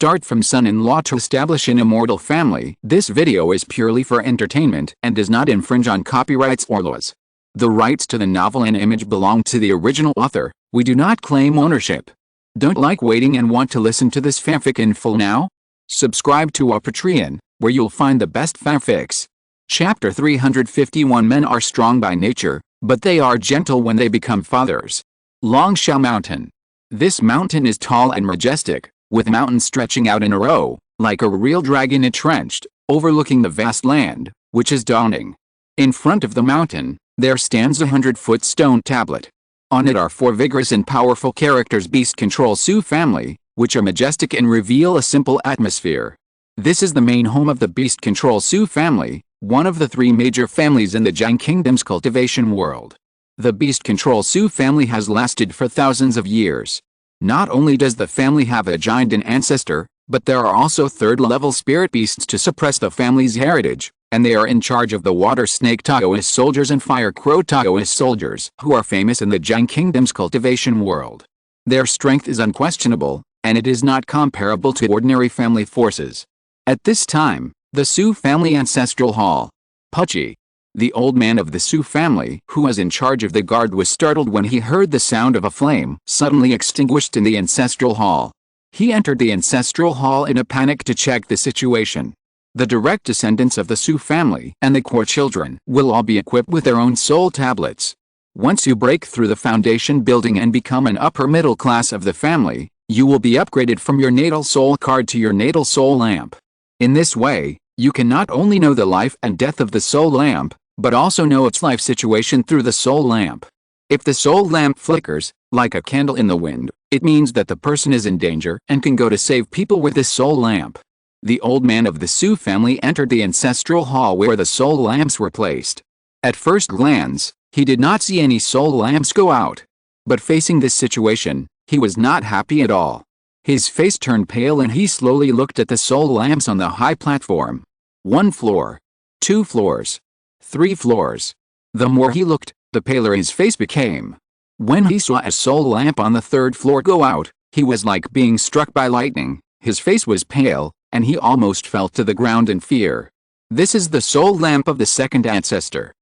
start from son-in-law to establish an immortal family. This video is purely for entertainment and does not infringe on copyrights or laws. The rights to the novel and image belong to the original author. We do not claim ownership. Don't like waiting and want to listen to this fanfic in full now? Subscribe to our Patreon, where you'll find the best fanfics. Chapter 351. Men are strong by nature, but they are gentle when they become fathers. Qingzhu Mountain. This mountain is tall and majestic, with mountains stretching out in a row, like a real dragon entrenched, overlooking the vast land, which is daunting. In front of the mountain, there stands a 100-foot stone tablet. On it are 4 vigorous and powerful characters: Beast Control Sioux family, which are majestic and reveal a simple atmosphere. This is the main home of the Beast Control Sioux family, one of the 3 major families in the Jiang Kingdom's cultivation world. The Beast Control Sioux family has lasted for thousands of years. Not only does the family have a giant ancestor, but there are also third-level spirit beasts to suppress the family's heritage, and they are in charge of the water snake Taoist soldiers and fire crow Taoist soldiers, who are famous in the Jiang Kingdom's cultivation world. Their strength is unquestionable, and it is not comparable to ordinary family forces. At this time, the Sioux family ancestral hall. Pucci, the old man of the Sioux family who was in charge of the guard, was startled when he heard the sound of a flame suddenly extinguished in the ancestral hall. He entered the ancestral hall in a panic to check the situation. The direct descendants of the Sioux family and the core children will all be equipped with their own soul tablets. Once you break through the foundation building and become an upper middle class of the family, you will be upgraded from your natal soul card to your natal soul lamp. In this way, you can not only know the life and death of the soul lamp, but also know its life situation through the soul lamp. If the soul lamp flickers, like a candle in the wind, it means that the person is in danger and can go to save people with this soul lamp. The old man of the Sioux family entered the ancestral hall where the soul lamps were placed. At first glance, he did not see any soul lamps go out. But facing this situation, he was not happy at all. His face turned pale and he slowly looked at the soul lamps on the high platform. 1 floor. 2 floors. 3 floors. The more he looked, the paler his face became. When he saw a soul lamp on the 3rd floor go out, he was like being struck by lightning. His face was pale, and he almost fell to the ground in fear. This is the soul lamp of the 2nd ancestor.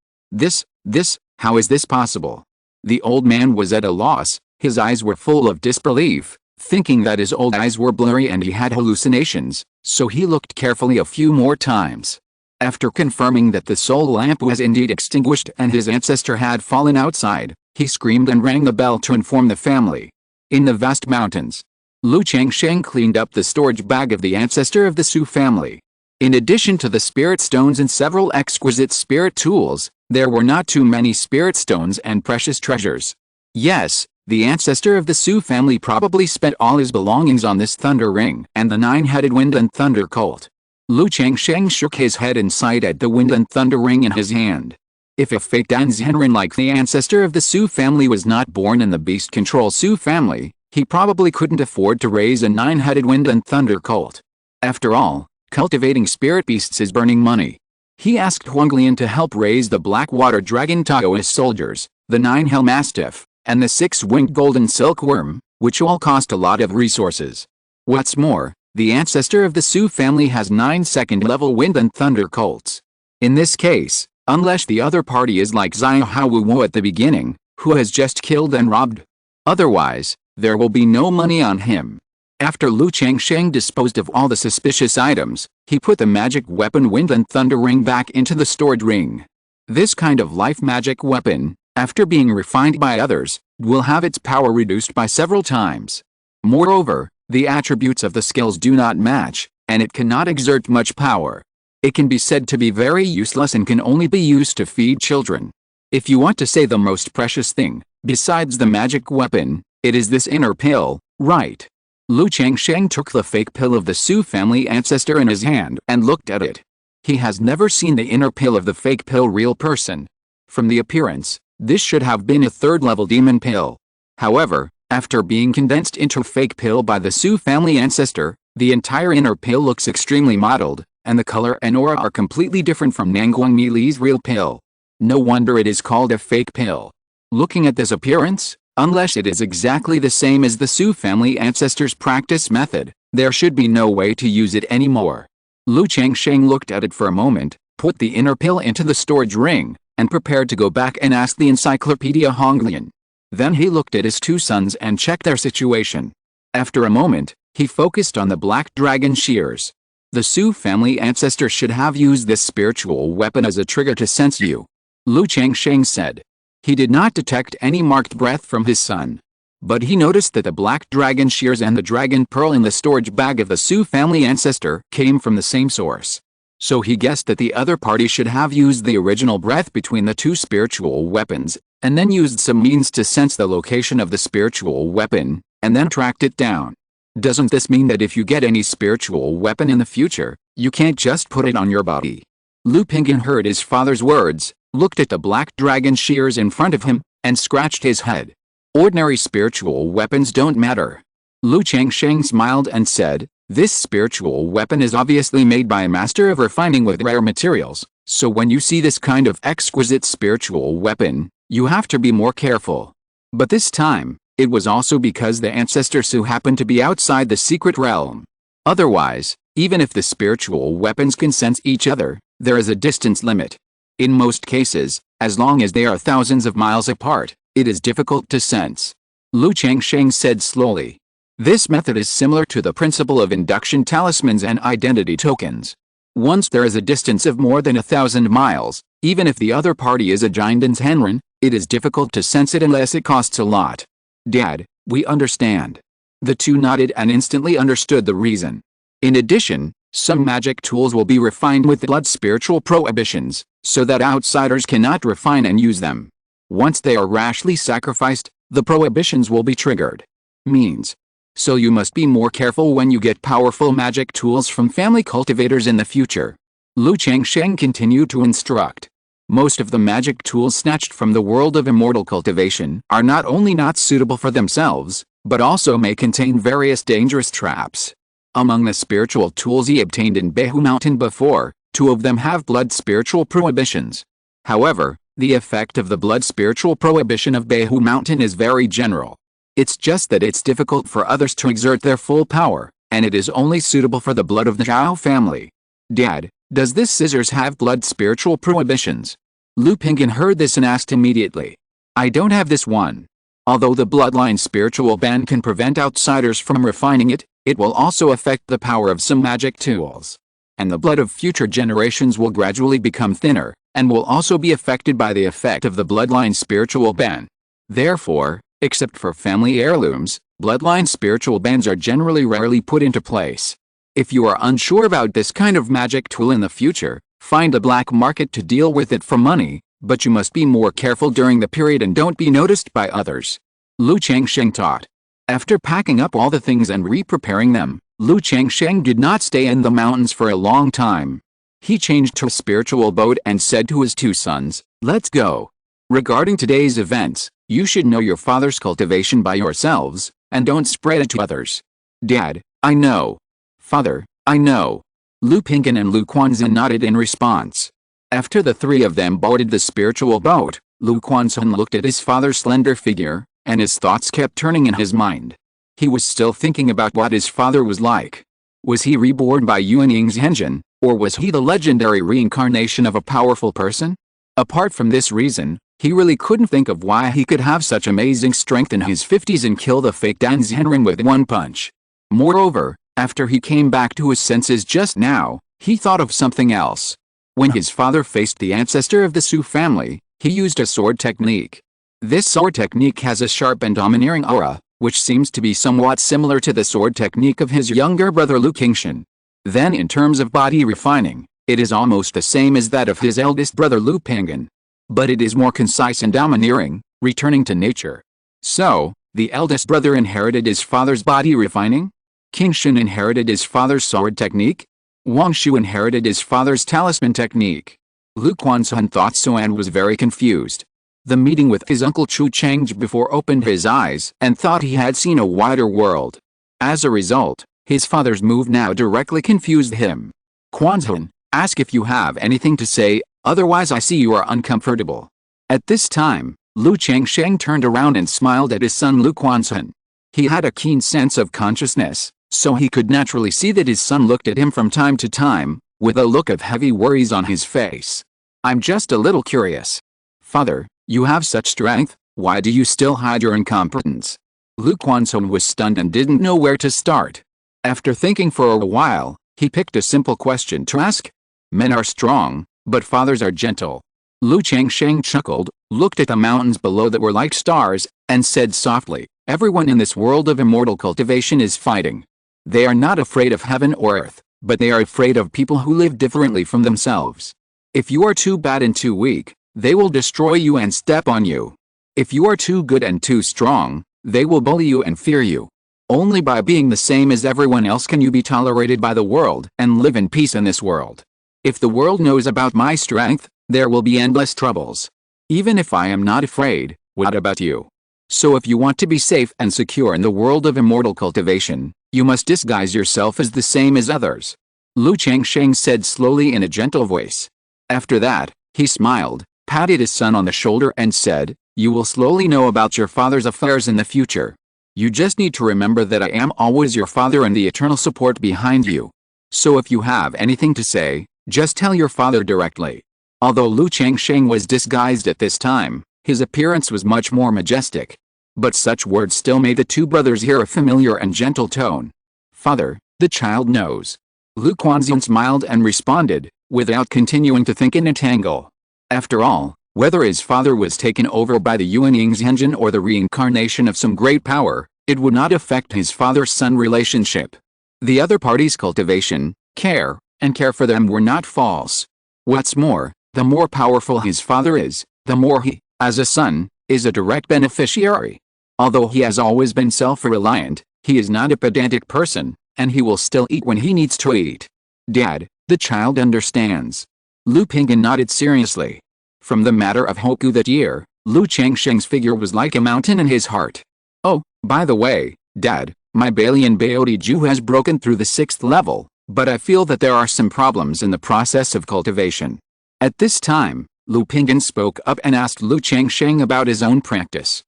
How is this possible? The old man was at a loss. His eyes were full of disbelief, thinking that his old eyes were blurry and he had hallucinations, so he looked carefully a few more times. After confirming that the soul lamp was indeed extinguished and his ancestor had fallen outside, he screamed and rang the bell to inform the family. In the vast mountains, Changsheng cleaned up the storage bag of the ancestor of the Sioux family. In addition to the spirit stones and several exquisite spirit tools, there were not too many spirit stones and precious treasures. Yes, the ancestor of the Sioux family probably spent all his belongings on this thunder ring and the 9-headed wind and thunder colt. Changsheng shook his head and sighed at the wind and thunder ring in his hand. If a fake Danzhenren like the ancestor of the Sioux family was not born in the Beast Control Sioux family, he probably couldn't afford to raise a 9-headed wind and thunder colt. After all, cultivating spirit beasts is burning money. He asked Huanglian to help raise the Blackwater Dragon Taoist soldiers, the 9-Hell Mastiff, and the 6-winged Golden Silkworm, which all cost a lot of resources. What's more, the ancestor of the Sioux family has 9 2nd-level wind and thunder colts. In this case, unless the other party is like Xiao Haowuo at the beginning, who has just killed and robbed. Otherwise, there will be no money on him. After Changsheng disposed of all the suspicious items, he put the magic weapon Wind and Thunder Ring back into the stored ring. This kind of life magic weapon, after being refined by others, will have its power reduced by several times. Moreover, the attributes of the skills do not match, and it cannot exert much power. It can be said to be very useless and can only be used to feed children. If you want to say the most precious thing, besides the magic weapon, it is this inner pill, right? Changsheng took the fake pill of the Sioux family ancestor in his hand and looked at it. He has never seen the inner pill of the fake pill real person. From the appearance, this should have been a 3rd-level demon pill. However, after being condensed into a fake pill by the Sioux family ancestor, the entire inner pill looks extremely mottled, and the color and aura are completely different from Nangguang Li's real pill. No wonder it is called a fake pill. Looking at this appearance, Unless it is exactly the same as the Su family ancestors' practice method, there should be no way to use it anymore. Lu Changsheng looked at it for a moment, put the inner pill into the storage ring, and prepared to go back and ask the Encyclopedia Honglian. Then he looked at his two sons and checked their situation. After a moment, he focused on the black dragon shears. The Su family ancestor should have used this spiritual weapon as a trigger to sense you. Lu Changsheng said. He did not detect any marked breath from his son. But he noticed that the black dragon shears and the dragon pearl in the storage bag of the Su family ancestor came from the same source. So he guessed that the other party should have used the original breath between the two spiritual weapons, and then used some means to sense the location of the spiritual weapon, and then tracked it down. Doesn't this mean that if you get any spiritual weapon in the future, you can't just put it on your body? Lu Pingyan heard his father's words, looked at the black dragon shears in front of him, and scratched his head. Ordinary spiritual weapons don't matter. Lu Changsheng smiled and said, this spiritual weapon is obviously made by a master of refining with rare materials, so when you see this kind of exquisite spiritual weapon, you have to be more careful. But this time, it was also because the ancestor Su happened to be outside the secret realm. Otherwise, even if the spiritual weapons can sense each other, there is a distance limit. In most cases, as long as they are thousands of miles apart, it is difficult to sense. Lu Changsheng said slowly. This method is similar to the principle of induction talismans and identity tokens. Once there is a distance of more than 1,000 miles, even if the other party is a Jinden's Henren, it is difficult to sense it unless it costs a lot. Dad, we understand. The two nodded and instantly understood the reason. In addition, some magic tools will be refined with blood spiritual prohibitions, so that outsiders cannot refine and use them. Once they are rashly sacrificed, the prohibitions will be triggered. Means. So you must be more careful when you get powerful magic tools from family cultivators in the future. Lu Changsheng continued to instruct. Most of the magic tools snatched from the world of immortal cultivation are not only not suitable for themselves, but also may contain various dangerous traps. Among the spiritual tools he obtained in Qingzhu Mountain before, 2 of them have blood spiritual prohibitions. However, the effect of the blood spiritual prohibition of Qingzhu Mountain is very general. It's just that it's difficult for others to exert their full power, and it is only suitable for the blood of the Zhao family. Dad, does this scissors have blood spiritual prohibitions? Lu Pingyan heard this and asked immediately. I don't have this one. Although the bloodline spiritual ban can prevent outsiders from refining it, it will also affect the power of some magic tools. And the blood of future generations will gradually become thinner, and will also be affected by the effect of the bloodline spiritual ban. Therefore, except for family heirlooms, bloodline spiritual bans are generally rarely put into place. If you are unsure about this kind of magic tool in the future, find a black market to deal with it for money, but you must be more careful during the period and don't be noticed by others. Lu Changsheng taught. After packing up all the things and re-preparing them, Lu Changsheng did not stay in the mountains for a long time. He changed to a spiritual boat and said to his 2 sons, let's go. Regarding today's events, you should know your father's cultivation by yourselves, and don't spread it to others. Dad, I know. Father, I know. Lu Pingyan and Lu Quanzhen nodded in response. After the 3 of them boarded the spiritual boat, Lu Quanzhen looked at his father's slender figure, and his thoughts kept turning in his mind. He was still thinking about what his father was like. Was he reborn by Yuan Ying's Henjin, or was he the legendary reincarnation of a powerful person? Apart from this reason, he really couldn't think of why he could have such amazing strength in his 50s and kill the fake Dan Zhenren with one punch. Moreover, after he came back to his senses just now, he thought of something else. When his father faced the ancestor of the Su family, he used a sword technique. This sword technique has a sharp and domineering aura, which seems to be somewhat similar to the sword technique of his younger brother Lu Qingshan. Then in terms of body refining, it is almost the same as that of his eldest brother Lu Pingyan. But it is more concise and domineering, returning to nature. So, the eldest brother inherited his father's body refining? Qingshan inherited his father's sword technique? Wang Shu inherited his father's talisman technique. Lu Quanzhen thought so and was very confused. The meeting with his uncle Chu Changzhu before opened his eyes and thought he had seen a wider world. As a result, his father's move now directly confused him. Quanzhen, ask if you have anything to say, otherwise I see you are uncomfortable. At this time, Lu Changsheng turned around and smiled at his son Lu Quanzhen. He had a keen sense of consciousness, so he could naturally see that his son looked at him from time to time, with a look of heavy worries on his face. I'm just a little curious. Father, you have such strength, why do you still hide your incompetence? Lu Quanzhen was stunned and didn't know where to start. After thinking for a while, he picked a simple question to ask. Men are strong, but fathers are gentle. Lu Changsheng chuckled, looked at the mountains below that were like stars, and said softly, everyone in this world of immortal cultivation is fighting. They are not afraid of heaven or earth, but they are afraid of people who live differently from themselves. If you are too bad and too weak, they will destroy you and step on you. If you are too good and too strong, they will bully you and fear you. Only by being the same as everyone else can you be tolerated by the world and live in peace in this world. If the world knows about my strength, there will be endless troubles. Even if I am not afraid, what about you? So if you want to be safe and secure in the world of immortal cultivation, you must disguise yourself as the same as others. Lu Changsheng said slowly in a gentle voice. After that, he smiled, patted his son on the shoulder and said, you will slowly know about your father's affairs in the future. You just need to remember that I am always your father and the eternal support behind you. So if you have anything to say, just tell your father directly. Although Lu Changsheng was disguised at this time, his appearance was much more majestic. But such words still made the two brothers hear a familiar and gentle tone. Father, the child knows. Lu Quanzhen smiled and responded, without continuing to think in a tangle. After all, whether his father was taken over by the Yuanying's engine or the reincarnation of some great power, it would not affect his father-son relationship. The other party's cultivation, care, and care for them were not false. What's more, the more powerful his father is, the more he, as a son, is a direct beneficiary. Although he has always been self-reliant, he is not a pedantic person, and he will still eat when he needs to eat. Dad, the child understands. Lu Pingyan nodded seriously. From the matter of Hoku that year, Lu Changsheng's figure was like a mountain in his heart. Oh, by the way, Dad, my Balian Baodi Ju has broken through the 6th level, but I feel that there are some problems in the process of cultivation. At this time, Lu Pingyan spoke up and asked Lu Changsheng about his own practice.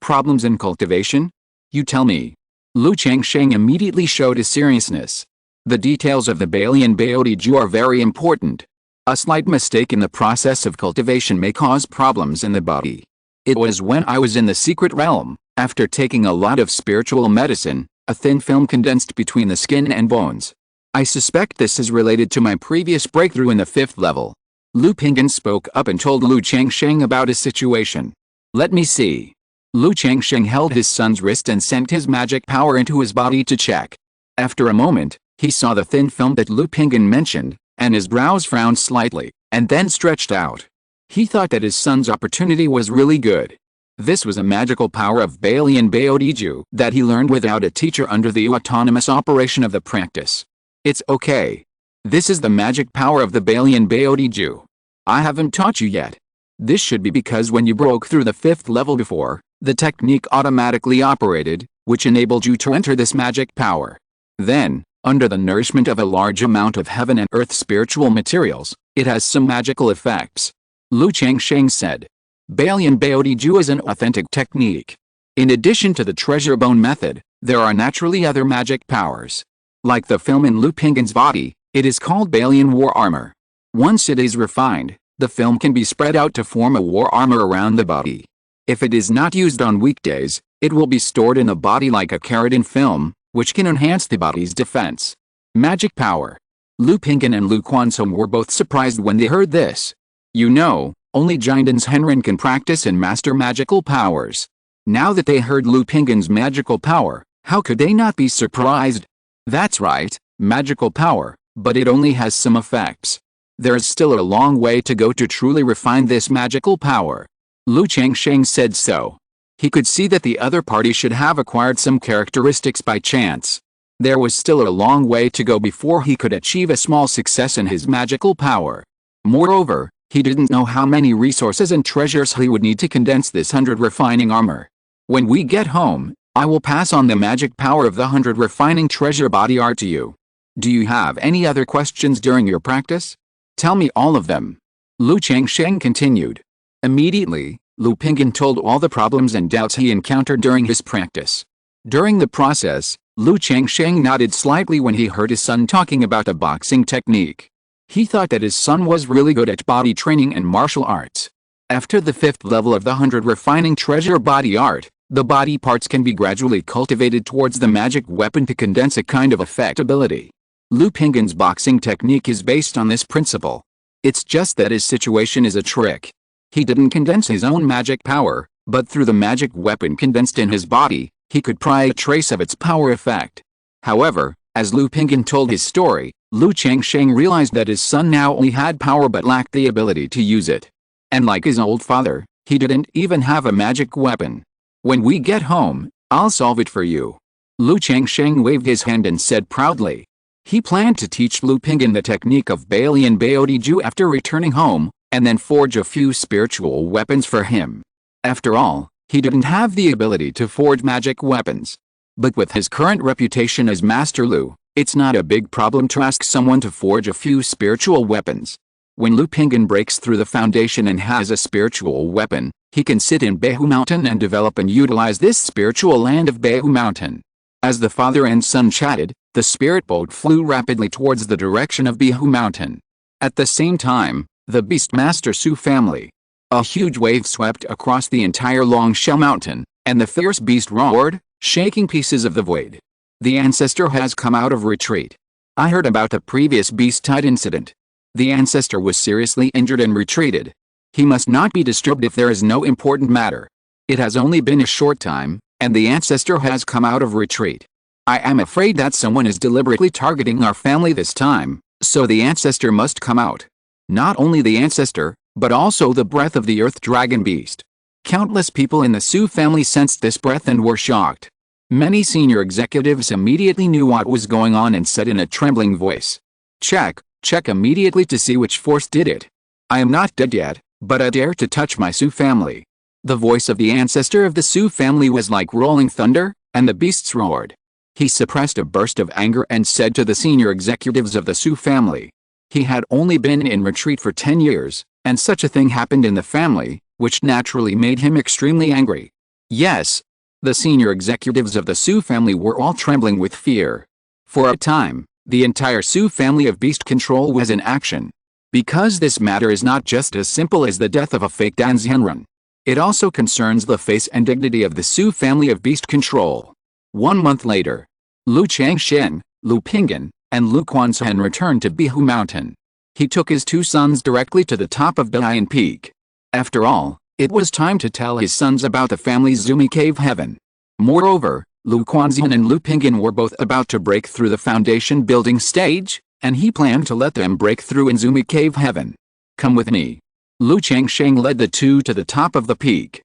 Problems in cultivation? You tell me. Lu Changsheng immediately showed his seriousness. The details of the Balian Baodi Ju are very important. A slight mistake in the process of cultivation may cause problems in the body. It was when I was in the secret realm, after taking a lot of spiritual medicine, a thin film condensed between the skin and bones. I suspect this is related to my previous breakthrough in the 5th level. Lu Pingyan spoke up and told Lu Changsheng about his situation. Let me see. Lu Changsheng held his son's wrist and sent his magic power into his body to check. After a moment, he saw the thin film that Lu Pingyan mentioned, and his brows frowned slightly, and then stretched out. He thought that his son's opportunity was really good. This was a magical power of Balian Baodiju that he learned without a teacher under the autonomous operation of the practice. It's okay. This is the magic power of the Balian Baodiju. I haven't taught you yet. This should be because when you broke through the 5th level before, the technique automatically operated, which enabled you to enter this magic power. Then, under the nourishment of a large amount of heaven and earth spiritual materials, it has some magical effects. Lu Changsheng said. Balian Baodiju is an authentic technique. In addition to the treasure bone method, there are naturally other magic powers. Like the film in Lu Pingyan's body, it is called Balian war armor. Once it is refined, the film can be spread out to form a war armor around the body. If it is not used on weekdays, it will be stored in the body like a keratin film, which can enhance the body's defense. Magic power. Lu Pingyan and Lu Quanzhen were both surprised when they heard this. You know, only Jindan's Henren can practice and master magical powers. Now that they heard Lu Pingyan's magical power, how could they not be surprised? That's right, magical power, but it only has some effects. There is still a long way to go to truly refine this magical power. Lu Changsheng said so. He could see that the other party should have acquired some characteristics by chance. There was still a long way to go before he could achieve a small success in his magical power. Moreover, he didn't know how many resources and treasures he would need to condense this 100 refining armor. When we get home, I will pass on the magic power of the 100 refining treasure body art to you. Do you have any other questions during your practice? Tell me all of them. Lu Changsheng continued. Immediately, Lu Pingyan told all the problems and doubts he encountered during his practice. During the process, Lu Changsheng nodded slightly when he heard his son talking about a boxing technique. He thought that his son was really good at body training and martial arts. After the 5th level of the 100 refining treasure body art, the body parts can be gradually cultivated towards the magic weapon to condense a kind of effectability. Lu Pingyan's boxing technique is based on this principle. It's just that his situation is a trick. He didn't condense his own magic power, but through the magic weapon condensed in his body, he could pry a trace of its power effect. However, as Lu Pingyan told his story, Lu Changsheng realized that his son now only had power but lacked the ability to use it. And like his old father, he didn't even have a magic weapon. "When we get home, I'll solve it for you." Lu Changsheng waved his hand and said proudly. He planned to teach Lu Pingyan the technique of Baili and Baodiju after returning home, and then forge a few spiritual weapons for him. After all, he didn't have the ability to forge magic weapons. But with his current reputation as Master Lu, it's not a big problem to ask someone to forge a few spiritual weapons. When Lu Pingyan breaks through the foundation and has a spiritual weapon, he can sit in Qingzhu Mountain and develop and utilize this spiritual land of Qingzhu Mountain. As the father and son chatted, the spirit boat flew rapidly towards the direction of Qingzhu Mountain. At the same time, the Beastmaster Su family. A huge wave swept across the entire Longshell Mountain, and the fierce beast roared, shaking pieces of the void. The ancestor has come out of retreat. I heard about the previous beast tide incident. The ancestor was seriously injured and retreated. He must not be disturbed if there is no important matter. It has only been a short time, and the ancestor has come out of retreat. I am afraid that someone is deliberately targeting our family this time, so the ancestor must come out. Not only the ancestor, but also the breath of the earth dragon beast. Countless people in the Su family sensed this breath and were shocked. Many senior executives immediately knew what was going on and said in a trembling voice, check immediately to see which force did it. I am not dead yet, but I dare to touch my Su family." The voice of the ancestor of the Su family was like rolling thunder, and the beasts roared. He suppressed a burst of anger and said to the senior executives of the Su family. He had only been in retreat for 10 years, and such a thing happened in the family, which naturally made him extremely angry. Yes, the senior executives of the Su family were all trembling with fear. For a time, the entire Su family of beast control was in action. Because this matter is not just as simple as the death of a fake Danxianrun. It also concerns the face and dignity of the Su family of beast control. 1 month later, Lu Changsheng, Lu Pingyan, and Lu Quanzhen returned to Qingzhu Mountain. He took his 2 sons directly to the top of Dian Peak. After all, it was time to tell his sons about the family's Zumi Cave Heaven. Moreover, Lu Quanzhen and Lu Pingyan were both about to break through the foundation building stage, and he planned to let them break through in Zumi Cave Heaven. "Come with me." Lu Changsheng led the 2 to the top of the peak.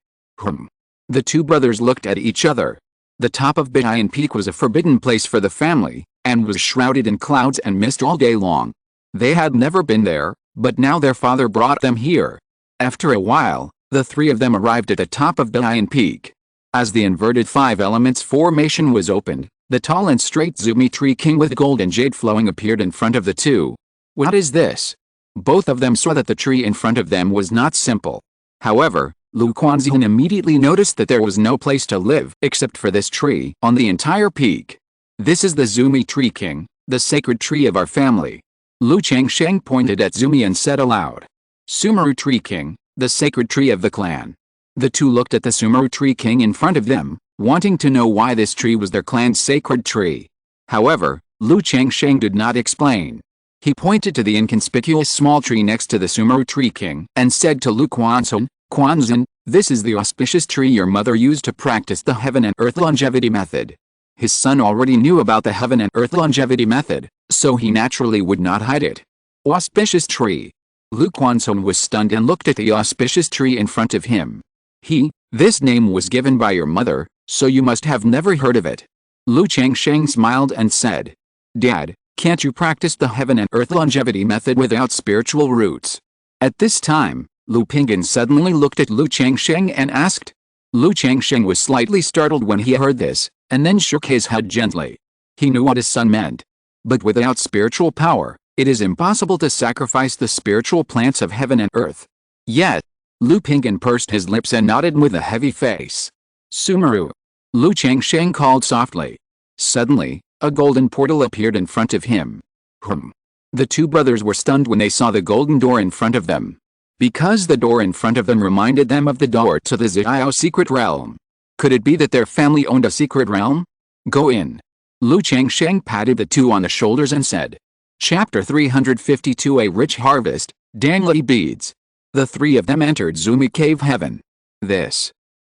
The 2 brothers looked at each other. The top of Dian Peak was a forbidden place for the family, and was shrouded in clouds and mist all day long. They had never been there, but now their father brought them here. After a while, the 3 of them arrived at the top of Dian Peak. As the inverted 5 elements formation was opened, the tall and straight Zumi tree king with gold and jade flowing appeared in front of the 2. "What is this?" Both of them saw that the tree in front of them was not simple. However, Lu Quanzhen immediately noticed that there was no place to live except for this tree on the entire peak. "This is the Zumi tree king, the sacred tree of our family." Lu Changsheng pointed at Zumi and said aloud, "Sumeru tree king, the sacred tree of the clan." The 2 looked at the Sumeru tree king in front of them, wanting to know why this tree was their clan's sacred tree. However, Lu Changsheng did not explain. He pointed to the inconspicuous small tree next to the Sumeru tree king and said to Lu Quanzhen, "Quanzhen, this is the auspicious tree your mother used to practice the heaven and earth longevity method." His son already knew about the heaven and earth longevity method, so he naturally would not hide it. Auspicious tree. Lu Quanzhen was stunned and looked at the auspicious tree in front of him. This name was given by your mother, so you must have never heard of it." Lu Changsheng smiled and said, "Dad, can't you practice the heaven and earth longevity method without spiritual roots?" At this time, Lu Pingyan suddenly looked at Lu Changsheng and asked. Lu Changsheng was slightly startled when he heard this, and then shook his head gently. He knew what his son meant. But without spiritual power, it is impossible to sacrifice the spiritual plants of heaven and earth. Yet, Lu Pingyan pursed his lips and nodded with a heavy face. Sumeru. Lu Changsheng called softly. Suddenly, a golden portal appeared in front of him. The two brothers were stunned when they saw the golden door in front of them. Because the door in front of them reminded them of the door to the Xiao secret realm. Could it be that their family owned a secret realm? Go in. Lu Changsheng patted the two on the shoulders and said. Chapter 352 A Rich Harvest, Dangly Beads. The three of them entered Zumi Cave Heaven.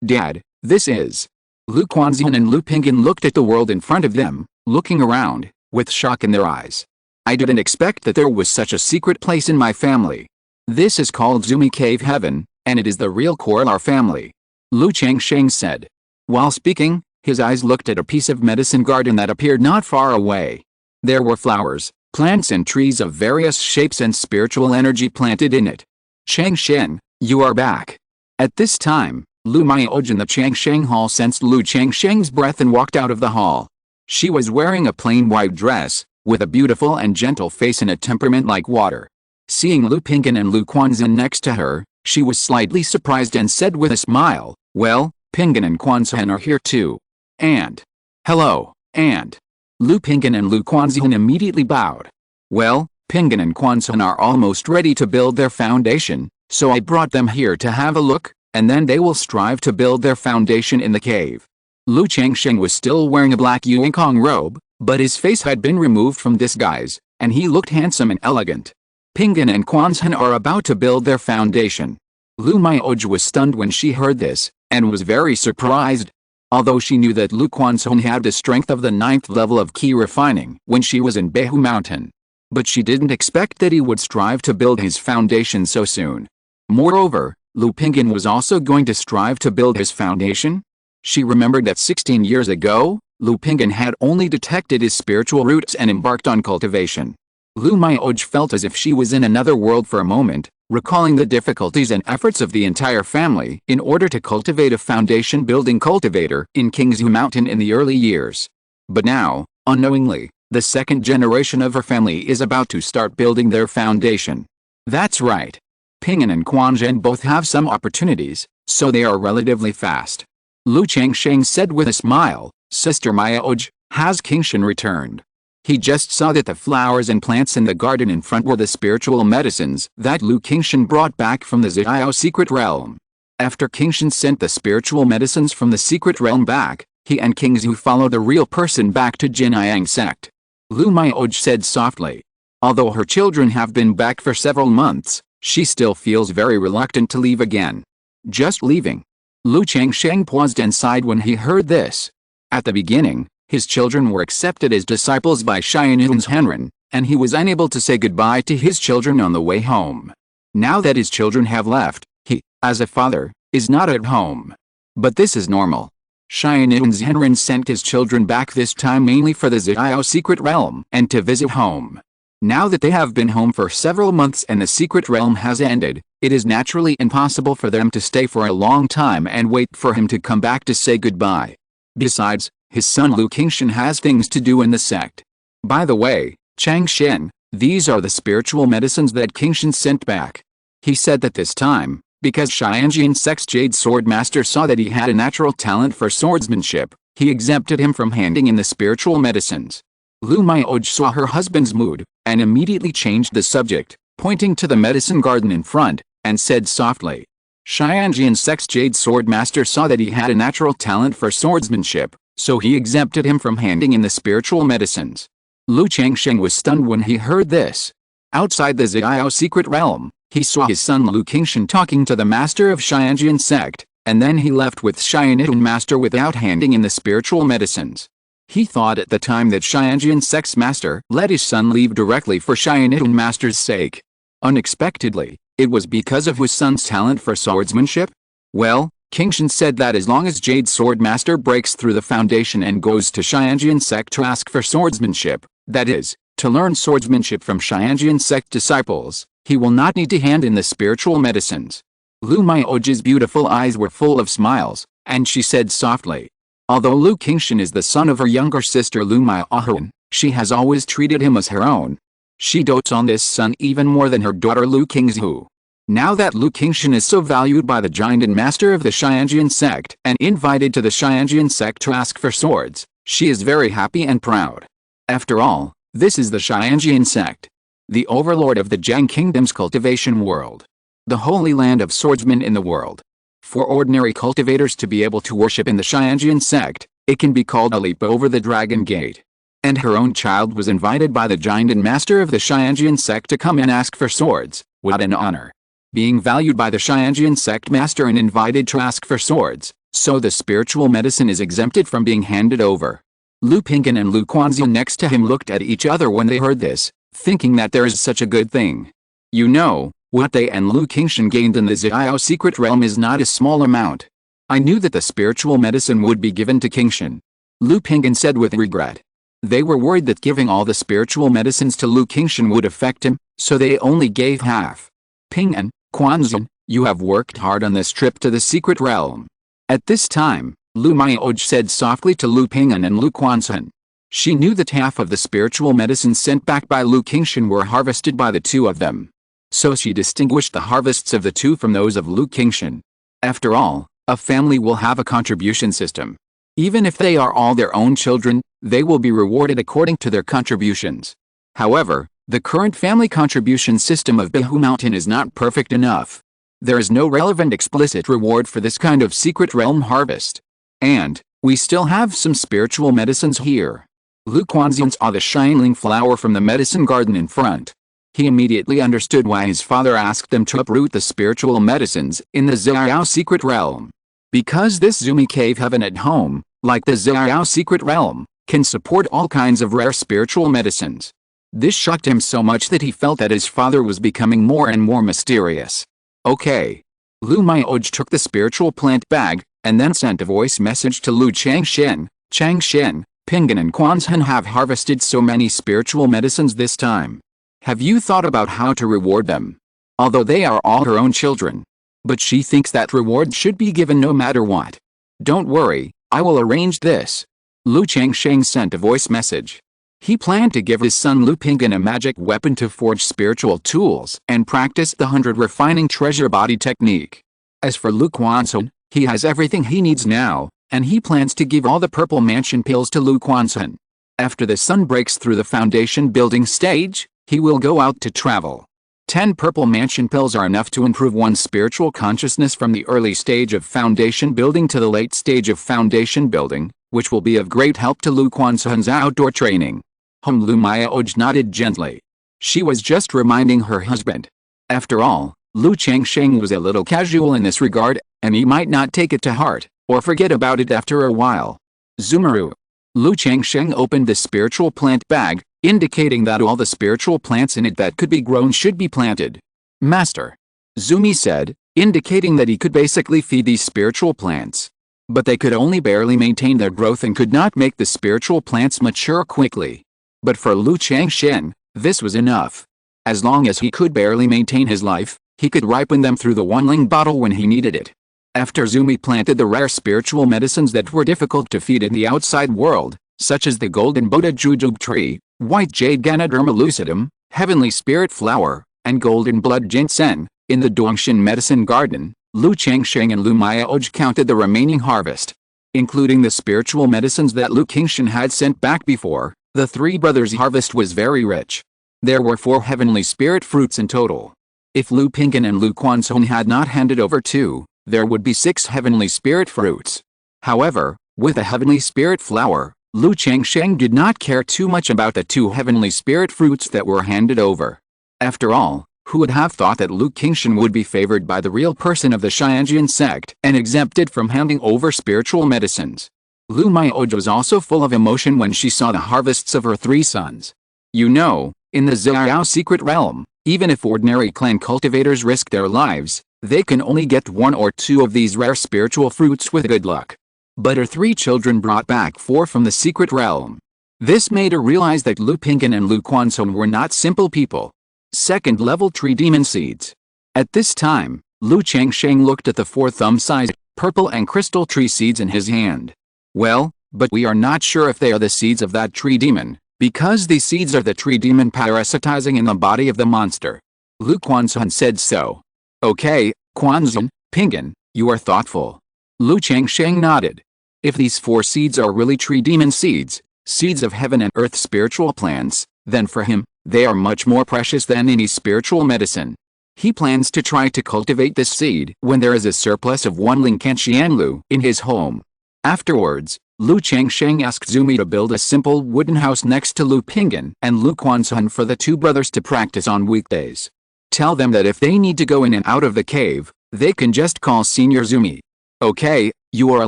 Dad, this is. Lu Quanxian and Lu Pingyan looked at the world in front of them, looking around, with shock in their eyes. I didn't expect that there was such a secret place in my family. This is called Zumi Cave Heaven, and it is the real core of our family. Lu Changsheng said. While speaking, his eyes looked at a piece of medicine garden that appeared not far away. There were flowers, plants and trees of various shapes and spiritual energy planted in it. Changsheng, you are back. At this time, Lu Maioj in the Changsheng hall sensed Lu Changsheng's breath and walked out of the hall. She was wearing a plain white dress, with a beautiful and gentle face and a temperament like water. Seeing Lu Pingyan and Lu Quanxian next to her, she was slightly surprised and said with a smile, well, Pingyan and Quanxian are here too. And. Hello, and. Lu Pingyan and Lu Quanxian immediately bowed. Well, Pingyan and Quanxian are almost ready to build their foundation, so I brought them here to have a look, and then they will strive to build their foundation in the cave. Lu Changsheng was still wearing a black Yuankong robe, but his face had been removed from disguise, and he looked handsome and elegant. Pingyan and Quanxian are about to build their foundation. Lu Maioj was stunned when she heard this, and was very surprised. Although she knew that Lu Quanxian had the strength of the 9th level of key refining when she was in Qingzhu Mountain. But she didn't expect that he would strive to build his foundation so soon. Moreover, Lu Pingyan was also going to strive to build his foundation? She remembered that 16 years ago, Lu Pingyan had only detected his spiritual roots and embarked on cultivation. Lu Maioj felt as if she was in another world for a moment, recalling the difficulties and efforts of the entire family in order to cultivate a foundation-building cultivator in Qingzhu Mountain in the early years. But now, unknowingly, the second generation of her family is about to start building their foundation. That's right. Pingyan and Quanxian both have some opportunities, so they are relatively fast. Lu Changsheng said with a smile, Sister Maioj, has Qingxin returned? He just saw that the flowers and plants in the garden in front were the spiritual medicines that Lu Qingxin brought back from the Xiao secret realm. After Qingxin sent the spiritual medicines from the secret realm back, he and Qingzhu followed the real person back to Qingyun Sect. Lu Maioj said softly. Although her children have been back for several months, she still feels very reluctant to leave again. Just leaving. Lu Changsheng paused and sighed when he heard this. At the beginning, his children were accepted as disciples by Qingyun Henren, and he was unable to say goodbye to his children on the way home. Now that his children have left, he, as a father, is not at home. But this is normal. Qingyun Henren sent his children back this time mainly for the Xiao secret realm and to visit home. Now that they have been home for several months and the secret realm has ended, it is naturally impossible for them to stay for a long time and wait for him to come back to say goodbye. Besides, his son Lu Qingxin has things to do in the sect. By the way, Changsheng, these are the spiritual medicines that Qingxin sent back. He said that this time, because Qingyun Sect's Jade Sword Master saw that he had a natural talent for swordsmanship, he exempted him from handing in the spiritual medicines. Lu Maioj saw her husband's mood, and immediately changed the subject, pointing to the medicine garden in front, and said softly. Qingyun Sect's Jade Sword Master saw that he had a natural talent for swordsmanship, so he exempted him from handing in the spiritual medicines. Lu Changsheng was stunned when he heard this. Outside the Xiao secret realm, he saw his son Lu Qingxin talking to the master of Qingyun Sect, and then he left with Qingyun Master without handing in the spiritual medicines. He thought at the time that Qingyun Sect's master let his son leave directly for Qingyun Master's sake. Unexpectedly, it was because of his son's talent for swordsmanship? Well, Qingxin said that as long as Jade Sword Master breaks through the foundation and goes to Qingyun Sect to ask for swordsmanship, that is, to learn swordsmanship from Qingyun Sect disciples, he will not need to hand in the spiritual medicines. Lu Maioj's beautiful eyes were full of smiles, and she said softly. Although Lu Qingxin is the son of her younger sister Lu Maioj, she has always treated him as her own. She dotes on this son even more than her daughter Lu Qingzhu. Now that Lu Qingzhu is so valued by the giant and master of the Qingyun Sect and invited to the Qingyun Sect to ask for swords, she is very happy and proud. After all, this is the Qingyun Sect, the overlord of the Zhang Kingdom's cultivation world, the holy land of swordsmen in the world. For ordinary cultivators to be able to worship in the Qingyun Sect, it can be called a leap over the Dragon Gate. And her own child was invited by the giant and master of the Qingyun Sect to come and ask for swords. What an honor! Being valued by the Qingyun Sect master and invited to ask for swords, so the spiritual medicine is exempted from being handed over. Lu Pingyan and Lu Quanzhou next to him looked at each other when they heard this, thinking that there is such a good thing. You know, what they and Lu Qingzhu gained in the Xiao secret realm is not a small amount. I knew that the spiritual medicine would be given to Qingzhu. Lu Pingyan said with regret. They were worried that giving all the spiritual medicines to Lu Qingzhu would affect him, so they only gave half. Pingyan, Quanzhou, you have worked hard on this trip to the secret realm. At this time, Lu Miaoj said softly to Lu Pingyan and Lu Quanzhou. She knew that half of the spiritual medicines sent back by Lu Qingzhu were harvested by the two of them. So she distinguished the harvests of the two from those of Lu Qingzhu. After all, a family will have a contribution system. Even if they are all their own children, they will be rewarded according to their contributions. However, the current family contribution system of Qingzhu Mountain is not perfect enough. There is no relevant explicit reward for this kind of secret realm harvest. And, we still have some spiritual medicines here. Lu Quanzhou saw the shining flower from the medicine garden in front. He immediately understood why his father asked them to uproot the spiritual medicines in the Xiao secret realm. Because this Zumi cave heaven at home, like the Xiao secret realm, can support all kinds of rare spiritual medicines. This shocked him so much that he felt that his father was becoming more and more mysterious. Okay. Lu Miaoj took the spiritual plant bag, and then sent a voice message to Lu Changsheng. Changsheng, Pingyan and Quanzhou have harvested so many spiritual medicines this time. Have you thought about how to reward them? Although they are all her own children. But she thinks that reward should be given no matter what. Don't worry, I will arrange this. Lu Changsheng sent a voice message. He planned to give his son Lu Pingyan a magic weapon to forge spiritual tools and practice the 100 refining treasure body technique. As for Lu Quanzhou, he has everything he needs now, and he plans to give all the purple mansion pills to Lu Quanzhou. After the sun breaks through the foundation building stage, he will go out to travel. 10 purple mansion pills are enough to improve one's spiritual consciousness from the early stage of foundation building to the late stage of foundation building, which will be of great help to Lu Quanzhou's outdoor training. Lu Miaoj nodded gently. She was just reminding her husband. After all, Lu Changsheng was a little casual in this regard, and he might not take it to heart, or forget about it after a while. Zumaru. Lu Changsheng opened the spiritual plant bag, indicating that all the spiritual plants in it that could be grown should be planted. Master. Zumi said, indicating that he could basically feed these spiritual plants. But they could only barely maintain their growth and could not make the spiritual plants mature quickly. But for Lu Changsheng, this was enough. As long as he could barely maintain his life, he could ripen them through the one-ling bottle when he needed it. After Zumi planted the rare spiritual medicines that were difficult to feed in the outside world, such as the golden Boda Jujube tree, white jade Ganoderma lucidum, heavenly spirit flower, and golden blood ginseng, in the Dongshin medicine garden, Lu Changsheng and Lu Miaoj counted the remaining harvest. Including the spiritual medicines that Lu Qingzhu had sent back before, the three brothers' harvest was very rich. There were 4 heavenly spirit fruits in total. If Lu Pingyan and Lu Quanzhou had not handed over 2, there would be 6 heavenly spirit fruits. However, with the heavenly spirit flower, Lu Changsheng did not care too much about the 2 heavenly spirit fruits that were handed over. After all, who would have thought that Lu Qingzhu would be favored by the real person of the Qingyun Sect and exempted from handing over spiritual medicines? Lu Miaoj was also full of emotion when she saw the harvests of her 3 sons. You know, in the Xiao secret realm, even if ordinary clan cultivators risk their lives, they can only get 1 or 2 of these rare spiritual fruits with good luck. But her 3 children brought back 4 from the secret realm. This made her realize that Lu Pingyan and Lu Quanzhou were not simple people. Second-level tree demon seeds. At this time, Lu Changsheng looked at the 4 thumb-sized, purple and crystal tree seeds in his hand. Well, but we are not sure if they are the seeds of that tree demon, because these seeds are the tree demon parasitizing in the body of the monster. Lu Quanzhou said so. Okay, Qingyun, Pinyin, you are thoughtful. Lu Changsheng nodded. If these 4 seeds are really tree demon seeds, seeds of heaven and earth spiritual plants, then for him, they are much more precious than any spiritual medicine. He plans to try to cultivate this seed when there is a surplus of 1 Ling Qianlu in his home. Afterwards, Lu Changsheng asked Zumi to build a simple wooden house next to Lu Pinyin and Lu Quansun for the 2 brothers to practice on weekdays. Tell them that if they need to go in and out of the cave, they can just call Senior Zumi. Okay, you are a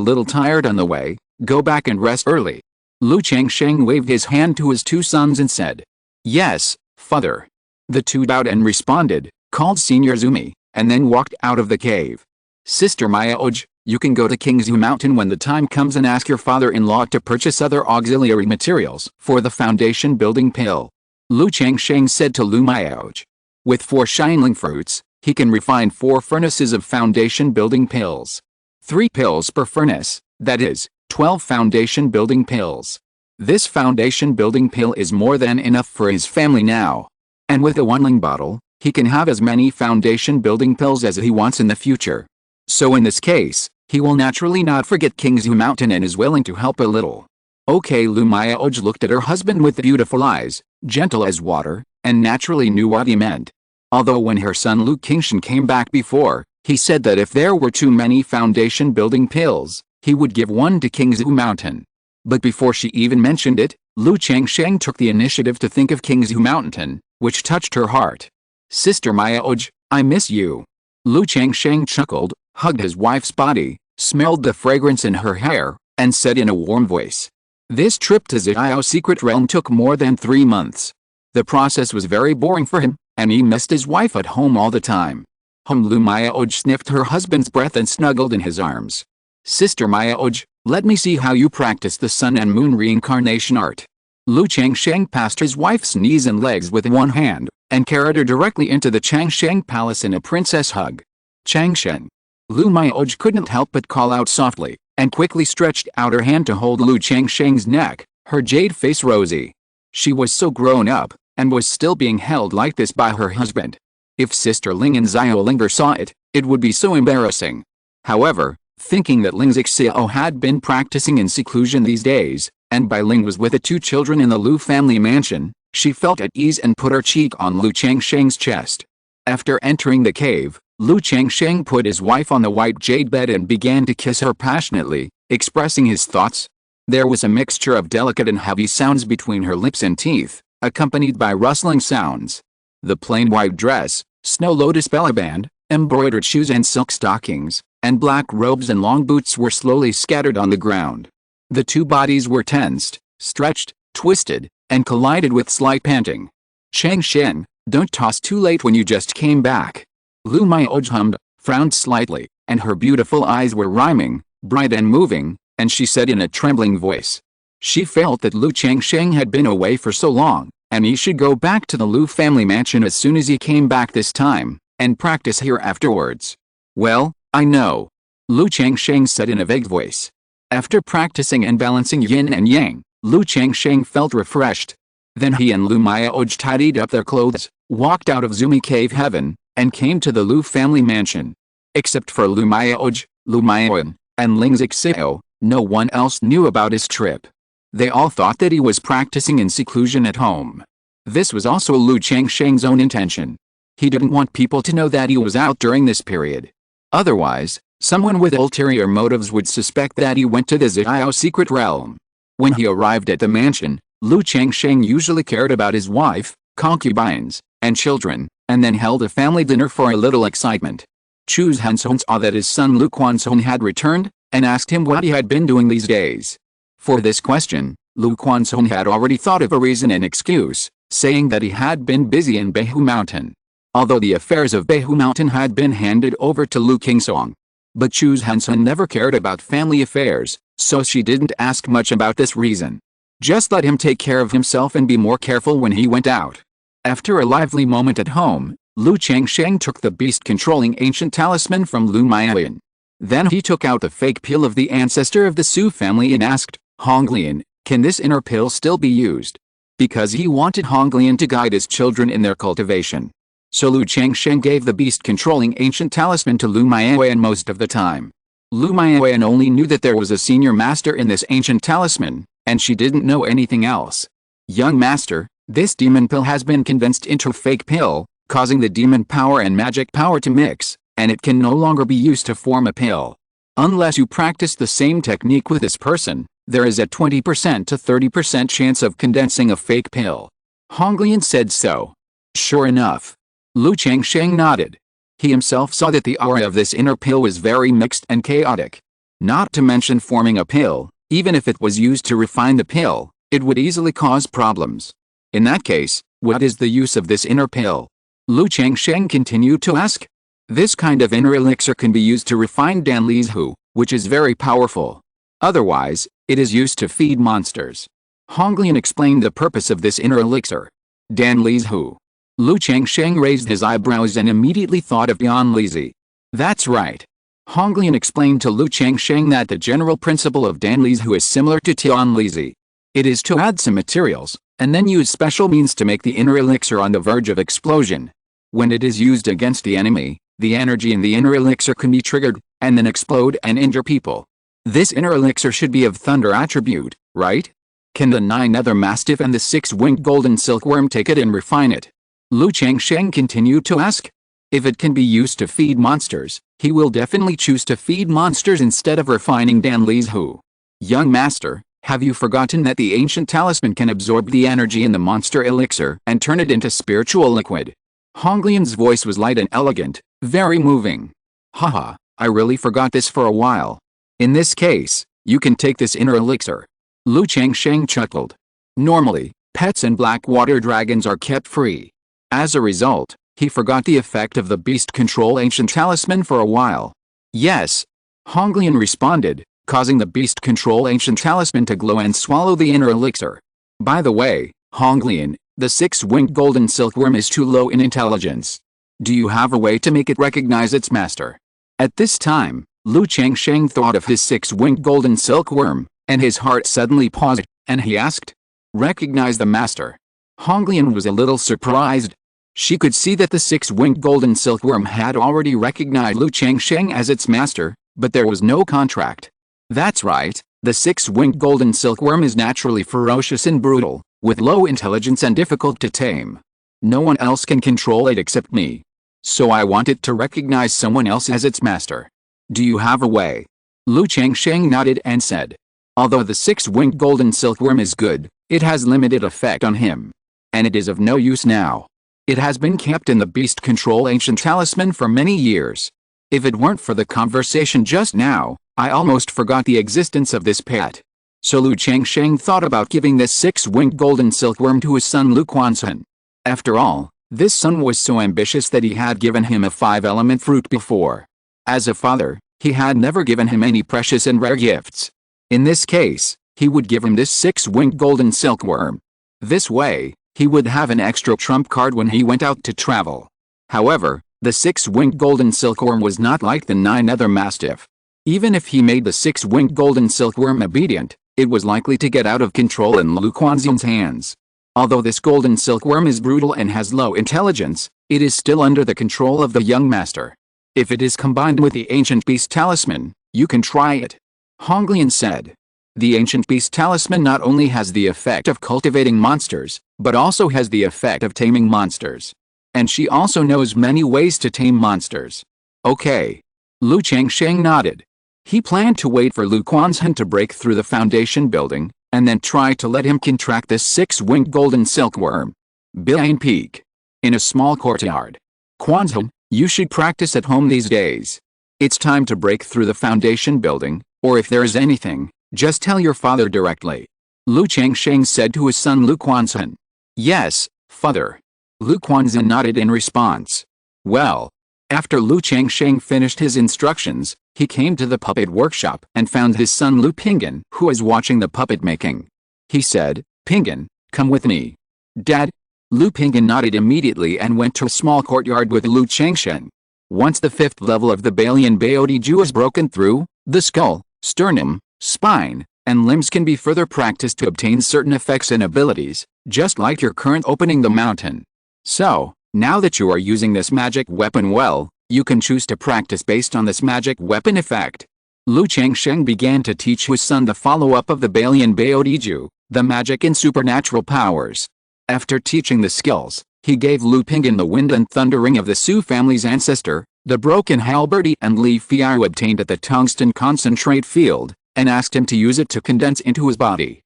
little tired on the way, go back and rest early. Lu Changsheng waved his hand to his 2 sons and said, "Yes, father." The 2 bowed and responded, called Senior Zumi, and then walked out of the cave. Sister Mayaoj, you can go to Qingzhu Mountain when the time comes and ask your father-in-law to purchase other auxiliary materials for the foundation building pill. Lu Changsheng said to Lu Mayaoj. With 4 shining fruits, he can refine 4 furnaces of foundation building pills. 3 pills per furnace, that is, 12 foundation building pills. This foundation building pill is more than enough for his family now. And with a 1 Ling bottle, he can have as many foundation building pills as he wants in the future. So in this case, he will naturally not forget Qingzhu Mountain and is willing to help a little. Okay, Lu Mayaoj looked at her husband with beautiful eyes, gentle as water, and naturally knew what he meant. Although when her son Lu Qingshan came back before, he said that if there were too many foundation building pills, he would give 1 to Qingzhu Mountain. But before she even mentioned it, Lu Changsheng took the initiative to think of Qingzhu Mountain, which touched her heart. Sister Mayaoj, I miss you. Lu Changsheng chuckled, hugged his wife's body, smelled the fragrance in her hair, and said in a warm voice. This trip to Xiao's secret realm took more than 3 months. The process was very boring for him, and he missed his wife at home all the time. Lu Mayaoj sniffed her husband's breath and snuggled in his arms. Sister Mayaoj, let me see how you practice the sun and moon reincarnation art. Lu Changsheng passed his wife's knees and legs with 1 hand, and carried her directly into the Changsheng palace in a princess hug. Changsheng. Lu Mayaoj couldn't help but call out softly, and quickly stretched out her hand to hold Lu Changsheng's neck, her jade face rosy. She was so grown up, and was still being held like this by her husband. If Sister Ling and Xiao Linger saw it, it would be so embarrassing. However, thinking that Ling Xiao had been practicing in seclusion these days, and Bai Ling was with the 2 children in the Lu family mansion, she felt at ease and put her cheek on Lu Changsheng's chest. After entering the cave, Lu Changsheng put his wife on the white jade bed and began to kiss her passionately, expressing his thoughts. There was a mixture of delicate and heavy sounds between her lips and teeth, accompanied by rustling sounds. The plain white dress, snow lotus bellyband, embroidered shoes and silk stockings, and black robes and long boots were slowly scattered on the ground. The 2 bodies were tensed, stretched, twisted, and collided with slight panting. Changsheng, don't toss too late when you just came back. Lu Mayaoj hummed, frowned slightly, and her beautiful eyes were rhyming, bright and moving, and she said in a trembling voice. She felt that Lu Changsheng had been away for so long, and he should go back to the Lu family mansion as soon as he came back this time, and practice here afterwards. Well, I know. Lu Changsheng said in a vague voice. After practicing and balancing yin and yang, Lu Changsheng felt refreshed. Then he and Lu Mayaoj tidied up their clothes, walked out of Zumi Cave Heaven, and came to the Lu family mansion. Except for Lu Mayaoj, Lu Mayan, and Ling Xiao, no one else knew about his trip. They all thought that he was practicing in seclusion at home. This was also Lu Changsheng's own intention. He didn't want people to know that he was out during this period. Otherwise, someone with ulterior motives would suspect that he went to the Xiao secret realm. When he arrived at the mansion, Lu Changsheng usually cared about his wife, concubines, and children, and then held a family dinner for a little excitement. Chu Hanson saw that his son Lu Quansun had returned, and asked him what he had been doing these days. For this question, Lu Quansun had already thought of a reason and excuse, saying that he had been busy in Beihu Mountain. Although the affairs of Beihu Mountain had been handed over to Lu Qingsong. But Chu Hanson never cared about family affairs, so she didn't ask much about this reason. Just let him take care of himself and be more careful when he went out. After a lively moment at home, Lu Changsheng took the beast-controlling ancient talisman from Lu Mayan. Then he took out the fake pill of the ancestor of the Su family and asked, Honglian, can this inner pill still be used? Because he wanted Honglian to guide his children in their cultivation. So Lu Changsheng gave the beast-controlling ancient talisman to Lu Miaoyan most of the time. Lu Miaoyan only knew that there was a senior master in this ancient talisman, and she didn't know anything else. Young master, this demon pill has been condensed into a fake pill, causing the demon power and magic power to mix, and it can no longer be used to form a pill. Unless you practice the same technique with this person, there is a 20% to 30% chance of condensing a fake pill. Honglian said so. Sure enough. Lu Changsheng nodded. He himself saw that the aura of this inner pill was very mixed and chaotic. Not to mention forming a pill, even if it was used to refine the pill, it would easily cause problems. In that case, what is the use of this inner pill? Lu Changsheng continued to ask. This kind of inner elixir can be used to refine Danli's Hu, which is very powerful. Otherwise, it is used to feed monsters. Honglian explained the purpose of this inner elixir. Danli's Hu. Lu Changsheng raised his eyebrows and immediately thought of Danlizi. That's right. Honglian explained to Lu Changsheng that the general principle of Danli's Hu is similar to Tianlizi. It is to add some materials, and then use special means to make the inner elixir on the verge of explosion. When it is used against the enemy, the energy in the inner elixir can be triggered, and then explode and injure people. This inner elixir should be of thunder attribute, right? Can the 9-nether mastiff and the 6-winged golden silkworm take it and refine it? Lu Changsheng continued to ask. If it can be used to feed monsters, he will definitely choose to feed monsters instead of refining Danli's Hu. Young master, have you forgotten that the ancient talisman can absorb the energy in the monster elixir and turn it into spiritual liquid? Honglian's voice was light and elegant, very moving. Haha, I really forgot this for a while. In this case, you can take this inner elixir. Lu Changsheng chuckled. Normally, pets and black water dragons are kept free. As a result, he forgot the effect of the beast control ancient talisman for a while. Yes. Honglian responded, causing the beast control ancient talisman to glow and swallow the inner elixir. By the way, Honglian, the 6-winged golden silkworm is too low in intelligence. Do you have a way to make it recognize its master? At this time, Lu Changsheng thought of his 6-winged golden silkworm, and his heart suddenly paused, and he asked, recognize the master. Honglian was a little surprised. She could see that the 6-winged golden silkworm had already recognized Lu Changsheng as its master, but there was no contract. That's right, the 6-winged golden silkworm is naturally ferocious and brutal, with low intelligence and difficult to tame. No one else can control it except me. So I want it to recognize someone else as its master. Do you have a way? Lu Changsheng nodded and said. Although the 6-winged golden silkworm is good, it has limited effect on him. And it is of no use now. It has been kept in the beast control ancient talisman for many years. If it weren't for the conversation just now, I almost forgot the existence of this pet. So Lu Changsheng thought about giving this 6-winged golden silkworm to his son Lu Quanzhen. After all, this son was so ambitious that he had given him a 5-element fruit before. As a father, he had never given him any precious and rare gifts. In this case, he would give him this 6-winged golden silkworm. This way, he would have an extra trump card when he went out to travel. However, the 6-winged golden silkworm was not like the 9-nether mastiff. Even if he made the 6-winged golden silkworm obedient, it was likely to get out of control in Lu Quanzhen's hands. Although this golden silkworm is brutal and has low intelligence, it is still under the control of the young master. If it is combined with the ancient beast talisman, you can try it. Honglian said. The ancient beast talisman not only has the effect of cultivating monsters, but also has the effect of taming monsters. And she also knows many ways to tame monsters. Okay. Lu Changsheng nodded. He planned to wait for Lu Quanzhen to break through the foundation building, and then try to let him contract this 6-winged golden silkworm. Bian Peak. In a small courtyard. Quanzhen, you should practice at home these days. It's time to break through the foundation building, or if there is anything, just tell your father directly. Lu Changsheng said to his son Lu Quanzhen. Yes, father. Lu Quanzhen nodded in response. Well, after Lu Changsheng finished his instructions, he came to the puppet workshop and found his son Lu Pingyan, who was watching the puppet making. He said, Pingyan, come with me. Dad. Lu Pingyan nodded immediately and went to a small courtyard with Lu Changsheng. Once the 5th level of the Balian Baodiju is broken through, the skull, sternum, spine, and limbs can be further practiced to obtain certain effects and abilities, just like your current opening the mountain. So, Now that you are using this magic weapon well, you can choose to practice based on this magic weapon effect. Lu Changsheng began to teach his son the follow-up of the Balian Baodiju, the magic and supernatural powers. After teaching the skills, he gave Lu Pingyan the wind and thundering of the Su family's ancestor, the broken halberdy and leaf fire obtained at the tungsten concentrate field, and asked him to use it to condense into his body.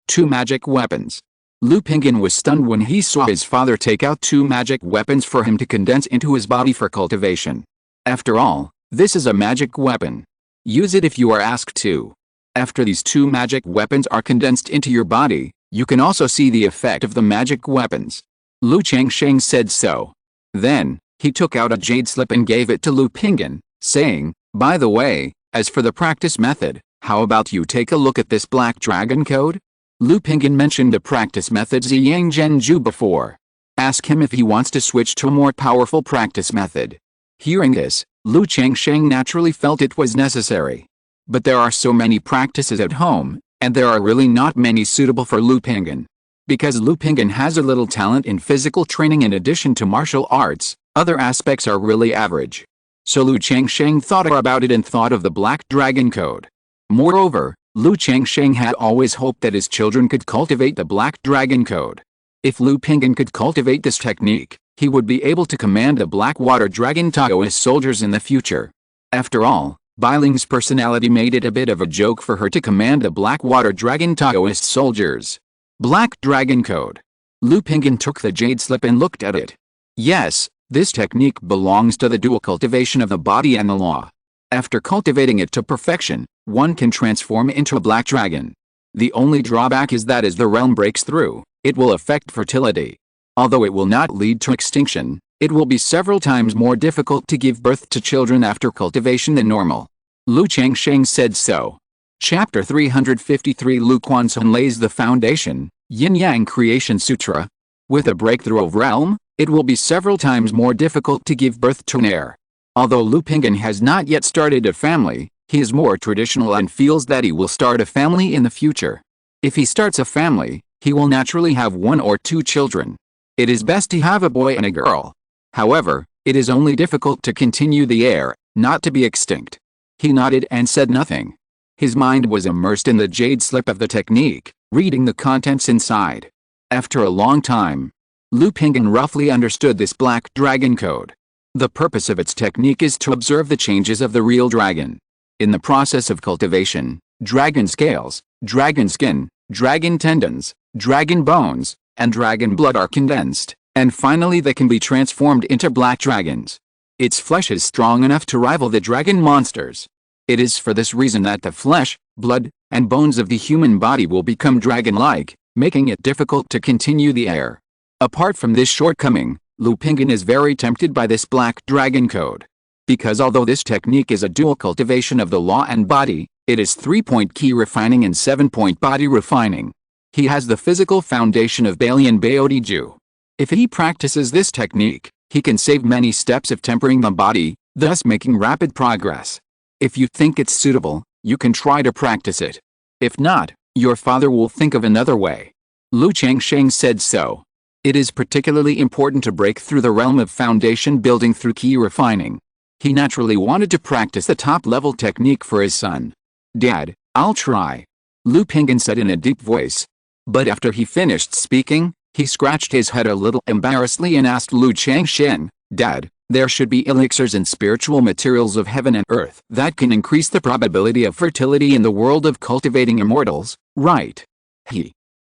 Two magic weapons. Lu Pingyan was stunned when he saw his father take out two magic weapons for him to condense into his body for cultivation. After all, this is a magic weapon. Use it if you are asked to. After these two magic weapons are condensed into your body, you can also see the effect of the magic weapons. Lu Changsheng said so. Then, he took out a jade slip and gave it to Lu Pingyan, saying, "By the way, as for the practice method, how about you take a look at this black dragon code?" Lu Pingyan mentioned the practice method Ziyang Zhenju before. Ask him if he wants to switch to a more powerful practice method. Hearing this, Lu Changsheng naturally felt it was necessary. But there are so many practices at home, and there are really not many suitable for Lu Pingyan. Because Lu Pingyan has a little talent in physical training in addition to martial arts, other aspects are really average. So Lu Changsheng thought about it and thought of the Black Dragon Code. Moreover, Lu Changsheng had always hoped that his children could cultivate the Black Dragon Code. If Lu Pingyan could cultivate this technique, he would be able to command the Blackwater Dragon Taoist soldiers in the future. After all, Biling's personality made it a bit of a joke for her to command the Blackwater Dragon Taoist soldiers. Black Dragon Code. Lu Pingyan took the jade slip and looked at it. Yes, this technique belongs to the dual cultivation of the body and the law. After cultivating it to perfection, one can transform into a black dragon. The only drawback is that as the realm breaks through, it will affect fertility. Although it will not lead to extinction, it will be several times more difficult to give birth to children after cultivation than normal. Lu Changsheng said so. Chapter 353 Lu Quansun lays the foundation, Yin-Yang Creation Sutra. With a breakthrough of realm, it will be several times more difficult to give birth to an heir. Although Lu Pingyan has not yet started a family, he is more traditional and feels that he will start a family in the future. If he starts a family, he will naturally have one or two children. It is best to have a boy and a girl. However, it is only difficult to continue the heir, not to be extinct. He nodded and said nothing. His mind was immersed in the jade slip of the technique, reading the contents inside. After a long time, Lu Pingyan roughly understood this Black Dragon Code. The purpose of its technique is to observe the changes of the real dragon. In the process of cultivation, dragon scales, dragon skin, dragon tendons, dragon bones, and dragon blood are condensed, and finally they can be transformed into black dragons. Its flesh is strong enough to rival the dragon monsters. It is for this reason that the flesh, blood, and bones of the human body will become dragon-like, making it difficult to continue the heir. Apart from this shortcoming, Lu Pingyan is very tempted by this Black Dragon Code. Because although this technique is a dual cultivation of the law and body, it is 3-point ki refining and 7-point body refining. He has the physical foundation of Balian Baodiju. If he practices this technique, he can save many steps of tempering the body, thus making rapid progress. If you think it's suitable, you can try to practice it. If not, your father will think of another way. Lu Changsheng said so. It is particularly important to break through the realm of foundation building through ki refining. He naturally wanted to practice the top-level technique for his son. "Dad, I'll try," Lu Pingyan said in a deep voice. But after he finished speaking, he scratched his head a little embarrassedly and asked Lu Changsheng, "Dad, there should be elixirs and spiritual materials of heaven and earth that can increase the probability of fertility in the world of cultivating immortals, right?"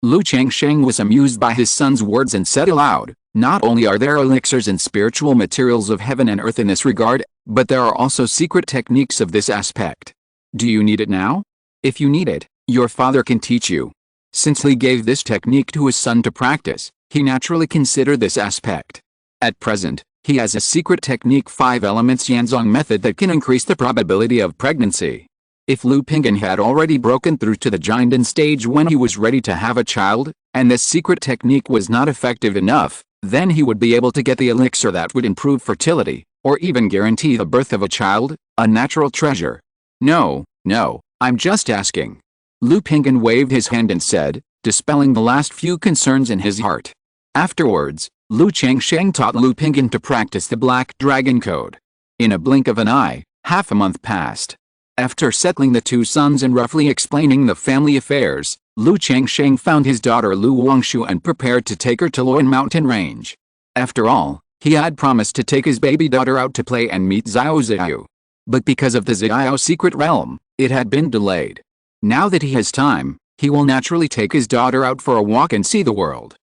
Lu Changsheng was amused by his son's words and said aloud, "Not only are there elixirs and spiritual materials of heaven and earth in this regard, but there are also secret techniques of this aspect. Do you need it now? If you need it, your father can teach you." Since he gave this technique to his son to practice, he naturally considered this aspect. At present, he has a secret technique 5 elements Yanzong method that can increase the probability of pregnancy. If Lu Pingyan had already broken through to the Qingyun stage when he was ready to have a child, and this secret technique was not effective enough, then he would be able to get the elixir that would improve fertility, or even guarantee the birth of a child, a natural treasure. No, I'm just asking." Lu Pingyan waved his hand and said, dispelling the last few concerns in his heart. Afterwards, Lu Changsheng taught Lu Pingyan to practice the Black Dragon Code. In a blink of an eye, half a month passed. After settling the two sons and roughly explaining the family affairs, Lu Changsheng found his daughter Lu Wangshu and prepared to take her to Loin Mountain Range. After all, he had promised to take his baby daughter out to play and meet Xiao Xiao. But because of the Xiao secret realm, it had been delayed. Now that he has time, he will naturally take his daughter out for a walk and see the world.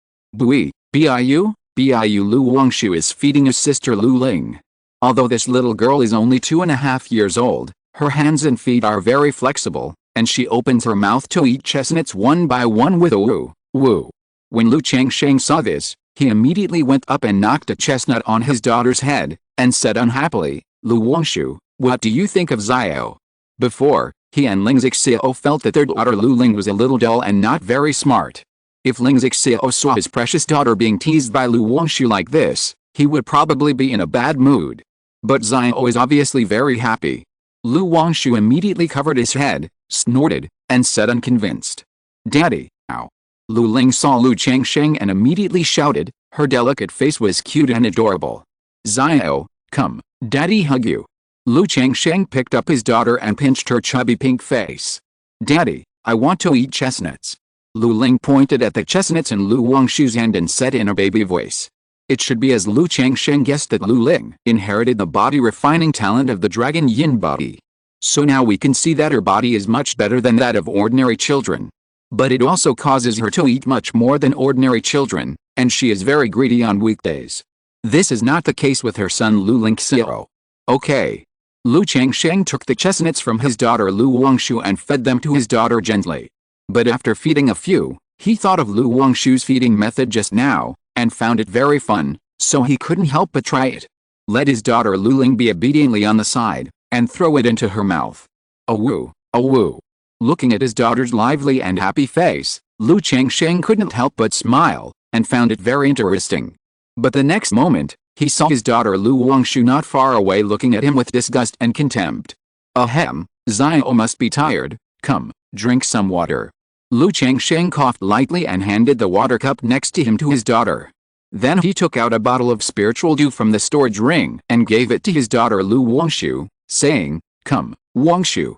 Biu Lu Wangshu is feeding his sister Lu Ling. Although this little girl is only 2.5 years old, her hands and feet are very flexible, and she opens her mouth to eat chestnuts one by one with a woo, woo. When Lu Changsheng saw this, he immediately went up and knocked a chestnut on his daughter's head, and said unhappily, Lu Wangshu, what do you think of Xiao? Before, he and Ling Xiao felt that their daughter Lu Ling was a little dull and not very smart. If Ling Xiao saw his precious daughter being teased by Lu Wangshu like this, he would probably be in a bad mood. But Xiao is obviously very happy. Lu Wangshu immediately covered his head, snorted, and said unconvinced, Daddy, ow. Lu Ling saw Lu Changsheng and immediately shouted, her delicate face was cute and adorable. Xiao, come, Daddy hug you. Lu Changsheng picked up his daughter and pinched her chubby pink face. Daddy, I want to eat chestnuts. Lu Ling pointed at the chestnuts in Lu Wangshu's hand and said in a baby voice. It should be as Lu Changsheng guessed that Lu Ling inherited the body refining talent of the dragon yin body. So now we can see that her body is much better than that of ordinary children. But it also causes her to eat much more than ordinary children, and she is very greedy on weekdays. This is not the case with her son Lu Lingxiao. Okay. Lu Changsheng took the chestnuts from his daughter Lu Wangshu and fed them to his daughter gently. But after feeding a few, he thought of Lu Wangshu's feeding method just now, and found it very fun, so he couldn't help but try it. Let his daughter Lu Ling be obediently on the side, and throw it into her mouth. A woo, a woo. Looking at his daughter's lively and happy face, Lu Changsheng couldn't help but smile, and found it very interesting. But the next moment, he saw his daughter Lu Wangshu not far away looking at him with disgust and contempt. Ahem, Xiao must be tired, come, drink some water. Lu Changsheng coughed lightly and handed the water cup next to him to his daughter. Then he took out a bottle of spiritual dew from the storage ring and gave it to his daughter Lu Wangshu, saying, come, Wangshu.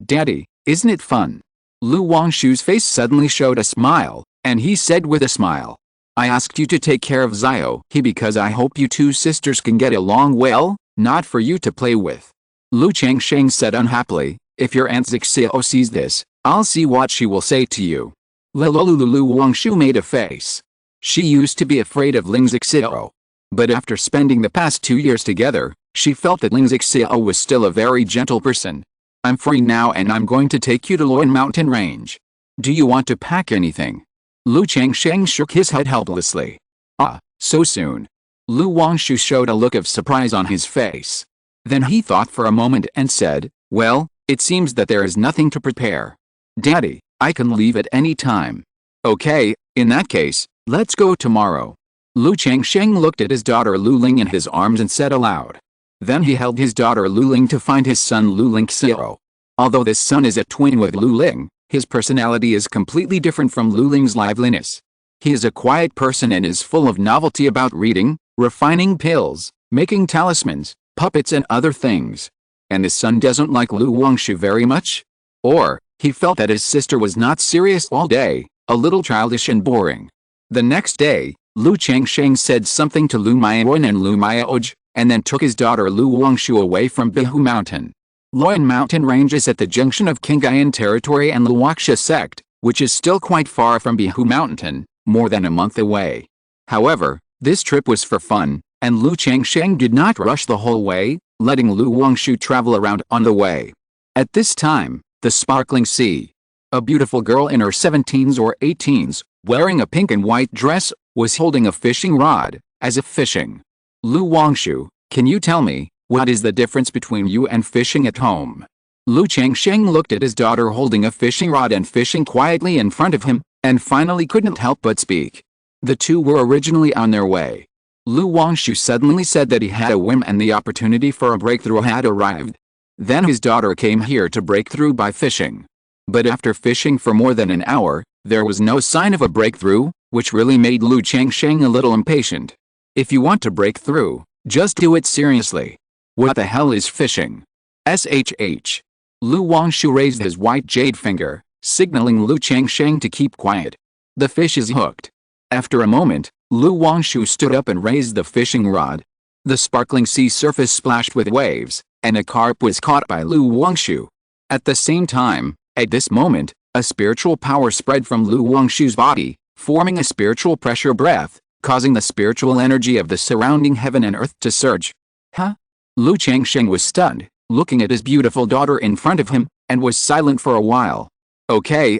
Daddy, isn't it fun? Lu Wangshu's face suddenly showed a smile, and he said with a smile, I asked you to take care of Xiao because I hope you two sisters can get along well, not for you to play with. Lu Changsheng said unhappily, if your Aunt Xiao sees this, I'll see what she will say to you. Lu Wangshu made a face. She used to be afraid of Ling Xiao. But after spending the past 2 years together, she felt that Ling Xiao was still a very gentle person. I'm free now and I'm going to take you to Loin Mountain Range. Do you want to pack anything? Lu Changsheng shook his head helplessly. Ah, so soon. Lu Wangshu showed a look of surprise on his face. Then he thought for a moment and said, well, it seems that there is nothing to prepare. Daddy, I can leave at any time. Okay, in that case, let's go tomorrow. Lu Changsheng looked at his daughter Lu Ling in his arms and said aloud. Then he held his daughter Lu Ling to find his son Lu Lingxiao. Although this son is a twin with Lu Ling, his personality is completely different from Lu Ling's liveliness. He is a quiet person and is full of novelty about reading, refining pills, making talismans, puppets and other things. And his son doesn't like Lu Wangshu very much? Or, he felt that his sister was not serious all day, a little childish and boring. The next day, Lu Changsheng said something to Lu Maoyin and Lu Maoj, and then took his daughter Lu Wangshu away from Qingzhu Mountain. Loin Mountain Range is at the junction of Qingyun Territory and Qingyun Sect, which is still quite far from Qingzhu Mountain, more than a month away. However, this trip was for fun, and Lu Changsheng did not rush the whole way, letting Lu Wangshu travel around on the way. At this time, the sparkling sea. A beautiful girl in her 17s or 18s, wearing a pink and white dress, was holding a fishing rod, as if fishing. Lu Wangshu, can you tell me, what is the difference between you and fishing at home? Lu Changsheng looked at his daughter holding a fishing rod and fishing quietly in front of him, and finally couldn't help but speak. The two were originally on their way. Lu Wangshu suddenly said that he had a whim and the opportunity for a breakthrough had arrived. Then his daughter came here to break through by fishing. But after fishing for more than an hour, There was no sign of a breakthrough, which really made Lu Changsheng a little impatient. If you want to break through, just do it seriously. What the hell is fishing? SHH. Lu Wangshu raised his white jade finger, signaling Lu Changsheng to keep quiet. The fish is hooked. After a moment, Lu Wangshu stood up and raised the fishing rod. The sparkling sea surface splashed with waves, and a carp was caught by Lu Wangshu. At the same time, at this moment, a spiritual power spread from Lu Wangshu's body, forming a spiritual pressure breath, causing the spiritual energy of the surrounding heaven and earth to surge. Huh? Lu Changsheng was stunned, looking at his beautiful daughter in front of him, and was silent for a while. Okay,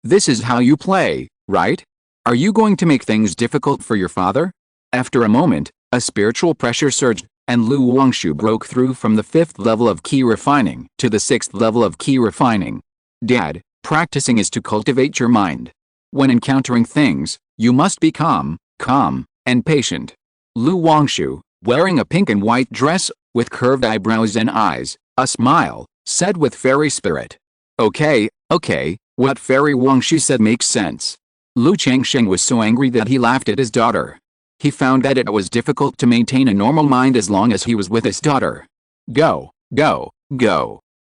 this is how you play, right? Are you going to make things difficult for your father? After a moment, a spiritual pressure surged, and Lu Wangshu broke through from the 5th level of key refining to the 6th level of key refining. Dad, practicing is to cultivate your mind. When encountering things, you must be calm, and patient. Lu Wangshu, wearing a pink and white dress, with curved eyebrows and eyes, a smile, said with fairy spirit. Okay, what Fairy Wangshu said makes sense. Lu Changsheng was so angry that he laughed at his daughter. He found that it was difficult to maintain a normal mind as long as he was with his daughter. Go.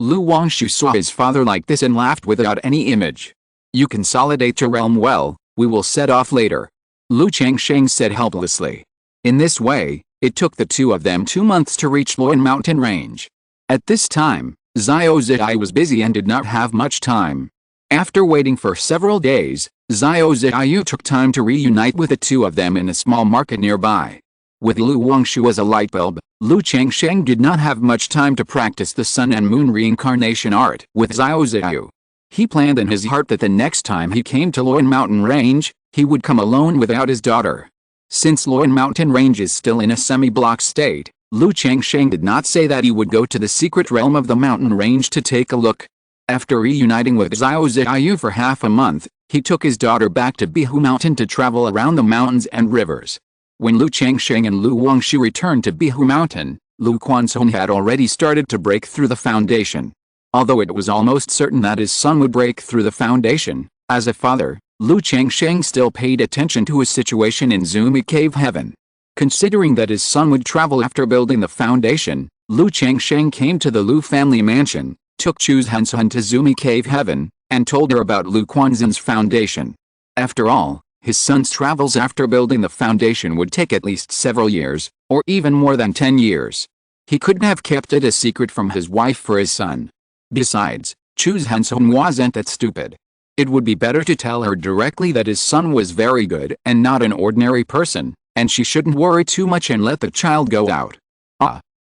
Lu Wangshu saw his father like this and laughed without any image. You consolidate your realm well, we will set off later. Lu Changsheng said helplessly. In this way, it took the two of them 2 months to reach Qingyun Mountain range. At this time, Xiao Zhi was busy and did not have much time. After waiting for several days, Xiao Zhi took time to reunite with the two of them in a small market nearby. With Lu Wangshu as a light bulb, Lu Changsheng did not have much time to practice the sun and moon reincarnation art with Xiao Zhi. He planned in his heart that the next time he came to Qingyun Mountain range, he would come alone without his daughter. Since Qingyun Mountain range is still in a semi-block state, Lu Changsheng did not say that he would go to the secret realm of the mountain range to take a look. After reuniting with Xiao Zhi for half a month, he took his daughter back to Qingzhu Mountain to travel around the mountains and rivers. When Lu Changsheng and Lu Wangshu returned to Qingzhu Mountain, Lu Quanzhong had already started to break through the foundation. Although it was almost certain that his son would break through the foundation, as a father, Lu Changsheng still paid attention to his situation in Zumi Cave Heaven. Considering that his son would travel after building the foundation, Lu Changsheng came to the Lu family mansion, took Chu's Hansun to Zumi Cave Heaven, and told her about Lu Quanzhen's foundation. After all, his son's travels after building the foundation would take at least several years, or even more than 10 years. He couldn't have kept it a secret from his wife for his son. Besides, Chu's Hansun wasn't that stupid. It would be better to tell her directly that his son was very good and not an ordinary person, and she shouldn't worry too much and let the child go out.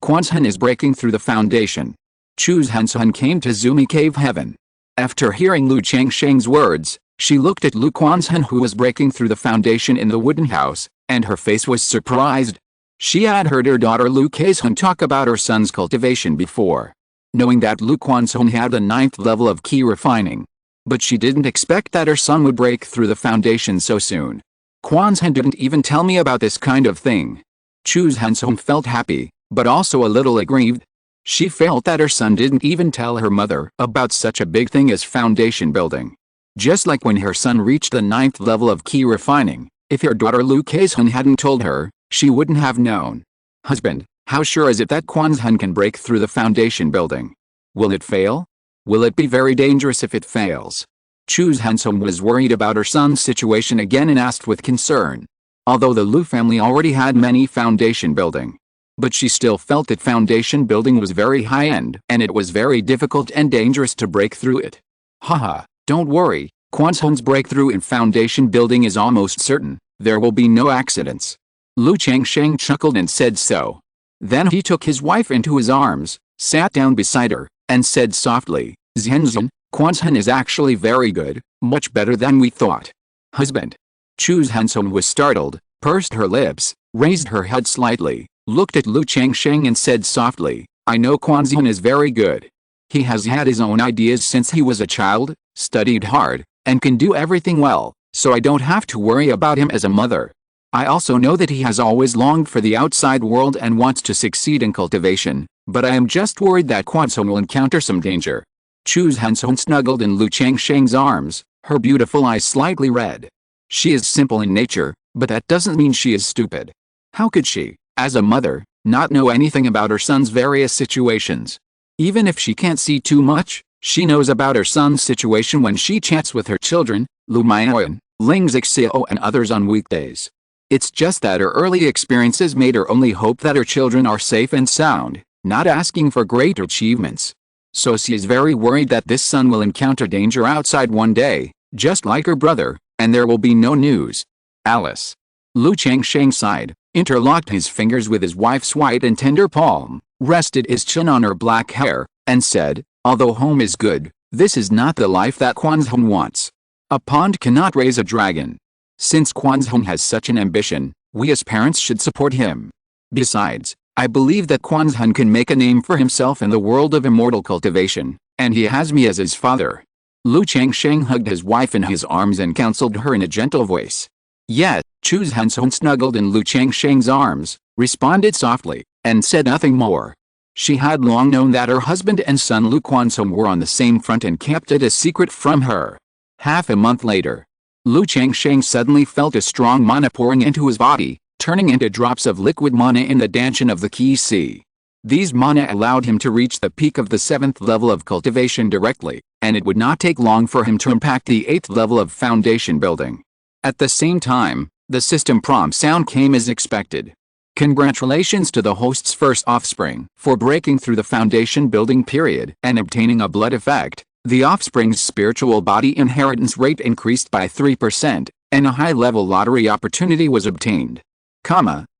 Quanzhen is breaking through the foundation. Chu's Hansun came to Zumi Cave Heaven. After hearing Lu Changsheng's words, she looked at Lu Quanzhen who was breaking through the foundation in the wooden house, and her face was surprised. She had heard her daughter Lu Quanzhen talk about her son's cultivation before, knowing that Lu Quanzhen had the 9th level of key refining. But she didn't expect that her son would break through the foundation so soon. Quanzhen didn't even tell me about this kind of thing. Chu's Hansun felt happy, but also a little aggrieved. She felt that her son didn't even tell her mother about such a big thing as foundation building. Just like when her son reached the 9th level of key refining, if her daughter Lu Quanzhen hadn't told her, she wouldn't have known. Husband, how sure is it that Quanzhen can break through the foundation building? Will it fail? Will it be very dangerous if it fails? Chu's Hansun was worried about her son's situation again and asked with concern. Although the Lu family already had many foundation building, but she still felt that foundation building was very high-end and it was very difficult and dangerous to break through it. Haha, don't worry, Quanzhen's breakthrough in foundation building is almost certain. There will be no accidents. Lu Changsheng chuckled and said so. Then he took his wife into his arms, sat down beside her, and said softly, Zhenzhen, Quanzhen is actually very good, much better than we thought. Husband. Chu's Hansun was startled, pursed her lips, raised her head slightly, looked at Lu Changsheng and said softly, I know Quanzhen is very good. He has had his own ideas since he was a child, studied hard, and can do everything well, so I don't have to worry about him as a mother. I also know that he has always longed for the outside world and wants to succeed in cultivation, but I am just worried that Quanzhen will encounter some danger. Chu's Hansun snuggled in Lu Changsheng's arms, Her beautiful eyes slightly red. She is simple in nature, but that doesn't mean she is stupid. How could she, as a mother, not know anything about her son's various situations? Even if she can't see too much, she knows about her son's situation when she chats with her children, Lu Maiyan, Ling Zixio and others on weekdays. It's just that her early experiences made her only hope that her children are safe and sound, not asking for great achievements. So she is very worried that this son will encounter danger outside one day, just like her brother, and there will be no news. Alice. Lu Changsheng sighed, interlocked his fingers with his wife's white and tender palm, rested his chin on her black hair, and said, although home is good, this is not the life that Qingyun wants. A pond cannot raise a dragon. Since Qingyun has such an ambition, we as parents should support him. Besides, I believe that Qingyun can make a name for himself in the world of immortal cultivation, and he has me as his father. Lu Changsheng hugged his wife in his arms and counseled her in a gentle voice. Yet, Chu Hanson snuggled in Lu Changsheng's arms, responded softly, and said nothing more. She had long known that her husband and son Lu Quanzhong were on the same front and kept it a secret from her. Half a month later, Lu Changsheng suddenly felt a strong mana pouring into his body, turning into drops of liquid mana in the danshan of the Qi Sea. These mana allowed him to reach the peak of the 7th level of cultivation directly, and it would not take long for him to impact the 8th level of foundation building. At the same time, the system prompt sound came as expected. Congratulations to the host's first offspring for breaking through the foundation building period and obtaining a blood effect. The offspring's spiritual body inheritance rate increased by 3%, and a high-level lottery opportunity was obtained.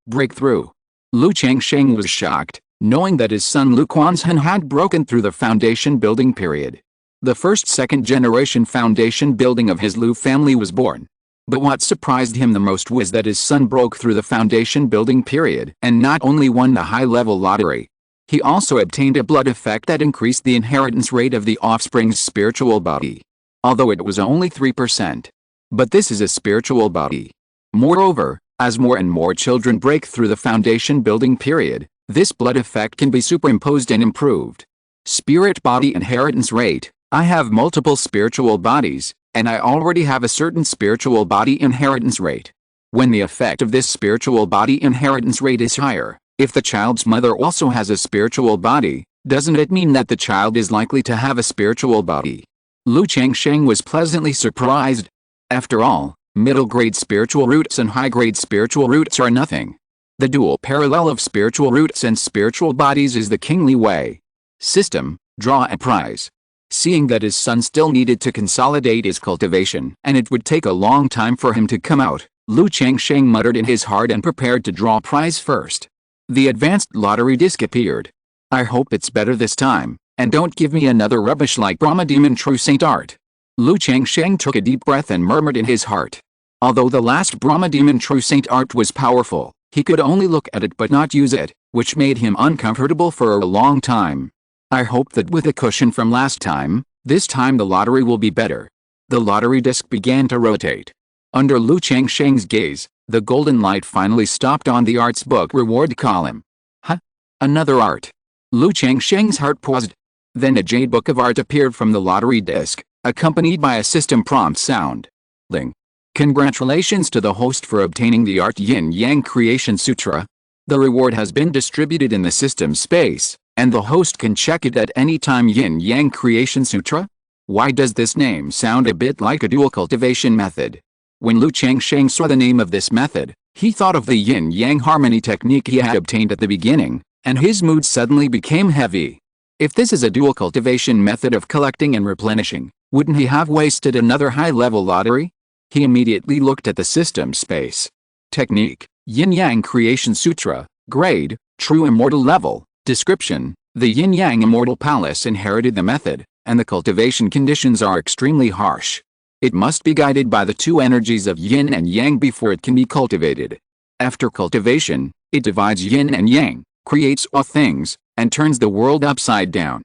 Breakthrough. Lu Changsheng was shocked, knowing that his son Lu Quanzhun had broken through the foundation building period. The first second-generation foundation building of his Lu family was born. But what surprised him the most was that his son broke through the foundation building period and not only won the high-level lottery. He also obtained a blood effect that increased the inheritance rate of the offspring's spiritual body. Although it was only 3%. But this is a spiritual body. Moreover, as more and more children break through the foundation building period, this blood effect can be superimposed and improved. Spirit body inheritance rate. I have multiple spiritual bodies, and I already have a certain spiritual body inheritance rate. When the effect of this spiritual body inheritance rate is higher, if the child's mother also has a spiritual body, doesn't it mean that the child is likely to have a spiritual body? Lu Changsheng was pleasantly surprised. After all, middle-grade spiritual roots and high-grade spiritual roots are nothing. The dual parallel of spiritual roots and spiritual bodies is the kingly way. System, draw a prize. Seeing that his son still needed to consolidate his cultivation and it would take a long time for him to come out, Lu Changsheng muttered in his heart and prepared to draw prize first. The advanced lottery disc appeared. I hope it's better this time, and don't give me another rubbish like Brahma Demon True Saint Art. Lu Changsheng took a deep breath and murmured in his heart. Although the last Brahma Demon True Saint Art was powerful, he could only look at it but not use it, which made him uncomfortable for a long time. I hope that with a cushion from last time, this time the lottery will be better. The lottery disc began to rotate. Under Lu Changsheng's gaze, the golden light finally stopped on the art's book reward column. Huh? Another art. Lu Changsheng's heart paused. Then a jade book of art appeared from the lottery disc, accompanied by a system prompt sound. Ling. Congratulations to the host for obtaining the Art Yin Yang Creation Sutra. The reward has been distributed in the system space, and the host can check it at any time. Yin Yang Creation Sutra? Why does this name sound a bit like a dual cultivation method? When Lu Changsheng saw the name of this method, he thought of the yin-yang harmony technique he had obtained at the beginning, and his mood suddenly became heavy. If this is a dual cultivation method of collecting and replenishing, wouldn't he have wasted another high-level lottery? He immediately looked at the system space. Technique, Yin-Yang Creation Sutra, Grade, True Immortal Level, Description, the Yin-Yang Immortal Palace inherited the method, and the cultivation conditions are extremely harsh. It must be guided by the two energies of yin and yang before it can be cultivated. After cultivation, it divides yin and yang, creates all things, and turns the world upside down.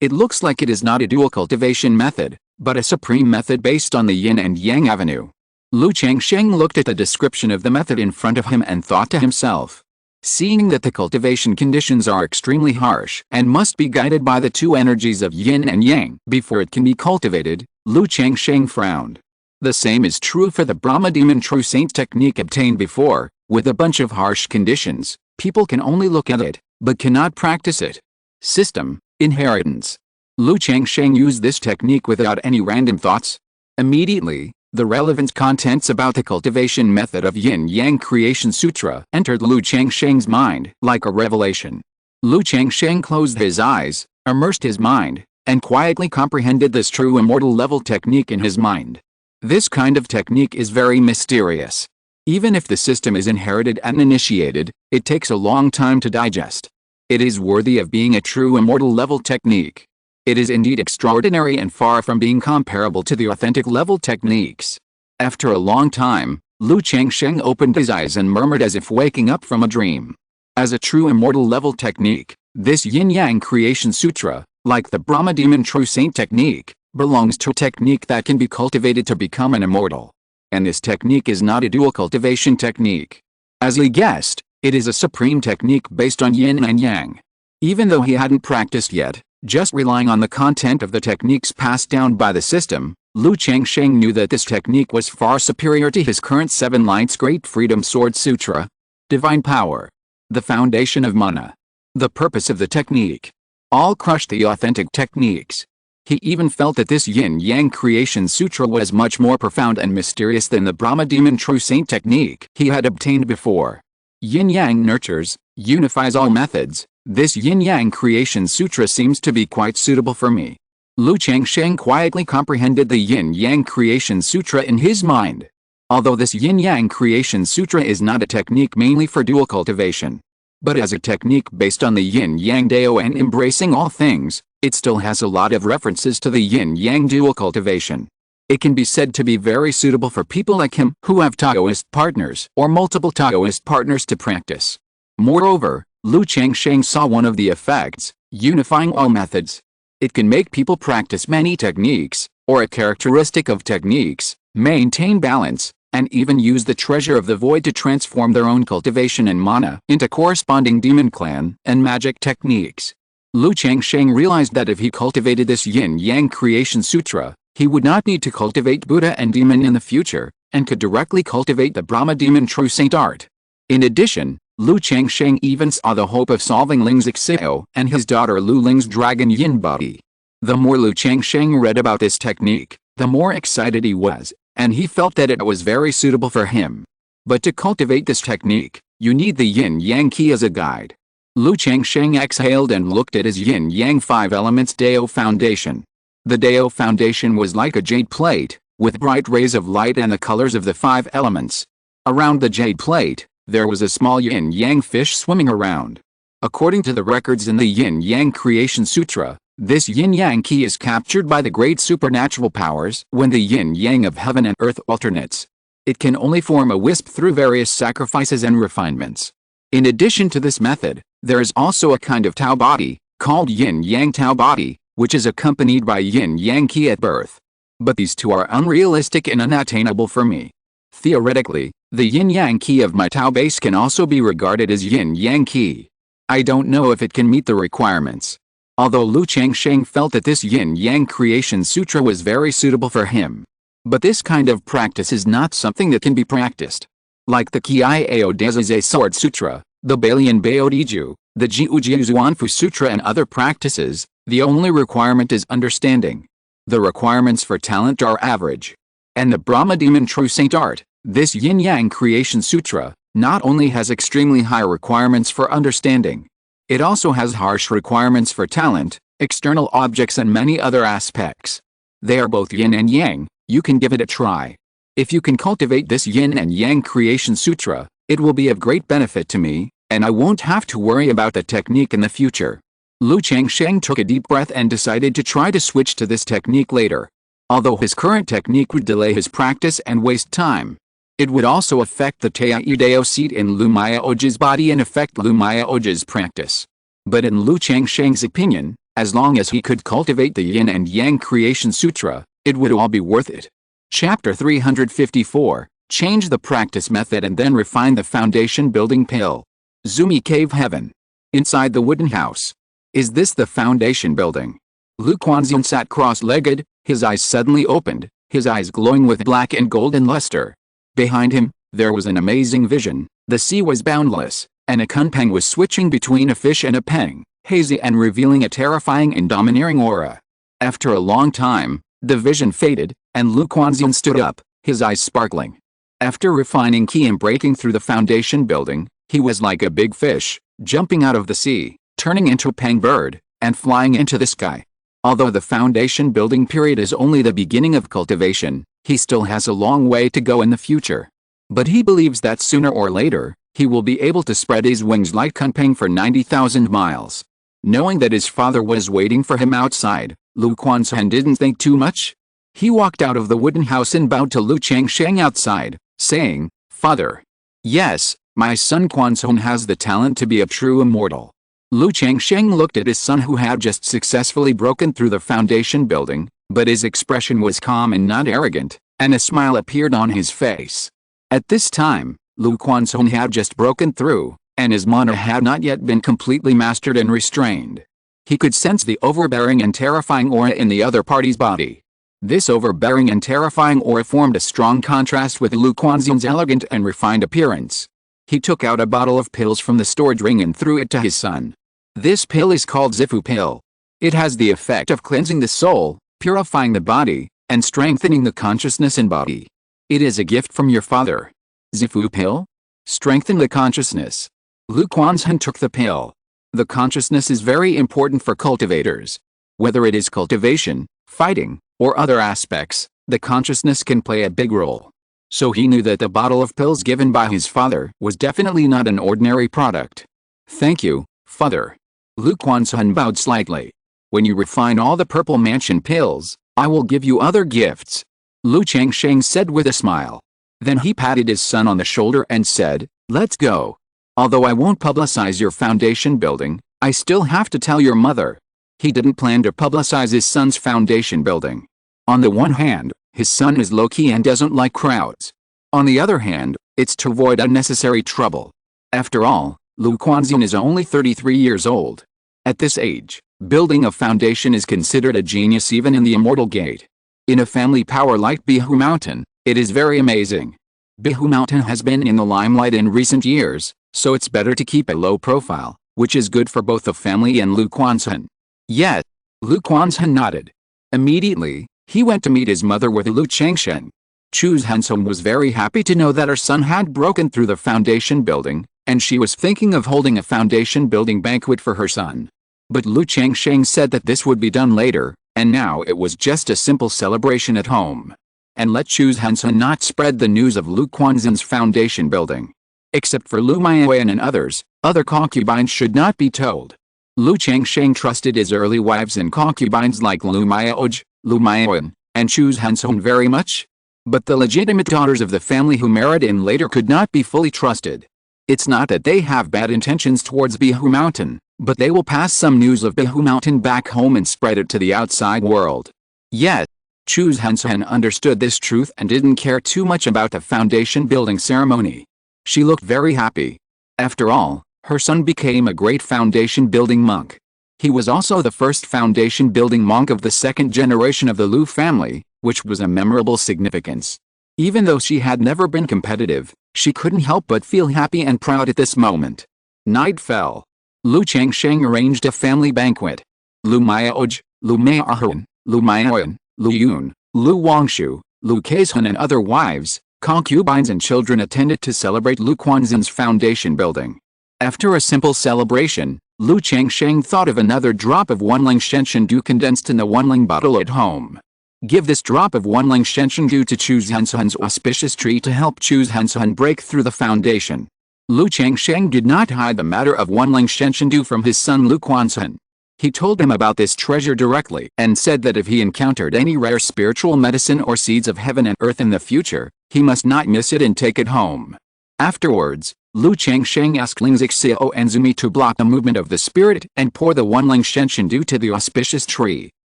It looks like it is not a dual cultivation method, but a supreme method based on the yin and yang avenue. Lu Changsheng looked at the description of the method in front of him and thought to himself. Seeing that the cultivation conditions are extremely harsh and must be guided by the two energies of yin and yang before it can be cultivated, Lu Changsheng frowned. The same is true for the Brahma Demon True Saint technique obtained before, with a bunch of harsh conditions. People can only look at it, but cannot practice it. System, inheritance. Lu Changsheng used this technique without any random thoughts. Immediately, the relevant contents about the cultivation method of Yin-Yang Creation Sutra entered Lu Changsheng's mind like a revelation. Lu Changsheng closed his eyes, immersed his mind, and quietly comprehended this true immortal level technique in his mind. This kind of technique is very mysterious. Even if the system is inherited and initiated, it takes a long time to digest. It is worthy of being a true immortal level technique. It is indeed extraordinary and far from being comparable to the authentic level techniques. After a long time, Lu Changsheng opened his eyes and murmured as if waking up from a dream. As a true immortal level technique, this Yin-Yang Creation Sutra, like the Brahma Demon True Saint technique, belongs to a technique that can be cultivated to become an immortal. And this technique is not a dual cultivation technique. As he guessed, it is a supreme technique based on yin and yang. Even though he hadn't practiced yet, just relying on the content of the techniques passed down by the system, Lu Changsheng knew that this technique was far superior to his current 7 Lights Great Freedom Sword Sutra. Divine power. The foundation of mana. The purpose of the technique. All crushed the authentic techniques. He even felt that this Yin-Yang Creation Sutra was much more profound and mysterious than the Brahma Demon True Saint technique he had obtained before. Yin-Yang nurtures, unifies all methods. This Yin-Yang Creation Sutra seems to be quite suitable for me. Lu Changsheng quietly comprehended the Yin-Yang Creation Sutra in his mind. Although this Yin-Yang Creation Sutra is not a technique mainly for dual cultivation, but as a technique based on the Yin-Yang Dao and embracing all things, it still has a lot of references to the Yin-Yang dual cultivation. It can be said to be very suitable for people like him who have Taoist partners or multiple Taoist partners to practice. Moreover, Lu Changsheng saw one of the effects, unifying all methods. It can make people practice many techniques, or a characteristic of techniques, maintain balance, and even use the treasure of the void to transform their own cultivation and mana into corresponding demon clan and magic techniques. Lu Changsheng realized that if he cultivated this Yin-Yang Creation Sutra, he would not need to cultivate Buddha and demon in the future, and could directly cultivate the Brahma Demon True Saint art. In addition, Lu Changsheng even saw the hope of solving Ling's Ixio and his daughter Lu Ling's dragon Yin body. The more Lu Changsheng read about this technique, the more excited he was, and he felt that it was very suitable for him. But to cultivate this technique, you need the Yin-Yang key as a guide. Lu Changsheng exhaled and looked at his Yin-Yang 5 Elements Dao Foundation. The Dao Foundation was like a jade plate, with bright rays of light and the colors of the 5 elements. Around the jade plate, there was a small Yin-Yang fish swimming around. According to the records in the Yin-Yang Creation Sutra, this Yin-Yang key is captured by the great supernatural powers when the Yin-Yang of heaven and earth alternates. It can only form a wisp through various sacrifices and refinements. In addition to this method, there is also a kind of Tao body, called Yin-Yang Tao body, which is accompanied by Yin-Yang key at birth. But these two are unrealistic and unattainable for me. Theoretically, the Yin-Yang key of my Tao base can also be regarded as Yin-Yang key. I don't know if it can meet the requirements. Although Lu Changsheng felt that this Yin-Yang Creation Sutra was very suitable for him. But this kind of practice is not something that can be practiced. Like the Qiyao Dezize Sword Sutra, the Balian Baodiju, the Jiujiu Zuanfu Sutra and other practices, the only requirement is understanding. The requirements for talent are average. And the Brahma Demon True Saint art, this Yin-Yang Creation Sutra, not only has extremely high requirements for understanding. It also has harsh requirements for talent, external objects and many other aspects. They are both yin and yang. You can give it a try. If you can cultivate this Yin and Yang Creation Sutra, it will be of great benefit to me, and I won't have to worry about the technique in the future. Lu Changsheng took a deep breath and decided to try to switch to this technique later. Although his current technique would delay his practice and waste time, it would also affect the Taiyudao seat in Lu Mayaoji's body and affect Lu Mayaoji's practice. But in Lu Changsheng's opinion, as long as he could cultivate the Yin and Yang Creation Sutra, it would all be worth it. Chapter 354, Change the practice method and then refine the foundation building pill. Zumi Cave Heaven. Inside the wooden house. Is this the foundation building? Lu Quanxian sat cross-legged, His eyes suddenly opened, his eyes glowing with black and golden luster. Behind him, there was an amazing vision. The sea was boundless, and a kunpeng was switching between a fish and a peng, hazy and revealing a terrifying and domineering aura. After a long time, the vision faded, and Lu Quanxian stood up, his eyes sparkling. After refining Qi and breaking through the foundation building, he was like a big fish, jumping out of the sea, turning into a peng bird, and flying into the sky. Although the foundation building period is only the beginning of cultivation, he still has a long way to go in the future. But he believes that sooner or later, he will be able to spread his wings like Kunpeng for 90,000 miles. Knowing that his father was waiting for him outside, Lu Quanxian didn't think too much. He walked out of the wooden house and bowed to Lu Changsheng outside, saying, "Father." "Yes, my son Quanxian has the talent to be a true immortal." Lu Changsheng looked at his son who had just successfully broken through the foundation building, but his expression was calm and not arrogant, and a smile appeared on his face. At this time, Lu Quanxian had just broken through, and his mana had not yet been completely mastered and restrained. He could sense the overbearing and terrifying aura in the other party's body. This overbearing and terrifying aura formed a strong contrast with Lu Quanxian's elegant and refined appearance. He took out a bottle of pills from the storage ring and threw it to his son. This pill is called Zifu pill. It has the effect of cleansing the soul, purifying the body, and strengthening the consciousness and body. It is a gift from your father. Zifu pill? Strengthen the consciousness. Lu Quanxian took the pill. The consciousness is very important for cultivators. Whether it is cultivation, fighting, or other aspects, the consciousness can play a big role. So he knew that the bottle of pills given by his father was definitely not an ordinary product. "Thank you, father." Lu Quanxian bowed slightly. "When you refine all the purple mansion pills, I will give you other gifts," Lu Changsheng said with a smile. Then he patted his son on the shoulder and said, "Let's go. Although I won't publicize your foundation building, I still have to tell your mother." He didn't plan to publicize his son's foundation building. On the one hand, his son is low-key and doesn't like crowds. On the other hand, it's to avoid unnecessary trouble. After all, Lu Quanxian is only 33 years old. At this age, building a foundation is considered a genius even in the Immortal Gate. In a family power like Qingzhu Mountain, it is very amazing. Qingzhu Mountain has been in the limelight in recent years, so it's better to keep a low profile, which is good for both the family and Lu Quanxian. Yet, Lu Quanxian nodded. Immediately, he went to meet his mother with Lu Changsheng. Chu Hansong was very happy to know that her son had broken through the foundation building, and she was thinking of holding a foundation building banquet for her son. But Lu Changsheng said that this would be done later, and now it was just a simple celebration at home. And let Chu Hansong not spread the news of Lu Quanxian's foundation building. Except for Lu Maoyan and others, other concubines should not be told. Lu Changsheng trusted his early wives and concubines like Lu Maoj, Lu Maoyan, and Chu Hansong very much. But the legitimate daughters of the family who married in later could not be fully trusted. It's not that they have bad intentions towards Qingzhu Mountain, but they will pass some news of Qingzhu Mountain back home and spread it to the outside world. Yet, Chu Hansong understood this truth and didn't care too much about the foundation building ceremony. She looked very happy. After all, her son became a great foundation building monk. He was also the first foundation building monk of the second generation of the Lu family, which was a memorable significance. Even though she had never been competitive, she couldn't help but feel happy and proud at this moment. Night fell. Lu Changsheng arranged a family banquet. Lu Maoj, Lu Maohan, Lu Maoyan, Lu Yun, Lu Wangshu, Lu Kaishan and other wives, concubines and children attended to celebrate Lu Quanxian's foundation building. After a simple celebration, Lu Changsheng thought of another drop of Wanling Shenshendu condensed in the Wanling bottle at home. Give this drop of Wanling Shenshendu to Chu Hansong's auspicious tree to help Chu Hansong break through the foundation. Lu Changsheng did not hide the matter of Wanling Shenshendu from his son Lu Quanxian. He told him about this treasure directly and said that if he encountered any rare spiritual medicine or seeds of heaven and earth in the future, he must not miss it and take it home. Afterwards, Lu Changsheng asked Ling Zixio and Zumi to block the movement of the spirit and pour the Wanling Shenshendu to the auspicious tree.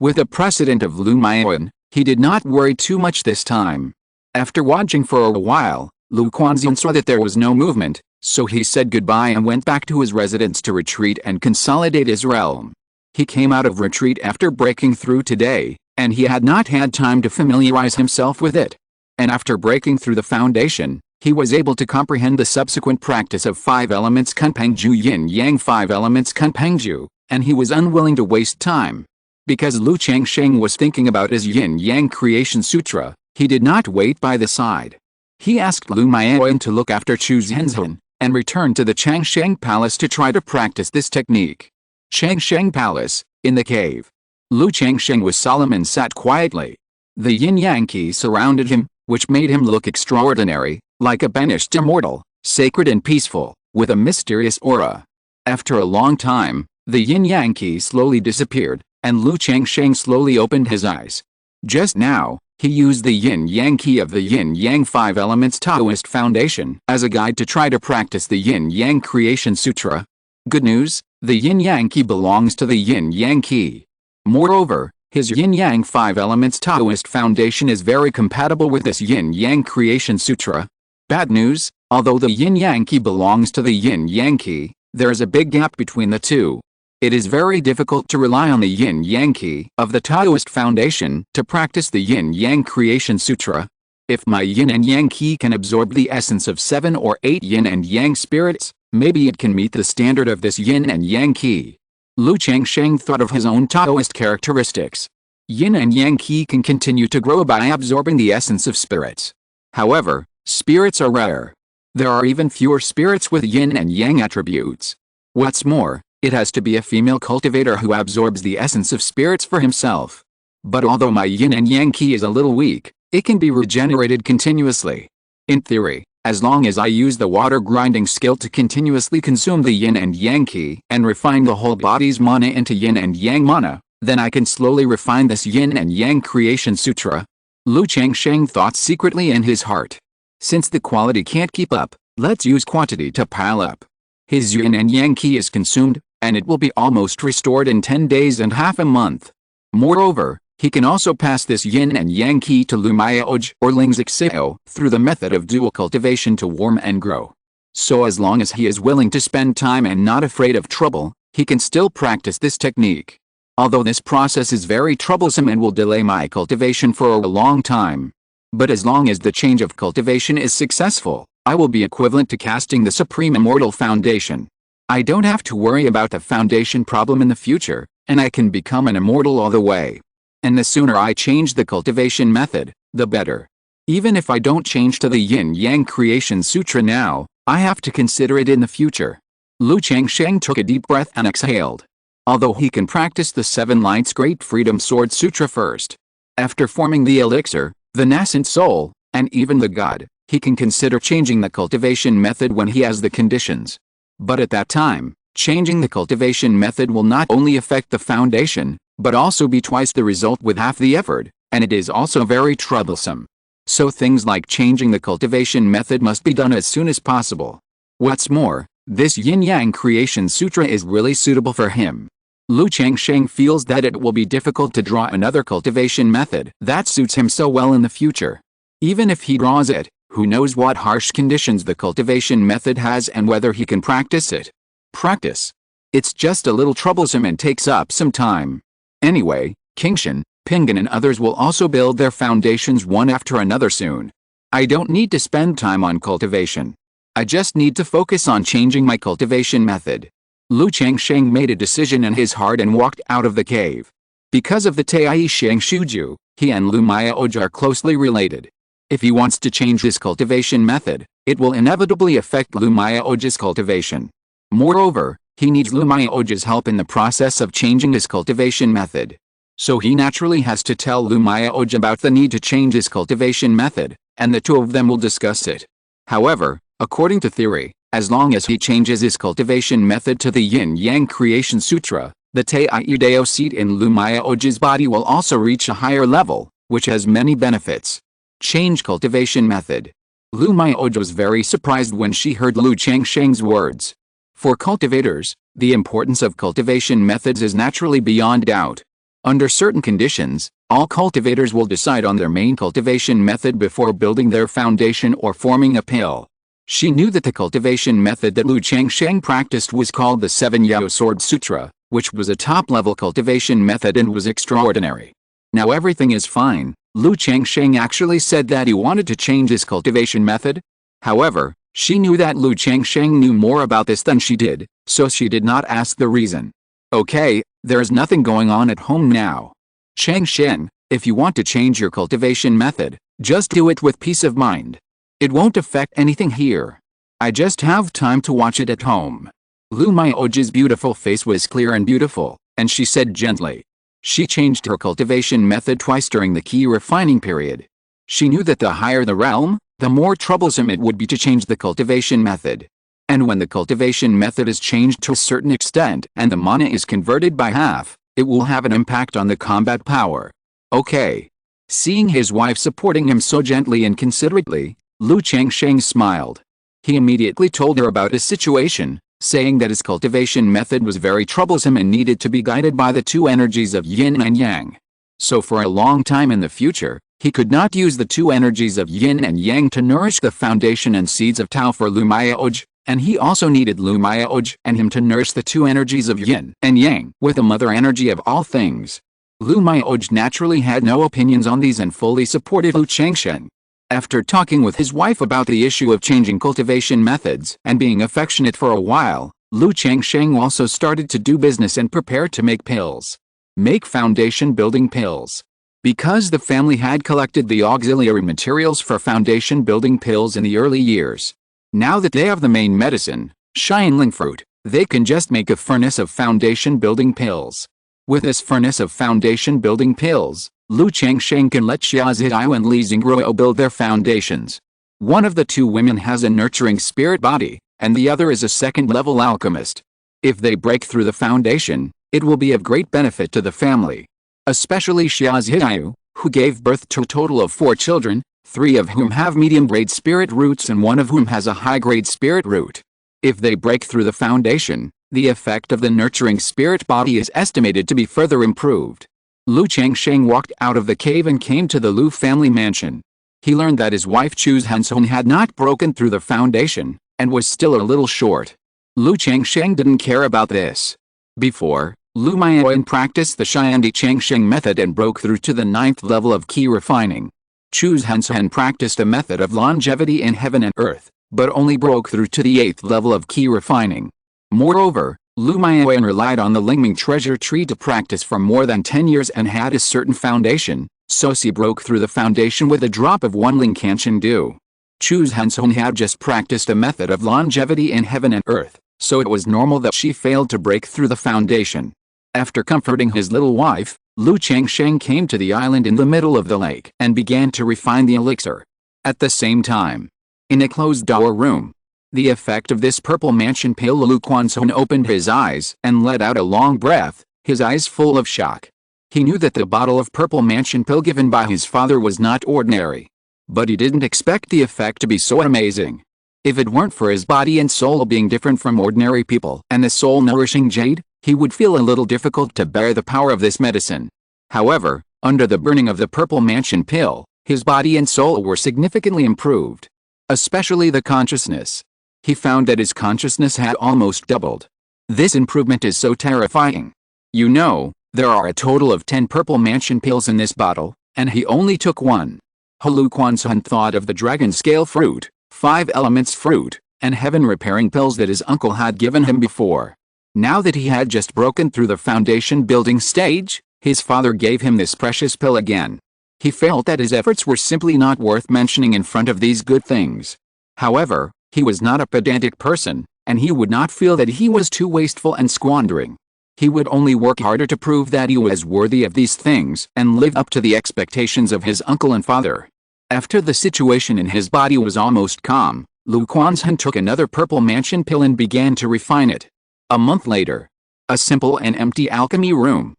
With the precedent of Lu Maoyan, he did not worry too much this time. After watching for a while, Lu Quanxian saw that there was no movement, so he said goodbye and went back to his residence to retreat and consolidate his realm. He came out of retreat after breaking through today, and he had not had time to familiarize himself with it. And after breaking through the foundation, he was able to comprehend the subsequent practice of 5 elements Kunpengju Yin Yang 5 elements Kunpengju, and he was unwilling to waste time. Because Lu Changsheng was thinking about his Yin Yang Creation Sutra, he did not wait by the side. He asked Lu Maoyan to look after Chu Zhenzhen, and returned to the Changsheng Palace to try to practice this technique. Changsheng Palace, in the cave. Lu Changsheng was solemn and sat quietly. The yin-yang qi surrounded him, which made him look extraordinary, like a banished immortal, sacred and peaceful, with a mysterious aura. After a long time, the yin-yang qi slowly disappeared, and Lu Changsheng slowly opened his eyes. Just now, he used the yin-yang qi of the yin-yang 5 elements Taoist foundation as a guide to try to practice the yin-yang creation sutra. Good news, the yin-yang qi belongs to the yin-yang qi. Moreover, his yin-yang 5 elements Taoist foundation is very compatible with this yin-yang creation sutra. Bad news, although the yin-yang qi belongs to the yin-yang qi, there is a big gap between the two. It is very difficult to rely on the yin-yang qi of the Taoist foundation to practice the yin-yang creation sutra. If my yin and yang qi can absorb the essence of 7 or 8 yin and yang spirits, maybe it can meet the standard of this yin and yang qi. Lu Changsheng thought of his own Taoist characteristics. Yin and yang qi can continue to grow by absorbing the essence of spirits. However, spirits are rare. There are even fewer spirits with yin and yang attributes. What's more, it has to be a female cultivator who absorbs the essence of spirits for himself. But although my yin and yang qi is a little weak, it can be regenerated continuously. In theory, as long as I use the water grinding skill to continuously consume the yin and yang qi and refine the whole body's mana into yin and yang mana, then I can slowly refine this yin and yang creation sutra. Lu Changsheng thought secretly in his heart. Since the quality can't keep up, let's use quantity to pile up. His yin and yang qi is consumed, and it will be almost restored in 10 days and half a month. Moreover, he can also pass this yin and yang qi to Lu Maoj or Lingzixio through the method of dual cultivation to warm and grow. So as long as he is willing to spend time and not afraid of trouble, he can still practice this technique. Although this process is very troublesome and will delay my cultivation for a long time. But as long as the change of cultivation is successful, I will be equivalent to casting the Supreme Immortal Foundation. I don't have to worry about the foundation problem in the future, and I can become an immortal all the way. And the sooner I change the cultivation method, the better. Even if I don't change to the Yin-Yang Creation Sutra now, I have to consider it in the future. Lu Changsheng took a deep breath and exhaled. Although he can practice the 7 Lights Great Freedom Sword Sutra first. After forming the elixir, the nascent soul, and even the god, he can consider changing the cultivation method when he has the conditions. But at that time, changing the cultivation method will not only affect the foundation, but also be twice the result with half the effort, and it is also very troublesome. So things like changing the cultivation method must be done as soon as possible. What's more, this Yin-Yang Creation Sutra is really suitable for him. Lu Changsheng feels that it will be difficult to draw another cultivation method that suits him so well in the future. Even if he draws it, who knows what harsh conditions the cultivation method has and whether he can practice it. Practice. It's just a little troublesome and takes up some time. Anyway, Qingshan, Pingan and others will also build their foundations one after another soon. I don't need to spend time on cultivation. I just need to focus on changing my cultivation method. Lu Changsheng made a decision in his heart and walked out of the cave. Because of the Taiyi Sheng Shuju, he and Lu Maoj are closely related. If he wants to change his cultivation method, it will inevitably affect Lu Maoj's cultivation. Moreover, he needs Lu Maoj's help in the process of changing his cultivation method. So he naturally has to tell Lu Maoj about the need to change his cultivation method, and the two of them will discuss it. However, according to theory, as long as he changes his cultivation method to the Yin-Yang Creation Sutra, the Taiyi seat in Lu Maoj's body will also reach a higher level, which has many benefits. Change cultivation method. Lu Maoj was very surprised when she heard Lu Changsheng's words. For cultivators, the importance of cultivation methods is naturally beyond doubt. Under certain conditions, all cultivators will decide on their main cultivation method before building their foundation or forming a pill. She knew that the cultivation method that Lu Changsheng practiced was called the 7 Yao Sword Sutra, which was a top-level cultivation method and was extraordinary. Now everything is fine. Changsheng actually said that he wanted to change his cultivation method. However, she knew that Changsheng knew more about this than she did, so she did not ask the reason. Okay, there's nothing going on at home now. Changsheng, if you want to change your cultivation method, just do it with peace of mind. It won't affect anything here. I just have time to watch it at home. Lu Maoji's beautiful face was clear and beautiful, and she said gently. She changed her cultivation method twice during the key refining period. She knew that the higher the realm, the more troublesome it would be to change the cultivation method. And when the cultivation method is changed to a certain extent and the mana is converted by half, it will have an impact on the combat power. Okay. Seeing his wife supporting him so gently and considerately, Changsheng smiled. He immediately told her about his situation, saying that his cultivation method was very troublesome and needed to be guided by the two energies of yin and yang. So for a long time in the future, he could not use the two energies of yin and yang to nourish the foundation and seeds of Tao for Lu Maoj, and he also needed Lu Maoj and him to nourish the two energies of yin and yang with the mother energy of all things. Lu Maoj naturally had no opinions on these and fully supported Changsheng. After talking with his wife about the issue of changing cultivation methods and being affectionate for a while, Changsheng also started to do business and prepare to make pills. Make foundation building pills. Because the family had collected the auxiliary materials for foundation building pills in the early years. Now that they have the main medicine, Xianling fruit, they can just make a furnace of foundation building pills. With this furnace of foundation building pills, Changsheng can let Xia Ziyu and Li Xingruo build their foundations. One of the two women has a nurturing spirit body, and the other is a second-level alchemist. If they break through the foundation, it will be of great benefit to the family. Especially Xia Ziyu, who gave birth to a total of 4 children, 3 of whom have medium-grade spirit roots and 1 of whom has a high-grade spirit root. If they break through the foundation, the effect of the nurturing spirit body is estimated to be further improved. Changsheng walked out of the cave and came to the Lu family mansion. He learned that his wife Chu's Hansheng had not broken through the foundation, and was still a little short. Changsheng didn't care about this. Before, Lu Maoyan practiced the Xiandi Changsheng method and broke through to the 9th level of key refining. Chu's Hansheng practiced a method of longevity in heaven and earth, but only broke through to the 8th level of key refining. Moreover, Lu Maoyan relied on the Lingming treasure tree to practice for more than 10 years and had a certain foundation, so she broke through the foundation with a drop of 1 Ling Kanchen dew. Chu's Hansheng had just practiced a method of longevity in heaven and earth, so it was normal that she failed to break through the foundation. After comforting his little wife, Changsheng came to the island in the middle of the lake and began to refine the elixir. At the same time, in a closed-door room, the effect of this purple mansion pill. Quanzhong opened his eyes and let out a long breath, his eyes full of shock. He knew that the bottle of purple mansion pill given by his father was not ordinary. But he didn't expect the effect to be so amazing. If it weren't for his body and soul being different from ordinary people and the soul nourishing jade, he would feel a little difficult to bear the power of this medicine. However, under the burning of the purple mansion pill, his body and soul were significantly improved. Especially the consciousness. He found that his consciousness had almost doubled. This improvement is so terrifying. You know, there are a total of 10 purple mansion pills in this bottle, and he only took 1. Lu Quanzhong thought of the dragon scale fruit, 5 elements fruit, and heaven repairing pills that his uncle had given him before. Now that he had just broken through the foundation building stage, his father gave him this precious pill again. He felt that his efforts were simply not worth mentioning in front of these good things. However, he was not a pedantic person, and he would not feel that he was too wasteful and squandering. He would only work harder to prove that he was worthy of these things and live up to the expectations of his uncle and father. After the situation in his body was almost calm, Lu Quanzhong took another purple mansion pill and began to refine it. A month later, a simple and empty alchemy room.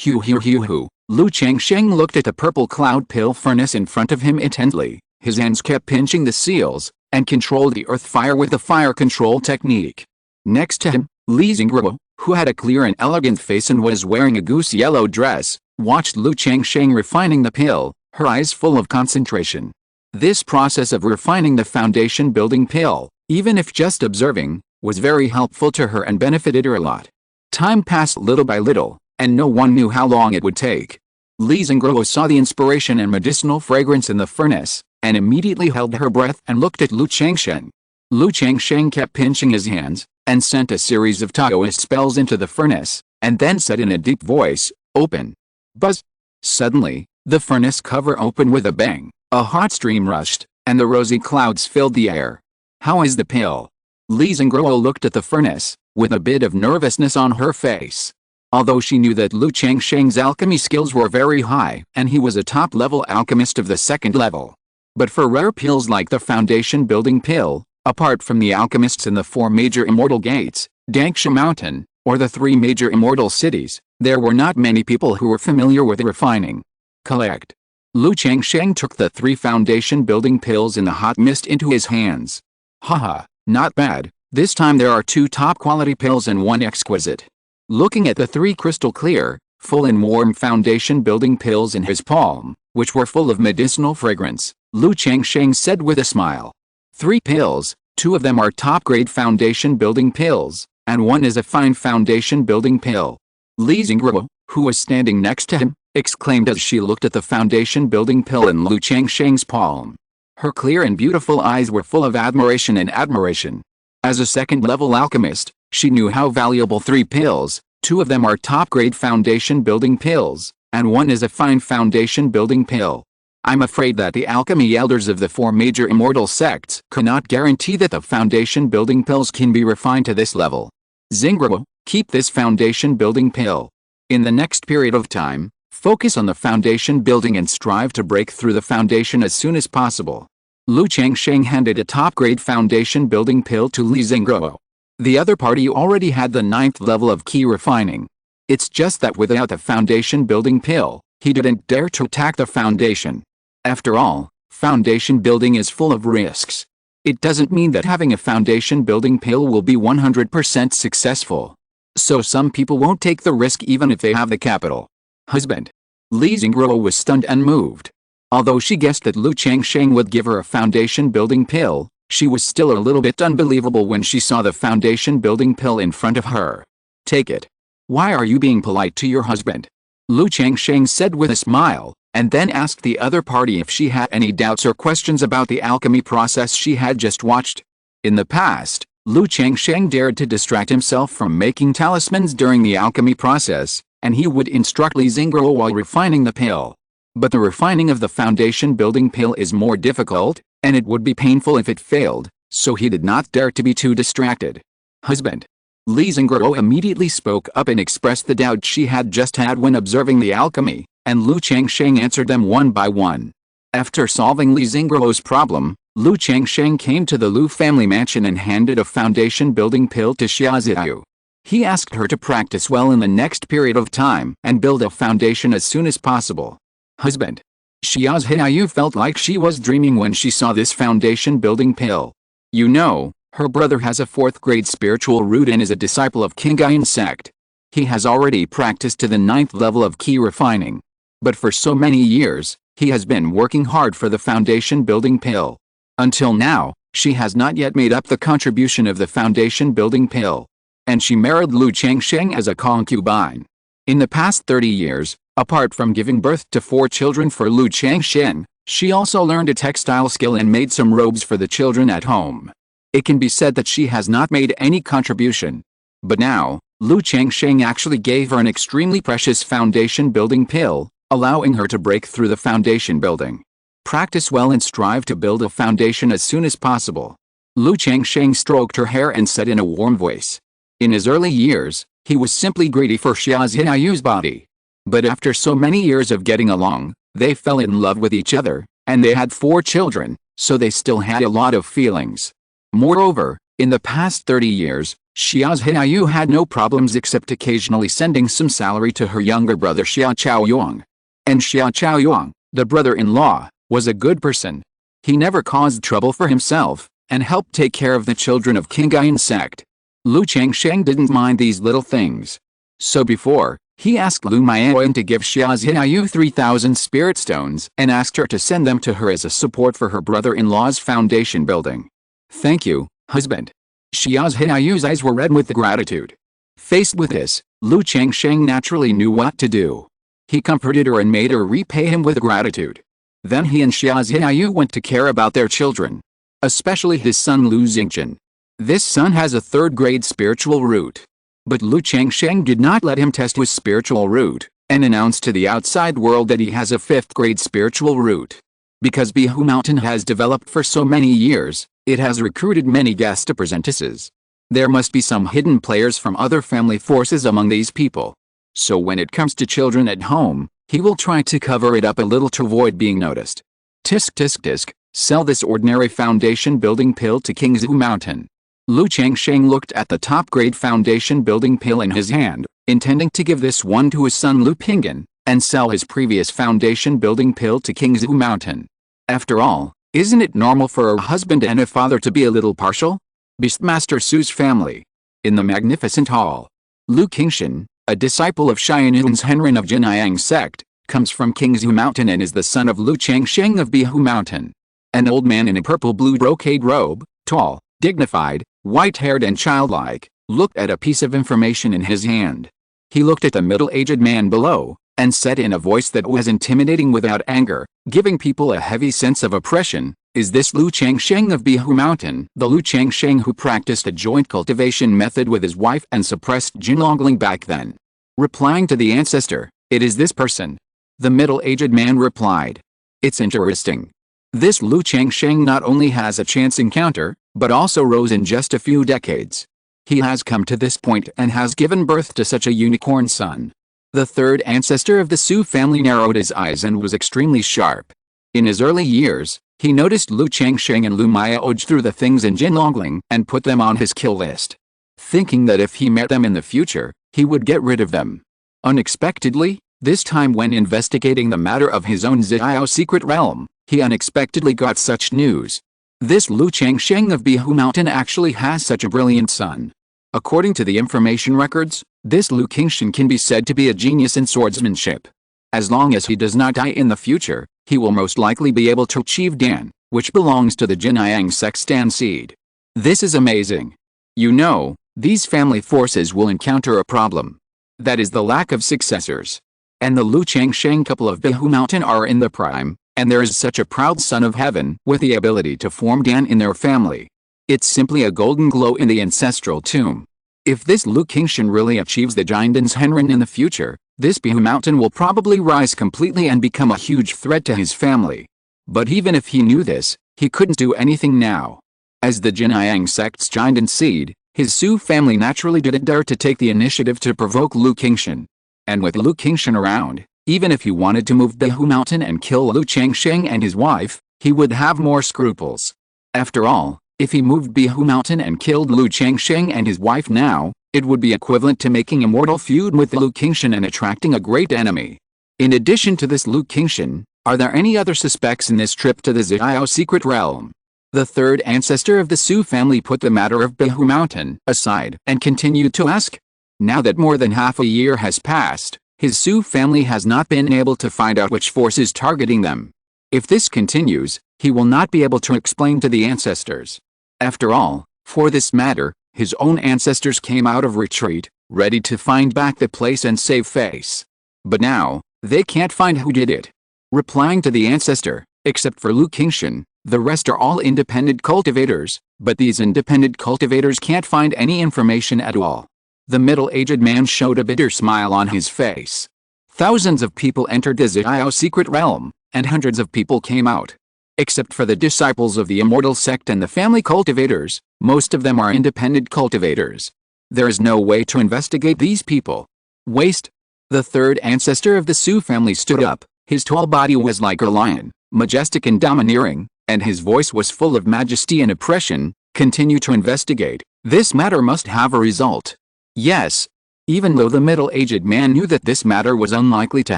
Lu Changsheng looked at the purple cloud pill furnace in front of him intently. His hands kept pinching the seals, and controlled the earth fire with the fire control technique. Next to him, Li Xingruo, who had a clear and elegant face and was wearing a goose yellow dress, watched Changsheng refining the pill, her eyes full of concentration. This process of refining the foundation building pill, even if just observing, was very helpful to her and benefited her a lot. Time passed little by little, and no one knew how long it would take. Li Zingguo saw the inspiration and medicinal fragrance in the furnace, and immediately held her breath and looked at Lu Changsheng. Lu Changsheng kept pinching his hands, and sent a series of Taoist spells into the furnace, and then said in a deep voice, "Open." Buzz! Suddenly, the furnace cover opened with a bang, a hot stream rushed, and the rosy clouds filled the air. "How is the pill?" Li Zingguo looked at the furnace, with a bit of nervousness on her face. Although she knew that Lu Changsheng's alchemy skills were very high, and he was a top-level alchemist of the second level. But for rare pills like the foundation-building pill, apart from the alchemists in the 4 major immortal gates, Changsheng Mountain, or the 3 major immortal cities, there were not many people who were familiar with refining. Collect. Lu Changsheng took the 3 foundation-building pills in the hot mist into his hands. Haha, not bad. This time there are 2 top-quality pills and 1 exquisite. Looking at the 3 crystal-clear, full and warm foundation-building pills in his palm, which were full of medicinal fragrance, Lu Changsheng said with a smile. 3 pills, 2 of them are top-grade foundation-building pills, and 1 is a fine foundation-building pill. Li Zingguo, who was standing next to him, exclaimed as she looked at the foundation-building pill in Lu Changsheng's palm. Her clear and beautiful eyes were full of admiration and admiration. As a second-level alchemist, she knew how valuable 3 pills, 2 of them are top-grade foundation-building pills, and 1 is a fine foundation-building pill. I'm afraid that the alchemy elders of the 4 major immortal sects cannot guarantee that the foundation-building pills can be refined to this level. Zingguo, keep this foundation-building pill. In the next period of time, focus on the foundation building and strive to break through the foundation as soon as possible. Lu Changsheng handed a top-grade foundation-building pill to Li Zingguo. The other party already had the 9th level of key refining. It's just that without the foundation-building pill, he didn't dare to attack the foundation. After all, foundation building is full of risks. It doesn't mean that having a foundation-building pill will be 100% successful. So some people won't take the risk even if they have the capital. Husband. Li Zingguo was stunned and moved. Although she guessed that Lu Changsheng would give her a foundation-building pill, she was still a little bit unbelievable when she saw the foundation-building pill in front of her. Take it. Why are you being polite to your husband? Lu Changsheng said with a smile, and then asked the other party if she had any doubts or questions about the alchemy process she had just watched. In the past, Lu Changsheng dared to distract himself from making talismans during the alchemy process, and he would instruct Li Zingguo while refining the pill. But the refining of the foundation-building pill is more difficult, and it would be painful if it failed, so he did not dare to be too distracted. Husband. Li Zingguo immediately spoke up and expressed the doubt she had just had when observing the alchemy, and Lu Changsheng answered them one by one. After solving Li Zingguo's problem, Lu Changsheng came to the Lu family mansion and handed a foundation-building pill to Xia Ziyu. He asked her to practice well in the next period of time and build a foundation as soon as possible. Husband. Xia Ziyu felt like she was dreaming when she saw this foundation-building pill. You know, her brother has a 4th-grade spiritual root and is a disciple of Qingyun Sect. He has already practiced to the 9th level of key refining. But for so many years, he has been working hard for the foundation-building pill. Until now, she has not yet made up the contribution of the foundation-building pill. And she married Lu Changsheng as a concubine. In the past 30 years, apart from giving birth to 4 children for Lu Changsheng, she also learned a textile skill and made some robes for the children at home. It can be said that she has not made any contribution. But now, Lu Changsheng actually gave her an extremely precious foundation-building pill, allowing her to break through the foundation building. Practice well and strive to build a foundation as soon as possible. Lu Changsheng stroked her hair and said in a warm voice. In his early years, he was simply greedy for Xia Ziyu's body. But after so many years of getting along, they fell in love with each other, and they had 4 children, so they still had a lot of feelings. Moreover, in the past 30 years, Xia Ziyu had no problems except occasionally sending some salary to her younger brother Xia Chaoyong. And Xia Chaoyong, the brother-in-law, was a good person. He never caused trouble for himself, and helped take care of the children of Qingyun Sect. Lu Changsheng didn't mind these little things. So before, he asked Lu Maoyan to give Xia Ziyu 3,000 spirit stones and asked her to send them to her as a support for her brother-in-law's foundation building. Thank you, husband. Xia Ziyu's eyes were red with gratitude. Faced with this, Lu Changsheng naturally knew what to do. He comforted her and made her repay him with gratitude. Then he and Xia Xiaoyu went to care about their children, especially his son Lu Xingchen. This son has a third-grade spiritual root. But Lu Changsheng did not let him test his spiritual root, and announced to the outside world that he has a fifth-grade spiritual root. Because Qingzhu Mountain has developed for so many years, it has recruited many guest apprentices. There must be some hidden players from other family forces among these people. So when it comes to children at home, he will try to cover it up a little to avoid being noticed. Tisk tisk tisk, sell this ordinary foundation building pill to Qingzhu Mountain. Lu Changsheng looked at the top-grade foundation building pill in his hand, intending to give this one to his son Lu Pingyan, and sell his previous foundation building pill to Qingzhu Mountain. After all, isn't it normal for a husband and a father to be a little partial? Beastmaster Su's family. In the magnificent hall, Lu Qingshan, a disciple of Qingyun Henren of Qingyun Sect, comes from Qingzhu Mountain and is the son of Lu Changsheng of Qingzhu Mountain. An old man in a purple-blue brocade robe, tall, dignified, white-haired and childlike, looked at a piece of information in his hand. He looked at the middle-aged man below, and said in a voice that was intimidating without anger, giving people a heavy sense of oppression, "Is this Lu Changsheng of Qingzhu Mountain?" The Lu Changsheng who practiced a joint cultivation method with his wife and suppressed Jinlongling back then. Replying to the ancestor, "It is this person." The middle-aged man replied, "It's interesting. This Lu Changsheng not only has a chance encounter, but also rose in just a few decades. He has come to this point and has given birth to such a unicorn son." The third ancestor of the Su family narrowed his eyes and was extremely sharp. In his early years, he noticed Lu Changsheng and Lu Miaoj threw the things in Jinlongling and put them on his kill list, thinking that if he met them in the future, he would get rid of them. Unexpectedly, this time when investigating the matter of his own Xiao secret realm, he unexpectedly got such news. This Lu Changsheng of Qingzhu Mountain actually has such a brilliant son. According to the information records, this Lu Qingshan can be said to be a genius in swordsmanship. As long as he does not die in the future, he will most likely be able to achieve Dan, which belongs to the Qingyun Sect stand seed. This is amazing. You know, these family forces will encounter a problem. That is the lack of successors. And the Lu Changsheng couple of Qingzhu Mountain are in the prime, and there is such a proud son of heaven with the ability to form Dan in their family. It's simply a golden glow in the ancestral tomb. If this Lu Qingshan really achieves the Qingyun Henren in the future, this Qingzhu Mountain will probably rise completely and become a huge threat to his family. But even if he knew this, he couldn't do anything now. As the Qingyun Sect's Qingyun seed, his Su family naturally didn't dare to take the initiative to provoke Lu Qingshan. And with Lu Qingshan around, even if he wanted to move Qingzhu Mountain and kill Lu Changsheng and his wife, he would have more scruples. After all, if he moved Qingzhu Mountain and killed Lu Changsheng and his wife now, it would be equivalent to making Immortal feud with Lu Qingshan and attracting a great enemy. In addition to this Lu Qingshan, are there any other suspects in this trip to the Xiao secret realm? The third ancestor of the Su family put the matter of Qingzhu Mountain aside and continued to ask. Now that more than half a year has passed, his Su family has not been able to find out which force is targeting them. If this continues, he will not be able to explain to the ancestors. After all, for this matter, his own ancestors came out of retreat, ready to find back the place and save face. But now, they can't find who did it. Replying to the ancestor, except for Lu Qingshan, the rest are all independent cultivators, but these independent cultivators can't find any information at all. The middle-aged man showed a bitter smile on his face. Thousands of people entered the Xiao secret realm, and hundreds of people came out. Except for the disciples of the Immortal Sect and the family cultivators, most of them are independent cultivators. There is no way to investigate these people. Waste. The third ancestor of the Su family stood up. His tall body was like a lion, majestic and domineering, and his voice was full of majesty and oppression. Continue to investigate. This matter must have a result. Yes. Even though the middle-aged man knew that this matter was unlikely to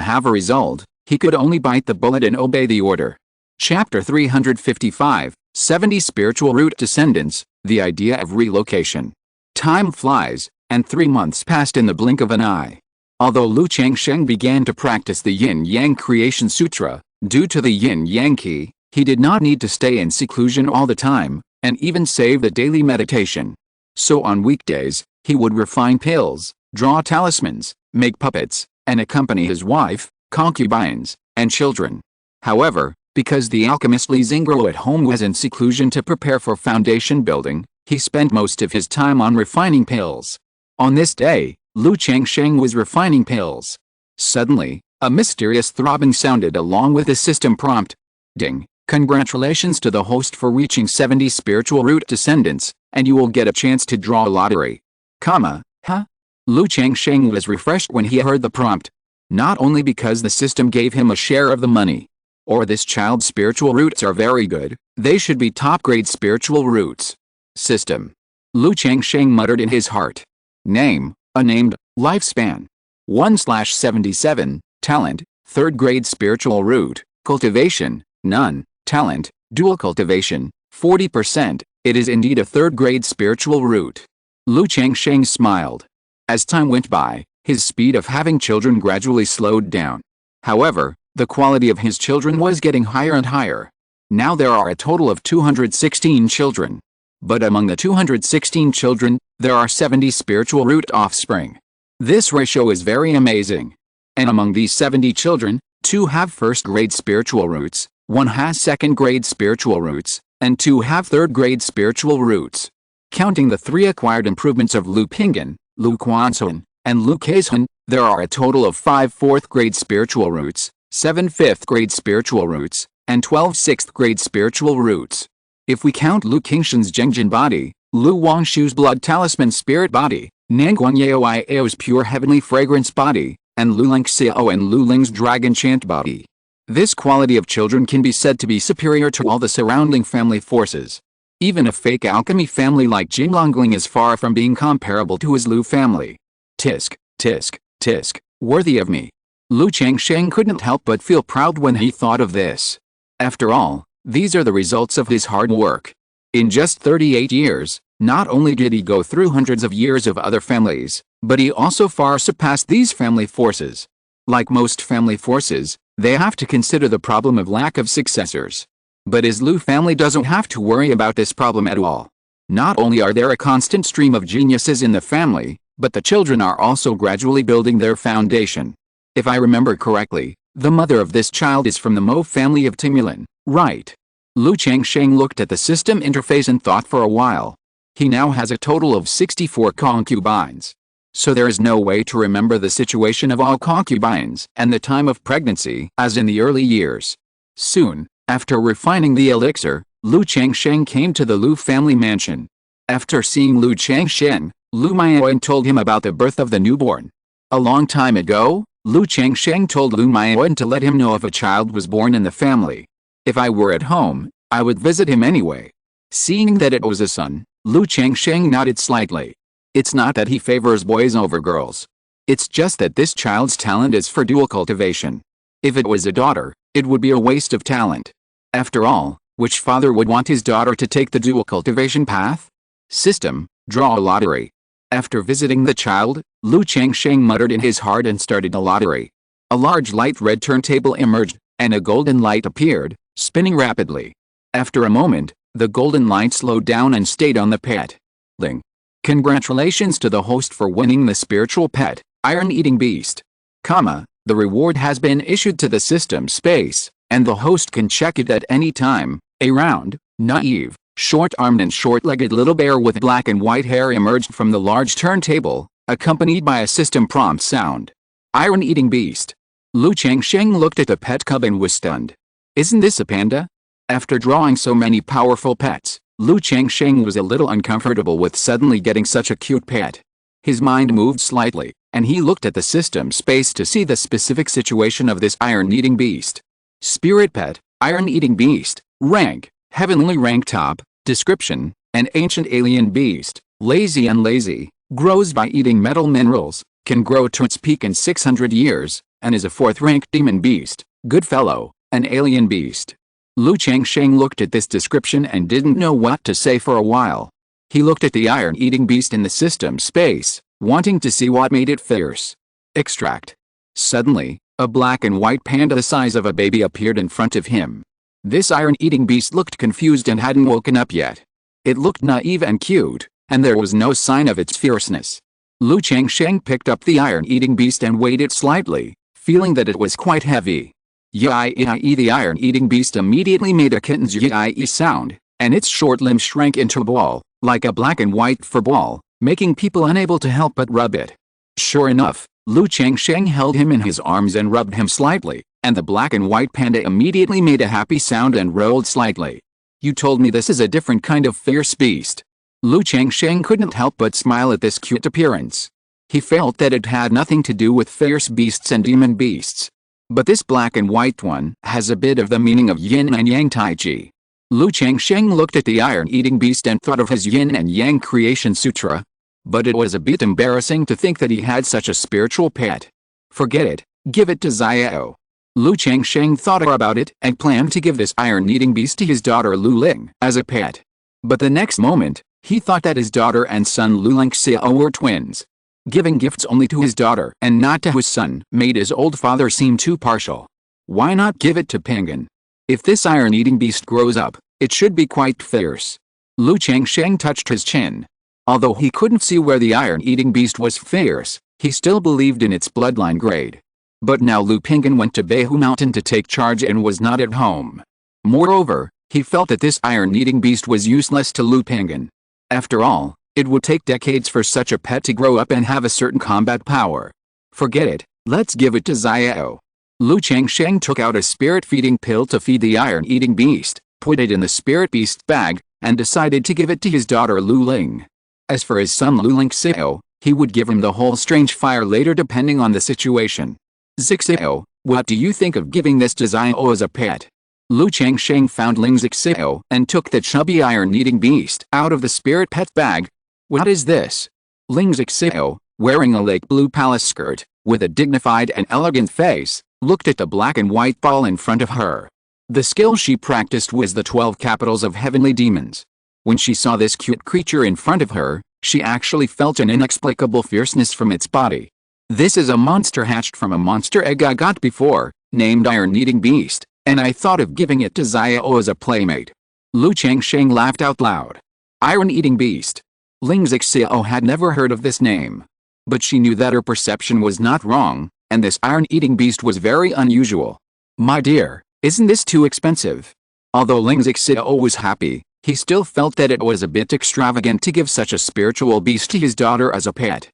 have a result, he could only bite the bullet and obey the order. Chapter 355, 70 Spiritual Root Descendants, The Idea of Relocation. Time flies, and 3 months passed in the blink of an eye. Although Lu Changsheng began to practice the Yin-Yang Creation Sutra, due to the Yin-Yang Qi, he did not need to stay in seclusion all the time, and even save the daily meditation. So on weekdays, he would refine pills, draw talismans, make puppets, and accompany his wife, concubines, and children. However, because the alchemist Li Xingguo at home was in seclusion to prepare for foundation building, he spent most of his time on refining pills. On this day, Lu Changsheng was refining pills. Suddenly, a mysterious throbbing sounded along with the system prompt. Ding! Congratulations to the host for reaching 70 spiritual root descendants, and you will get a chance to draw a lottery. Huh? Lu Changsheng was refreshed when he heard the prompt. Not only because the system gave him a share of the money. Or this child's spiritual roots are very good, they should be top-grade spiritual roots. System. Lu Changsheng muttered in his heart. Name, unnamed, lifespan. 1/77, talent, 3rd grade spiritual root, cultivation, none, talent, dual cultivation, 40%, it is indeed a 3rd grade spiritual root. Lu Changsheng smiled. As time went by, his speed of having children gradually slowed down. However, the quality of his children was getting higher and higher. Now there are a total of 216 children. But among the 216 children, there are 70 spiritual root offspring. This ratio is very amazing. And among these 70 children, 2 have 1st grade spiritual roots, 1 has 2nd grade spiritual roots, and 2 have 3rd grade spiritual roots. Counting the 3 acquired improvements of Lu Pingyan, Lu Quanzhen, and Lu Keizhen, there are a total of 5 4th grade spiritual roots, 7 5th grade spiritual roots, and 12 6th grade spiritual roots. If we count Lu Qingshan's Zhengjin body, Lu Wangshu's blood talisman spirit body, Nanguang Yao's pure heavenly fragrance body, and Lu Lingxiao and Lu Ling's dragon chant body. This quality of children can be said to be superior to all the surrounding family forces. Even a fake alchemy family like Jinglongling is far from being comparable to his Lu family. Tisk, tisk, tisk, worthy of me. Lu Changsheng couldn't help but feel proud when he thought of this. After all, these are the results of his hard work. In just 38 years, not only did he go through hundreds of years of other families, but he also far surpassed these family forces. Like most family forces, they have to consider the problem of lack of successors. But his Lu family doesn't have to worry about this problem at all. Not only are there a constant stream of geniuses in the family, but the children are also gradually building their foundation. If I remember correctly, the mother of this child is from the Mo family of Timulin, right? Lu Changsheng looked at the system interface and thought for a while. He now has a total of 64 concubines. So there is no way to remember the situation of all concubines and the time of pregnancy as in the early years. Soon, after refining the elixir, Lu Changsheng came to the Lu family mansion. After seeing Lu Changsheng, Lu Maiyuan told him about the birth of the newborn. A long time ago, Lu Changsheng told Lu Maiyuan to let him know if a child was born in the family. If I were at home, I would visit him anyway. Seeing that it was a son, Lu Changsheng nodded slightly. It's not that he favors boys over girls. It's just that this child's talent is for dual cultivation. If it was a daughter, it would be a waste of talent. After all, which father would want his daughter to take the dual cultivation path? System, draw a lottery. After visiting the child, Lu Changsheng muttered in his heart and started a lottery. A large light red turntable emerged, and a golden light appeared, spinning rapidly. After a moment, the golden light slowed down and stayed on the pet. Ling. Congratulations to the host for winning the spiritual pet, iron-eating beast. The reward has been issued to the system space, and the host can check it at any time. A round, naive, short-armed and short-legged little bear with black and white hair emerged from the large turntable, accompanied by a system prompt sound. Iron-eating beast. Lu Changsheng looked at the pet cub and was stunned. Isn't this a panda? After drawing so many powerful pets, Lu Changsheng was a little uncomfortable with suddenly getting such a cute pet. His mind moved slightly, and he looked at the system space to see the specific situation of this iron-eating beast. Spirit pet, iron-eating beast, rank, heavenly rank top, description, an ancient alien beast, lazy and lazy, grows by eating metal minerals, can grow to its peak in 600 years, and is a 4th-rank demon beast, good fellow, an alien beast. Lu Changsheng looked at this description and didn't know what to say for a while. He looked at the iron-eating beast in the system space, wanting to see what made it fierce. Extract. Suddenly, a black and white panda the size of a baby appeared in front of him. This iron-eating beast looked confused and hadn't woken up yet. It looked naive and cute, and there was no sign of its fierceness. Lu Changsheng picked up the iron-eating beast and weighed it slightly, feeling that it was quite heavy. Yi, the iron-eating beast immediately made a kitten's yi sound, and its short limb shrank into a ball, like a black and white fur ball, making people unable to help but rub it. Sure enough, Lu Changsheng held him in his arms and rubbed him slightly, and the black and white panda immediately made a happy sound and rolled slightly. You told me this is a different kind of fierce beast. Lu Changsheng couldn't help but smile at this cute appearance. He felt that it had nothing to do with fierce beasts and demon beasts. But this black and white one has a bit of the meaning of yin and yang tai chi. Lu Changsheng looked at the iron-eating beast and thought of his yin and yang creation sutra. But it was a bit embarrassing to think that he had such a spiritual pet. Forget it, give it to Xiao. Lu Changsheng thought about it and planned to give this iron-eating beast to his daughter Lu Ling as a pet. But the next moment, he thought that his daughter and son Lu Ling Xiao were twins. Giving gifts only to his daughter and not to his son made his old father seem too partial. Why not give it to Pinguin? If this iron-eating beast grows up, it should be quite fierce. Lu Changsheng touched his chin. Although he couldn't see where the iron-eating beast was fierce, he still believed in its bloodline grade. But now Lu Pinguin went to Qingzhu Mountain to take charge and was not at home. Moreover, he felt that this iron-eating beast was useless to Lu Pinguin. After all, it would take decades for such a pet to grow up and have a certain combat power. Forget it, let's give it to Xiao. Lu Changsheng took out a spirit-feeding pill to feed the iron-eating beast, put it in the spirit beast's bag, and decided to give it to his daughter Lu Ling. As for his son Lu Ling Xiao, he would give him the whole strange fire later depending on the situation. Xiao, what do you think of giving this to Xiao as a pet? Lu Changsheng found Ling Xiao and took the chubby iron-eating beast out of the spirit pet bag. What is this? Ling Xiao, wearing a lake blue palace skirt, with a dignified and elegant face, looked at the black and white ball in front of her. The skill she practiced was the 12 capitals of heavenly demons. When she saw this cute creature in front of her, she actually felt an inexplicable fierceness from its body. This is a monster hatched from a monster egg I got before, named Iron-Eating Beast, and I thought of giving it to Xiao as a playmate. Lu Changsheng laughed out loud. Iron-Eating Beast. Ling Xiao had never heard of this name. But she knew that her perception was not wrong, and this iron-eating beast was very unusual. My dear, isn't this too expensive? Although Ling Xiao was happy, he still felt that it was a bit extravagant to give such a spiritual beast to his daughter as a pet.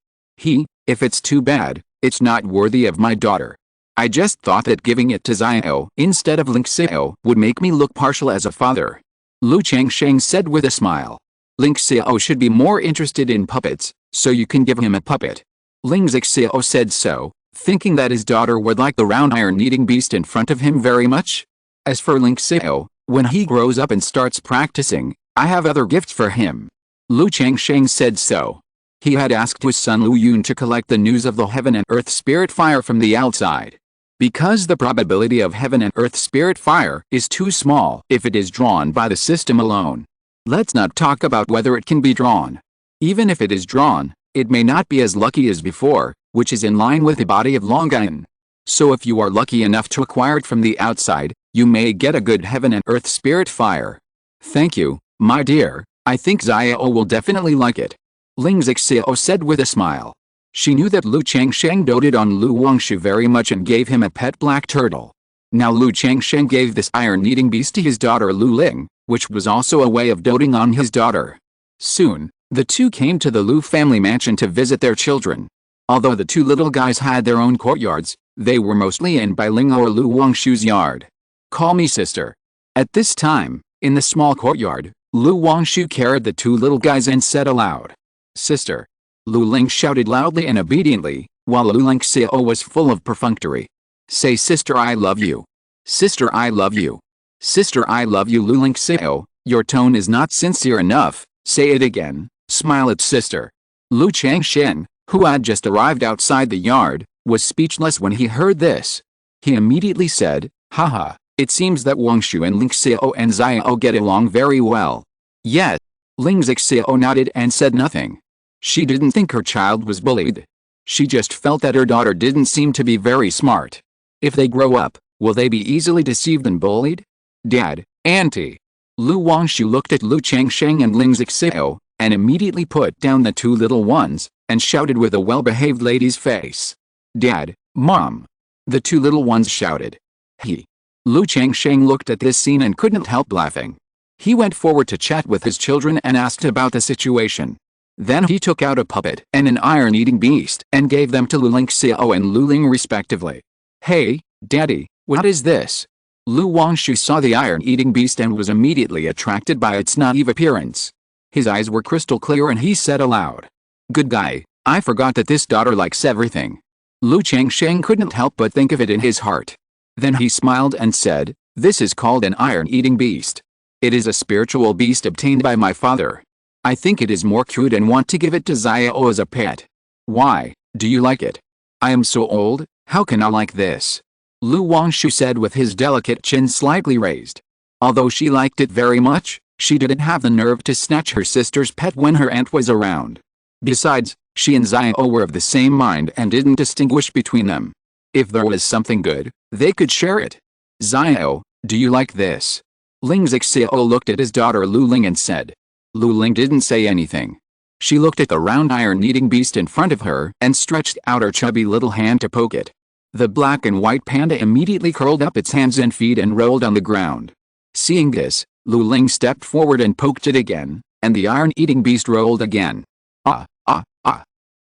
If it's too bad, it's not worthy of my daughter. I just thought that giving it to Xiao instead of Ling Xiao would make me look partial as a father. Lu Changsheng said with a smile. Ling Xiao should be more interested in puppets, so you can give him a puppet. Ling Xiao said so, thinking that his daughter would like the round iron-eating beast in front of him very much. As for Ling Xiao, when he grows up and starts practicing, I have other gifts for him. Lu Changsheng said so. He had asked his son Lu Yun to collect the news of the heaven and earth spirit fire from the outside. Because the probability of heaven and earth spirit fire is too small if it is drawn by the system alone. Let's not talk about whether it can be drawn. Even if it is drawn, it may not be as lucky as before, which is in line with the body of Longan. So if you are lucky enough to acquire it from the outside, you may get a good heaven and earth spirit fire. Thank you, my dear, I think Xiao will definitely like it. Ling Xiao said with a smile. She knew that Lu Changsheng doted on Lu Wangshu very much and gave him a pet black turtle. Now Lu Changsheng gave this iron-eating beast to his daughter Lu Ling, which was also a way of doting on his daughter. Soon, the two came to the Lu family mansion to visit their children. Although the two little guys had their own courtyards, they were mostly in by Ling or Lu Wangshu's yard. Call me sister. At this time, in the small courtyard, Lu Wangshu carried the two little guys and said aloud, Sister. Lu Ling shouted loudly and obediently, while Lu Ling Xiao was full of perfunctory. Say sister I love you. Sister I love you. Sister I love you. Lu Ling Xiao, your tone is not sincere enough, say it again, smile at sister. Lu Changsheng, who had just arrived outside the yard, was speechless when he heard this. He immediately said, haha, it seems that Wangshu and Ling Xiao and Xiao get along very well. Yes. Ling Xiao nodded and said nothing. She didn't think her child was bullied. She just felt that her daughter didn't seem to be very smart. If they grow up, will they be easily deceived and bullied? Dad, Auntie. Lu Wangshu looked at Lu Changsheng and Ling Xiao, and immediately put down the two little ones, and shouted with a well-behaved lady's face. Dad, Mom. The two little ones shouted. He. Lu Changsheng looked at this scene and couldn't help laughing. He went forward to chat with his children and asked about the situation. Then he took out a puppet and an iron-eating beast and gave them to Lu Lingxiao and Lu Ling respectively. Hey, Daddy, what is this? Lu Wangshu saw the iron-eating beast and was immediately attracted by its naive appearance. His eyes were crystal clear and he said aloud. Good guy, I forgot that this daughter likes everything. Lu Changsheng couldn't help but think of it in his heart. Then he smiled and said, this is called an iron-eating beast. It is a spiritual beast obtained by my father. I think it is more cute and want to give it to Xiao as a pet. Why, do you like it? I am so old, how can I like this? Lu Wangshu said with his delicate chin slightly raised. Although she liked it very much, she didn't have the nerve to snatch her sister's pet when her aunt was around. Besides, she and Xiao were of the same mind and didn't distinguish between them. If there was something good, they could share it. Xiao, do you like this? Ling Xiao looked at his daughter Lu Ling and said. Lu Ling didn't say anything. She looked at the round iron-eating beast in front of her and stretched out her chubby little hand to poke it. The black and white panda immediately curled up its hands and feet and rolled on the ground. Seeing this, Lu Ling stepped forward and poked it again, and the iron-eating beast rolled again.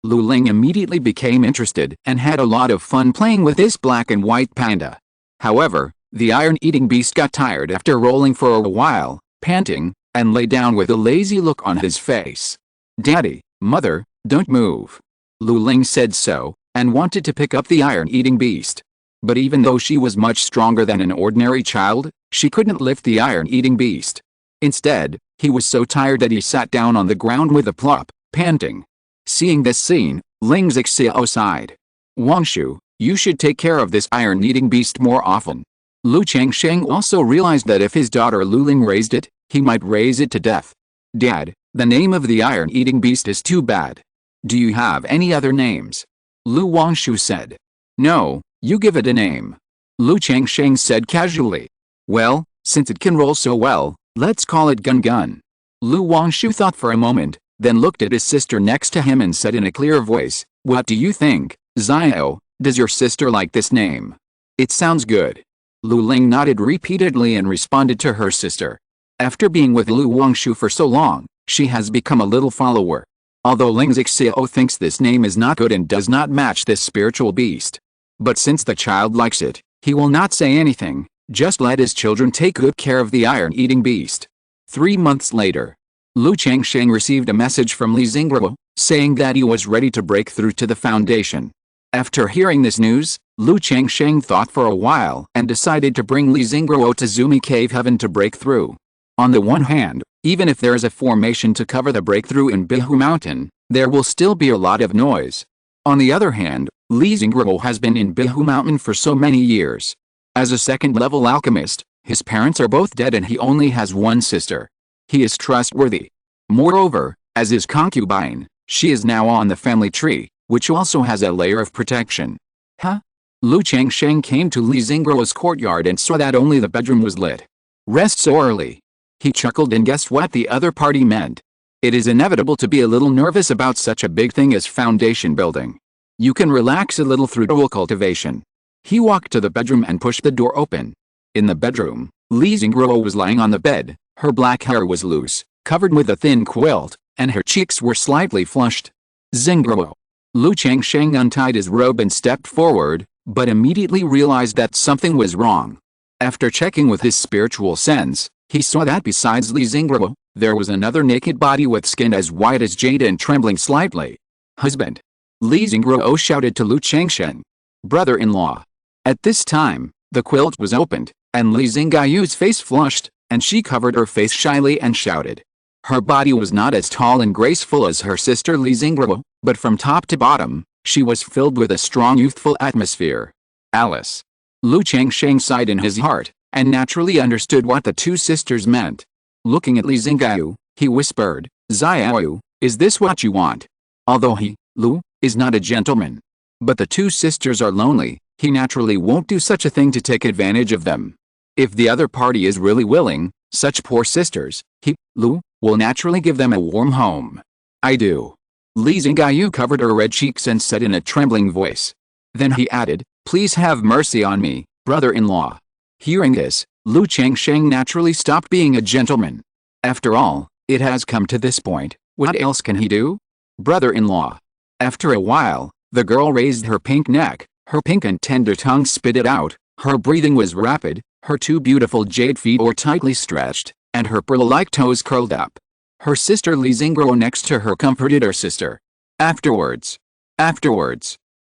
Lu Ling immediately became interested and had a lot of fun playing with this black and white panda. However, the iron-eating beast got tired after rolling for a while, panting, and lay down with a lazy look on his face. Daddy, Mother, don't move. Lu Ling said so, and wanted to pick up the iron-eating beast. But even though she was much stronger than an ordinary child, she couldn't lift the iron-eating beast. Instead, he was so tired that he sat down on the ground with a plop, panting. Seeing this scene, Ling Xiao sighed. Wangshu, you should take care of this iron-eating beast more often. Lu Changsheng also realized that if his daughter Lu Ling raised it, he might raise it to death. Dad, the name of the iron-eating beast is too bad. Do you have any other names? Lu Wangshu said. No, you give it a name. Lu Changsheng said casually. Well, since it can roll so well, let's call it Gun Gun. Lu Wangshu thought for a moment, then looked at his sister next to him and said in a clear voice, what do you think, Xiao, does your sister like this name? It sounds good. Lu Ling nodded repeatedly and responded to her sister. After being with Lu Wangshu for so long, she has become a little follower. Although Ling Xiao thinks this name is not good and does not match this spiritual beast. But since the child likes it, he will not say anything, just let his children take good care of the iron-eating beast. 3 months later, Lu Changsheng received a message from Li Xingguo, saying that he was ready to break through to the foundation. After hearing this news, Lu Changsheng thought for a while and decided to bring Li Xingguo to Zumi Cave Heaven to break through. On the one hand, even if there is a formation to cover the breakthrough in Qingzhu Mountain, there will still be a lot of noise. On the other hand, Li Xingguo has been in Qingzhu Mountain for so many years. As a second-level alchemist, his parents are both dead and he only has one sister. He is trustworthy. Moreover, as his concubine, she is now on the family tree, which also has a layer of protection. Huh? Lu Changsheng came to Li Xingguo's courtyard and saw that only the bedroom was lit. Rest so early. He chuckled and guessed what the other party meant. It is inevitable to be a little nervous about such a big thing as foundation building. You can relax a little through cultivation. He walked to the bedroom and pushed the door open. In the bedroom, Li Xingguo was lying on the bed, her black hair was loose, covered with a thin quilt, and her cheeks were slightly flushed. Xingguo. Lu Changsheng untied his robe and stepped forward, but immediately realized that something was wrong. After checking with his spiritual sense, he saw that besides Li Xingguo, there was another naked body with skin as white as jade and trembling slightly. Husband. Li Xingguo shouted to Lu Changsheng. Brother-in-law. At this time, the quilt was opened, and Li Xingguo's face flushed, and she covered her face shyly and shouted. Her body was not as tall and graceful as her sister Li Xingguo, but from top to bottom, she was filled with a strong youthful atmosphere. Alice. Lu Changsheng sighed in his heart, and naturally understood what the two sisters meant. Looking at Li Xingguo, he whispered, Xiao, is this what you want? Although he, Lu, is not a gentleman. But the two sisters are lonely, he naturally won't do such a thing to take advantage of them. If the other party is really willing, such poor sisters, he, Lu, will naturally give them a warm home. I do. Li Xingguo covered her red cheeks and said in a trembling voice. Then he added, Please have mercy on me, brother-in-law." Hearing this, Lu Changsheng naturally stopped being a gentleman. After all, it has come to this point, what else can he do? Brother-in-law. After a while, the girl raised her pink neck, her pink and tender tongue spit it out, her breathing was rapid, her two beautiful jade feet were tightly stretched, and her pearl-like toes curled up. Her sister Li Xingguo next to her comforted her sister. Afterwards.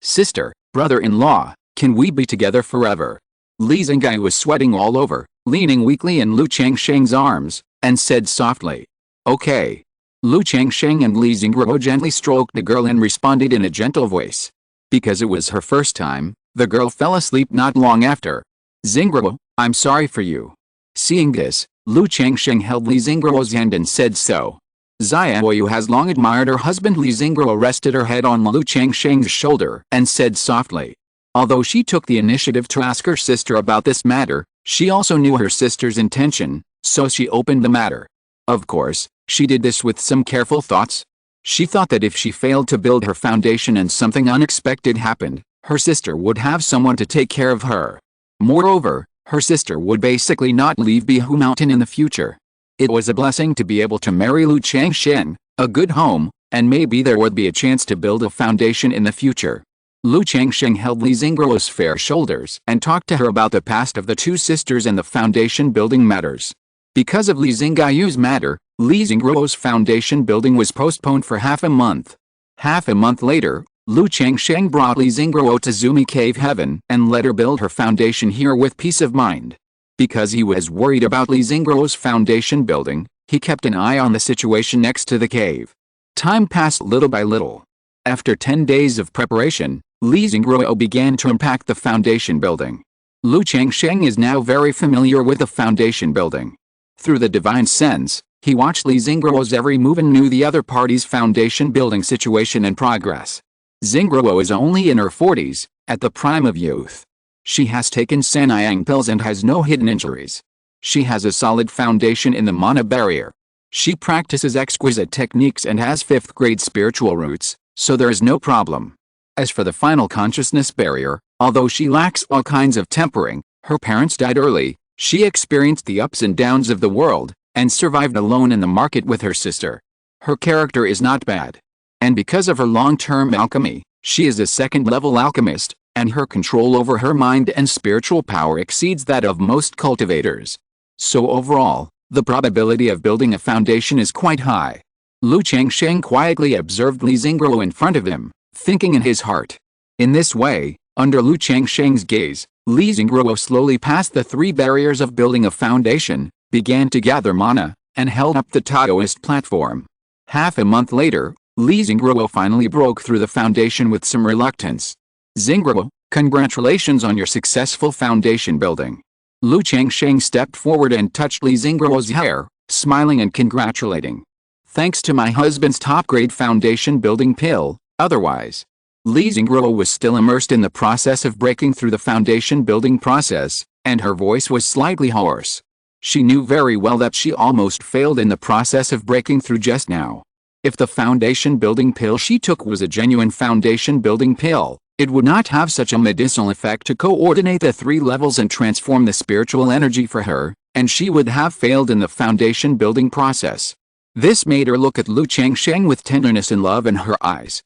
Sister, brother-in-law, can we be together forever? Li Xingguo was sweating all over, leaning weakly in Lu Changsheng's arms, and said softly, "Okay." Lu Changsheng and Li Xingguo gently stroked the girl and responded in a gentle voice. Because it was her first time, the girl fell asleep not long after. "Xingguo, I'm sorry for you." Seeing this, Lu Changsheng held Li Xingguo's hand and said so. Xiaoyu has long admired her husband. Li Xingguo rested her head on Lu Changsheng's shoulder and said softly. Although she took the initiative to ask her sister about this matter, she also knew her sister's intention, so she opened the matter. Of course, she did this with some careful thoughts. She thought that if she failed to build her foundation and something unexpected happened, her sister would have someone to take care of her. Moreover, her sister would basically not leave Bihu Mountain in the future. It was a blessing to be able to marry Lu Changsheng, a good home, and maybe there would be a chance to build a foundation in the future. Lu Changsheng held Li Xingguo's fair shoulders and talked to her about the past of the two sisters and the foundation building matters. Because of Li Xingguo's matter, Li Xingguo's foundation building was postponed for half a month. Half a month later, Lu Changsheng brought Li Xingguo to Zumi Cave Heaven and let her build her foundation here with peace of mind. Because he was worried about Li Xingguo's foundation building, he kept an eye on the situation next to the cave. Time passed little by little. After 10 days of preparation, Li Xingguo began to unpack the foundation building. Lu Changsheng is now very familiar with the foundation building. Through the divine sense, he watched Li Xingguo's every move and knew the other party's foundation building situation and progress. Xingguo is only in her 40s, at the prime of youth. She has taken Sanyang pills and has no hidden injuries. She has a solid foundation in the mana barrier. She practices exquisite techniques and has 5th grade spiritual roots, so there is no problem. As for the final consciousness barrier, although she lacks all kinds of tempering, her parents died early, she experienced the ups and downs of the world, and survived alone in the market with her sister. Her character is not bad. And because of her long-term alchemy, she is a second-level alchemist, and her control over her mind and spiritual power exceeds that of most cultivators. So overall, the probability of building a foundation is quite high. Lu Changsheng quietly observed Li Xingguo in front of him, thinking in his heart. In this way, under Lu Changsheng's gaze, Li Xingguo slowly passed the 3 barriers of building a foundation, began to gather mana, and held up the Taoist platform. Half a month later, Li Xingguo finally broke through the foundation with some reluctance. "Xingguo, congratulations on your successful foundation building." Lu Changsheng stepped forward and touched Li Xingguo's hair, smiling and congratulating. "Thanks to my husband's top-grade foundation building pill, otherwise." Li Xingguo was still immersed in the process of breaking through the foundation building process, and her voice was slightly hoarse. She knew very well that she almost failed in the process of breaking through just now. If the foundation building pill she took was a genuine foundation building pill, it would not have such a medicinal effect to coordinate the 3 levels and transform the spiritual energy for her, and she would have failed in the foundation building process. This made her look at Lu Changsheng with tenderness and love in her eyes.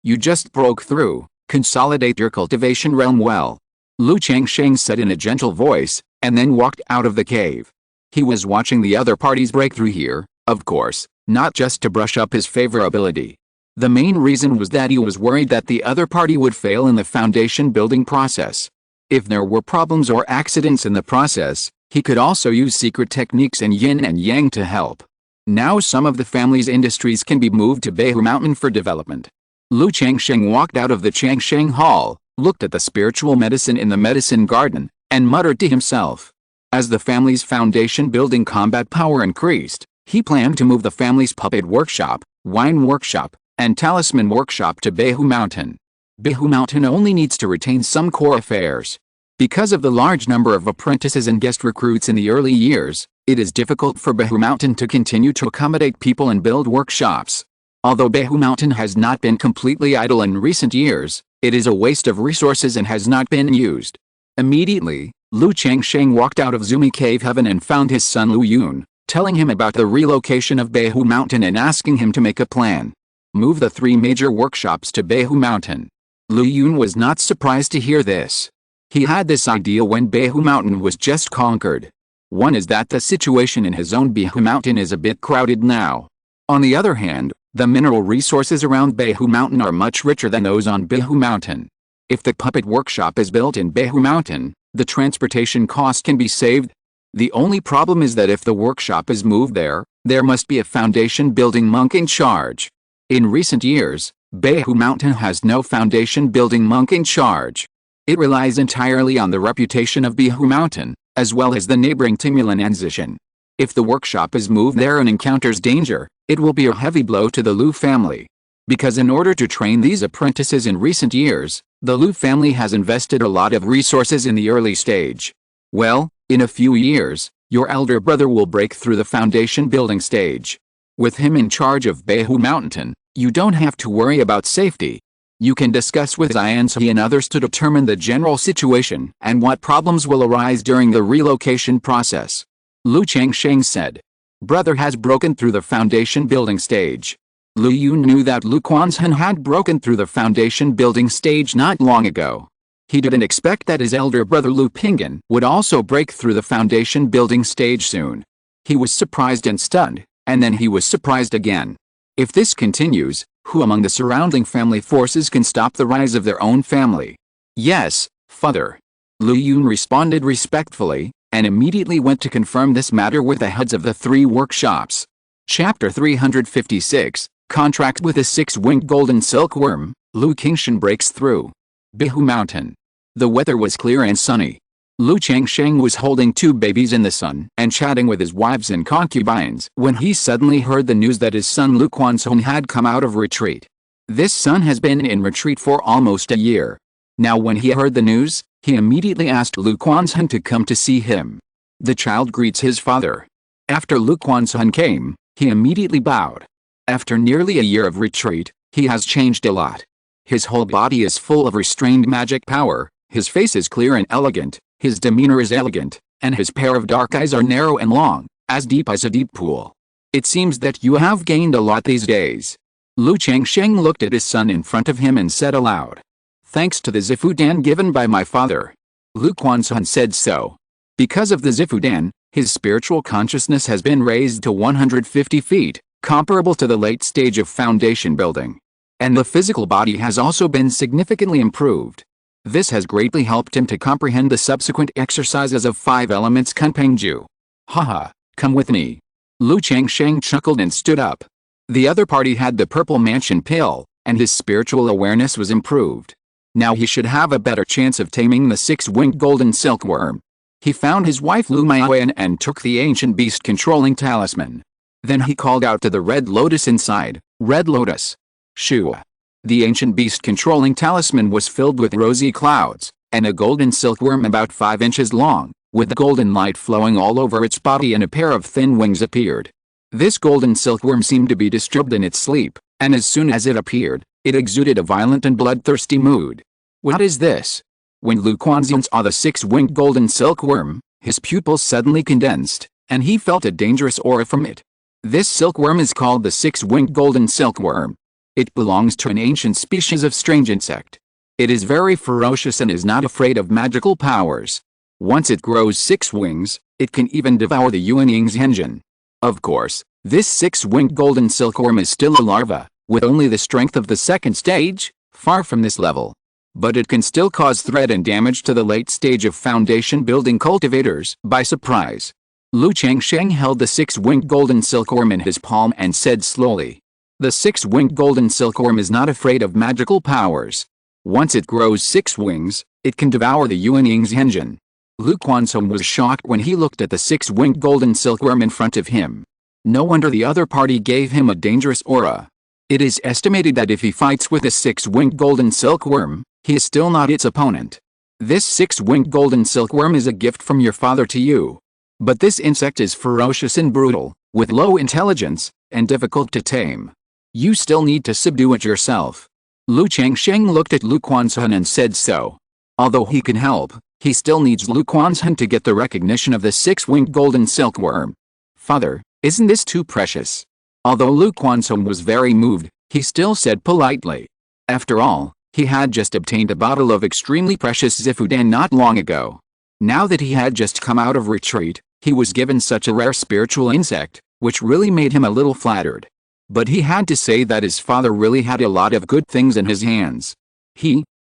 You just broke through, consolidate your cultivation realm well," Lu Changsheng said in a gentle voice, and then walked out of the cave. He was watching the other party's breakthrough here, of course, not just to brush up his favorability. The main reason was that he was worried that the other party would fail in the foundation building process. If there were problems or accidents in the process, he could also use secret techniques and yin and yang to help. Now some of the family's industries can be moved to Bihu Mountain for development. Lu Changsheng walked out of the Changsheng Hall, looked at the spiritual medicine in the medicine garden, and muttered to himself. As the family's foundation building combat power increased, he planned to move the family's puppet workshop, wine workshop, and talisman workshop to Bihu Mountain. Bihu Mountain only needs to retain some core affairs. Because of the large number of apprentices and guest recruits in the early years, it is difficult for Bihu Mountain to continue to accommodate people and build workshops. Although Bihu Mountain has not been completely idle in recent years, It is a waste of resources and has not been used. Immediately, Lu Changsheng walked out of Zumi Cave Heaven and found his son Lu Yun, telling him about the relocation of Beihu Mountain and asking him to make a plan. Move the 3 major workshops to Beihu Mountain. Lu Yun was not surprised to hear this. He had this idea when Beihu Mountain was just conquered. One is that the situation in his own Beihu Mountain is a bit crowded now. On the other hand, the mineral resources around Beihu Mountain are much richer than those on Beihu Mountain. If the puppet workshop is built in Beihu Mountain, the transportation cost can be saved. The only problem is that if the workshop is moved there must be a foundation building monk in charge. In recent years, Beihu Mountain has no foundation building monk in charge. It relies entirely on the reputation of Beihu Mountain, as well as the neighboring Timulan. If the workshop is moved there and encounters danger, it will be a heavy blow to the Lu family. Because in order to train these apprentices in recent years, the Lu family has invested a lot of resources in the early stage. Well, in a few years, your elder brother will break through the foundation building stage. With him in charge of Beihu Mountain, you don't have to worry about safety. You can discuss with Xianxi and others to determine the general situation and what problems will arise during the relocation process. Lu Changsheng said. Brother has broken through the foundation building stage. Lu Yun knew that Lu Quanzhen had broken through the foundation building stage not long ago. He didn't expect that his elder brother Lu Pingyan would also break through the foundation building stage soon. He was surprised and stunned, and then he was surprised again. If this continues, who among the surrounding family forces can stop the rise of their own family? Yes, father. Lu Yun responded respectfully, and immediately went to confirm this matter with the heads of the 3 workshops. Chapter 356, Contract with a 6-winged golden silkworm, Lu Qingshan breaks through. Beihu Mountain. The weather was clear and sunny. Lu Changsheng was holding 2 babies in the sun and chatting with his wives and concubines when he suddenly heard the news that his son Lu Quanzhen had come out of retreat. This son has been in retreat for almost a year. Now when he heard the news, he immediately asked Lu Quanzhen to come to see him. The child greets his father. After Lu Quanzhen came, he immediately bowed. After nearly a year of retreat, he has changed a lot. His whole body is full of restrained magic power, his face is clear and elegant, his demeanor is elegant, and his pair of dark eyes are narrow and long, as deep as a deep pool. It seems that you have gained a lot these days. Lu Changsheng looked at his son in front of him and said aloud. Thanks to the Zifudan given by my father. Lu Quanzhen said so. Because of the Zifudan, his spiritual consciousness has been raised to 150 feet, comparable to the late stage of foundation building. And the physical body has also been significantly improved. This has greatly helped him to comprehend the subsequent exercises of 5 elements Kunpengju. Haha, come with me. Lu Changsheng chuckled and stood up. The other party had the purple mansion pill, and his spiritual awareness was improved. Now he should have a better chance of taming the 6-winged golden silkworm. He found his wife Lu Miaoyan and took the ancient beast controlling talisman. Then he called out to the red lotus inside, Red Lotus. Shua. The ancient beast controlling talisman was filled with rosy clouds, and a golden silkworm about 5 inches long, with golden light flowing all over its body and a pair of thin wings appeared. This golden silkworm seemed to be disturbed in its sleep, and as soon as it appeared, it exuded a violent and bloodthirsty mood. What is this? When Lu Quanzhen saw the 6-winged golden silkworm, his pupils suddenly condensed, and he felt a dangerous aura from it. This silkworm is called the 6-winged golden silkworm. It belongs to an ancient species of strange insect. It is very ferocious and is not afraid of magical powers. Once it grows 6 wings, it can even devour the Yuanying's engine. Of course, this 6-winged golden silkworm is still a larva, with only the strength of the 2nd stage, far from this level. But it can still cause threat and damage to the late stage of foundation building cultivators by surprise. Lu Changsheng held the 6-winged golden silkworm in his palm and said slowly. The 6-winged golden silkworm is not afraid of magical powers. Once it grows 6 wings, it can devour the Yuanying's engine. Lu Quanzhen was shocked when he looked at the 6-winged golden silkworm in front of him. No wonder the other party gave him a dangerous aura. It is estimated that if he fights with a 6-winged golden silkworm, he is still not its opponent. This 6-winged golden silkworm is a gift from your father to you. But this insect is ferocious and brutal, with low intelligence, and difficult to tame. You still need to subdue it yourself. Lu Changsheng looked at Lu Quanzhen and said so. Although he can help, he still needs Lu Quanzhen to get the recognition of the six-winged golden silkworm. Father, isn't this too precious? Although Lu Quanzhen was very moved, he still said politely. After all, he had just obtained a bottle of extremely precious Zifudan not long ago. Now that he had just come out of retreat, he was given such a rare spiritual insect, which really made him a little flattered. But he had to say that his father really had a lot of good things in his hands.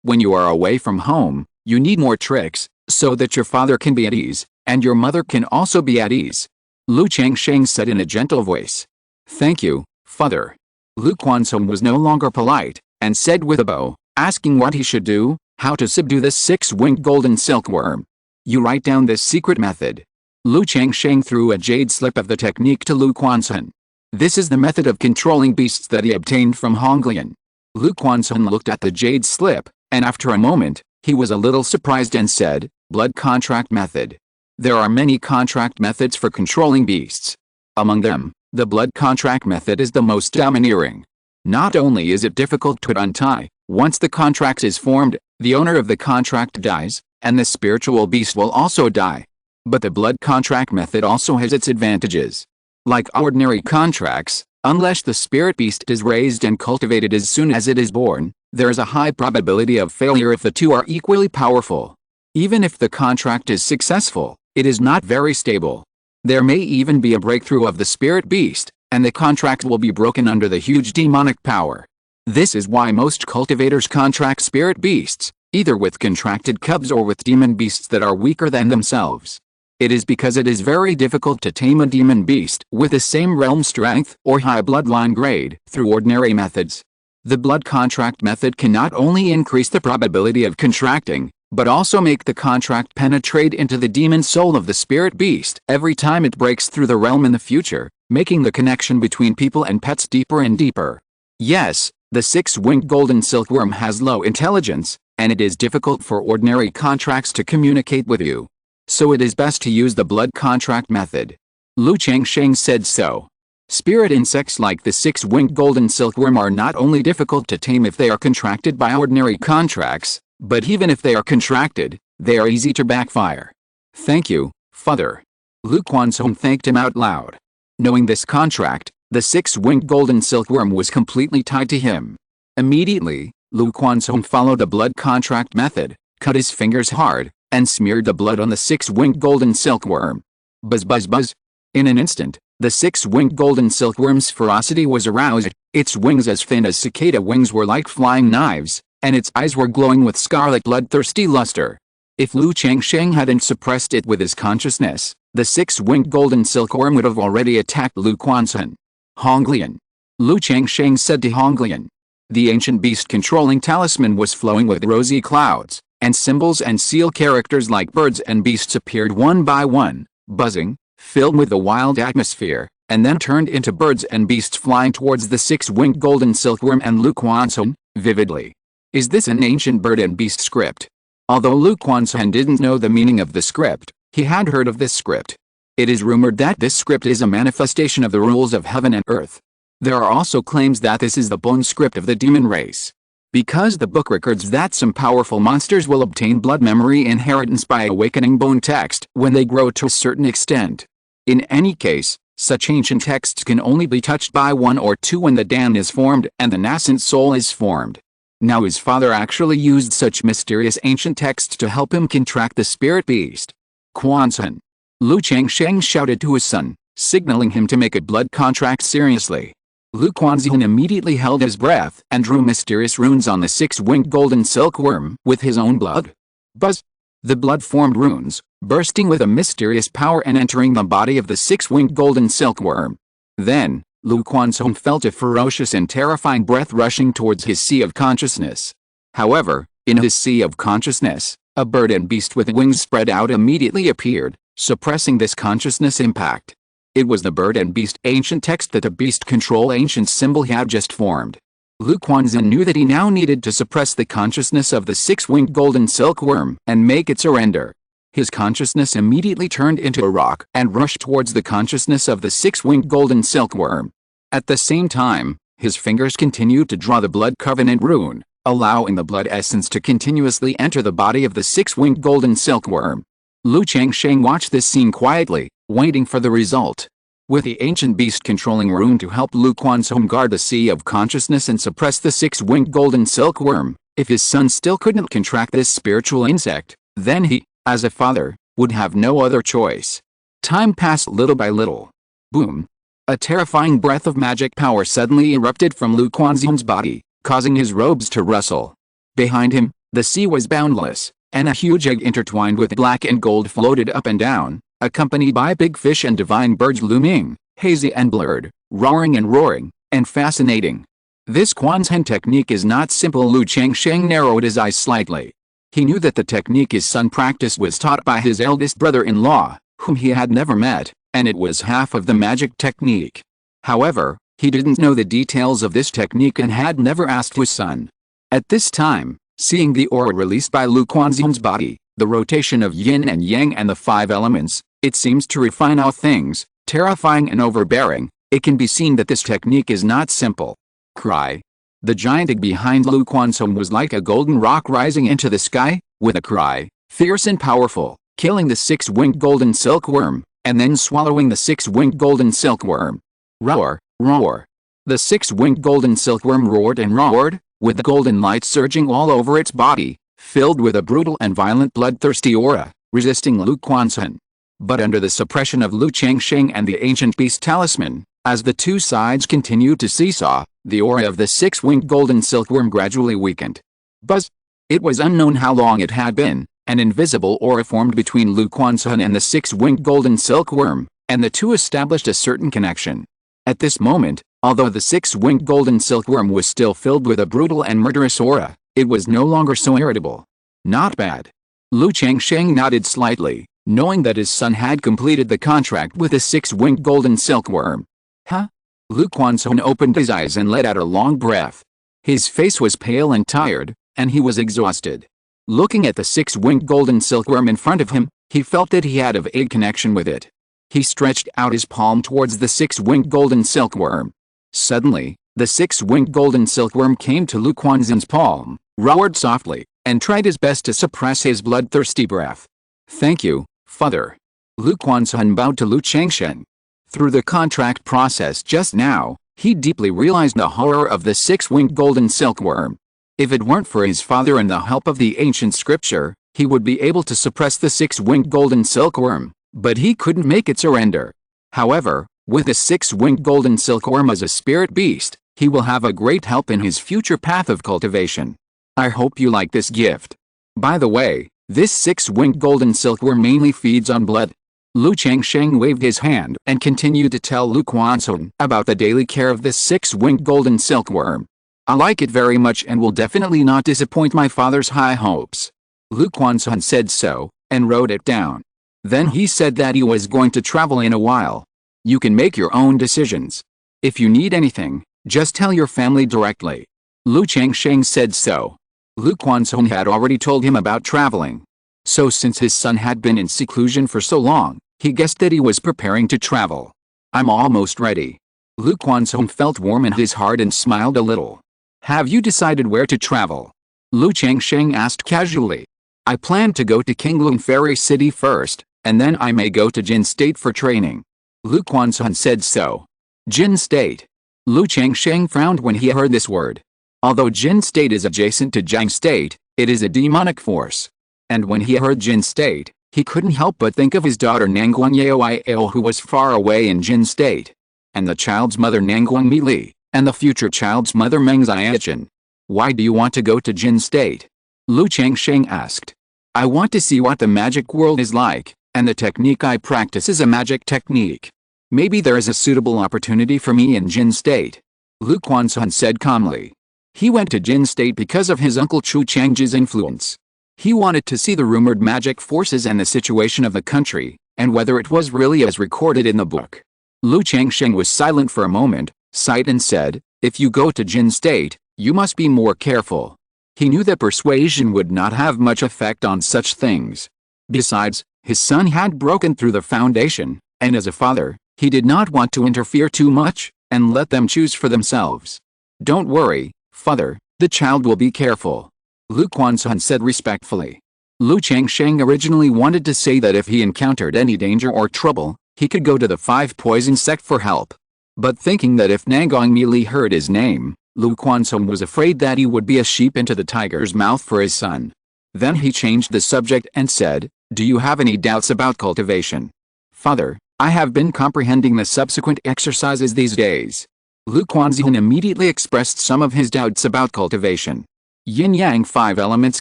When you are away from home, you need more tricks, so that your father can be at ease, and your mother can also be at ease. Lu Changsheng said in a gentle voice. Thank you, father. Lu Quanzhen was no longer polite, and said with a bow, asking what he should do, how to subdue this six-winged golden silkworm. You write down this secret method. Lu Changsheng threw a jade slip of the technique to Lu Quanzhen. This is the method of controlling beasts that he obtained from Honglian. Lu Quanzhen looked at the jade slip, and after a moment, he was a little surprised and said, Blood contract method. There are many contract methods for controlling beasts. Among them, the blood contract method is the most domineering. Not only is it difficult to untie, once the contract is formed, the owner of the contract dies, and the spiritual beast will also die. But the blood contract method also has its advantages. Like ordinary contracts, unless the spirit beast is raised and cultivated as soon as it is born, there is a high probability of failure if the two are equally powerful. Even if the contract is successful, it is not very stable. There may even be a breakthrough of the spirit beast, and the contract will be broken under the huge demonic power. This is why most cultivators contract spirit beasts, either with contracted cubs or with demon beasts that are weaker than themselves. It is because it is very difficult to tame a demon beast with the same realm strength or high bloodline grade through ordinary methods. The blood contract method can not only increase the probability of contracting, but also make the contract penetrate into the demon soul of the spirit beast every time it breaks through the realm in the future, making the connection between people and pets deeper and deeper. Yes, the six-winged golden silkworm has low intelligence, and it is difficult for ordinary contracts to communicate with you. So it is best to use the blood contract method. Lu Changsheng said so. Spirit insects like the six-winged golden silkworm are not only difficult to tame if they are contracted by ordinary contracts, but even if they are contracted, they are easy to backfire. Thank you, father. Lu Quanzhen thanked him out loud. Knowing this contract, the six-winged golden silkworm was completely tied to him. Immediately, Lu Quanzhen followed the blood contract method, cut his fingers hard, and smeared the blood on the six-winged golden silkworm. Buzz buzz buzz. In an instant, the six-winged golden silkworm's ferocity was aroused, its wings as thin as cicada wings were like flying knives, and its eyes were glowing with scarlet bloodthirsty luster. If Lu Changsheng hadn't suppressed it with his consciousness, the six-winged golden silkworm would have already attacked Lu Quanzhen. Honglian. Lu Changsheng said to Honglian. The ancient beast-controlling talisman was flowing with rosy clouds, and symbols and seal characters like birds and beasts appeared one by one, buzzing, filled with a wild atmosphere, and then turned into birds and beasts flying towards the six-winged golden silkworm and Lu Quanzhen, vividly. Is this an ancient bird and beast script? Although Lu Quanzhen didn't know the meaning of the script, he had heard of this script. It is rumored that this script is a manifestation of the rules of heaven and earth. There are also claims that this is the bone script of the demon race. Because the book records that some powerful monsters will obtain blood memory inheritance by awakening bone text when they grow to a certain extent. In any case, such ancient texts can only be touched by one or two when the Dan is formed and the nascent soul is formed. Now his father actually used such mysterious ancient texts to help him contract the spirit beast. Quanzhen. Lu Changsheng shouted to his son, signaling him to make a blood contract seriously. Lu Quanzhen immediately held his breath and drew mysterious runes on the six-winged golden silkworm with his own blood. Buzz! The blood formed runes, bursting with a mysterious power and entering the body of the six-winged golden silkworm. Then, Lu Quanzhen felt a ferocious and terrifying breath rushing towards his sea of consciousness. However, in his sea of consciousness, a bird and beast with wings spread out immediately appeared, suppressing this consciousness impact. It was the bird and beast ancient text that the beast control ancient symbol he had just formed. Lu Quanzhen knew that he now needed to suppress the consciousness of the six-winged golden silkworm and make it surrender. His consciousness immediately turned into a rock and rushed towards the consciousness of the six-winged golden silkworm. At the same time, his fingers continued to draw the blood covenant rune, allowing the blood essence to continuously enter the body of the six-winged golden silkworm. Changsheng watched this scene quietly, waiting for the result. With the ancient beast controlling Rune to help Quanzhong guard the sea of consciousness and suppress the six-winged golden silkworm, if his son still couldn't contract this spiritual insect, then he, as a father, would have no other choice. Time passed little by little. Boom! A terrifying breath of magic power suddenly erupted from Quanzhong's body, causing his robes to rustle. Behind him, the sea was boundless, and a huge egg intertwined with black and gold floated up and down, accompanied by big fish and divine birds looming, hazy and blurred, roaring and fascinating. This Quanzhen technique is not simple. Changsheng narrowed his eyes slightly. He knew that the technique his son practiced was taught by his eldest brother-in-law, whom he had never met, and it was half of the magic technique. However, he didn't know the details of this technique and had never asked his son. At this time, seeing the aura released by Quanzhong's body, the rotation of yin and yang and the five elements, it seems to refine all things, terrifying and overbearing. It can be seen that this technique is not simple. Cry. The giant egg behind Quanzhong was like a golden rock rising into the sky, with a cry, fierce and powerful, killing the six-winged golden silkworm, and then swallowing the six-winged golden silkworm. Roar, roar. The six-winged golden silkworm roared and roared, with the golden light surging all over its body, filled with a brutal and violent bloodthirsty aura, resisting Quanzhong. But under the suppression of Changsheng and the ancient beast talisman, as the two sides continued to seesaw, the aura of the six-winged golden silkworm gradually weakened. Buzz! It was unknown how long it had been. An invisible aura formed between Quanzhong and the six-winged golden silkworm, and the two established a certain connection. At this moment, although the six-winged golden silkworm was still filled with a brutal and murderous aura, it was no longer so irritable. Not bad. Changsheng nodded slightly, knowing that his son had completed the contract with the six-winged golden silkworm. Huh? Quanzhong opened his eyes and let out a long breath. His face was pale and tired, and he was exhausted. Looking at the six-winged golden silkworm in front of him, he felt that he had a vague connection with it. He stretched out his palm towards the six-winged golden silkworm. Suddenly, the six-winged golden silkworm came to Quanzhong's palm, roared softly, and tried his best to suppress his bloodthirsty breath. Thank you, father. Quanzhong bowed to Changsheng. Through the contract process just now, he deeply realized the horror of the six-winged golden silkworm. If it weren't for his father and the help of the ancient scripture, he would be able to suppress the six-winged golden silkworm, but he couldn't make it surrender. However, with the six-winged golden silkworm as a spirit beast, he will have a great help in his future path of cultivation. I hope you like this gift. By the way, this six-winged golden silkworm mainly feeds on blood. Changsheng waved his hand and continued to tell Quanzhong about the daily care of this six-winged golden silkworm. I like it very much and will definitely not disappoint my father's high hopes. Quanzhong said so, and wrote it down. Then he said that he was going to travel in a while. You can make your own decisions. If you need anything, just tell your family directly. Changsheng said so. Quanzhong had already told him about traveling. So since his son had been in seclusion for so long, he guessed that he was preparing to travel. I'm almost ready. Quanzhong felt warm in his heart and smiled a little. Have you decided where to travel? Changsheng asked casually. I plan to go to Qingyun Fairy City first, and then I may go to Jin State for training. Quanzhong said so. Jin State. Changsheng frowned when he heard this word. Although Jin State is adjacent to Jiang State, it is a demonic force. And when he heard Jin State, he couldn't help but think of his daughter Nangguang Yaoiao, who was far away in Jin State, and the child's mother Nangguang Mili, and the future child's mother Meng Xiachen. Why do you want to go to Jin State? Changsheng asked. I want to see what the magic world is like, and the technique I practice is a magic technique. Maybe there is a suitable opportunity for me in Jin State. Quanzhong said calmly. He went to Jin State because of his uncle Chu Chang's influence. He wanted to see the rumored magic forces and the situation of the country, and whether it was really as recorded in the book. Changsheng was silent for a moment, sighed and said, if you go to Jin State, you must be more careful. He knew that persuasion would not have much effect on such things. Besides, his son had broken through the foundation, and as a father, he did not want to interfere too much, and let them choose for themselves. Don't worry, father, The child will be careful," Lu Quanzhen said respectfully. Lu Changsheng originally wanted to say that if he encountered any danger or trouble, he could go to the Five Poison Sect for help. But thinking that if Nangong Mili heard his name, Lu Quanzhen was afraid that he would be a sheep into the tiger's mouth for his son. Then he changed the subject and said, "Do you have any doubts about cultivation?" "Father, I have been comprehending the subsequent exercises these days." Lu Quanzhen immediately expressed some of his doubts about cultivation. Yin-Yang 5 elements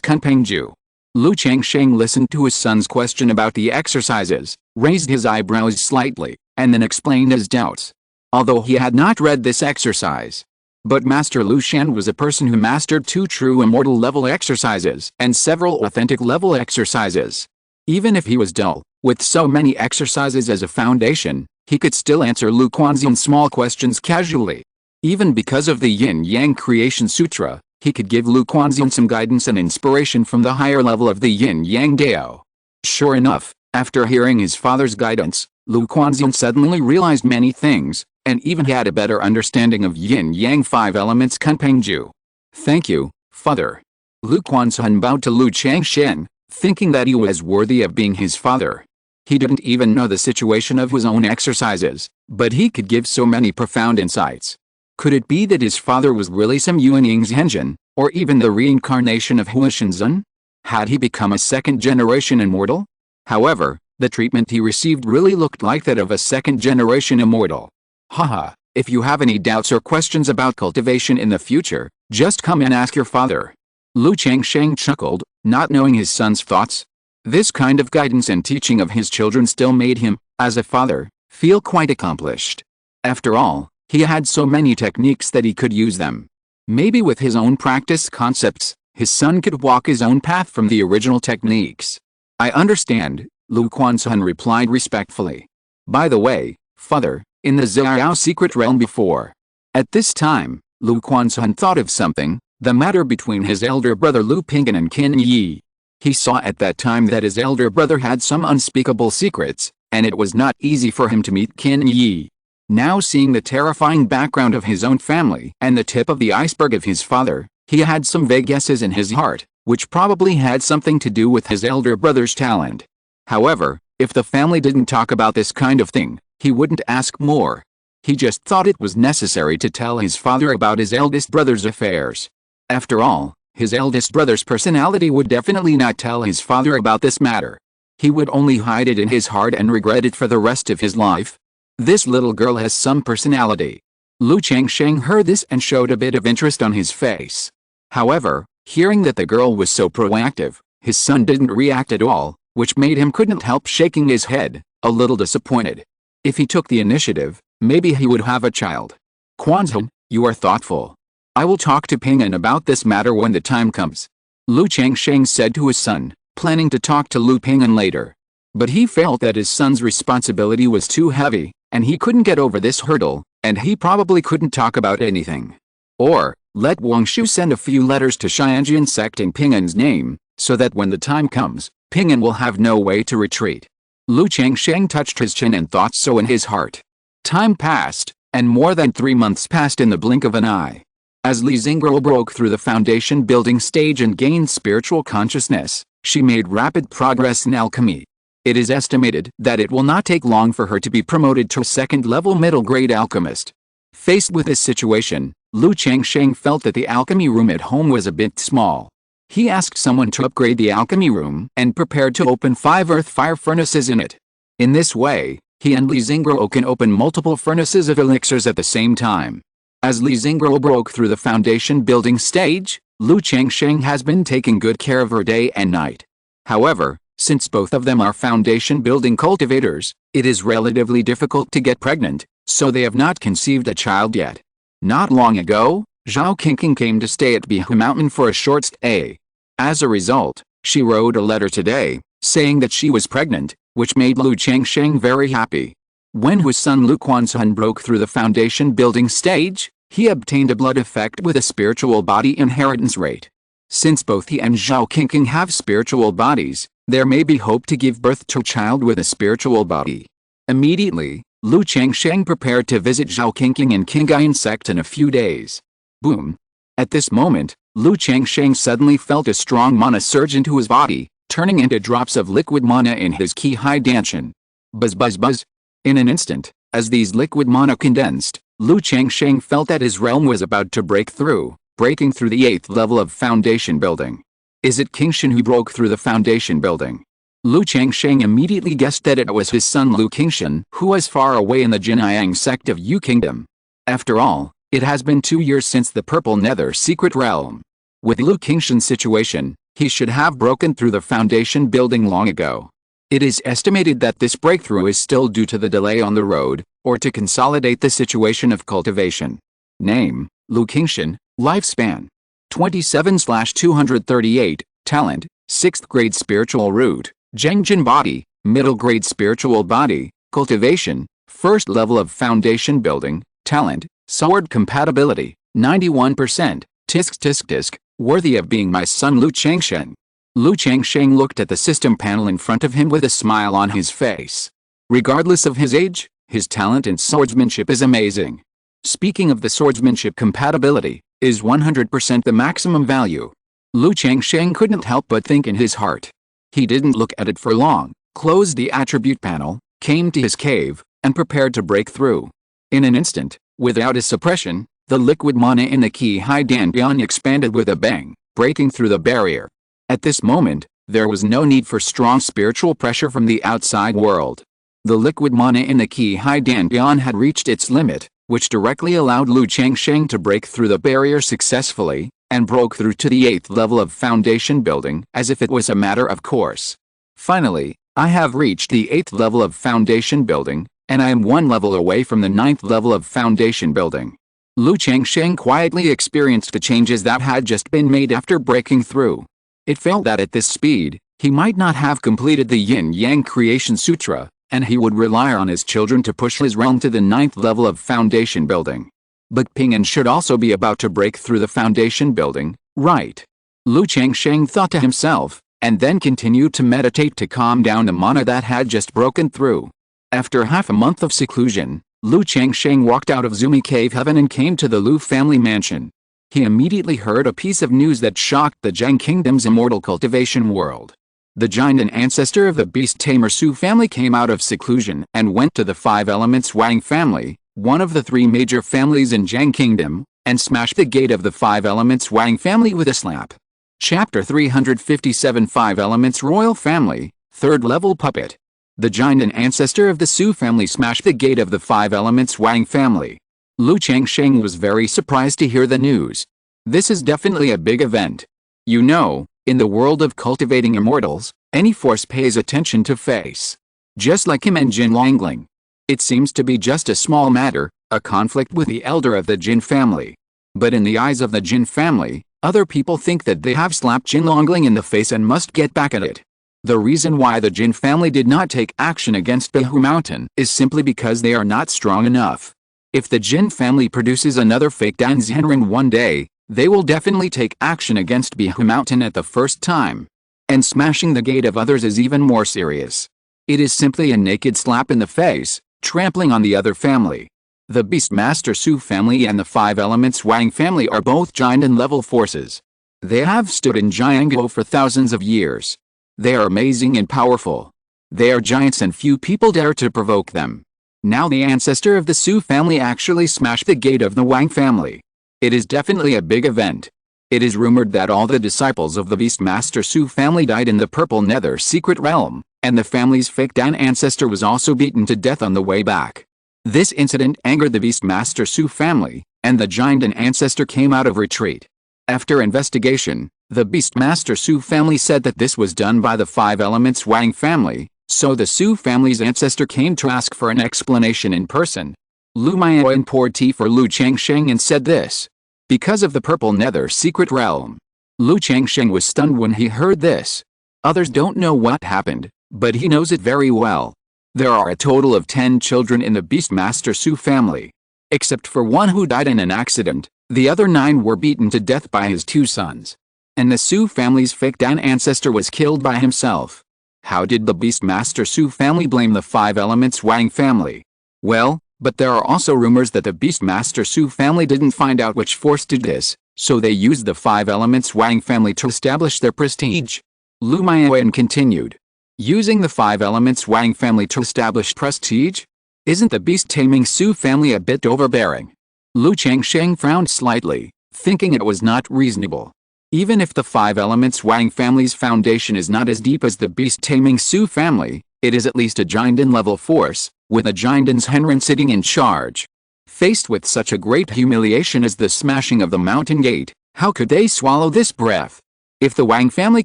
Qingzhu. Lu Changsheng listened to his son's question about the exercises, raised his eyebrows slightly, and then explained his doubts. Although he had not read this exercise, but Master Lu Shan was a person who mastered 2 true immortal level exercises and several authentic level exercises. Even if he was dull, with so many exercises as a foundation, he could still answer Lu Quanzhen's small questions casually. Even because of the Yin-Yang Creation Sutra, he could give Lu Quanzhen some guidance and inspiration from the higher level of the Yin-Yang Dao. Sure enough, after hearing his father's guidance, Lu Quanzhen suddenly realized many things, and even had a better understanding of Yin-Yang 5 elements Qingzhu. "Thank you, Father." Lu Quanzhen bowed to Lu Changsheng, thinking that he was worthy of being his father. He didn't even know the situation of his own exercises, but he could give so many profound insights. Could it be that his father was really some Yuanying's engine, or even the reincarnation of Hua Shenzhen? Had he become a second-generation immortal? However, the treatment he received really looked like that of a second-generation immortal. Haha, if you have any doubts or questions about cultivation in the future, just come and ask your father. Lu Changsheng chuckled, not knowing his son's thoughts. This kind of guidance and teaching of his children still made him, as a father, feel quite accomplished. After all, he had so many techniques that he could use them. Maybe with his own practice concepts, his son could walk his own path from the original techniques. "I understand," Lu Quanzhen replied respectfully. "By the way, Father, in the Xiao secret realm before." At this time, Lu Quanzhen thought of something, the matter between his elder brother Lu Pinggan and Qin Yi. He saw at that time that his elder brother had some unspeakable secrets, and it was not easy for him to meet Qin Yi. Now seeing the terrifying background of his own family and the tip of the iceberg of his father, he had some vague guesses in his heart, which probably had something to do with his elder brother's talent. However, if the family didn't talk about this kind of thing, he wouldn't ask more. He just thought it was necessary to tell his father about his eldest brother's affairs. After all, his eldest brother's personality would definitely not tell his father about this matter. He would only hide it in his heart and regret it for the rest of his life. This little girl has some personality. Lu Changsheng heard this and showed a bit of interest on his face. However, hearing that the girl was so proactive, his son didn't react at all, which made him couldn't help shaking his head, a little disappointed. If he took the initiative, maybe he would have a child. "Quanzhen, you are thoughtful. I will talk to Ping'an about this matter when the time comes," Lu Changsheng said to his son, planning to talk to Lu Ping'an later. But he felt that his son's responsibility was too heavy, and he couldn't get over this hurdle, and he probably couldn't talk about anything. Or, let Wang Shu send a few letters to Qingyun Sect in Ping'an's name, so that when the time comes, Ping'an will have no way to retreat. Lu Changsheng touched his chin and thought so in his heart. Time passed, and more than 3 months passed in the blink of an eye. As Li Xingguo broke through the foundation building stage and gained spiritual consciousness, she made rapid progress in alchemy. It is estimated that it will not take long for her to be promoted to a second-level middle-grade alchemist. Faced with this situation, Lu Changsheng felt that the alchemy room at home was a bit small. He asked someone to upgrade the alchemy room and prepared to open 5 earth fire furnaces in it. In this way, he and Li Xingguo can open multiple furnaces of elixirs at the same time. As Li Xingguo broke through the foundation building stage, Lu Changsheng has been taking good care of her day and night. However, since both of them are foundation building cultivators, it is relatively difficult to get pregnant, so they have not conceived a child yet. Not long ago, Zhao Qingqing came to stay at Qingzhu Mountain for a short stay. As a result, she wrote a letter today, saying that she was pregnant, which made Lu Changsheng very happy. When his son Lu Quanzhen broke through the foundation building stage, he obtained a blood effect with a spiritual body inheritance rate. Since both he and Zhao Qingqing have spiritual bodies, there may be hope to give birth to a child with a spiritual body. Immediately, Lu Changsheng prepared to visit Zhao Qingqing in Qingyun Sect in a few days. Boom! At this moment, Lu Changsheng suddenly felt a strong mana surge into his body, turning into drops of liquid mana in his Qi Hai Danshan. Buzz buzz buzz. In an instant, as these liquid mana condensed, Lu Changsheng felt that his realm was about to break through, breaking through the 8th level of foundation building. Is it Qingxin who broke through the foundation building? Lu Changsheng immediately guessed that it was his son Lu Qingxin, who was far away in the Qingyun Sect of Yu Kingdom. After all, it has been 2 years since the Purple Nether Secret Realm. With Lu Qingxin's situation, he should have broken through the foundation building long ago. It is estimated that this breakthrough is still due to the delay on the road, or to consolidate the situation of cultivation. Name, Lu Qingxin, lifespan 27/238, talent, 6th grade spiritual root, Zhengjin body, middle grade spiritual body, cultivation, 1st level of foundation building, talent, sword compatibility, 91%, tisk tisk tisk, worthy of being my son Lu Changsheng. Lu Changsheng looked at the system panel in front of him with a smile on his face. Regardless of his age, his talent in swordsmanship is amazing. Speaking of the swordsmanship compatibility, is 100% the maximum value? Lu Changsheng couldn't help but think in his heart. He didn't look at it for long, closed the attribute panel, came to his cave, and prepared to break through. In an instant, without a suppression, the liquid mana in the Qi Hai Danshan expanded with a bang, breaking through the barrier. At this moment, there was no need for strong spiritual pressure from the outside world. The liquid mana in the Qi Hai Danshan had reached its limit, which directly allowed Lu Changsheng to break through the barrier successfully, and broke through to the 8th level of foundation building as if it was a matter of course. Finally, I have reached the 8th level of foundation building, and I am 1 level away from the 9th level of foundation building. Lu Changsheng quietly experienced the changes that had just been made after breaking through. It felt that at this speed, he might not have completed the Yin-Yang Creation Sutra, and he would rely on his children to push his realm to the 9th level of foundation building. But Ping'an should also be about to break through the foundation building, right? Lu Changsheng thought to himself, and then continued to meditate to calm down the mana that had just broken through. After half a month of seclusion, Lu Changsheng walked out of Zumi Cave Heaven and came to the Lu family mansion. He immediately heard a piece of news that shocked the Zhang Kingdom's immortal cultivation world. The giant and ancestor of the beast tamer Su family came out of seclusion and went to the 5 elements Wang family, one of the 3 major families in Zhang Kingdom, and smashed the gate of the 5 elements Wang family with a slap. Chapter 357 5 Elements Royal Family, 3rd Level Puppet. The giant and ancestor of the Su family smashed the gate of the 5 elements Wang family. Lu Changsheng was very surprised to hear the news. This is definitely a big event. You know, in the world of cultivating immortals, any force pays attention to face. Just like him and Jin Longling. It seems to be just a small matter, a conflict with the elder of the Jin family. But in the eyes of the Jin family, other people think that they have slapped Jin Longling in the face and must get back at it. The reason why the Jin family did not take action against Qingzhu Mountain is simply because they are not strong enough. If the Jin family produces another fake Danzhenren one day, they will definitely take action against Qingzhu Mountain at the first time. And smashing the gate of others is even more serious. It is simply a naked slap in the face, trampling on the other family. The Beastmaster Su family and the 5 elements Wang family are both giant and level forces. They have stood in Jiangguo for thousands of years. They are amazing and powerful. They are giants and few people dare to provoke them. Now the ancestor of the Su family actually smashed the gate of the Wang family. It is definitely a big event. It is rumored that all the disciples of the Beastmaster Su family died in the Purple Nether Secret Realm, and the family's fake Dan ancestor was also beaten to death on the way back. This incident angered the Beastmaster Su family, and the giant and ancestor came out of retreat. After investigation, the Beastmaster Su family said that this was done by the 5 elements Wang family, so the Su family's ancestor came to ask for an explanation in person. Lu Miaoyan poured tea for Lu Changsheng and said this. Because of the Purple Nether Secret Realm. Lu Changsheng was stunned when he heard this. Others don't know what happened, but he knows it very well. There are a total of 10 children in the Beastmaster Su family. Except for one who died in an accident, the other 9 were beaten to death by his 2 sons. And the Su family's fake Dan ancestor was killed by himself. How did the Beastmaster Su family blame the 5 elements Wang family? Well, but there are also rumors that the Beastmaster Su family didn't find out which force did this, So they used the five elements Wang family to establish their prestige. Lu Miaoyan continued. Using the five elements Wang family to establish prestige? Isn't the beast-taming Su family a bit overbearing? Lu Changsheng frowned slightly, thinking it was not reasonable. Even if the five elements Wang family's foundation is not as deep as the beast-taming Su family, it is at least a Jinden-level force, with a Jinden's Henren sitting in charge. Faced with such a great humiliation as the smashing of the mountain gate, how could they swallow this breath? If the Wang family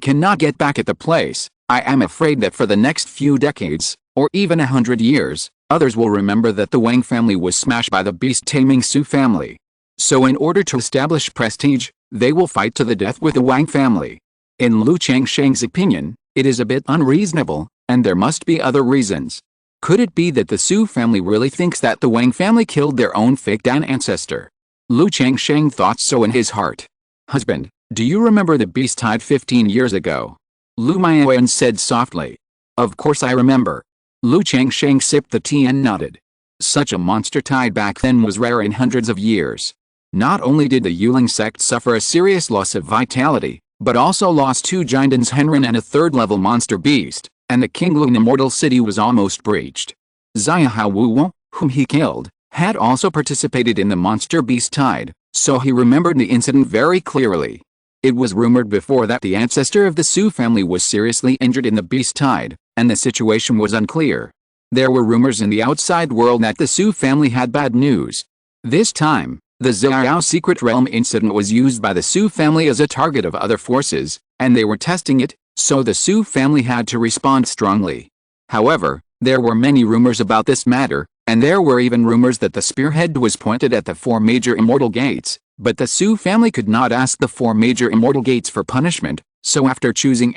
cannot get back at the place, I am afraid that for the next few decades, or even 100 years, others will remember that the Wang family was smashed by the beast-taming Su family. So in order to establish prestige, they will fight to the death with the Wang family. In Lu Changsheng's opinion, it is a bit unreasonable, and there must be other reasons. Could it be that the Su family really thinks that the Wang family killed their own fake Dan ancestor? Lu Changsheng thought so in his heart. Husband, do you remember the beast tide 15 years ago? Lu Miaoyan said softly. Of course I remember. Lu Changsheng sipped the tea and nodded. Such a monster tide back then was rare in hundreds of years. Not only did the Qingyun Sect suffer a serious loss of vitality, but also lost 2 Jinden's Henren and a third-level monster beast, and the Qingyun Immortal city was almost breached. Xiahao Wu, whom he killed, had also participated in the monster beast tide, so he remembered the incident very clearly. It was rumored before that the ancestor of the Su family was seriously injured in the beast tide, and the situation was unclear. There were rumors in the outside world that the Su family had bad news. This time, the Xiao Secret Realm incident was used by the Su family as a target of other forces, and they were testing it, so the Su family had to respond strongly. However, there were many rumors about this matter, and there were even rumors that the spearhead was pointed at the 4 major immortal gates, but the Su family could not ask the 4 major immortal gates for punishment, so after choosing,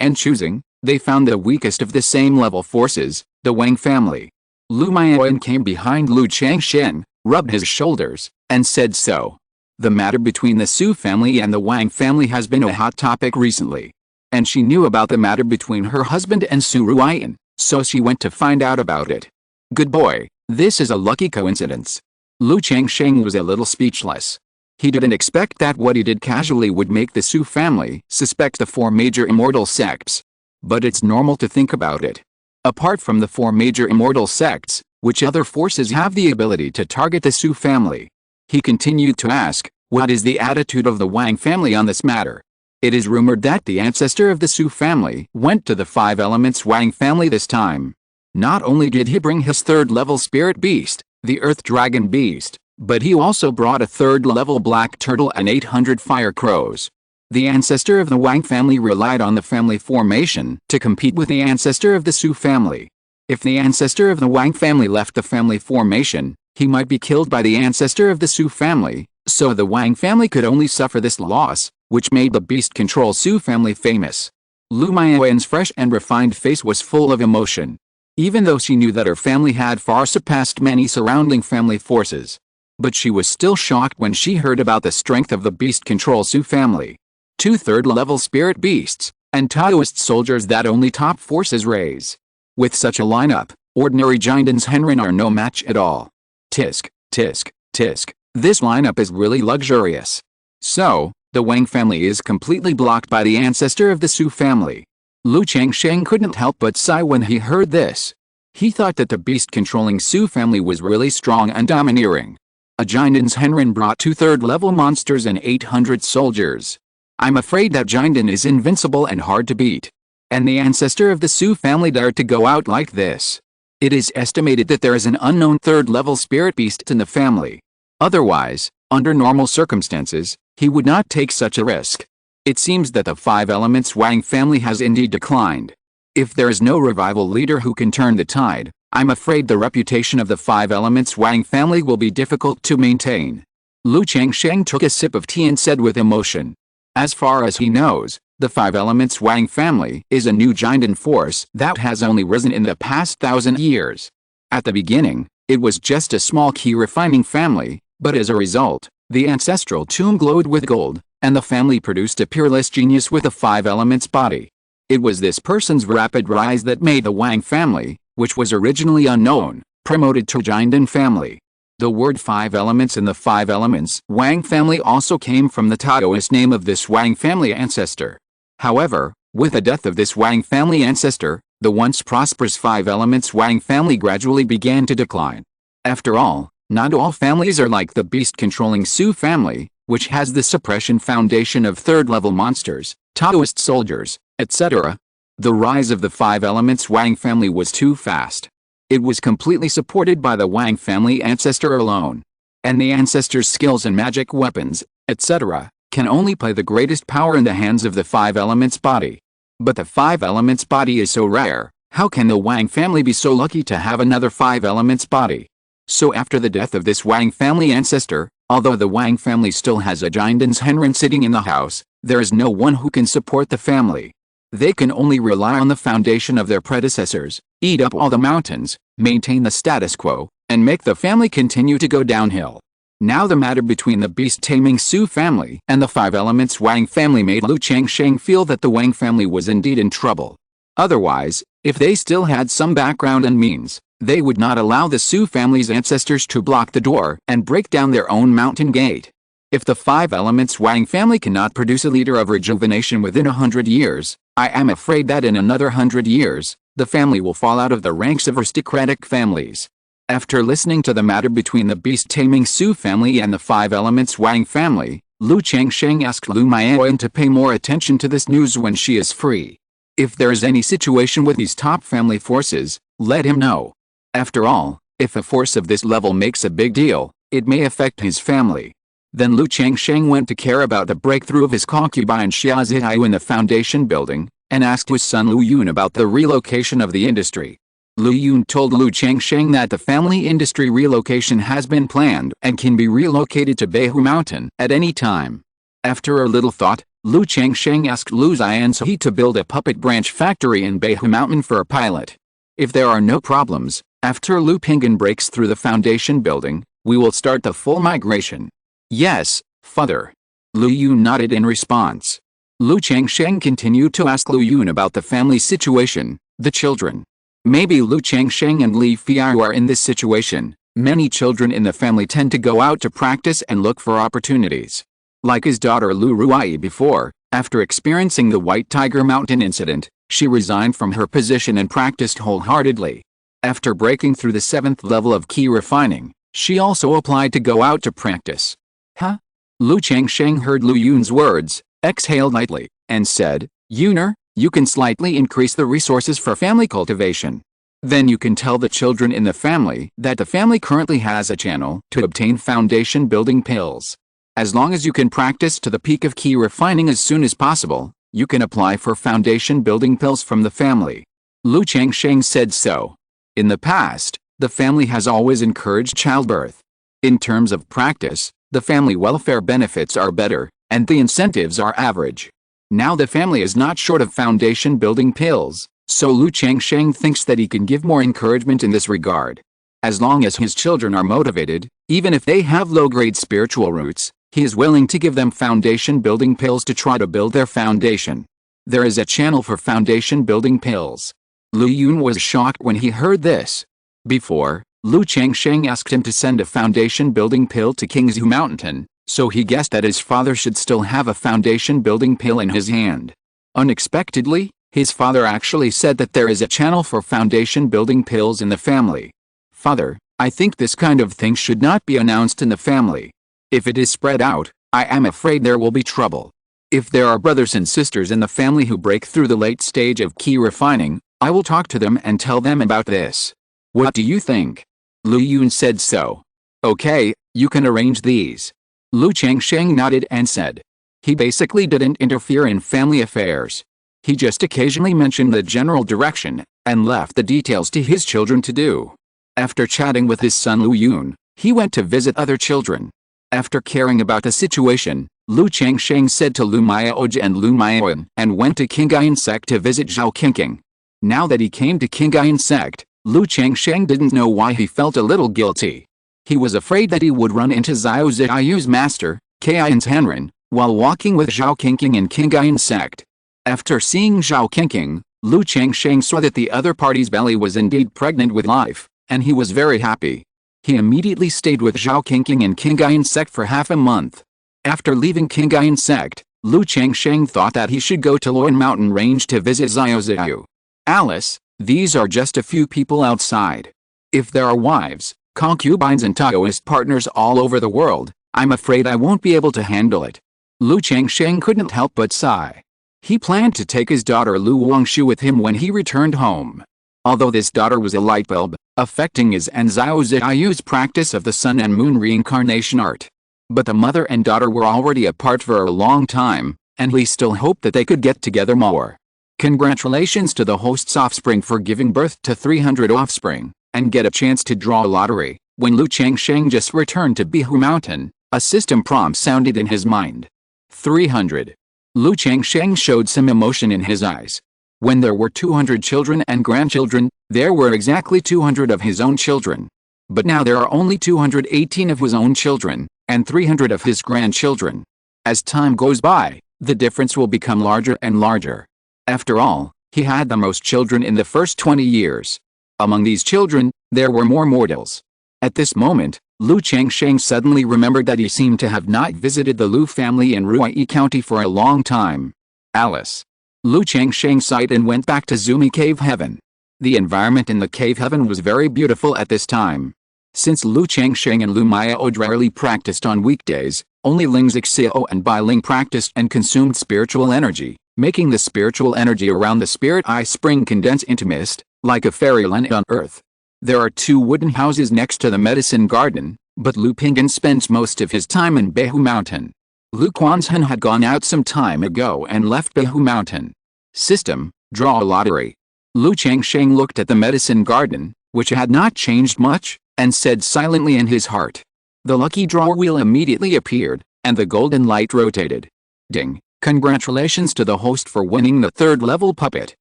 they found the weakest of the same level forces, the Wang family. Lu Miaoyan came behind Lu Changsheng, rubbed his shoulders, and said so. The matter between the Su family and the Wang family has been a hot topic recently. And she knew about the matter between her husband and Su Ruiyan, so she went to find out about it. Good boy, this is a lucky coincidence. Lu Changsheng was a little speechless. He didn't expect that what he did casually would make the Su family suspect the 4 major immortal sects. But it's normal to think about it. Apart from the 4 major immortal sects, which other forces have the ability to target the Su family? He continued to ask, what is the attitude of the Wang family on this matter? It is rumored that the ancestor of the Su family went to the 5 elements Wang family this time. Not only did he bring his 3rd-level spirit beast, the Earth Dragon Beast, but he also brought a 3rd-level black turtle and 800 fire crows. The ancestor of the Wang family relied on the family formation to compete with the ancestor of the Su family. If the ancestor of the Wang family left the family formation, he might be killed by the ancestor of the Su family, so the Wang family could only suffer this loss, which made the beast control Su family famous. Lu Miaoyan's fresh and refined face was full of emotion. Even though she knew that her family had far surpassed many surrounding family forces. But she was still shocked when she heard about the strength of the beast control Su family. 2 3rd-level spirit beasts, and Taoist soldiers that only top forces raise. With such a lineup, ordinary Jinden's Henren are no match at all. Tisk, tisk, tisk, this lineup is really luxurious. So, the Wang family is completely blocked by the ancestor of the Su family. Lu Changsheng couldn't help but sigh when he heard this. He thought that the beast-controlling Su family was really strong and domineering. A Jinden's Henren brought 2 3rd-level monsters and 800 soldiers. I'm afraid that Jinden is invincible and hard to beat. And the ancestor of the Su family dared to go out like this. It is estimated that there is an unknown 3rd-level spirit beast in the family. Otherwise, under normal circumstances, he would not take such a risk. It seems that the 5 elements Wang family has indeed declined. If there is no revival leader who can turn the tide, I'm afraid the reputation of the 5 elements Wang family will be difficult to maintain. Lu Changsheng took a sip of tea and said with emotion. As far as he knows, the 5 elements Wang family is a new Jinden force that has only risen in the past 1,000 years. At the beginning, it was just a small key refining family, but as a result, the ancestral tomb glowed with gold, and the family produced a peerless genius with a 5 elements body. It was this person's rapid rise that made the Wang family, which was originally unknown, promoted to Jinden family. The word five elements in the five elements Wang family also came from the Taoist name of this Wang family ancestor. However, with the death of this Wang family ancestor, the once prosperous five elements Wang family gradually began to decline. After all, not all families are like the beast-controlling Su family, which has the suppression foundation of third-level monsters, Taoist soldiers, etc. The rise of the five elements Wang family was too fast. It was completely supported by the Wang family ancestor alone. And the ancestor's skills and magic weapons, etc., can only play the greatest power in the hands of the five elements body. But the five elements body is so rare, how can the Wang family be so lucky to have another five elements body? So after the death of this Wang family ancestor, although the Wang family still has a giant's Henren sitting in the house, there is no one who can support the family. They can only rely on the foundation of their predecessors, eat up all the mountains, maintain the status quo, and make the family continue to go downhill. Now the matter between the beast-taming Su family and the five elements Wang family made Lu Changsheng feel that the Wang family was indeed in trouble. Otherwise, if they still had some background and means, they would not allow the Su family's ancestors to block the door and break down their own mountain gate. If the five elements Wang family cannot produce a leader of rejuvenation within 100 years, I am afraid that in another 100 years, the family will fall out of the ranks of aristocratic families. After listening to the matter between the beast-taming Su family and the five elements Wang family, Lu Changsheng asked Lu Maoyan to pay more attention to this news when she is free. If there is any situation with these top family forces, let him know. After all, if a force of this level makes a big deal, it may affect his family. Then Lu Changsheng went to care about the breakthrough of his concubine Xia Ziyu in the foundation building, and asked his son Lu Yun about the relocation of the industry. Lu Yun told Lu Changsheng that the family industry relocation has been planned and can be relocated to Qingzhu Mountain at any time. After a little thought, Lu Changsheng asked Lu Xianzhi to build a puppet branch factory in Qingzhu Mountain for a pilot. If there are no problems, after Lu Pinggan breaks through the foundation building, we will start the full migration. Yes, father. Lu Yun nodded in response. Lu Changsheng continued to ask Lu Yun about the family situation, the children. Maybe Lu Changsheng and Li Fiao are in this situation. Many children in the family tend to go out to practice and look for opportunities. Like his daughter Lu Ruai before, after experiencing the White Tiger Mountain incident, she resigned from her position and practiced wholeheartedly. After breaking through the 7th level of key refining, she also applied to go out to practice. Huh? Lu Changsheng heard Lu Yun's words, exhaled lightly, and said, Yuner, you can slightly increase the resources for family cultivation. Then you can tell the children in the family that the family currently has a channel to obtain foundation building pills. As long as you can practice to the peak of key refining as soon as possible, you can apply for foundation building pills from the family. Lu Changsheng said so. In the past, the family has always encouraged childbirth. In terms of practice, the family welfare benefits are better, and the incentives are average. Now the family is not short of foundation building pills, so Lu Changsheng thinks that he can give more encouragement in this regard. As long as his children are motivated, even if they have low-grade spiritual roots, he is willing to give them foundation building pills to try to build their foundation. There is a channel for foundation building pills. Lu Yun was shocked when he heard this. Before, Lu Changsheng asked him to send a foundation building pill to Qingzhu Mountain, so he guessed that his father should still have a foundation building pill in his hand. Unexpectedly, his father actually said that there is a channel for foundation building pills in the family. Father, I think this kind of thing should not be announced in the family. If it is spread out, I am afraid there will be trouble. If there are brothers and sisters in the family who break through the late stage of key refining, I will talk to them and tell them about this. What do you think? Lu Yun said so. Okay, you can arrange these. Lu Changsheng nodded and said. He basically didn't interfere in family affairs. He just occasionally mentioned the general direction, and left the details to his children to do. After chatting with his son Lu Yun, he went to visit other children. After caring about the situation, Lu Changsheng said to Lu Maoji and Lu Maoyan and went to Qingyun Sect to visit Zhao Qingqing. Now that he came to Qingyun Sect, Lu Changsheng didn't know why he felt a little guilty. He was afraid that he would run into Xiao Ziyu's master, Qingzhu Henren, while walking with Zhao Qingqing in Qingyun Sect. After seeing Zhao Qingqing, Lu Changsheng saw that the other party's belly was indeed pregnant with life, and he was very happy. He immediately stayed with Zhao Qingqing and Qingyun Sect for half a month. After leaving Qingyun Sect, Lu Changsheng thought that he should go to Luan Mountain Range to visit Xiao Xiao. Alice, these are just a few people outside. If there are wives, concubines and Taoist partners all over the world, I'm afraid I won't be able to handle it. Lu Changsheng couldn't help but sigh. He planned to take his daughter Lu Wangshu with him when he returned home. Although this daughter was a light bulb, affecting his and Xiao Xiao's practice of the sun and moon reincarnation art. But the mother and daughter were already apart for a long time, and he still hoped that they could get together more. Congratulations to the host's offspring for giving birth to 300 offspring, and get a chance to draw a lottery. When Lu Changsheng just returned to Qingzhu Mountain, a system prompt sounded in his mind. 300. Lu Changsheng showed some emotion in his eyes. When there were 200 children and grandchildren, there were exactly 200 of his own children. But now there are only 218 of his own children, and 300 of his grandchildren. As time goes by, the difference will become larger and larger. After all, he had the most children in the first 20 years. Among these children, there were more mortals. At this moment, Lu Changsheng suddenly remembered that he seemed to have not visited the Lu family in Ruai County for a long time. Alice. Lu Changsheng sighed and went back to Zumi Cave Heaven. The environment in the cave heaven was very beautiful at this time. Since Lu Changsheng and Lu Miaod rarely practiced on weekdays, only Ling Xiao and Bai Ling practiced and consumed spiritual energy, making the spiritual energy around the spirit eye spring condense into mist, like a fairyland on earth. There are 2 wooden houses next to the medicine garden, but Lu Pinggan spends most of his time in Qingzhu Mountain. Lu Quanzhen had gone out some time ago and left Qingzhu Mountain. System, draw a lottery. Lu Changsheng looked at the medicine garden, which had not changed much, and said silently in his heart. The lucky draw wheel immediately appeared, and the golden light rotated. Ding! Congratulations to the host for winning the 3rd level puppet.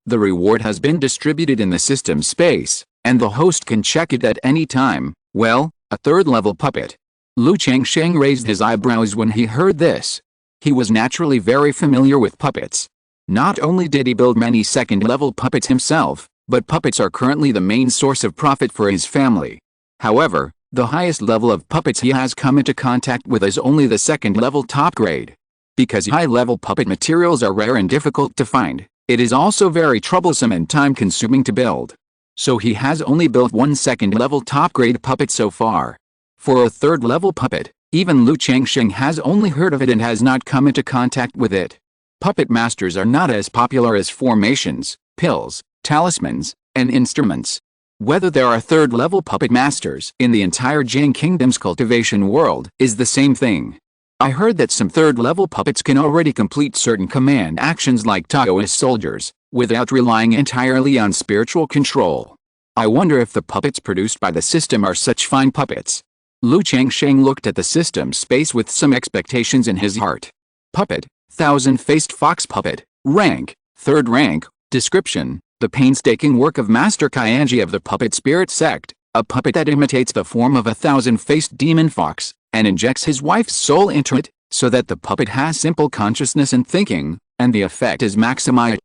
The reward has been distributed in the system space, and the host can check it at any time. Well, a 3rd level puppet. Lu Changsheng raised his eyebrows when he heard this. He was naturally very familiar with puppets. Not only did he build many 2nd level puppets himself, but puppets are currently the main source of profit for his family. However, the highest level of puppets he has come into contact with is only the 2nd level top grade. Because high-level puppet materials are rare and difficult to find, it is also very troublesome and time-consuming to build. So he has only built 1 2nd level top grade puppet so far. For a 3rd level puppet, even Lu Changsheng has only heard of it and has not come into contact with it. Puppet masters are not as popular as formations, pills, talismans, and instruments. Whether there are 3rd level puppet masters in the entire Jing Kingdom's cultivation world is the same thing. I heard that some 3rd level puppets can already complete certain command actions like Taoist soldiers, without relying entirely on spiritual control. I wonder if the puppets produced by the system are such fine puppets. Lu Changsheng looked at the system space with some expectations in his heart. Puppet, 1000-faced fox puppet, rank, 3rd rank, description, the painstaking work of Master Qingyu of the Puppet Spirit Sect, a puppet that imitates the form of a 1000-faced demon fox, and injects his wife's soul into it, so that the puppet has simple consciousness and thinking, and the effect is maximized.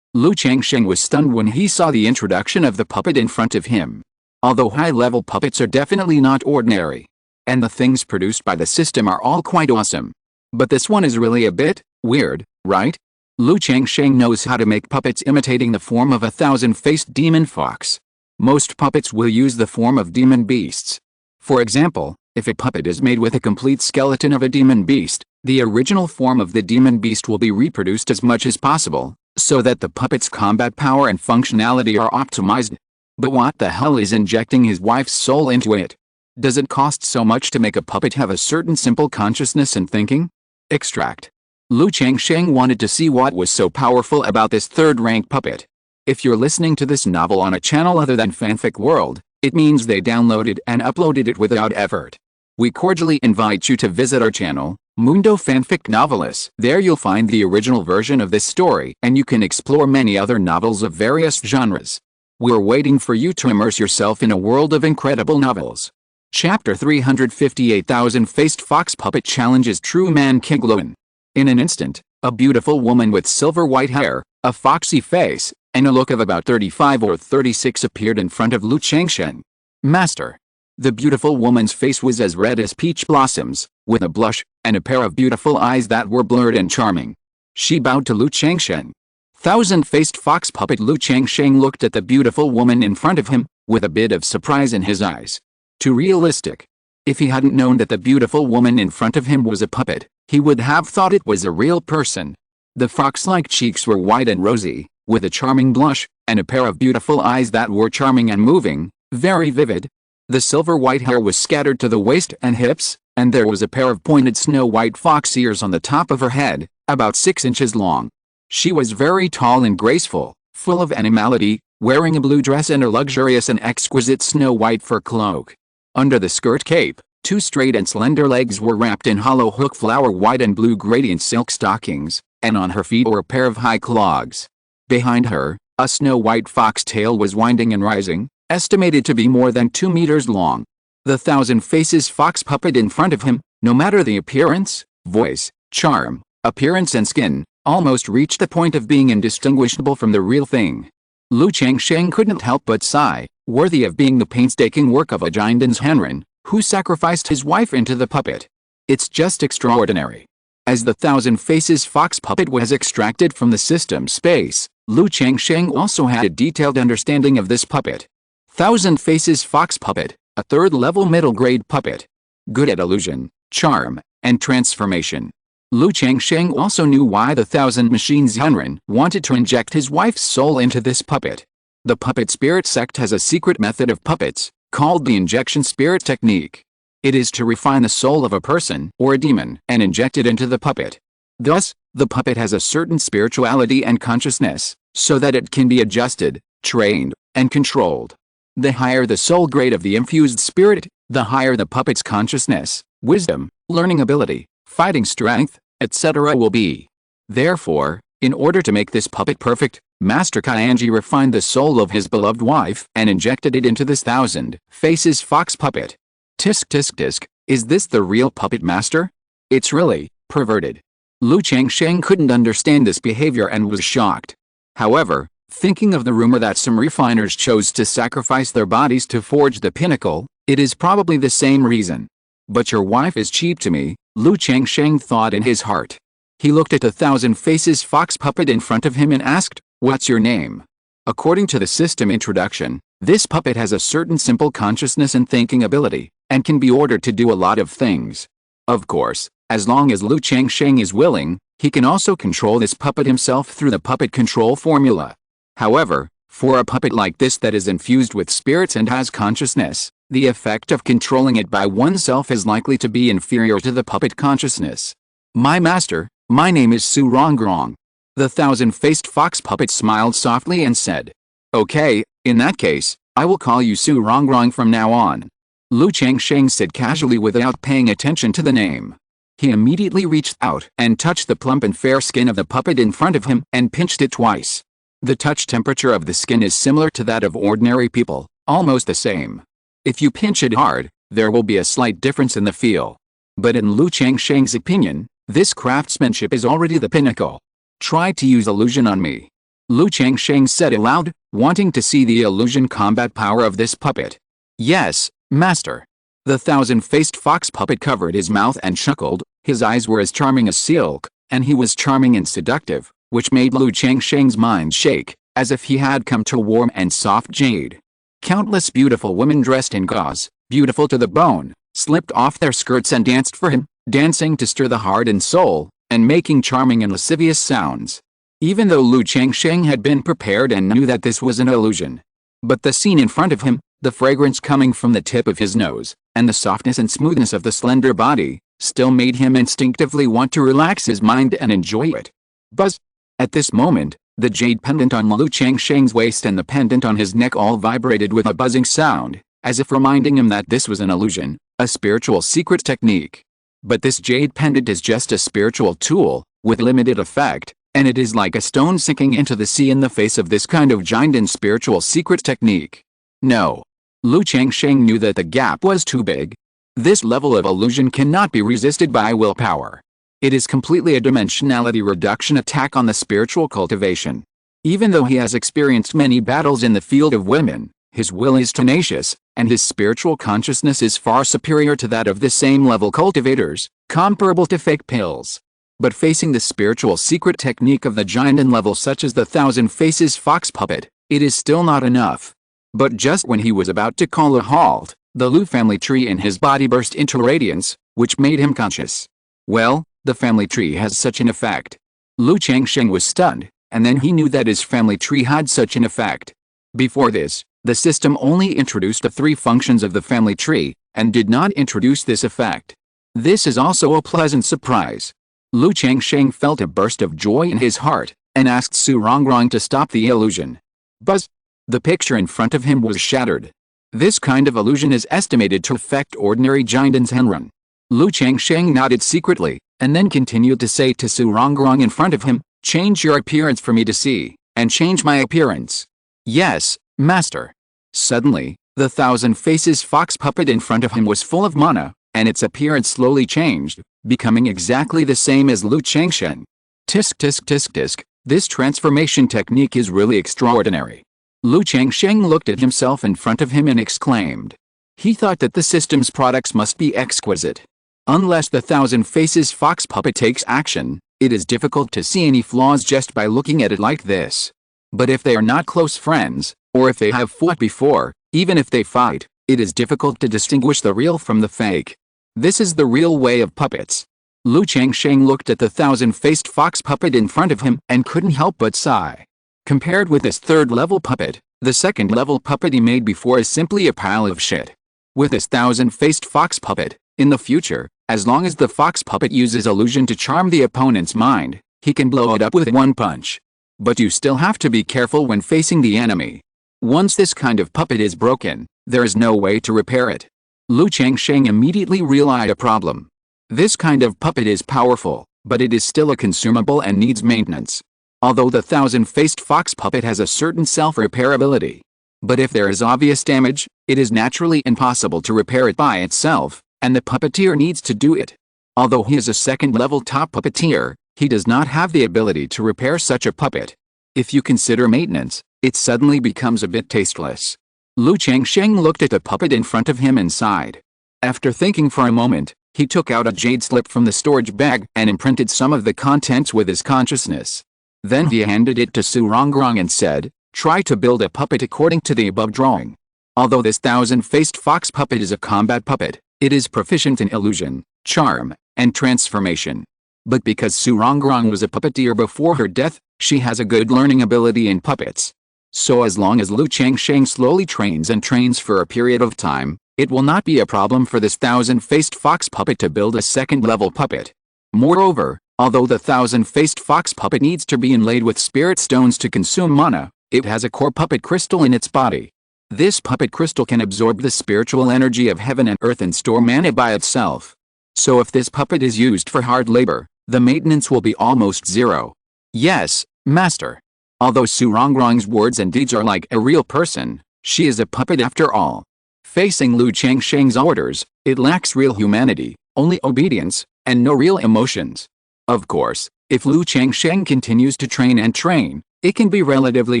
Lu Changsheng was stunned when he saw the introduction of the puppet in front of him. Although high-level puppets are definitely not ordinary, and the things produced by the system are all quite awesome. But this one is really a bit weird, right? Lu Changsheng knows how to make puppets imitating the form of a 1000-faced demon fox. Most puppets will use the form of demon beasts. For example, if a puppet is made with a complete skeleton of a demon beast, the original form of the demon beast will be reproduced as much as possible, so that the puppet's combat power and functionality are optimized. But what the hell is injecting his wife's soul into it? Does it cost so much to make a puppet have a certain simple consciousness and thinking? Extract. Lu Changsheng wanted to see what was so powerful about this 3rd rank puppet. If you're listening to this novel on a channel other than Fanfic World, it means they downloaded and uploaded it without effort. We cordially invite you to visit our channel, Mundo Fanfic Novelis. There you'll find the original version of this story, and you can explore many other novels of various genres. We're waiting for you to immerse yourself in a world of incredible novels. Chapter 358,000-Faced Fox Puppet challenges True Man Qingluan. In an instant, a beautiful woman with silver white hair, a foxy face, and a look of about 35 or 36 appeared in front of Lu Changsheng. Master. The beautiful woman's face was as red as peach blossoms, with a blush, and a pair of beautiful eyes that were blurred and charming. She bowed to Lu Changsheng. Thousand-faced fox puppet Lu Changsheng looked at the beautiful woman in front of him, with a bit of surprise in his eyes. Too realistic. If he hadn't known that the beautiful woman in front of him was a puppet, he would have thought it was a real person. The fox-like cheeks were white and rosy, with a charming blush, and a pair of beautiful eyes that were charming and moving, very vivid. The silver-white hair was scattered to the waist and hips, and there was a pair of pointed snow-white fox ears on the top of her head, about 6 inches long. She was very tall and graceful, full of animality, wearing a blue dress and a luxurious and exquisite snow-white fur cloak. Under the skirt cape, 2 straight and slender legs were wrapped in hollow hook flower white and blue gradient silk stockings, and on her feet were a pair of high clogs. Behind her, a snow-white fox tail was winding and rising, estimated to be more than 2 meters long. The thousand-faces fox puppet in front of him, no matter the appearance, voice, charm, appearance and skin, almost reached the point of being indistinguishable from the real thing. Lu Changsheng couldn't help but sigh, worthy of being the painstaking work of a Jinden's Henren, who sacrificed his wife into the puppet. It's just extraordinary. As the thousand-faces fox puppet was extracted from the system space, Lu Changsheng also had a detailed understanding of this puppet. Thousand-faces fox puppet, a third-level middle-grade puppet. Good at illusion, charm, and transformation. Lu Changsheng also knew why the Thousand Machines Henren wanted to inject his wife's soul into this puppet. The puppet spirit sect has a secret method of puppets, called the injection spirit technique. It is to refine the soul of a person or a demon and inject it into the puppet. Thus, the puppet has a certain spirituality and consciousness, so that it can be adjusted, trained, and controlled. The higher the soul grade of the infused spirit, the higher the puppet's consciousness, wisdom, learning ability, fighting strength, etc. will be. Therefore, in order to make this puppet perfect, Master Qingzhu refined the soul of his beloved wife and injected it into this thousand-faces fox puppet. Tisk tisk tisk, is this the real puppet master? It's really perverted. Lu Changsheng couldn't understand this behavior and was shocked. However, thinking of the rumor that some refiners chose to sacrifice their bodies to forge the pinnacle, it is probably the same reason. But your wife is cheap to me, Lu Changsheng thought in his heart. He looked at the thousand-faces fox puppet in front of him and asked, "What's your name?" According to the system introduction, this puppet has a certain simple consciousness and thinking ability, and can be ordered to do a lot of things. Of course, as long as Lu Changsheng is willing, he can also control this puppet himself through the puppet control formula. However, for a puppet like this that is infused with spirits and has consciousness, the effect of controlling it by oneself is likely to be inferior to the puppet consciousness. My master, my name is Su Rongrong. The thousand-faced fox puppet smiled softly and said, "Okay, in that case, I will call you Su Rongrong from now on." Lu Changsheng said casually without paying attention to the name. He immediately reached out and touched the plump and fair skin of the puppet in front of him and pinched it twice. The touch temperature of the skin is similar to that of ordinary people, almost the same. If you pinch it hard, there will be a slight difference in the feel. But in Lu Changsheng's opinion, this craftsmanship is already the pinnacle. Try to use illusion on me. Lu Changsheng said aloud, wanting to see the illusion combat power of this puppet. Yes, master. The thousand-faced fox puppet covered his mouth and chuckled. His eyes were as charming as silk, and he was charming and seductive, which made Lu Changsheng's mind shake, as if he had come to warm and soft jade. Countless beautiful women dressed in gauze, beautiful to the bone, slipped off their skirts and danced for him, dancing to stir the heart and soul, and making charming and lascivious sounds. Even though Lu Changsheng had been prepared and knew that this was an illusion. But the scene in front of him, the fragrance coming from the tip of his nose, and the softness and smoothness of the slender body, still made him instinctively want to relax his mind and enjoy it. Buzz! At this moment, the jade pendant on Lu Changsheng's waist and the pendant on his neck all vibrated with a buzzing sound, as if reminding him that this was an illusion, a spiritual secret technique. But this jade pendant is just a spiritual tool, with limited effect, and it is like a stone sinking into the sea in the face of this kind of Jindan spiritual secret technique. No. Lu Changsheng knew that the gap was too big. This level of illusion cannot be resisted by willpower. It is completely a dimensionality reduction attack on the spiritual cultivation. Even though he has experienced many battles in the field of women, his will is tenacious, and his spiritual consciousness is far superior to that of the same level cultivators, comparable to fake pills. But facing the spiritual secret technique of the giant in level such as the Thousand Faces Fox puppet, it is still not enough. But just when he was about to call a halt, the Lu family tree in his body burst into radiance, which made him conscious. Well, the family tree has such an effect. Lu Changsheng was stunned, and then he knew that his family tree had such an effect. Before this, the system only introduced the 3 functions of the family tree, and did not introduce this effect. This is also a pleasant surprise. Lu Changsheng felt a burst of joy in his heart, and asked Su Rongrong to stop the illusion. Buzz! The picture in front of him was shattered. This kind of illusion is estimated to affect ordinary giants Henrun. Lu Changsheng nodded secretly, and then continued to say to Su Rongrong in front of him, "Change your appearance for me to see, and change my appearance." "Yes, master." Suddenly, the Thousand Faces Fox puppet in front of him was full of mana, and its appearance slowly changed, becoming exactly the same as Lu Changsheng. Tisk tisk tisk tisk, this transformation technique is really extraordinary. Lu Changsheng looked at himself in front of him and exclaimed. He thought that the system's products must be exquisite. Unless the Thousand Faces Fox puppet takes action, it is difficult to see any flaws just by looking at it like this. But if they are not close friends, or if they have fought before, even if they fight, it is difficult to distinguish the real from the fake. This is the real way of puppets. Lu Changsheng looked at the thousand-faced fox puppet in front of him and couldn't help but sigh. Compared with this third-level puppet, the second-level puppet he made before is simply a pile of shit. With this thousand-faced fox puppet, in the future, as long as the fox puppet uses illusion to charm the opponent's mind, he can blow it up with one punch. But you still have to be careful when facing the enemy. Once this kind of puppet is broken, there is no way to repair it. Lu Changsheng immediately realized a problem. This kind of puppet is powerful, but it is still a consumable and needs maintenance. Although the thousand-faced fox puppet has a certain self-repair ability. But if there is obvious damage, it is naturally impossible to repair it by itself, and the puppeteer needs to do it. Although he is a second-level top puppeteer, he does not have the ability to repair such a puppet. If you consider maintenance, it suddenly becomes a bit tasteless. Lu Changsheng looked at the puppet in front of him and sighed. After thinking for a moment, he took out a jade slip from the storage bag and imprinted some of the contents with his consciousness. Then he handed it to Su Rongrong and said, "Try to build a puppet according to the above drawing." Although this thousand-faced fox puppet is a combat puppet, it is proficient in illusion, charm, and transformation. But because Su Rongrong was a puppeteer before her death, she has a good learning ability in puppets. So as long as Lu Changsheng slowly trains and trains for a period of time, it will not be a problem for this thousand-faced fox puppet to build a second-level puppet. Moreover, although the thousand-faced fox puppet needs to be inlaid with spirit stones to consume mana, it has a core puppet crystal in its body. This puppet crystal can absorb the spiritual energy of heaven and earth and store mana by itself. So if this puppet is used for hard labor, the maintenance will be almost zero. Yes, master. Although Su Rongrong's words and deeds are like a real person, she is a puppet after all. Facing Lu Changsheng's orders, it lacks real humanity, only obedience, and no real emotions. Of course, if Lu Changsheng continues to train and train, it can be relatively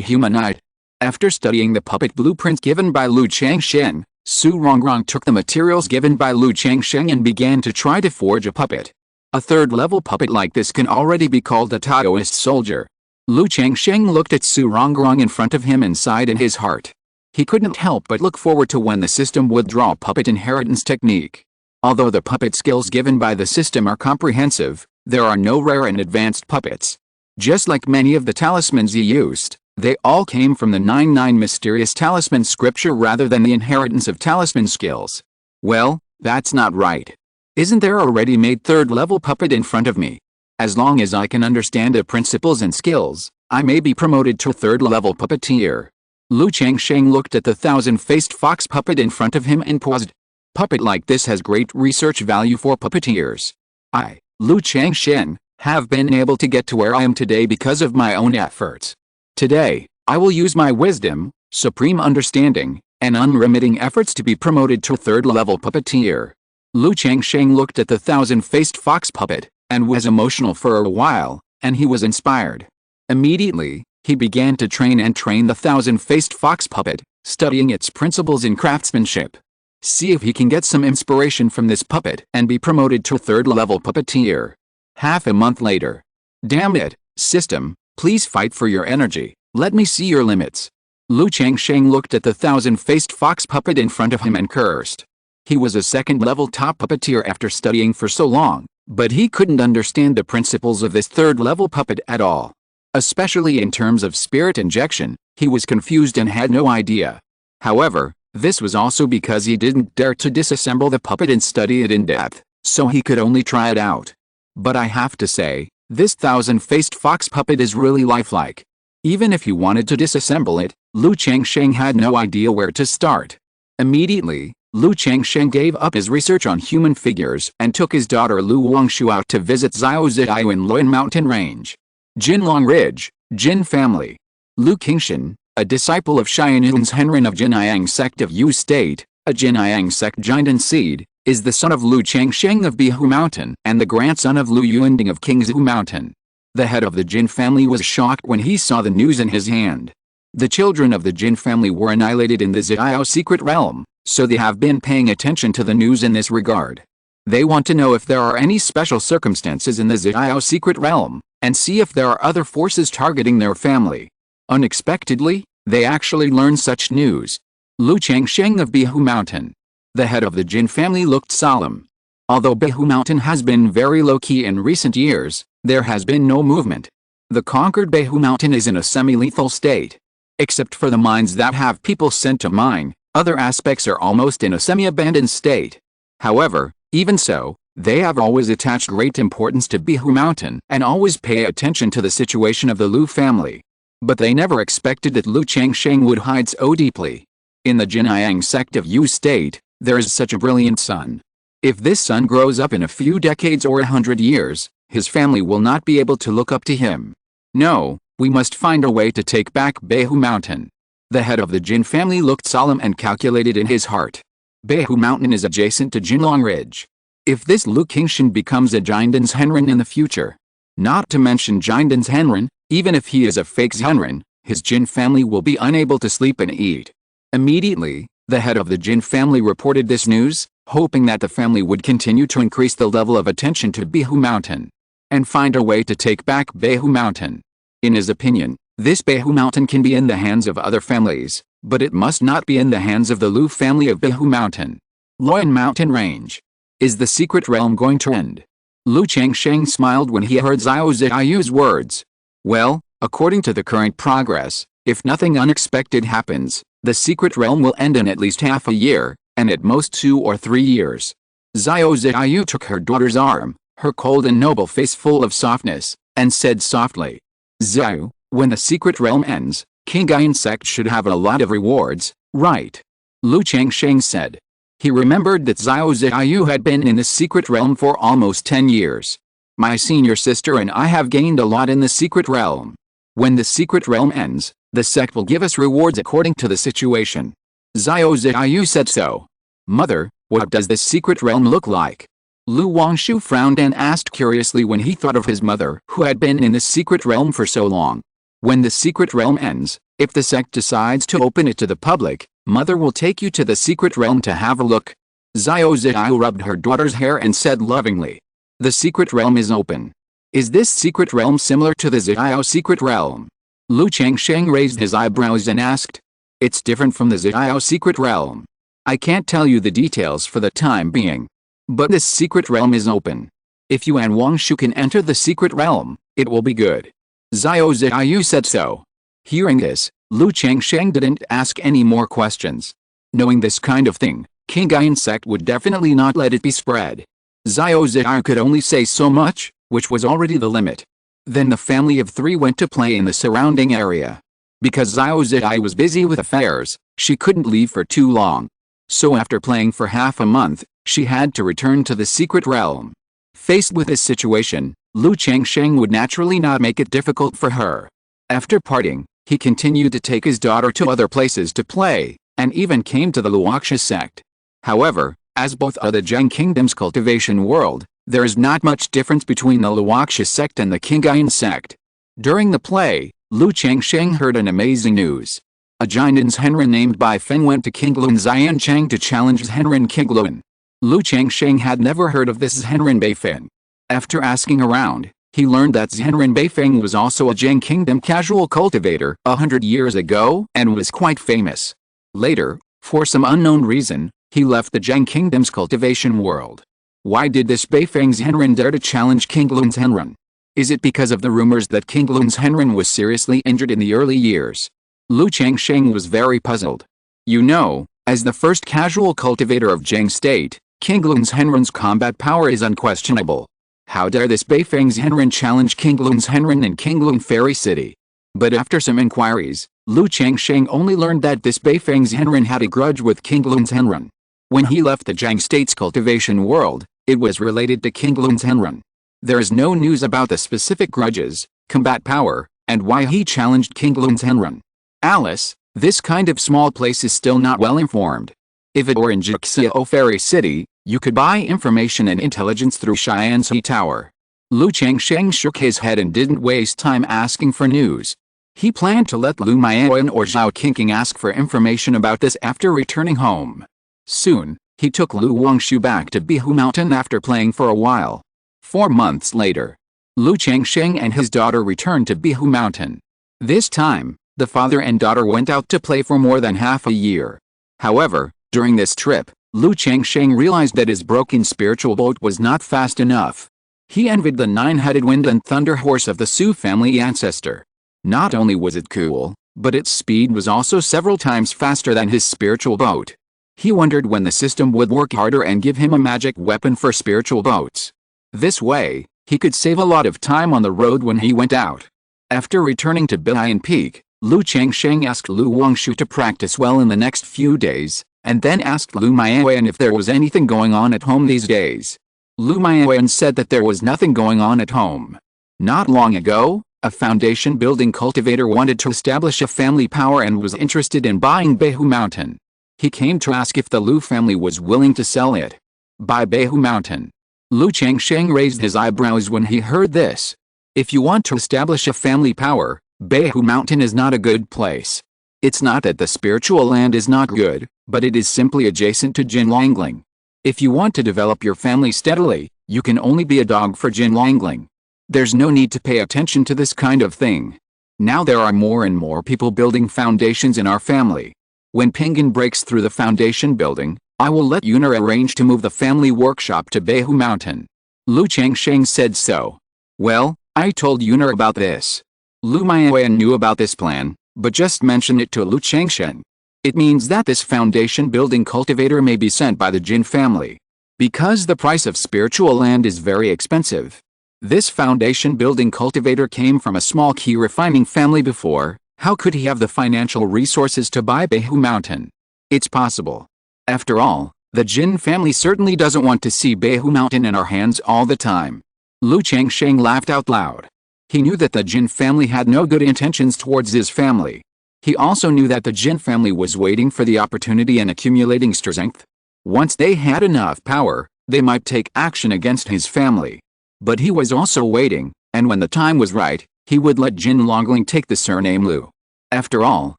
humanoid. After studying the puppet blueprints given by Lu Changsheng, Su Rongrong took the materials given by Lu Changsheng and began to try to forge a puppet. A third-level puppet like this can already be called a Taoist soldier. Lu Changsheng looked at Su Rongrong in front of him and sighed in his heart. He couldn't help but look forward to when the system would draw a puppet inheritance technique. Although the puppet skills given by the system are comprehensive, there are no rare and advanced puppets. Just like many of the talismans he used, they all came from the 99 mysterious talisman scripture rather than the inheritance of talisman skills. Well, that's not right. Isn't there a ready-made third-level puppet in front of me? As long as I can understand the principles and skills, I may be promoted to third-level puppeteer. Lu Changsheng looked at the thousand-faced fox puppet in front of him and paused. Puppet like this has great research value for puppeteers. I, Lu Changsheng, have been able to get to where I am today because of my own efforts. Today, I will use my wisdom, supreme understanding, and unremitting efforts to be promoted to third-level puppeteer. Lu Changsheng looked at the thousand-faced fox puppet, and was emotional for a while, and he was inspired. Immediately, he began to train the thousand-faced fox puppet, studying its principles in craftsmanship. See if he can get some inspiration from this puppet and be promoted to third-level puppeteer. Half a month later. Damn it, system, please fight for your energy, let me see your limits. Lu Changsheng looked at the thousand-faced fox puppet in front of him and cursed. He was a second-level top puppeteer after studying for so long, but he couldn't understand the principles of this third-level puppet at all. Especially in terms of spirit injection, he was confused and had no idea. However, this was also because he didn't dare to disassemble the puppet and study it in depth, so he could only try it out. But I have to say, this thousand-faced fox puppet is really lifelike. Even if he wanted to disassemble it, Lu Changsheng had no idea where to start. Immediately, Lu Changsheng gave up his research on human figures and took his daughter Lu Wangshu out to visit Xiao Ziyu in Loyan Mountain Range. Jinlong Ridge, Jin family. Lu Qingshan, a disciple of Qingyun Henren of Qingyun Sect of Yu State, a Qingyun Sect giant seed, is the son of Lu Changsheng of Bihu Mountain and the grandson of Lu Yuanding of Qingzhu Mountain. The head of the Jin family was shocked when he saw the news in his hand. The children of the Jin family were annihilated in the Xiao secret realm, so they have been paying attention to the news in this regard. They want to know if there are any special circumstances in the Xiao secret realm, and see if there are other forces targeting their family. Unexpectedly, they actually learned such news. Lu Changsheng of Bihu Mountain. The head of the Jin family looked solemn. Although Bihu Mountain has been very low-key in recent years, there has been no movement. The conquered Bihu Mountain is in a semi-lethal state. Except for the mines that have people sent to mine, other aspects are almost in a semi-abandoned state. However, even so, they have always attached great importance to Bihu Mountain and always pay attention to the situation of the Lu family. But they never expected that Lu Changsheng would hide so deeply. In the Qingyun Sect of Yu State, there is such a brilliant son. If this son grows up in a few decades or 100 years, his family will not be able to look up to him. No, we must find a way to take back Bihu Mountain. The head of the Jin family looked solemn and calculated in his heart. Bihu Mountain is adjacent to Jinlong Ridge. If this Lu Qingshan becomes a Jiandan's Henren in the future, not to mention Jiandan's Henren, even if he is a fake Henren, his Jin family will be unable to sleep and eat. Immediately, the head of the Jin family reported this news, hoping that the family would continue to increase the level of attention to Bihu Mountain and find a way to take back Bihu Mountain. In his opinion, this Bihu Mountain can be in the hands of other families, but it must not be in the hands of the Lu family of Bihu Mountain. Loyan Mountain Range. Is the secret realm going to end? Lu Changsheng smiled when he heard Xiao Ziyu's words. Well, according to the current progress, if nothing unexpected happens, the secret realm will end in at least half a year, and at most 2 or 3 years. Xiao Ziyu took her daughter's arm, her cold and noble face full of softness, and said softly, Ziyu, when the secret realm ends, Qingyun Sect should have a lot of rewards, right? Lu Changsheng said. He remembered that Xiao Ziyu had been in the secret realm for almost 10 years. My senior sister and I have gained a lot in the secret realm. When the secret realm ends, the sect will give us rewards according to the situation. Xiao Ziyu said so. Mother, what does this secret realm look like? Lu Wangshu frowned and asked curiously when he thought of his mother who had been in the secret realm for so long. When the secret realm ends, if the sect decides to open it to the public, Mother will take you to the secret realm to have a look. Xiao Ziyu rubbed her daughter's hair and said lovingly. The secret realm is open. Is this secret realm similar to the Xiao secret realm? Lu Changsheng raised his eyebrows and asked. It's different from the Xiao secret realm. I can't tell you the details for the time being. But this secret realm is open. If you and Wangshu can enter the secret realm, it will be good. Xiao Ziyu said so. Hearing this, Lu Changsheng didn't ask any more questions. Knowing this kind of thing, Qingyun Sect would definitely not let it be spread. Xiao Ziyu could only say so much, which was already the limit. Then the family of 3 went to play in the surrounding area. Because Xiao Ziyu was busy with affairs, she couldn't leave for too long. So after playing for half a month, she had to return to the secret realm. Faced with this situation, Lu Changsheng would naturally not make it difficult for her. After parting, he continued to take his daughter to other places to play, and even came to the Luoxia sect. However, as both are the Zheng Kingdom's cultivation world, there is not much difference between the Luoxia sect and the Qingyun sect. During the play, Lu Changsheng heard an amazing news. A giant Henren named Bai Feng went to Qingyun Xiancheng to challenge Henren Qingyun. Lu Changsheng had never heard of this Henren Bai Feng. After asking around, he learned that Henren Bai Feng was also a Zheng Kingdom casual cultivator 100 years ago and was quite famous. Later, for some unknown reason, he left the Zheng Kingdom's cultivation world. Why did this Bai Feng's Henren dare to challenge Qingyun's Henren? Is it because of the rumors that Qingyun's Henren was seriously injured in the early years? Lu Changsheng was very puzzled. You know, as the first casual cultivator of Zheng State, Qingyun's Henren's combat power is unquestionable. How dare this Bai Feng's Henren challenge Qingyun's Henren in Qingyun Fairy City? But after some inquiries, Lu Changsheng only learned that this Bai Feng's Henren had a grudge with Qingyun's Henren. When he left the Zheng State's cultivation world, it was related to Qingyun's Henren. There is no news about the specific grudges, combat power, and why he challenged Qingyun's Henren. Alice, this kind of small place is still not well informed. If it were in Jixiao Fairy City, you could buy information and intelligence through Xianxi Tower. Lu Changsheng shook his head and didn't waste time asking for news. He planned to let Lu Maiyuan or Zhao Qingqing ask for information about this after returning home. Soon, he took Lu Wangshu back to Bihu Mountain after playing for a while. 4 months later, Lu Changsheng and his daughter returned to Bihu Mountain. This time, the father and daughter went out to play for more than half a year. However, during this trip, Lu Changsheng realized that his broken spiritual boat was not fast enough. He envied the 9-headed wind and thunder horse of the Su family ancestor. Not only was it cool, but its speed was also several times faster than his spiritual boat. He wondered when the system would work harder and give him a magic weapon for spiritual boats. This way, he could save a lot of time on the road when he went out. After returning to Bian Peak, Lu Changsheng asked Lu Wangshu to practice well in the next few days, and then asked Lu Maiyuan if there was anything going on at home these days. Lu Maiyuan said that there was nothing going on at home. Not long ago, a foundation-building cultivator wanted to establish a family power and was interested in buying Bihu Mountain. He came to ask if the Lu family was willing to sell it. Buy Bihu Mountain. Lu Changsheng raised his eyebrows when he heard this. If you want to establish a family power, Bihu Mountain is not a good place. It's not that the spiritual land is not good, but it is simply adjacent to Jinlangling. If you want to develop your family steadily, you can only be a dog for Jinlangling. There's no need to pay attention to this kind of thing. Now there are more and more people building foundations in our family. When Pingan breaks through the foundation building, I will let Yuner arrange to move the family workshop to Bihu Mountain. Lu Changsheng said so. Well, I told Yuner about this. Lu Maiyuan knew about this plan, but just mentioned it to Lu Changsheng. It means that this foundation building cultivator may be sent by the Jin family. Because the price of spiritual land is very expensive. This foundation building cultivator came from a small key refining family before. How could he have the financial resources to buy Bihu Mountain? It's possible. After all, the Jin family certainly doesn't want to see Bihu Mountain in our hands all the time. Lu Changsheng laughed out loud. He knew that the Jin family had no good intentions towards his family. He also knew that the Jin family was waiting for the opportunity and accumulating strength. Once they had enough power, they might take action against his family. But he was also waiting, and when the time was right, he would let Jin Longling take the surname Lu. After all,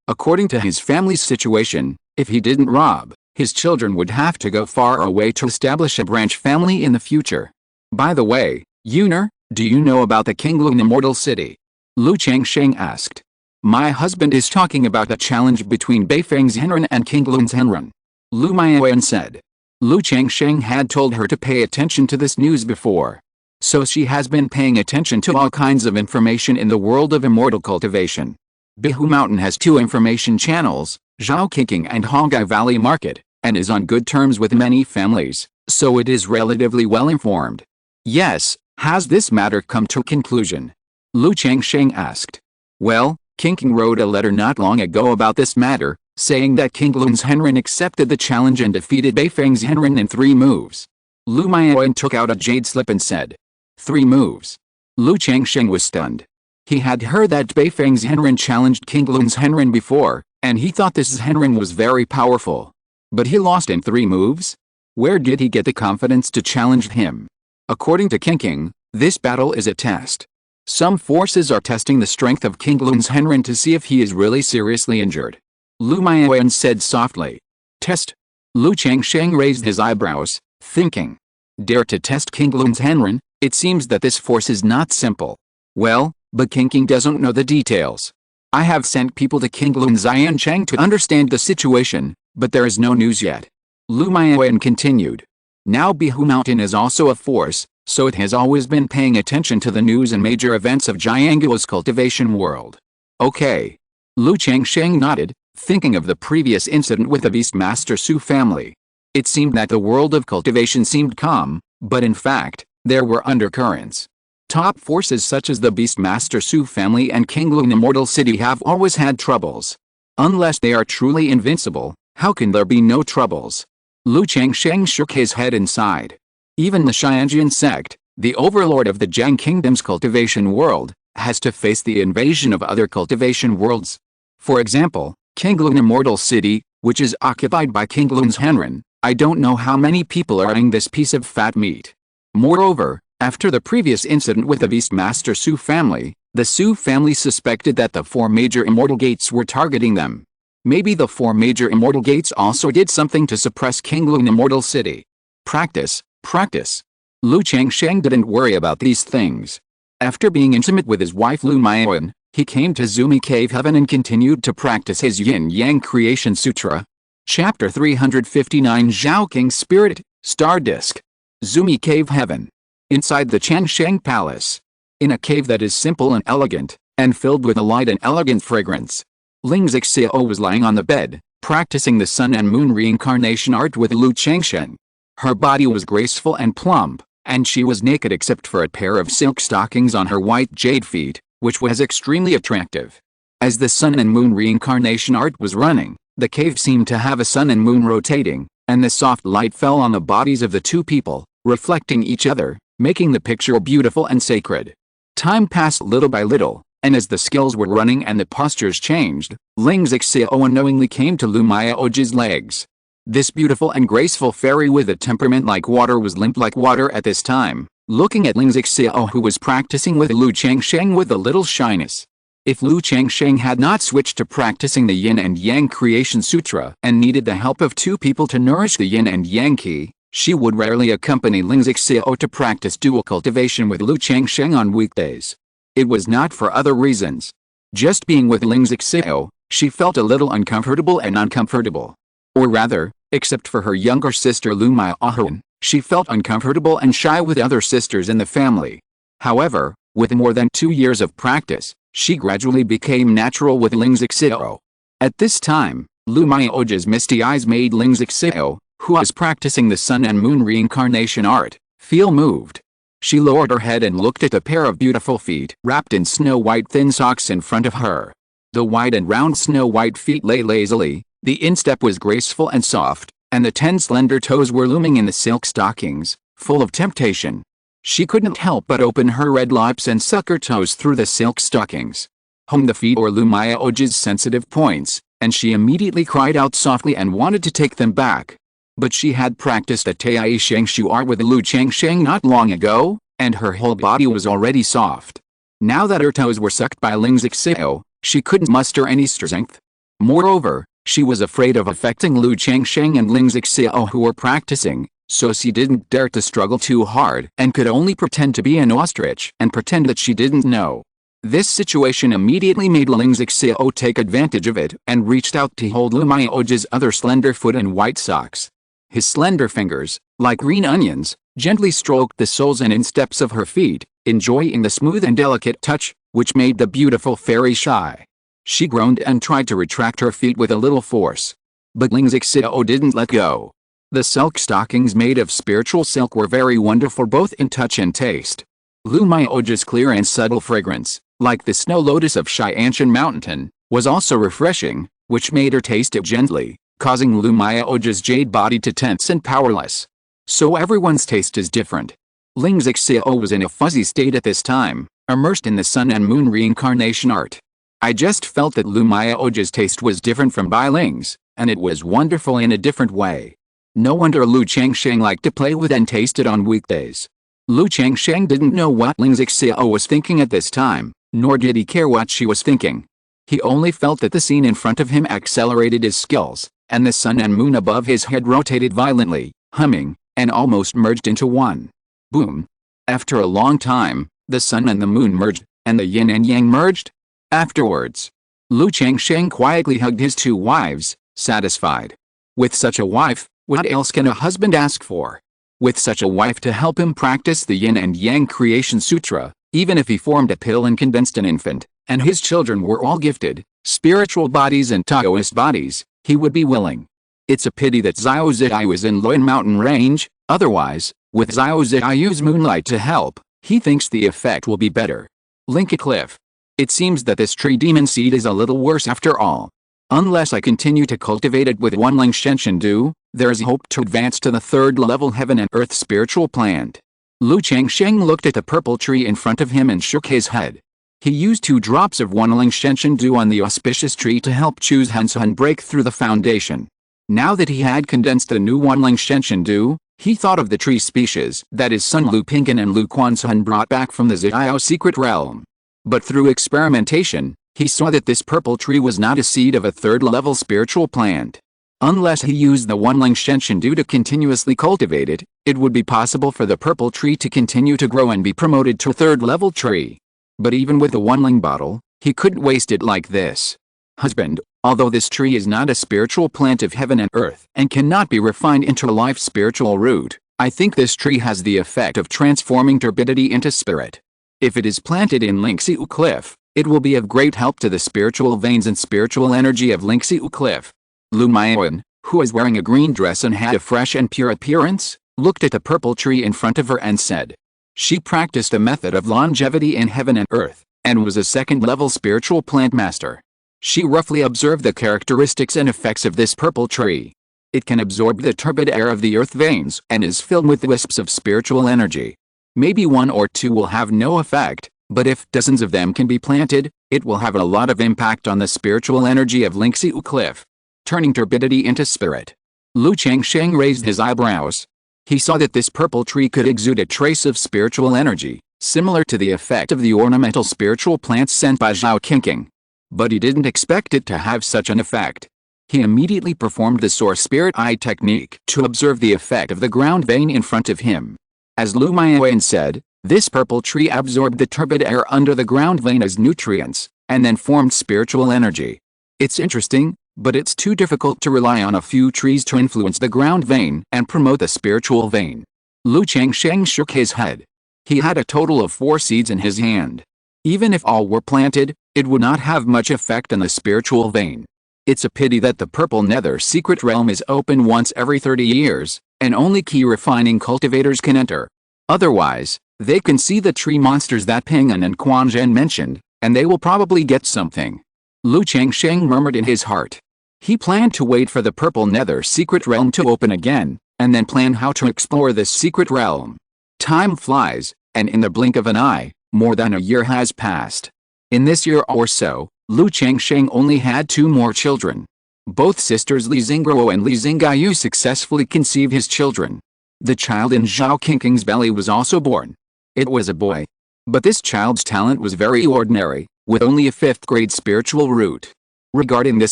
according to his family's situation, if he didn't rob, his children would have to go far away to establish a branch family in the future. By the way, Yuner, do you know about the Qingyun Immortal City? Lu Changsheng asked. My husband is talking about a challenge between Bai Feng's Henren and Qingyun's Henren. Lu Maiyuan said. Lu Changsheng had told her to pay attention to this news before. So she has been paying attention to all kinds of information in the world of immortal cultivation. Bihu Mountain has 2 information channels, Zhao Qingqing and Hongai Valley Market, and is on good terms with many families, so it is relatively well informed. Yes, has this matter come to a conclusion? Lu Changsheng asked. Well, Qingqing wrote a letter not long ago about this matter, saying that Qingyun's Henren accepted the challenge and defeated Bai Feng's Henren in 3 moves. Lu Maiyuan took out a jade slip and said, 3 moves. Lu Changsheng was stunned. He had heard that Bai Feng's Henren challenged Qingyun's Henren before, and he thought this Henren was very powerful. But he lost in 3 moves? Where did he get the confidence to challenge him? According to Qingqing, this battle is a test. Some forces are testing the strength of Qingyun's Henren to see if he is really seriously injured. Lu Maiyuan said softly. Test. Lu Changsheng raised his eyebrows, thinking. Dare to test Qingyun's Henren? It seems that this force is not simple. Well, but Qingqing doesn't know the details. I have sent people to Qingyun Xiancheng to understand the situation, but there is no news yet. Lu Maiyuan continued. Now Bihu Mountain is also a force, so it has always been paying attention to the news and major events of Jiangguo's cultivation world. Okay. Lu Changsheng nodded, thinking of the previous incident with the Beastmaster Su family. It seemed that the world of cultivation seemed calm, but in fact, there were undercurrents. Top forces such as the Beastmaster Su family and Qingyun Immortal City have always had troubles. Unless they are truly invincible, how can there be no troubles? Lu Changsheng shook his head and sighed. Even the Qingyun Sect, the overlord of the Jiang Kingdom's cultivation world, has to face the invasion of other cultivation worlds. For example, Qingyun Immortal City, which is occupied by Qingyun's Henren, I don't know how many people are eating this piece of fat meat. Moreover, after the previous incident with the Beastmaster Su family, the Su family suspected that the 4 major immortal gates were targeting them. Maybe the 4 major immortal gates also did something to suppress Qingyun Immortal City. Practice, practice. Lu Changsheng didn't worry about these things. After being intimate with his wife Lu Maiyuan, he came to Zumi Cave Heaven and continued to practice his Yin-Yang Creation Sutra. Chapter 359 Zhao King's Spirit, Star Disk. Zumi Cave Heaven. Inside the Changsheng Palace. In a cave that is simple and elegant, and filled with a light and elegant fragrance. Ling Zixiao was lying on the bed, practicing the sun and moon reincarnation art with Lu Changsheng. Her body was graceful and plump, and she was naked except for a pair of silk stockings on her white jade feet, which was extremely attractive. As the sun and moon reincarnation art was running, the cave seemed to have a sun and moon rotating, and the soft light fell on the bodies of the 2 people, reflecting each other, making the picture beautiful and sacred. Time passed little by little, and as the skills were running and the postures changed, Ling Zixiao unknowingly came to Lu Maiyuan's legs. This beautiful and graceful fairy with a temperament like water was limp like water at this time, looking at Ling Zixiao who was practicing with Lu Changsheng with a little shyness. If Lu Changsheng had not switched to practicing the Yin and Yang Creation Sutra and needed the help of 2 people to nourish the Yin and Yang Qi, she would rarely accompany Ling Zixiao to practice dual cultivation with Lu Changsheng on weekdays. It was not for other reasons. Just being with Ling Zixiao, she felt a little uncomfortable and uncomfortable. Or rather, except for her younger sister Lu Maiyuan, she felt uncomfortable and shy with other sisters in the family. However, with more than 2 years of practice, she gradually became natural with Ling Zixiao. At this time, Lu Maiyuan's misty eyes made Ling Zixiao, who was practicing the sun and moon reincarnation art, feel moved. She lowered her head and looked at a pair of beautiful feet wrapped in snow-white thin socks in front of her. The wide and round snow-white feet lay lazily, the instep was graceful and soft, and the 10 slender toes were looming in the silk stockings, full of temptation. She couldn't help but open her red lips and suck her toes through the silk stockings. The feet were Lu Maiyuan's sensitive points, and she immediately cried out softly and wanted to take them back. But she had practiced a Tai Shengshu art with Lu Changsheng not long ago, and her whole body was already soft. Now that her toes were sucked by Ling Zixiao, she couldn't muster any strength. Moreover, she was afraid of affecting Lu Changsheng and Ling Zixiao who were practicing, so she didn't dare to struggle too hard and could only pretend to be an ostrich and pretend that she didn't know. This situation immediately made Ling Zixiao take advantage of it and reached out to hold Lu Maiyuan's other slender foot in white socks. His slender fingers, like green onions, gently stroked the soles and insteps of her feet, enjoying the smooth and delicate touch, which made the beautiful fairy shy. She groaned and tried to retract her feet with a little force. But Ling Zixiao didn't let go. The silk stockings made of spiritual silk were very wonderful both in touch and taste. Lu Maiyuan's clear and subtle fragrance, like the snow lotus of Qingzhu Mountain, was also refreshing, which made her taste it gently, causing Lu Maiyuan's jade body to tense and powerless. So everyone's taste is different. Ling Zixiao was in a fuzzy state at this time, immersed in the sun and moon reincarnation art. I just felt that Lu Maiyuan's taste was different from Bai Ling's, and it was wonderful in a different way. No wonder Lu Changsheng liked to play with and taste it on weekdays. Lu Changsheng didn't know what Ling Zixiao was thinking at this time, nor did he care what she was thinking. He only felt that the scene in front of him accelerated his skills, and the sun and moon above his head rotated violently, humming, and almost merged into one. Boom. After a long time, the sun and the moon merged, and the yin and yang merged. Afterwards, Lu Changsheng quietly hugged his two wives, satisfied. With such a wife, what else can a husband ask for? With such a wife to help him practice the yin and yang creation sutra, even if he formed a pill and condensed an infant, and his children were all gifted, spiritual bodies and Taoist bodies, he would be willing. It's a pity that Xiao Ziyu is in Qingyun Mountain range, otherwise, with Xiao Ziyu's moonlight to help, he thinks the effect will be better. Link a cliff. It seems that this tree demon seed is a little worse after all. Unless I continue to cultivate it with Wanling Shenshendu, there is hope to advance to the third level heaven and earth spiritual plant. Lu Changsheng looked at the purple tree in front of him and shook his head. He used 2 drops of Wanling Shenshendu on the auspicious tree to help choose Hansun break through the foundation. Now that he had condensed a new Wanling Shenshendu, he thought of the tree species that his son Lu Pingan and Lu Quansun brought back from the Ziao secret realm. But through experimentation, he saw that this purple tree was not a seed of a third-level spiritual plant. Unless he used the Wanling Shenshendu to continuously cultivate it, it would be possible for the purple tree to continue to grow and be promoted to a third-level tree. But even with the Wanling bottle, he couldn't waste it like this. Husband, although this tree is not a spiritual plant of heaven and earth and cannot be refined into a life spiritual root, I think this tree has the effect of transforming turbidity into spirit. If it is planted in Lingxiu Cliff, it will be of great help to the spiritual veins and spiritual energy of Lingxiu Cliff. Lu Maiyuan, who was wearing a green dress and had a fresh and pure appearance, looked at the purple tree in front of her and said. She practiced a method of longevity in heaven and earth, and was a second-level spiritual plant master. She roughly observed the characteristics and effects of this purple tree. It can absorb the turbid air of the earth veins and is filled with wisps of spiritual energy. Maybe 1 or 2 will have no effect, but if dozens of them can be planted, it will have a lot of impact on the spiritual energy of Lingxiu Cliff, turning turbidity into spirit. Lu Changsheng raised his eyebrows. He saw that this purple tree could exude a trace of spiritual energy, similar to the effect of the ornamental spiritual plants sent by Zhao Qingqing. But he didn't expect it to have such an effect. He immediately performed the Source Spirit Eye technique to observe the effect of the ground vein in front of him. As Lu Maiyuan said, this purple tree absorbed the turbid air under the ground vein as nutrients, and then formed spiritual energy. It's interesting, but it's too difficult to rely on a few trees to influence the ground vein and promote the spiritual vein. Lu Changsheng shook his head. He had a total of 4 seeds in his hand. Even if all were planted, it would not have much effect on the spiritual vein. It's a pity that the purple nether secret realm is open once every 30 years, and only key refining cultivators can enter. Otherwise, they can see the tree monsters that Pingan and Quanzhen mentioned, and they will probably get something. Lu Changsheng murmured in his heart. He planned to wait for the purple nether secret realm to open again, and then plan how to explore this secret realm. Time flies, and in the blink of an eye, more than a year has passed. In this year or so, Lu Changsheng only had 2 more children. Both sisters Li Xingguo and Li Xingyu successfully conceived his children. The child in Zhao Qingqing's belly was also born. It was a boy. But this child's talent was very ordinary, with only a 5th grade spiritual root. Regarding this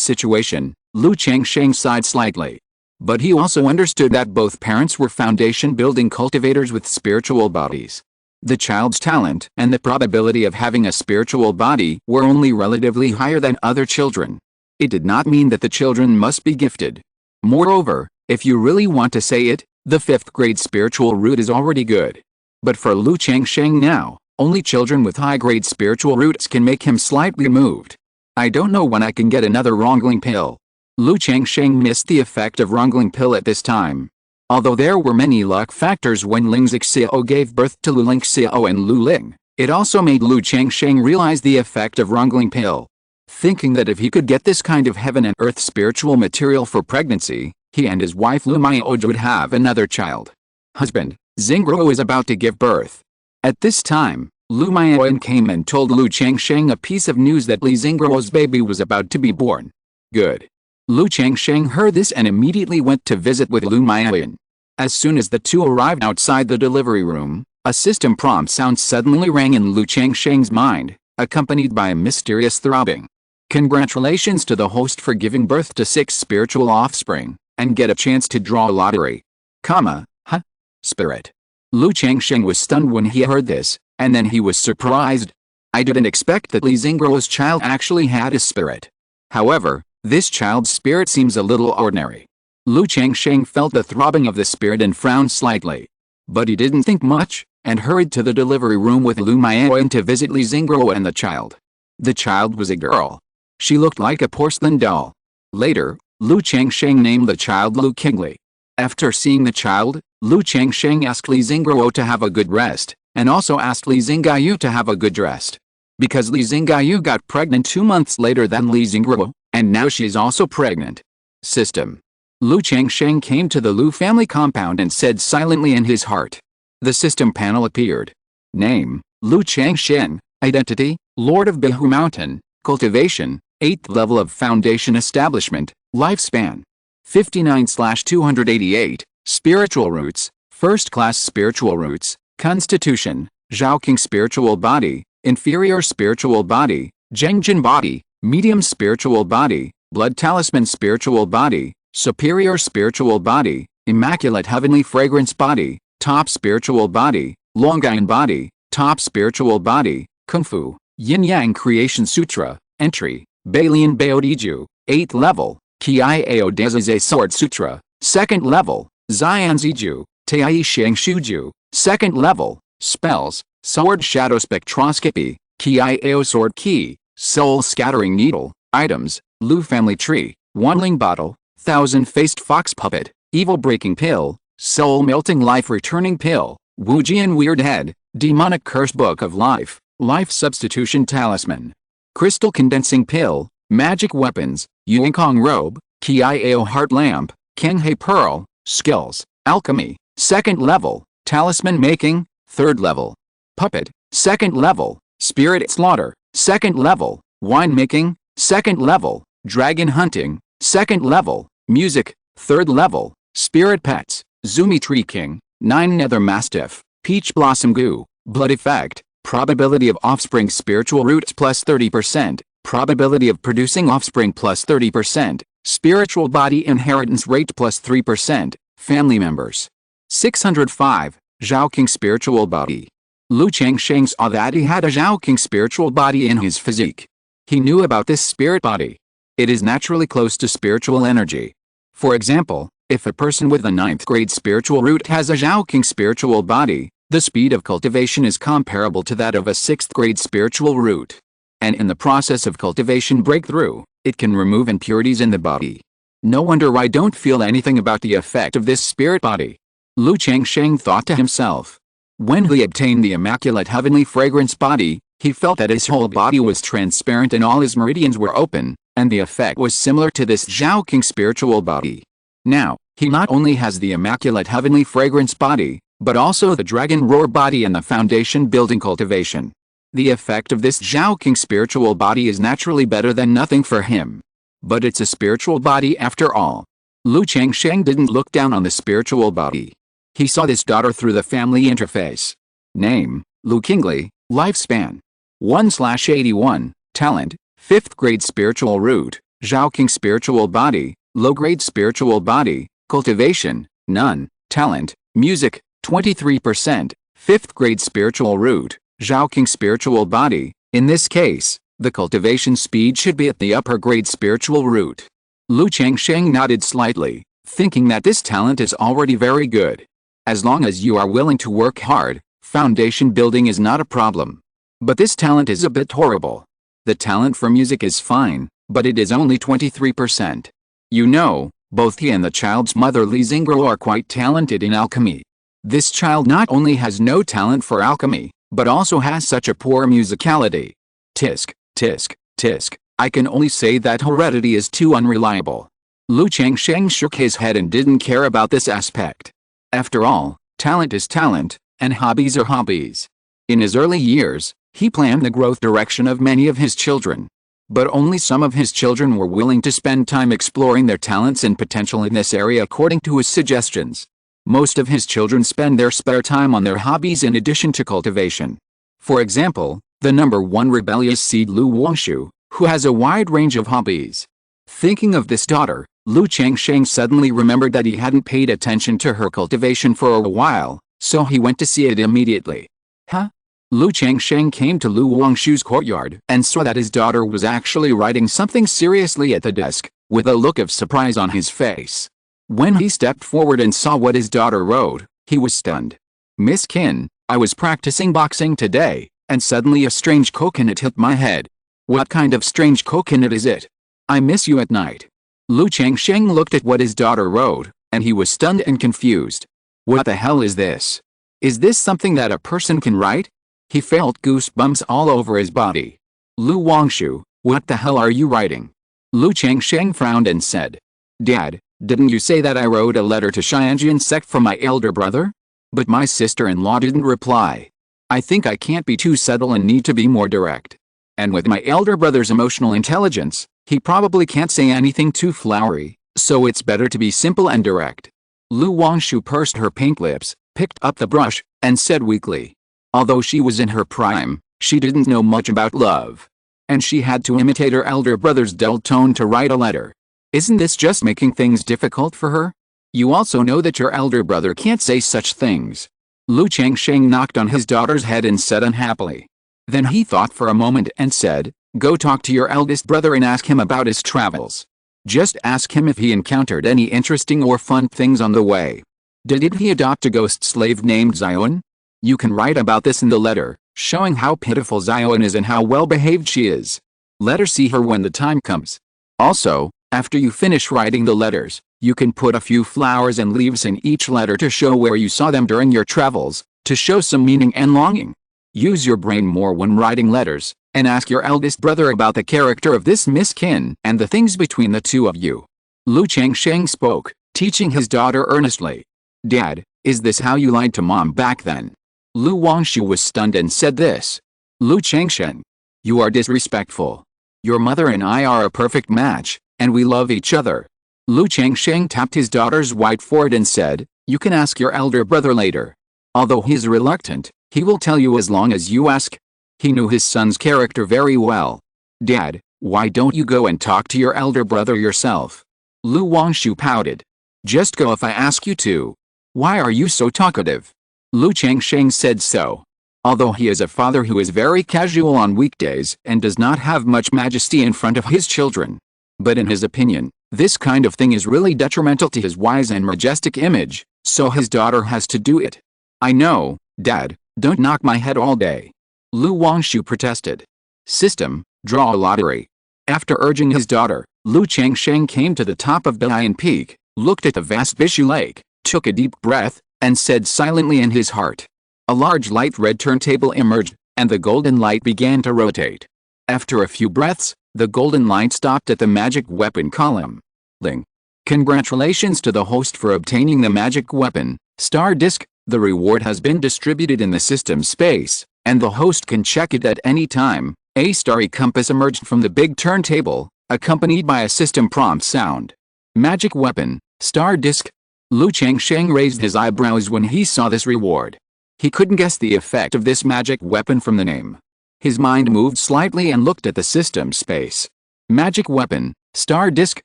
situation, Lu Changsheng sighed slightly. But he also understood that both parents were foundation-building cultivators with spiritual bodies. The child's talent and the probability of having a spiritual body were only relatively higher than other children. It did not mean that the children must be gifted. Moreover, if you really want to say it, the 5th grade spiritual root is already good. But for Lu Changsheng now, only children with high-grade spiritual roots can make him slightly moved. I don't know when I can get another Rongling pill. Lu Changsheng missed the effect of Rongling pill at this time. Although there were many luck factors when Ling Zixiao gave birth to Lu Lingxiao and Lu Ling, it also made Lu Changsheng realize the effect of Rongling pill. Thinking that if he could get this kind of heaven and earth spiritual material for pregnancy, he and his wife Lu Maiyuan would have another child. Husband, Xingguo is about to give birth. At this time, Lu Maiyuan came and told Lu Changsheng a piece of news that Li Xingguo's baby was about to be born. Good. Lu Changsheng heard this and immediately went to visit with Lu Maiyuan. As soon as the two arrived outside the delivery room, a system prompt sound suddenly rang in Lu Changsheng's mind, accompanied by a mysterious throbbing. Congratulations to the host for giving birth to 6 spiritual offspring, and get a chance to draw a lottery. Huh? Spirit. Lu Changsheng was stunned when he heard this, and then he was surprised. I didn't expect that Li Xingguo's child actually had a spirit. However, this child's spirit seems a little ordinary. Lu Changsheng felt the throbbing of the spirit and frowned slightly. But he didn't think much, and hurried to the delivery room with Lu Miaoyan to visit Li Xingguo and the child. The child was a girl. She looked like a porcelain doll. Later, Lu Changsheng named the child Lu Qingli. After seeing the child, Lu Changsheng asked Li Xingguo to have a good rest, and also asked Li Xingguo to have a good rest. Because Li Xingguo got pregnant 2 months later than Li Xingguo, and now she's also pregnant. System. Lu Changsheng came to the Lu family compound and said silently in his heart. The system panel appeared. Name, Lu Changsheng. Identity, Lord of Qingzhu Mountain. Cultivation, 8th level of foundation establishment. Lifespan, 59/288. Spiritual roots, 1st class spiritual roots. Constitution, Zhaoqing spiritual body, inferior spiritual body, Zhengjin body, medium spiritual body, blood talisman spiritual body, superior spiritual body, immaculate heavenly fragrance body, top spiritual body, Longyang body, top spiritual body, Kung Fu, Yin Yang Creation Sutra, entry, Bailian Baodiju, 8th level, Kiao Dezize Sword Sutra, 2nd level, Xianziju, Taiyi Sheng Shuju, 2nd level, spells, Sword Shadow Spectroscopy, Kiao Sword Key, Soul Scattering Needle, items, Lu Family Tree, Wanling Bottle, Thousand-Faced Fox Puppet, Evil Breaking Pill, Soul Melting Life Returning Pill, Wujian Weird Head, Demonic Curse Book of Life, Life Substitution Talisman, Crystal Condensing Pill, Magic Weapons, Yuankong Robe, Kiao Heart Lamp, Kenghe Pearl, Skills, Alchemy, 2nd level, Talisman Making, 3rd level, Puppet, 2nd level, Spirit Slaughter, 2nd level, Wine Making, 2nd level, Dragon Hunting, 2nd level, Music, 3rd level, Spirit Pets, Zumi Tree King, 9 Nether Mastiff, Peach Blossom Goo, Blood Effect, probability of offspring spiritual roots plus 30%, probability of producing offspring plus 30%, spiritual body inheritance rate plus 3%, family members. 605, Zhaoqing spiritual body. Lu Changsheng saw that he had a Zhaoqing spiritual body in his physique. He knew about this spirit body. It is naturally close to spiritual energy. For example, if a person with a 9th grade spiritual root has a Zhaoqing spiritual body, the speed of cultivation is comparable to that of a 6th grade spiritual root. And in the process of cultivation breakthrough, it can remove impurities in the body. No wonder I don't feel anything about the effect of this spirit body. Lu Changsheng thought to himself. When he obtained the immaculate heavenly fragrance body, he felt that his whole body was transparent and all his meridians were open, and the effect was similar to this Zhaoqing spiritual body. Now, he not only has the immaculate heavenly fragrance body, but also the dragon roar body and the foundation building cultivation. The effect of this Zhaoqing spiritual body is naturally better than nothing for him. But it's a spiritual body after all. Lu Changsheng didn't look down on the spiritual body. He saw this daughter through the family interface. Name, Lu Qingli, lifespan, 1/81, talent, 5th grade spiritual root, Zhaoqing spiritual body, low grade spiritual body, cultivation, none, talent, music, 23%, 5th grade spiritual root, Zhaoqing spiritual body. In this case, the cultivation speed should be at the upper grade spiritual root. Lu Changsheng nodded slightly, thinking that this talent is already very good. As long as you are willing to work hard, foundation building is not a problem. But this talent is a bit horrible. The talent for music is fine, but it is only 23%. You know, both he and the child's mother Li Xingguo are quite talented in alchemy. This child not only has no talent for alchemy, but also has such a poor musicality. Tisk, tisk, tisk. I can only say that heredity is too unreliable. Lu Changsheng shook his head and didn't care about this aspect. After all, talent is talent, and hobbies are hobbies. In his early years, he planned the growth direction of many of his children. But only some of his children were willing to spend time exploring their talents and potential in this area according to his suggestions. Most of his children spend their spare time on their hobbies in addition to cultivation. For example, the number 1 rebellious seed Lu Wongshu, who has a wide range of hobbies. Thinking of this daughter, Lu Changsheng suddenly remembered that he hadn't paid attention to her cultivation for a while, so he went to see it immediately. Huh? Lu Changsheng came to Lu Wangshu's courtyard and saw that his daughter was actually writing something seriously at the desk, with a look of surprise on his face. When he stepped forward and saw what his daughter wrote, he was stunned. "Miss Qin, I was practicing boxing today, and suddenly a strange coconut hit my head." "What kind of strange coconut is it?" "I miss you at night." Lu Changsheng looked at what his daughter wrote, and he was stunned and confused. What the hell is this? Is this something that a person can write? He felt goosebumps all over his body. "Lu Wangshu, what the hell are you writing?" Lu Changsheng frowned and said, "Dad, didn't you say that I wrote a letter to Qingyun Sect from my elder brother?" But my sister-in-law didn't reply. "I think I can't be too subtle and need to be more direct. And with my elder brother's emotional intelligence, he probably can't say anything too flowery, so it's better to be simple and direct." Lu Wangshu pursed her pink lips, picked up the brush, and said weakly. Although she was in her prime, she didn't know much about love. And she had to imitate her elder brother's dull tone to write a letter. Isn't this just making things difficult for her? You also know that your elder brother can't say such things. Lu Changsheng knocked on his daughter's head and said unhappily. Then he thought for a moment and said, "Go talk to your eldest brother and ask him about his travels. Just ask him if he encountered any interesting or fun things on the way. Did he adopt a ghost slave named Zion? You can write about this in the letter, showing how pitiful Zion is and how well-behaved she is. Let her see her when the time comes. Also, after you finish writing the letters, you can put a few flowers and leaves in each letter to show where you saw them during your travels, to show some meaning and longing. Use your brain more when writing letters, and ask your eldest brother about the character of this Miss Qin and the things between the two of you." Lu Changsheng spoke, teaching his daughter earnestly. "Dad, is this how you lied to Mom back then?" Lu Wangshu was stunned and said this. "Lu Changsheng, you are disrespectful. Your mother and I are a perfect match, and we love each other." Lu Changsheng tapped his daughter's white forehead and said, "You can ask your elder brother later. Although he's reluctant, he will tell you as long as you ask." He knew his son's character very well. "Dad, why don't you go and talk to your elder brother yourself?" Lu Wangshu pouted. "Just go if I ask you to. Why are you so talkative?" Lu Changsheng said so. Although he is a father who is very casual on weekdays and does not have much majesty in front of his children. But in his opinion, this kind of thing is really detrimental to his wise and majestic image, so his daughter has to do it. "I know, Dad, don't knock my head all day." Lu Wangshu protested. "System, draw a lottery." After urging his daughter, Lu Changsheng came to the top of the Iron Peak, looked at the vast Bishu Lake, took a deep breath, and said silently in his heart. A large light red turntable emerged, and the golden light began to rotate. After a few breaths, the golden light stopped at the magic weapon column. Ling. Congratulations to the host for obtaining the magic weapon, Star Disk. The reward has been distributed in the system space, and the host can check it at any time. A starry compass emerged from the big turntable, accompanied by a system prompt sound. Magic weapon, Star Disk. Lu Changsheng raised his eyebrows when he saw this reward. He couldn't guess the effect of this magic weapon from the name. His mind moved slightly and looked at the system space. Magic weapon, Star Disk,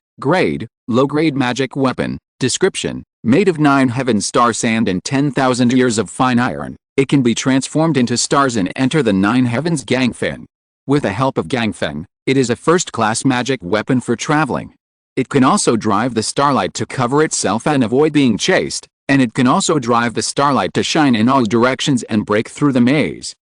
grade, low-grade magic weapon, description, made of 9 heavens star sand and 10,000 years of fine iron. It can be transformed into stars and enter the 9 heavens Gangfeng. With the help of Gangfeng, it is a first-class magic weapon for traveling. It can also drive the starlight to cover itself and avoid being chased, and it can also drive the starlight to shine in all directions and break through the maze.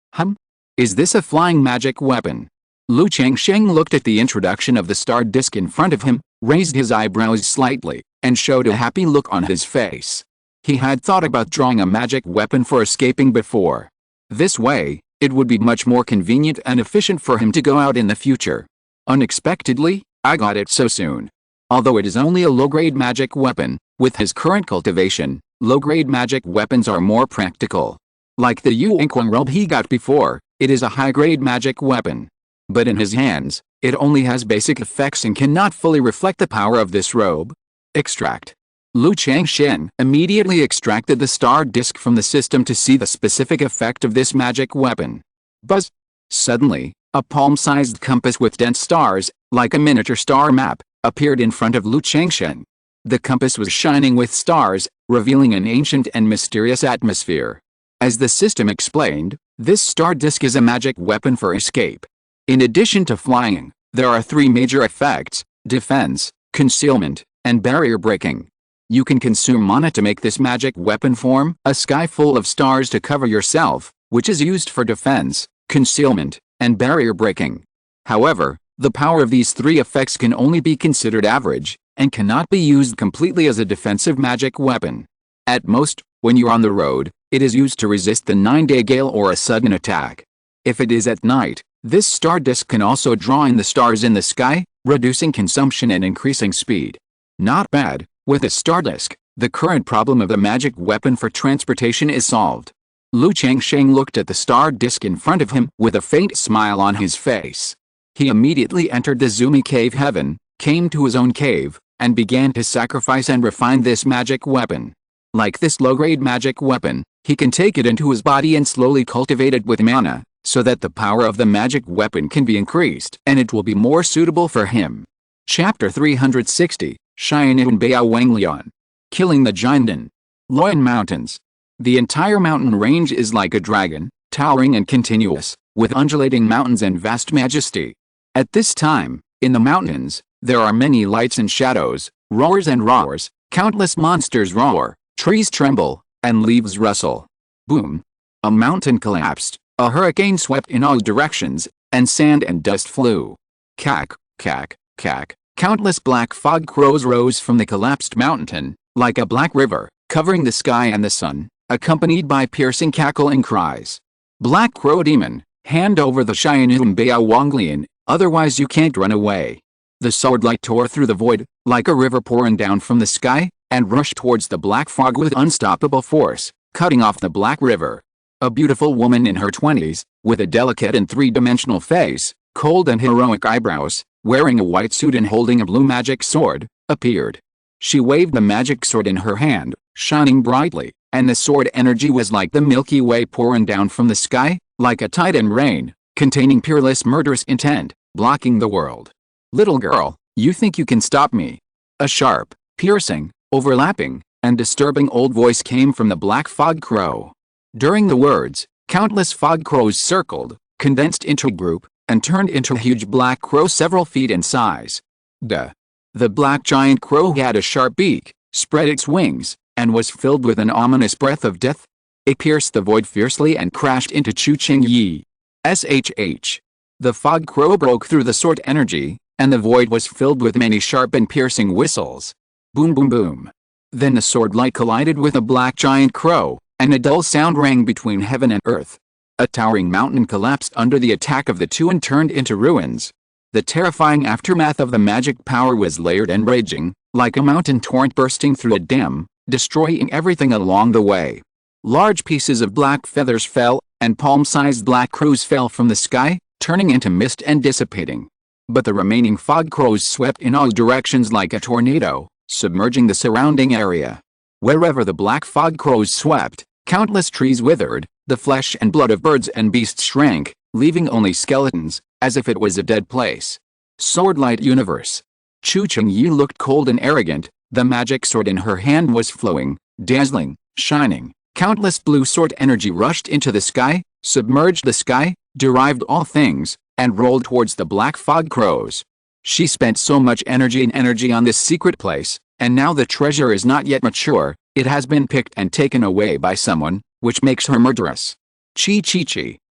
Is this a flying magic weapon? Lu Changsheng looked at the introduction of the star disk in front of him, raised his eyebrows slightly, and showed a happy look on his face. He had thought about drawing a magic weapon for escaping before. This way, it would be much more convenient and efficient for him to go out in the future. Unexpectedly, I got it so soon. Although it is only a low-grade magic weapon, with his current cultivation, low-grade magic weapons are more practical. Like the Yuanquang robe he got before, it is a high-grade magic weapon. But in his hands, it only has basic effects and cannot fully reflect the power of this robe. Extract. Lu Changsheng immediately extracted the star disk from the system to see the specific effect of this magic weapon. Buzz! Suddenly, A palm-sized compass with dense stars, like a miniature star map, appeared in front of Lu Changsheng. The compass was shining with stars, revealing an ancient and mysterious atmosphere. As the system explained, this star disk is a magic weapon for escape. In addition to flying, there are 3 major effects: defense, concealment, and barrier breaking. You can consume mana to make this magic weapon form a sky full of stars to cover yourself, which is used for defense, concealment, and barrier breaking. However, the power of these 3 effects can only be considered average, and cannot be used completely as a defensive magic weapon. At most, when you're on the road, it is used to resist the 9-day gale or a sudden attack. If it is at night, this star disk can also draw in the stars in the sky, reducing consumption and increasing speed. Not bad. With a star disk, the current problem of a magic weapon for transportation is solved. Lu Changsheng looked at the star disk in front of him with a faint smile on his face. He immediately entered the Zumi cave heaven, came to his own cave, and began to sacrifice and refine this magic weapon. Like this low-grade magic weapon, he can take it into his body and slowly cultivate it with mana, so that the power of the magic weapon can be increased and it will be more suitable for him. Chapter 360, Qingyun Mountain. Killing the Jinden. Loyan Mountains. The entire mountain range is like a dragon, towering and continuous, with undulating mountains and vast majesty. At this time, in the mountains, there are many lights and shadows, roars and roars, countless monsters roar, trees tremble, and leaves rustle. Boom! A mountain collapsed, a hurricane swept in all directions, and sand and dust flew. Cack, cack, cack. Countless black fog crows rose from the collapsed mountain, like a black river, covering the sky and the sun, accompanied by piercing cackling cries. Black Crow Demon, hand over the Qingyun Mountain, otherwise you can't run away. The sword light tore through the void, like a river pouring down from the sky, and rushed towards the black fog with unstoppable force, cutting off the black river. A beautiful woman in her 20s, with a delicate and 3-dimensional face, cold and heroic eyebrows, wearing a white suit and holding a blue magic sword, appeared. She waved the magic sword in her hand, shining brightly, and the sword energy was like the Milky Way pouring down from the sky, like a titan rain, containing peerless murderous intent, blocking the world. Little girl, you think you can stop me? A sharp, piercing, overlapping, and disturbing old voice came from the black fog crow. During the words, countless fog crows circled, condensed into a group, and turned into a huge black crow several feet in size. Duh. The black giant crow had a sharp beak, spread its wings, and was filled with an ominous breath of death. It pierced the void fiercely and crashed into Qingyi. SHH. The fog crow broke through the sword energy, and the void was filled with many sharp and piercing whistles. Boom boom boom. Then the sword light collided with a black giant crow, and a dull sound rang between heaven and earth. A towering mountain collapsed under the attack of the two and turned into ruins. The terrifying aftermath of the magic power was layered and raging, like a mountain torrent bursting through a dam, destroying everything along the way. Large pieces of black feathers fell, and palm-sized black crows fell from the sky, turning into mist and dissipating. But the remaining fog crows swept in all directions like a tornado, submerging the surrounding area. Wherever the black fog crows swept, countless trees withered, the flesh and blood of birds and beasts shrank, leaving only skeletons, as if it was a dead place. Swordlight Universe. Qingyi looked cold and arrogant. The magic sword in her hand was flowing, dazzling, shining. Countless blue sword energy rushed into the sky, submerged the sky, derived all things, and rolled towards the black fog crows. She spent so much energy on this secret place, and now the treasure is not yet mature. It has been picked and taken away by someone, which makes her murderous. Chi.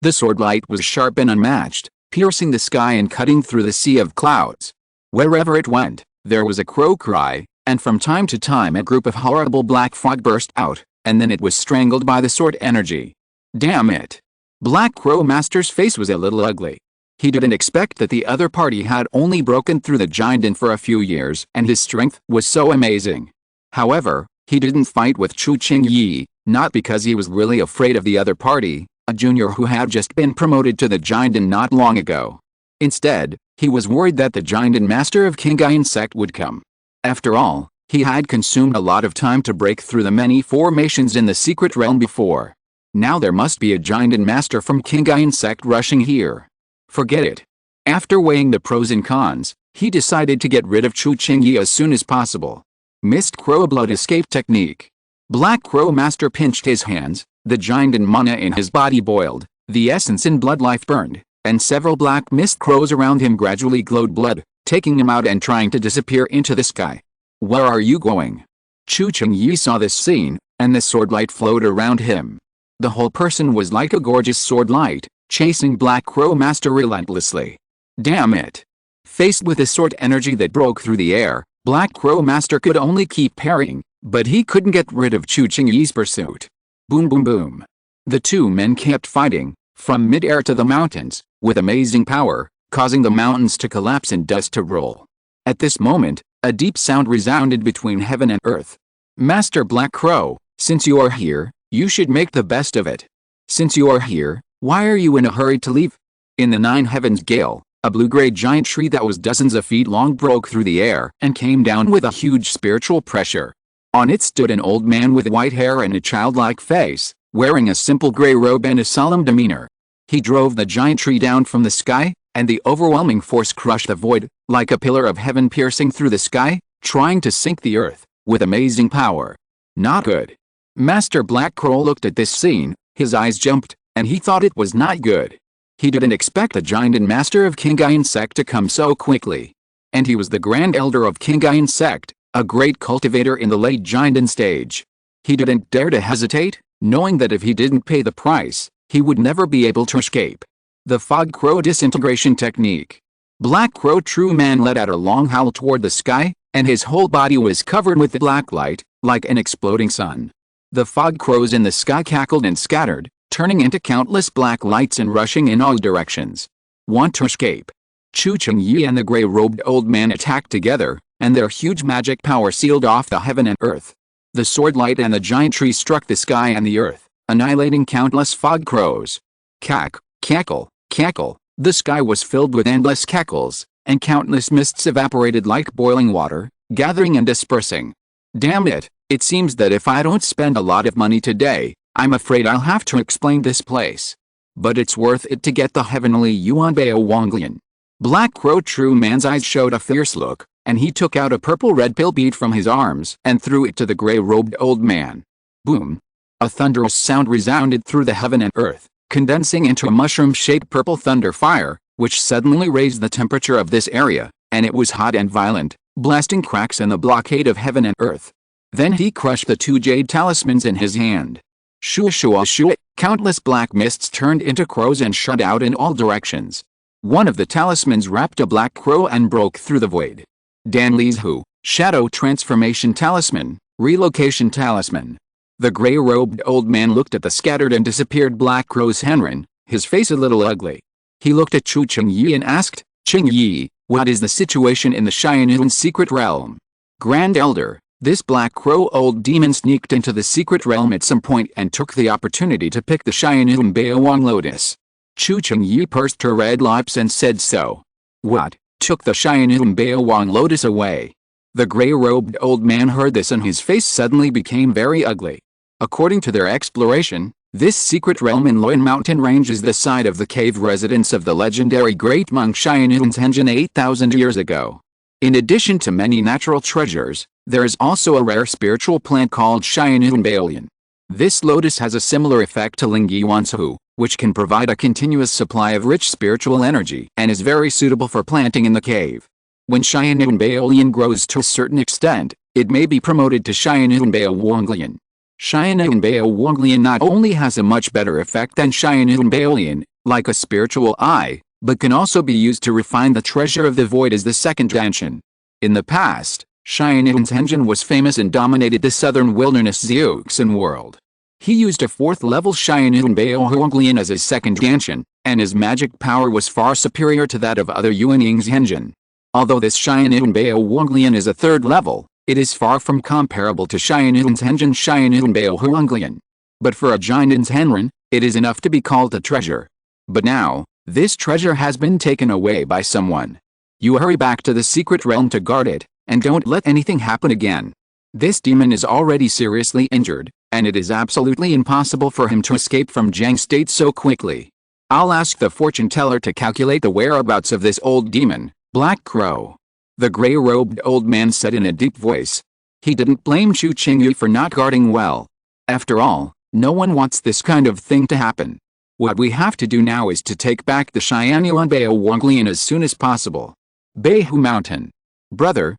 The sword light was sharp and unmatched, piercing the sky and cutting through the sea of clouds. Wherever it went, there was a crow cry, and from time to time a group of horrible black fog burst out, and then it was strangled by the sword energy. Damn it! Black Crow Master's face was a little ugly. He didn't expect that the other party had only broken through the Jinden for a few years and his strength was so amazing. However, he didn't fight with Qingyi, not because he was really afraid of the other party, a junior who had just been promoted to the Jinden not long ago. Instead, he was worried that the Jinden master of Qingyun Sect would come. After all, he had consumed a lot of time to break through the many formations in the secret realm before. Now there must be a Jinden master from Qingyun Sect rushing here. Forget it. After weighing the pros and cons, he decided to get rid of Chu Qingyi as soon as possible. Mist Crow Blood Escape Technique. Black Crow Master pinched his hands, the giant and mana in his body boiled, the essence in blood life burned, and several black mist crows around him gradually glowed blood, taking him out and trying to disappear into the sky. Where are you going? Chu Qingyi saw this scene, and the sword light flowed around him. The whole person was like a gorgeous sword light, chasing Black Crow Master relentlessly. Damn it! Faced with a sword energy that broke through the air, Black Crow Master could only keep parrying, but he couldn't get rid of Chu Qingyi's pursuit. Boom boom boom. The two men kept fighting, from mid-air to the mountains, with amazing power, causing the mountains to collapse and dust to roll. At this moment, a deep sound resounded between heaven and earth. Master Black Crow, since you are here, you should make the best of it. Since you are here, why are you in a hurry to leave? In the nine heavens gale, a blue-gray giant tree that was dozens of feet long broke through the air and came down with a huge spiritual pressure. On it stood an old man with white hair and a childlike face, wearing a simple gray robe and a solemn demeanor. He drove the giant tree down from the sky, and the overwhelming force crushed the void, like a pillar of heaven piercing through the sky, trying to sink the earth, with amazing power. Not good. Master Black Crow looked at this scene, his eyes jumped, and he thought it was not good. He didn't expect the giant and master of Qingyun Sect to come so quickly. And he was the Grand Elder of Qingyun Sect, a great cultivator in the late Jianden stage. He didn't dare to hesitate, knowing that if he didn't pay the price, he would never be able to escape. The Fog Crow Disintegration Technique. Black Crow True Man let out a long howl toward the sky, and his whole body was covered with black light, like an exploding sun. The fog crows in the sky cackled and scattered, turning into countless black lights and rushing in all directions. Want to escape? Chu Qingyi and the gray-robed old man attacked together, and their huge magic power sealed off the heaven and earth. The sword light and the giant tree struck the sky and the earth, annihilating countless fog crows. Cackle, cackle. The sky was filled with endless cackles, and countless mists evaporated like boiling water, gathering and dispersing. Damn it, it seems that if I don't spend a lot of money today, I'm afraid I'll have to explain this place. But it's worth it to get the heavenly Yuan Bao Wanglian. Black Crow True Man's eyes showed a fierce look, and he took out a purple-red pill bead from his arms and threw it to the gray-robed old man. Boom! A thunderous sound resounded through the heaven and earth, condensing into a mushroom-shaped purple thunder fire, which suddenly raised the temperature of this area, and it was hot and violent, blasting cracks in the blockade of heaven and earth. Then he crushed the two jade talismans in his hand. Shua shua shua, countless black mists turned into crows and shot out in all directions. One of the talismans wrapped a black crow and broke through the void. Dan Li's Hu, Shadow Transformation Talisman, Relocation Talisman. The gray-robed old man looked at the scattered and disappeared black crow's Henren, his face a little ugly. He looked at Chu Qingyi and asked, Qingyi, what is the situation in the Xianyun secret realm? Grand Elder, this black crow old demon sneaked into the secret realm at some point and took the opportunity to pick the Xianyun Baowang lotus. Chu Qingyi pursed her red lips and said so. What? Took the Xianyun Baowang lotus away? The gray-robed old man heard this and his face suddenly became very ugly. According to their exploration, this secret realm in Loyan Mountain Range is the site of the cave residence of the legendary great monk Qingyun Sect 8,000 years ago. In addition to many natural treasures, there is also a rare spiritual plant called Qingyun Baolian. This lotus has a similar effect to Lingyuansu, which can provide a continuous supply of rich spiritual energy and is very suitable for planting in the cave. When Qingyun Baolian grows to a certain extent, it may be promoted to Qingyun Baowanglian. Qingyun Baowanglian not only has a much better effect than Qingyun Baolian, like a spiritual eye, but can also be used to refine the treasure of the void as the second Danshan. In the past, Qingyun Sect was famous and dominated the southern wilderness Zeuxin world. He used a fourth-level Qingyun Baowanglian as his second Danshan, and his magic power was far superior to that of other Yuanying Zhenjin. Although this Qingyun Baowanglian is a third level, it is far from comparable to Qingyun Sect Qingyun Baowanglian. But for a giant's Henren, it is enough to be called a treasure. But now, this treasure has been taken away by someone. You hurry back to the secret realm to guard it, and don't let anything happen again. This demon is already seriously injured, and it is absolutely impossible for him to escape from Jiang State so quickly. I'll ask the fortune teller to calculate the whereabouts of this old demon, Black Crow. The gray-robed old man said in a deep voice. He didn't blame Chu Qingyu for not guarding well. After all, no one wants this kind of thing to happen. What we have to do now is to take back the Xianyuan Bao Wanglian as soon as possible. Beihu Mountain. Brother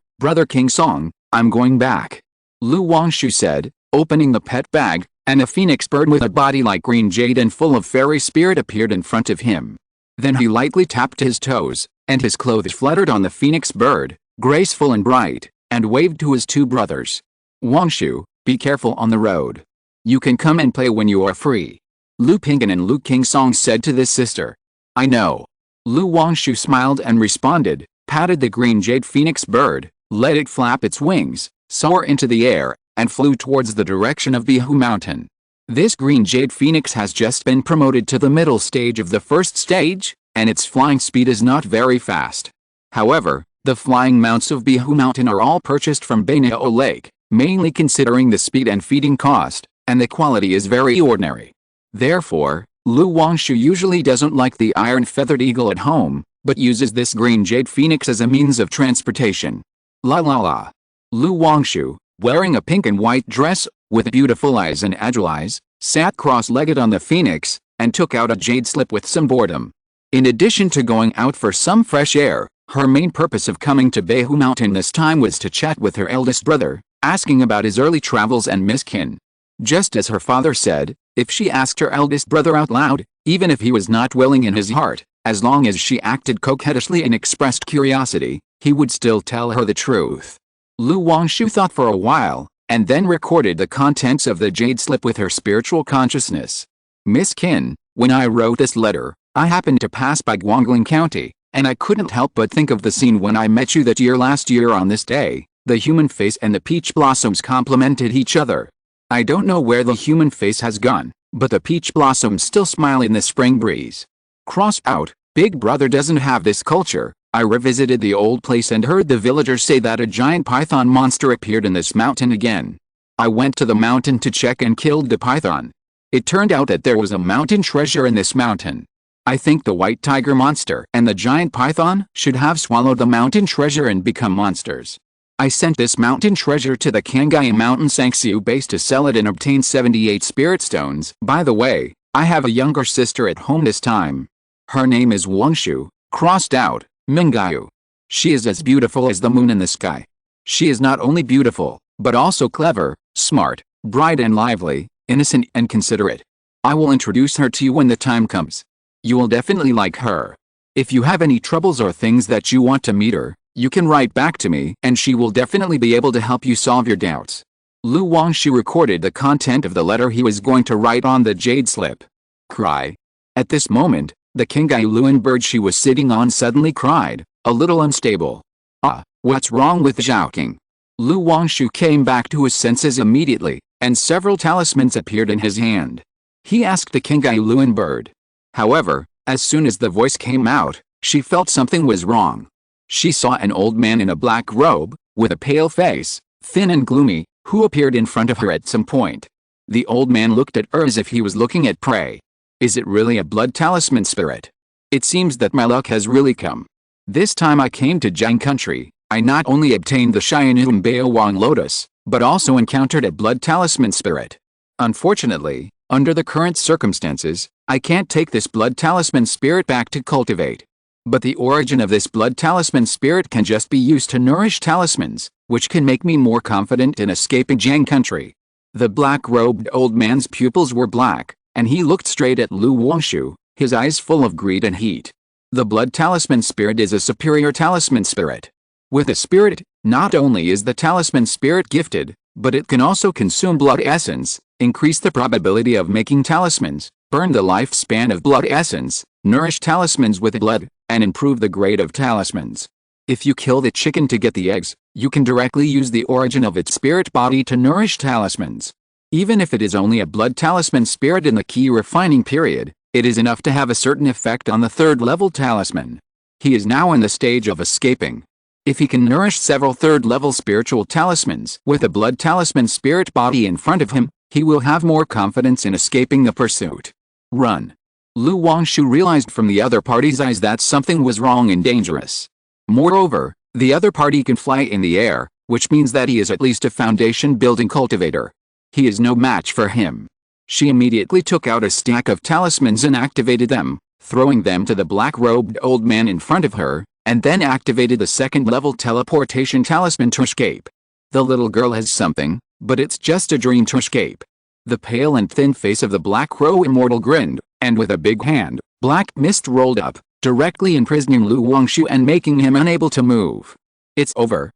King Song, I'm going back. Lu Wangshu said, opening the pet bag, and a phoenix bird with a body like green jade and full of fairy spirit appeared in front of him. Then he lightly tapped his toes, and his clothes fluttered on the phoenix bird, graceful and bright, and waved to his two brothers. Wangshu, be careful on the road. You can come and play when you are free. Lu Pinggan and Lu Qingsong said to this sister. I know. Lu Wangshu smiled and responded, patted the green jade phoenix bird, let it flap its wings, soar into the air, and flew towards the direction of Beihu Mountain. This green jade phoenix has just been promoted to the middle stage of the first stage, and its flying speed is not very fast. However, the flying mounts of Beihu Mountain are all purchased from Beinao Lake, mainly considering the speed and feeding cost, and the quality is very ordinary. Therefore, Lu Wangshu usually doesn't like the iron-feathered eagle at home, but uses this green jade phoenix as a means of transportation. La la la. Lu Wangshu, wearing a pink and white dress, with beautiful eyes and agile eyes, sat cross-legged on the phoenix, and took out a jade slip with some boredom. In addition to going out for some fresh air, her main purpose of coming to Beihu Mountain this time was to chat with her eldest brother, asking about his early travels and miskin. Just as her father said, if she asked her eldest brother out loud, even if he was not willing in his heart, as long as she acted coquettishly and expressed curiosity, he would still tell her the truth. Lu Wangshu thought for a while, and then recorded the contents of the jade slip with her spiritual consciousness. Miss Qin, when I wrote this letter, I happened to pass by Guangling County, and I couldn't help but think of the scene when I met you that year last year on this day. The human face and the peach blossoms complemented each other. I don't know where the human face has gone, but the peach blossoms still smile in the spring breeze. Cross out, Big Brother doesn't have this culture. I revisited the old place and heard the villagers say that a giant python monster appeared in this mountain again. I went to the mountain to check and killed the python. It turned out that there was a mountain treasure in this mountain. I think the white tiger monster and the giant python should have swallowed the mountain treasure and become monsters. I sent this mountain treasure to the Qingyun Mountain Sangxiu base to sell it and obtain 78 spirit stones. By the way, I have a younger sister at home this time. Her name is Wangshu, crossed out, Mingyu. She is as beautiful as the moon in the sky. She is not only beautiful, but also clever, smart, bright and lively, innocent and considerate. I will introduce her to you when the time comes. You will definitely like her. If you have any troubles or things that you want to meet her, you can write back to me and she will definitely be able to help you solve your doubts. Lu Wangshu recorded the content of the letter he was going to write on the jade slip. Cry. At this moment, the Qingyun bird she was sitting on suddenly cried, a little unstable. Ah, what's wrong with Zhaoking? Lu Wangshu came back to his senses immediately, and several talismans appeared in his hand. He asked the Qingyun bird. However, as soon as the voice came out, she felt something was wrong. She saw an old man in a black robe, with a pale face, thin and gloomy, who appeared in front of her at some point. The old man looked at her as if he was looking at prey. Is it really a blood talisman spirit? It seems that my luck has really come. This time I came to Jiang country, I not only obtained the Xianyuan Bao lotus, but also encountered a blood talisman spirit. Unfortunately, under the current circumstances, I can't take this blood talisman spirit back to cultivate. But the origin of this blood talisman spirit can just be used to nourish talismans, which can make me more confident in escaping Jiang country. The black-robed old man's pupils were black, and he looked straight at Lu Wangshu, his eyes full of greed and heat. The blood talisman spirit is a superior talisman spirit. With a spirit, not only is the talisman spirit gifted, but it can also consume blood essence, increase the probability of making talismans, burn the lifespan of blood essence, nourish talismans with blood, and improve the grade of talismans. If you kill the chicken to get the eggs, you can directly use the origin of its spirit body to nourish talismans. Even if it is only a blood talisman spirit in the key refining period, it is enough to have a certain effect on the third-level talisman. He is now in the stage of escaping. If he can nourish several third-level spiritual talismans with a blood talisman spirit body in front of him, he will have more confidence in escaping the pursuit. Run. Lu Wangshu realized from the other party's eyes that something was wrong and dangerous. Moreover, the other party can fly in the air, which means that he is at least a foundation-building cultivator. He is no match for him. She immediately took out a stack of talismans and activated them, throwing them to the black-robed old man in front of her, and then activated the second-level teleportation talisman to escape. The little girl has something, but it's just a dream to escape. The pale and thin face of the Black Crow Immortal grinned, and with a big hand, black mist rolled up, directly imprisoning Lu Wangshu and making him unable to move. It's over,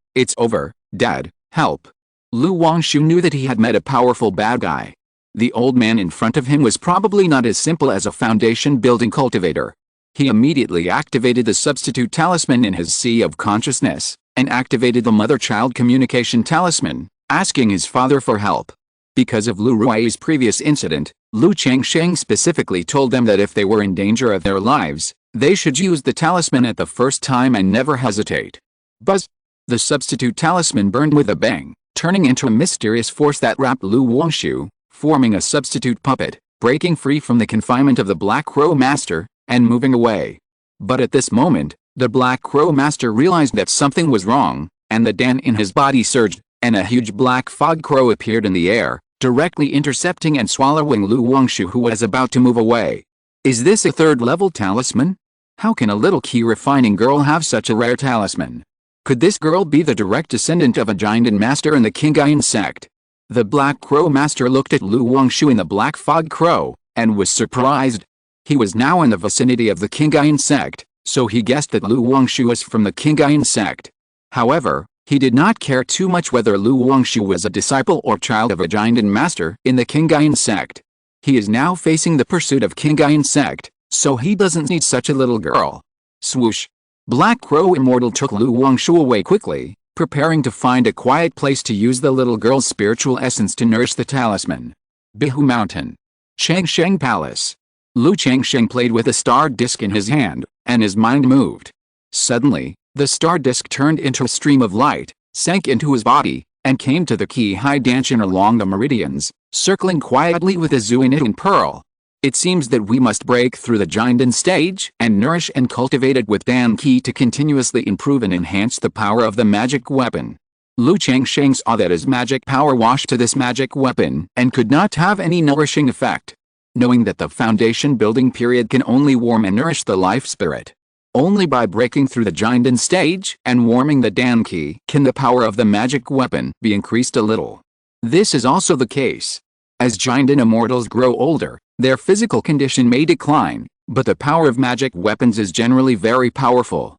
Dad, help. Lu Wangshu knew that he had met a powerful bad guy. The old man in front of him was probably not as simple as a foundation-building cultivator. He immediately activated the substitute talisman in his sea of consciousness, and activated the mother-child communication talisman, asking his father for help. Because of Lu Rui's previous incident, Lu Changsheng specifically told them that if they were in danger of their lives, they should use the talisman at the first time and never hesitate. Buzz! The substitute talisman burned with a bang, turning into a mysterious force that wrapped Lu Wangshu, forming a substitute puppet, breaking free from the confinement of the Black Crow Master, and moving away. But at this moment, the Black Crow Master realized that something was wrong, and the Dan in his body surged, and a huge black fog crow appeared in the air, directly intercepting and swallowing Lu Wangshu, who was about to move away. Is this a third-level talisman? How can a little key-refining girl have such a rare talisman? Could this girl be the direct descendant of a giant master in the Qingyun Sect? The Black Crow Master looked at Lu Wangshu in the Black Fog Crow, and was surprised. He was now in the vicinity of the Qingyun Sect, so he guessed that Lu Wangshu was from the Qingyun Sect. However, he did not care too much whether Lu Wangshu was a disciple or child of a giant master in the Qingyun Sect. He is now facing the pursuit of Qingyun Sect, so he doesn't need such a little girl. Swoosh! Black Crow Immortal took Lu Wangshu away quickly, preparing to find a quiet place to use the little girl's spiritual essence to nourish the talisman. Qingzhu Mountain. Changsheng Palace. Lu Changsheng played with a star disk in his hand, and his mind moved. Suddenly, the star disk turned into a stream of light, sank into his body, and came to the key high dancing along the meridians, circling quietly with a Zuinit and pearl. It seems that we must break through the Jinden stage and nourish and cultivate it with Dan Qi to continuously improve and enhance the power of the magic weapon. Lu Changsheng saw that his magic power washed to this magic weapon and could not have any nourishing effect. Knowing that the foundation building period can only warm and nourish the life spirit. Only by breaking through the Jinden stage and warming the Dan Qi can the power of the magic weapon be increased a little. This is also the case. As Jinden immortals grow older, their physical condition may decline, but the power of magic weapons is generally very powerful.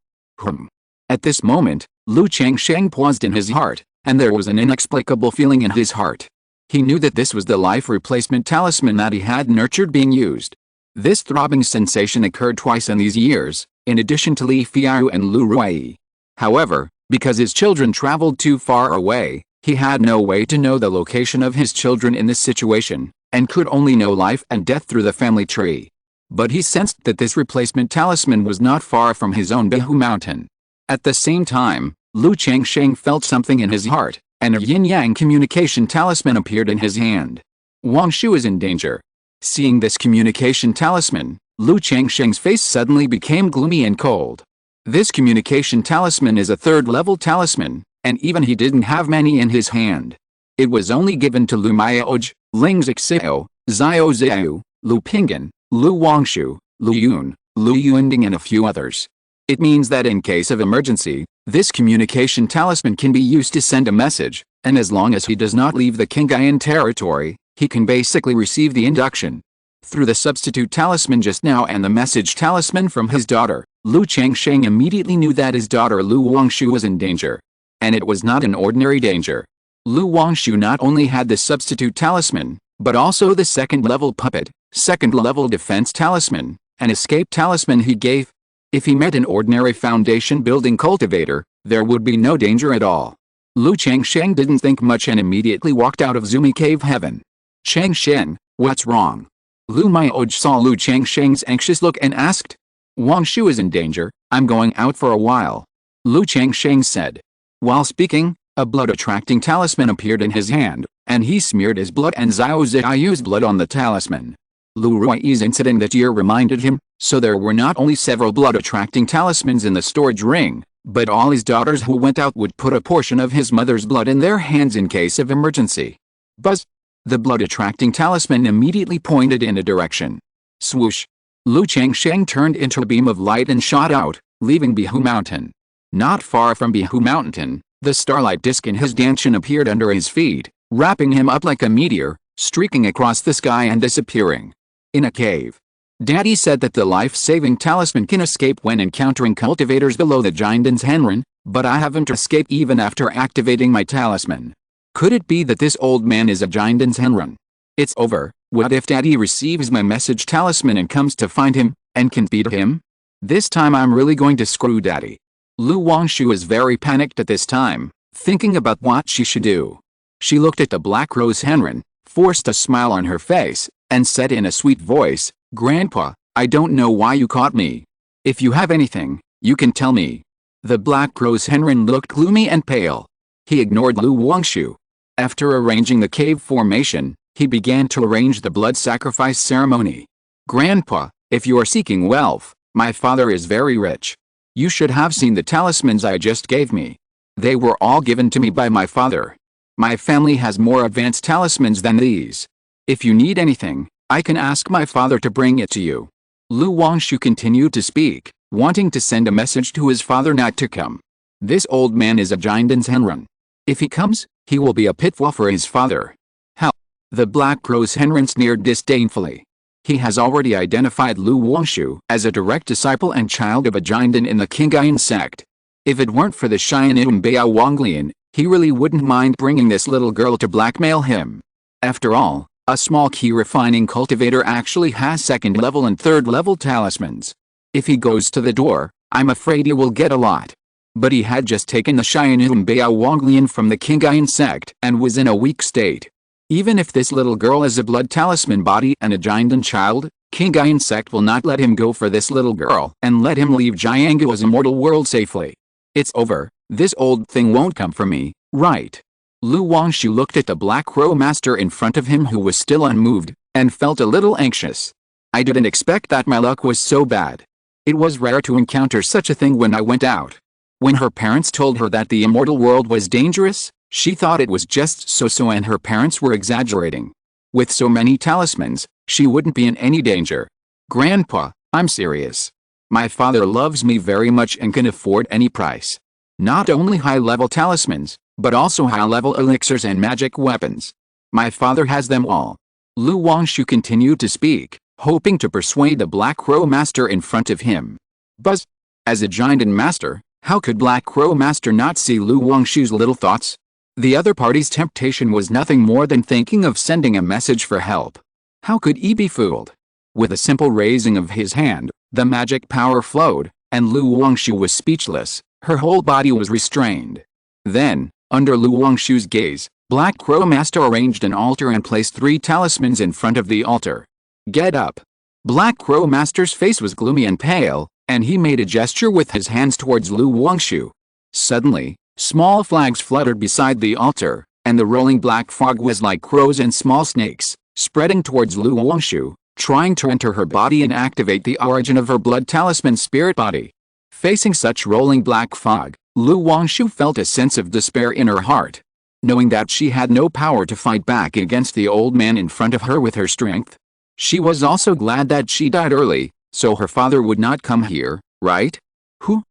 At this moment, Lu Changsheng paused in his heart, and there was an inexplicable feeling in his heart. He knew that this was the life replacement talisman that he had nurtured being used. This throbbing sensation occurred twice in these years, in addition to Li Fiao and Lu Rui. However, because his children traveled too far away, he had no way to know the location of his children in this situation, and could only know life and death through the family tree. But he sensed that this replacement talisman was not far from his own Qingzhu Mountain. At the same time, Lu Changsheng felt something in his heart, and a yin-yang communication talisman appeared in his hand. Wangshu is in danger. Seeing this communication talisman, Lu Changsheng's face suddenly became gloomy and cold. This communication talisman is a third-level talisman, and even he didn't have many in his hand. It was only given to Lu Miaoj, Ling Zixio, Xiao Xiao, Lu Pinggan, Lu Wangshu, Lu Yun, Lu Yuanding and a few others. It means that in case of emergency, this communication talisman can be used to send a message, and as long as he does not leave the Qingyun territory, he can basically receive the induction. Through the substitute talisman just now and the message talisman from his daughter, Lu Changsheng immediately knew that his daughter Lu Wangshu was in danger. And it was not an ordinary danger. Lu Wangshu not only had the substitute talisman, but also the second-level puppet, second-level defense talisman, and escape talisman he gave. If he met an ordinary foundation-building cultivator, there would be no danger at all. Lu Changsheng didn't think much and immediately walked out of Zumi Cave Heaven. Changsheng, what's wrong? Lu Miaoj saw Lu Changsheng's anxious look and asked. Wangshu is in danger, I'm going out for a while. Lu Changsheng said. While speaking, a blood-attracting talisman appeared in his hand, and he smeared his blood and Xiao Xiao's blood on the talisman. Lu Rui's incident that year reminded him, so there were not only several blood-attracting talismans in the storage ring, but all his daughters who went out would put a portion of his mother's blood in their hands in case of emergency. Buzz! The blood-attracting talisman immediately pointed in a direction. Swoosh! Lu Changsheng turned into a beam of light and shot out, leaving Qingzhu Mountain. Not far from Qingzhu Mountain, the starlight disk in his dantian appeared under his feet, wrapping him up like a meteor, streaking across the sky and disappearing. In a cave. Daddy said that the life-saving talisman can escape when encountering cultivators below the Giant's Henren, but I haven't escaped even after activating my talisman. Could it be that this old man is a Giant's Henren? It's over. What if Daddy receives my message talisman and comes to find him, and can beat him? This time I'm really going to screw Daddy. Lu Wangshu is very panicked at this time, thinking about what she should do. She looked at the Black Rose Henren, forced a smile on her face, and said in a sweet voice, "Grandpa, I don't know why you caught me. If you have anything, you can tell me." The Black Rose Henren looked gloomy and pale. He ignored Lu Wangshu. After arranging the cave formation, he began to arrange the blood sacrifice ceremony. "Grandpa, if you are seeking wealth, my father is very rich. You should have seen the talismans I just gave me. They were all given to me by my father. My family has more advanced talismans than these. If you need anything, I can ask my father to bring it to you." Lu Wangshu continued to speak, wanting to send a message to his father not to come. This old man is a Giant's Henren. If he comes, he will be a pitfall for his father. How? The Black Rose Henren sneered disdainfully. He has already identified Lu Wangshu as a direct disciple and child of a giant in the Qingyun Sect. If it weren't for the Xianum Bao Wanglian, he really wouldn't mind bringing this little girl to blackmail him. After all, a small key refining cultivator actually has second-level and third-level talismans. If he goes to the door, I'm afraid he will get a lot. But he had just taken the Xianum Bao Wanglian from the Qingyun Sect and was in a weak state. Even if this little girl is a blood talisman body and a giant child, Qingyun Sect will not let him go for this little girl and let him leave Jiangguo's immortal world safely. It's over. This old thing won't come for me, right? Lu Wangshu looked at the Black Crow Master in front of him who was still unmoved, and felt a little anxious. I didn't expect that my luck was so bad. It was rare to encounter such a thing when I went out. When her parents told her that the immortal world was dangerous, she thought it was just so-so and her parents were exaggerating. With so many talismans, she wouldn't be in any danger. Grandpa, I'm serious. My father loves me very much and can afford any price. Not only high-level talismans, but also high-level elixirs and magic weapons. My father has them all. Lu Wangshu continued to speak, hoping to persuade the Black Crow Master in front of him. Buzz! As a giant master, how could Black Crow Master not see Lu Wangshu's little thoughts? The other party's temptation was nothing more than thinking of sending a message for help. How could he be fooled? With a simple raising of his hand, the magic power flowed, and Lu Wangshu was speechless. Her whole body was restrained. Then, under Lu Wangshu's gaze, Black Crow Master arranged an altar and placed 3 talismans in front of the altar. Get up. Black Crow Master's face was gloomy and pale, and he made a gesture with his hands towards Lu Wangshu. Suddenly, small flags fluttered beside the altar, and the rolling black fog was like crows and small snakes, spreading towards Lu Wangshu, trying to enter her body and activate the origin of her blood talisman spirit body. Facing such rolling black fog, Lu Wangshu felt a sense of despair in her heart. Knowing that she had no power to fight back against the old man in front of her with her strength. She was also glad that she died early, so her father would not come here, right? Who?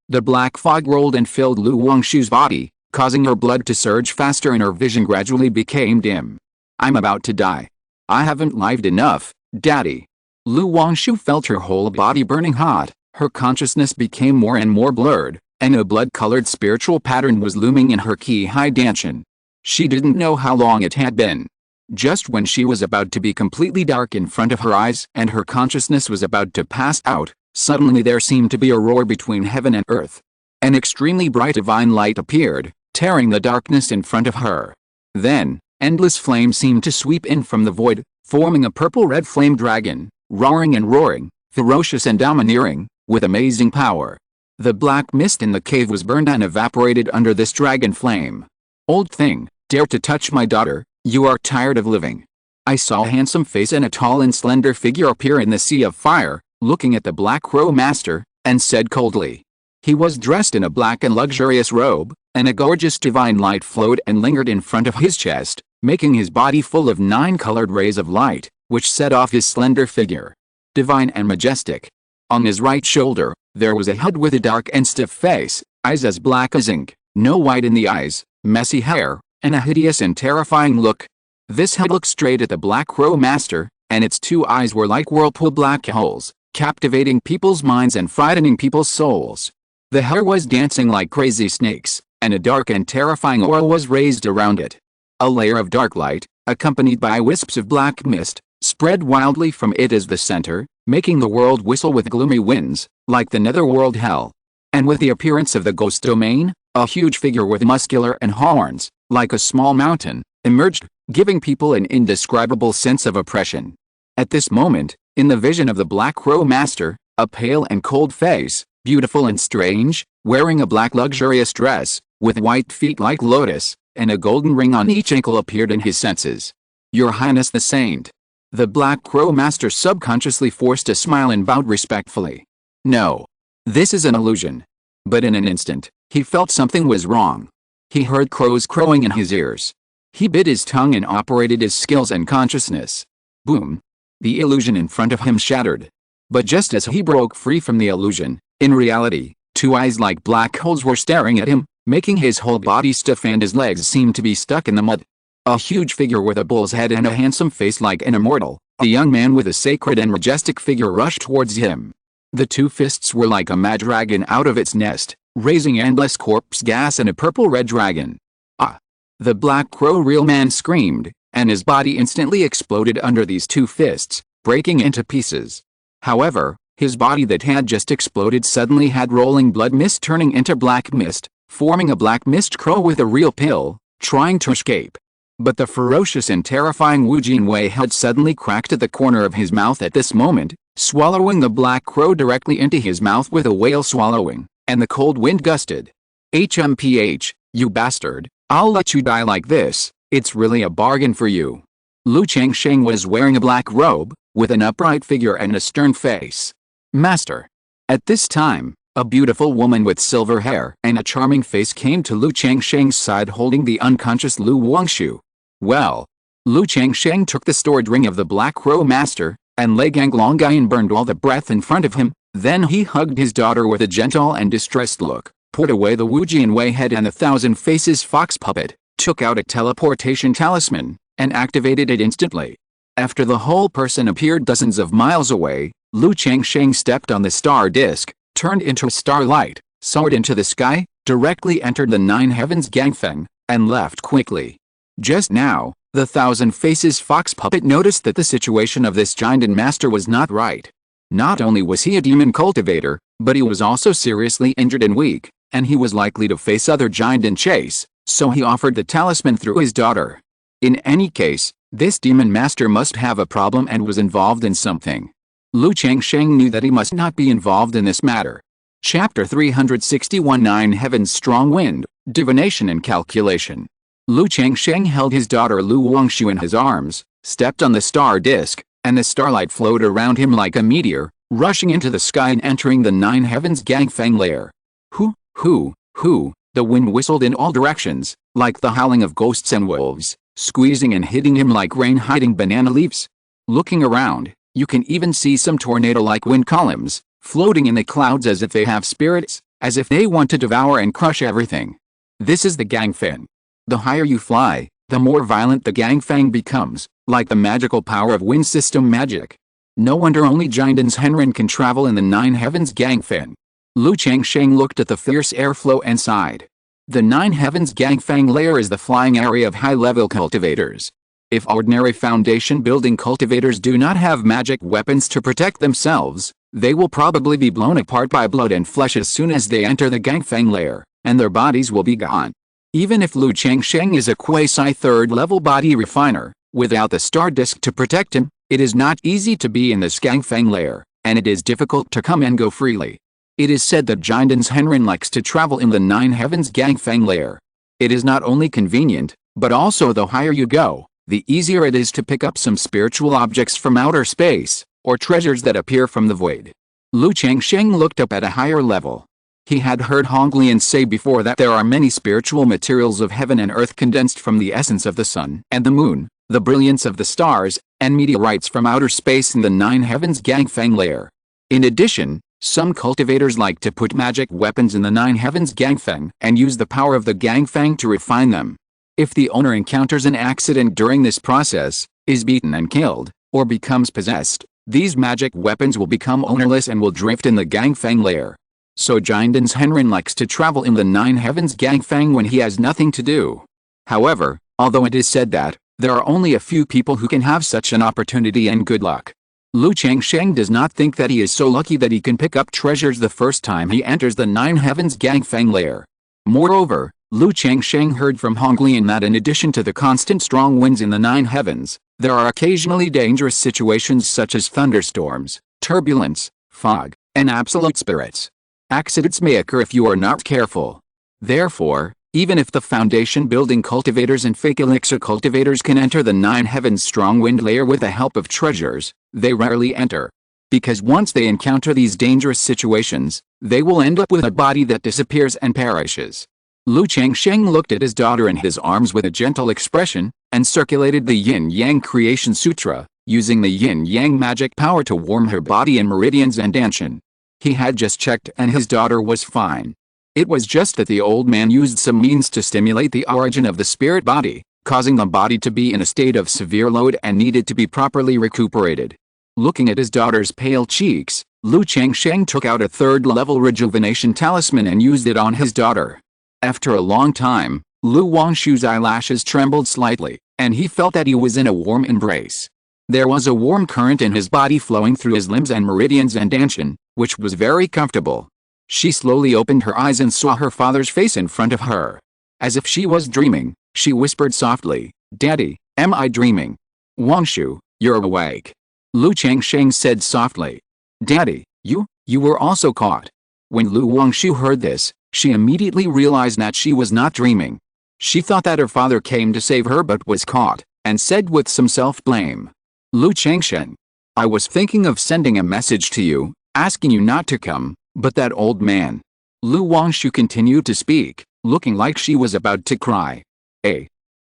The black fog rolled and filled Lu Wangshu's body, causing her blood to surge faster and her vision gradually became dim. I'm about to die. I haven't lived enough, Daddy. Lu Wangshu felt her whole body burning hot. Her consciousness became more and more blurred, and a blood-colored spiritual pattern was looming in her Qi Danshan. She didn't know how long it had been. Just when she was about to be completely dark in front of her eyes and her consciousness was about to pass out, suddenly there seemed to be a roar between heaven and earth. An extremely bright divine light appeared, tearing the darkness in front of her. Then, endless flames seemed to sweep in from the void, forming a purple-red flame dragon, roaring and roaring, ferocious and domineering, with amazing power. The black mist in the cave was burned and evaporated under this dragon flame. Old thing, dare to touch my daughter, you are tired of living. I saw a handsome face and a tall and slender figure appear in the sea of fire, looking at the Black Crow Master, and said coldly. He was dressed in a black and luxurious robe, and a gorgeous divine light flowed and lingered in front of his chest, making his body full of 9 colored rays of light, which set off his slender figure. Divine and majestic. On his right shoulder, there was a head with a dark and stiff face, eyes as black as ink, no white in the eyes, messy hair, and a hideous and terrifying look. This head looked straight at the Black Crow Master, and its 2 eyes were like whirlpool black holes, captivating people's minds and frightening people's souls. The hair was dancing like crazy snakes, and a dark and terrifying aura was raised around it. A layer of dark light, accompanied by wisps of black mist, spread wildly from it as the center, making the world whistle with gloomy winds, like the netherworld hell. And with the appearance of the ghost domain, a huge figure with muscular and horns, like a small mountain, emerged, giving people an indescribable sense of oppression. At this moment, in the vision of the Black Crow Master, a pale and cold face, beautiful and strange, wearing a black luxurious dress, with white feet like lotus, and a golden ring on each ankle appeared in his senses. Your Highness the Saint. The Black Crow Master subconsciously forced a smile and bowed respectfully. No. This is an illusion. But in an instant, he felt something was wrong. He heard crows crowing in his ears. He bit his tongue and operated his skills and consciousness. Boom. The illusion in front of him shattered. But just as he broke free from the illusion, in reality, 2 eyes like black holes were staring at him, making his whole body stiff and his legs seem to be stuck in the mud. A huge figure with a bull's head and a handsome face like an immortal, a young man with a sacred and majestic figure rushed towards him. The 2 fists were like a mad dragon out of its nest, raising endless corpse gas and a purple-red dragon. Ah! The Black Crow real man screamed, and his body instantly exploded under these 2 fists, breaking into pieces. However, his body that had just exploded suddenly had rolling blood mist turning into black mist, forming a black mist crow with a real pill, trying to escape. But the ferocious and terrifying Wu Jinwei had suddenly cracked at the corner of his mouth at this moment, swallowing the Black Crow directly into his mouth with a whale swallowing, and the cold wind gusted. HMPH, you bastard, I'll let you die like this, it's really a bargain for you. Lu Changsheng was wearing a black robe, with an upright figure and a stern face. Master. At this time, a beautiful woman with silver hair and a charming face came to Lu Changsheng's side holding the unconscious Lu Wangshu. Well, Lu Changsheng took the stored ring of the Black Crow Master, and Lei Ganglongai and burned all the breath in front of him, then he hugged his daughter with a gentle and distressed look, put away the Wu Jianwei head and the Thousand Faces fox puppet, took out a teleportation talisman, and activated it instantly. After the whole person appeared dozens of miles away, Lu Changsheng stepped on the star disk, turned into a starlight, soared into the sky, directly entered the 9 heavens Gangfeng, and left quickly. Just now, the Thousand Faces fox puppet noticed that the situation of this giant master was not right. Not only was he a demon cultivator, but he was also seriously injured and weak, and he was likely to face other giant in chase, so he offered the talisman through his daughter. In any case, this demon master must have a problem and was involved in something. Lu Changsheng knew that he must not be involved in this matter. Chapter 361 9 Heaven's Strong Wind, Divination and Calculation. Lu Changsheng held his daughter Lu Wangshu in his arms, stepped on the star disk, and the starlight flowed around him like a meteor, rushing into the sky and entering the 9 heavens Gangfeng lair. Hoo, the wind whistled in all directions, like the howling of ghosts and wolves, squeezing and hitting him like rain hiding banana leaves. Looking around, you can even see some tornado-like wind columns, floating in the clouds as if they have spirits, as if they want to devour and crush everything. This is the Gangfeng. The higher you fly, the more violent the Gangfeng becomes, like the magical power of wind system magic. No wonder only Jiandan's Henren can travel in the 9 heavens Gangfeng. Lu Changsheng looked at the fierce airflow and sighed. The 9 heavens Gangfeng layer is the flying area of high-level cultivators. If ordinary foundation building cultivators do not have magic weapons to protect themselves, they will probably be blown apart by blood and flesh as soon as they enter the Gangfeng layer, and their bodies will be gone. Even if Lu Changsheng is a quasi-third-level body refiner, without the star disk to protect him, it is not easy to be in this Gangfeng lair, and it is difficult to come and go freely. It is said that Jiandan's Henren likes to travel in the 9 heavens Gangfeng lair. It is not only convenient, but also the higher you go, the easier it is to pick up some spiritual objects from outer space, or treasures that appear from the void. Lu Changsheng looked up at a higher level. He had heard Honglian say before that there are many spiritual materials of heaven and earth condensed from the essence of the sun and the moon, the brilliance of the stars, and meteorites from outer space in the nine heavens Gangfang layer. In addition, some cultivators like to put magic weapons in the nine heavens Gangfang and use the power of the Gangfang to refine them. If the owner encounters an accident during this process, is beaten and killed, or becomes possessed, these magic weapons will become ownerless and will drift in the Gangfang layer. So Jinden's Henrin likes to travel in the nine heavens Gangfang when he has nothing to do. However, although it is said that there are only a few people who can have such an opportunity and good luck, Lu Changsheng does not think that he is so lucky that he can pick up treasures the first time he enters the nine heavens Gangfang layer. Moreover, Lu Changsheng heard from Honglian that in addition to the constant strong winds in the nine heavens, there are occasionally dangerous situations such as thunderstorms, turbulence, fog, and absolute spirits. Accidents may occur if you are not careful. Therefore, even if the foundation building cultivators and fake elixir cultivators can enter the nine heavens strong wind layer with the help of treasures, they rarely enter. Because once they encounter these dangerous situations, they will end up with a body that disappears and perishes. Lu Changsheng looked at his daughter in his arms with a gentle expression, and circulated the Yin-Yang Creation Sutra, using the Yin-Yang magic power to warm her body in meridians and danshin. He had just checked and his daughter was fine. It was just that the old man used some means to stimulate the origin of the spirit body, causing the body to be in a state of severe load and needed to be properly recuperated. Looking at his daughter's pale cheeks, Lu Changsheng took out a third-level rejuvenation talisman and used it on his daughter. After a long time, Lu Wangshu's eyelashes trembled slightly, and he felt that he was in a warm embrace. There was a warm current in his body flowing through his limbs and meridians and danshin, which was very comfortable. She slowly opened her eyes and saw her father's face in front of her. As if she was dreaming, she whispered softly, "Daddy, am I dreaming?" "Wangshu, you're awake," Lu Changsheng said softly. "Daddy, you were also caught." When Lu Wangshu heard this, she immediately realized that she was not dreaming. She thought that her father came to save her but was caught, and said with some self-blame, "Lu Changsheng, I was thinking of sending a message to you, asking you not to come, but that old man." Lu Wangshu continued to speak, looking like she was about to cry.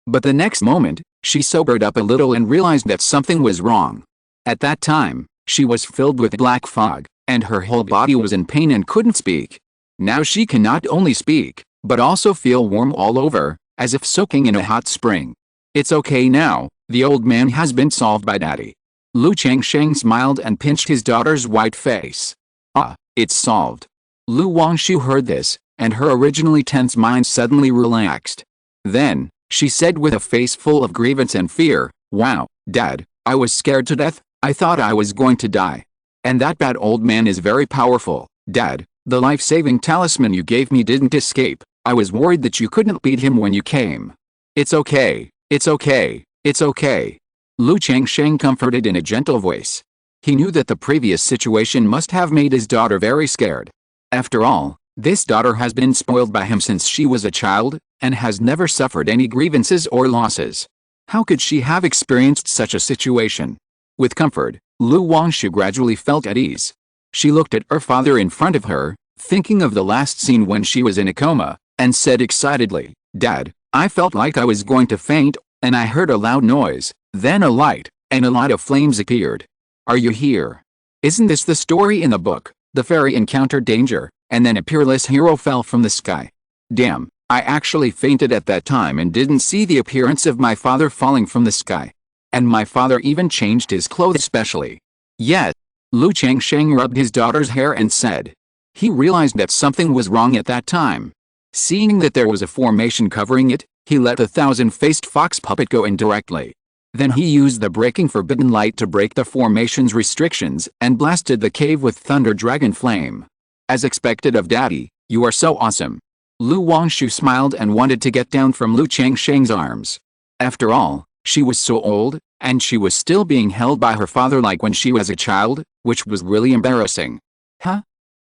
But the next moment, she sobered up a little and realized that something was wrong. At that time, she was filled with black fog, and her whole body was in pain and couldn't speak. Now she can not only speak, but also feel warm all over, as if soaking in a hot spring. "It's okay now, the old man has been solved by Daddy." Lu Changsheng smiled and pinched his daughter's white face. "Ah, it's solved." Lu Wangshu heard this, and her originally tense mind suddenly relaxed. Then, she said with a face full of grievance and fear, "Wow, Dad, I was scared to death, I thought I was going to die. And that bad old man is very powerful, Dad, the life-saving talisman you gave me didn't escape, I was worried that you couldn't beat him when you came." "It's okay, it's okay, it's okay," Lu Changsheng comforted in a gentle voice. He knew that the previous situation must have made his daughter very scared. After all, this daughter has been spoiled by him since she was a child, and has never suffered any grievances or losses. How could she have experienced such a situation? With comfort, Lu Wangshu gradually felt at ease. She looked at her father in front of her, thinking of the last scene when she was in a coma, and said excitedly, "Dad, I felt like I was going to faint, and I heard a loud noise, then a light, and a lot of flames appeared. Are you here? Isn't this the story in the book? The fairy encountered danger, and then a peerless hero fell from the sky. Damn, I actually fainted at that time and didn't see the appearance of my father falling from the sky. And my father even changed his clothes specially." Yet, Lu Changsheng rubbed his daughter's hair and said. He realized that something was wrong at that time. Seeing that there was a formation covering it, he let the thousand-faced fox puppet go in directly. Then he used the breaking forbidden light to break the formation's restrictions and blasted the cave with thunder dragon flame. "As expected of Daddy, you are so awesome." Lu Wangshu smiled and wanted to get down from Lu Changsheng's arms. After all, she was so old, and she was still being held by her father like when she was a child, which was really embarrassing.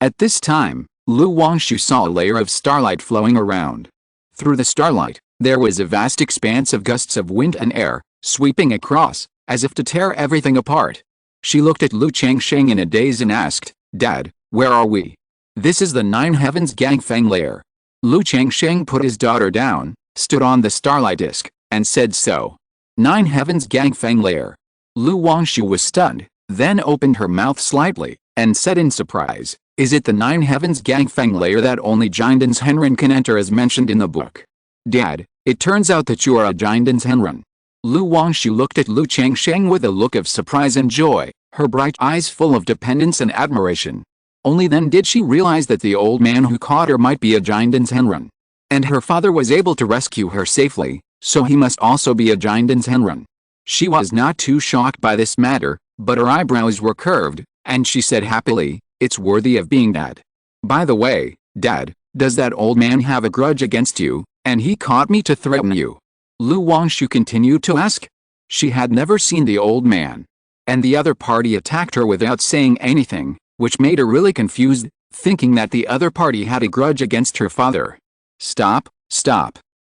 At this time, Lu Wangshu saw a layer of starlight flowing around. Through the starlight, there was a vast expanse of gusts of wind and air, sweeping across, as if to tear everything apart. She looked at Lu Changsheng in a daze and asked, "Dad, where are we?" "This is the Nine Heavens Gangfang lair." Lu Changsheng put his daughter down, stood on the starlight disk, and said so. Nine Heavens Gangfang lair. Lu Wangshu was stunned, then opened her mouth slightly, and said in surprise, "Is it the Nine Heavens Gangfang lair that only Jindan's Henren can enter as mentioned in the book?" "Dad, it turns out that you are a Jindan's Henren." Lu Wangshu looked at Lu Changsheng with a look of surprise and joy, her bright eyes full of dependence and admiration. Only then did she realize that the old man who caught her might be a Jindan's Henren. And her father was able to rescue her safely, so he must also be a Jindan's Henren. She was not too shocked by this matter, but her eyebrows were curved, and she said happily, "It's worthy of being Dad. By the way, Dad, does that old man have a grudge against you, and he caught me to threaten you?" Lu Wangshu continued to ask. She had never seen the old man. And the other party attacked her without saying anything, which made her really confused, thinking that the other party had a grudge against her father. Stop.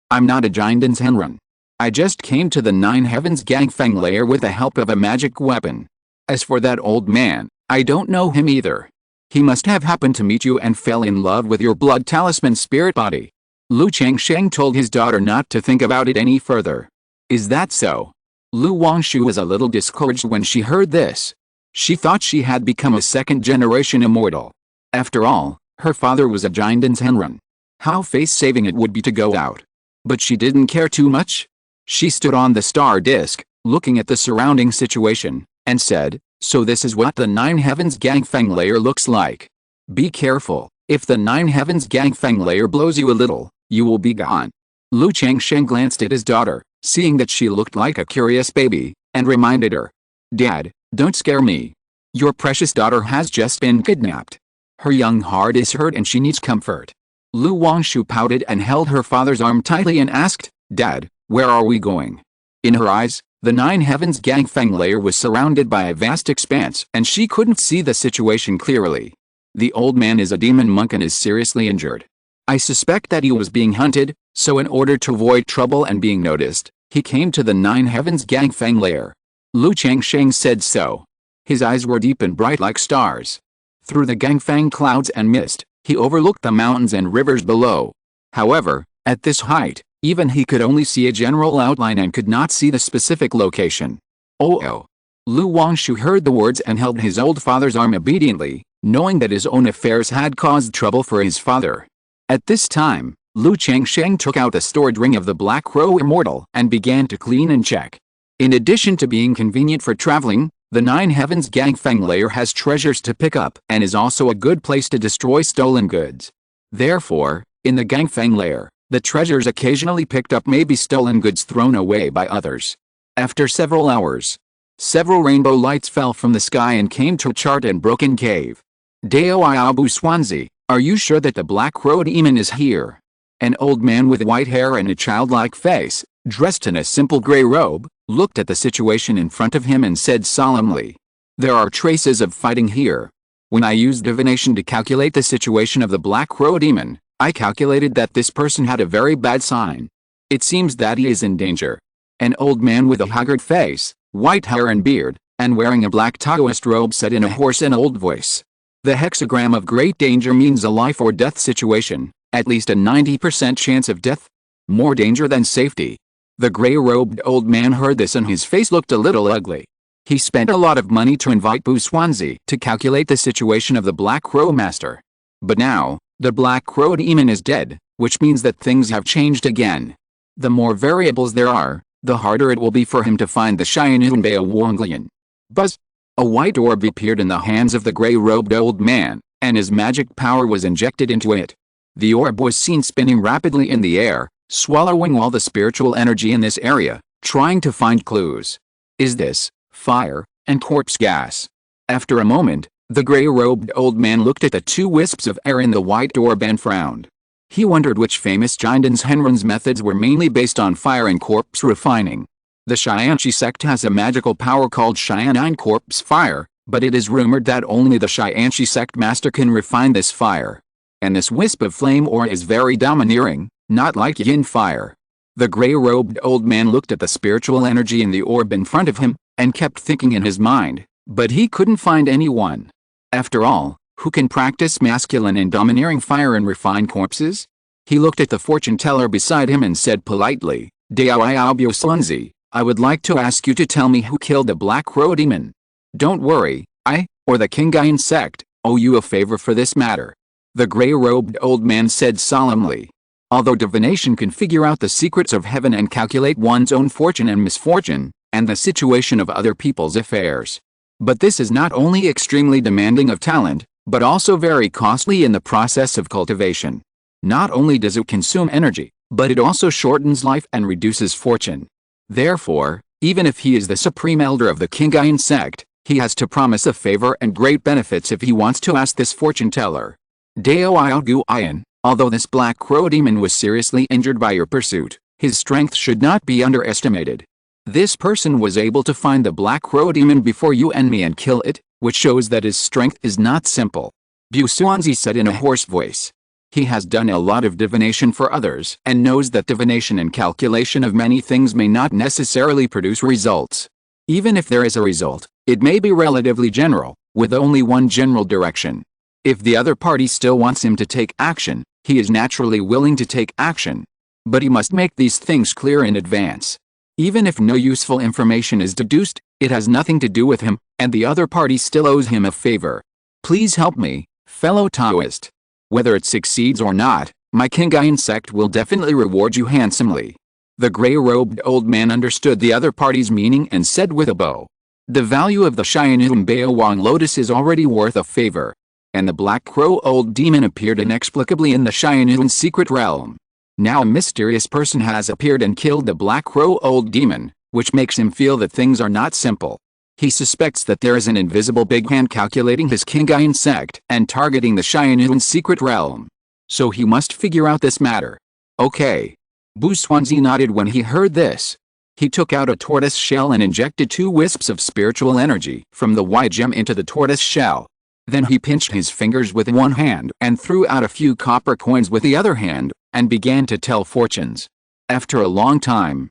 I'm not a Jindan's Henren. I just came to the Nine Heavens Gangfang lair with the help of a magic weapon. As for that old man, I don't know him either. He must have happened to meet you and fell in love with your blood talisman spirit body." Lu Changsheng told his daughter not to think about it any further. "Is that so?" Lu Wangshu was a little discouraged when she heard this. She thought she had become a second-generation immortal. After all, her father was a Jindan's Henren. How face-saving it would be to go out. But she didn't care too much. She stood on the star disk, looking at the surrounding situation, and said, "So this is what the Nine Heavens Gangfang lair looks like. Be careful, if the Nine Heavens Gangfang lair blows you a little, you will be gone." Lu Changsheng glanced at his daughter, seeing that she looked like a curious baby, and reminded her, "Dad, don't scare me. Your precious daughter has just been kidnapped. Her young heart is hurt and she needs comfort." Lu Wangshu pouted and held her father's arm tightly and asked, "Dad, where are we going?" In her eyes, the Nine Heavens Gangfang lair was surrounded by a vast expanse and she couldn't see the situation clearly. "The old man is a demon monk and is seriously injured. I suspect that he was being hunted, so in order to avoid trouble and being noticed, he came to the Nine Heavens Gangfang lair." Lu Changsheng said so. His eyes were deep and bright like stars. Through the Gangfang clouds and mist, he overlooked the mountains and rivers below. However, at this height, even he could only see a general outline and could not see the specific location. Oh. Lu Wangshu heard the words and held his old father's arm obediently, knowing that his own affairs had caused trouble for his father. At this time, Lu Changsheng took out the stored ring of the Black Crow Immortal and began to clean and check. In addition to being convenient for traveling, the Nine Heavens Gangfang lair has treasures to pick up and is also a good place to destroy stolen goods. Therefore, in the Gangfang lair, the treasures occasionally picked up may be stolen goods thrown away by others. After several hours, several rainbow lights fell from the sky and came to a charred and broken cave. "Dao Iabu Swansea, are you sure that the Black Crow Demon is here?" An old man with white hair and a childlike face, dressed in a simple gray robe, looked at the situation in front of him and said solemnly, "There are traces of fighting here. When I used divination to calculate the situation of the Black Crow Demon, I calculated that this person had a very bad sign. It seems that he is in danger." An old man with a haggard face, white hair and beard, and wearing a black Taoist robe said in a hoarse and old voice, "The hexagram of great danger means a life or death situation, at least a 90% chance of death. More danger than safety." The gray-robed old man heard this and his face looked a little ugly. He spent a lot of money to invite Bu Swansea to calculate the situation of the Black Crow Master. But now, the Black Crow Demon is dead, which means that things have changed again. The more variables there are, the harder it will be for him to find the Xianunbei Wanglian. Buzz! A white orb appeared in the hands of the gray-robed old man, and his magic power was injected into it. The orb was seen spinning rapidly in the air, swallowing all the spiritual energy in this area, trying to find clues. Is this fire and corpse gas? After a moment, the gray-robed old man looked at the two wisps of air in the white orb and frowned. He wondered which famous Jindan's Henren's methods were mainly based on fire and corpse refining. The Qingyun Sect has a magical power called Qingyun Corpse Fire, but it is rumored that only the Qingyun Sect master can refine this fire. And this wisp of flame ore is very domineering, not like yin fire. The gray-robed old man looked at the spiritual energy in the orb in front of him, and kept thinking in his mind, but he couldn't find anyone. After all, who can practice masculine and domineering fire and refine corpses? He looked at the fortune teller beside him and said politely, Daoiao Sunzi, I would like to ask you to tell me who killed the Black Crow Demon. Don't worry, I, or the Qingyun Sect, owe you a favor for this matter. The gray-robed old man said solemnly. Although divination can figure out the secrets of heaven and calculate one's own fortune and misfortune, and the situation of other people's affairs. But this is not only extremely demanding of talent, but also very costly in the process of cultivation. Not only does it consume energy, but it also shortens life and reduces fortune. Therefore, even if he is the supreme elder of the Qingyun Sect, he has to promise a favor and great benefits if he wants to ask this fortune teller. Daoiao, although this Black Crow Demon was seriously injured by your pursuit, his strength should not be underestimated. This person was able to find the Black Crow Demon before you and me and kill it, which shows that his strength is not simple. Xuanzi said in a hoarse voice. He has done a lot of divination for others and knows that divination and calculation of many things may not necessarily produce results. Even if there is a result, it may be relatively general, with only one general direction. If the other party still wants him to take action, he is naturally willing to take action. But he must make these things clear in advance. Even if no useful information is deduced, it has nothing to do with him, and the other party still owes him a favor. Please help me, fellow Taoist. Whether it succeeds or not, my Qingyun Sect will definitely reward you handsomely. The gray-robed old man understood the other party's meaning and said with a bow. The value of the Xianun Baowang Lotus is already worth a favor. And the Black Crow Old Demon appeared inexplicably in the Xianun secret realm. Now a mysterious person has appeared and killed the Black Crow Old Demon, which makes him feel that things are not simple. He suspects that there is an invisible big hand calculating his Qingyun Sect and targeting the Xianun secret realm. So he must figure out this matter. Okay. Bu Xuanzi nodded when he heard this. He took out a tortoise shell and injected 2 wisps of spiritual energy from the white gem into the tortoise shell. Then he pinched his fingers with one hand and threw out a few copper coins with the other hand, and began to tell fortunes. After a long time,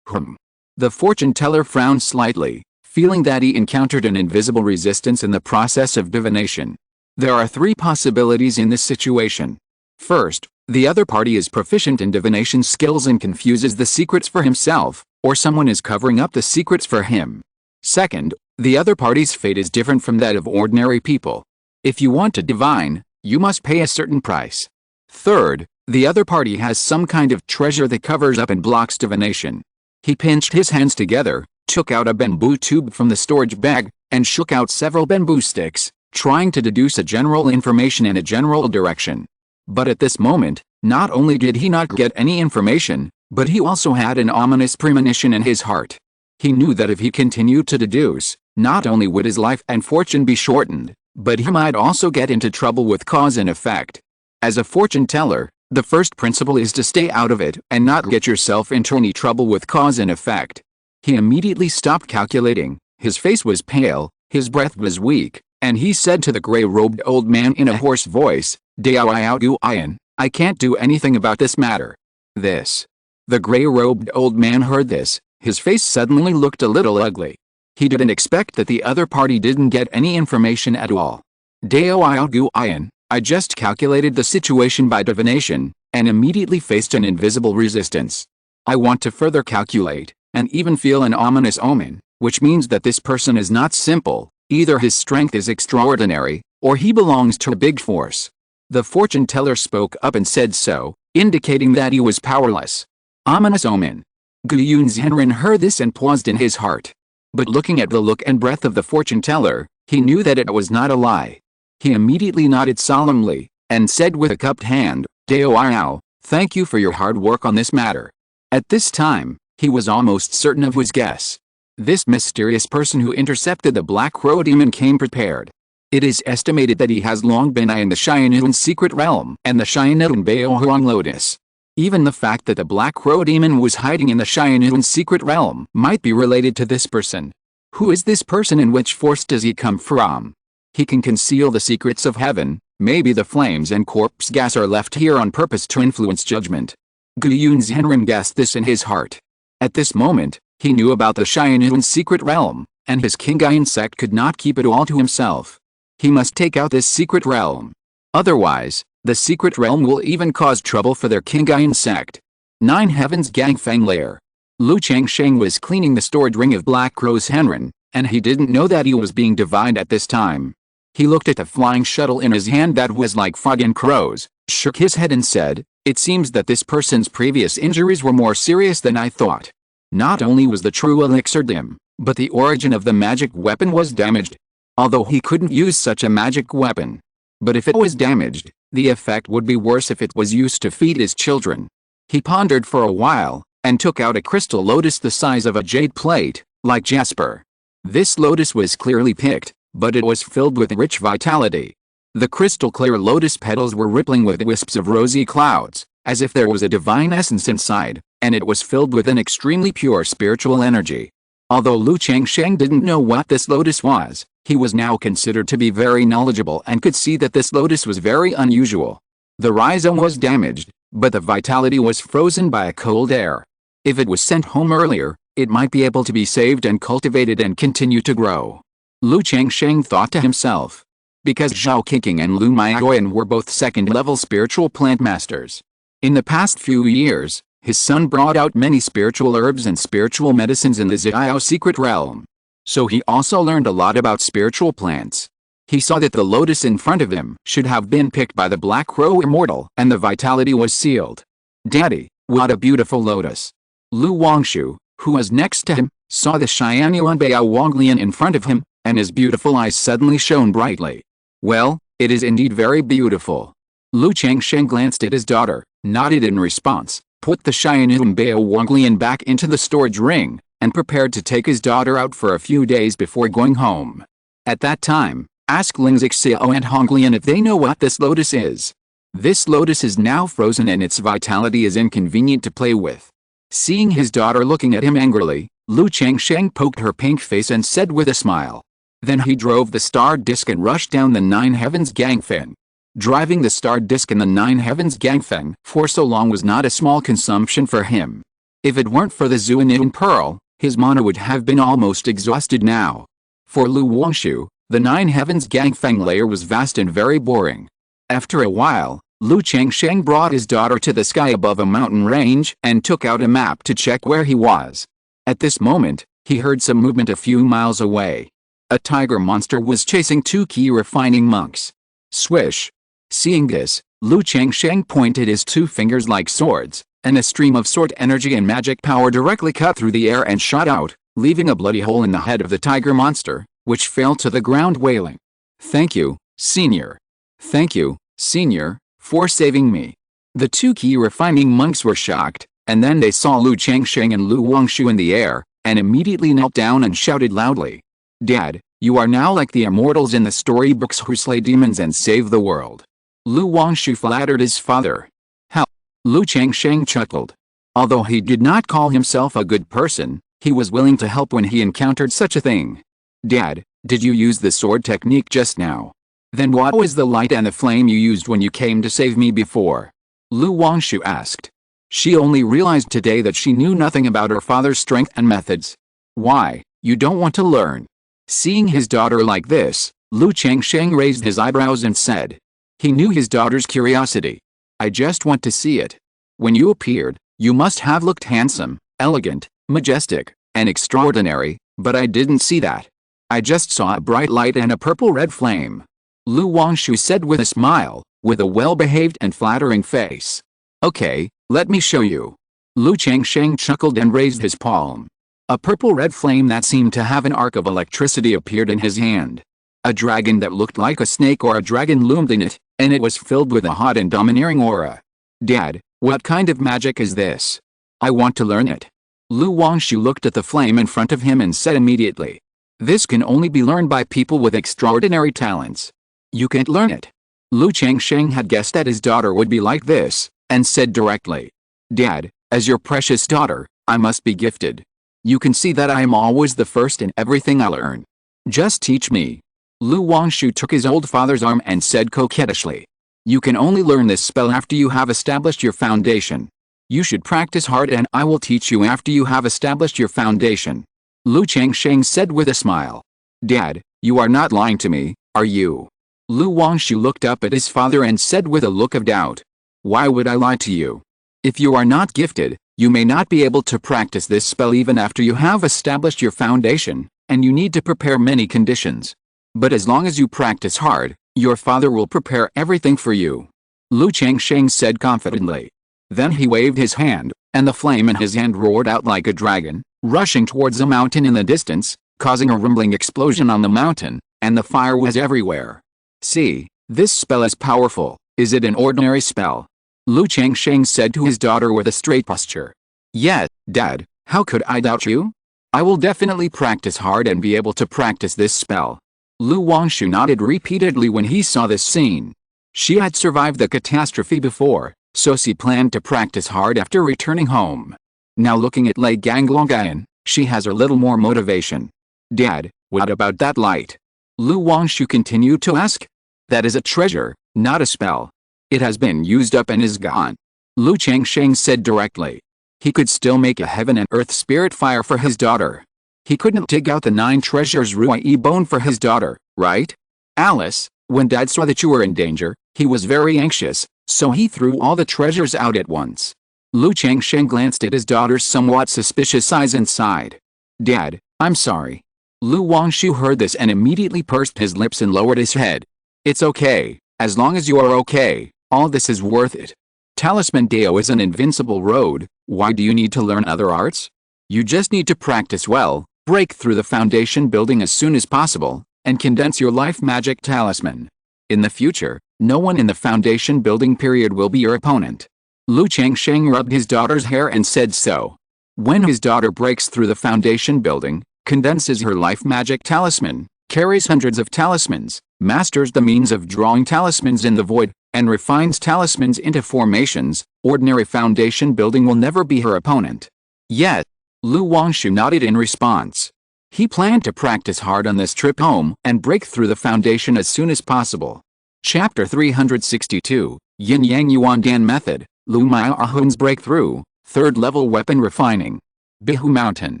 the fortune teller frowned slightly, feeling that he encountered an invisible resistance in the process of divination. There are 3 possibilities in this situation. First, the other party is proficient in divination skills and confuses the secrets for himself, or someone is covering up the secrets for him. Second, the other party's fate is different from that of ordinary people. If you want to divine, you must pay a certain price. Third, the other party has some kind of treasure that covers up and blocks divination. He pinched his hands together, took out a bamboo tube from the storage bag, and shook out several bamboo sticks, trying to deduce a general information in a general direction. But at this moment, not only did he not get any information, but he also had an ominous premonition in his heart. He knew that if he continued to deduce, not only would his life and fortune be shortened, but he might also get into trouble with cause and effect. As a fortune teller, the first principle is to stay out of it and not get yourself into any trouble with cause and effect. He immediately stopped calculating, his face was pale, his breath was weak, and he said to the gray-robed old man in a hoarse voice, Daoiao, I can't do anything about this matter. The gray-robed old man heard this, his face suddenly looked a little ugly. He didn't expect that the other party didn't get any information at all. Daoiao, I just calculated the situation by divination, and immediately faced an invisible resistance. I want to further calculate, and even feel an ominous omen, which means that this person is not simple, either his strength is extraordinary, or he belongs to a big force. The fortune teller spoke up and said so, indicating that he was powerless. Ominous omen. Qingyun Sect heard this and paused in his heart. But looking at the look and breath of the fortune teller, he knew that it was not a lie. He immediately nodded solemnly, and said with a cupped hand, Daoiao, thank you for your hard work on this matter. At this time, he was almost certain of his guess. This mysterious person who intercepted the Black Crow Demon came prepared. It is estimated that he has long been in the Xianun secret realm and the Xianun Baowang Lotus. Even the fact that the Black Crow Demon was hiding in the Xianun secret realm might be related to this person. Who is this person and which force does he come from? He can conceal the secrets of heaven, maybe the flames and corpse gas are left here on purpose to influence judgment. Qingyun Sect guessed this in his heart. At this moment, he knew about the Qingyun secret realm, and his Qingyun Sect could not keep it all to himself. He must take out this secret realm. Otherwise, the secret realm will even cause trouble for their Qingyun Sect. 9 Heavens Gangfeng Lair. Lu Changsheng was cleaning the stored ring of Black Crow's Henren, and he didn't know that he was being divined at this time. He looked at the flying shuttle in his hand that was like frog and crows, shook his head and said, "It seems that this person's previous injuries were more serious than I thought. Not only was the true elixir dim, but the origin of the magic weapon was damaged. Although he couldn't use such a magic weapon. But if it was damaged, the effect would be worse if it was used to feed his children." He pondered for a while, and took out a crystal lotus the size of a jade plate, like jasper. This lotus was clearly picked, but it was filled with rich vitality. The crystal-clear lotus petals were rippling with wisps of rosy clouds, as if there was a divine essence inside, and it was filled with an extremely pure spiritual energy. Although Lu Changsheng didn't know what this lotus was, he was now considered to be very knowledgeable and could see that this lotus was very unusual. The rhizome was damaged, but the vitality was frozen by a cold air. If it was sent home earlier, it might be able to be saved and cultivated and continue to grow. Lu Changsheng thought to himself. Because Zhao Qiqing and Lu Maioyan were both second-level spiritual plant masters. In the past few years, his son brought out many spiritual herbs and spiritual medicines in the Xiao secret realm. So he also learned a lot about spiritual plants. He saw that the lotus in front of him should have been picked by the Black Crow Immortal, and the vitality was sealed. "Daddy, what a beautiful lotus." Lu Wangshu, who was next to him, saw the Xianyuan Bao Wanglian in front of him, and his beautiful eyes suddenly shone brightly. "Well, it is indeed very beautiful." Lu Changsheng glanced at his daughter, nodded in response, put the Xianyuan Bao Wanglian back into the storage ring, and prepared to take his daughter out for a few days before going home. At that time, ask Lingzix Xiao and Honglian if they know what this lotus is. This lotus is now frozen and its vitality is inconvenient to play with. Seeing his daughter looking at him angrily, Lu Changsheng poked her pink face and said with a smile. Then he drove the star disk and rushed down the 9 Heavens Gangfeng. Driving the star disk in the 9 Heavens Gangfeng for so long was not a small consumption for him. If it weren't for the Zuanian Pearl, his mana would have been almost exhausted now. For Lu Wangshu, the 9 Heavens Gangfeng layer was vast and very boring. After a while, Lu Changsheng brought his daughter to the sky above a mountain range and took out a map to check where he was. At this moment, he heard some movement a few miles away. A tiger monster was chasing 2 key refining monks. Swish! Seeing this, Lu Changsheng pointed his 2 fingers like swords, and a stream of sword energy and magic power directly cut through the air and shot out, leaving a bloody hole in the head of the tiger monster, which fell to the ground wailing. "Thank you, Senior. Thank you, Senior, for saving me." The 2 key refining monks were shocked, and then they saw Lu Changsheng and Lu Wangshu in the air, and immediately knelt down and shouted loudly. "Dad, you are now like the immortals in the storybooks who slay demons and save the world." Lu Wangshu flattered his father. "How?" Lu Changsheng chuckled. Although he did not call himself a good person, he was willing to help when he encountered such a thing. "Dad, did you use the sword technique just now? Then what was the light and the flame you used when you came to save me before?" Lu Wangshu asked. She only realized today that she knew nothing about her father's strength and methods. "Why, you don't want to learn?" Seeing his daughter like this, Lu Changsheng raised his eyebrows and said. He knew his daughter's curiosity. "I just want to see it. When you appeared, you must have looked handsome, elegant, majestic, and extraordinary, but I didn't see that. I just saw a bright light and a purple-red flame." Lu Wangshu said with a smile, with a well-behaved and flattering face. "Okay, let me show you." Lu Changsheng chuckled and raised his palm. A purple-red flame that seemed to have an arc of electricity appeared in his hand. A dragon that looked like a snake or a dragon loomed in it, and it was filled with a hot and domineering aura. "Dad, what kind of magic is this? I want to learn it." Lu Wangshu looked at the flame in front of him and said immediately. "This can only be learned by people with extraordinary talents. You can't learn it." Lu Changsheng had guessed that his daughter would be like this, and said directly. "Dad, as your precious daughter, I must be gifted. You can see that I am always the first in everything I learn. Just teach me." Lu Wangshu took his old father's arm and said coquettishly. "You can only learn this spell after you have established your foundation. You should practice hard and I will teach you after you have established your foundation. Lu Changsheng said with a smile. Dad, you are not lying to me, are you? Lu Wangshu looked up at his father and said with a look of doubt. Why would I lie to you? If you are not gifted, you may not be able to practice this spell even after you have established your foundation, and you need to prepare many conditions. But as long as you practice hard, your father will prepare everything for you. Lu Changsheng said confidently. Then he waved his hand, and the flame in his hand roared out like a dragon, rushing towards a mountain in the distance, causing a rumbling explosion on the mountain, and the fire was everywhere. See, this spell is powerful. Is it an ordinary spell? Lu Changsheng said to his daughter with a straight posture. Yes, Dad, how could I doubt you? I will definitely practice hard and be able to practice this spell. Lu Wangshu nodded repeatedly when he saw this scene. She had survived the catastrophe before, so she planned to practice hard after returning home. Now looking at Lei Ganglongyan, she has a little more motivation. Dad, what about that light? Lu Wangshu continued to ask. That is a treasure, not a spell. It has been used up and is gone. Lu Changsheng said directly. He could still make a heaven and earth spirit fire for his daughter. He couldn't dig out the 9 treasures Ruai bone for his daughter, right? Alice, when Dad saw that you were in danger, he was very anxious, so he threw all the treasures out at once. Lu Changsheng glanced at his daughter's somewhat suspicious eyes and sighed. Dad, I'm sorry. Lu Wangshu heard this and immediately pursed his lips and lowered his head. It's okay, as long as you are okay, all this is worth it. Talisman Dao is an invincible road. Why do you need to learn other arts? You just need to practice well, break through the foundation building as soon as possible, and condense your life magic talisman. In the future, no one in the foundation building period will be your opponent. Lu Changsheng rubbed his daughter's hair and said so. When his daughter breaks through the foundation building, condenses her life magic talisman, carries hundreds of talismans, masters the means of drawing talismans in the void, and refines talismans into formations, ordinary foundation building will never be her opponent. Yet, Lu Wangshu nodded in response. He planned to practice hard on this trip home and break through the foundation as soon as possible. Chapter 362, Yin Yang Yuan Dan Method, Lu Maya Ahun's Breakthrough, 3rd Level Weapon Refining. Bihu Mountain.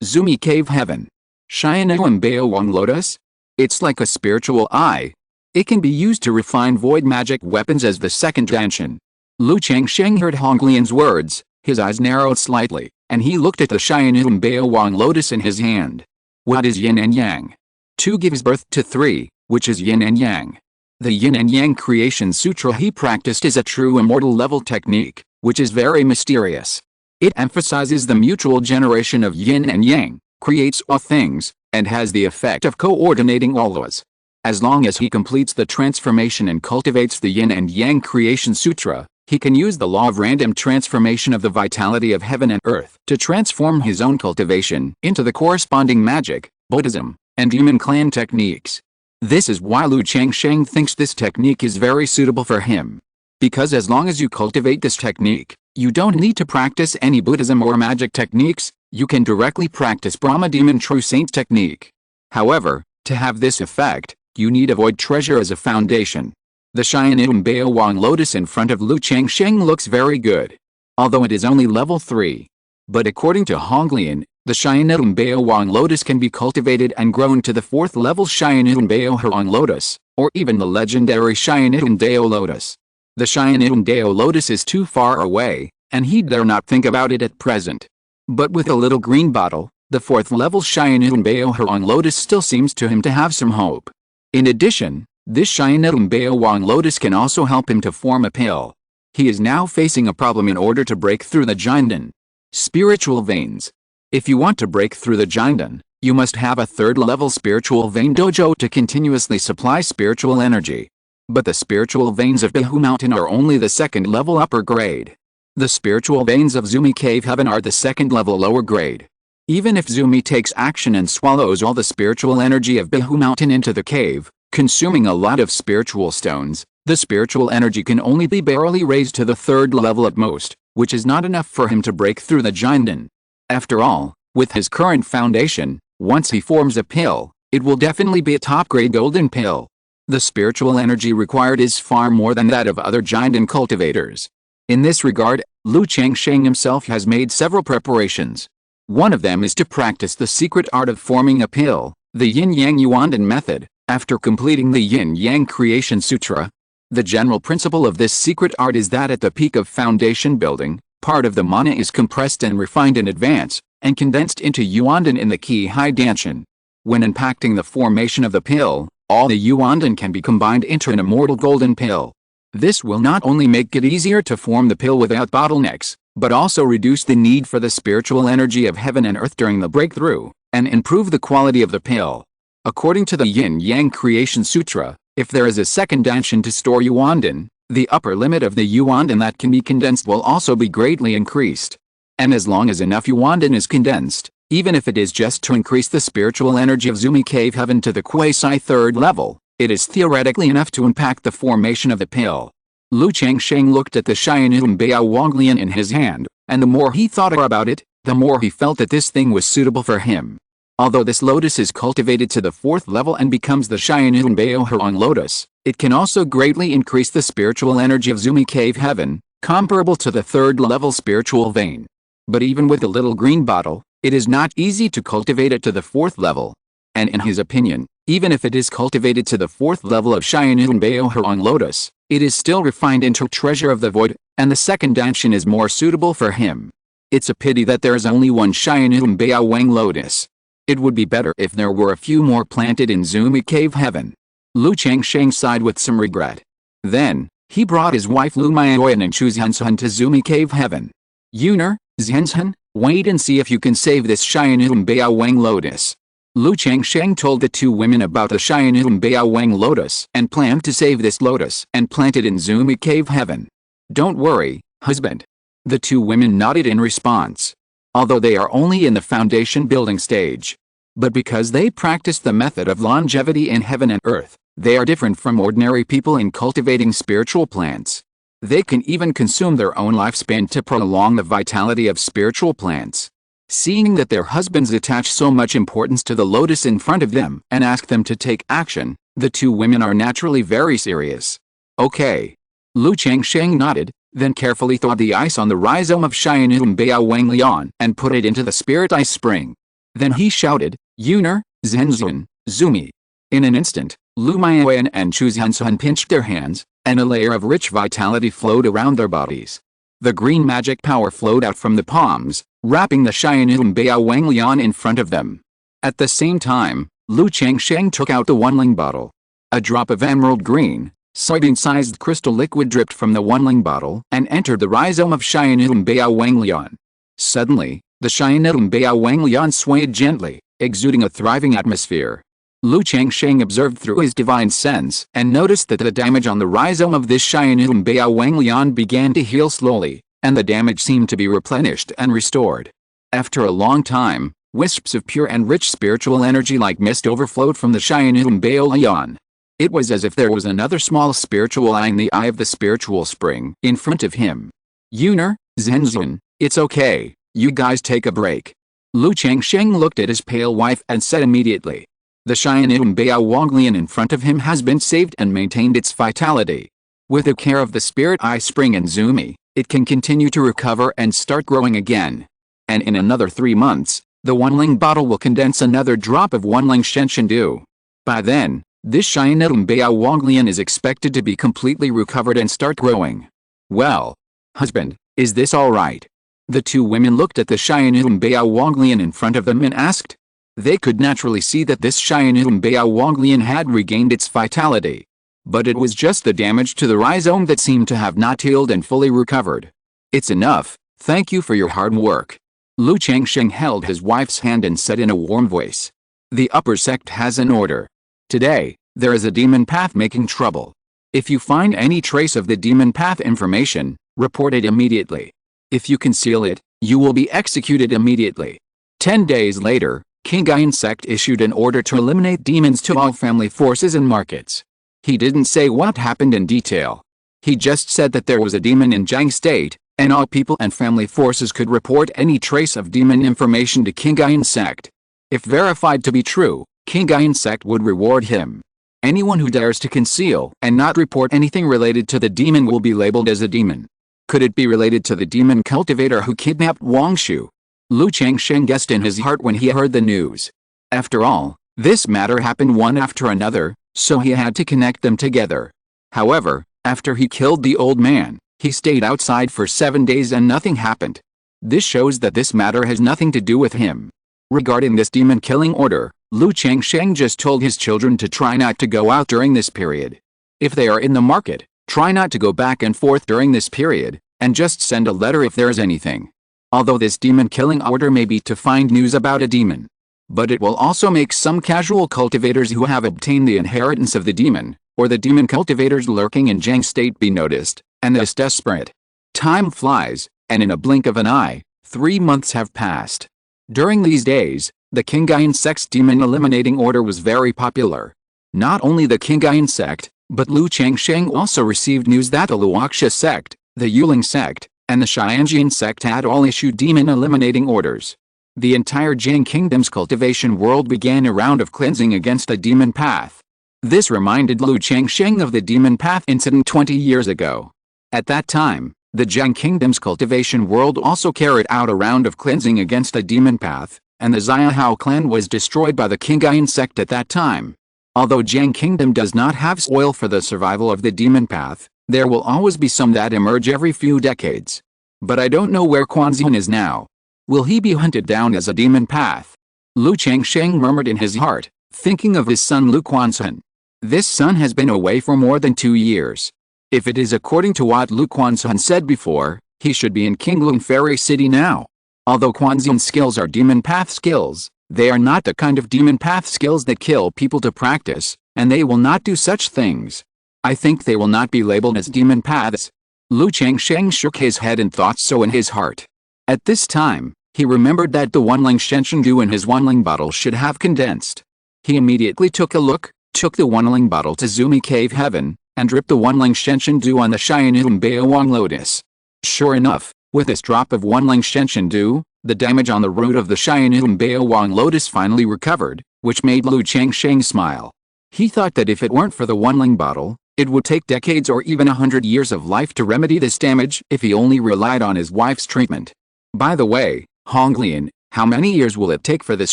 Zumi Cave Heaven. Shianuam Bao Wang Lotus? It's like a spiritual eye. It can be used to refine void magic weapons as the second Danshan. Lu Changsheng heard Honglian's words, his eyes narrowed slightly, and he looked at the Shianuam Bao Wang Lotus in his hand. What is Yin and Yang? 2 gives birth to 3, which is Yin and Yang. The Yin and Yang Creation Sutra he practiced is a true immortal level technique, which is very mysterious. It emphasizes the mutual generation of Yin and Yang, creates all things, and has the effect of coordinating all laws. As long as he completes the transformation and cultivates the Yin and Yang Creation Sutra, he can use the law of random transformation of the vitality of heaven and earth to transform his own cultivation into the corresponding magic, Buddhism, and human clan techniques. This is why Lu Changsheng thinks this technique is very suitable for him. Because as long as you cultivate this technique, you don't need to practice any Buddhism or magic techniques, you can directly practice Brahma Demon True Saint technique. However, to have this effect, you need a void treasure as a foundation. The Shianuam Bao Wang Lotus in front of Lu Changsheng looks very good. Although it is only level 3. But according to Honglian, the Shianuam Bao Wang Lotus can be cultivated and grown to the 4th level Shianuam Bao Wang Lotus, or even the legendary Shianuam Dao Lotus. The Shianuam Dao Lotus is too far away, and he dare not think about it at present. But with a little green bottle, the 4th level Shianuam Bao Wang Lotus still seems to him to have some hope. In addition, this Shianuam Bao Wang Lotus can also help him to form a pill. He is now facing a problem in order to break through the Jindan. Spiritual veins. If you want to break through the Jindan, you must have a 3rd level spiritual vein dojo to continuously supply spiritual energy. But the spiritual veins of Bihu Mountain are only the 2nd level upper grade. The spiritual veins of Zumi Cave Heaven are the 2nd level lower grade. Even if Zumi takes action and swallows all the spiritual energy of Bihu Mountain into the cave, consuming a lot of spiritual stones, the spiritual energy can only be barely raised to the 3rd level at most, which is not enough for him to break through the Jindan. After all, with his current foundation, once he forms a pill, it will definitely be a top-grade golden pill. The spiritual energy required is far more than that of other Jindan cultivators. In this regard, Lu Changsheng himself has made several preparations. One of them is to practice the secret art of forming a pill, the Yin-Yang Yuandan method, after completing the Yin-Yang Creation Sutra. The general principle of this secret art is that at the peak of foundation building, part of the mana is compressed and refined in advance, and condensed into Yuandan in the Qi-Hai Danshan. When impacting the formation of the pill, all the Yuandan can be combined into an immortal golden pill. This will not only make it easier to form the pill without bottlenecks, but also reduce the need for the spiritual energy of heaven and earth during the breakthrough, and improve the quality of the pill. According to the Yin-Yang Creation Sutra, if there is a second danshan to store Yuandan, the upper limit of the Yuandan that can be condensed will also be greatly increased. And as long as enough Yuandan is condensed, even if it is just to increase the spiritual energy of Zumi Cave Heaven to the quasi-third level, it is theoretically enough to impact the formation of the pill. Lu Changsheng looked at the Xianun Bao Wanglian in his hand, and the more he thought about it, the more he felt that this thing was suitable for him. Although this lotus is cultivated to the 4th level and becomes the Xianun Bao Huang lotus, it can also greatly increase the spiritual energy of Zumi Cave Heaven, comparable to the 3rd level spiritual vein. But even with the little green bottle, it is not easy to cultivate it to the 4th level. And in his opinion, even if it is cultivated to the 4th level of Xianun Bao Huang lotus, it is still refined into treasure of the void, and the second danshan is more suitable for him. It's a pity that there is only one Xianun Bao Wang lotus. It would be better if there were a few more planted in Zumi Cave Heaven. Lu Changsheng sighed with some regret. Then, he brought his wife Lu Maioyan and Chu Zhenzhen to Zumi Cave Heaven. Yuner, Zhenzhen, wait and see if you can save this Xianun Bao Wang lotus. Lu Changsheng told the two women about the Xianun Bao Wang lotus and planned to save this lotus and plant it in Zumi Cave Heaven. Don't worry, husband. The two women nodded in response. Although they are only in the foundation building stage. But because they practice the method of longevity in heaven and earth, they are different from ordinary people in cultivating spiritual plants. They can even consume their own lifespan to prolong the vitality of spiritual plants. Seeing that their husbands attach so much importance to the lotus in front of them and ask them to take action, the two women are naturally very serious. Okay. Lu Changsheng nodded, then carefully thawed the ice on the rhizome of Xianun Bao Wang Lian and put it into the spirit ice spring. Then he shouted, Yuner, Zhenzhen, Zumi. In an instant, Lu Maioyan and Chu Zhenzhen pinched their hands, and a layer of rich vitality flowed around their bodies. The green magic power flowed out from the palms, wrapping the Xianun Bao Wang Lian in front of them. At the same time, Lu Changsheng took out the Wanling bottle. A drop of emerald green, soybean-sized crystal liquid dripped from the Wanling bottle and entered the rhizome of Xianun Bao Wang Lian. Suddenly, the Xianun Bao Wang Lian swayed gently, exuding a thriving atmosphere. Lu Changsheng observed through his divine sense and noticed that the damage on the rhizome of this Xianun Bao Wang Lian began to heal slowly, and the damage seemed to be replenished and restored. After a long time, wisps of pure and rich spiritual energy like mist overflowed from the Xianun Bao Lian. It was as if there was another small spiritual eye in the eye of the spiritual spring in front of him. Yuner, Zhenzhen, it's okay, you guys take a break. Lu Changsheng looked at his pale wife and said immediately. The Xianun Bao Wanglian in front of him has been saved and maintained its vitality. With the care of the spirit eye spring and Zumi, it can continue to recover and start growing again. And in another 3 months, the Wanling bottle will condense another drop of Wanling Shenshendu. By then, this Xianun Bao Wanglian is expected to be completely recovered and start growing. Well, husband, is this all right? The two women looked at the Xianun Bao Wanglian in front of them and asked. They could naturally see that this Xianun Bao Wanglian had regained its vitality. But it was just the damage to the rhizome that seemed to have not healed and fully recovered. It's enough, thank you for your hard work. Lu Changsheng held his wife's hand and said in a warm voice. The upper sect has an order. Today, there is a demon path making trouble. If you find any trace of the demon path information, report it immediately. If you conceal it, you will be executed immediately. 10 days later, Qingyun Sect issued an order to eliminate demons to all family forces and markets. He didn't say what happened in detail. He just said that there was a demon in Jiang State, and all people and family forces could report any trace of demon information to Qingyun Sect. If verified to be true, Qingyun Sect would reward him. Anyone who dares to conceal and not report anything related to the demon will be labeled as a demon. Could it be related to the demon cultivator who kidnapped Wang Shu? Lu Changsheng guessed in his heart when he heard the news. After all, this matter happened one after another, so he had to connect them together. However, after he killed the old man, he stayed outside for 7 days and nothing happened. This shows that this matter has nothing to do with him. Regarding this demon killing order, Lu Changsheng just told his children to try not to go out during this period. If they are in the market, try not to go back and forth during this period, and just send a letter if there is anything. Although this demon killing order may be to find news about a demon, but it will also make some casual cultivators who have obtained the inheritance of the demon, or the demon cultivators lurking in Zhang state be noticed, and thus desperate. Time flies, and in a blink of an eye, 3 months have passed. During these days, the Qingyun Sect's demon eliminating order was very popular. Not only the Qingyun Sect, but Lu Changsheng also received news that the Luoxia Sect, the Yuling Sect, and the Qingyun Sect had all issued demon eliminating orders. The entire Jing Kingdom's cultivation world began a round of cleansing against the demon path. This reminded Lu Changsheng of the demon path incident 20 years ago. At that time, the Jing Kingdom's cultivation world also carried out a round of cleansing against the demon path, and the Xiahao clan was destroyed by the Qingyun Sect at that time. Although Jing Kingdom does not have soil for the survival of the demon path, there will always be some that emerge every few decades. But I don't know where Qingyun is now. Will he be hunted down as a demon path? Lu Changsheng murmured in his heart, thinking of his son Lu Quanzhen. This son has been away for more than 2 years. If it is according to what Lu Quanzhen said before, he should be in Qinglong Fairy City now. Although Quanzhen's skills are demon path skills, they are not the kind of demon path skills that kill people to practice, and they will not do such things. I think they will not be labeled as demon paths. Lu Changsheng shook his head and thought so in his heart. At this time, he remembered that the Wanling Shenshendu in his Wanling bottle should have condensed. He immediately took a look, took the Wanling bottle to Zumi Cave Heaven, and dripped the Wanling Shenshendu on the Xianum Baowang lotus. Sure enough, with this drop of Wanling Shenshendu, the damage on the root of the Xianum Baowang lotus finally recovered, which made Lu Changsheng smile. He thought that if it weren't for the Wanling bottle, it would take decades or even 100 years of life to remedy this damage if he only relied on his wife's treatment. By the way, Honglian, how many years will it take for this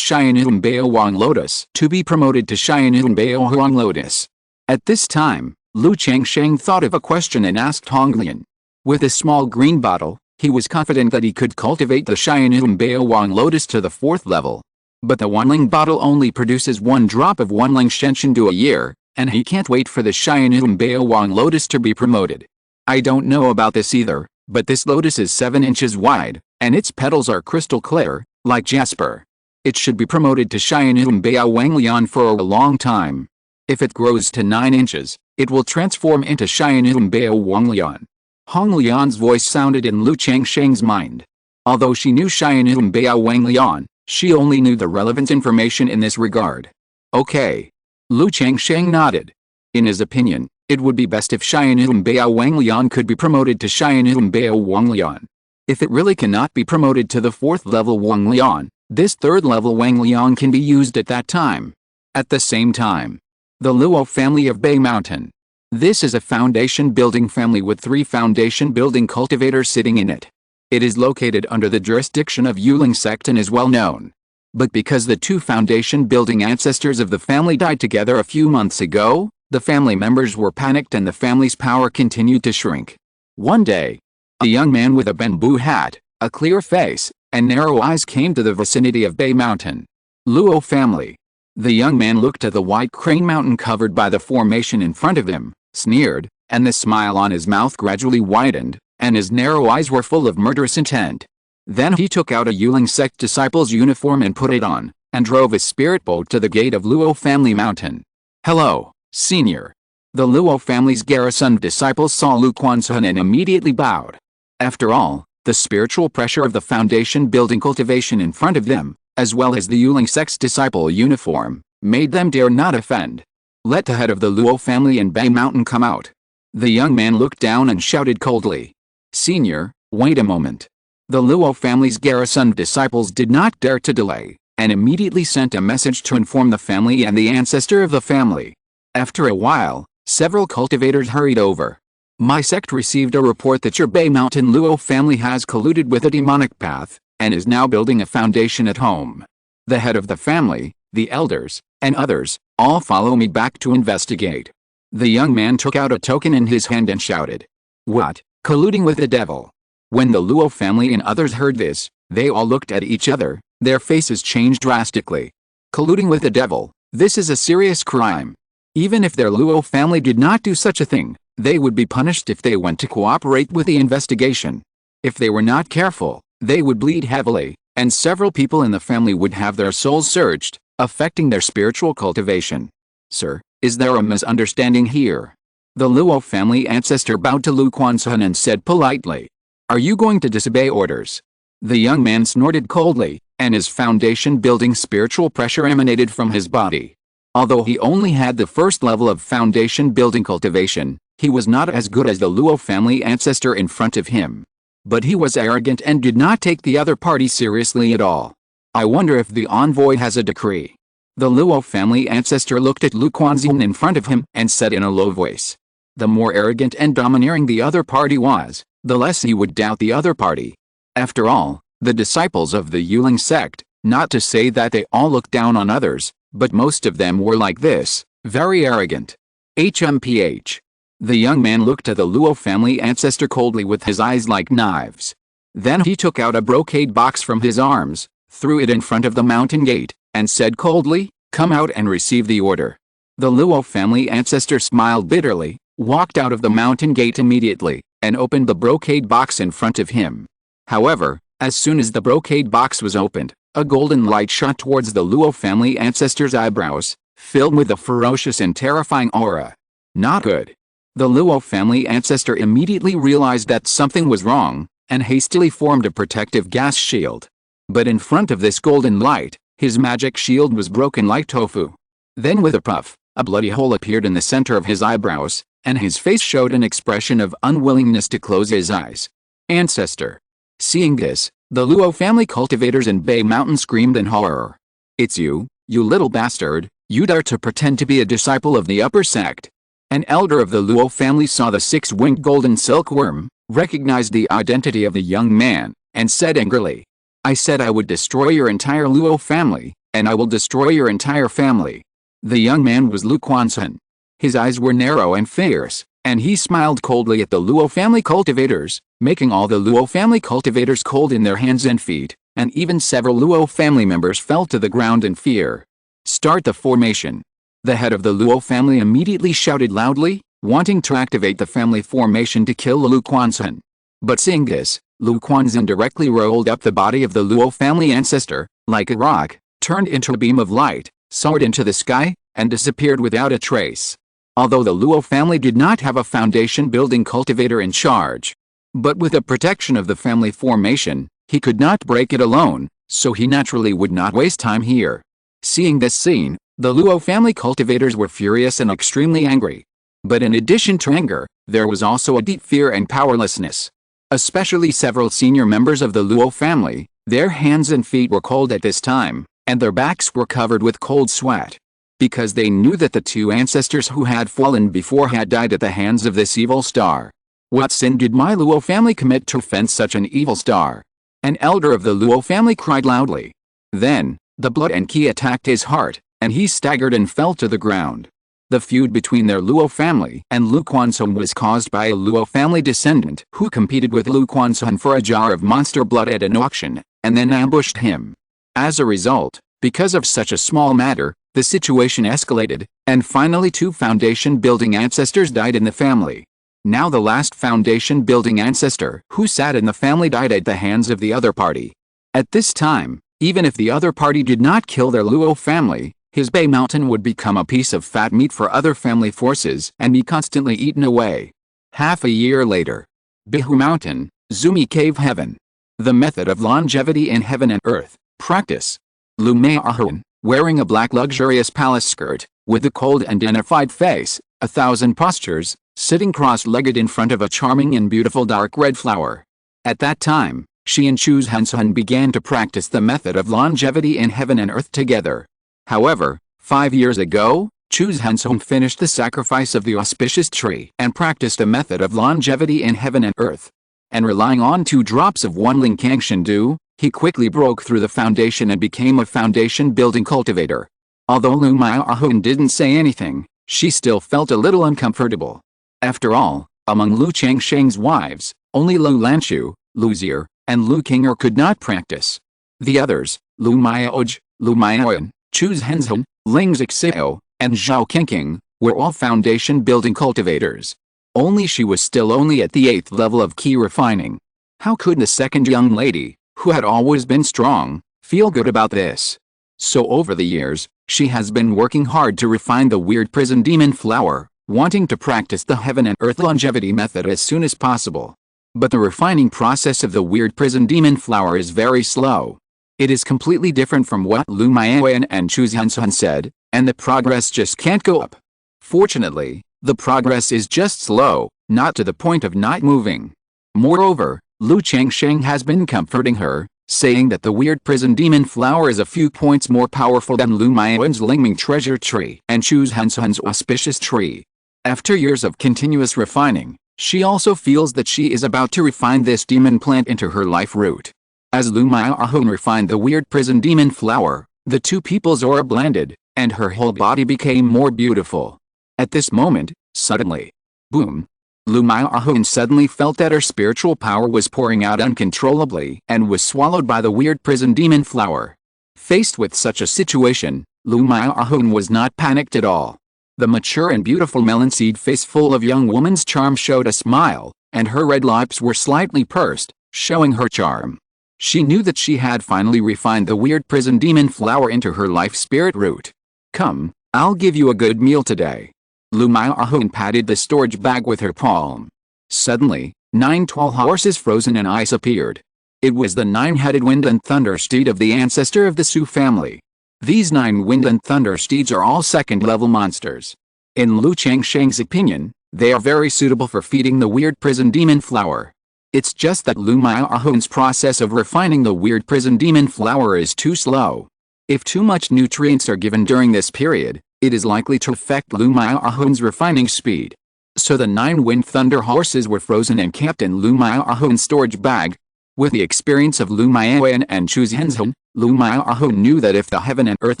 Xianum Baowang lotus to be promoted to Xianum Baowang lotus? At this time, Lu Changsheng thought of a question and asked Honglian. With a small green bottle, he was confident that he could cultivate the Xianum Baowang lotus to the 4th level. But the Wanling bottle only produces 1 drop of Wanling Shenshendu a year, and he can't wait for the Xianum Baowang lotus to be promoted. I don't know about this either, but this lotus is 7 inches wide, and its petals are crystal clear, like jasper. It should be promoted to Xianum Baowang Lian for a long time. If it grows to 9 inches, it will transform into Xianum Baowang Lian. Hong Lian's voice sounded in Lu Changsheng's mind. Although she knew Xianum Baowang Lian, she only knew the relevant information in this regard. Okay. Lu Changsheng nodded. In his opinion, it would be best if Xianum Baowang Lian could be promoted to Xianum Baowang Lian. If it really cannot be promoted to the 4th level Wang Lian, this 3rd level Wang Lian can be used at that time. At the same time, the Luo family of Bay Mountain. This is a foundation building family with 3 foundation building cultivators sitting in it. It is located under the jurisdiction of Yuling Sect and is well known. But because the 2 foundation building ancestors of the family died together a few months ago, the family members were panicked and the family's power continued to shrink. One day, a young man with a bamboo hat, a clear face, and narrow eyes came to the vicinity of Bay Mountain. Luo family. The young man looked at the white crane mountain covered by the formation in front of him, sneered, and the smile on his mouth gradually widened, and his narrow eyes were full of murderous intent. Then he took out a Yuling Sect disciple's uniform and put it on, and drove his spirit boat to the gate of Luo Family Mountain. Hello, senior. The Luo family's garrisoned disciples saw Lu Quanzhen and immediately bowed. After all, the spiritual pressure of the foundation building cultivation in front of them, as well as the Yuling Sect's disciple uniform, made them dare not offend. Let the head of the Luo family in Bay Mountain come out. The young man looked down and shouted coldly. Senior, wait a moment. The Luo family's garrisoned disciples did not dare to delay, and immediately sent a message to inform the family and the ancestor of the family. After a while, several cultivators hurried over. My sect received a report that your Bay Mountain Luo family has colluded with a demonic path, and is now building a foundation at home. The head of the family, the elders, and others, all follow me back to investigate." The young man took out a token in his hand and shouted, "What? Colluding with the devil?" When the Luo family and others heard this, they all looked at each other, their faces changed drastically. Colluding with the devil, this is a serious crime. Even if their Luo family did not do such a thing, they would be punished if they went to cooperate with the investigation. If they were not careful, they would bleed heavily, and several people in the family would have their souls searched, affecting their spiritual cultivation. "Sir, is there a misunderstanding here?" The Luo family ancestor bowed to Lu Quanzhen and said politely, "Are you going to disobey orders?" The young man snorted coldly, and his foundation-building spiritual pressure emanated from his body. Although he only had the first level of foundation-building cultivation, he was not as good as the Luo family ancestor in front of him. But he was arrogant and did not take the other party seriously at all. "I wonder if the envoy has a decree." The Luo family ancestor looked at Lu Quanzhen in front of him and said in a low voice. The more arrogant and domineering the other party was, the less he would doubt the other party. After all, the disciples of the Qingyun Sect, not to say that they all looked down on others, but most of them were like this, very arrogant. HMPH. The young man looked at the Luo family ancestor coldly with his eyes like knives. Then he took out a brocade box from his arms, threw it in front of the mountain gate, and said coldly, "Come out and receive the order." The Luo family ancestor smiled bitterly, walked out of the mountain gate immediately, and opened the brocade box in front of him. However, as soon as the brocade box was opened, a golden light shot towards the Luo family ancestor's eyebrows, filled with a ferocious and terrifying aura. Not good. The Luo family ancestor immediately realized that something was wrong, and hastily formed a protective gas shield. But in front of this golden light, his magic shield was broken like tofu. Then with a puff, a bloody hole appeared in the center of his eyebrows, and his face showed an expression of unwillingness to close his eyes. Ancestor. Seeing this, the Luo family cultivators in Bay Mountain screamed in horror. "It's you, you little bastard, you dare to pretend to be a disciple of the upper sect." An elder of the Luo family saw the six-winged golden silkworm, recognized the identity of the young man, and said angrily, "I said I would destroy your entire Luo family, and I will destroy your entire family." The young man was Lu Quanzhen. His eyes were narrow and fierce, and he smiled coldly at the Luo family cultivators, making all the Luo family cultivators cold in their hands and feet, and even several Luo family members fell to the ground in fear. "Start the formation." The head of the Luo family immediately shouted loudly, wanting to activate the family formation to kill Lu Quanzhen. But seeing this, Lu Quanzhen directly rolled up the body of the Luo family ancestor, like a rock, turned into a beam of light, soared into the sky, and disappeared without a trace. Although the Luo family did not have a foundation-building cultivator in charge, but with the protection of the family formation, he could not break it alone, so he naturally would not waste time here. Seeing this scene, the Luo family cultivators were furious and extremely angry. But in addition to anger, there was also a deep fear and powerlessness. Especially several senior members of the Luo family, their hands and feet were cold at this time, and their backs were covered with cold sweat. Because they knew that the two ancestors who had fallen before had died at the hands of this evil star. What sin did my Luo family commit to offend such an evil star? An elder of the Luo family cried loudly. Then, the blood and ki attacked his heart, and he staggered and fell to the ground. The feud between their Luo family and Lu Quanzhen was caused by a Luo family descendant who competed with Lu Quanzhen for a jar of monster blood at an auction, and then ambushed him. As a result, because of such a small matter, the situation escalated, and finally two foundation-building ancestors died in the family. Now the last foundation-building ancestor who sat in the family died at the hands of the other party. At this time, even if the other party did not kill their Luo family, his Bay Mountain would become a piece of fat meat for other family forces and be constantly eaten away. Half a year later. Bihu Mountain, Zumi Cave Heaven. The method of longevity in heaven and earth. Practice. Lu Mei'ahun, wearing a black luxurious palace skirt, with a cold and dignified face, 1,000 postures, sitting cross-legged in front of a charming and beautiful dark red flower. At that time, she and Chu Hansun began to practice the method of longevity in heaven and earth together. However, 5 years ago, Changsheng finished the sacrifice of the auspicious tree and practiced a method of longevity in heaven and earth. And relying on 2 drops of Wanling Kangshan, he quickly broke through the foundation and became a foundation-building cultivator. Although Lu Maihun didn't say anything, she still felt a little uncomfortable. After all, among Lu Changsheng's wives, only Lu Lanchu, Lu Zier, and Lu Qinger could not practice. The others, Lu Maioj, Lu Maiyan, Chu Zhenzhen, Ling Zixio, and Zhao Qingqing, were all foundation-building cultivators. Only she was still only at the 8th level of key refining. How could the second young lady, who had always been strong, feel good about this? So over the years, she has been working hard to refine the weird prison demon flower, wanting to practice the heaven and earth longevity method as soon as possible. But the refining process of the weird prison demon flower is very slow. It is completely different from what Lu Maiyan and Chu Zhenzhen said, and the progress just can't go up. Fortunately, the progress is just slow, not to the point of not moving. Moreover, Lu Changsheng has been comforting her, saying that the weird prison demon flower is a few points more powerful than Lu Maiyan's Lingming treasure tree and Chu Zhenzhen's auspicious tree. After years of continuous refining, she also feels that she is about to refine this demon plant into her life root. As Lu Maihun refined the weird prison demon flower, the 2 people's aura blended, and her whole body became more beautiful. At this moment, suddenly, boom! Lu Maihun suddenly felt that her spiritual power was pouring out uncontrollably and was swallowed by the weird prison demon flower. Faced with such a situation, Lu Maihun was not panicked at all. The mature and beautiful melon seed face full of young woman's charm showed a smile, and her red lips were slightly pursed, showing her charm. She knew that she had finally refined the weird prison demon flower into her life spirit root. Come, I'll give you a good meal today. Lu Maihun patted the storage bag with her palm. Suddenly, 9 tall horses frozen in ice appeared. It was the 9-headed wind and thunder steed of the ancestor of the Su family. These 9 wind and thunder steeds are all 2nd-level monsters. In Lu Changsheng's opinion, they are very suitable for feeding the weird prison demon flower. It's just that Lu Maihun's process of refining the weird prison demon flower is too slow. If too much nutrients are given during this period, it is likely to affect Lu Maihun's refining speed. So the 9 wind thunder horses were frozen and kept in Lu Maihun's storage bag. With the experience of Lu Maiyan and Chu Zhenzhen, Lu Maihun knew that if the heaven and earth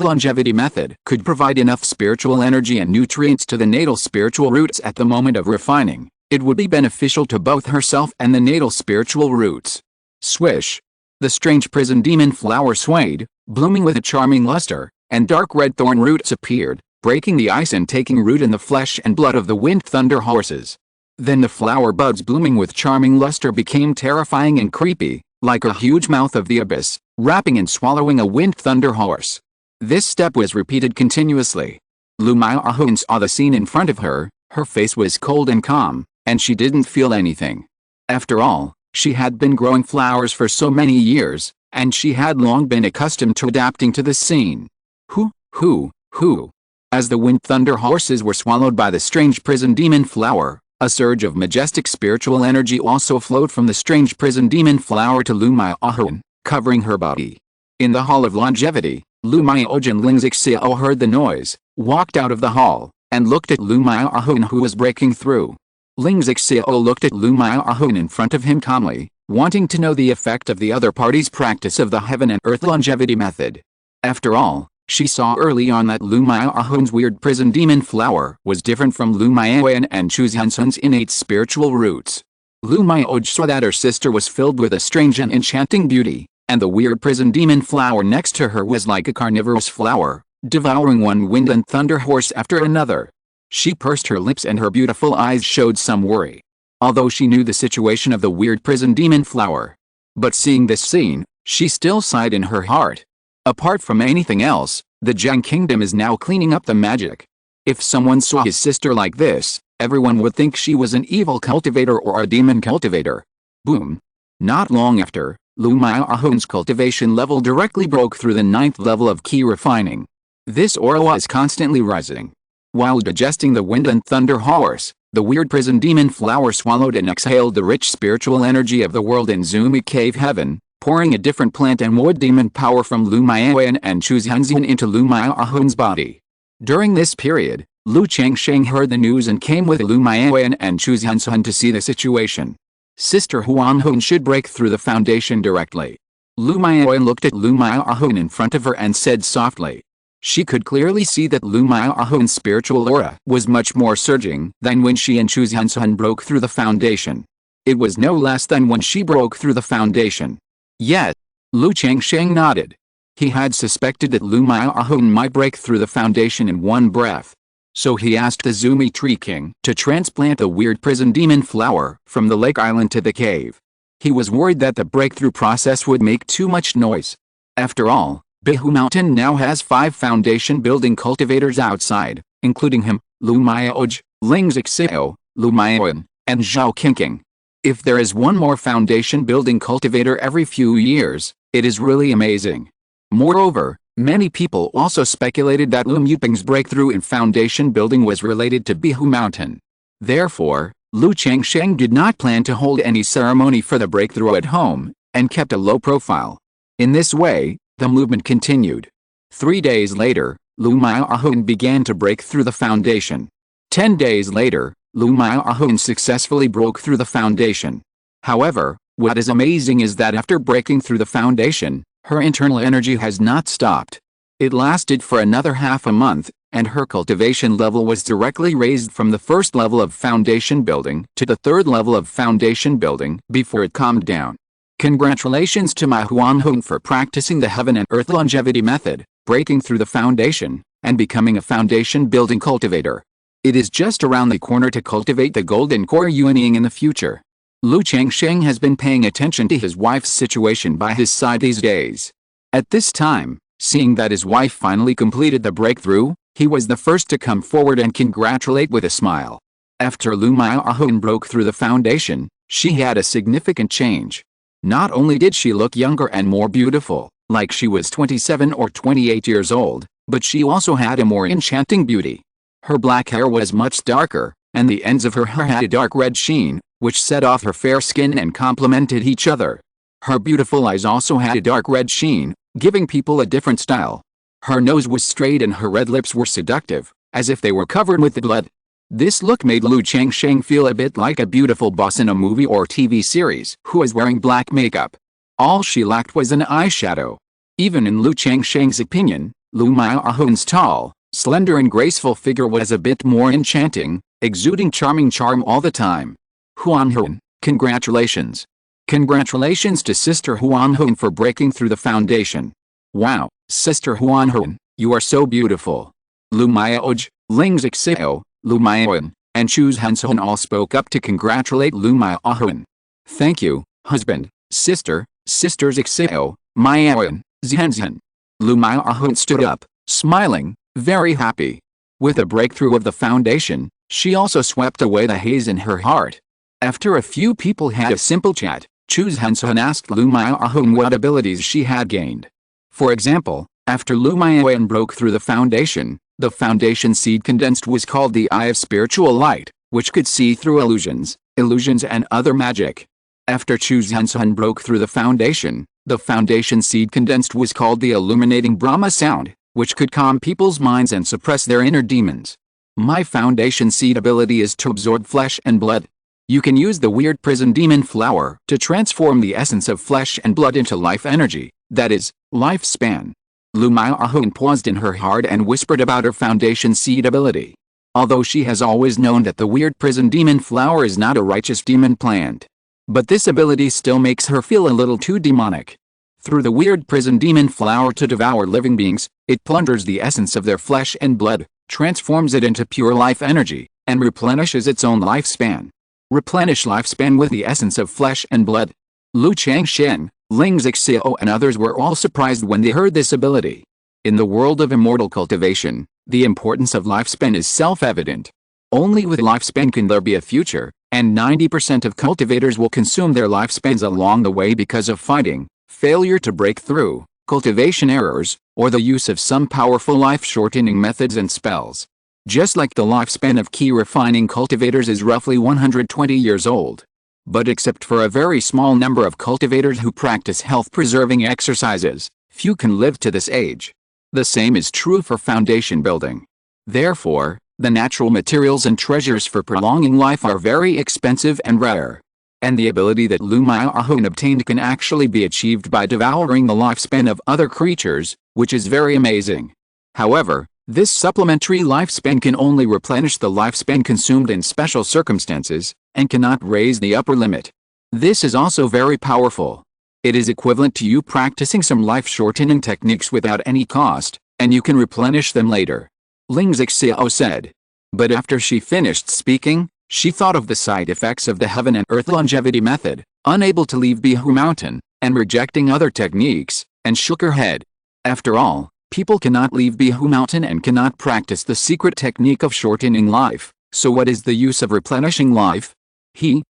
longevity method could provide enough spiritual energy and nutrients to the natal spiritual roots at the moment of refining, it would be beneficial to both herself and the natal spiritual roots. Swish! The strange prison demon flower swayed, blooming with a charming luster, and dark red thorn roots appeared, breaking the ice and taking root in the flesh and blood of the wind thunder horses. Then the flower buds blooming with charming luster became terrifying and creepy, like a huge mouth of the abyss, wrapping and swallowing a wind thunder horse. This step was repeated continuously. Lu Maihun saw the scene in front of her, her face was cold and calm, and she didn't feel anything. After all, she had been growing flowers for so many years, and she had long been accustomed to adapting to the scene. Who? As the wind thunder horses were swallowed by the strange prison demon flower, a surge of majestic spiritual energy also flowed from the strange prison demon flower to Lu Maihun, covering her body. In the Hall of Longevity, Lu Maihun and Ling Zixio heard the noise, walked out of the hall, and looked at Lu Maihun who was breaking through. Ling Zixio looked at Lu Maihun in front of him calmly, wanting to know the effect of the other party's practice of the heaven and earth longevity method. After all, she saw early on that Lu Maihun's weird prison demon flower was different from Lu Maiyan and Chu Zhenzhen's innate spiritual roots. Lu Maihun saw that her sister was filled with a strange and enchanting beauty, and the weird prison demon flower next to her was like a carnivorous flower, devouring one wind and thunder horse after another. She pursed her lips and her beautiful eyes showed some worry. Although she knew the situation of the weird prison demon flower. But seeing this scene, she still sighed in her heart. Apart from anything else, the Zhang Kingdom is now cleaning up the magic. If someone saw his sister like this, everyone would think she was an evil cultivator or a demon cultivator. Boom! Not long after, Lu Maihun's cultivation level directly broke through the 9th level of key refining. This aura was constantly rising. While digesting the wind and thunder horse, the weird prison demon flower swallowed and exhaled the rich spiritual energy of the world in Zumi Cave Heaven, pouring a different plant and wood demon power from Lu Maiyan and Chu Zhenzhen into Lu Maihun's body. During this period, Lu Changsheng heard the news and came with Lu Maoyan and Qingzhu Mountain to see the situation. Sister Huanhun should break through the foundation directly. Lu Maoyan looked at Lu Maoyan in front of her and said softly. She could clearly see that Lu Maoyan's spiritual aura was much more surging than when she and Qingzhu Mountain broke through the foundation. It was no less than when she broke through the foundation. Yet, Lu Changsheng nodded. He had suspected that Lu Maoyan might break through the foundation in one breath. So he asked the Zumi Tree King to transplant the weird prison demon flower from the lake island to the cave. He was worried that the breakthrough process would make too much noise. After all, Qingzhu Mountain now has 5 foundation building cultivators outside, including him, Lu Maoj, Ling Zixio, Lu Maoyan, and Zhao Qingqing. If there is one more foundation building cultivator every few years, it is really amazing. Moreover, many people also speculated that Lu Muping's breakthrough in foundation building was related to Qingzhu Mountain. Therefore, Lu Changsheng did not plan to hold any ceremony for the breakthrough at home, and kept a low profile. In this way, the movement continued. 3 days later, Lu Maoyan began to break through the foundation. 10 days later, Lu Maoyan successfully broke through the foundation. However, what is amazing is that after breaking through the foundation, her internal energy has not stopped. It lasted for another half a month, and her cultivation level was directly raised from the first level of foundation building to the third level of foundation building before it calmed down. Congratulations to Ma Huanhun for practicing the heaven and earth longevity method, breaking through the foundation, and becoming a foundation building cultivator. It is just around the corner to cultivate the golden core Yuanying in the future. Lu Changsheng has been paying attention to his wife's situation by his side these days. At this time, seeing that his wife finally completed the breakthrough, he was the first to come forward and congratulate with a smile. After Lu Maoyan broke through the foundation, she had a significant change. Not only did she look younger and more beautiful, like she was 27 or 28 years old, but she also had a more enchanting beauty. Her black hair was much darker, and the ends of her hair had a dark red sheen, which set off her fair skin and complemented each other. Her beautiful eyes also had a dark red sheen, giving people a different style. Her nose was straight and her red lips were seductive, as if they were covered with blood. This look made Lu Changsheng feel a bit like a beautiful boss in a movie or TV series who is wearing black makeup. All she lacked was an eyeshadow. Even in Lu Changsheng's opinion, Lu Maoyan's tall, slender and graceful figure was a bit more enchanting, exuding charming charm all the time. Huanhun, congratulations. Congratulations to Sister Huanhun for breaking through the foundation. Wow, Sister Huanhun, you are so beautiful. Lu Maoj, Ling Zixio, Lu Maoyan, and Qingzhu Mountain all spoke up to congratulate Lu Maoyan. Thank you, husband, sister, Sister Zixio, Maoyan, Zhenzhen. Lu Maoyan stood up, smiling, very happy. With the breakthrough of the foundation, she also swept away the haze in her heart. After a few people had a simple chat, Qingzhu Mountain asked Lu Maoyan what abilities she had gained. For example, after Lu Maoyan broke through the foundation seed condensed was called the Eye of Spiritual Light, which could see through illusions and other magic. After Qingzhu Mountain broke through the foundation seed condensed was called the Illuminating Brahma Sound, which could calm people's minds and suppress their inner demons. My foundation seed ability is to absorb flesh and blood. You can use the weird prison demon flower to transform the essence of flesh and blood into life energy, that is, lifespan. Lu Maoyan paused in her heart and whispered about her foundation seed ability. Although she has always known that the weird prison demon flower is not a righteous demon plant. But this ability still makes her feel a little too demonic. Through the weird prison demon flower to devour living beings, it plunders the essence of their flesh and blood, transforms it into pure life energy, and replenishes its own lifespan. Replenish lifespan with the essence of flesh and blood. Lu Changsheng, Ling Zixio and others were all surprised when they heard this ability. In the world of immortal cultivation, the importance of lifespan is self-evident. Only with lifespan can there be a future, and 90% of cultivators will consume their lifespans along the way because of fighting, failure to break through, cultivation errors, or the use of some powerful life-shortening methods and spells. Just like the lifespan of key refining cultivators is roughly 120 years old. But except for a very small number of cultivators who practice health-preserving exercises, few can live to this age. The same is true for foundation building. Therefore, the natural materials and treasures for prolonging life are very expensive and rare. And the ability that Lu Maihun obtained can actually be achieved by devouring the lifespan of other creatures, which is very amazing. However, this supplementary lifespan can only replenish the lifespan consumed in special circumstances, and cannot raise the upper limit. This is also very powerful. It is equivalent to you practicing some life-shortening techniques without any cost, and you can replenish them later. Ling Zixiao said. But after she finished speaking, she thought of the side effects of the heaven and earth longevity method, unable to leave Qingzhu Mountain, and rejecting other techniques, and shook her head. After all, people cannot leave Qingzhu Mountain and cannot practice the secret technique of shortening life, so what is the use of replenishing life?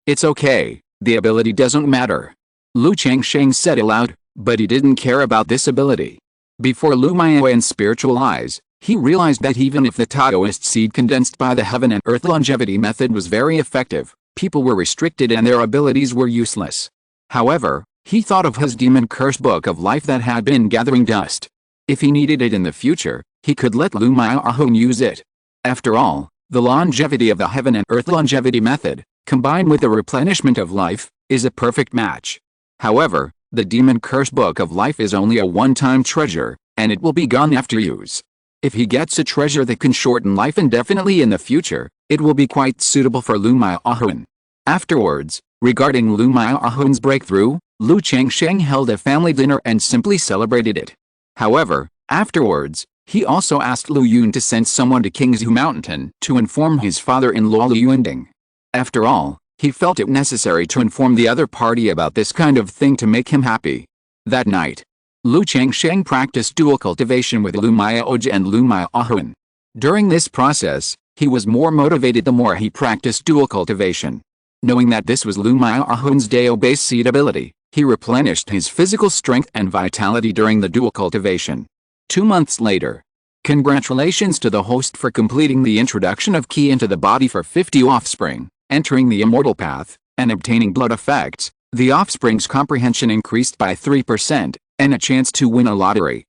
It's okay, the ability doesn't matter. Lu Changsheng said aloud, but he didn't care about this ability. Before Lu Maihun's spiritual eyes, he realized that even if the Taoist seed condensed by the heaven and earth longevity method was very effective, people were restricted and their abilities were useless. However, he thought of his demon curse book of life that had been gathering dust. If he needed it in the future, he could let Lu Maihun use it. After all, the longevity of the heaven and earth longevity method, combined with the replenishment of life, is a perfect match. However, the demon curse book of life is only a one-time treasure, and it will be gone after use. If he gets a treasure that can shorten life indefinitely in the future, it will be quite suitable for Lu Maihun. Afterwards, regarding Lu Maihun's breakthrough, Lu Changsheng held a family dinner and simply celebrated it. However, afterwards, he also asked Lu Yun to send someone to Qingzhu Mountain to inform his father-in-law Lu Yunding. After all, he felt it necessary to inform the other party about this kind of thing to make him happy. That night, Lu Changsheng practiced dual cultivation with Lu Maihun and Lu Maihun. During this process, he was more motivated the more he practiced dual cultivation. Knowing that this was Lu Maihun's Dao-based seed ability, he replenished his physical strength and vitality during the dual cultivation. 2 months later. Congratulations to the host for completing the introduction of Qi into the body for 50 offspring, entering the immortal path, and obtaining blood effects. The offspring's comprehension increased by 3%, and a chance to win a lottery.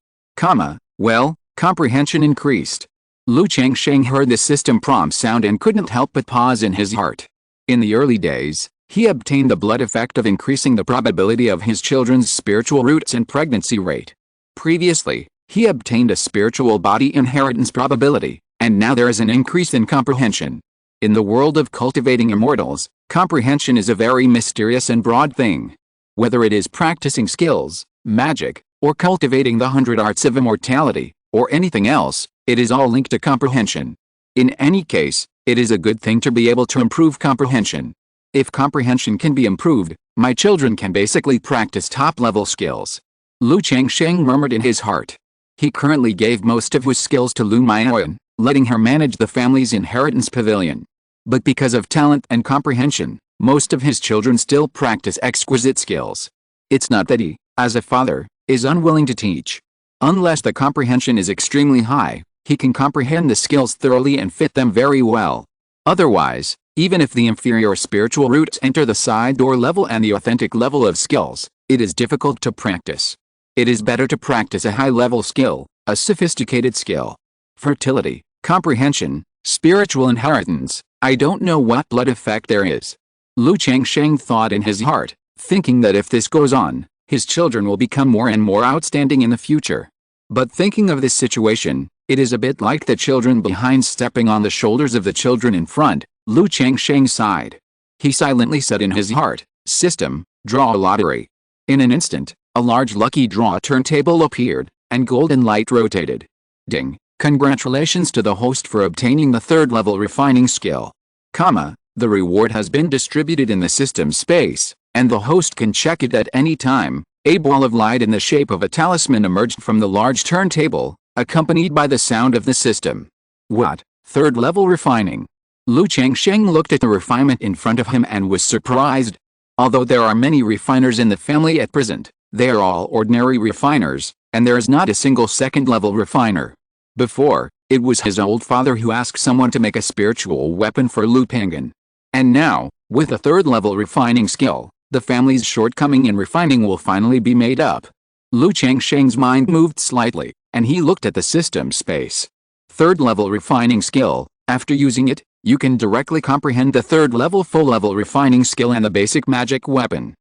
Well, comprehension increased. Lu Changsheng heard the system prompt sound and couldn't help but pause in his heart. In the early days, he obtained the blood effect of increasing the probability of his children's spiritual roots and pregnancy rate. Previously, he obtained a spiritual body inheritance probability, and now there is an increase in comprehension. In the world of cultivating immortals, comprehension is a very mysterious and broad thing. Whether it is practicing skills, magic, or cultivating the 100 arts of immortality, or anything else, it is all linked to comprehension. In any case, it is a good thing to be able to improve comprehension. If comprehension can be improved, my children can basically practice top-level skills. Lu Changsheng murmured in his heart. He currently gave most of his skills to Lu Maihun, letting her manage the family's inheritance pavilion. But because of talent and comprehension, most of his children still practice exquisite skills. It's not that he, as a father, is unwilling to teach. Unless the comprehension is extremely high, he can comprehend the skills thoroughly and fit them very well. Otherwise, even if the inferior spiritual roots enter the side door level and the authentic level of skills, it is difficult to practice. It is better to practice a high-level skill, a sophisticated skill. Fertility, comprehension, spiritual inheritance, I don't know what blood effect there is. Lu Changsheng thought in his heart, thinking that if this goes on, his children will become more and more outstanding in the future. But thinking of this situation, it is a bit like the children behind stepping on the shoulders of the children in front. Lu Changsheng sighed. He silently said in his heart, "System, draw a lottery." In an instant, a large lucky draw turntable appeared, and golden light rotated. Ding! Congratulations to the host for obtaining the third-level refining skill. The reward has been distributed in the system space, and the host can check it at any time. A ball of light in the shape of a talisman emerged from the large turntable, accompanied by the sound of the system. What? Third-level refining? Lu Changsheng looked at the refinement in front of him and was surprised. Although there are many refiners in the family at present, they are all ordinary refiners, and there is not a single second-level refiner. Before, it was his old father who asked someone to make a spiritual weapon for Lu Pangan. And now, with a third-level refining skill, the family's shortcoming in refining will finally be made up. Lu Changsheng's mind moved slightly, and he looked at the system space. Third level refining skill. After using it, you can directly comprehend the third level full level refining skill and the basic magic weapon.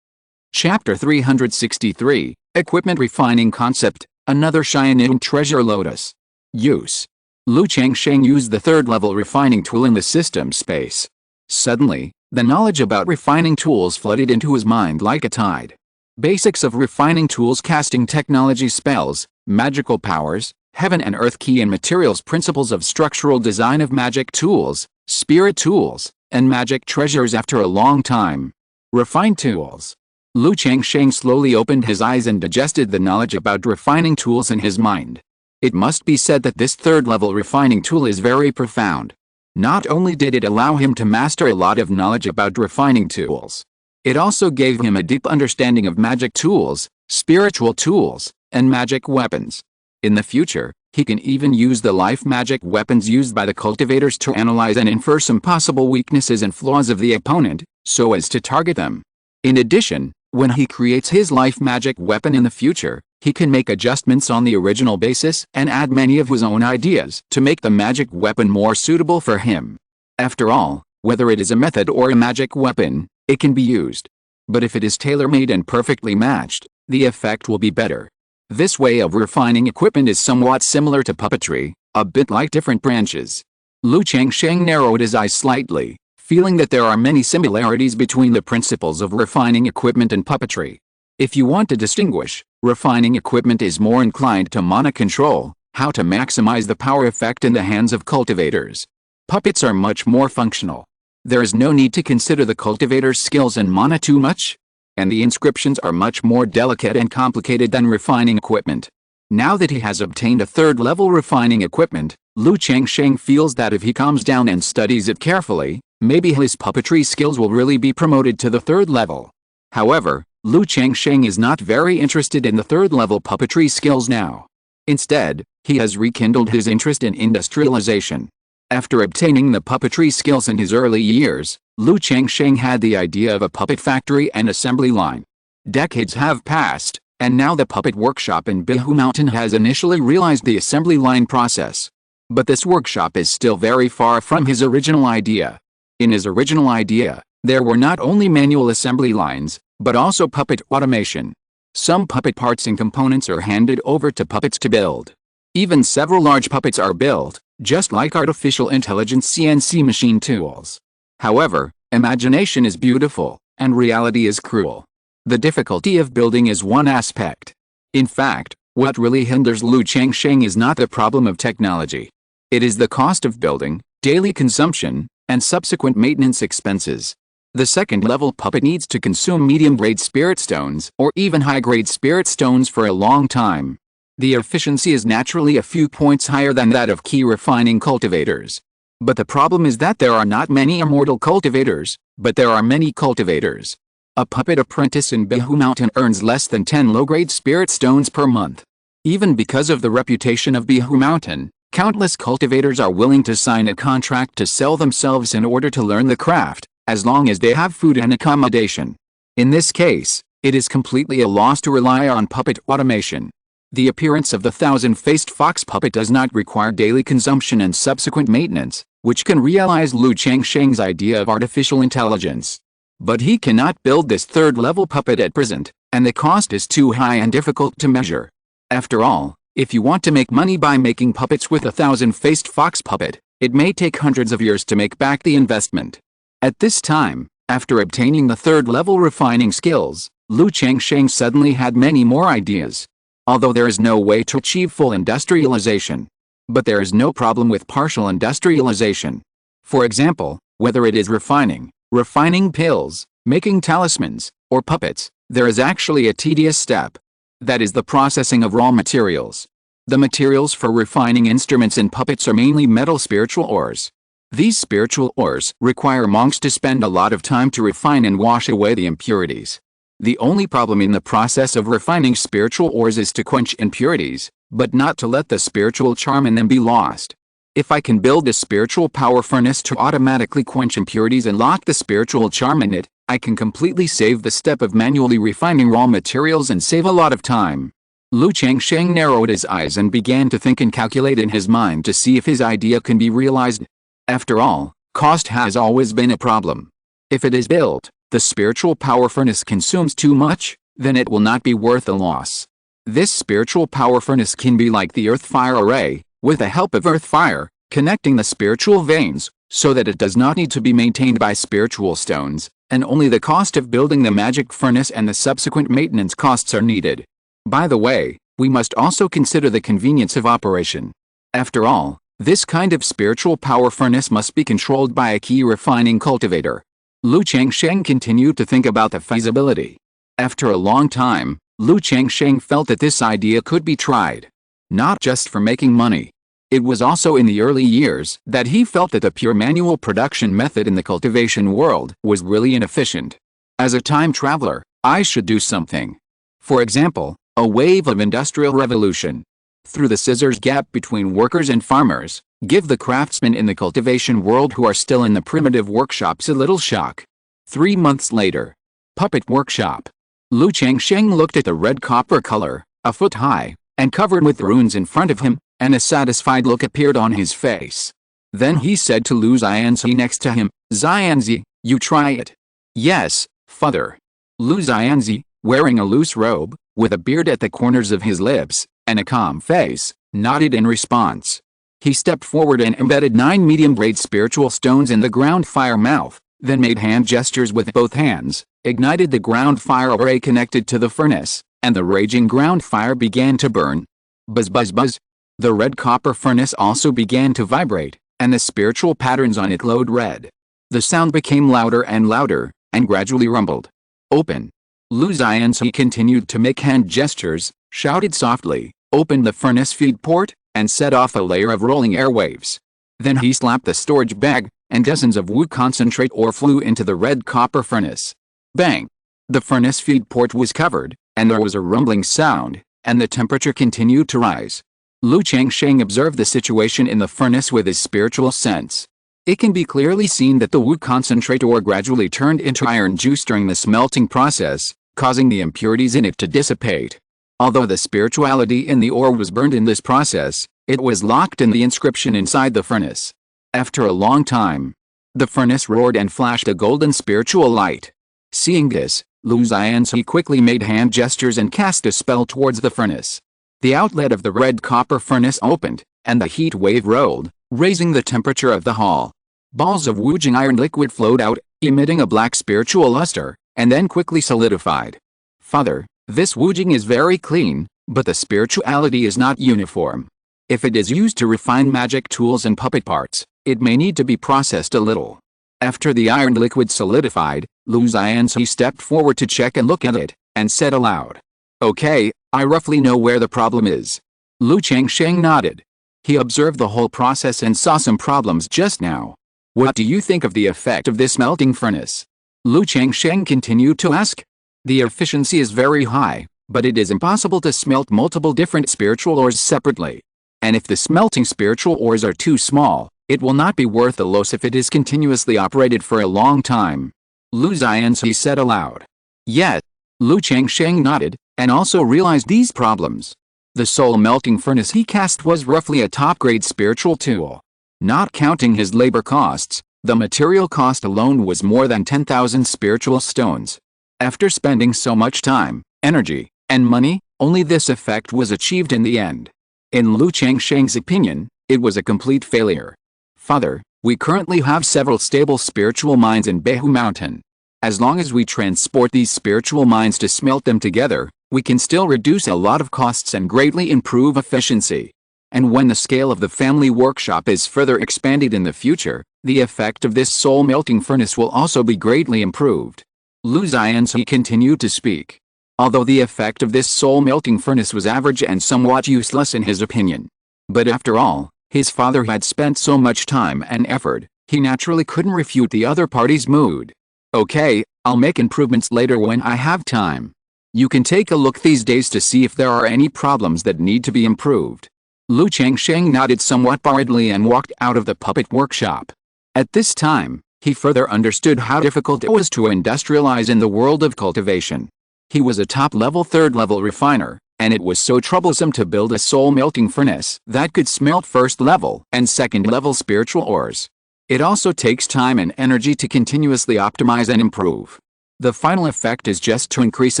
Chapter 363, Equipment Refining Concept, Another Qingyun Treasure Lotus. Use. Changsheng used the third level refining tool in the system space. Suddenly, the knowledge about refining tools flooded into his mind like a tide. Basics of refining tools: casting technology, spells, magical powers, heaven and earth key and materials, principles of structural design of magic tools, spirit tools, and magic treasures. After a long time, refined tools. Changsheng slowly opened his eyes and digested the knowledge about refining tools in his mind. It must be said that this third-level refining tool is very profound. Not only did it allow him to master a lot of knowledge about refining tools, it also gave him a deep understanding of magic tools, spiritual tools, and magic weapons. In the future, he can even use the life magic weapons used by the cultivators to analyze and infer some possible weaknesses and flaws of the opponent, so as to target them. In addition, when he creates his life magic weapon in the future, he can make adjustments on the original basis and add many of his own ideas to make the magic weapon more suitable for him. After all, whether it is a method or a magic weapon, it can be used. But if it is tailor-made and perfectly matched, the effect will be better. This way of refining equipment is somewhat similar to puppetry, a bit like different branches. Changsheng narrowed his eyes slightly, feeling that there are many similarities between the principles of refining equipment and puppetry. If you want to distinguish, refining equipment is more inclined to mana control, how to maximize the power effect in the hands of cultivators. Puppets are much more functional. There is no need to consider the cultivator's skills and mana too much, and the inscriptions are much more delicate and complicated than refining equipment. Now that he has obtained a third-level refining equipment, Changsheng feels that if he calms down and studies it carefully, maybe his puppetry skills will really be promoted to the third level. However, Changsheng is not very interested in the third-level puppetry skills now. Instead, he has rekindled his interest in industrialization. After obtaining the puppetry skills in his early years, Changsheng had the idea of a puppet factory and assembly line. Decades have passed, and now the puppet workshop in Qingzhu Mountain has initially realized the assembly line process. But this workshop is still very far from his original idea. In his original idea, there were not only manual assembly lines, but also puppet automation. Some puppet parts and components are handed over to puppets to build. Even several large puppets are built, just like artificial intelligence CNC machine tools. However, imagination is beautiful, and reality is cruel. The difficulty of building is one aspect. In fact, what really hinders Changsheng is not the problem of technology. It is the cost of building, daily consumption, and subsequent maintenance expenses. The second-level puppet needs to consume medium-grade spirit stones or even high-grade spirit stones for a long time. The efficiency is naturally a few points higher than that of key refining cultivators. But the problem is that there are not many immortal cultivators, but there are many cultivators. A puppet apprentice in Qingzhu Mountain earns less than 10 low-grade spirit stones per month. Even because of the reputation of Qingzhu Mountain, countless cultivators are willing to sign a contract to sell themselves in order to learn the craft, as long as they have food and accommodation. In this case, it is completely a loss to rely on puppet automation. The appearance of the thousand-faced fox puppet does not require daily consumption and subsequent maintenance, which can realize Changsheng's idea of artificial intelligence. But he cannot build this third-level puppet at present, and the cost is too high and difficult to measure. After all, if you want to make money by making puppets with a thousand-faced fox puppet, it may take hundreds of years to make back the investment. At this time, after obtaining the third-level refining skills, Changsheng suddenly had many more ideas. Although there is no way to achieve full industrialization. But there is no problem with partial industrialization. For example, whether it is refining pills, making talismans, or puppets, there is actually a tedious step. That is the processing of raw materials. The materials for refining instruments and puppets are mainly metal spiritual ores. These spiritual ores require monks to spend a lot of time to refine and wash away the impurities. The only problem in the process of refining spiritual ores is to quench impurities, but not to let the spiritual charm in them be lost. If I can build a spiritual power furnace to automatically quench impurities and lock the spiritual charm in it, I can completely save the step of manually refining raw materials and save a lot of time. Lu Changsheng narrowed his eyes and began to think and calculate in his mind to see if his idea can be realized. After all, cost has always been a problem. If it is built, the spiritual power furnace consumes too much, then it will not be worth the loss. This spiritual power furnace can be like the earth fire array, with the help of earth fire, connecting the spiritual veins, so that it does not need to be maintained by spiritual stones, and only the cost of building the magic furnace and the subsequent maintenance costs are needed. By the way, we must also consider the convenience of operation. After all, this kind of spiritual power furnace must be controlled by a key refining cultivator. Lu Changsheng continued to think about the feasibility. After a long time, Lu Changsheng felt that this idea could be tried. Not just for making money. It was also in the early years that he felt that the pure manual production method in the cultivation world was really inefficient. As a time traveler, I should do something. For example, a wave of industrial revolution. Through the scissors gap between workers and farmers, give the craftsmen in the cultivation world who are still in the primitive workshops a little shock. 3 months later. Puppet workshop. Lu Changsheng looked at the red copper color, a foot high, and covered with runes in front of him, and a satisfied look appeared on his face. Then he said to Lu Xianzi next to him, "Xianzi, you try it." "Yes, father." Lu Xianzi, wearing a loose robe, with a beard at the corners of his lips, and a calm face, nodded in response. He stepped forward and embedded 9 medium-grade spiritual stones in the ground fire mouth, then made hand gestures with both hands, ignited the ground fire array connected to the furnace, and the raging ground fire began to burn. Buzz buzz buzz. The red copper furnace also began to vibrate, and the spiritual patterns on it glowed red. The sound became louder and louder, and gradually rumbled. "Open." Lu Xianzi continued to make hand gestures, shouted softly, opened the furnace feed port, and set off a layer of rolling airwaves. Then he slapped the storage bag, and dozens of Wu concentrate ore flew into the red copper furnace. Bang! The furnace feed port was covered, and there was a rumbling sound, and the temperature continued to rise. Lu Changsheng observed the situation in the furnace with his spiritual sense. It can be clearly seen that the Wu concentrate ore gradually turned into iron juice during the smelting process, causing the impurities in it to dissipate. Although the spirituality in the ore was burned in this process, it was locked in the inscription inside the furnace. After a long time, the furnace roared and flashed a golden spiritual light. Seeing this, Lu Xianzi quickly made hand gestures and cast a spell towards the furnace. The outlet of the red copper furnace opened, and the heat wave rolled, raising the temperature of the hall. Balls of woojing iron liquid flowed out, emitting a black spiritual luster, and then quickly solidified. "Father, this woojing is very clean, but the spirituality is not uniform. If it is used to refine magic tools and puppet parts, it may need to be processed a little." After the iron liquid solidified, Lu Xianzi stepped forward to check and look at it, and said aloud, "Okay, I roughly know where the problem is." Lu Changsheng nodded. He observed the whole process and saw some problems just now. "What do you think of the effect of this melting furnace?" Lu Changsheng continued to ask. "The efficiency is very high, but it is impossible to smelt multiple different spiritual ores separately. And if the smelting spiritual ores are too small, it will not be worth the loss if it is continuously operated for a long time." Lu Xianzi said aloud. "Yet," Lu Changsheng nodded, and also realized these problems. The soul melting furnace he cast was roughly a top-grade spiritual tool. Not counting his labor costs, the material cost alone was more than 10,000 spiritual stones. After spending so much time, energy, and money, only this effect was achieved in the end. In Lu Changsheng's opinion, it was a complete failure. "Father, we currently have several stable spiritual mines in Qingzhu Mountain. As long as we transport these spiritual mines to smelt them together, we can still reduce a lot of costs and greatly improve efficiency. And when the scale of the family workshop is further expanded in the future, the effect of this soul melting furnace will also be greatly improved." Lu Xianzi continued to speak. Although the effect of this soul melting furnace was average and somewhat useless in his opinion. But after all, his father had spent so much time and effort, he naturally couldn't refute the other party's mood. "Okay, I'll make improvements later when I have time. You can take a look these days to see if there are any problems that need to be improved." Lu Changsheng nodded somewhat boredly and walked out of the puppet workshop. At this time, he further understood how difficult it was to industrialize in the world of cultivation. He was a top-level third-level refiner, and it was so troublesome to build a soul melting furnace that could smelt first level and second level spiritual ores. It also takes time and energy to continuously optimize and improve. The final effect is just to increase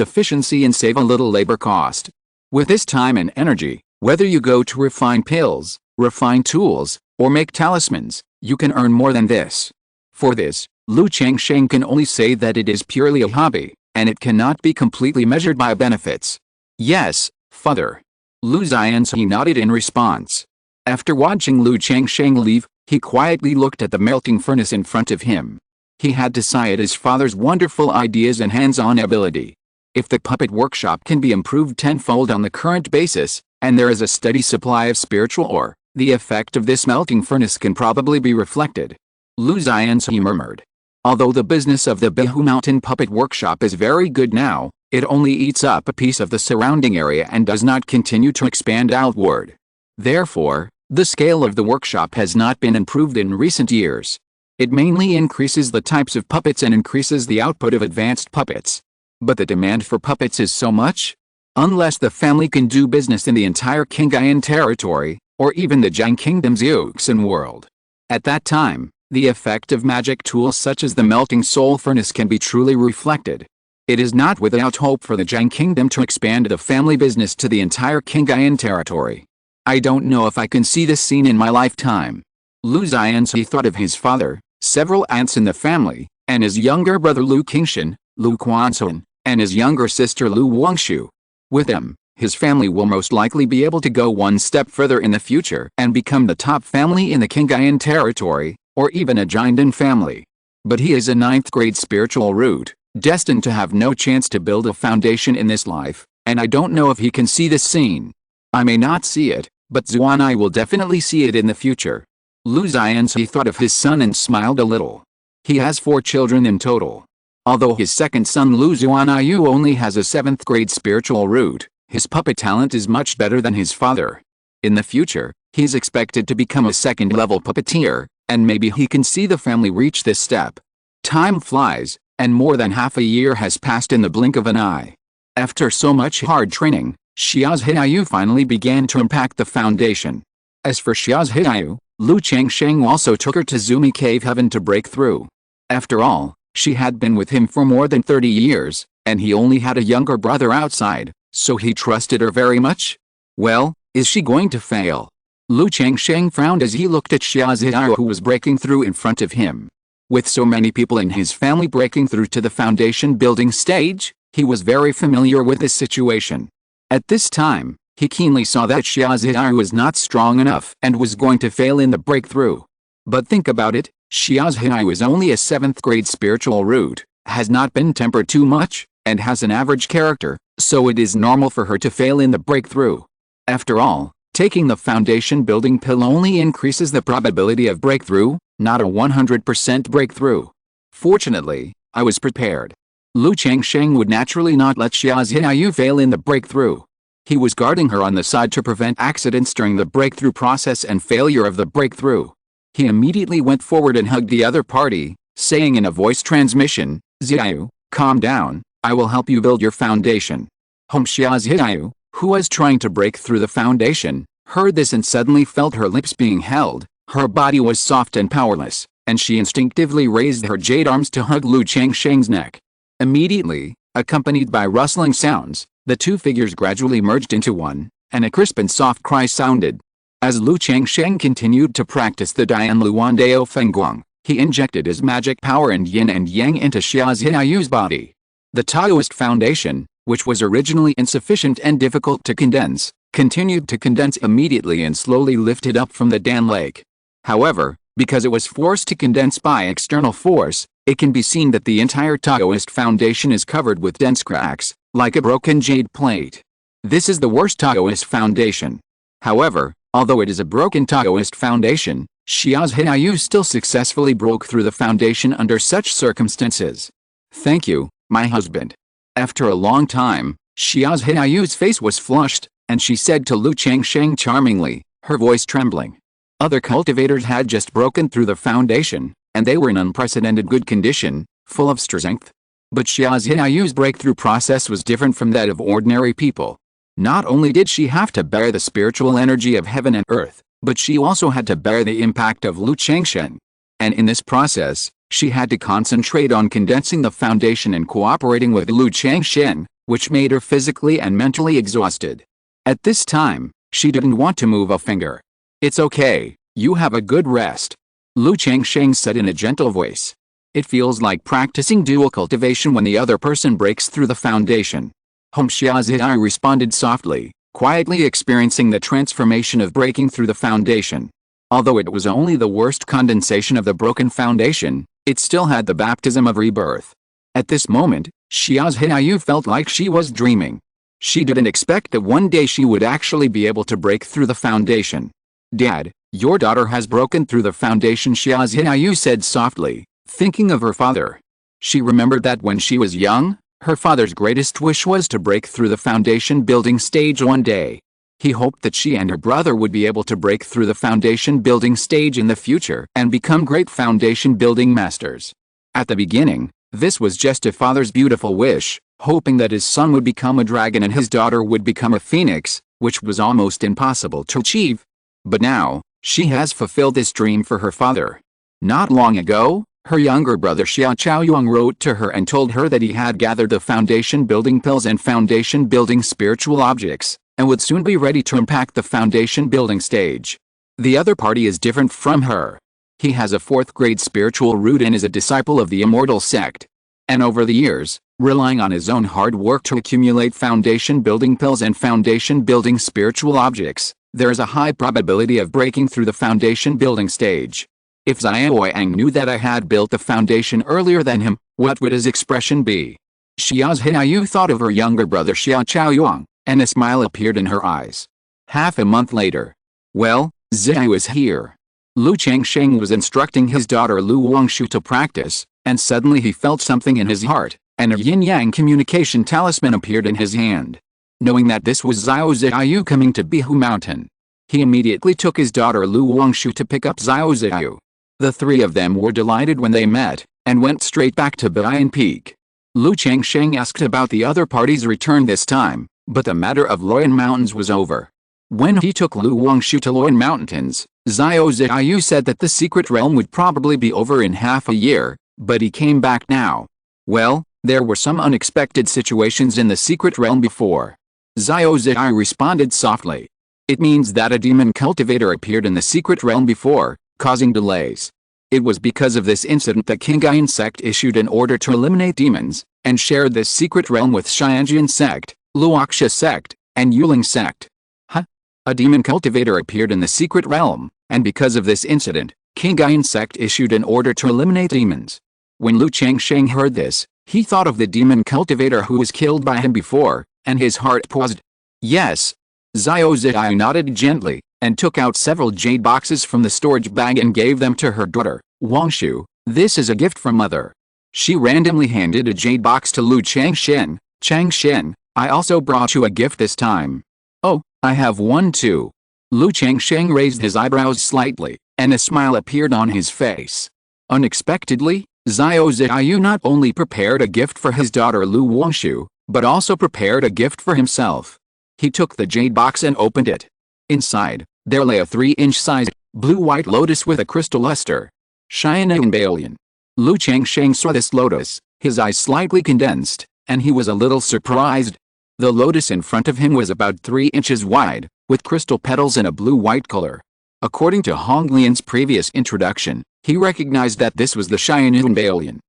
efficiency and save a little labor cost. With this time and energy, whether you go to refine pills, refine tools, or make talismans, you can earn more than this. For this, Lu Changsheng can only say that it is purely a hobby, and it cannot be completely measured by benefits. Yes, father. Lu Xianzi nodded in response. After watching Lu Changsheng leave, he quietly looked at the melting furnace in front of him. He had to sigh at his father's wonderful ideas and hands-on ability. If the puppet workshop can be improved tenfold on the current basis, and there is a steady supply of spiritual ore, the effect of this melting furnace can probably be reflected. Lu Xianzi murmured. Although the business of the Qingzhu Mountain puppet workshop is very good now, it only eats up a piece of the surrounding area and does not continue to expand outward. Therefore, the scale of the workshop has not been improved in recent years. It mainly increases the types of puppets and increases the output of advanced puppets. But the demand for puppets is so much? Unless the family can do business in the entire Qingyun territory, or even the Jiang Kingdom's Yuxin world. At that time, the effect of magic tools such as the melting soul furnace can be truly reflected. It is not without hope for the Jiang Kingdom to expand the family business to the entire Qingyun territory. I don't know if I can see this scene in my lifetime. Lu Xianzi thought of his father, several aunts in the family, and his younger brother Lu Qingshan, Lu Quanzhen, and his younger sister Lu Wangshu. With them, his family will most likely be able to go one step further in the future and become the top family in the Qingyun territory, or even a Jiandan family. But he is a 9th grade spiritual root, destined to have no chance to build a foundation in this life, and I don't know if he can see this scene. I may not see it, but Zuanai will definitely see it in the future. Lu Xianzi thought of his son and smiled a little. He has 4 children in total. Although his second son Lu Zuanayu only has a 7th grade spiritual root, his puppet talent is much better than his father. In the future, he is expected to become a 2nd level puppeteer, and maybe he can see the family reach this step. Time flies, and more than half a year has passed in the blink of an eye. After so much hard training, Xiaozihayu finally began to impact the foundation. As for Xiaozihayu, Lu Changsheng also took her to Zumi Cave Heaven to break through. After all, she had been with him for more than 30 years, and he only had a younger brother outside, so he trusted her very much? Well, is she going to fail? Lu Changsheng frowned as he looked at Xiaozihayu who was breaking through in front of him. With so many people in his family breaking through to the foundation building stage, he was very familiar with this situation. At this time, he keenly saw that Xiaozihayu was not strong enough and was going to fail in the breakthrough. But think about it, Xiaozihayu is only a 7th grade spiritual root, has not been tempered too much, and has an average character, so it is normal for her to fail in the breakthrough. After all, taking the foundation building pill only increases the probability of breakthrough, not a 100% breakthrough. Fortunately, I was prepared. Lu Changsheng would naturally not let Xiaozihayu fail in the breakthrough. He was guarding her on the side to prevent accidents during the breakthrough process and failure of the breakthrough. He immediately went forward and hugged the other party, saying in a voice transmission, "Xiaoyu, calm down, I will help you build your foundation." Xiaozihayu, who was trying to break through the foundation, heard this and suddenly felt her lips being held. Her body was soft and powerless, and she instinctively raised her jade arms to hug Lu Changsheng's neck. Immediately, accompanied by rustling sounds, the two figures gradually merged into one, and a crisp and soft cry sounded. As Lu Changsheng continued to practice the Dian Luan Dao Fengguang, he injected his magic power and yin and yang into Xiaozihayu's body. The Taoist foundation, which was originally insufficient and difficult to condense, continued to condense immediately and slowly lifted up from the Dan lake. However, because it was forced to condense by external force, it can be seen that the entire Taoist foundation is covered with dense cracks, like a broken jade plate. This is the worst Taoist foundation. However, although it is a broken Taoist foundation, Xiaozhihayu still successfully broke through the foundation under such circumstances. "Thank you, my husband." After a long time, Xiaozhihayu's face was flushed, and she said to Lu Changsheng charmingly, her voice trembling. Other cultivators had just broken through the foundation, and they were in unprecedented good condition, full of strength. But Xiaozhihayu's breakthrough process was different from that of ordinary people. Not only did she have to bear the spiritual energy of heaven and earth, but she also had to bear the impact of Lu Changsheng. And in this process, she had to concentrate on condensing the foundation and cooperating with Lu Changsheng, which made her physically and mentally exhausted. At this time, she didn't want to move a finger. "It's okay, you have a good rest," Lu Changsheng said in a gentle voice. "It feels like practicing dual cultivation when the other person breaks through the foundation." Xia Ziyai responded softly, quietly experiencing the transformation of breaking through the foundation. Although it was only the worst condensation of the broken foundation, it still had the baptism of rebirth. At this moment, Xia Ziyai felt like she was dreaming. She didn't expect that one day she would actually be able to break through the foundation. "Dad, your daughter has broken through the foundation," Xia Ziyai said softly, thinking of her father. She remembered that when she was young, her father's greatest wish was to break through the foundation building stage one day. He hoped that she and her brother would be able to break through the foundation building stage in the future and become great foundation building masters. At the beginning, this was just a father's beautiful wish, hoping that his son would become a dragon and his daughter would become a phoenix, which was almost impossible to achieve. But now, she has fulfilled this dream for her father. Not long ago, her younger brother Xia Chaoyuan wrote to her and told her that he had gathered the foundation building pills and foundation building spiritual objects, and would soon be ready to impact the foundation building stage. The other party is different from her. He has a 4th grade spiritual root and is a disciple of the Immortal sect. And over the years, relying on his own hard work to accumulate foundation building pills and foundation building spiritual objects, there is a high probability of breaking through the foundation building stage. If Xiaoyang knew that I had built the foundation earlier than him, what would his expression be? Xia Ziyai thought of her younger brother Xia Chaoyuan, and a smile appeared in her eyes. Half a month later. "Well, Ziyai was here." Lu Changsheng was instructing his daughter Lu Wangshu to practice, and suddenly he felt something in his heart, and a yin-yang communication talisman appeared in his hand. Knowing that this was Xiao Ziyu coming to Bihu Mountain, he immediately took his daughter Lu Wangshu to pick up Xiao Ziyu. The three of them were delighted when they met, and went straight back to Baiyan Peak. Lu Changsheng asked about the other party's return this time, but the matter of Loyan Mountains was over. When he took Lu Wangshu to Loyan Mountains, Xiao Ziyu said that the secret realm would probably be over in half a year, but he came back now. Well, there were some unexpected situations in the secret realm before. Xiao Ziyu responded softly. It means that a demon cultivator appeared in the secret realm before, causing delays. It was because of this incident that Qingyun Sect issued an order to eliminate demons, and shared this secret realm with Qingyun Sect, Luoxia Sect, and Yuling Sect. Huh? A demon cultivator appeared in the secret realm, and because of this incident, Qingyun Sect issued an order to eliminate demons. When Lu Changsheng heard this, he thought of the demon cultivator who was killed by him before, and his heart paused. Yes. Xiao Ziyu nodded gently, and took out several jade boxes from the storage bag and gave them to her daughter, Wangshu. "This is a gift from mother." She randomly handed a jade box to Lu Changsheng. "Changsheng, I also brought you a gift this time." "Oh, I have one too." Lu Changsheng raised his eyebrows slightly, and a smile appeared on his face. Unexpectedly, Xiao Ziyu not only prepared a gift for his daughter Lu Wangshu, but also prepared a gift for himself. He took the jade box and opened it. Inside, there lay a 3-inch-sized, blue-white lotus with a crystal luster. Shining Baolian. Lu Changsheng saw this lotus, his eyes slightly condensed, and he was a little surprised. The lotus in front of him was about 3 inches wide, with crystal petals in a blue-white color. According to Hong Lian's previous introduction, he recognized that this was the Shining Baolian.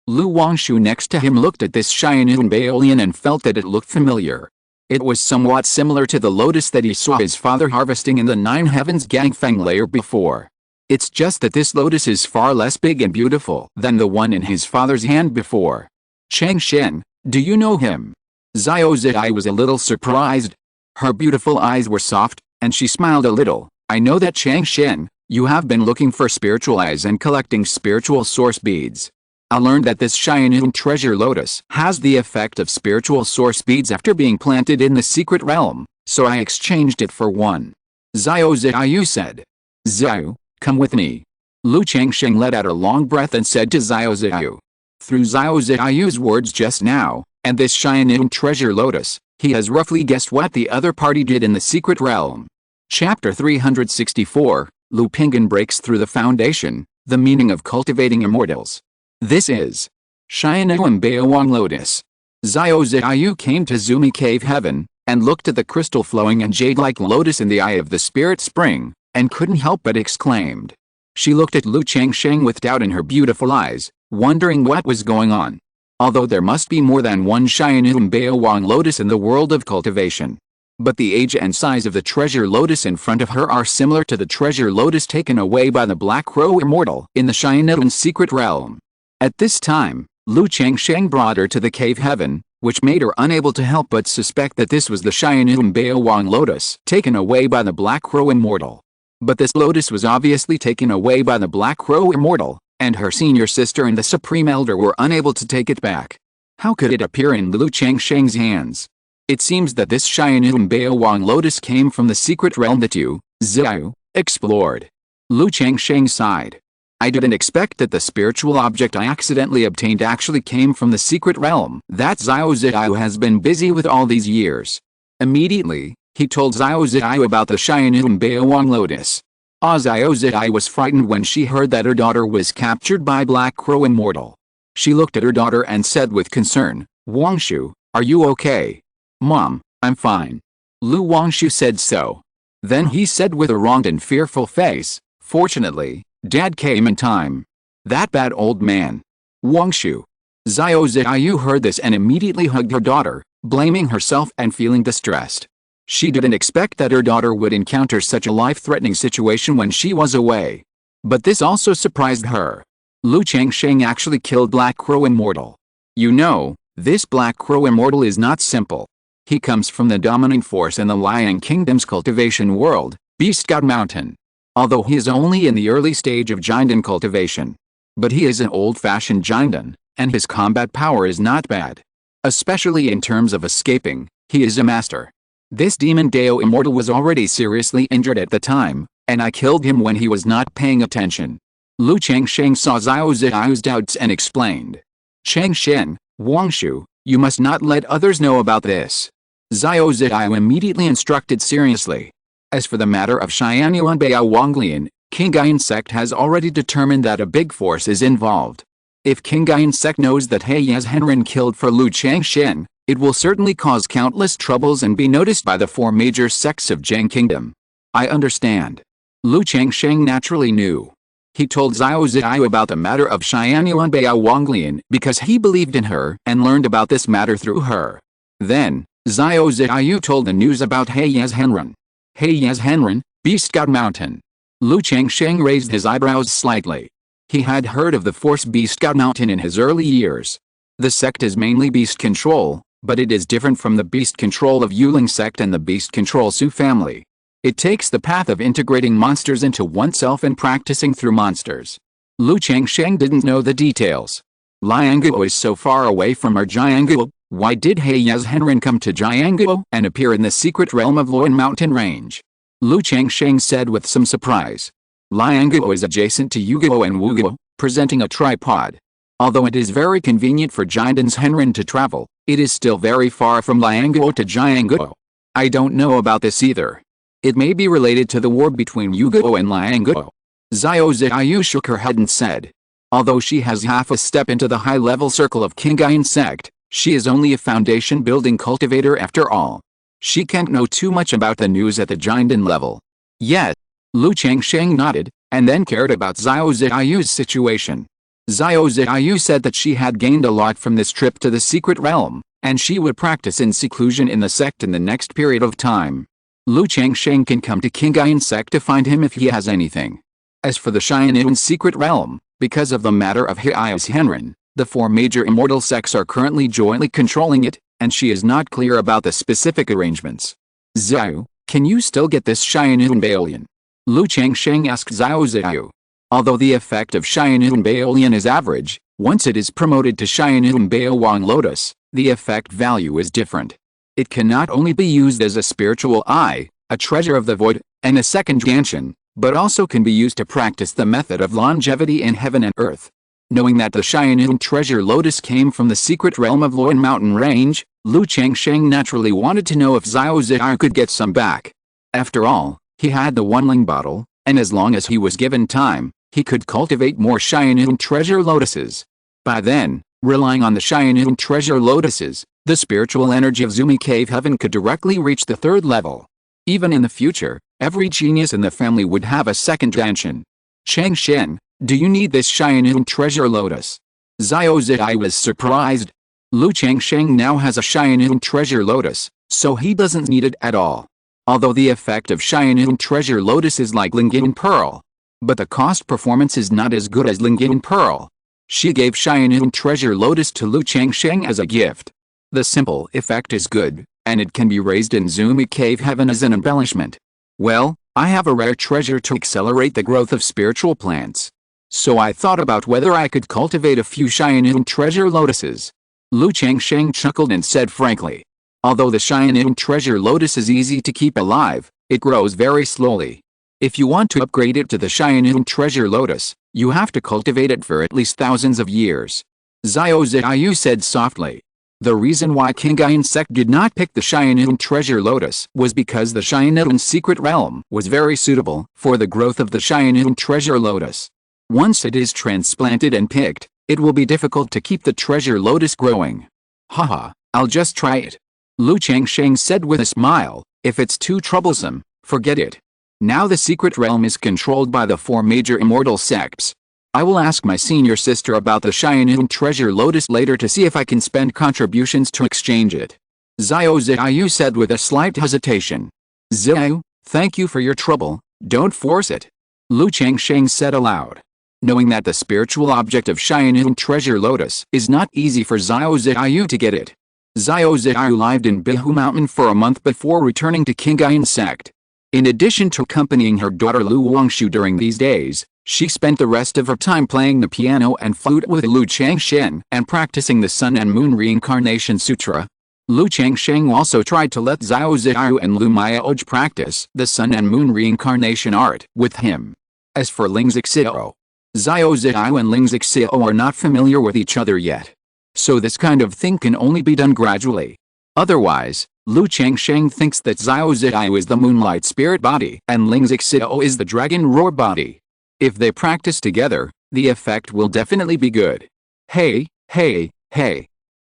Lu Wangshu next to him looked at this Shining Baolian and felt that it looked familiar. It was somewhat similar to the lotus that he saw his father harvesting in the Nine Heavens Gangfeng layer before. It's just that this lotus is far less big and beautiful than the one in his father's hand before. Changsheng, do you know him? Xiao Ziyi was a little surprised. Her beautiful eyes were soft, and she smiled a little. I know that Changsheng, you have been looking for spiritual eyes and collecting spiritual source beads. I learned that this Shining treasure lotus has the effect of spiritual source beads after being planted in the secret realm, so I exchanged it for one. Xiao Ziyu said. Ziyu, come with me. Lu Changsheng let out a long breath and said to Xiao Ziyu. Through Xiao Ziyu's words just now, and this Qinyun treasure lotus, he has roughly guessed what the other party did in the secret realm. Chapter 364, Lu Pinggan breaks through the foundation, the meaning of cultivating immortals. This is Qinyun Beowang Lotus. Xiao Ziyu came to Zumi Cave Heaven, and looked at the crystal flowing and jade-like lotus in the eye of the spirit spring, and couldn't help but exclaimed. She looked at Lu Changsheng with doubt in her beautiful eyes, wondering what was going on. Although there must be more than one Qinyun Beowang lotus in the world of cultivation. But the age and size of the treasure lotus in front of her are similar to the treasure lotus taken away by the Black Crow Immortal in the Qinyun secret realm. At this time, Lu Changsheng brought her to the cave heaven, which made her unable to help but suspect that this was the Qinyun Beowang lotus taken away by the Black Crow Immortal. But this lotus was obviously taken away by the Black Crow Immortal, and her senior sister and the Supreme Elder were unable to take it back. How could it appear in Lu Changsheng's hands? It seems that this Qinyun Beowang lotus came from the secret realm that you, Xiao, explored. Lu Changsheng sighed. I didn't expect that the spiritual object I accidentally obtained actually came from the secret realm that Xiao Ziyu has been busy with all these years. Immediately, he told Xiao Ziyu about the Qinyun Beowang lotus. Xiao Ziyu was frightened when she heard that her daughter was captured by Black Crow Immortal. She looked at her daughter and said with concern, Wangshu, are you okay? Mom, I'm fine. Lu Wangshu said so. Then he said with a wronged and fearful face, fortunately, Dad came in time. That bad old man. Wangshu. Xiao Ziyu heard this and immediately hugged her daughter, blaming herself and feeling distressed. She didn't expect that her daughter would encounter such a life-threatening situation when she was away. But this also surprised her. Lu Changsheng actually killed Black Crow Immortal. You know, this Black Crow Immortal is not simple. He comes from the dominant force in the Lion Kingdom's cultivation world, Qingzhu Mountain. Although he is only in the early stage of Jinden cultivation. But he is an old-fashioned Jinden, and his combat power is not bad. Especially in terms of escaping, he is a master. This demon Dao Immortal was already seriously injured at the time, and I killed him when he was not paying attention. Lu Changsheng saw Xiao Ziyu's doubts and explained. Changsheng, Wangshu, you must not let others know about this. Xiao Ziyu immediately instructed seriously. As for the matter of Qinyun Beowang, Qingyun Sect has already determined that a big force is involved. If Qingyun Sect knows that He Yazhenren killed for Lu Changsheng, it will certainly cause countless troubles and be noticed by the four major sects of Zheng Kingdom. I understand. Lu Changsheng naturally knew. He told Xiao Ziyu about the matter of Qinyun Beowang because he believed in her and learned about this matter through her. Then, Xiao Ziyu told the news about He Yazhenren. He Yazhenren, Qingzhu Mountain. Lu Changsheng raised his eyebrows slightly. He had heard of the force Qingzhu Mountain in his early years. The sect is mainly beast control, but it is different from the beast control of Yuling Sect and the beast control Su family. It takes the path of integrating monsters into oneself and practicing through monsters. Lu Changsheng didn't know the details. Lianguo is so far away from our Jianguo. Why did He Yazhenren come to Jianguo and appear in the secret realm of Luan Mountain Range? Lu Changsheng said with some surprise. Lianguo is adjacent to Yuguo and Wuguo, presenting a tripod. Although it is very convenient for Jinden's Henren to travel, it is still very far from Lianguo to Jianguo. I don't know about this either. It may be related to the war between Yuguo and Lianguo. Xiao Ziyu shook her head and said. Although she has half a step into the high-level circle of Qingyun Sect, she is only a foundation-building cultivator after all. She can't know too much about the news at the Jinden level. Yet, Lu Changsheng nodded, and then cared about Xiao Ziyu's situation. Xiao Ziyu said that she had gained a lot from this trip to the secret realm, and she would practice in seclusion in the sect in the next period of time. Lu Changsheng can come to Qingyun Sect to find him if he has anything. As for the Qinyun secret realm, because of the matter of He Yazhenren, the four major immortal sects are currently jointly controlling it, and she is not clear about the specific arrangements. Xiao, can you still get this Qinyun Beolian? Lu Changsheng asked Xiao Ziyu. Although the effect of Qinyun Beolian is average, once it is promoted to Qinyun Beowang Lotus, the effect value is different. It can not only be used as a spiritual eye, a treasure of the void, and a second Ganshin, but also can be used to practice the method of longevity in heaven and earth. Knowing that the Qingyun treasure lotus came from the secret realm of Luan mountain range, Lu Changsheng naturally wanted to know if Xiao Ziyu could get some back. After all, he had the One-Ling bottle, and as long as he was given time, he could cultivate more Qingyun treasure lotuses. By then, relying on the Qingyun treasure lotuses, the spiritual energy of Zumi Cave Heaven could directly reach the third level. Even in the future, every genius in the family would have a second Danshan. Changsheng, do you need this Qingyun treasure lotus? Xiao Ziyu was surprised. Lu Changsheng now has a Qingyun treasure lotus, so he doesn't need it at all. Although the effect of Qingyun treasure lotus is like Qingyun pearl, but the cost performance is not as good as Qingyun pearl. She gave Qingyun treasure lotus to Lu Changsheng as a gift. The simple effect is good, and it can be raised in Zumi Cave Heaven as an embellishment. Well, I have a rare treasure to accelerate the growth of spiritual plants. So I thought about whether I could cultivate a few Qingyun treasure lotuses. Lu Changsheng chuckled and said frankly. Although the Qingyun treasure lotus is easy to keep alive, it grows very slowly. If you want to upgrade it to the Qingyun treasure lotus, you have to cultivate it for at least thousands of years. Xiao Ziyu said softly. The reason why Qingyun Sect did not pick the Qingyun treasure lotus was because the Qingyun secret realm was very suitable for the growth of the Qingyun treasure lotus. Once it is transplanted and picked, it will be difficult to keep the treasure lotus growing. Haha, I'll just try it. Lu Changsheng said with a smile, if it's too troublesome, forget it. Now the secret realm is controlled by the 4 major immortal sects. I will ask my senior sister about the Qingyun treasure lotus later to see if I can spend contributions to exchange it. Xiao Ziyu said with a slight hesitation. Ziyu, thank you for your trouble, don't force it. Lu Changsheng said aloud. Knowing that the spiritual object of Qingyun treasure lotus is not easy for Xiao Ziyu to get it. Xiao Ziyu lived in Qingzhu Mountain for a month before returning to Qingyun Sect. In addition to accompanying her daughter Lu Wangshu during these days, she spent the rest of her time playing the piano and flute with Lu Changsheng and practicing the Sun and Moon Reincarnation Sutra. Lu Changsheng also tried to let Xiao Ziyu and Lu Miaoj practice the Sun and Moon Reincarnation art with him. As for Ling Xiao, Xiao Ziyu and Ling Xiao are not familiar with each other yet. So this kind of thing can only be done gradually. Otherwise, Lu Changsheng thinks that Xiao Ziyu is the moonlight spirit body and Ling Xiao is the dragon roar body. If they practice together, the effect will definitely be good. Hey.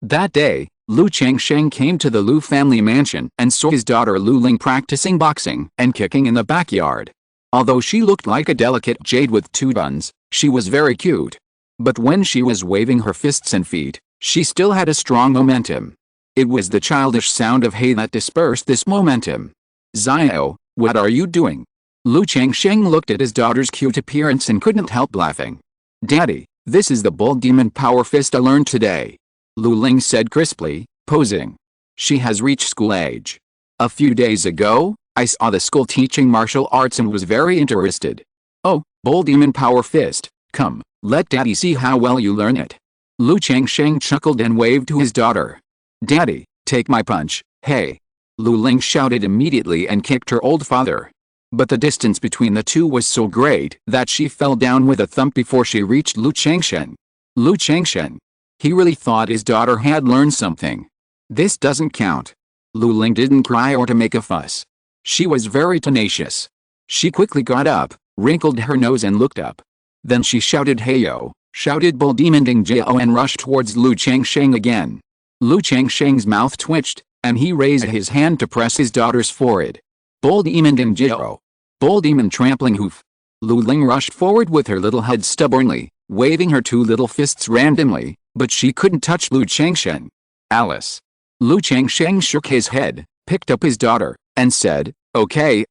That day, Lu Changsheng came to the Lu family mansion and saw his daughter Lu Ling practicing boxing and kicking in the backyard. Although she looked like a delicate jade with 2 buns, she was very cute. But when she was waving her fists and feet, she still had a strong momentum. It was the childish sound of hey that dispersed this momentum. Xiao, what are you doing? Lu Changsheng looked at his daughter's cute appearance and couldn't help laughing. Daddy, this is the Bull Demon Power Fist I learned today. Lu Ling said crisply, posing. She has reached school age. A few days ago, I saw the school teaching martial arts and was very interested. Oh, Bull Demon Power Fist, come, let Daddy see how well you learn it. Lu Changsheng chuckled and waved to his daughter. Daddy, take my punch, hey. Lu Ling shouted immediately and kicked her old father. But the distance between the two was so great that she fell down with a thump before she reached Lu Changsheng. Lu Changsheng. He really thought his daughter had learned something. This doesn't count. Lu Ling didn't cry or to make a fuss. She was very tenacious. She quickly got up, wrinkled her nose and looked up. Then she shouted heyo, shouted Bull Demon Ding Jiao and rushed towards Lu Changsheng again. Lu Changsheng's mouth twitched, and he raised his hand to press his daughter's forehead. Bull Demon Ding Jiao. Bull Demon Trampling Hoof. Lu Ling rushed forward with her little head stubbornly, waving her 2 little fists randomly, but she couldn't touch Lu Changsheng. Alice. Lu Changsheng shook his head, picked up his daughter, and said, okay,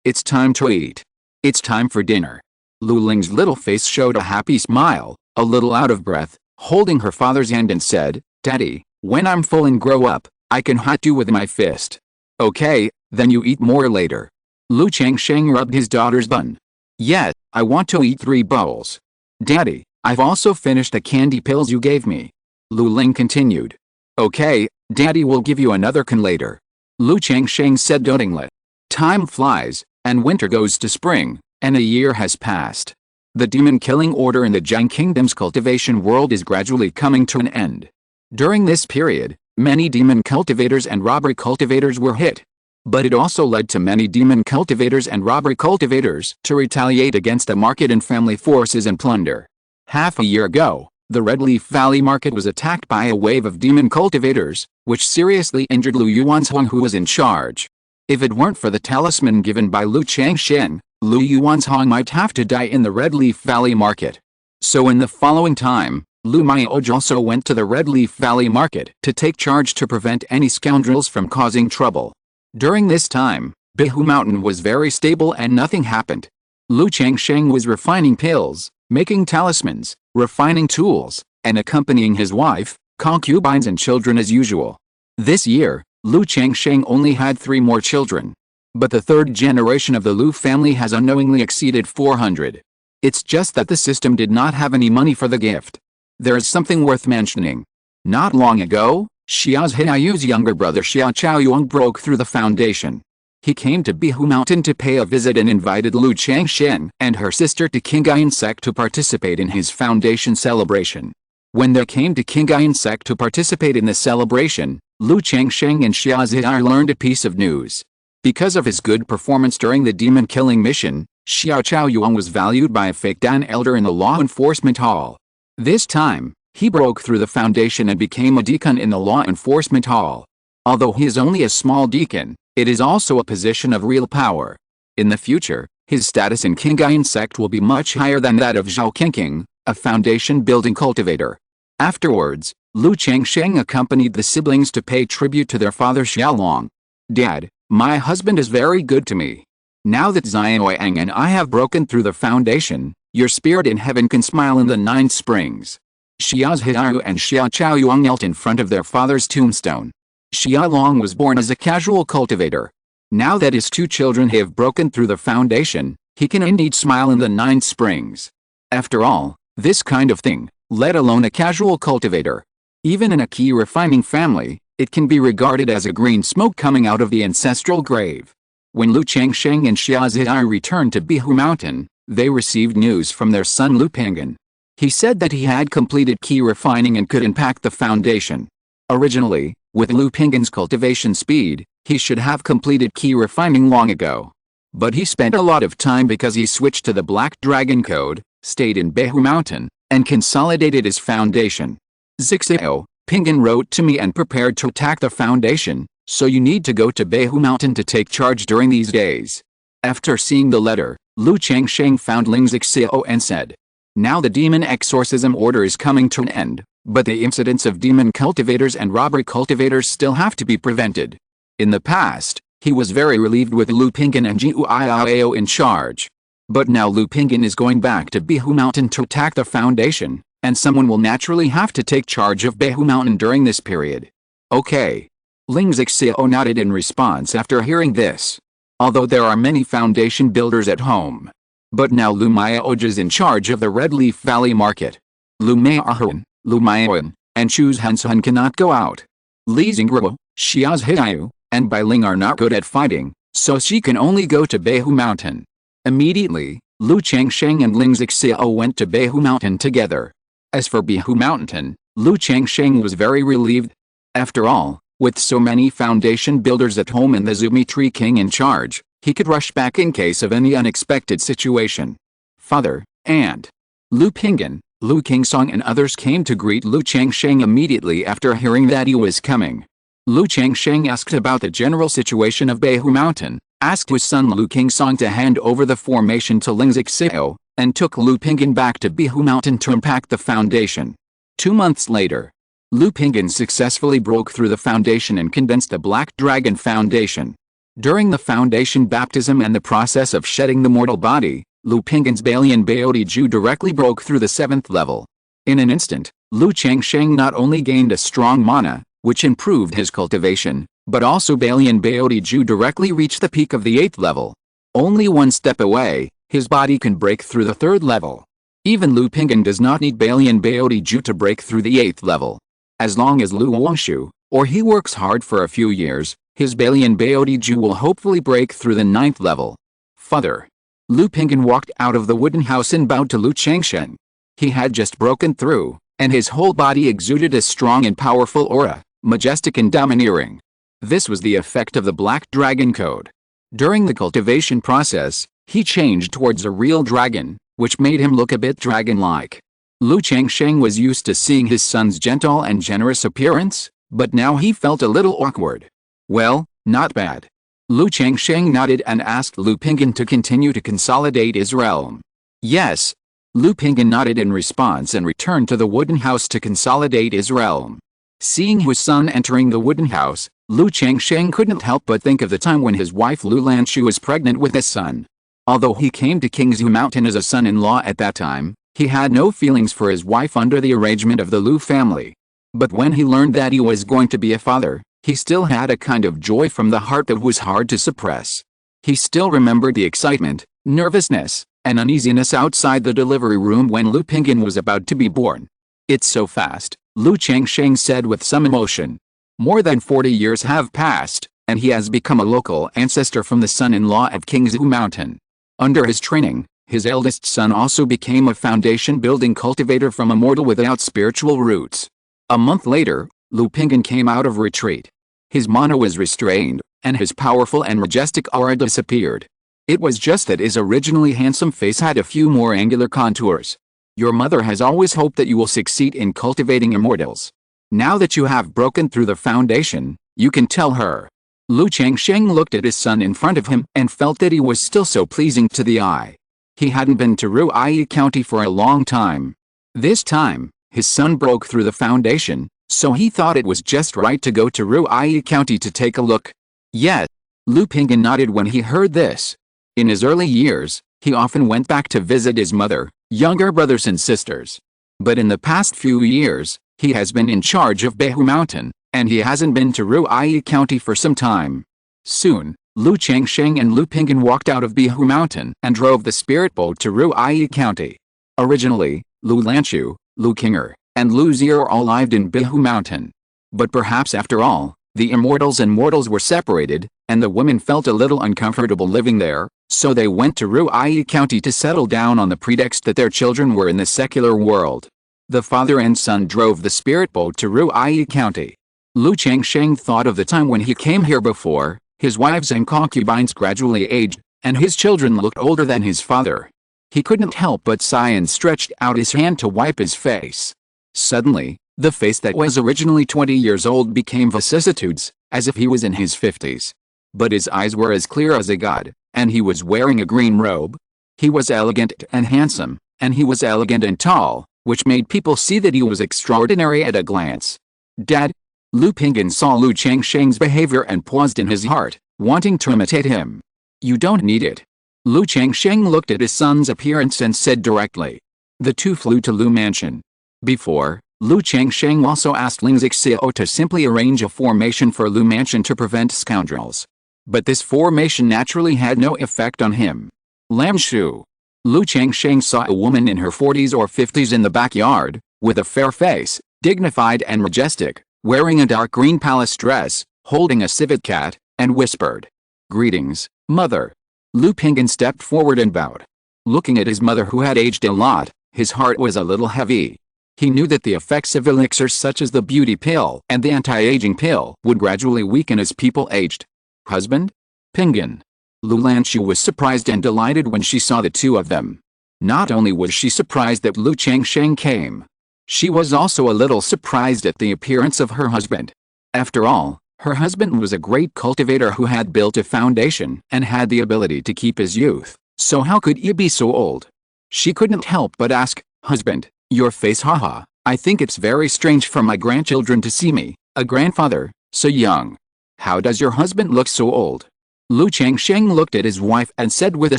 it's time to eat. It's time for dinner. Lu Ling's little face showed a happy smile, a little out of breath, holding her father's hand and said, Daddy, when I'm full and grow up, I can hit you with my fist. Okay, then you eat more later. Lu Changsheng rubbed his daughter's bun. Yes, I want to eat 3 bowls. Daddy, I've also finished the candy pills you gave me. Lu Ling continued. Okay, Daddy will give you another can later. Lu Changsheng said dotingly. Time flies, and winter goes to spring, and a year has passed. The demon-killing order in the Jiang Kingdom's cultivation world is gradually coming to an end. During this period, many demon cultivators and robbery cultivators were hit. But it also led to many demon cultivators and robbery cultivators to retaliate against the market and family forces and plunder. Half a year ago, the Red Leaf Valley market was attacked by a wave of demon cultivators, which seriously injured Lu Yuanzhong, who was in charge. If it weren't for the talisman given by Lu Changsheng, Lu Yuanzhong might have to die in the Red Leaf Valley market. So in the following time, Lu Maiyoj also went to the Red Leaf Valley market to take charge to prevent any scoundrels from causing trouble. During this time, Qingzhu Mountain was very stable and nothing happened. Lu Changsheng was refining pills, making talismans, refining tools, and accompanying his wife, concubines and children as usual. This year, Lu Changsheng only had 3 more children. But the third generation of the Lu family has unknowingly exceeded 400. It's just that the system did not have any money for the gift. There is something worth mentioning. Not long ago, Xia Zhaiyu's younger brother Xia Chaoyuan broke through the foundation. He came to Qingzhu Mountain to pay a visit and invited Lu Changsheng and her sister to Qingyun Sect to participate in his foundation celebration. When they came to Qingyun Sect to participate in the celebration, Lu Changsheng and Xia Zhaiyu learned a piece of news. Because of his good performance during the demon-killing mission, Xia Chaoyuan was valued by a fake Dan elder in the law enforcement hall. This time, he broke through the foundation and became a deacon in the law enforcement hall. Although he is only a small deacon, it is also a position of real power. In the future, his status in Qingyun Sect will be much higher than that of Zhao Qingqing, a foundation-building cultivator. Afterwards, Lu Changsheng accompanied the siblings to pay tribute to their father Xiaolong. "Dad, my husband is very good to me. Now that Xiaoyang and I have broken through the foundation, your spirit in heaven can smile in the 9 springs." Xia Zhaiyu and Xia Chaoyuan knelt in front of their father's tombstone. Xiaolong was born as a casual cultivator. Now that his 2 children have broken through the foundation, he can indeed smile in the 9 springs. After all, this kind of thing, let alone a casual cultivator, even in a key refining family, it can be regarded as a green smoke coming out of the ancestral grave. When Lu Changsheng and Xia Zhaiyu returned to Qingzhu Mountain, they received news from their son Lu Pinggan. He said that he had completed key refining and could impact the foundation. Originally, with Lu Pinggan's cultivation speed, he should have completed key refining long ago. But he spent a lot of time because he switched to the Black Dragon Code, stayed in Qingzhu Mountain, and consolidated his foundation. "Zixio, Pinggan wrote to me and prepared to attack the foundation, so you need to go to Qingzhu Mountain to take charge during these days." After seeing the letter, Lu Changsheng found Ling Zixio and said, "Now the demon exorcism order is coming to an end, but the incidents of demon cultivators and robbery cultivators still have to be prevented." In the past, he was very relieved with Lu Pinggan and Jiu Iao in charge. But now Lu Pinggan is going back to Qingzhu Mountain to attack the foundation, and someone will naturally have to take charge of Qingzhu Mountain during this period. "Okay." Ling Zixio nodded in response after hearing this. Although there are many foundation builders at home. But now Lu Maiyoj is in charge of the Red Leaf Valley market. Lu Maiyoj, Lu Maiyuan, and Chu Hansun cannot go out. Li Xingruo, Xia Zhaiyu, and Bai Ling are not good at fighting, so she can only go to Qingzhu Mountain. Immediately, Lu Changsheng and Ling Zixio went to Qingzhu Mountain together. As for Qingzhu Mountain, Lu Changsheng was very relieved. After all, with so many foundation builders at home and the Zumitri King in charge, he could rush back in case of any unexpected situation. Father, Aunt, Lu Pinggan, Lu Qingsong and others came to greet Lu Changsheng immediately after hearing that he was coming. Lu Changsheng asked about the general situation of Qingzhu Mountain, asked his son Lu Qingsong to hand over the formation to Ling Zixio, and took Lu Pinggan back to Qingzhu Mountain to impact the foundation. 2 months later, Lu Pinggan successfully broke through the foundation and condensed the Black Dragon Foundation. During the foundation baptism and the process of shedding the mortal body, Lu Pinggan's Balian Baodi Ju directly broke through the 7th level. In an instant, Lu Changsheng not only gained a strong mana, which improved his cultivation, but also Balian Baodi Ju directly reached the peak of the 8th level. Only 1 step away, his body can break through the 3rd level. Even Lu Pinggan does not need Balian Baodi Ju to break through the 8th level. As long as Lu Wongshu, or he works hard for a few years, his Balian Baodi Ju will hopefully break through the 9th level. Father, Lu Pingyan walked out of the wooden house and bowed to Lu Changsheng. He had just broken through, and his whole body exuded a strong and powerful aura, majestic and domineering. This was the effect of the Black Dragon Code. During the cultivation process, he changed towards a real dragon, which made him look a bit dragon-like. Lu Changsheng was used to seeing his son's gentle and generous appearance, but now he felt a little awkward. Well, not bad. Lu Changsheng nodded and asked Lu Pingyan to continue to consolidate his realm. Yes. Lu Pingyan nodded in response and returned to the wooden house to consolidate his realm. Seeing his son entering the wooden house, Lu Changsheng couldn't help but think of the time when his wife Lu Lanchu was pregnant with his son. Although he came to Qingzhu Mountain as a son-in-law at that time, he had no feelings for his wife under the arrangement of the Lu family. But when he learned that he was going to be a father, he still had a kind of joy from the heart that was hard to suppress. He still remembered the excitement, nervousness, and uneasiness outside the delivery room when Lu Pingyan was about to be born. "It's so fast," Lu Changsheng said with some emotion. "More than 40 years have passed, and he has become a local ancestor from the son-in-law of Qingzhu Mountain. Under his training, his eldest son also became a foundation-building cultivator from Immortal without spiritual roots." A month later, Lu Pingyan came out of retreat. His mana was restrained, and his powerful and majestic aura disappeared. It was just that his originally handsome face had a few more angular contours. "Your mother has always hoped that you will succeed in cultivating immortals. Now that you have broken through the foundation, you can tell her." Lu Changsheng looked at his son in front of him and felt that he was still so pleasing to the eye. He hadn't been to Ruiyi County for a long time. This time, his son broke through the foundation, so he thought it was just right to go to Ruiyi County to take a look. "Yes." Lu Pingyan nodded when he heard this. In his early years, he often went back to visit his mother, younger brothers and sisters. But in the past few years, he has been in charge of Qingzhu Mountain, and he hasn't been to Ruiyi County for some time. Soon, Lu Changsheng and Lu Pingyan walked out of Qingzhu Mountain and drove the spirit boat to Ruiyi County. Originally, Lu Lanchu, Lu Qinger, and Lu Zier all lived in Qingzhu Mountain. But perhaps after all, the immortals and mortals were separated, and the women felt a little uncomfortable living there, so they went to Ruiyi County to settle down on the pretext that their children were in the secular world. The father and son drove the spirit boat to Ruiyi County. Lu Changsheng thought of the time when he came here before. His wives and concubines gradually aged, and his children looked older than his father. He couldn't help but sigh and stretched out his hand to wipe his face. Suddenly, the face that was originally 20 years old became vicissitudes, as if he was in his 50s. But his eyes were as clear as a god, and he was wearing a green robe. He was elegant and handsome, and he was elegant and tall, which made people see that he was extraordinary at a glance. "Dad?" Lu Pingyan saw Lu Changsheng's behavior and paused in his heart, wanting to imitate him. "You don't need it." Lu Changsheng looked at his son's appearance and said directly. The two flew to Lu Mansion. Before, Lu Changsheng also asked Ling Zixiao to simply arrange a formation for Lu Mansion to prevent scoundrels. But this formation naturally had no effect on him. Lam Shu. Lu Changsheng saw a woman in her 40s or 50s in the backyard, with a fair face, dignified and majestic, wearing a dark green palace dress, holding a civet cat, and whispered, "Greetings, mother." Lu Pingyan stepped forward and bowed. Looking at his mother who had aged a lot, his heart was a little heavy. He knew that the effects of elixirs such as the beauty pill and the anti-aging pill would gradually weaken as people aged. "Husband?" "Pingyan." Lu Lanchu was surprised and delighted when she saw the two of them. Not only was she surprised that Lu Changsheng came, she was also a little surprised at the appearance of her husband. After all, her husband was a great cultivator who had built a foundation and had the ability to keep his youth, so how could he be so old? She couldn't help but ask, "Husband, your face, haha, I think it's very strange for my grandchildren to see me, a grandfather, so young. How does your husband look so old?" Lu Changsheng looked at his wife and said with a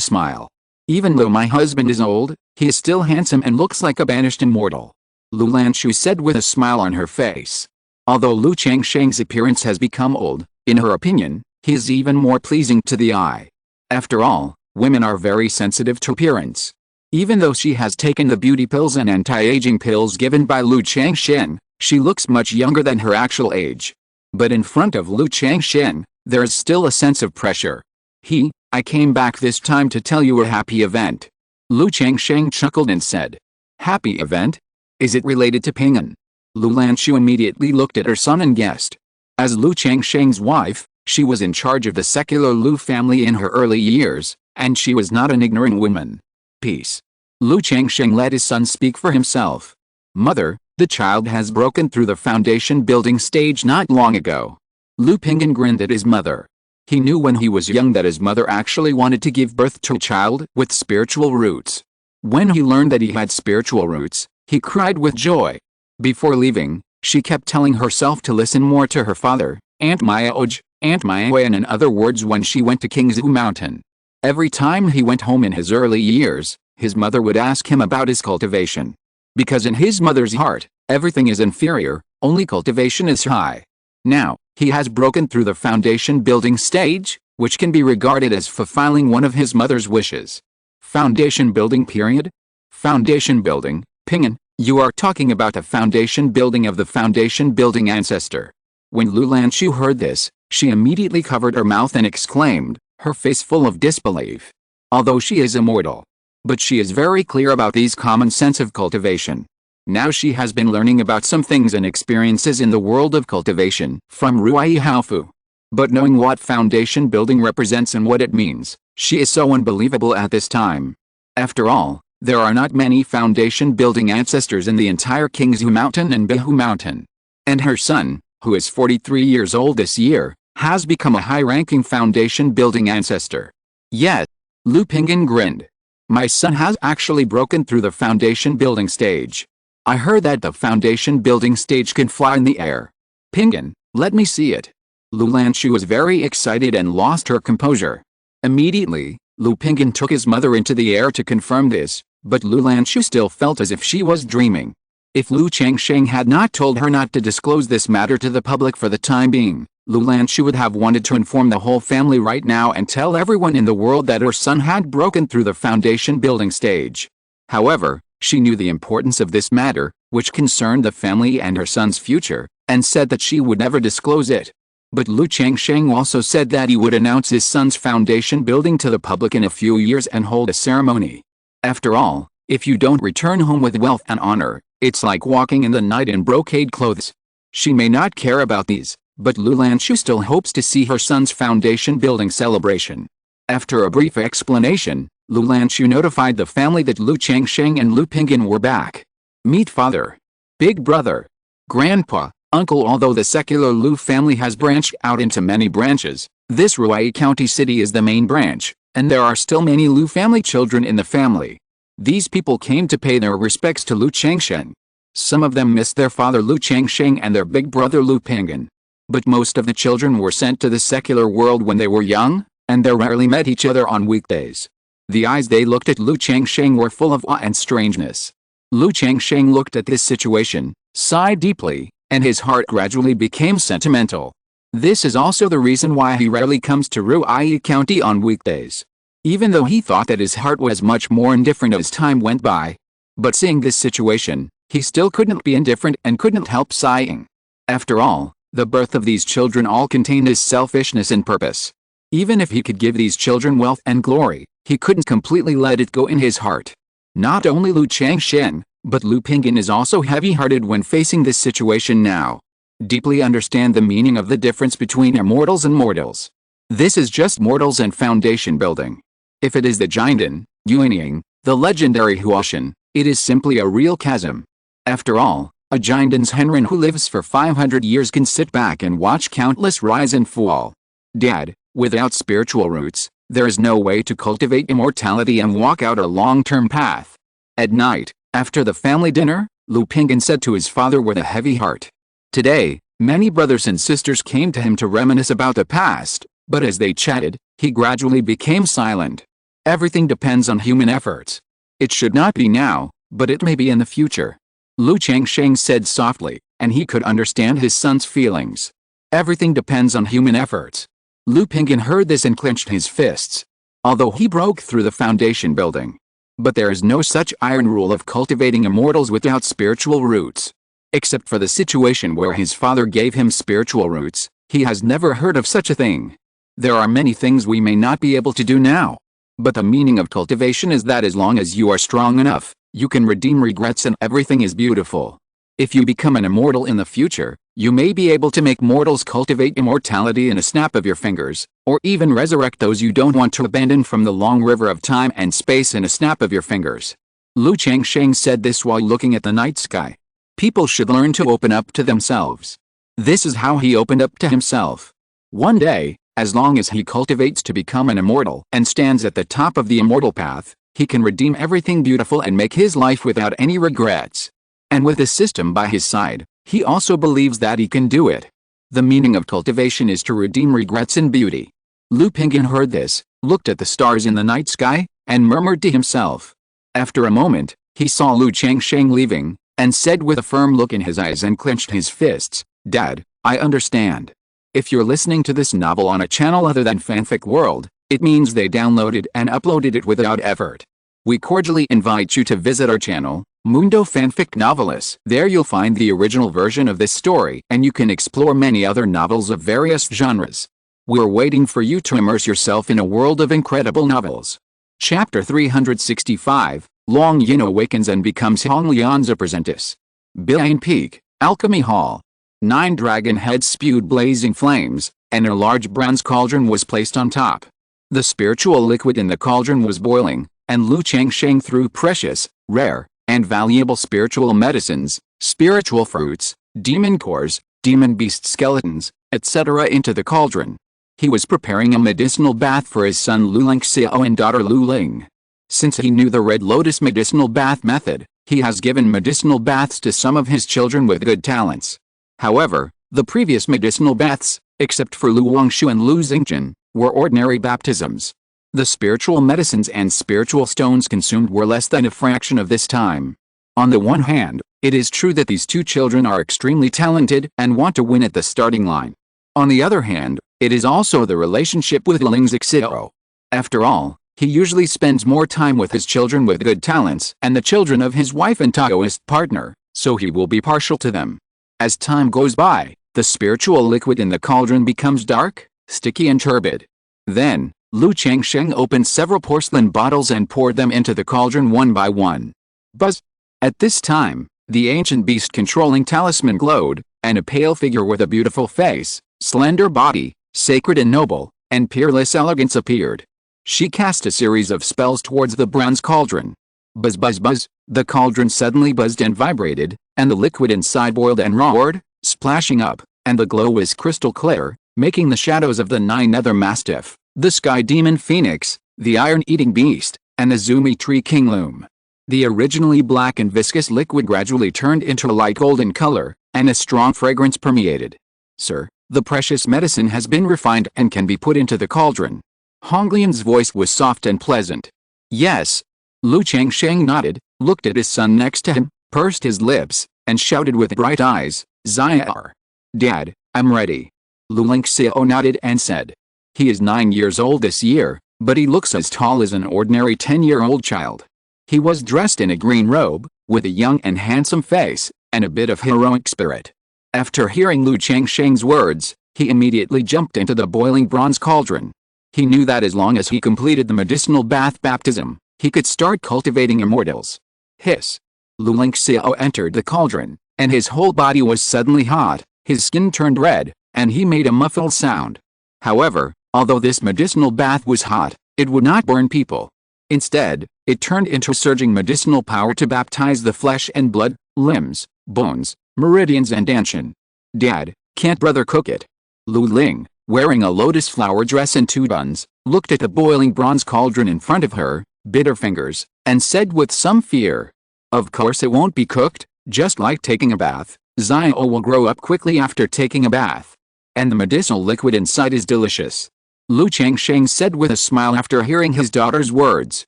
smile, "Even though my husband is old, he is still handsome and looks like a banished immortal." Lu Lanchu said with a smile on her face. Although Lu Changsheng's appearance has become old, in her opinion, he is even more pleasing to the eye. After all, women are very sensitive to appearance. Even though she has taken the beauty pills and anti-aging pills given by Lu Changsheng, she looks much younger than her actual age. But in front of Lu Changsheng, there is still a sense of pressure. He, I came back this time to tell you a happy event. Lu Changsheng chuckled and said. Happy event? Is it related to Ping'an? Lu Lanqiu immediately looked at her son and guessed. As Lu Changsheng's wife, she was in charge of the secular Lu family in her early years, and she was not an ignorant woman. Peace. Lu Changsheng let his son speak for himself. Mother, the child has broken through the foundation building stage not long ago. Lu Ping'an grinned at his mother. He knew when he was young that his mother actually wanted to give birth to a child with spiritual roots. When he learned that he had spiritual roots, he cried with joy. Before leaving, she kept telling herself to listen more to her father, Aunt Mayaoj, Aunt Mayaoyan, and in other words when she went to Qingzhu Mountain. Every time he went home in his early years, his mother would ask him about his cultivation. Because in his mother's heart, everything is inferior, only cultivation is high. Now, he has broken through the foundation building stage, which can be regarded as fulfilling one of his mother's wishes. Foundation building period? Foundation building, Ping'an, you are talking about the foundation building of the foundation building ancestor. When Lu Lanqiu heard this, she immediately covered her mouth and exclaimed, her face full of disbelief. Although she is immortal. But she is very clear about these common sense of cultivation. Now she has been learning about some things and experiences in the world of cultivation from Ruai Haofu. But knowing what foundation building represents and what it means, she is so unbelievable at this time. After all, there are not many foundation building ancestors in the entire Qingzhu Mountain and Bihu Mountain. And her son, who is 43 years old this year, has become a high-ranking foundation building ancestor. Yet, Lu Ping'an grinned. My son has actually broken through the foundation building stage. I heard that the foundation building stage can fly in the air. Ping'an, let me see it. Lu Lanqiu was very excited and lost her composure. Immediately, Lu Ping'an took his mother into the air to confirm this, but Lu Lanqiu still felt as if she was dreaming. If Lu Changsheng had not told her not to disclose this matter to the public for the time being, Lu Lanqiu would have wanted to inform the whole family right now and tell everyone in the world that her son had broken through the foundation building stage. However, she knew the importance of this matter, which concerned the family and her son's future, and said that she would never disclose it. But Lu Changsheng also said that he would announce his son's foundation building to the public in a few years and hold a ceremony. After all, if you don't return home with wealth and honor, it's like walking in the night in brocade clothes. She may not care about these, but Lu Lanqiu still hopes to see her son's foundation building celebration. After a brief explanation, Lu Lanqiu notified the family that Lu Changsheng and Lu Ping'an were back. Meet father, big brother, grandpa, uncle. Although the secular Lu family has branched out into many branches, this Ruai County city is the main branch, and there are still many Lu family children in the family. These people came to pay their respects to Lu Changsheng. Some of them missed their father Lu Changsheng and their big brother Lu Ping'an. But most of the children were sent to the secular world when they were young, and they rarely met each other on weekdays. The eyes they looked at Lu Changsheng were full of awe and strangeness. Lu Changsheng looked at this situation, sighed deeply, and his heart gradually became sentimental. This is also the reason why he rarely comes to Ruai County on weekdays. Even though he thought that his heart was much more indifferent as time went by. But seeing this situation, he still couldn't be indifferent and couldn't help sighing. After all, the birth of these children all contained his selfishness and purpose. Even if he could give these children wealth and glory, he couldn't completely let it go in his heart. Not only Lu Changsheng, but Lu Ping'an is also heavy-hearted when facing this situation now. Deeply understand the meaning of the difference between immortals and mortals. This is just mortals and foundation building. If it is the Jinden, Yuanying, the legendary Huashan, it is simply a real chasm. After all, a Jinden's Henren who lives for 500 years can sit back and watch countless rise and fall. Dad, without spiritual roots, there is no way to cultivate immortality and walk out a long-term path. At night, after the family dinner, Lu Ping'an said to his father with a heavy heart. Today, many brothers and sisters came to him to reminisce about the past, but as they chatted, he gradually became silent. Everything depends on human efforts. It should not be now, but it may be in the future. Lu Changsheng said softly, and he could understand his son's feelings. Everything depends on human efforts. Lu Ping'an heard this and clenched his fists. Although he broke through the foundation building. But there is no such iron rule of cultivating immortals without spiritual roots. Except for the situation where his father gave him spiritual roots, he has never heard of such a thing. There are many things we may not be able to do now. But the meaning of cultivation is that as long as you are strong enough, you can redeem regrets and everything is beautiful. If you become an immortal in the future, you may be able to make mortals cultivate immortality in a snap of your fingers, or even resurrect those you don't want to abandon from the long river of time and space in a snap of your fingers. Lu Changsheng said this while looking at the night sky. People should learn to open up to themselves. This is how he opened up to himself. One day, as long as he cultivates to become an immortal and stands at the top of the immortal path, he can redeem everything beautiful and make his life without any regrets. And with the system by his side, he also believes that he can do it. The meaning of cultivation is to redeem regrets in beauty. Lu Pingyan heard this, looked at the stars in the night sky, and murmured to himself. After a moment, he saw Lu Changsheng leaving, and said with a firm look in his eyes and clenched his fists, "Dad, I understand. If you're listening to this novel on a channel other than Fanfic World, it means they downloaded and uploaded it without effort. We cordially invite you to visit our channel, Mundo Fanfic Novelis. There you'll find the original version of this story and you can explore many other novels of various genres. We're waiting for you to immerse yourself in a world of incredible novels." Chapter 365, Long Yin awakens and becomes Hong Lian's apprentice. Bian Peak, Alchemy Hall. 9 dragon heads spewed blazing flames, and a large bronze cauldron was placed on top. The spiritual liquid in the cauldron was boiling, and Lu Changsheng threw precious, rare, and valuable spiritual medicines, spiritual fruits, demon cores, demon beast skeletons, etc. into the cauldron. He was preparing a medicinal bath for his son Lu Lingxiao and daughter Lu Ling. Since he knew the Red Lotus medicinal bath method, he has given medicinal baths to some of his children with good talents. However, the previous medicinal baths, except for Lu Wangshu and Lu Xingchen, were ordinary baptisms. The spiritual medicines and spiritual stones consumed were less than a fraction of this time. On the one hand, it is true that these two children are extremely talented and want to win at the starting line. On the other hand, it is also the relationship with Ling Xiao. After all, he usually spends more time with his children with good talents and the children of his wife and Taoist partner, so he will be partial to them. As time goes by, the spiritual liquid in the cauldron becomes dark, sticky and turbid. Then, Lu Changsheng opened several porcelain bottles and poured them into the cauldron one by one. Buzz! At this time, the ancient beast controlling talisman glowed, and a pale figure with a beautiful face, slender body, sacred and noble, and peerless elegance appeared. She cast a series of spells towards the bronze cauldron. Buzz buzz buzz, the cauldron suddenly buzzed and vibrated, and the liquid inside boiled and roared, splashing up, and the glow was crystal clear, making the shadows of the 9 nether mastiff, the sky demon phoenix, the iron-eating beast, and the zoomy tree king loom. The originally black and viscous liquid gradually turned into a light golden color, and a strong fragrance permeated. "Sir, the precious medicine has been refined and can be put into the cauldron." Honglian's voice was soft and pleasant. "Yes." Lu Changsheng nodded, looked at his son next to him, pursed his lips, and shouted with bright eyes, "Xiao. Dad, I'm ready." Lu Lingxiao nodded and said. He is 9 years old this year, but he looks as tall as an ordinary 10-year-old child. He was dressed in a green robe, with a young and handsome face, and a bit of heroic spirit. After hearing Lu Changsheng's words, he immediately jumped into the boiling bronze cauldron. He knew that as long as he completed the medicinal bath baptism, he could start cultivating immortals. Hiss! Lu Lingxiao entered the cauldron, and his whole body was suddenly hot, his skin turned red, and he made a muffled sound. However, although this medicinal bath was hot, it would not burn people. Instead, it turned into surging medicinal power to baptize the flesh and blood, limbs, bones, meridians and danshan. "Dad, can't brother cook it?" Lu Ling, wearing a lotus flower dress and 2 buns, looked at the boiling bronze cauldron in front of her, bit her fingers, and said with some fear, "Of course it won't be cooked, just like taking a bath. Xiao will grow up quickly after taking a bath. And the medicinal liquid inside is delicious." Lu Changsheng said with a smile after hearing his daughter's words.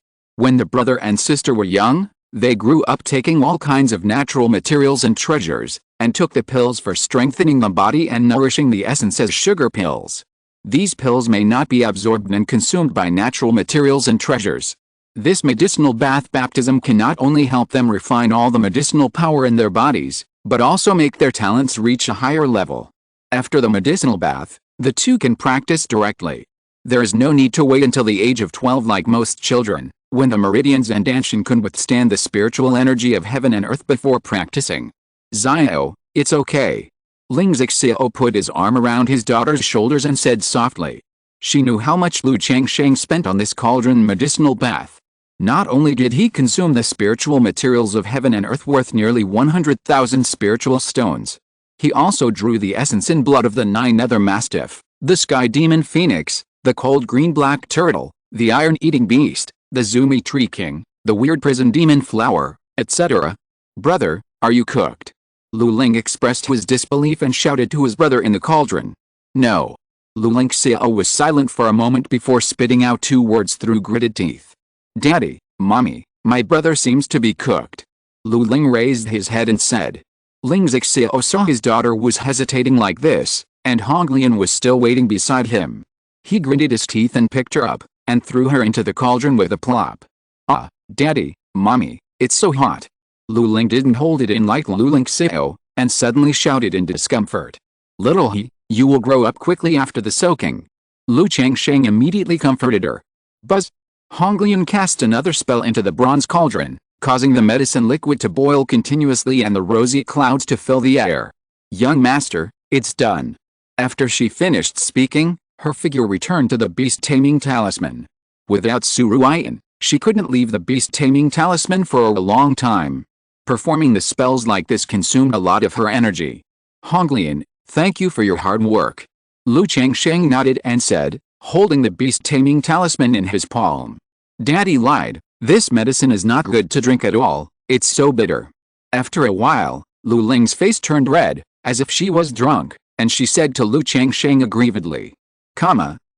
When the brother and sister were young, they grew up taking all kinds of natural materials and treasures, and took the pills for strengthening the body and nourishing the essence as sugar pills. These pills may not be absorbed and consumed by natural materials and treasures. This medicinal bath baptism can not only help them refine all the medicinal power in their bodies, but also make their talents reach a higher level. After the medicinal bath, the two can practice directly. There is no need to wait until the age of 12 like most children, when the meridians and Danshin can withstand the spiritual energy of heaven and earth before practicing. Xiao, it's okay. Ling Xiao put his arm around his daughter's shoulders and said softly. She knew how much Lu Changsheng spent on this cauldron medicinal bath. Not only did he consume the spiritual materials of heaven and earth worth nearly 100,000 spiritual stones, he also drew the essence and blood of the 9 nether mastiff, the sky demon phoenix, the cold green-black turtle, the iron-eating beast, the zoomy tree king, the weird prison demon flower, etc. Brother, are you cooked? Lu Ling expressed his disbelief and shouted to his brother in the cauldron. No. Lu Ling Xiao was silent for a moment before spitting out 2 words through gritted teeth. Daddy, Mommy, my brother seems to be cooked. Lu Ling raised his head and said. Ling Xiao saw his daughter was hesitating like this, and Honglian was still waiting beside him. He gritted his teeth and picked her up, and threw her into the cauldron with a plop. Ah, Daddy, Mommy, it's so hot. Lu Ling didn't hold it in like Lu Ling Xiao, and suddenly shouted in discomfort. Little he, you will grow up quickly after the soaking. Lu Changsheng immediately comforted her. Buzz! Honglian cast another spell into the bronze cauldron, causing the medicine liquid to boil continuously and the rosy clouds to fill the air. Young master, it's done. After she finished speaking, her figure returned to the beast-taming talisman. Without Suruian, she couldn't leave the beast-taming talisman for a long time. Performing the spells like this consumed a lot of her energy. Honglian, thank you for your hard work. Lu Changsheng nodded and said, holding the beast-taming talisman in his palm. Daddy lied, this medicine is not good to drink at all, it's so bitter. After a while, Lu Ling's face turned red, as if she was drunk, and she said to Lu Changsheng aggrievedly.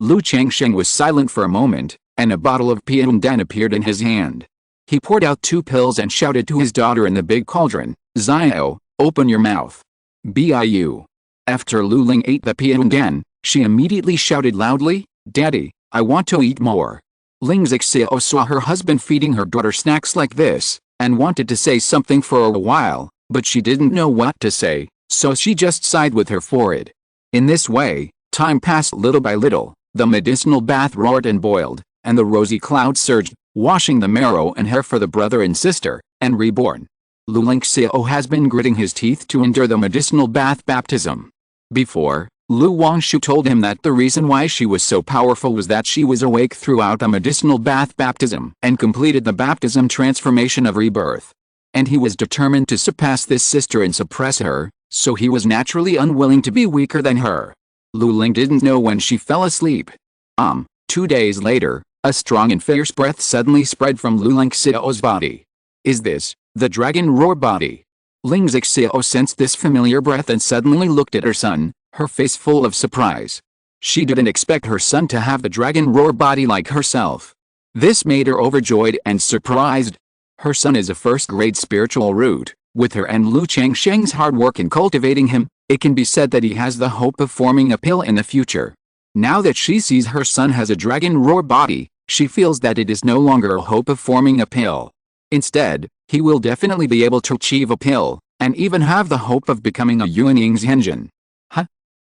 Lu Changsheng was silent for a moment, and a bottle of Piandan appeared in his hand. He poured out 2 pills and shouted to his daughter in the big cauldron, Xiao, open your mouth. Biu. After Lu Ling ate the Piandan, she immediately shouted loudly, Daddy, I want to eat more. Ling Xiao saw her husband feeding her daughter snacks like this, and wanted to say something for a while, but she didn't know what to say, so she just sighed with her forehead. In this way, time passed little by little, the medicinal bath roared and boiled, and the rosy clouds surged, washing the marrow and hair for the brother and sister, and reborn. Lu Ling Xiao has been gritting his teeth to endure the medicinal bath baptism. Before, Lu Wangshu told him that the reason why she was so powerful was that she was awake throughout the medicinal bath baptism and completed the baptism transformation of rebirth. And he was determined to surpass this sister and suppress her, so he was naturally unwilling to be weaker than her. Lu Ling didn't know when she fell asleep. 2 days later, a strong and fierce breath suddenly spread from Lu Ling Xiao's body. Is this the dragon roar body? Ling Xiao sensed this familiar breath and suddenly looked at her son, her face full of surprise. She didn't expect her son to have the dragon roar body like herself. This made her overjoyed and surprised. Her son is a first-grade spiritual root. With her and Lu Changsheng's hard work in cultivating him, it can be said that he has the hope of forming a pill in the future. Now that she sees her son has a dragon roar body, she feels that it is no longer a hope of forming a pill. Instead, he will definitely be able to achieve a pill, and even have the hope of becoming a Yuanying's engine.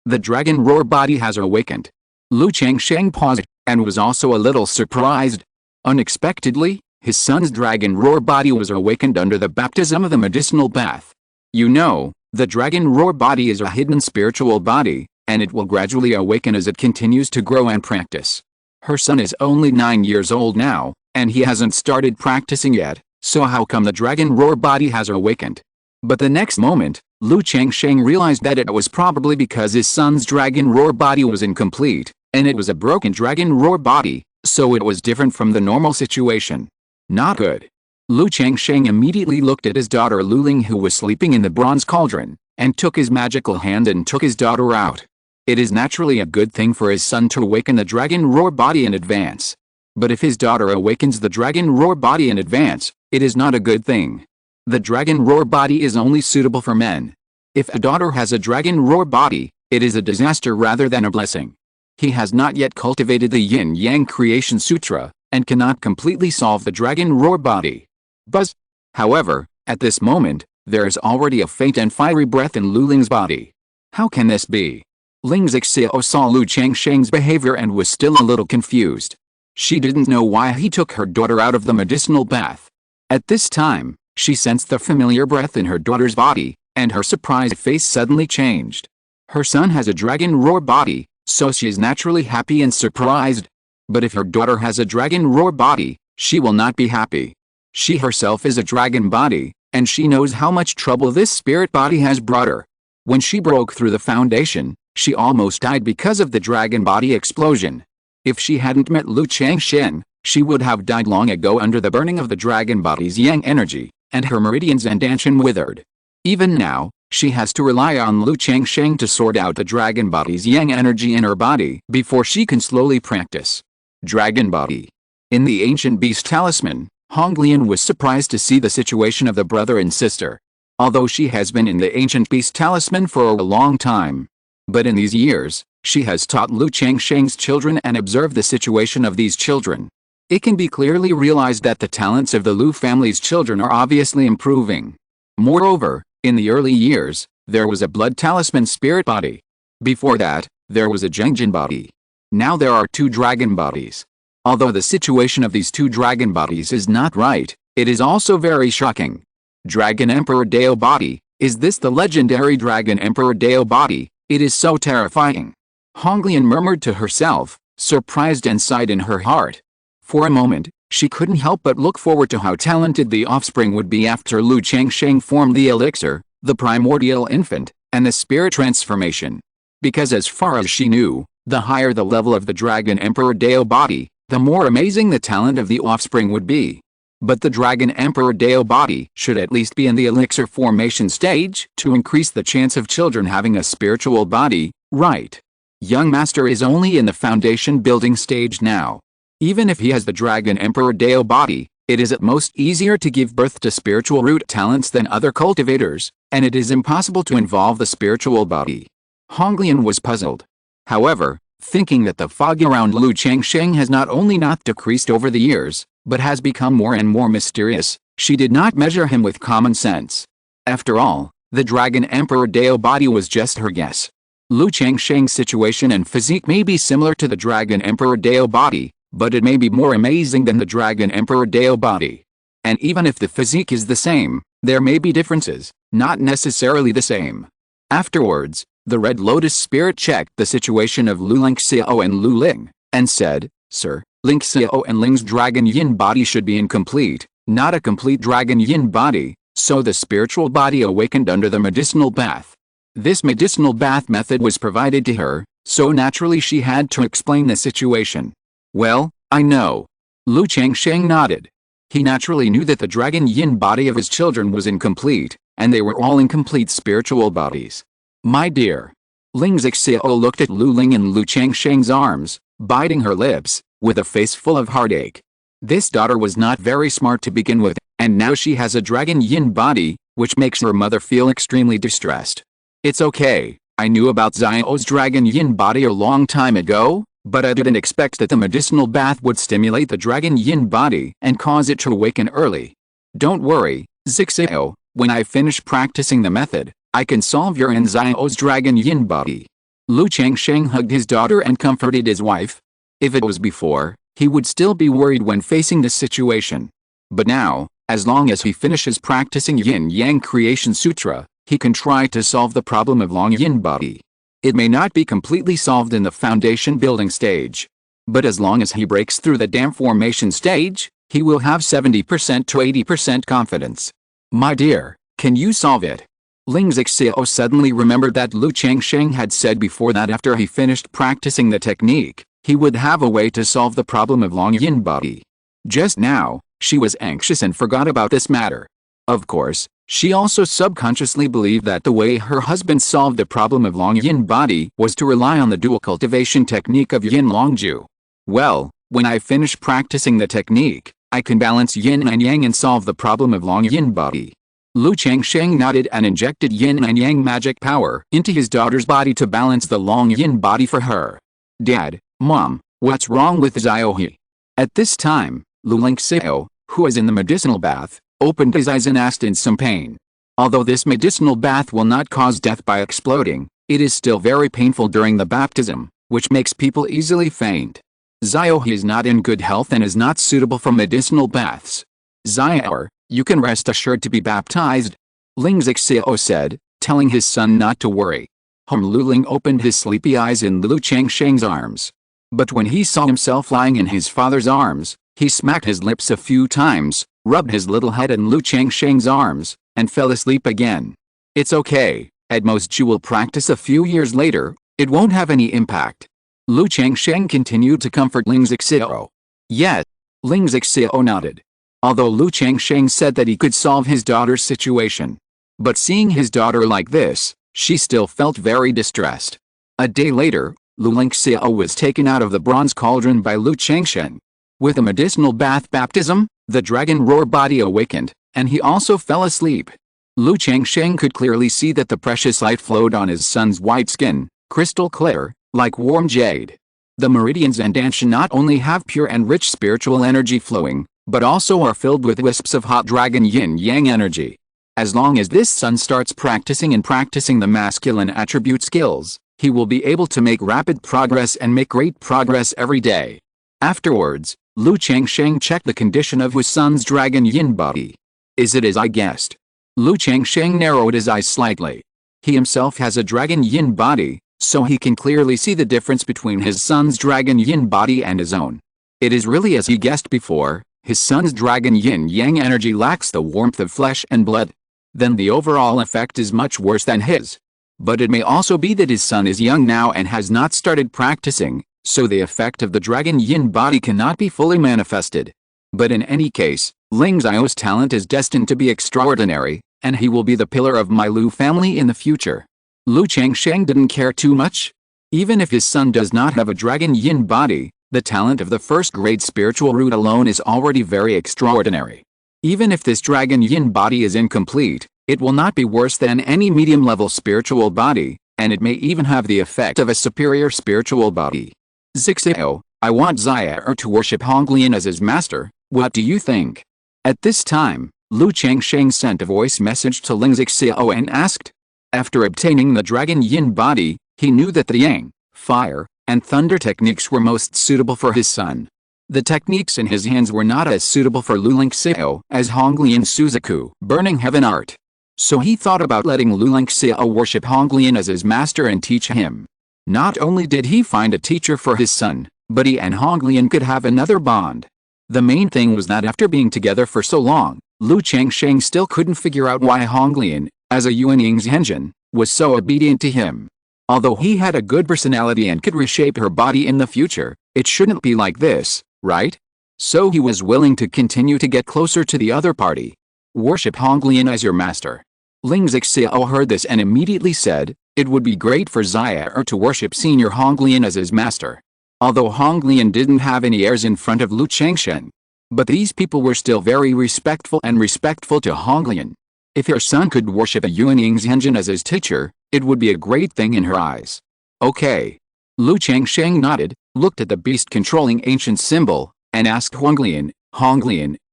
The dragon roar body has awakened. Lu Changsheng paused, and was also a little surprised. Unexpectedly, his son's dragon roar body was awakened under the baptism of the medicinal bath. You know, the dragon roar body is a hidden spiritual body, and it will gradually awaken as it continues to grow and practice. Her son is only 9 years old now, and he hasn't started practicing yet, so how come the dragon roar body has awakened? But the next moment, Lu Changsheng realized that it was probably because his son's dragon roar body was incomplete, and it was a broken dragon roar body, so it was different from the normal situation. Not good. Lu Changsheng immediately looked at his daughter Lu Ling, who was sleeping in the bronze cauldron, and took his magical hand and took his daughter out. It is naturally a good thing for his son to awaken the dragon roar body in advance. But if his daughter awakens the dragon roar body in advance, it is not a good thing. The dragon roar body is only suitable for men. If a daughter has a dragon roar body, it is a disaster rather than a blessing. He has not yet cultivated the Yin-Yang Creation Sutra, and cannot completely solve the dragon roar body. Buzz! However, at this moment, there is already a faint and fiery breath in Lu Ling's body. How can this be? Ling Zixiao saw Lu Changsheng's behavior and was still a little confused. She didn't know why he took her daughter out of the medicinal bath. At this time, she sensed the familiar breath in her daughter's body, and her surprised face suddenly changed. Her son has a dragon roar body, so she is naturally happy and surprised. But if her daughter has a dragon roar body, she will not be happy. She herself is a dragon body, and she knows how much trouble this spirit body has brought her. When she broke through the foundation, she almost died because of the dragon body explosion. If she hadn't met Lu Changsheng, she would have died long ago under the burning of the dragon body's yang energy, and her meridians and danshan withered. Even now, she has to rely on Lu Changsheng to sort out the dragon body's yang energy in her body before she can slowly practice. Dragon body. In the ancient beast talisman, Honglian was surprised to see the situation of the brother and sister. Although she has been in the ancient beast talisman for a long time. But in these years, she has taught Lu Changsheng's children and observed the situation of these children. It can be clearly realized that the talents of the Lu family's children are obviously improving. Moreover, in the early years, there was a blood talisman spirit body. Before that, there was a Zhengjin body. Now there are 2 dragon bodies. Although the situation of these 2 dragon bodies is not right, it is also very shocking. Dragon Emperor Dao body, is this the legendary Dragon Emperor Dao body? It is so terrifying. Honglian murmured to herself, surprised and sighed in her heart. For a moment, she couldn't help but look forward to how talented the offspring would be after Lu Changsheng formed the elixir, the primordial infant, and the spirit transformation. Because as far as she knew, the higher the level of the Dragon Emperor Dao body, the more amazing the talent of the offspring would be. But the Dragon Emperor Dao body should at least be in the elixir formation stage to increase the chance of children having a spiritual body, right? Young master is only in the foundation building stage now. Even if he has the Dragon Emperor Dao body, it is at most easier to give birth to spiritual root talents than other cultivators, and it is impossible to involve the spiritual body. Honglian was puzzled. However, thinking that the fog around Lu Changsheng has not only not decreased over the years, but has become more and more mysterious, she did not measure him with common sense. After all, the Dragon Emperor Dao body was just her guess. Lu Changsheng's situation and physique may be similar to the Dragon Emperor Dao body, but it may be more amazing than the Dragon Emperor Dao body. And even if the physique is the same, there may be differences, not necessarily the same. Afterwards, the Red Lotus spirit checked the situation of Lu Lingxiao and Lu Ling, and said, "Sir, Lingxiao and Ling's dragon yin body should be incomplete, not a complete dragon yin body, so the spiritual body awakened under the medicinal bath." This medicinal bath method was provided to her, so naturally she had to explain the situation. "Well, I know." Lu Changsheng nodded. He naturally knew that the dragon yin body of his children was incomplete, and they were all incomplete spiritual bodies. "My dear." Ling Zixiao looked at Lu Ling and Lu Changsheng's arms, biting her lips, with a face full of heartache. This daughter was not very smart to begin with, and now she has a dragon yin body, which makes her mother feel extremely distressed. "It's okay, I knew about Xiao's dragon yin body a long time ago, but I didn't expect that the medicinal bath would stimulate the dragon yin body and cause it to awaken early. Don't worry, Zixiao, when I finish practicing the method, I can solve your and Xiao's dragon yin body." Lu Changsheng hugged his daughter and comforted his wife. If it was before, he would still be worried when facing this situation. But now, as long as he finishes practicing Yin-Yang Creation Sutra, he can try to solve the problem of long yin body. It may not be completely solved in the foundation building stage. But as long as he breaks through the dam formation stage, he will have 70% to 80% confidence. "My dear, can you solve it?" Ling Zixiao suddenly remembered that Lu Changsheng had said before that after he finished practicing the technique, he would have a way to solve the problem of long yin body. Just now, she was anxious and forgot about this matter. Of course, she also subconsciously believed that the way her husband solved the problem of long yin body was to rely on the dual cultivation technique of yin longju. "Well, when I finish practicing the technique, I can balance yin and yang and solve the problem of long yin body." Lu Changsheng nodded and injected yin and yang magic power into his daughter's body to balance the long yin body for her. "Dad, Mom, what's wrong with Xiaohe?" At this time, Lu Lingxiao, who was in the medicinal bath, opened his eyes and asked in some pain. Although this medicinal bath will not cause death by exploding, It is still very painful during the baptism, which makes people easily faint. Xiao, he is not in good health and is not suitable for medicinal baths. Xiao, you can rest assured to be baptized, Ling Zixiao said, telling his son not to worry. Luling opened his sleepy eyes in Lu Changsheng's arms. But when he saw himself lying in his father's arms, he smacked his lips a few times, rubbed his little head in Lu Changsheng's arms, and fell asleep again. It's okay, at most you will practice a few years later, it won't have any impact. Lu Changsheng continued to comfort Ling Zixiao. Yes, Ling Zixiao nodded. Although Lu Changsheng said that he could solve his daughter's situation. But seeing his daughter like this, she still felt very distressed. A day later, Lu Lingxiao was taken out of the bronze cauldron by Lu Changsheng. With a medicinal bath baptism, the dragon roar body awakened, and he also fell asleep. Lu Changsheng could clearly see that the precious light flowed on his son's white skin, crystal clear, like warm jade. The meridians and Danshan not only have pure and rich spiritual energy flowing, but also are filled with wisps of hot dragon yin-yang energy. As long as this son starts practicing the masculine attribute skills, he will be able to make rapid progress and make great progress every day. Afterwards, Lu Changsheng checked the condition of his son's dragon yin body. Is it as I guessed? Lu Changsheng narrowed his eyes slightly. He himself has a dragon yin body, so he can clearly see the difference between his son's dragon yin body and his own. It is really as he guessed before, his son's dragon yin-yang energy lacks the warmth of flesh and blood. Then the overall effect is much worse than his. But it may also be that his son is young now and has not started practicing, so the effect of the dragon yin body cannot be fully manifested. But in any case, Ling Xiao's talent is destined to be extraordinary, and he will be the pillar of my Lu family in the future. Lu Changsheng didn't care too much. Even if his son does not have a dragon yin body, the talent of the first-grade spiritual root alone is already very extraordinary. Even if this dragon yin body is incomplete, it will not be worse than any medium-level spiritual body, and it may even have the effect of a superior spiritual body. Zixiao, I want Xiao to worship Honglian as his master, what do you think? At this time, Lu Changsheng sent a voice message to Ling Zixiao and asked. After obtaining the dragon yin body, he knew that the yang, fire, and thunder techniques were most suitable for his son. The techniques in his hands were not as suitable for Lu Lingxiao as Honglian Suzaku, burning heaven art. So he thought about letting Lu Lingxiao worship Honglian as his master and teach him. Not only did he find a teacher for his son, but he and Honglian could have another bond. The main thing was that after being together for so long, Lu Changsheng still couldn't figure out why Honglian, as a Yuanying's engine, was so obedient to him. Although he had a good personality and could reshape her body in the future, it shouldn't be like this, right? So he was willing to continue to get closer to the other party. Worship Honglian as your master. Ling Zixiao heard this and immediately said, it would be great for Xiao to worship senior Honglian as his master. Although Honglian didn't have any heirs in front of Lu Changsheng. But these people were still very respectful to Honglian. If her son could worship a Yuanying's engine as his teacher, it would be a great thing in her eyes. Okay. Lu Changsheng nodded, looked at the beast controlling ancient symbol, and asked Honglian,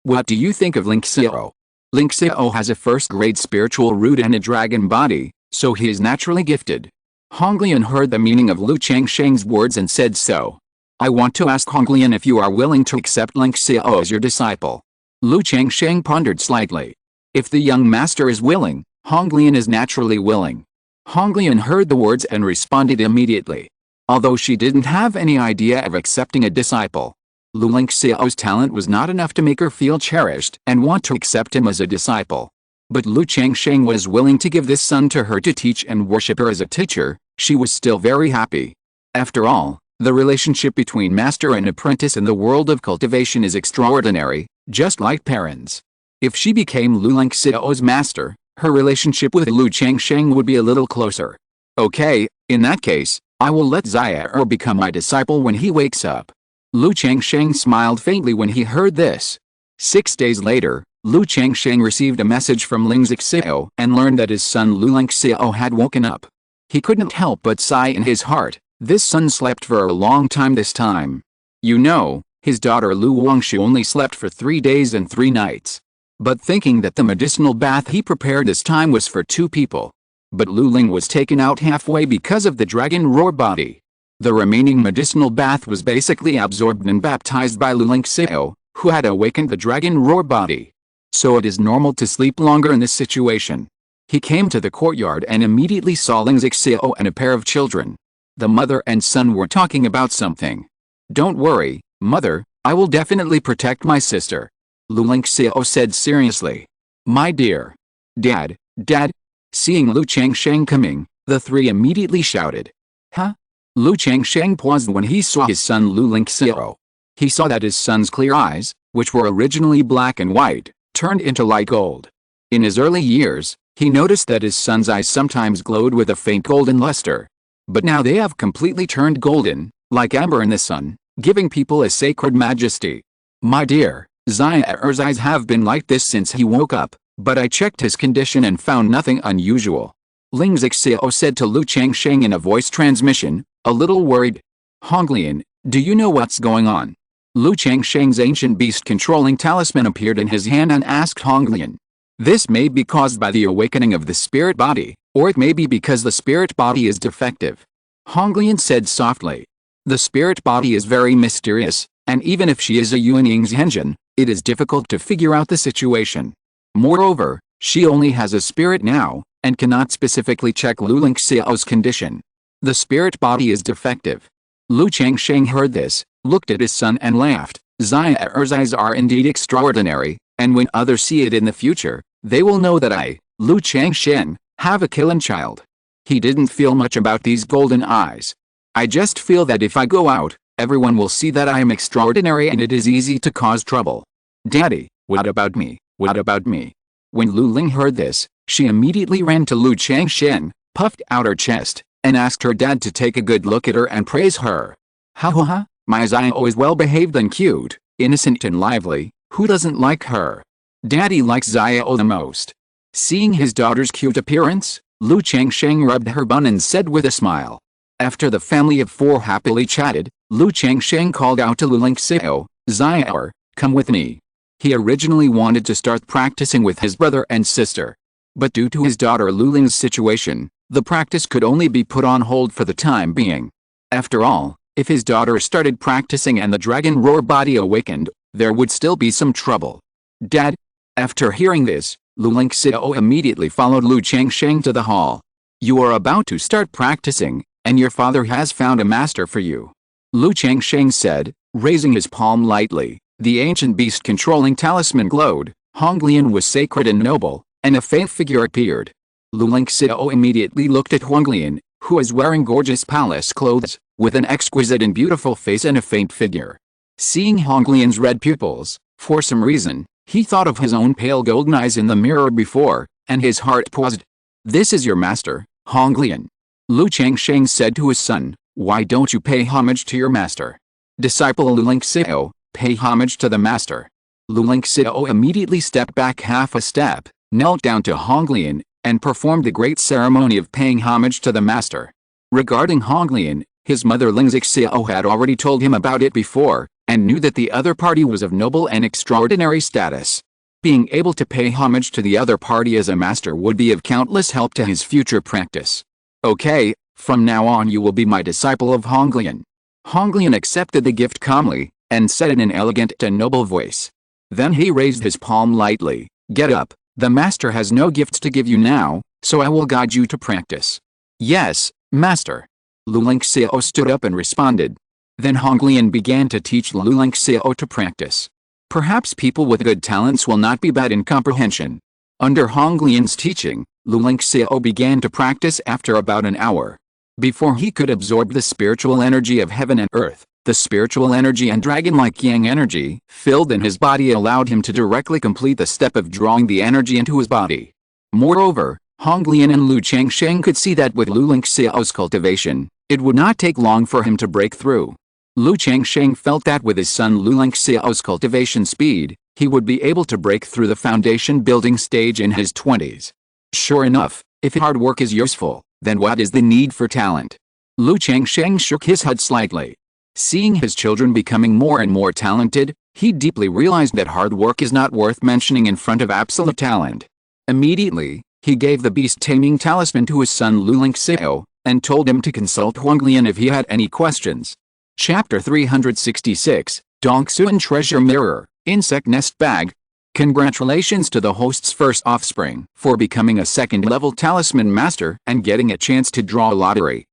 what do you think of Lingxiao? Lingxiao has a first-grade spiritual root and a dragon body, so he is naturally gifted. Honglian heard the meaning of Lu Changsheng's words and said so. I want to ask Honglian if you are willing to accept Lingxiao as your disciple. Lu Changsheng pondered slightly. If the young master is willing, Honglian is naturally willing. Honglian heard the words and responded immediately. Although she didn't have any idea of accepting a disciple, Lu Lingxiao's talent was not enough to make her feel cherished and want to accept him as a disciple. But Lu Changsheng was willing to give this son to her to teach and worship her as a teacher. She was still very happy. After all, the relationship between master and apprentice in the world of cultivation is extraordinary, just like parents. If she became Lu Lingxiao's master, her relationship with Lu Changsheng would be a little closer. Okay, in that case, I will let Xiao become my disciple when he wakes up. Lu Changsheng smiled faintly when he heard this. 6 days later, Lu Changsheng received a message from Ling Zixiao and learned that his son Lu Lingxiao had woken up. He couldn't help but sigh in his heart. This son slept for a long time this time. You know, his daughter Lu Wangshu only slept for 3 days and 3 nights. But thinking that the medicinal bath he prepared this time was for 2 people. but Lu Ling was taken out halfway because of the dragon roar body. The remaining medicinal bath was basically absorbed and baptized by Lu Ling Xiao, who had awakened the dragon roar body. So it is normal to sleep longer in this situation. He came to the courtyard and immediately saw Ling Xiao and a pair of children. The mother and son were talking about something. "Don't worry, mother, I will definitely protect my sister," Lu Ling Xiao said seriously. "My dear. Dad, Dad." Seeing Lu Changsheng coming, the three immediately shouted. "Huh?" Lu Changsheng paused when he saw his son Lu Ling Xiao. He saw that his son's clear eyes, which were originally black and white, turned into light gold. In his early years, he noticed that his son's eyes sometimes glowed with a faint golden luster. But now they have completely turned golden, like amber in the sun, giving people a sacred majesty. "My dear, Zai'er's eyes have been like this since he woke up, but I checked his condition and found nothing unusual," Ling Xiao said to Lu Changsheng in a voice transmission, a little worried. "Honglian, do you know what's going on?" Lu Changsheng's ancient beast-controlling talisman appeared in his hand and asked Honglian. "This may be caused by the awakening of the spirit body, or it may be because the spirit body is defective," Honglian said softly. "The spirit body is very mysterious, and even if she is a Yuanying's engine, it is difficult to figure out the situation. Moreover, she only has a spirit now, and cannot specifically check Lu Ling Xiao's condition. The spirit body is defective." Lu Changsheng heard this, looked at his son and laughed. "Zai'er's eyes are indeed extraordinary, and when others see it in the future, they will know that I, Lu Changsheng, have a killing child." He didn't feel much about these golden eyes. "I just feel that if I go out, everyone will see that I am extraordinary and it is easy to cause trouble. Daddy, what about me? What about me?" When Lu Ling heard this, she immediately ran to Lu Changsheng, puffed out her chest, and asked her dad to take a good look at her and praise her. "Ha ha ha, my Xiao is well behaved and cute, innocent and lively, who doesn't like her? Daddy likes Xiao the most." Seeing his daughter's cute appearance, Lu Changsheng rubbed her bun and said with a smile. After the family of four happily chatted, Lu Changsheng called out to Lu Ling Xiao, "Xiao, come with me." He originally wanted to start practicing with his brother and sister. But due to his daughter Lu Ling's situation, the practice could only be put on hold for the time being. After all, if his daughter started practicing and the dragon roar body awakened, there would still be some trouble. "Dad." After hearing this, Lu Ling Xiao immediately followed Lu Changsheng to the hall. "You are about to start practicing, and your father has found a master for you," Lu Changsheng said, raising his palm lightly. The ancient beast-controlling talisman glowed, Honglian was sacred and noble, and a faint figure appeared. Lu Ling Xiao immediately looked at Honglian, who is wearing gorgeous palace clothes, with an exquisite and beautiful face and a faint figure. Seeing Honglian's red pupils, for some reason, he thought of his own pale golden eyes in the mirror before, and his heart paused. "This is your master, Honglian," Lu Changsheng said to his son. "Why don't you pay homage to your master?" Disciple Lu Ling Xiao, pay homage to the master. Lu Ling Xiao immediately stepped back half a step, knelt down to Honglian, and performed the great ceremony of paying homage to the master. Regarding Honglian, his mother Ling Xiao had already told him about it before, and knew that the other party was of noble and extraordinary status. Being able to pay homage to the other party as a master would be of countless help to his future practice. "Okay, from now on you will be my disciple of Honglian." Honglian accepted the gift calmly, and said in an elegant and noble voice. Then he raised his palm lightly. "Get up, the master has no gifts to give you now, so I will guide you to practice." "Yes, master." Lu Ling Xiao stood up and responded. Then Honglian began to teach Lu Ling Xiao to practice. Perhaps people with good talents will not be bad in comprehension. Under Honglian's teaching, Lu Ling Xiao began to practice after about an hour. Before he could absorb the spiritual energy of heaven and earth, the spiritual energy and dragon-like yang energy filled in his body allowed him to directly complete the step of drawing the energy into his body. Moreover, Honglian and Lu Changsheng could see that with Lu Ling Xiao's cultivation, it would not take long for him to break through. Lu Changsheng felt that with his son Lu Ling Xiao's cultivation speed, he would be able to break through the foundation building stage in his 20s. Sure enough, if hard work is useful, then what is the need for talent? Lu Changsheng shook his head slightly. Seeing his children becoming more and more talented, he deeply realized that hard work is not worth mentioning in front of absolute talent. Immediately, He gave the beast-taming talisman to his son Lu Lingxiao, and told him to consult Huanglian if he had any questions. Chapter 366, Dongsuan Treasure Mirror, Insect Nest Bag. Congratulations to the host's first offspring for becoming a second-level talisman master and getting a chance to draw a lottery.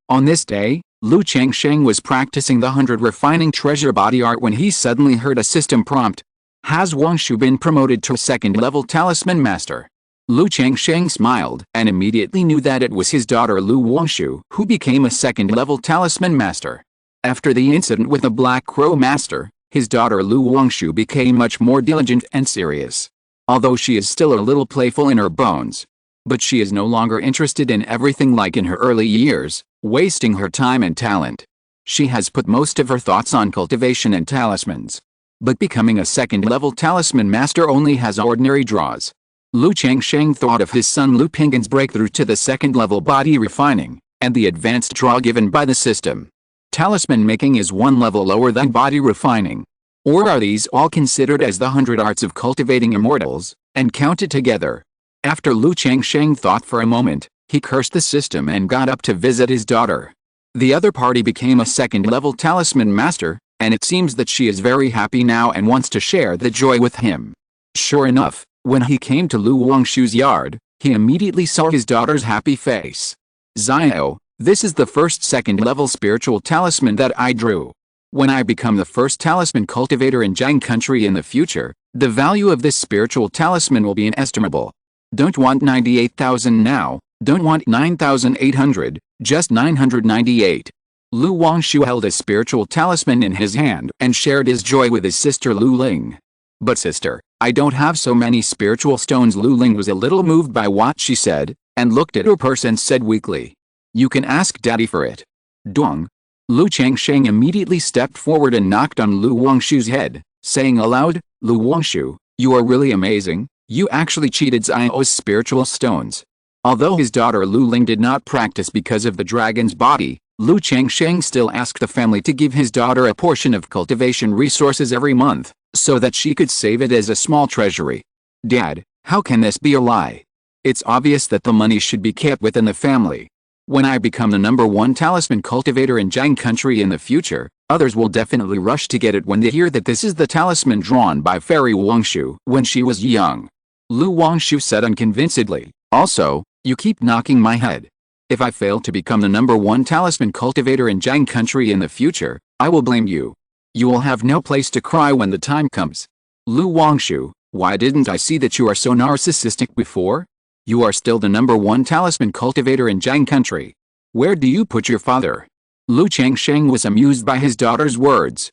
On this day, Lu Changsheng was practicing the 100 refining treasure body art when he suddenly heard a system prompt. Has Wangshu been promoted to second-level talisman master? Lu Changsheng smiled and immediately knew that it was his daughter Lu Wangshu who became a second-level talisman master. After the incident with the Black Crow Master, his daughter Lu Wangshu became much more diligent and serious. Although she is still a little playful in her bones. But she is no longer interested in everything like in her early years, wasting her time and talent. She has put most of her thoughts on cultivation and talismans. But becoming a second-level talisman master only has ordinary draws. Lu Changsheng thought of his son Lu Pinggan's breakthrough to the second-level body refining, and the advanced draw given by the system. Talisman making is one level lower than body refining. Or are these all considered as the 100 arts of cultivating immortals, and counted together? After Lu Changsheng thought for a moment, he cursed the system and got up to visit his daughter. The other party became a second-level talisman master, and it seems that she is very happy now and wants to share the joy with him. Sure enough, when he came to Lu Wangshu's yard, he immediately saw his daughter's happy face. Xiao, this is the first second-level spiritual talisman that I drew. When I become the first talisman cultivator in Jiang country in the future, the value of this spiritual talisman will be inestimable. Don't want 98,000 now, don't want 9,800, just 998. Lu Wangshu held a spiritual talisman in his hand and shared his joy with his sister Lu Ling. But sister, I don't have so many spiritual stones. Lu Ling was a little moved by what she said, and looked at her purse and said weakly. You can ask daddy for it. Dong. Lu Changsheng immediately stepped forward and knocked on Lu Wangshu's head, saying aloud, Lu Wangshu, you are really amazing, you actually cheated Xiao's spiritual stones. Although his daughter Lu Ling did not practice because of the dragon's body, Lu Changsheng still asked the family to give his daughter a portion of cultivation resources every month, so that she could save it as a small treasury. Dad, how can this be a lie? It's obvious that the money should be kept within the family. When I become the #1 talisman cultivator in Jiang country in the future, others will definitely rush to get it when they hear that this is the talisman drawn by Fairy Wangshu when she was young. Lu Wangshu said unconvincedly, also, you keep knocking my head. If I fail to become the #1 talisman cultivator in Jiang country in the future, I will blame you. You will have no place to cry when the time comes. Lu Wangshu, why didn't I see that you are so narcissistic before? You are still the #1 talisman cultivator in Jiang country. Where do you put your father? Lu Changsheng was amused by his daughter's words.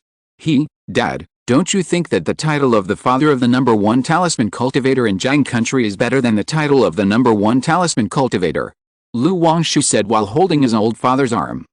Dad, don't you think that the title of the father of the #1 talisman cultivator in Jiang country is better than the title of the #1 talisman cultivator? Lu Wangshu said while holding his old father's arm.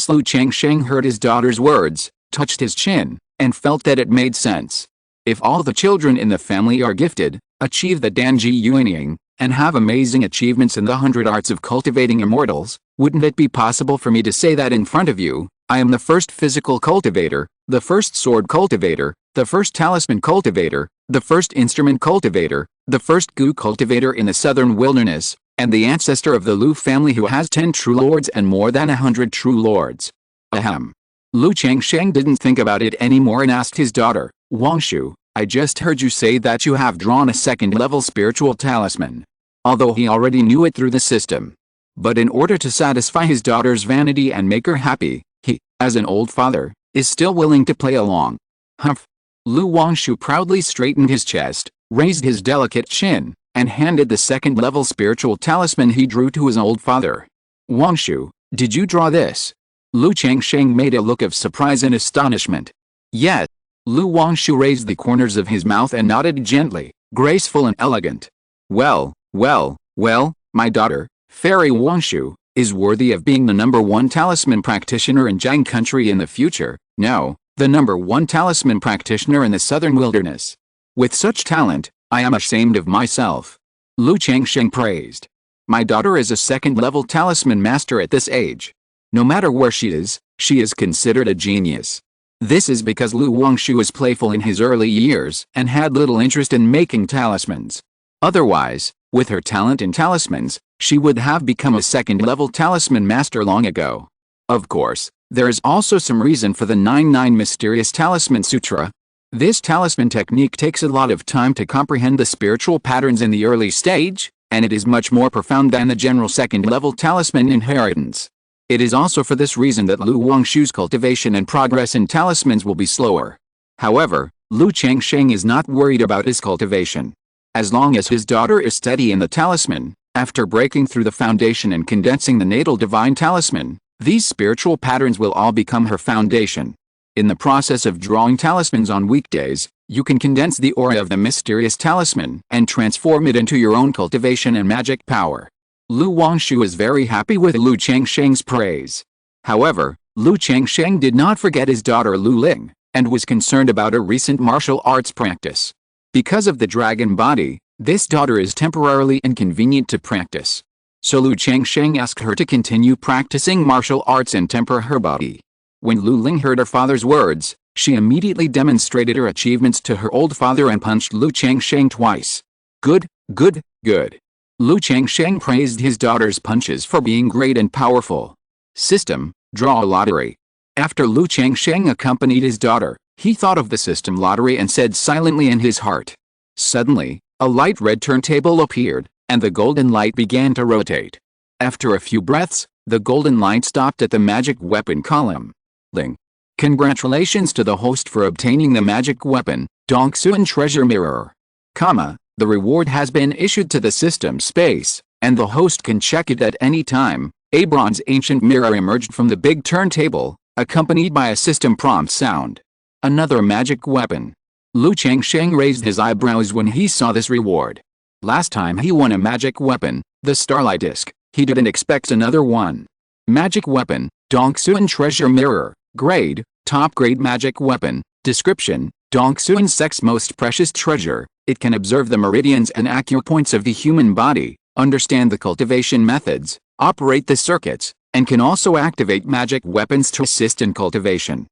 Lu Changsheng heard his daughter's words, touched his chin, and felt that it made sense. If all the children in the family are gifted, achieve the Danji Yuanying, and have amazing achievements in the 100 arts of cultivating immortals, wouldn't it be possible for me to say that in front of you, I am the first physical cultivator, the first sword cultivator, the first talisman cultivator, the first instrument cultivator, the first gu cultivator in the southern wilderness, and the ancestor of the Lu family who has 10 true lords and more than 100 true lords. Ahem. Lu Changsheng didn't think about it anymore and asked his daughter, Wangshu, I just heard you say that you have drawn a second-level spiritual talisman. Although he already knew it through the system. But in order to satisfy his daughter's vanity and make her happy, he, as an old father, is still willing to play along. Humph. Lu Wangshu proudly straightened his chest, raised his delicate chin, and handed the second-level spiritual talisman he drew to his old father. Wangshu, did you draw this? Lu Changsheng made a look of surprise and astonishment. Yes. Lu Wangshu raised the corners of his mouth and nodded gently, graceful and elegant. Well, my daughter, Fairy Wangshu, is worthy of being the #1 talisman practitioner in Jiang country in the future, no, the #1 talisman practitioner in the southern wilderness. With such talent, I am ashamed of myself. Lu Changsheng praised. My daughter is a second-level talisman master at this age. No matter where she is considered a genius. This is because Lu Wangshu was playful in his early years and had little interest in making talismans. Otherwise, With her talent in talismans, she would have become a second-level talisman master long ago. Of course, there is also some reason for the 99 Mysterious Talisman Sutra. This talisman technique takes a lot of time to comprehend the spiritual patterns in the early stage, and it is much more profound than the general second-level talisman inheritance. It is also for this reason that Lu Wangshu's cultivation and progress in talismans will be slower. However, Lu Changsheng is not worried about his cultivation. As long as his daughter is steady in the talisman, after breaking through the foundation and condensing the natal divine talisman, these spiritual patterns will all become her foundation. In the process of drawing talismans on weekdays, you can condense the aura of the mysterious talisman and transform it into your own cultivation and magic power. Lu Wangshu is very happy with Lu Changsheng's praise. However, Lu Changsheng did not forget his daughter Lu Ling, and was concerned about her recent martial arts practice. Because of the dragon body, this daughter is temporarily inconvenient to practice. So Lu Changsheng asked her to continue practicing martial arts and temper her body. When Lu Ling heard her father's words, she immediately demonstrated her achievements to her old father and punched Lu Changsheng twice. Good, good, good. Lu Changsheng praised his daughter's punches for being great and powerful. System, draw a lottery. After Lu Changsheng accompanied his daughter, he thought of the system lottery and said silently in his heart. Suddenly, a light red turntable appeared, and the golden light began to rotate. After a few breaths, the golden light stopped at the magic weapon column. Ling. Congratulations to the host for obtaining the magic weapon, Dongsuan Treasure Mirror. The reward has been issued to the system space, and the host can check it at any time. A bronze ancient mirror emerged from the big turntable, accompanied by a system prompt sound. Another magic weapon. Lu Changsheng raised his eyebrows when he saw this reward. Last time he won a magic weapon, the Starlight Disc, he didn't expect another one. Magic weapon, Dongsuan Treasure Mirror, grade, top grade magic weapon, description, Qingyun Sect's most precious treasure. It can observe the meridians and acupoints of the human body, understand the cultivation methods, operate the circuits, and can also activate magic weapons to assist in cultivation.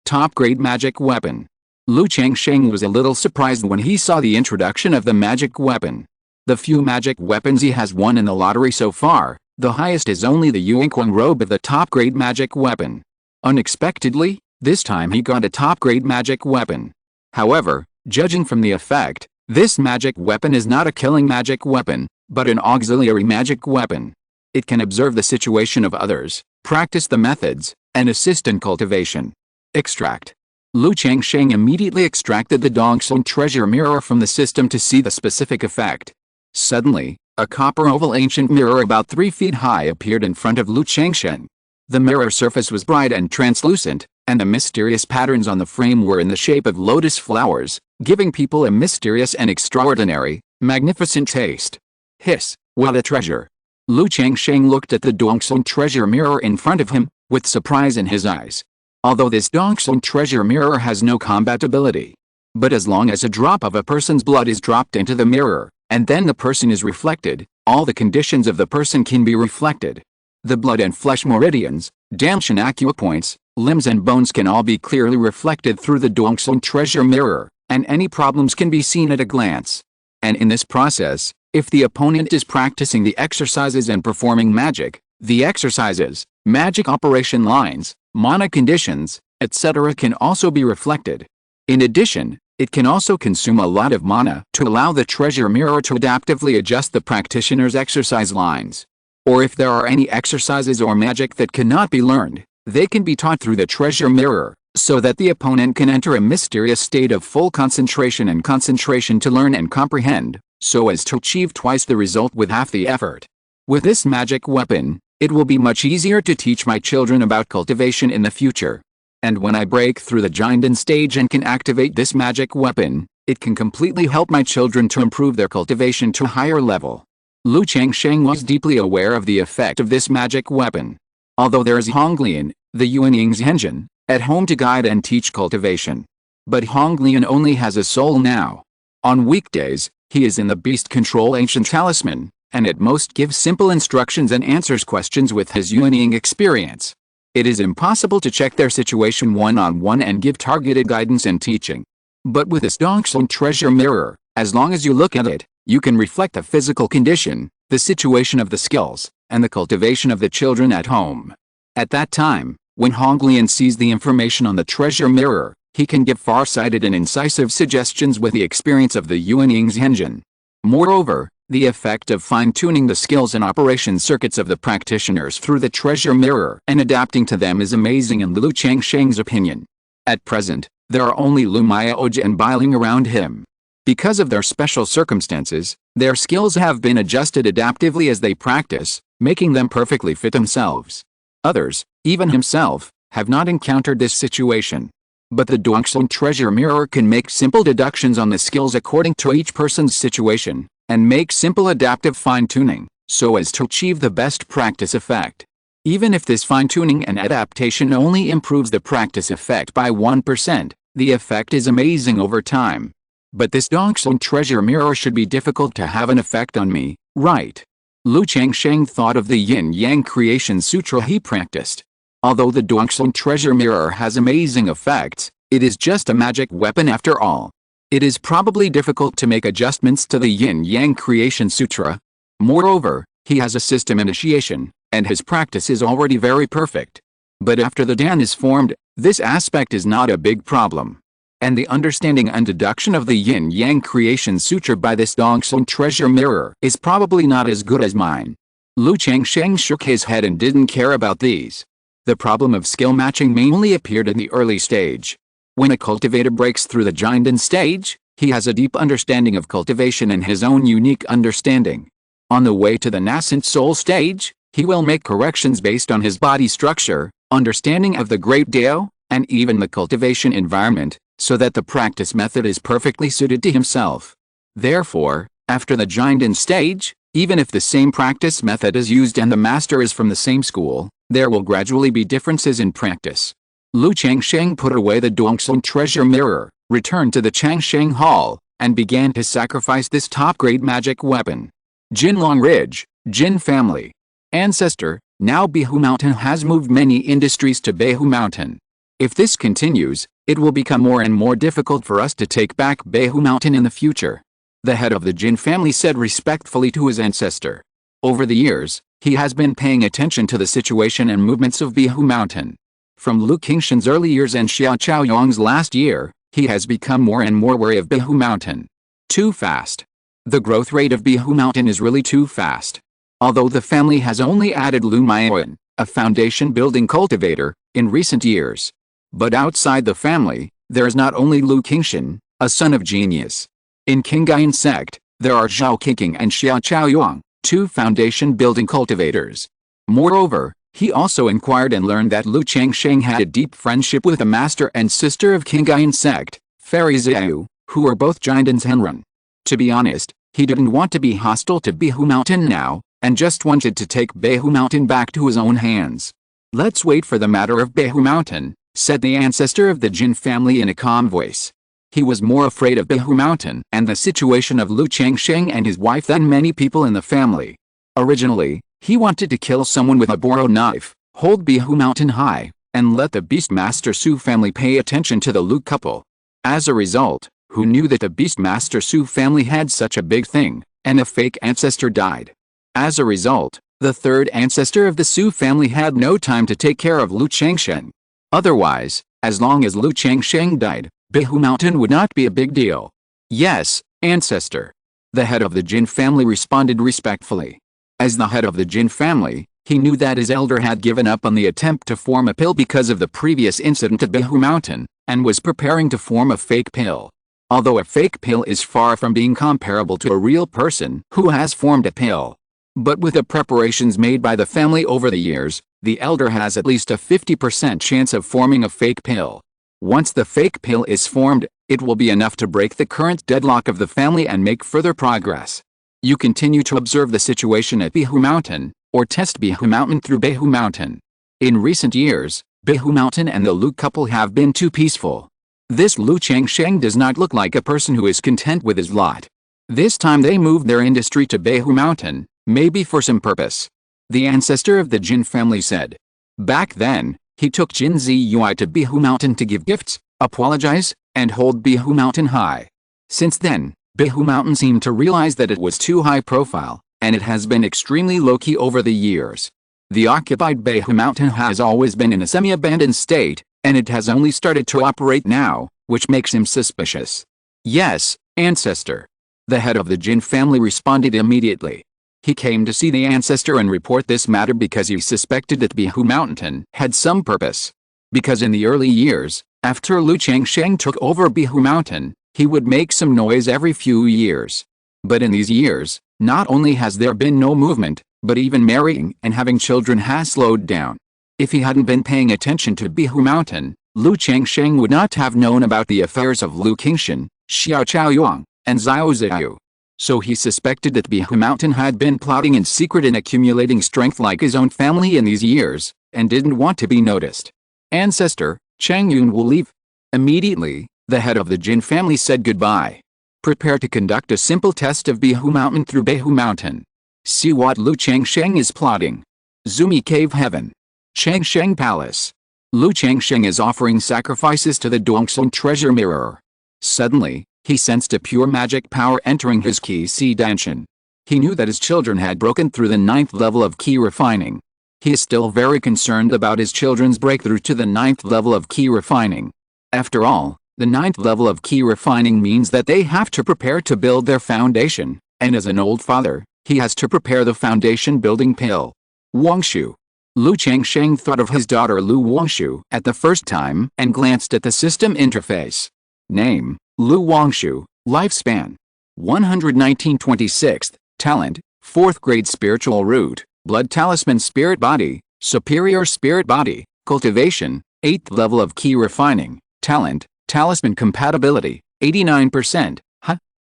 Top grade magic weapon. Lu Changsheng was a little surprised when he saw the introduction of the magic weapon. The few magic weapons he has won in the lottery so far, the highest is only the Yuanquang robe of the top grade magic weapon. Unexpectedly, this time he got a top grade magic weapon. However, judging from the effect, this magic weapon is not a killing magic weapon, but an auxiliary magic weapon. It can observe the situation of others, practice the methods, and assist in cultivation. Extract. Lu Changsheng immediately extracted the Dongsuan Treasure Mirror from the system to see the specific effect. Suddenly, a copper oval ancient mirror about 3 feet high appeared in front of Lu Changsheng. The mirror surface was bright and translucent, and the mysterious patterns on the frame were in the shape of lotus flowers, giving people a mysterious and extraordinary, magnificent taste. Hiss, what a treasure! Lu Changsheng looked at the Dongsuan Treasure Mirror in front of him, with surprise in his eyes. Although this Dongsuan Treasure Mirror has no combat ability. But as long as a drop of a person's blood is dropped into the mirror, and then the person is reflected, all the conditions of the person can be reflected. The blood and flesh meridians, Damshan acupoints, limbs and bones can all be clearly reflected through the Dongsuan Treasure Mirror, and any problems can be seen at a glance. And in this process, if the opponent is practicing the exercises and performing magic, the exercises, magic operation lines, mana conditions, etc. can also be reflected. In addition, it can also consume a lot of mana to allow the treasure mirror to adaptively adjust the practitioner's exercise lines. Or if there are any exercises or magic that cannot be learned, they can be taught through the treasure mirror, so that the opponent can enter a mysterious state of full concentration and concentration to learn and comprehend, so as to achieve twice the result with half the effort. With this magic weapon, it will be much easier to teach my children about cultivation in the future. And when I break through the Qingyun stage and can activate this magic weapon, it can completely help my children to improve their cultivation to a higher level. Lu Changsheng was deeply aware of the effect of this magic weapon. Although there is Honglian, the Yuanying's engine, at home to guide and teach cultivation. But Honglian only has a soul now. On weekdays, he is in the beast control ancient talisman, and at most gives simple instructions and answers questions with his Yuanying experience. It is impossible to check their situation one-on-one and give targeted guidance and teaching. But with this Dongsuan treasure mirror, as long as you look at it, You can reflect the physical condition, the situation of the skills, and the cultivation of the children at home. At that time, when Honglian sees the information on the treasure mirror, he can give far-sighted and incisive suggestions with the experience of the Yuanying's engine. Moreover, the effect of fine-tuning the skills and operation circuits of the practitioners through the treasure mirror and adapting to them is amazing in Lu Changsheng's opinion. At present, there are only Lu Miaoji and Bailing around him. Because of their special circumstances, their skills have been adjusted adaptively as they practice, making them perfectly fit themselves. Others, even himself, have not encountered this situation. But the Duangxun treasure mirror can make simple deductions on the skills according to each person's situation, and make simple adaptive fine-tuning, so as to achieve the best practice effect. Even if this fine-tuning and adaptation only improves the practice effect by 1%, the effect is amazing over time. But this Duangxun treasure mirror should be difficult to have an effect on me, right? Lu Changsheng thought of the Yin-Yang Creation Sutra he practiced. Although the Duangxun treasure mirror has amazing effects, it is just a magic weapon after all. It is probably difficult to make adjustments to the Yin-Yang Creation Sutra. Moreover, he has a system initiation, and his practice is already very perfect. But after the Dan is formed, this aspect is not a big problem. And the understanding and deduction of the Yin-Yang Creation Sutra by this Duangxun treasure mirror is probably not as good as mine. Lu Changsheng shook his head and didn't care about these. The problem of skill matching mainly appeared in the early stage. When a cultivator breaks through the Qingyun stage, he has a deep understanding of cultivation and his own unique understanding. On the way to the nascent soul stage, he will make corrections based on his body structure, understanding of the great Dao, and even the cultivation environment, so that the practice method is perfectly suited to himself. Therefore, after the Qingyun stage, even if the same practice method is used and the master is from the same school, there will gradually be differences in practice. Lu Changsheng put away the Duangxun treasure mirror, returned to the Changsheng hall, and began to sacrifice this top-grade magic weapon. Jinlong Ridge, Jin family. Ancestor, now Bihu Mountain has moved many industries to Bihu Mountain. If this continues, it will become more and more difficult for us to take back Bihu Mountain in the future. The head of the Jin family said respectfully to his ancestor. Over the years, he has been paying attention to the situation and movements of Bihu Mountain. From Lu Qingshan's early years and Xiao Chaoyong's last year, he has become more and more wary of Bihu Mountain. Too fast. The growth rate of Bihu Mountain is really too fast. Although the family has only added Lu Miaoyan, a foundation-building cultivator, in recent years. But outside the family, there is not only Lu Qingshan, a son of genius. In Qingyun Sect, there are Zhao Qingqing and Xiao Chaoyong, two foundation-building cultivators. Moreover, he also inquired and learned that Lu Changsheng had a deep friendship with the master and sister of Qingyun Sect, Fairy Zhao, who were both Qingyun's Henrun. To be honest, he didn't want to be hostile to Bihu Mountain now, and just wanted to take Bihu Mountain back to his own hands. Let's wait for the matter of Bihu Mountain, said the ancestor of the Jin family in a calm voice. He was more afraid of Bihu Mountain and the situation of Lu Changsheng and his wife than many people in the family. Originally, he wanted to kill someone with a borrowed knife, hold Bihu Mountain high, and let the Beastmaster Su family pay attention to the Lu couple. As a result, who knew that the Beastmaster Su family had such a big thing, and a fake ancestor died. As a result, the third ancestor of the Su family had no time to take care of Lu Changsheng. Otherwise, as long as Lu Changsheng died, Bihu Mountain would not be a big deal. Yes, ancestor. The head of the Jin family responded respectfully. As the head of the Jin family, he knew that his elder had given up on the attempt to form a pill because of the previous incident at Bihu Mountain, and was preparing to form a fake pill. Although a fake pill is far from being comparable to a real person who has formed a pill. But with the preparations made by the family over the years, the elder has at least a 50% chance of forming a fake pill. Once the fake pill is formed, it will be enough to break the current deadlock of the family and make further progress. You continue to observe the situation at Bihu Mountain, or test Bihu Mountain through Bihu Mountain. In recent years, Bihu Mountain and the Lu couple have been too peaceful. This Lu Changsheng does not look like a person who is content with his lot. This time they moved their industry to Bihu Mountain, maybe for some purpose. The ancestor of the Jin family said. Back then, he took Jin Ziyui to Bihu Mountain to give gifts, apologize, and hold Bihu Mountain high. Since then, Qingzhu Mountain seemed to realize that it was too high profile, and it has been extremely low-key over the years. The occupied Qingzhu Mountain has always been in a semi-abandoned state, and it has only started to operate now, which makes him suspicious. Yes, ancestor. The head of the Jin family responded immediately. He came to see the ancestor and report this matter because he suspected that Qingzhu Mountain had some purpose. Because in the early years, after Lu Changsheng took over Qingzhu Mountain, he would make some noise every few years. But in these years, not only has there been no movement, but even marrying and having children has slowed down. If he hadn't been paying attention to Qingzhu Mountain, Lu Changsheng would not have known about the affairs of Lu Qingshan, Xiao Chaoyuan, and Xiao Ziyu. So he suspected that Qingzhu Mountain had been plotting in secret and accumulating strength like his own family in these years, and didn't want to be noticed. Ancestor, Changyun will leave. Immediately, the head of the Jin family said goodbye. Prepare to conduct a simple test of Qingzhu Mountain through Qingzhu Mountain. See what Lu Changsheng is plotting. Zumi Cave Heaven. Changsheng Palace. Lu Changsheng is offering sacrifices to the Dongxing treasure mirror. Suddenly, he sensed a pure magic power entering his Qi Si Danshan. He knew that his children had broken through the 9th level of Qi refining. He is still very concerned about his children's breakthrough to the 9th level of Qi refining. After all, the 9th level of Qi refining means that they have to prepare to build their foundation, and as an old father, he has to prepare the foundation building pill. Wangshu. Lu Changsheng thought of his daughter Lu Wangshu at the first time and glanced at the system interface. Name, Lu Wangshu, lifespan. 119 26th, talent, 4th grade spiritual root, blood talisman spirit body, superior spirit body, cultivation, 8th level of Qi refining, talent, talisman compatibility, 89%,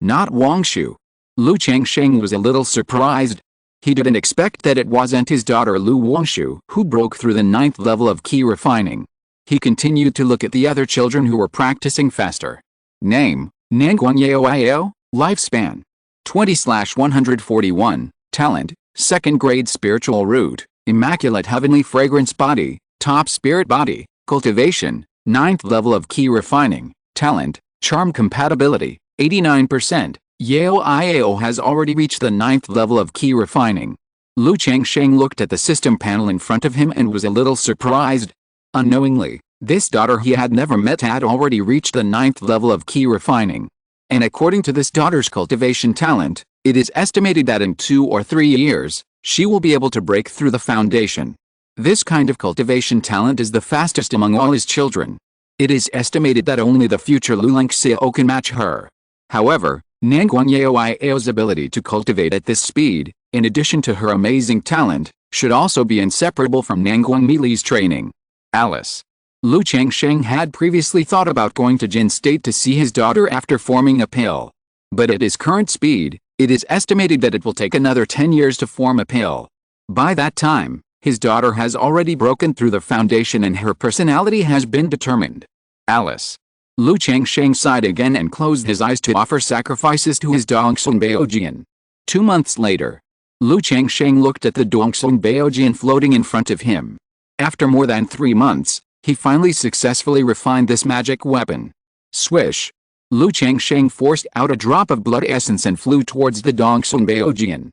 not Wangshu. Lu Changsheng was a little surprised. He didn't expect that it wasn't his daughter Lu Wangshu who broke through the 9th level of Qi refining. He continued to look at the other children who were practicing faster. Name, Nanguanyao, lifespan. 20/141, talent, 2nd grade spiritual root, immaculate heavenly fragrance body, top spirit body, cultivation, 9th level of Qi refining, talent, charm compatibility, 89%. Yao Iao has already reached the 9th level of Qi refining. Lu Changsheng looked at the system panel in front of him and was a little surprised. Unknowingly, this daughter he had never met had already reached the 9th level of Qi refining. And according to this daughter's cultivation talent, it is estimated that in 2 or 3 years, she will be able to break through the foundation. This kind of cultivation talent is the fastest among all his children. It is estimated that only the future Lu Lengxiao can match her. However, Nanguanyao ability to cultivate at this speed, in addition to her amazing talent, should also be inseparable from Nanguang Mili's training. Alice. Lu Changsheng had previously thought about going to Jin State to see his daughter after forming a pill. But at his current speed, it is estimated that it will take another 10 years to form a pill. By that time, his daughter has already broken through the foundation and her personality has been determined. Alice. Lu Changsheng sighed again and closed his eyes to offer sacrifices to his Dongxing Baojian. 2 months later, Lu Changsheng looked at the Dongxing Baojian floating in front of him. After more than 3 months, he finally successfully refined this magic weapon. Swish! Lu Changsheng forced out a drop of blood essence and flew towards the Dongxing Baojian.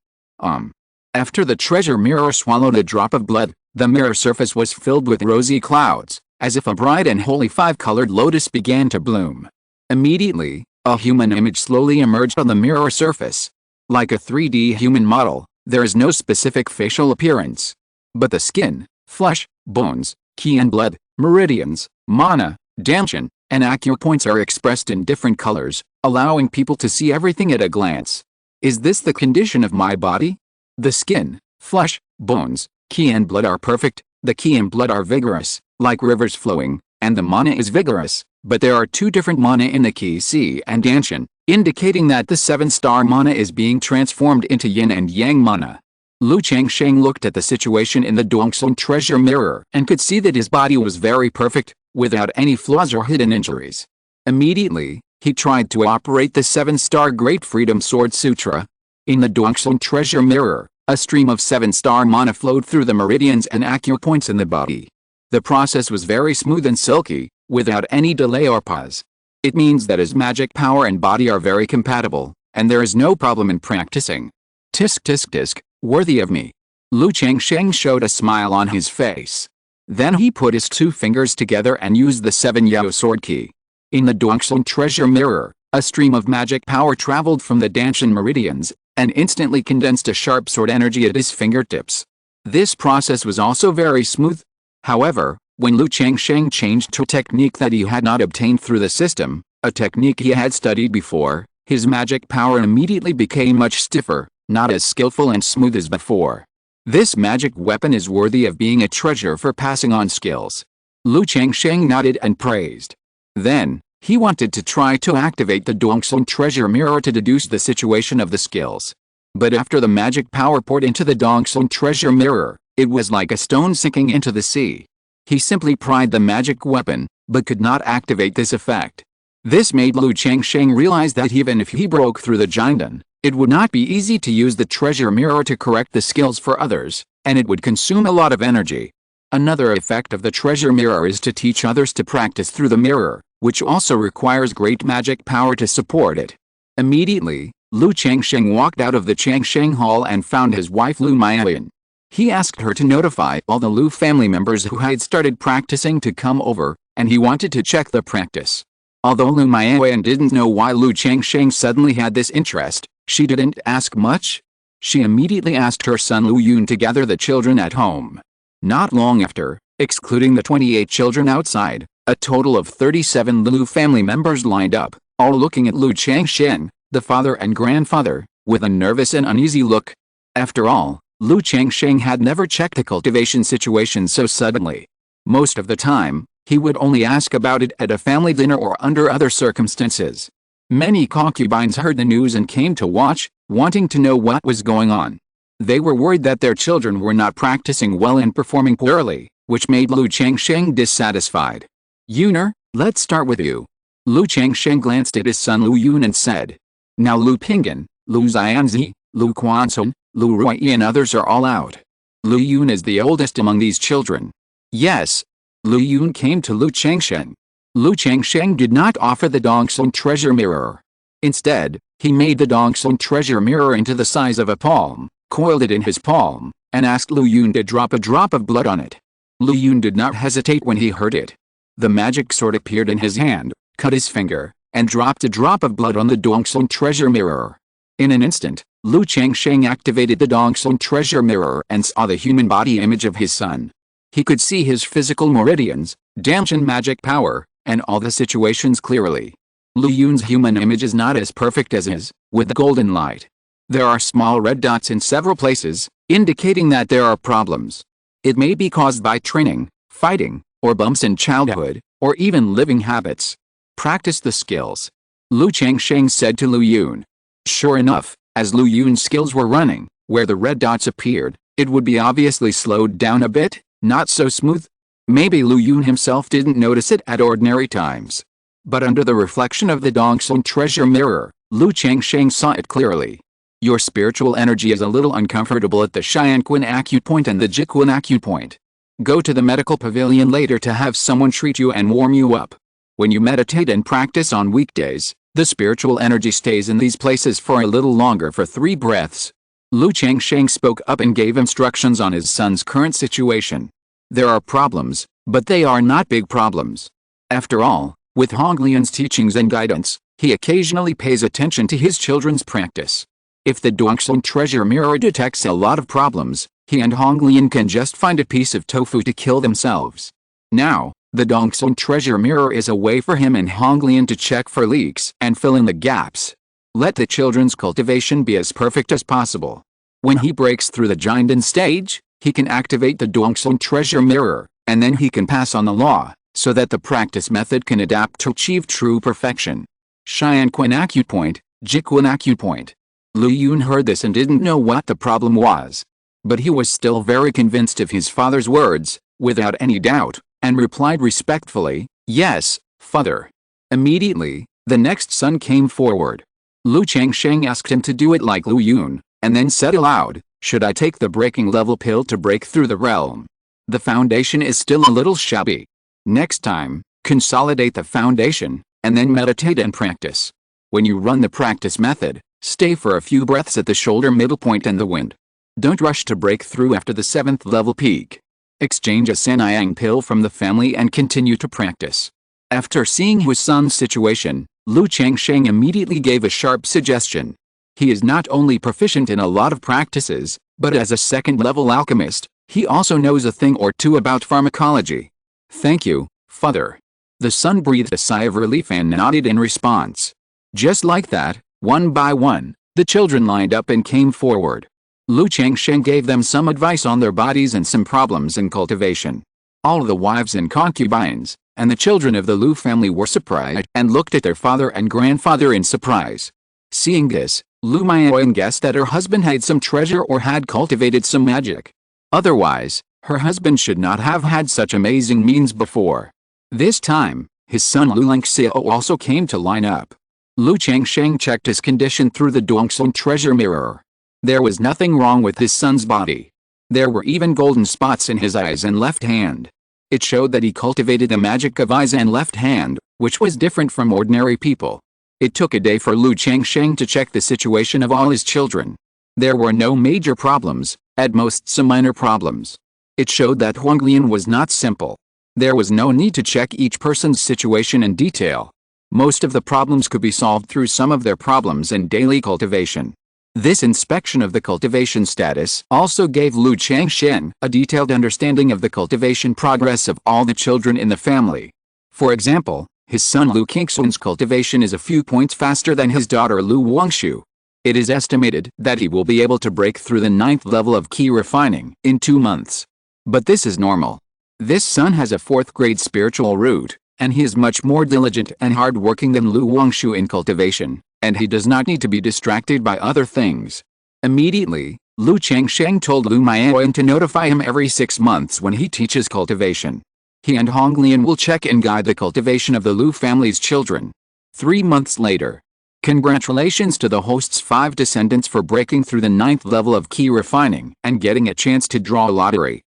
After the treasure mirror swallowed a drop of blood, the mirror surface was filled with rosy clouds, as if a bright and holy 5-colored lotus began to bloom. Immediately, a human image slowly emerged on the mirror surface. Like a 3D human model, there is no specific facial appearance. But the skin, flesh, bones, qi and blood, meridians, mana, danshan, and acupoints are expressed in different colors, allowing people to see everything at a glance. Is this the condition of my body? The skin, flesh, bones, qi and blood are perfect, the qi and blood are vigorous, like rivers flowing, and the mana is vigorous, but there are 2 different mana in the Qi Si and Danshan, indicating that the 7-star mana is being transformed into yin and yang mana. Lu Changsheng looked at the situation in the Dongxing treasure mirror and could see that his body was very perfect, without any flaws or hidden injuries. Immediately, he tried to operate the 7-star Great Freedom Sword Sutra. In the Dongxing treasure mirror, a stream of 7-star mana flowed through the meridians and acupoints in the body. The process was very smooth and silky, without any delay or pause. It means that his magic power and body are very compatible, and there is no problem in practicing. Tisk tisk tisk, worthy of me. Lu Changsheng showed a smile on his face. Then he put his 2 fingers together and used the 7 Yao sword key. In the Dongshan treasure mirror, a stream of magic power traveled from the Danshan meridians, and instantly condensed a sharp sword energy at his fingertips. This process was also very smooth. However, when Lu Changsheng changed to a technique that he had not obtained through the system, a technique he had studied before, his magic power immediately became much stiffer, not as skillful and smooth as before. This magic weapon is worthy of being a treasure for passing on skills. Lu Changsheng nodded and praised. Then, he wanted to try to activate the Dongshan treasure mirror to deduce the situation of the skills. But after the magic power poured into the Dongshan treasure mirror, it was like a stone sinking into the sea. He simply pried the magic weapon, but could not activate this effect. This made Lu Changsheng realize that even if he broke through the Jindan, it would not be easy to use the treasure mirror to correct the skills for others, and it would consume a lot of energy. Another effect of the treasure mirror is to teach others to practice through the mirror, which also requires great magic power to support it. Immediately, Lu Changsheng walked out of the Changsheng hall and found his wife Lu Maiyan. He asked her to notify all the Lu family members who had started practicing to come over, and he wanted to check the practice. Although Lu Maiyan didn't know why Lu Changsheng suddenly had this interest, she didn't ask much. She immediately asked her son Lu Yun to gather the children at home. Not long after, excluding the 28 children outside, a total of 37 Lu family members lined up, all looking at Lu Changsheng, the father and grandfather, with a nervous and uneasy look. After all, Lu Changsheng had never checked the cultivation situation so suddenly. Most of the time, he would only ask about it at a family dinner or under other circumstances. Many concubines heard the news and came to watch, wanting to know what was going on. They were worried that their children were not practicing well and performing poorly, which made Lu Changsheng dissatisfied. Yuner, let's start with you. Lu Changsheng glanced at his son Lu Yun and said. Now Lu Pinggan, Lu Xianzi, Lu Quansun, Lu Ruiyi and others are all out. Lu Yun is the oldest among these children. Yes. Lu Yun came to Lu Changsheng. Lu Changsheng did not offer the Dongshan treasure mirror. Instead, he made the Dongshan treasure mirror into the size of a palm, coiled it in his palm, and asked Lu Yun to drop a drop of blood on it. Lu Yun did not hesitate when he heard it. The magic sword appeared in his hand, cut his finger, and dropped a drop of blood on the Dongshan treasure mirror. In an instant, Lu Changsheng activated the Dongshan treasure mirror and saw the human body image of his son. He could see his physical meridians, Danshan magic power, and all the situations clearly. Lu Yun's human image is not as perfect as his, with the golden light. There are small red dots in several places, indicating that there are problems. It may be caused by training, fighting, or bumps in childhood, or even living habits. Practice the skills. Lu Changsheng said to Lu Yun. Sure enough, as Lu Yun's skills were running, where the red dots appeared, it would be obviously slowed down a bit, not so smooth. Maybe Lu Yun himself didn't notice it at ordinary times. But under the reflection of the Dongshan treasure mirror, Lu Changsheng saw it clearly. Your spiritual energy is a little uncomfortable at the Xianquan acupoint and the Jiquan acupoint. Go to the medical pavilion later to have someone treat you and warm you up. When you meditate and practice on weekdays, the spiritual energy stays in these places for a little longer for 3 breaths. Lu Changsheng spoke up and gave instructions on his son's current situation. There are problems, but they are not big problems. After all, with Honglian's teachings and guidance, he occasionally pays attention to his children's practice. If the Dongshan treasure mirror detects a lot of problems, he and Honglian can just find a piece of tofu to kill themselves. Now, the Dongshan treasure mirror is a way for him and Honglian to check for leaks and fill in the gaps. Let the children's cultivation be as perfect as possible. When he breaks through the Jindan stage, he can activate the Dongshan treasure mirror, and then he can pass on the law, so that the practice method can adapt to achieve true perfection. Xianquan acupoint, Jiquan acupoint. Lu Yun heard this and didn't know what the problem was. But he was still very convinced of his father's words, without any doubt, and replied respectfully, Yes, father. Immediately, the next son came forward. Lu Changsheng asked him to do it like Lu Yun, and then said aloud, Should I take the breaking level pill to break through the realm? The foundation is still a little shabby. Next time, consolidate the foundation, and then meditate and practice. When you run the practice method, stay for a few breaths at the shoulder middle point and the wind. Don't rush to break through after the 7th level peak. Exchange a Shenyang pill from the family and continue to practice. After seeing his son's situation, Lu Changsheng immediately gave a sharp suggestion. He is not only proficient in a lot of practices, but as a 2nd-level alchemist, he also knows a thing or two about pharmacology. Thank you, Father. The son breathed a sigh of relief and nodded in response. Just like that, one by one, the children lined up and came forward. Lu Changsheng gave them some advice on their bodies and some problems in cultivation. All the wives and concubines, and the children of the Lu family were surprised and looked at their father and grandfather in surprise. Seeing this, Lu Maoyan guessed that her husband had some treasure or had cultivated some magic. Otherwise, her husband should not have had such amazing means before. This time, his son Lu Lengxiao also came to line up. Lu Changsheng checked his condition through the Dongsun treasure mirror. There was nothing wrong with his son's body. There were even golden spots in his eyes and left hand. It showed that he cultivated the magic of eyes and left hand, which was different from ordinary people. It took a day for Lu Changsheng to check the situation of all his children. There were no major problems, at most some minor problems. It showed that Huanglian was not simple. There was no need to check each person's situation in detail. Most of the problems could be solved through some of their problems in daily cultivation. This inspection of the cultivation status also gave Lu Changsheng a detailed understanding of the cultivation progress of all the children in the family. For example, his son Lu Qingzhu's cultivation is a few points faster than his daughter Lu Wangshu. It is estimated that he will be able to break through the 9th level of key refining in 2 months. But this is normal. This son has a 4th grade spiritual root, and he is much more diligent and hard-working than Lu Wangshu in cultivation, and he does not need to be distracted by other things. Immediately, Lu Changsheng told Lu Maoyan to notify him every 6 months when he teaches cultivation. He and Honglian will check and guide the cultivation of the Lu family's children. 3 months later. Congratulations to the host's 5 descendants for breaking through the 9th level of key refining and getting a chance to draw a lottery.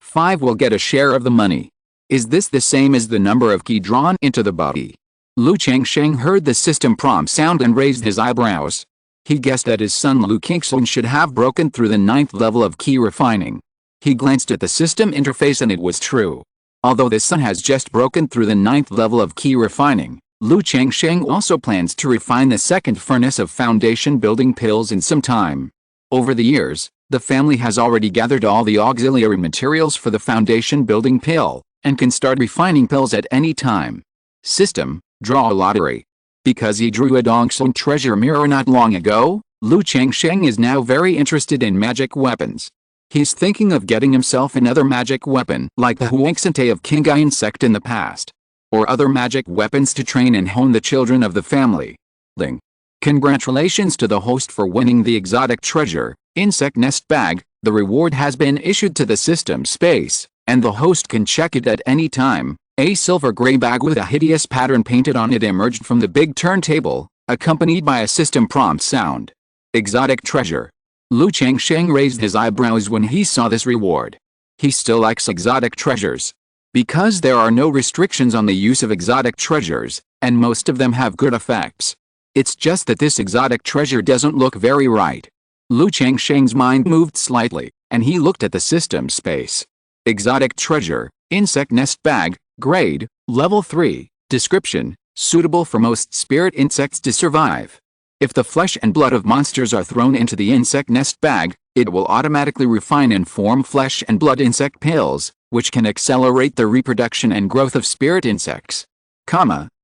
5 will get a share of the money. Is this the same as the number of key drawn into the body? Lu Changsheng heard the system prompt sound and raised his eyebrows. He guessed that his son Lu Qingzhu should have broken through the 9th level of key refining. He glanced at the system interface and it was true. Although the son has just broken through the 9th level of key refining, Lu Changsheng also plans to refine the 2nd furnace of foundation building pills in some time. Over the years, the family has already gathered all the auxiliary materials for the foundation building pill, and can start refining pills at any time. System, draw a lottery. Because he drew a Dongsun treasure mirror not long ago, Lu Changsheng is now very interested in magic weapons. He's thinking of getting himself another magic weapon like the Huangsante of Qingyun Sect in the past. Or other magic weapons to train and hone the children of the family. Ling. Congratulations to the host for winning the exotic treasure, insect nest bag. The reward has been issued to the system space, and the host can check it at any time. A silver gray bag with a hideous pattern painted on it emerged from the big turntable, accompanied by a system prompt sound. Exotic treasure. Lu Changsheng raised his eyebrows when he saw this reward. He still likes exotic treasures. Because there are no restrictions on the use of exotic treasures, and most of them have good effects. It's just that this exotic treasure doesn't look very right. Lu Changsheng's mind moved slightly, and he looked at the system space. Exotic treasure, insect nest bag, grade, level 3, description, suitable for most spirit insects to survive. If the flesh and blood of monsters are thrown into the insect nest bag, it will automatically refine and form flesh and blood insect pills, which can accelerate the reproduction and growth of spirit insects.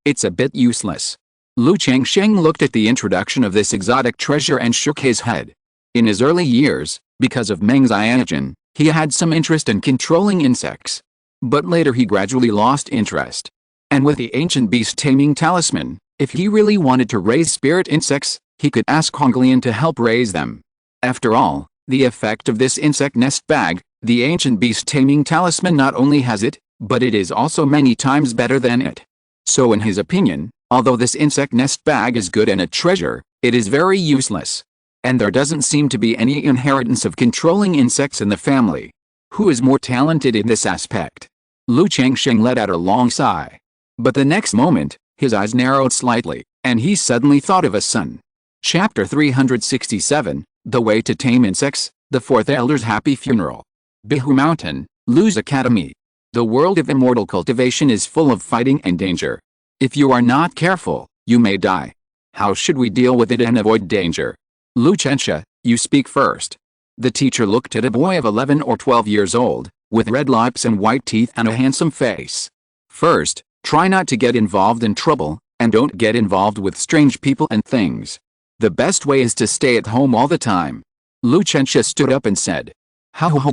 It's a bit useless. Lu Changsheng looked at the introduction of this exotic treasure and shook his head. In his early years, because of Meng's Ionogen, he had some interest in controlling insects. But later he gradually lost interest. And with the ancient beast taming talisman, if he really wanted to raise spirit insects, he could ask Honglian to help raise them. After all, the effect of this insect nest bag, the ancient beast taming talisman not only has it, but it is also many times better than it. So in his opinion, although this insect nest bag is good and a treasure, it is very useless. And there doesn't seem to be any inheritance of controlling insects in the family. Who is more talented in this aspect? Lu Changsheng let out a long sigh. But the next moment, his eyes narrowed slightly, and he suddenly thought of a son. Chapter 367, The Way to Tame Insects, the Fourth Elder's Happy Funeral. Qingzhu Mountain, Lu's Academy. The world of immortal cultivation is full of fighting and danger. If you are not careful, you may die. How should we deal with it and avoid danger? Lu Chensha, you speak first. The teacher looked at a boy of 11 or 12 years old, with red lips and white teeth and a handsome face. First, try not to get involved in trouble, and don't get involved with strange people and things. The best way is to stay at home all the time. Lu Chensha stood up and said,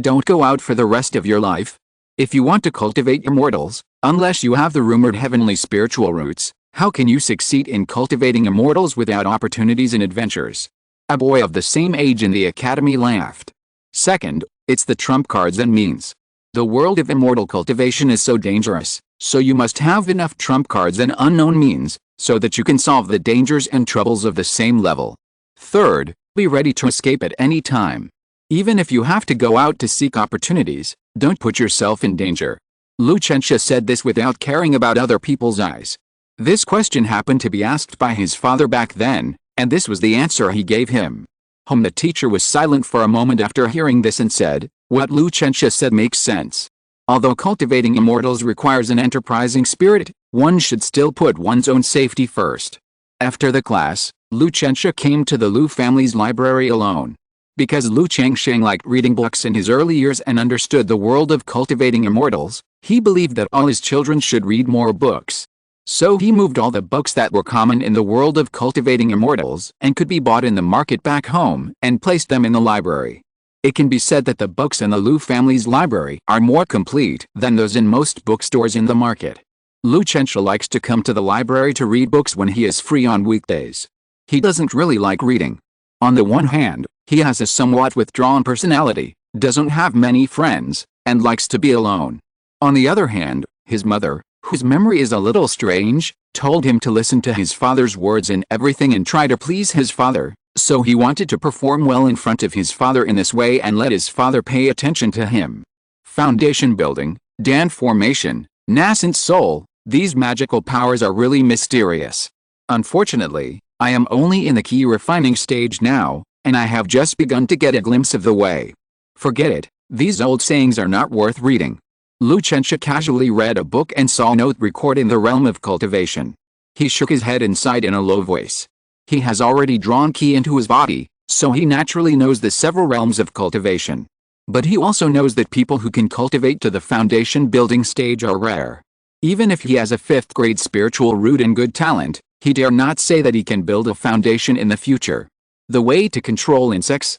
don't go out for the rest of your life. If you want to cultivate immortals, unless you have the rumored heavenly spiritual roots, how can you succeed in cultivating immortals without opportunities and adventures? A boy of the same age in the academy laughed. Second, it's the trump cards and means. The world of immortal cultivation is so dangerous, so you must have enough trump cards and unknown means, so that you can solve the dangers and troubles of the same level. Third, be ready to escape at any time. Even if you have to go out to seek opportunities, don't put yourself in danger. Lu Chensha said this without caring about other people's eyes. This question happened to be asked by his father back then, and this was the answer he gave him. The teacher was silent for a moment after hearing this and said, what Lu Chensha said makes sense. Although cultivating immortals requires an enterprising spirit, one should still put one's own safety first. After the class, Lu Chensha came to the Lu family's library alone. Because Lu Changsheng liked reading books in his early years and understood the world of cultivating immortals, he believed that all his children should read more books. So he moved all the books that were common in the world of cultivating immortals and could be bought in the market back home and placed them in the library. It can be said that the books in the Lu family's library are more complete than those in most bookstores in the market. Lu Chensha likes to come to the library to read books when he is free on weekdays. He doesn't really like reading. On the one hand, he has a somewhat withdrawn personality, doesn't have many friends, and likes to be alone. On the other hand, his mother, whose memory is a little strange, told him to listen to his father's words in everything and try to please his father, so he wanted to perform well in front of his father in this way and let his father pay attention to him. Foundation building, Dan formation, nascent soul, these magical powers are really mysterious. Unfortunately, I am only in the key refining stage now, and I have just begun to get a glimpse of the way. Forget it, these old sayings are not worth reading. Lu Chensha casually read a book and saw a note recording the realm of cultivation. He shook his head and sighed in a low voice. He has already drawn Qi into his body, so he naturally knows the several realms of cultivation. But he also knows that people who can cultivate to the foundation building stage are rare. Even if he has a 5th grade spiritual root and good talent, he dare not say that he can build a foundation in the future. The way to control insects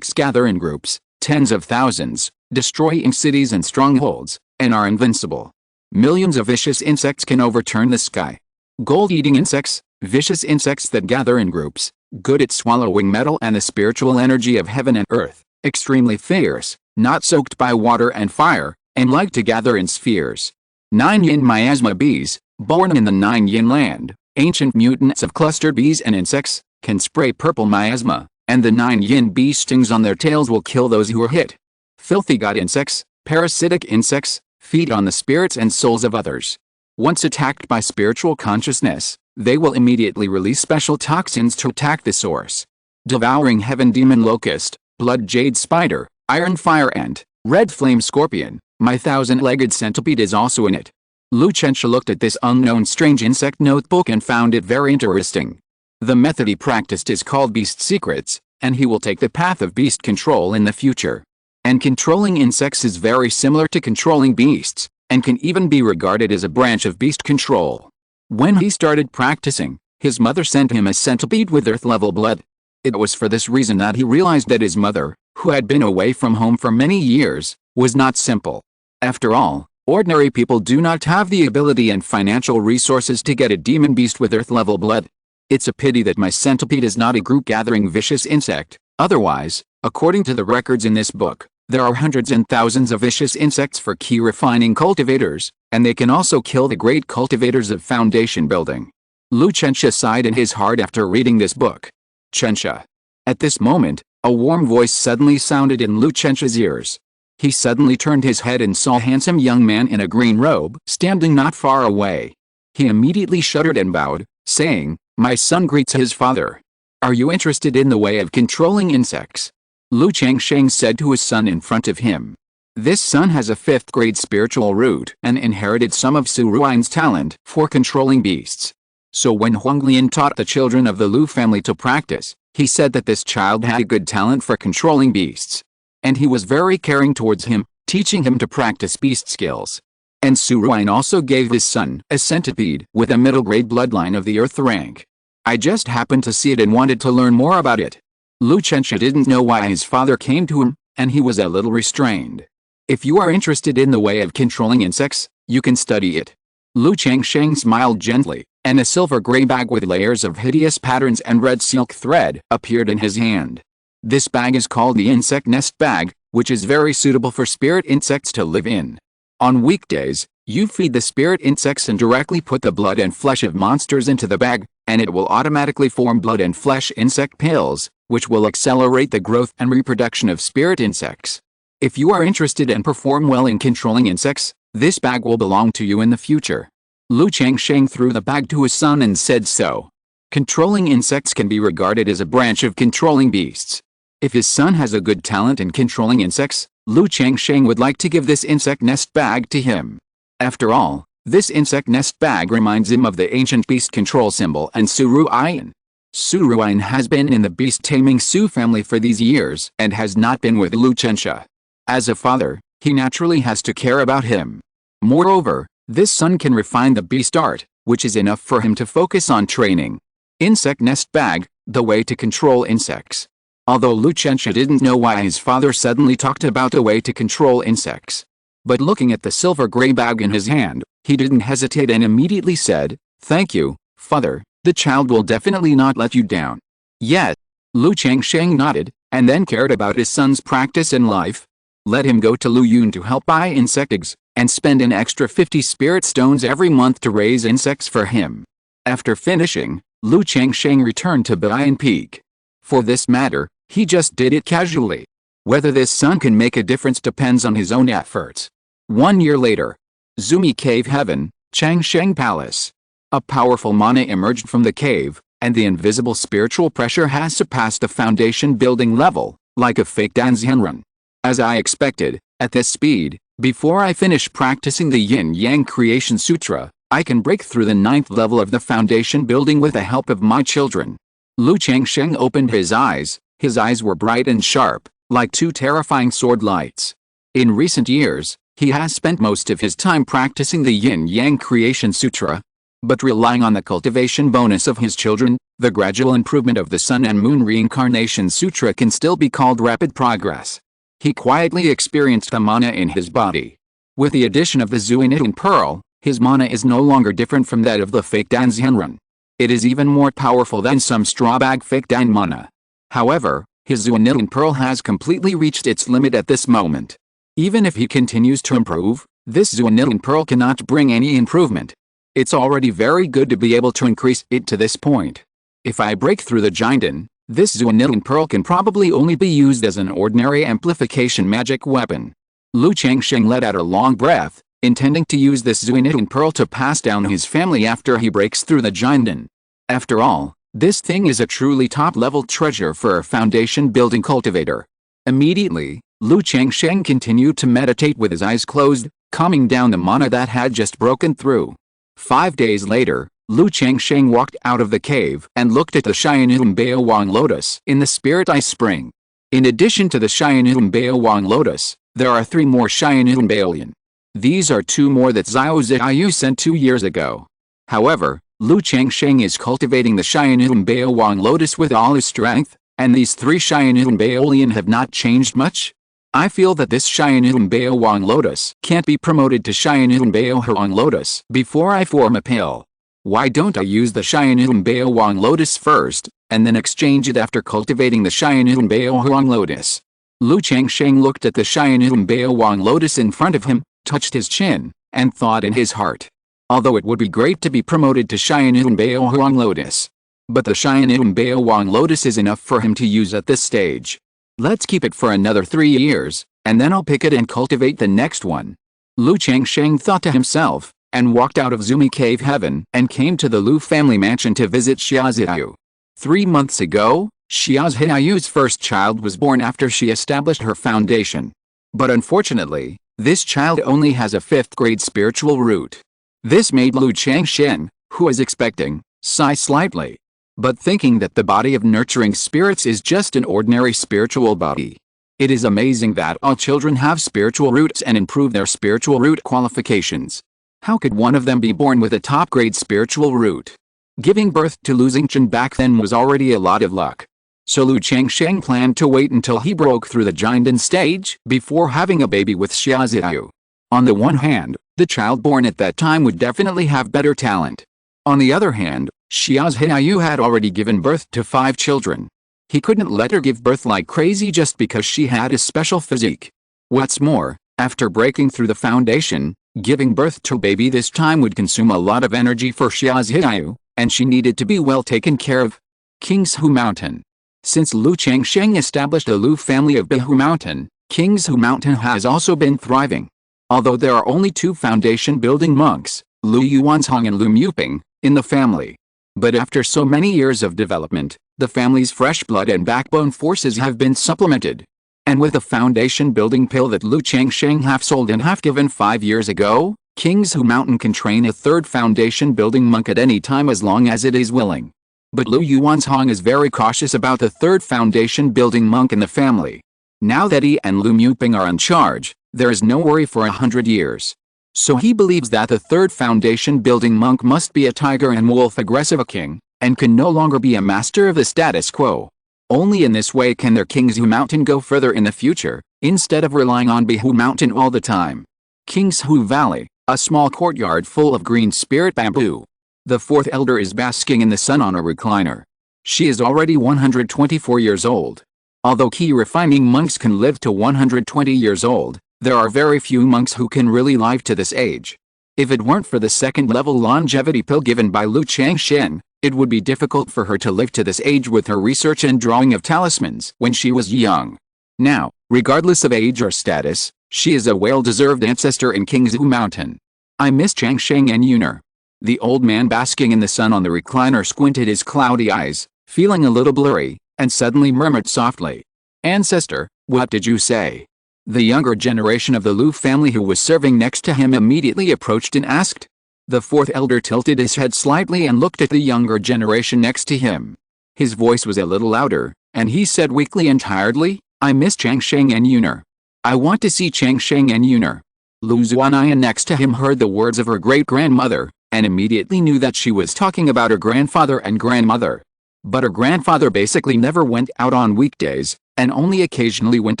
gather in groups, tens of thousands, destroying cities and strongholds, and are invincible. Millions of vicious insects can overturn the sky. Gold-eating insects, vicious insects that gather in groups, good at swallowing metal and the spiritual energy of heaven and earth, extremely fierce, not soaked by water and fire, and like to gather in spheres. 9 yin miasma bees, born in the 9 yin land, ancient mutants of clustered bees and insects, can spray purple miasma, and the 9 yin bee stings on their tails will kill those who are hit. Filthy god insects, parasitic insects, feed on the spirits and souls of others. Once attacked by spiritual consciousness, they will immediately release special toxins to attack the source. Devouring heaven demon locust, blood jade spider, iron fire ant, red flame scorpion, my 1,000-legged centipede is also in it. Lu Chensha looked at this unknown strange insect notebook and found it very interesting. The method he practiced is called Beast Secrets, and he will take the path of beast control in the future. And controlling insects is very similar to controlling beasts, and can even be regarded as a branch of beast control. When he started practicing, his mother sent him a centipede with earth-level blood. It was for this reason that he realized that his mother, who had been away from home for many years, was not simple. After all, ordinary people do not have the ability and financial resources to get a demon beast with earth-level blood. It's a pity that my centipede is not a group-gathering vicious insect, otherwise, according to the records in this book, there are hundreds and thousands of vicious insects for key refining cultivators, and they can also kill the great cultivators of foundation building. Lu Chensha sighed in his heart after reading this book. Chensha. At this moment, a warm voice suddenly sounded in Lu Chensha's ears. He suddenly turned his head and saw a handsome young man in a green robe standing not far away. He immediately shuddered and bowed, saying, "My son greets his father. Are you interested in the way of controlling insects?" Lu Changsheng said to his son in front of him. This son has a 5th grade spiritual root and inherited some of Su Rui's talent for controlling beasts. So when Huanglian taught the children of the Lu family to practice, he said that this child had a good talent for controlling beasts. And he was very caring towards him, teaching him to practice beast skills. And Su Ruin also gave his son a centipede with a middle grade bloodline of the earth rank. I just happened to see it and wanted to learn more about it. Lu Chensha didn't know why his father came to him, and he was a little restrained. If you are interested in the way of controlling insects, you can study it. Lu Changsheng smiled gently, and a silver gray bag with layers of hideous patterns and red silk thread appeared in his hand. This bag is called the insect nest bag, which is very suitable for spirit insects to live in. On weekdays, you feed the spirit insects and directly put the blood and flesh of monsters into the bag, and it will automatically form blood and flesh insect pills, which will accelerate the growth and reproduction of spirit insects. If you are interested and perform well in controlling insects, this bag will belong to you in the future. Lu Changsheng threw the bag to his son and said so. Controlling insects can be regarded as a branch of controlling beasts. If his son has a good talent in controlling insects, Lu Changsheng would like to give this insect nest bag to him. After all, this insect nest bag reminds him of the ancient beast control symbol and Su Ruin. Su Ruin has been in the beast-taming Su family for these years and has not been with Lu Chensha. As a father, he naturally has to care about him. Moreover, this son can refine the beast art, which is enough for him to focus on training. Insect nest bag, the way to control insects. Although Lu Chensha didn't know why his father suddenly talked about a way to control insects. But looking at the silver gray bag in his hand, he didn't hesitate and immediately said, "Thank you, father, the child will definitely not let you down." Yet, Lu Changsheng nodded, and then cared about his son's practice in life. Let him go to Lu Yun to help buy insect eggs, and spend an extra 50 spirit stones every month to raise insects for him. After finishing, Lu Changsheng returned to Baiyan Peak. For this matter, he just did it casually. Whether this son can make a difference depends on his own efforts. 1 year later, Zumi Cave Heaven, Changsheng Palace. A powerful mana emerged from the cave, and the invisible spiritual pressure has surpassed the foundation building level, like a fake Danzianrun. As I expected, at this speed, before I finish practicing the Yin-Yang Creation Sutra, I can break through the 9th level of the foundation building with the help of my children. Lu Changsheng opened his eyes were bright and sharp, like 2 terrifying sword lights. In recent years, he has spent most of his time practicing the Yin-Yang Creation Sutra. But relying on the cultivation bonus of his children, the gradual improvement of the Sun and Moon Reincarnation Sutra can still be called rapid progress. He quietly experienced the mana in his body. With the addition of the Zuinitan Pearl, his mana is no longer different from that of the fake Danzianrun. It is even more powerful than some straw bag fake Dan mana. However, his Zuinitan Pearl has completely reached its limit at this moment. Even if he continues to improve, this Zuinitan Pearl cannot bring any improvement. It's already very good to be able to increase it to this point. If I break through the Jinden, this Zuinitan Pearl can probably only be used as an ordinary amplification magic weapon. Lu Changsheng let out a long breath, intending to use this Zuinitan Pearl to pass down his family after he breaks through the Jinden. After all, this thing is a truly top-level treasure for a foundation-building cultivator. Immediately, Lu Changsheng continued to meditate with his eyes closed, calming down the mana that had just broken through. 5 days later, Lu Changsheng walked out of the cave and looked at the Shianilum Beowang lotus in the Spirit Eye Spring. In addition to the Shianilum Beowang lotus, there are 3 more Shianilum Beolian. These are 2 more that Xiao Ziyu sent 2 years ago. However, Lu Changsheng is cultivating the Shianilum Beowang lotus with all his strength, and these 3 Shianilum Beolian have not changed much. I feel that this Shianilum Beowang lotus can't be promoted to Shianilum Beohuang lotus before I form a pill. Why don't I use the Shianilum Beowang lotus first, and then exchange it after cultivating the Shianilum Beohuang lotus? Lu Changsheng looked at the Shianilum Beowang lotus in front of him, touched his chin, and thought in his heart. Although it would be great to be promoted to Shianilum Beohuang lotus. But the Shianilum Beowang lotus is enough for him to use at this stage. Let's keep it for another 3 years, and then I'll pick it and cultivate the next one. Lu Changsheng thought to himself, and walked out of Zumi Cave Heaven and came to the Lu family mansion to visit Xiaoziyu. 3 months ago, Xiaozhiayu's first child was born after she established her foundation. But unfortunately, this child only has a 5th grade spiritual root. This made Lu Changsheng, who was expecting, sigh slightly. But thinking that the body of nurturing spirits is just an ordinary spiritual body. It is amazing that all children have spiritual roots and improve their spiritual root qualifications. How could one of them be born with a top-grade spiritual root? Giving birth to Lu Xingchen back then was already a lot of luck. So Lu Changsheng planned to wait until he broke through the Jinden stage before having a baby with Xiaoziyu. On the one hand, the child born at that time would definitely have better talent. On the other hand, Xiaozhiayu had already given birth to 5 children. He couldn't let her give birth like crazy just because she had a special physique. What's more, after breaking through the foundation, giving birth to a baby this time would consume a lot of energy for Xiaozhiayu, and she needed to be well taken care of. Qingzhu Mountain. Since Lu Changsheng established the Lu family of Qingzhu Mountain, Qingzhu Mountain has also been thriving. Although there are only 2 foundation-building monks, Lu Yuanzhong and Lu Muping, in the family. But after so many years of development, the family's fresh blood and backbone forces have been supplemented. And with the foundation-building pill that Lu Changsheng half sold and half given 5 years ago, Qingzhu Mountain can train a 3rd foundation-building monk at any time as long as it is willing. But Lu Yuanzhong is very cautious about the 3rd foundation-building monk in the family. Now that he and Lu Muping are in charge, there is no worry for 100 years. So he believes that the 3rd foundation-building monk must be a tiger and wolf aggressive king, and can no longer be a master of the status quo. Only in this way can their Qingzhu Mountain go further in the future, instead of relying on Qingzhu Mountain all the time. Qingzhu Valley, a small courtyard full of green spirit bamboo. The 4th elder is basking in the sun on a recliner. She is already 124 years old. Although key refining monks can live to 120 years old, there are very few monks who can really live to this age. If it weren't for the 2nd-level longevity pill given by Lu Changsheng, it would be difficult for her to live to this age with her research and drawing of talismans when she was young. Now, regardless of age or status, she is a well-deserved ancestor in Qingzhu Mountain. I miss Changsheng and Yuner. The old man basking in the sun on the recliner squinted his cloudy eyes, feeling a little blurry, and suddenly murmured softly, "Ancestor, what did you say?" The younger generation of the Lu family who was serving next to him immediately approached and asked. The 4th elder tilted his head slightly and looked at the younger generation next to him. His voice was a little louder, and he said weakly and tiredly, "I miss Changsheng and Yuner. I want to see Changsheng and Yuner." Lu Zuanayan next to him heard the words of her great-grandmother, and immediately knew that she was talking about her grandfather and grandmother. But her grandfather basically never went out on weekdays, and only occasionally went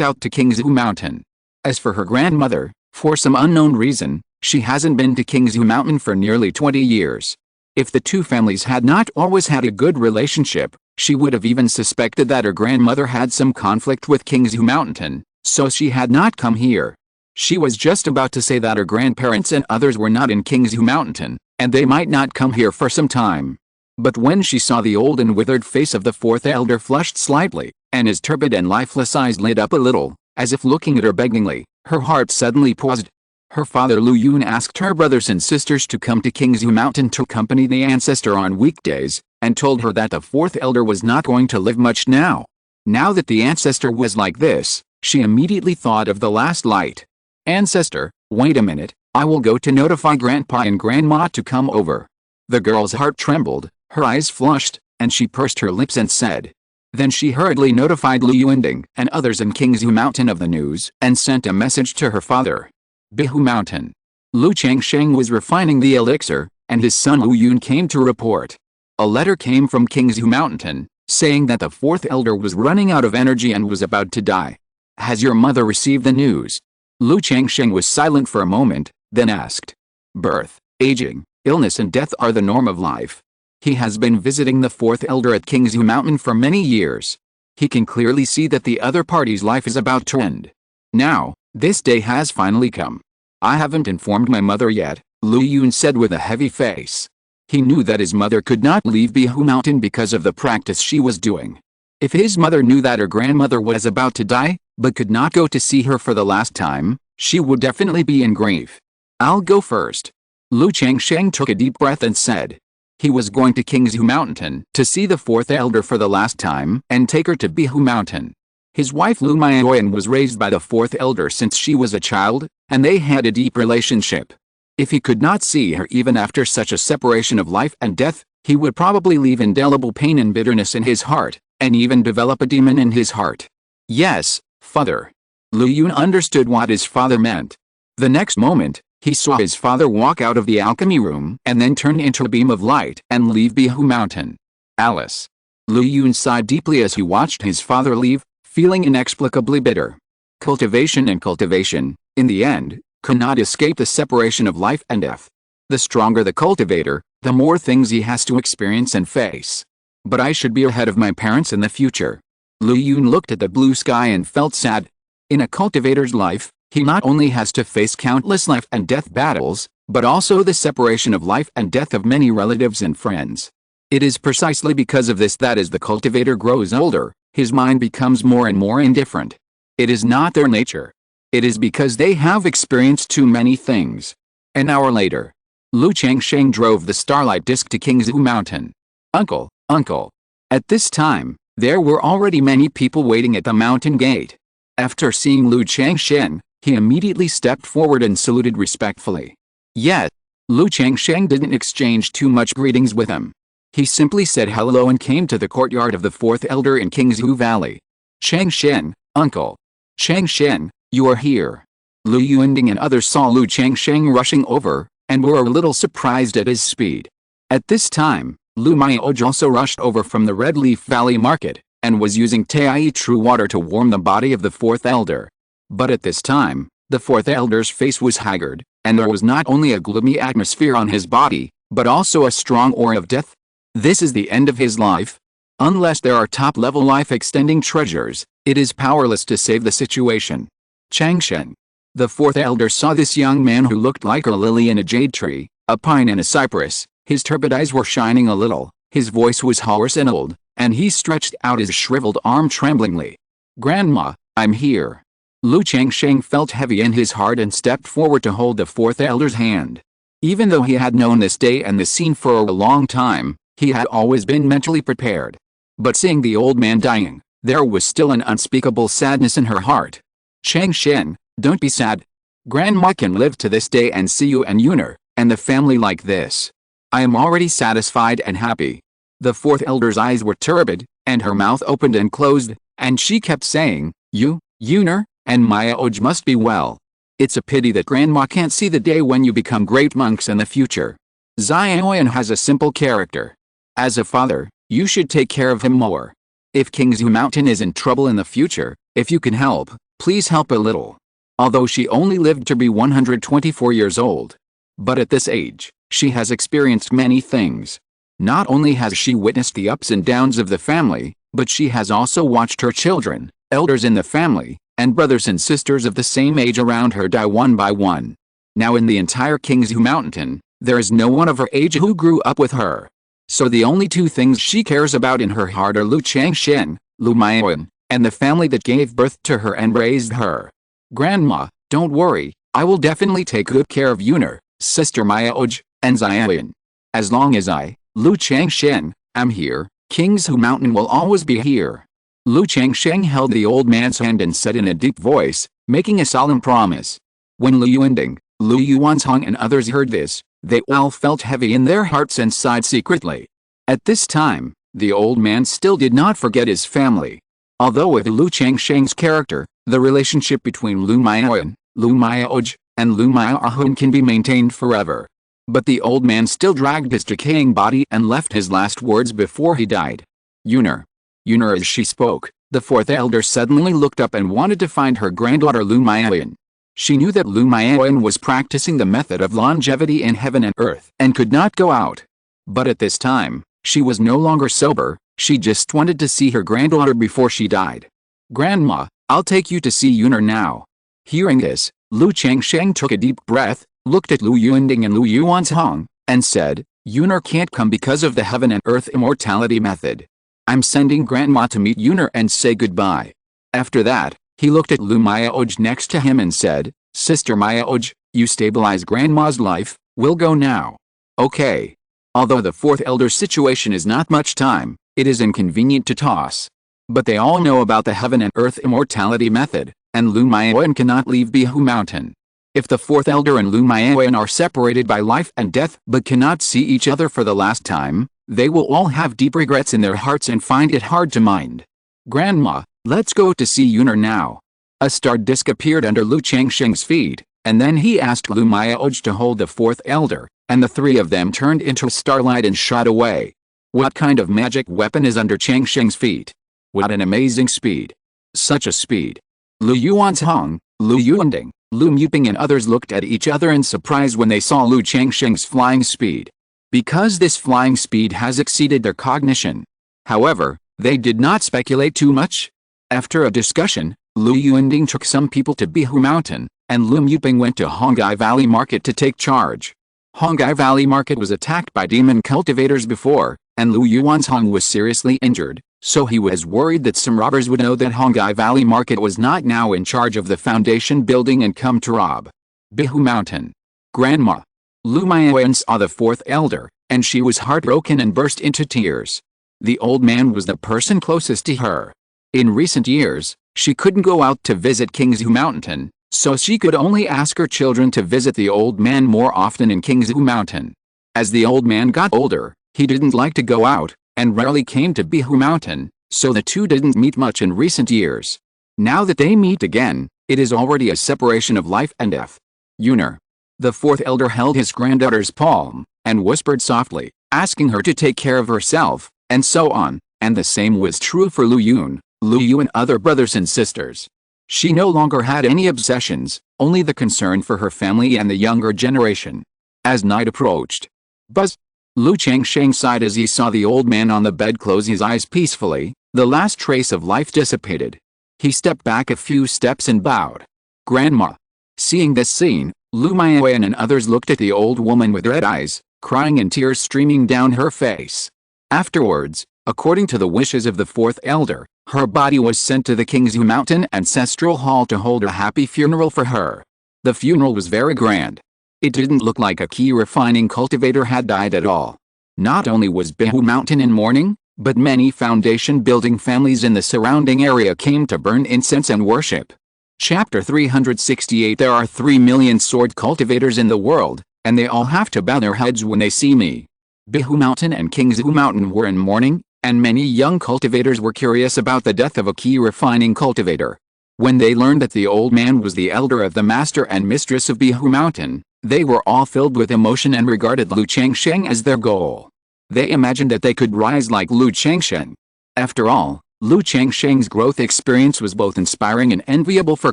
out to Qingzhu Mountain. As for her grandmother, for some unknown reason, she hasn't been to Qingzhu Mountain for nearly 20 years. If the 2 families had not always had a good relationship, she would have even suspected that her grandmother had some conflict with Qingzhu Mountain, so she had not come here. She was just about to say that her grandparents and others were not in Qingzhu Mountain, and they might not come here for some time. But when she saw the old and withered face of the 4th elder flushed slightly, and his turbid and lifeless eyes lit up a little, as if looking at her beggingly, her heart suddenly paused. Her father Lu Yun asked her brothers and sisters to come to Qingzhu Mountain to accompany the ancestor on weekdays, and told her that the 4th elder was not going to live much now. Now that the ancestor was like this, she immediately thought of the last light. "Ancestor, wait a minute, I will go to notify Grandpa and Grandma to come over." The girl's heart trembled, her eyes flushed, and she pursed her lips and said. Then she hurriedly notified Lu Yuanding and others in Qingzhu Mountain of the news and sent a message to her father. Qingzhu Mountain. Lu Changsheng was refining the elixir, and his son Lu Yun came to report. A letter came from Qingzhu Mountain, saying that the 4th elder was running out of energy and was about to die. "Has your mother received the news?" Lu Changsheng was silent for a moment, then asked. "Birth, aging, illness and death are the norm of life. He has been visiting the 4th elder at Qingzhu Mountain for many years. He can clearly see that the other party's life is about to end. Now, this day has finally come. I haven't informed my mother yet," Lu Yun said with a heavy face. He knew that his mother could not leave Qingzhu Mountain because of the practice she was doing. If his mother knew that her grandmother was about to die, but could not go to see her for the last time, she would definitely be in grief. "I'll go first." Lu Changsheng took a deep breath and said. He was going to Qingzhu Mountain to see the fourth elder for the last time and take her to Bihu Mountain. His wife Lu Maioyan was raised by the fourth elder since she was a child, and they had a deep relationship. If he could not see her even after such a separation of life and death, he would probably leave indelible pain and bitterness in his heart, and even develop a demon in his heart. Yes, father. Lu Yun understood what his father meant. The next moment, he saw his father walk out of the alchemy room and then turn into a beam of light and leave Bihu Mountain. Alice. Lu Yun sighed deeply as he watched his father leave, feeling inexplicably bitter. Cultivation and cultivation, in the end, could not escape the separation of life and death. The stronger the cultivator, the more things he has to experience and face. But I should be ahead of my parents in the future. Lu Yun looked at the blue sky and felt sad. In a cultivator's life, he not only has to face countless life and death battles, but also the separation of life and death of many relatives and friends. It is precisely because of this that as the cultivator grows older, his mind becomes more and more indifferent. It is not their nature. It is because they have experienced too many things. An hour later, Lu Changsheng drove the starlight disc to Qingzhu Mountain. Uncle, uncle. At this time, there were already many people waiting at the mountain gate. After seeing Lu Changsheng, he immediately stepped forward and saluted respectfully. Yet, Lu Changsheng didn't exchange too much greetings with him. He simply said hello and came to the courtyard of the fourth elder in Qingzhu Valley. Changsheng, uncle. Changsheng, you are here. Lu Yuanding and others saw Lu Changsheng rushing over, and were a little surprised at his speed. At this time, Lu Maioji also rushed over from the Red Leaf Valley Market, and was using Taiyi True Water to warm the body of the fourth elder. But at this time, the fourth elder's face was haggard, and there was not only a gloomy atmosphere on his body, but also a strong aura of death. This is the end of his life. Unless there are top-level life-extending treasures, it is powerless to save the situation. Changsheng. The fourth elder saw this young man who looked like a lily in a jade tree, a pine and a cypress. His turbid eyes were shining a little, his voice was hoarse and old, and he stretched out his shriveled arm tremblingly. Grandma, I'm here. Lu Changsheng felt heavy in his heart and stepped forward to hold the fourth elder's hand. Even though he had known this day and this scene for a long time, he had always been mentally prepared. But seeing the old man dying, there was still an unspeakable sadness in her heart. Changsheng, don't be sad. Grandma can live to this day and see you and Yuner, and the family like this. I am already satisfied and happy. The fourth elder's eyes were turbid, and her mouth opened and closed, and she kept saying, You, Yuner, and Maioji must be well. It's a pity that Grandma can't see the day when you become great monks in the future. Xiaoyan has a simple character. As a father, you should take care of him more. If Qingzhu Mountain is in trouble in the future, if you can help, please help a little. Although she only lived to be 124 years old. But at this age, she has experienced many things. Not only has she witnessed the ups and downs of the family, but she has also watched her children, elders in the family, and brothers and sisters of the same age around her die one by one. Now in the entire Qingzhu Mountain, there is no one of her age who grew up with her. So the only two things she cares about in her heart are Lu Changsheng, Lu Maioyan, and the family that gave birth to her and raised her. Grandma, don't worry, I will definitely take good care of Yuner, Sister Maioji, and Xiaoyan. As long as I, Lu Changsheng, am here, Qingzhu Mountain will always be here. Lu Changsheng held the old man's hand and said in a deep voice, making a solemn promise. When Lu Yuanding, Lu Yuanzhong and others heard this, they all felt heavy in their hearts and sighed secretly. At this time, the old man still did not forget his family. Although with Lu Changsheng's character, the relationship between Lu Maioyan, Lu Maioji, and Lu Maiohun can be maintained forever. But the old man still dragged his decaying body and left his last words before he died. Yuner. Yuner. As she spoke, the fourth elder suddenly looked up and wanted to find her granddaughter Lu Maioyan. She knew that Lu Maioyan was practicing the method of longevity in heaven and earth and could not go out. But at this time, she was no longer sober, she just wanted to see her granddaughter before she died. Grandma, I'll take you to see Yuner now. Hearing this, Lu Changsheng took a deep breath, looked at Lu Yuanding and Lu Yuanzhong, and said, Yuner can't come because of the heaven and earth immortality method. I'm sending Grandma to meet Yuner and say goodbye. After that, he looked at Lu Maioji next to him and said, Sister Maioji, you stabilize Grandma's life, We'll go now. Okay. Although the fourth elder's situation is not much time, it is inconvenient to toss. But they all know about the heaven and earth immortality method, and Lu Maoyan cannot leave Bihu Mountain. If the fourth elder and Lu Maoyan are separated by life and death but cannot see each other for the last time, they will all have deep regrets in their hearts and find it hard to mind. Grandma, let's go to see Yunar now. A star disk appeared under Lu Changsheng's feet, and then he asked Lu Maoyan to hold the fourth elder, and the three of them turned into starlight and shot away. What kind of magic weapon is under Changsheng's feet? What an amazing speed. Such a speed. Lu Yuanzhong, Lu Yuanding, Lu Muping and others looked at each other in surprise when they saw Lu Changsheng's flying speed. Because this flying speed has exceeded their cognition. However, they did not speculate too much. After a discussion, Lu Yuanding took some people to Bihu Mountain, and Lu Muping went to Hongai Valley Market to take charge. Hongai Valley Market was attacked by demon cultivators before, and Lu Yuanzhong was seriously injured, so he was worried that some robbers would know that Hongai Valley Market was not now in charge of the foundation building and come to rob Bihu Mountain. Grandma. Lu Maoyan saw the fourth elder, and she was heartbroken and burst into tears. The old man was the person closest to her. In recent years, she couldn't go out to visit Qingzhu Mountain, so she could only ask her children to visit the old man more often in Qingzhu Mountain. As the old man got older, he didn't like to go out, and rarely came to Bihu Mountain, so the two didn't meet much in recent years. Now that they meet again, it is already a separation of life and death. Yunar. The fourth elder held his granddaughter's palm, and whispered softly, asking her to take care of herself, and so on, and the same was true for Lu Yun, Lu Yu and other brothers and sisters. She no longer had any obsessions, only the concern for her family and the younger generation. As night approached. Buzz. Lu Changsheng sighed as he saw the old man on the bed close his eyes peacefully, the last trace of life dissipated. He stepped back a few steps and bowed. Grandma. Seeing this scene, Lu Maoyan and others looked at the old woman with red eyes, crying and tears streaming down her face. Afterwards, according to the wishes of the fourth elder, her body was sent to the Qingzhu Mountain Ancestral Hall to hold a happy funeral for her. The funeral was very grand. It didn't look like a key refining cultivator had died at all. Not only was Bihu Mountain in mourning, but many foundation building families in the surrounding area came to burn incense and worship. Chapter 368 There are 3 million sword cultivators in the world, and they all have to bow their heads when they see me. Bihu Mountain and Qingzhu Mountain were in mourning, and many young cultivators were curious about the death of a key refining cultivator. When they learned that the old man was the elder of the master and mistress of Bihu Mountain, they were all filled with emotion and regarded Lu Changsheng as their goal. They imagined that they could rise like Lu Changsheng. After all, Lu Changsheng's growth experience was both inspiring and enviable for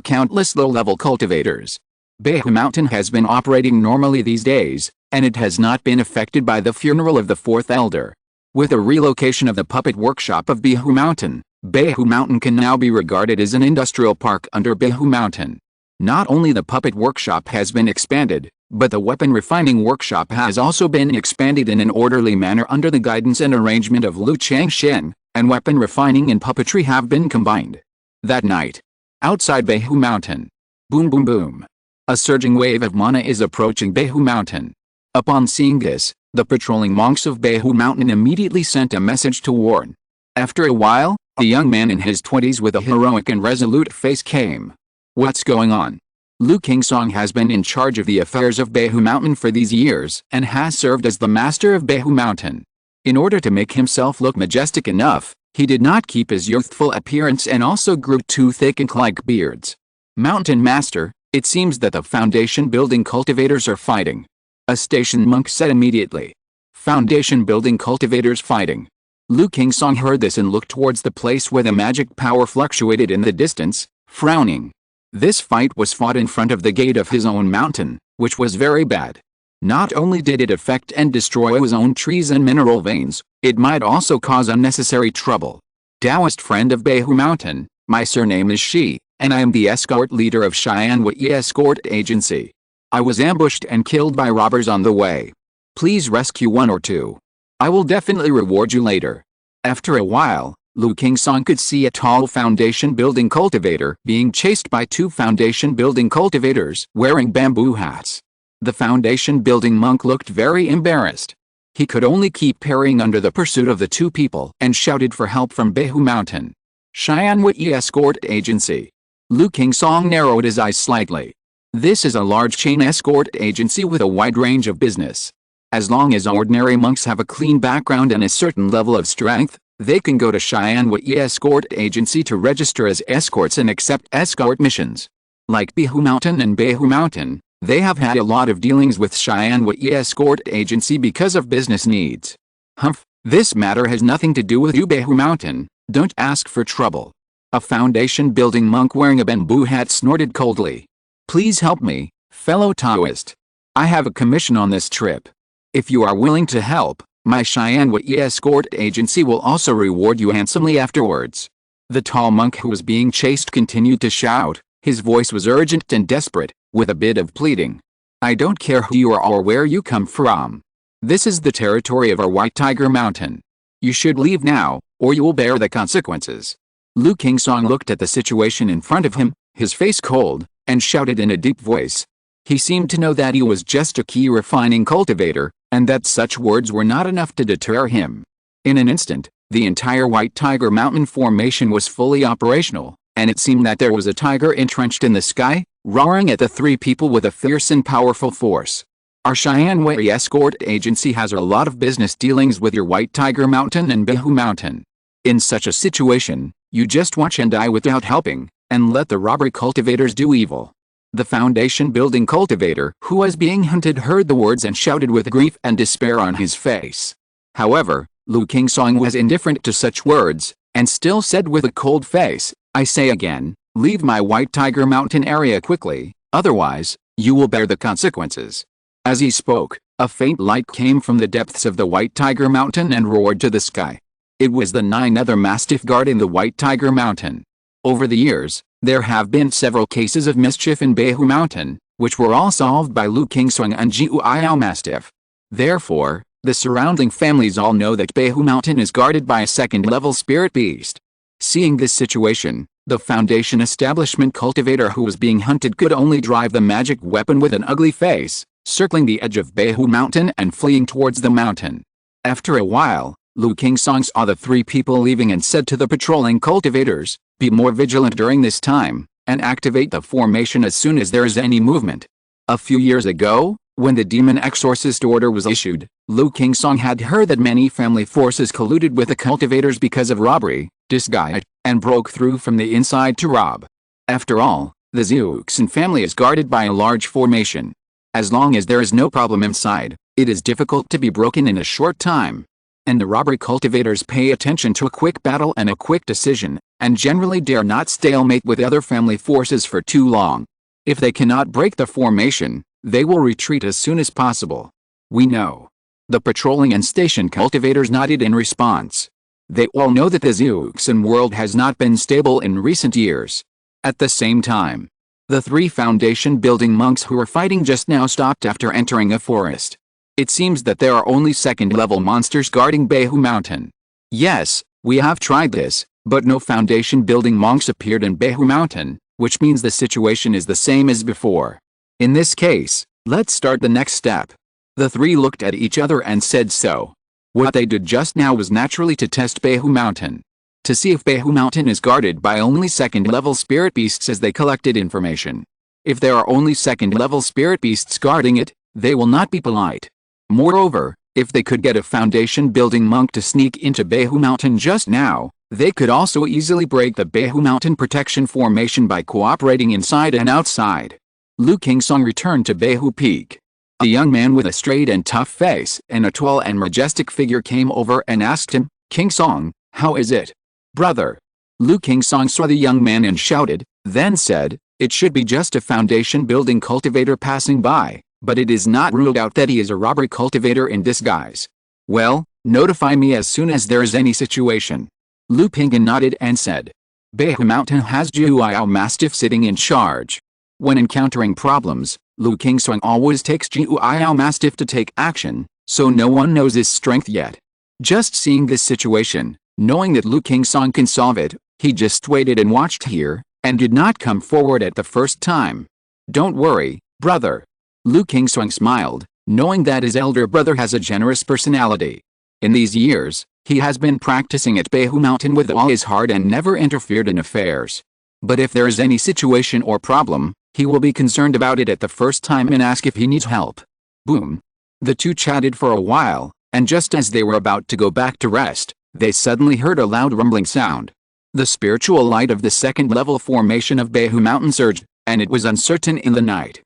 countless low-level cultivators. Bihu Mountain has been operating normally these days, and it has not been affected by the funeral of the fourth elder. With the relocation of the puppet workshop of Bihu Mountain, Bihu Mountain can now be regarded as an industrial park under Bihu Mountain. Not only the puppet workshop has been expanded, but the weapon refining workshop has also been expanded in an orderly manner under the guidance and arrangement of Lu Changsheng, and weapon refining and puppetry have been combined. That night, outside Bihu Mountain. Boom boom boom. A surging wave of mana is approaching Bihu Mountain. Upon seeing this, the patrolling monks of Bihu Mountain immediately sent a message to warn. After a while, a young man in his 20s with a heroic and resolute face came. What's going on? Lu Qingsong has been in charge of the affairs of Bihu Mountain for these years and has served as the master of Bihu Mountain. In order to make himself look majestic enough, he did not keep his youthful appearance and also grew too thick and like beards. Mountain Master, it seems that the foundation building cultivators are fighting. A station monk said immediately. Foundation building cultivators fighting. Lu Qingsong heard this and looked towards the place where the magic power fluctuated in the distance, frowning. This fight was fought in front of the gate of his own mountain, which was very bad. Not only did it affect and destroy his own trees and mineral veins, it might also cause unnecessary trouble. Taoist friend of Bihu Mountain, my surname is Shi, and I am the escort leader of Xianwei Escort Agency. I was ambushed and killed by robbers on the way. Please rescue one or two. I will definitely reward you later. After a while, Lu Qingsong could see a tall foundation building cultivator being chased by two foundation building cultivators wearing bamboo hats. The foundation-building monk looked very embarrassed. He could only keep parrying under the pursuit of the two people and shouted for help from Qingzhu Mountain. Xianwei Escort Agency. Lu Qingsong narrowed his eyes slightly. This is a large chain escort agency with a wide range of business. As long as ordinary monks have a clean background and a certain level of strength, they can go to Xianwei Escort Agency to register as escorts and accept escort missions. Like Qingzhu Mountain and Qingzhu Mountain, they have had a lot of dealings with Xianwei Escort Agency because of business needs. Humph, this matter has nothing to do with you Qingzhu Mountain, don't ask for trouble. A foundation-building monk wearing a bamboo hat snorted coldly. Please help me, fellow Taoist. I have a commission on this trip. If you are willing to help, my Xianwei Escort Agency will also reward you handsomely afterwards. The tall monk who was being chased continued to shout. His voice was urgent and desperate, with a bit of pleading. I don't care who you are or where you come from. This is the territory of our White Tiger Mountain. You should leave now, or you will bear the consequences. Lu Qingsong looked at the situation in front of him, his face cold, and shouted in a deep voice. He seemed to know that he was just a key refining cultivator, and that such words were not enough to deter him. In an instant, the entire White Tiger Mountain formation was fully operational, and it seemed that there was a tiger entrenched in the sky, roaring at the three people with a fierce and powerful force. Our Xianwei Escort Agency has a lot of business dealings with your White Tiger Mountain and Qingzhu Mountain. In such a situation, you just watch and die without helping, and let the robbery cultivators do evil. The foundation-building cultivator who was being hunted heard the words and shouted with grief and despair on his face. However, Lu Qingsong was indifferent to such words, and still said with a cold face, I say again, leave my White Tiger Mountain area quickly, otherwise, you will bear the consequences. As he spoke, a faint light came from the depths of the White Tiger Mountain and roared to the sky. It was the 9 other mastiff guarding the White Tiger Mountain. Over the years, there have been several cases of mischief in Qingzhu Mountain, which were all solved by Lu Qingsong and Jiu'ao Mastiff. Therefore, the surrounding families all know that Qingzhu Mountain is guarded by a second-level spirit beast. Seeing this situation, the foundation establishment cultivator who was being hunted could only drive the magic weapon with an ugly face, circling the edge of Qingzhu Mountain and fleeing towards the mountain. After a while, Lu Qingsong saw the three people leaving and said to the patrolling cultivators, be more vigilant during this time, and activate the formation as soon as there is any movement. A few years ago, when the demon exorcist order was issued, Lu Qingsong had heard that many family forces colluded with the cultivators because of robbery, disguise, and broke through from the inside to rob. After all, the Xiuxin family is guarded by a large formation. As long as there is no problem inside, it is difficult to be broken in a short time. And the robbery cultivators pay attention to a quick battle and a quick decision, and generally dare not stalemate with other family forces for too long. If they cannot break the formation, they will retreat as soon as possible. We know. The patrolling and station cultivators nodded in response. They all know that the Xiuxin world has not been stable in recent years. At the same time, the three foundation-building monks who were fighting just now stopped after entering a forest. It seems that there are only second-level monsters guarding Qingzhu Mountain. Yes, we have tried this, but no foundation-building monks appeared in Qingzhu Mountain, which means the situation is the same as before. In this case, let's start the next step. The three looked at each other and said so. What they did just now was naturally to test Qingzhu Mountain. To see if Qingzhu Mountain is guarded by only second-level spirit beasts as they collected information. If there are only second-level spirit beasts guarding it, they will not be polite. Moreover, if they could get a foundation-building monk to sneak into Qingzhu Mountain just now, they could also easily break the Qingzhu Mountain protection formation by cooperating inside and outside. Lu Qingsong returned to Qingzhu Peak. A young man with a straight and tough face and a tall and majestic figure came over and asked him, Qingsong, how is it, brother? Lu Qingsong saw the young man and shouted, then said, it should be just a foundation-building cultivator passing by. But it is not ruled out that he is a robbery cultivator in disguise. Well, notify me as soon as there is any situation. Lu Qingyan nodded and said. Qingzhu Mountain has Jiu'ao Mastiff sitting in charge. When encountering problems, Lu Qingsong always takes Jiu'ao Mastiff to take action, so no one knows his strength yet. Just seeing this situation, knowing that Lu Qingsong can solve it, he just waited and watched here, and did not come forward at the first time. Don't worry, brother. Lu Qingzhu smiled, knowing that his elder brother has a generous personality. In these years, he has been practicing at Qingzhu Mountain with all his heart and never interfered in affairs. But if there is any situation or problem, he will be concerned about it at the first time and ask if he needs help. Boom. The two chatted for a while, and just as they were about to go back to rest, they suddenly heard a loud rumbling sound. The spiritual light of the second-level formation of Qingzhu Mountain surged, and it was uncertain in the night.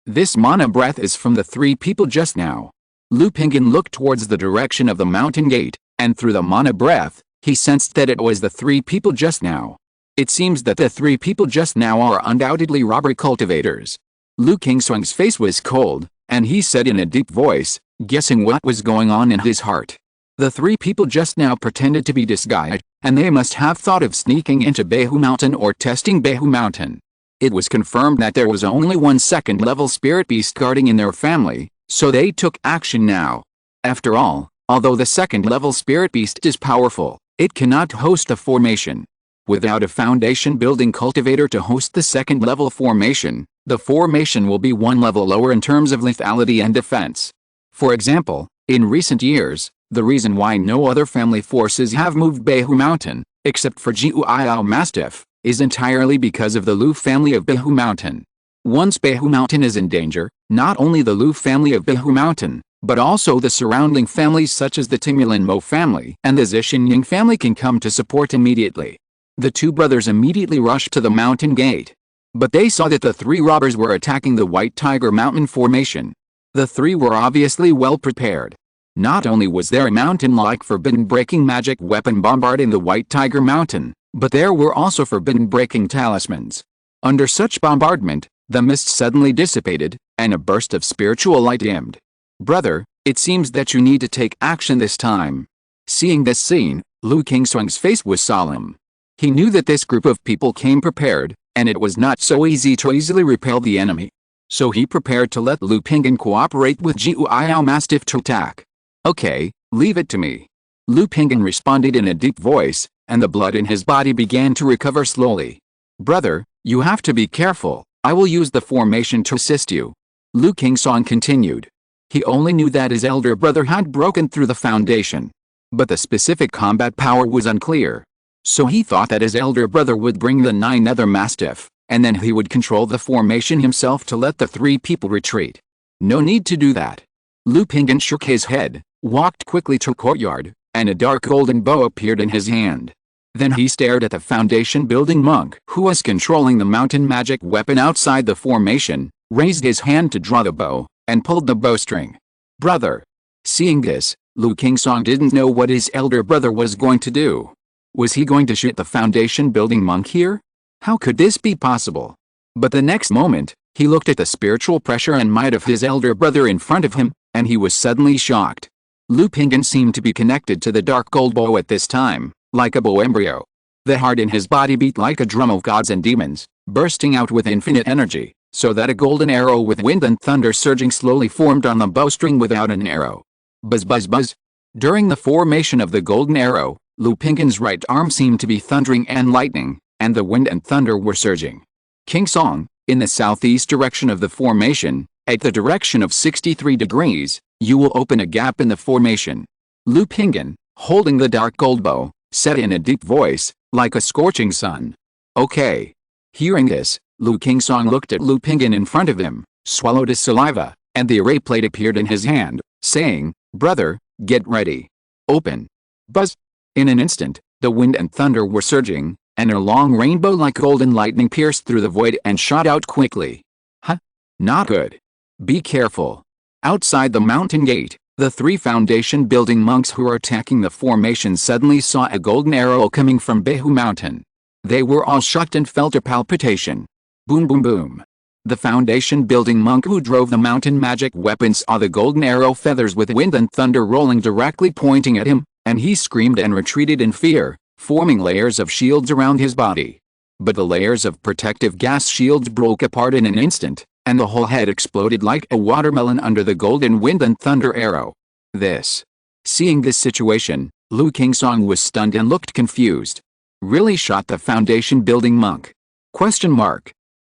This mana breath is from the three people just now. Lu Qingzhu looked towards the direction of the mountain gate, and through the mana breath, he sensed that it was the three people just now. It seems that the three people just now are undoubtedly robber cultivators. Lu Qingzhu's face was cold, and he said in a deep voice, guessing what was going on in his heart. The three people just now pretended to be disguised, and they must have thought of sneaking into Qingzhu Mountain or testing Qingzhu Mountain. It was confirmed that there was only one second-level spirit beast guarding in their family, so they took action now. After all, although the second-level spirit beast is powerful, it cannot host the formation. Without a foundation-building cultivator to host the second-level formation, the formation will be one level lower in terms of lethality and defense. For example, in recent years, the reason why no other family forces have moved Qingzhu Mountain, except for Jiu'ao Mastiff, is entirely because of the Lu family of Qingzhu Mountain. Once Qingzhu Mountain is in danger, not only the Lu family of Qingzhu Mountain, but also the surrounding families such as the Timulan Mo family and the Zixingying family can come to support immediately. The two brothers immediately rushed to the mountain gate. But they saw that the three robbers were attacking the White Tiger Mountain formation. The three were obviously well prepared. Not only was there a mountain-like forbidden-breaking magic weapon bombarding the White Tiger Mountain, but there were also forbidden-breaking talismans. Under such bombardment, the mist suddenly dissipated, and a burst of spiritual light dimmed. Brother, it seems that you need to take action this time. Seeing this scene, Lu Qingzhu's face was solemn. He knew that this group of people came prepared, and it was not so easy to easily repel the enemy. So he prepared to let Lu Qingzhu cooperate with Jiu'ao Mastiff to attack. Okay, leave it to me. Lu Qingzhu responded in a deep voice, and the blood in his body began to recover slowly. Brother, you have to be careful, I will use the formation to assist you. Lu Qingzhu continued. He only knew that his elder brother had broken through the foundation. But the specific combat power was unclear. So he thought that his elder brother would bring the 9 other mastiff, and then he would control the formation himself to let the 3 people retreat. No need to do that. Lu Qingzhu shook his head, walked quickly to the courtyard, and a dark golden bow appeared in his hand. Then he stared at the foundation-building monk who was controlling the mountain magic weapon outside the formation, raised his hand to draw the bow, and pulled the bowstring. Brother. Seeing this, Lu Qingzhu didn't know what his elder brother was going to do. Was he going to shoot the foundation-building monk here? How could this be possible? But the next moment, he looked at the spiritual pressure and might of his elder brother in front of him, and he was suddenly shocked. Lu Qingzhu seemed to be connected to the dark gold bow at this time, like a bow embryo. The heart in his body beat like a drum of gods and demons, bursting out with infinite energy, so that a golden arrow with wind and thunder surging slowly formed on the bowstring without an arrow. Buzz buzz buzz. During the formation of the golden arrow, Lu Qingzhu's right arm seemed to be thundering and lightning, and the wind and thunder were surging. Qingzhu, in the southeast direction of the formation, at the direction of 63 degrees, you will open a gap in the formation. Lu Qingzhu, holding the dark gold bow, said in a deep voice, like a scorching sun. Okay. Hearing this, Lu Qingzhu looked at Lu Qingzhu in front of him, swallowed his saliva, and the array plate appeared in his hand, saying, Brother, get ready. Open. Buzz. In an instant, the wind and thunder were surging, and a long rainbow-like golden lightning pierced through the void and shot out quickly. Not good. Be careful. Outside the mountain gate, the 3 foundation-building monks who were attacking the formation suddenly saw a golden arrow coming from Qingzhu Mountain. They were all shocked and felt a palpitation. Boom boom boom. The foundation-building monk who drove the mountain magic weapon saw the golden arrow feathers with wind and thunder rolling directly pointing at him, and he screamed and retreated in fear, forming layers of shields around his body. But the layers of protective gas shields broke apart in an instant, and the whole head exploded like a watermelon under the golden wind and thunder arrow. Seeing this situation, Lu Qingzhu was stunned and looked confused. Really shot the foundation-building monk?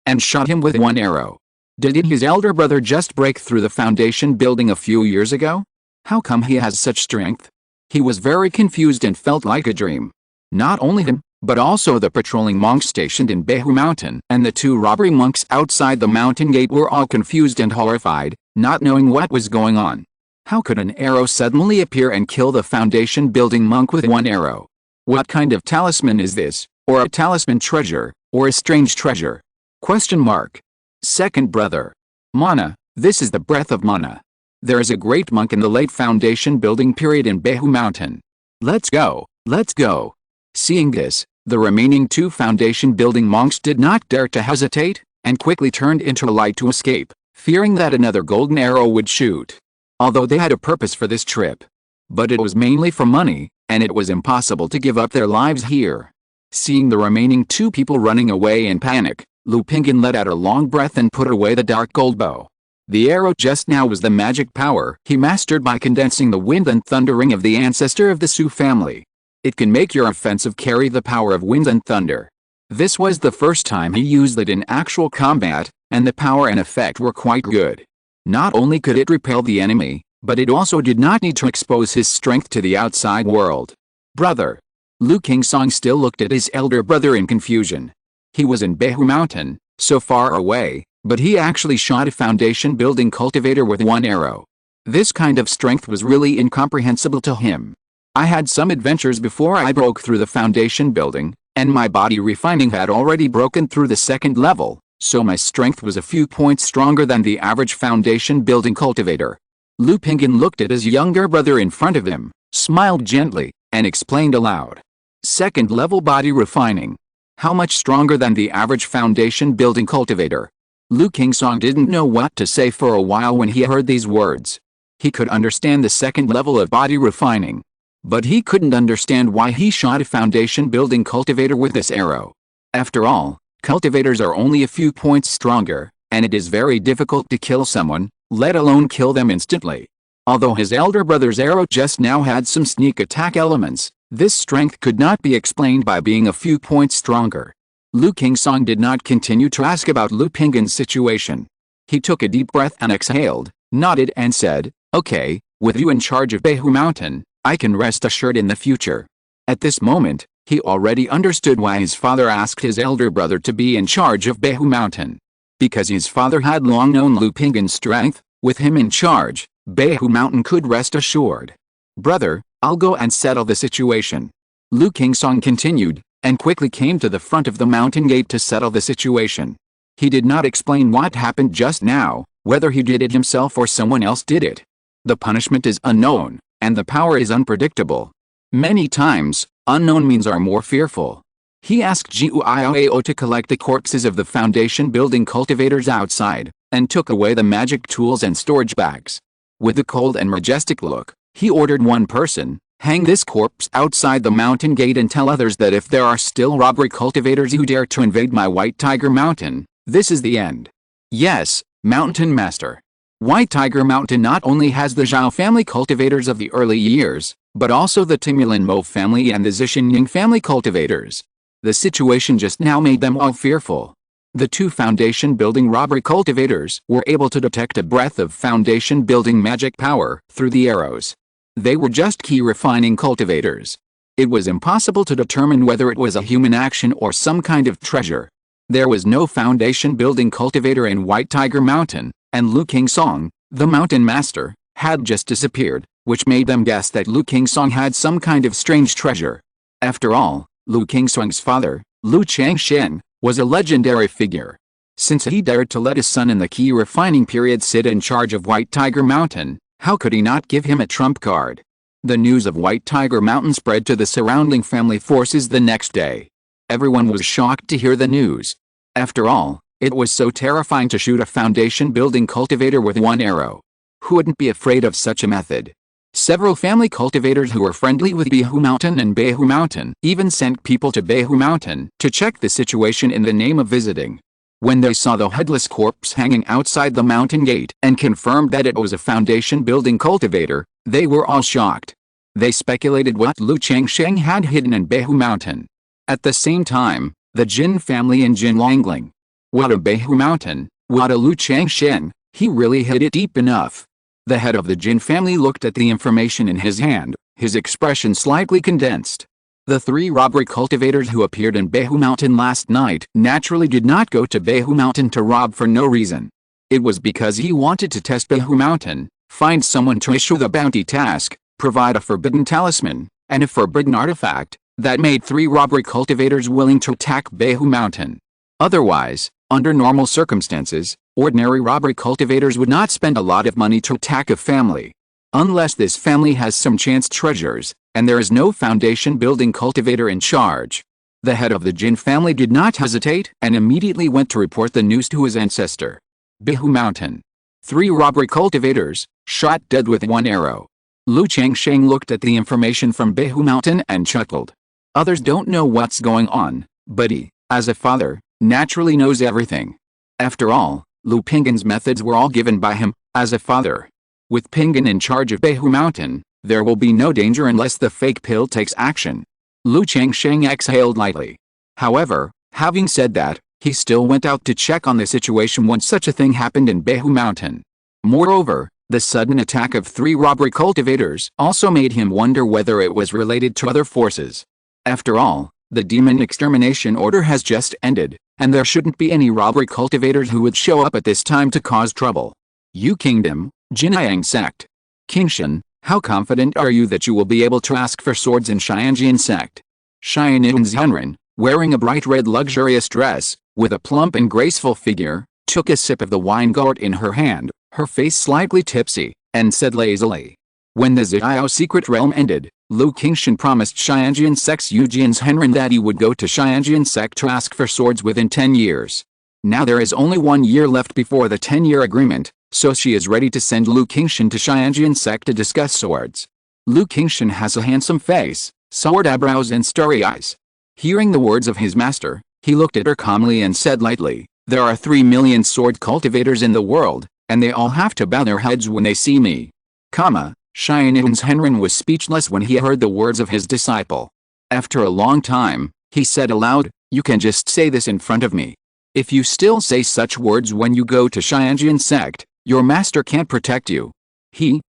And shot him with 1 arrow. Did his elder brother just break through the foundation building a few years ago? How come he has such strength? He was very confused and felt like a dream. Not only him, but also the patrolling monks stationed in Qingzhu Mountain and the 2 robbery monks outside the mountain gate were all confused and horrified, not knowing what was going on. How could an arrow suddenly appear and kill the foundation building monk with 1 arrow? What kind of talisman is this, or a talisman treasure, or a strange treasure? Question mark. Second brother. Mana, this is the breath of mana. There is a great monk in the late foundation building period in Qingzhu Mountain. Let's go, let's go. Seeing this, the remaining 2 foundation building monks did not dare to hesitate, and quickly turned into light to escape, fearing that another golden arrow would shoot. Although they had a purpose for this trip. But it was mainly for money, and it was impossible to give up their lives here. Seeing the remaining 2 people running away in panic, Lu Pingyan let out a long breath and put away the dark gold bow. The arrow just now was the magic power he mastered by condensing the wind and thundering of the ancestor of the Su family. It can make your offensive carry the power of wind and thunder. This was the first time he used it in actual combat, and the power and effect were quite good. Not only could it repel the enemy, but it also did not need to expose his strength to the outside world. Brother. Lu Qingsong still looked at his elder brother in confusion. He was in Qingzhu Mountain, so far away, but he actually shot a foundation building cultivator with 1 arrow. This kind of strength was really incomprehensible to him. I had some adventures before I broke through the foundation building, and my body refining had already broken through the 2nd level, so my strength was a few points stronger than the average foundation building cultivator. Lu Pingyan looked at his younger brother in front of him, smiled gently, and explained aloud. 2nd level body refining. How much stronger than the average foundation building cultivator? Lu Qingsong didn't know what to say for a while when he heard these words. He could understand the 2nd level of body refining. But he couldn't understand why he shot a foundation building cultivator with this arrow. After all, cultivators are only a few points stronger, and it is very difficult to kill someone, let alone kill them instantly. Although his elder brother's arrow just now had some sneak attack elements, this strength could not be explained by being a few points stronger. Lu Qingsong did not continue to ask about Lu Pingyan's situation. He took a deep breath and exhaled, nodded and said, "Okay, with you in charge of Qingzhu Mountain, I can rest assured in the future." At this moment, he already understood why his father asked his elder brother to be in charge of Qingzhu Mountain. Because his father had long known Lu Pingyan's strength, with him in charge, Qingzhu Mountain could rest assured. "Brother, I'll go and settle the situation." Lu Qingsong continued, and quickly came to the front of the mountain gate to settle the situation. He did not explain what happened just now, whether he did it himself or someone else did it. The punishment is unknown, and the power is unpredictable. Many times, unknown means are more fearful. He asked Jiuiao to collect the corpses of the foundation building cultivators outside, and took away the magic tools and storage bags. With a cold and majestic look, he ordered one person, "Hang this corpse outside the mountain gate and tell others that if there are still robbery cultivators who dare to invade my White Tiger Mountain, this is the end." Yes, Mountain Master. White Tiger Mountain not only has the Zhao family cultivators of the early years, but also the Timulin Mo family and the Zixinning family cultivators. The situation just now made them all fearful. The 2 foundation building robbery cultivators were able to detect a breath of foundation building magic power through the arrows. They were just key refining cultivators. It was impossible to determine whether it was a human action or some kind of treasure. There was no foundation building cultivator in White Tiger Mountain, and Lu Qingsong, the mountain master, had just disappeared, which made them guess that Lu Qingsong had some kind of strange treasure. After all, Lu Qingsong's father, Lu Changsheng, was a legendary figure. Since he dared to let his son in the key refining period sit in charge of White Tiger Mountain, how could he not give him a trump card? The news of White Tiger Mountain spread to the surrounding family forces the next day. Everyone was shocked to hear the news. After all, it was so terrifying to shoot a foundation building cultivator with 1 arrow. Who wouldn't be afraid of such a method? Several family cultivators who were friendly with Qingzhu Mountain and Qingzhu Mountain even sent people to Qingzhu Mountain to check the situation in the name of visiting. When they saw the headless corpse hanging outside the mountain gate and confirmed that it was a foundation building cultivator, they were all shocked. They speculated what Lu Changsheng had hidden in Qingzhu Mountain. At the same time, the Jin family in Jinlangling. What of Qingzhu Mountain? What a Lu Changsheng, he really hit it deep enough. The head of the Jin family looked at the information in his hand, his expression slightly condensed. The 3 robbery cultivators who appeared in Qingzhu Mountain last night naturally did not go to Qingzhu Mountain to rob for no reason. It was because he wanted to test Qingzhu Mountain, find someone to issue the bounty task, provide a forbidden talisman, and a forbidden artifact, that made 3 robbery cultivators willing to attack Qingzhu Mountain. Otherwise, under normal circumstances, ordinary robbery cultivators would not spend a lot of money to attack a family. Unless this family has some chance treasures, and there is no foundation building cultivator in charge. The head of the Jin family did not hesitate and immediately went to report the news to his ancestor. Qingzhu Mountain. 3 robbery cultivators, shot dead with 1 arrow. Lu Changsheng looked at the information from Qingzhu Mountain and chuckled. Others don't know what's going on, but he, as a father, naturally knows everything. After all, Lu Pinggan's methods were all given by him, as a father. With Qingyan in charge of Qingzhu Mountain, there will be no danger unless the fake pill takes action. Lu Changsheng exhaled lightly. However, having said that, he still went out to check on the situation when such a thing happened in Qingzhu Mountain. Moreover, the sudden attack of 3 robbery cultivators also made him wonder whether it was related to other forces. After all, the demon extermination order has just ended, and there shouldn't be any robbery cultivators who would show up at this time to cause trouble. You Kingdom, Qingyun Sect. Qingshun, how confident are you that you will be able to ask for swords in Qingyun Sect? Qingyun Sect, wearing a bright red luxurious dress, with a plump and graceful figure, took a sip of the wine gourd in her hand, her face slightly tipsy, and said lazily. When the Xiao secret realm ended, Lu Qingshun promised Qingyun Sect's Qingyun Sect that he would go to Qingyun Sect to ask for swords within 10 years. Now there is only 1 year left before the 10-year agreement, so she is ready to send Lu Qingshun to Qingyun Sect to discuss swords. Lu Qingshun has a handsome face, sword eyebrows and starry eyes. Hearing the words of his master, he looked at her calmly and said lightly, there are 3 million sword cultivators in the world, and they all have to bow their heads when they see me. Qingyun Sect was speechless when he heard the words of his disciple. After a long time, he said aloud, you can just say this in front of me. If you still say such words when you go to Qingyun Sect, your master can't protect you.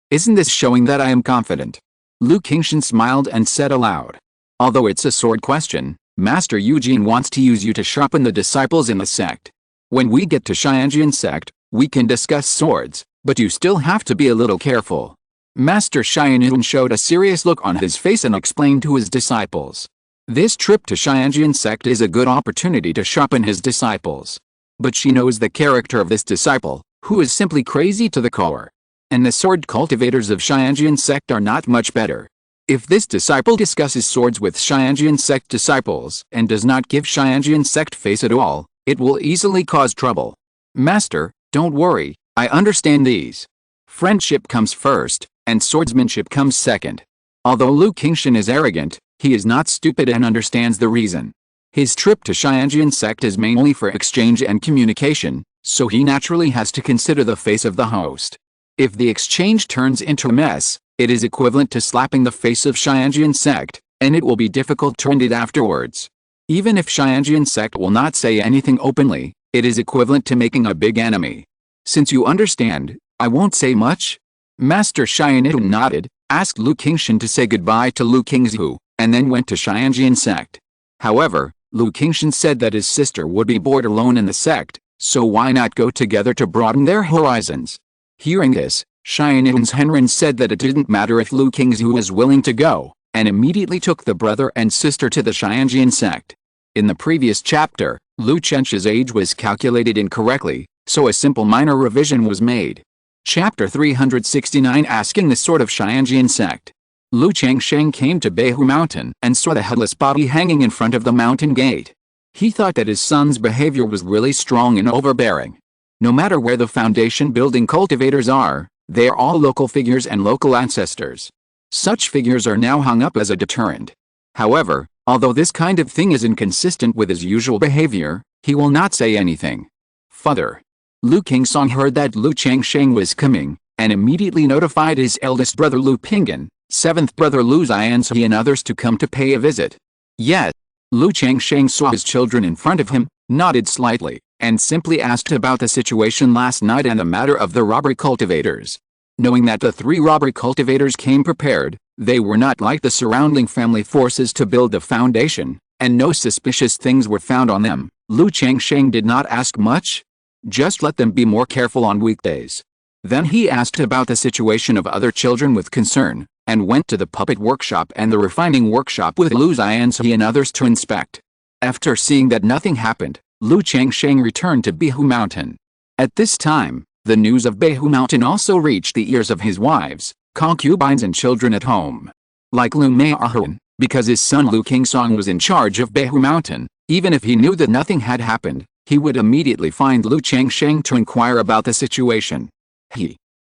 Isn't this showing that I am confident? Lu Qingshun smiled and said aloud. Although it's a sword question, Master Eugene wants to use you to sharpen the disciples in the sect. When we get to Qingyun Sect, we can discuss swords, but you still have to be a little careful. Master Qingyun showed a serious look on his face and explained to his disciples. This trip to Qingyun Sect is a good opportunity to sharpen his disciples. But she knows the character of this disciple, who is simply crazy to the core. And the sword cultivators of Qingyun Sect are not much better. If this disciple discusses swords with Qingyun Sect disciples and does not give Qingyun Sect face at all, it will easily cause trouble. Master, don't worry, I understand these. Friendship comes first, and swordsmanship comes second. Although Lu Qingshun is arrogant, he is not stupid and understands the reason. His trip to Qingyun Sect is mainly for exchange and communication, so he naturally has to consider the face of the host. If the exchange turns into a mess, it is equivalent to slapping the face of Qingyun Sect, and it will be difficult to end it afterwards. Even if Qingyun Sect will not say anything openly, it is equivalent to making a big enemy. Since you understand, I won't say much. Master Qingyun nodded, asked Lu Qingshun to say goodbye to Lu Qingzhu, and then went to Qingyun Sect. However, Lu Qingshun said that his sister would be bored alone in the sect, so why not go together to broaden their horizons? Hearing this, Qingyun Sect said that it didn't matter if Lu Qingzhu was willing to go, and immediately took the brother and sister to the Qingyun Sect. In the previous chapter, Lu Chensh's age was calculated incorrectly, so a simple minor revision was made. Chapter 369 Asking the Sword of Qingyun Sect. Lu Changsheng came to Qingzhu Mountain and saw the headless body hanging in front of the mountain gate. He thought that his son's behavior was really strong and overbearing. No matter where the foundation building cultivators are, they are all local figures and local ancestors. Such figures are now hung up as a deterrent. However, although this kind of thing is inconsistent with his usual behavior, he will not say anything. Father. Lu Qingsong heard that Lu Changsheng was coming, and immediately notified his eldest brother Lu Pinggan, seventh brother Lu Xianzi and others to come to pay a visit. Yet, Lu Changsheng saw his children in front of him, nodded slightly, and simply asked about the situation last night and the matter of the robbery cultivators. Knowing that the 3 robbery cultivators came prepared, they were not like the surrounding family forces to build the foundation, and no suspicious things were found on them, Changsheng did not ask much. Just let them be more careful on weekdays. Then he asked about the situation of other children with concern, and went to the puppet workshop and the refining workshop with Lu Xianzi and others to inspect. After seeing that nothing happened, Changsheng returned to Qingzhu Mountain. At this time, the news of Qingzhu Mountain also reached the ears of his wives, concubines and children at home. Like Lu Maihun, because his son Lu Qingsong was in charge of Qingzhu Mountain, even if he knew that nothing had happened, he would immediately find Lu Changsheng to inquire about the situation.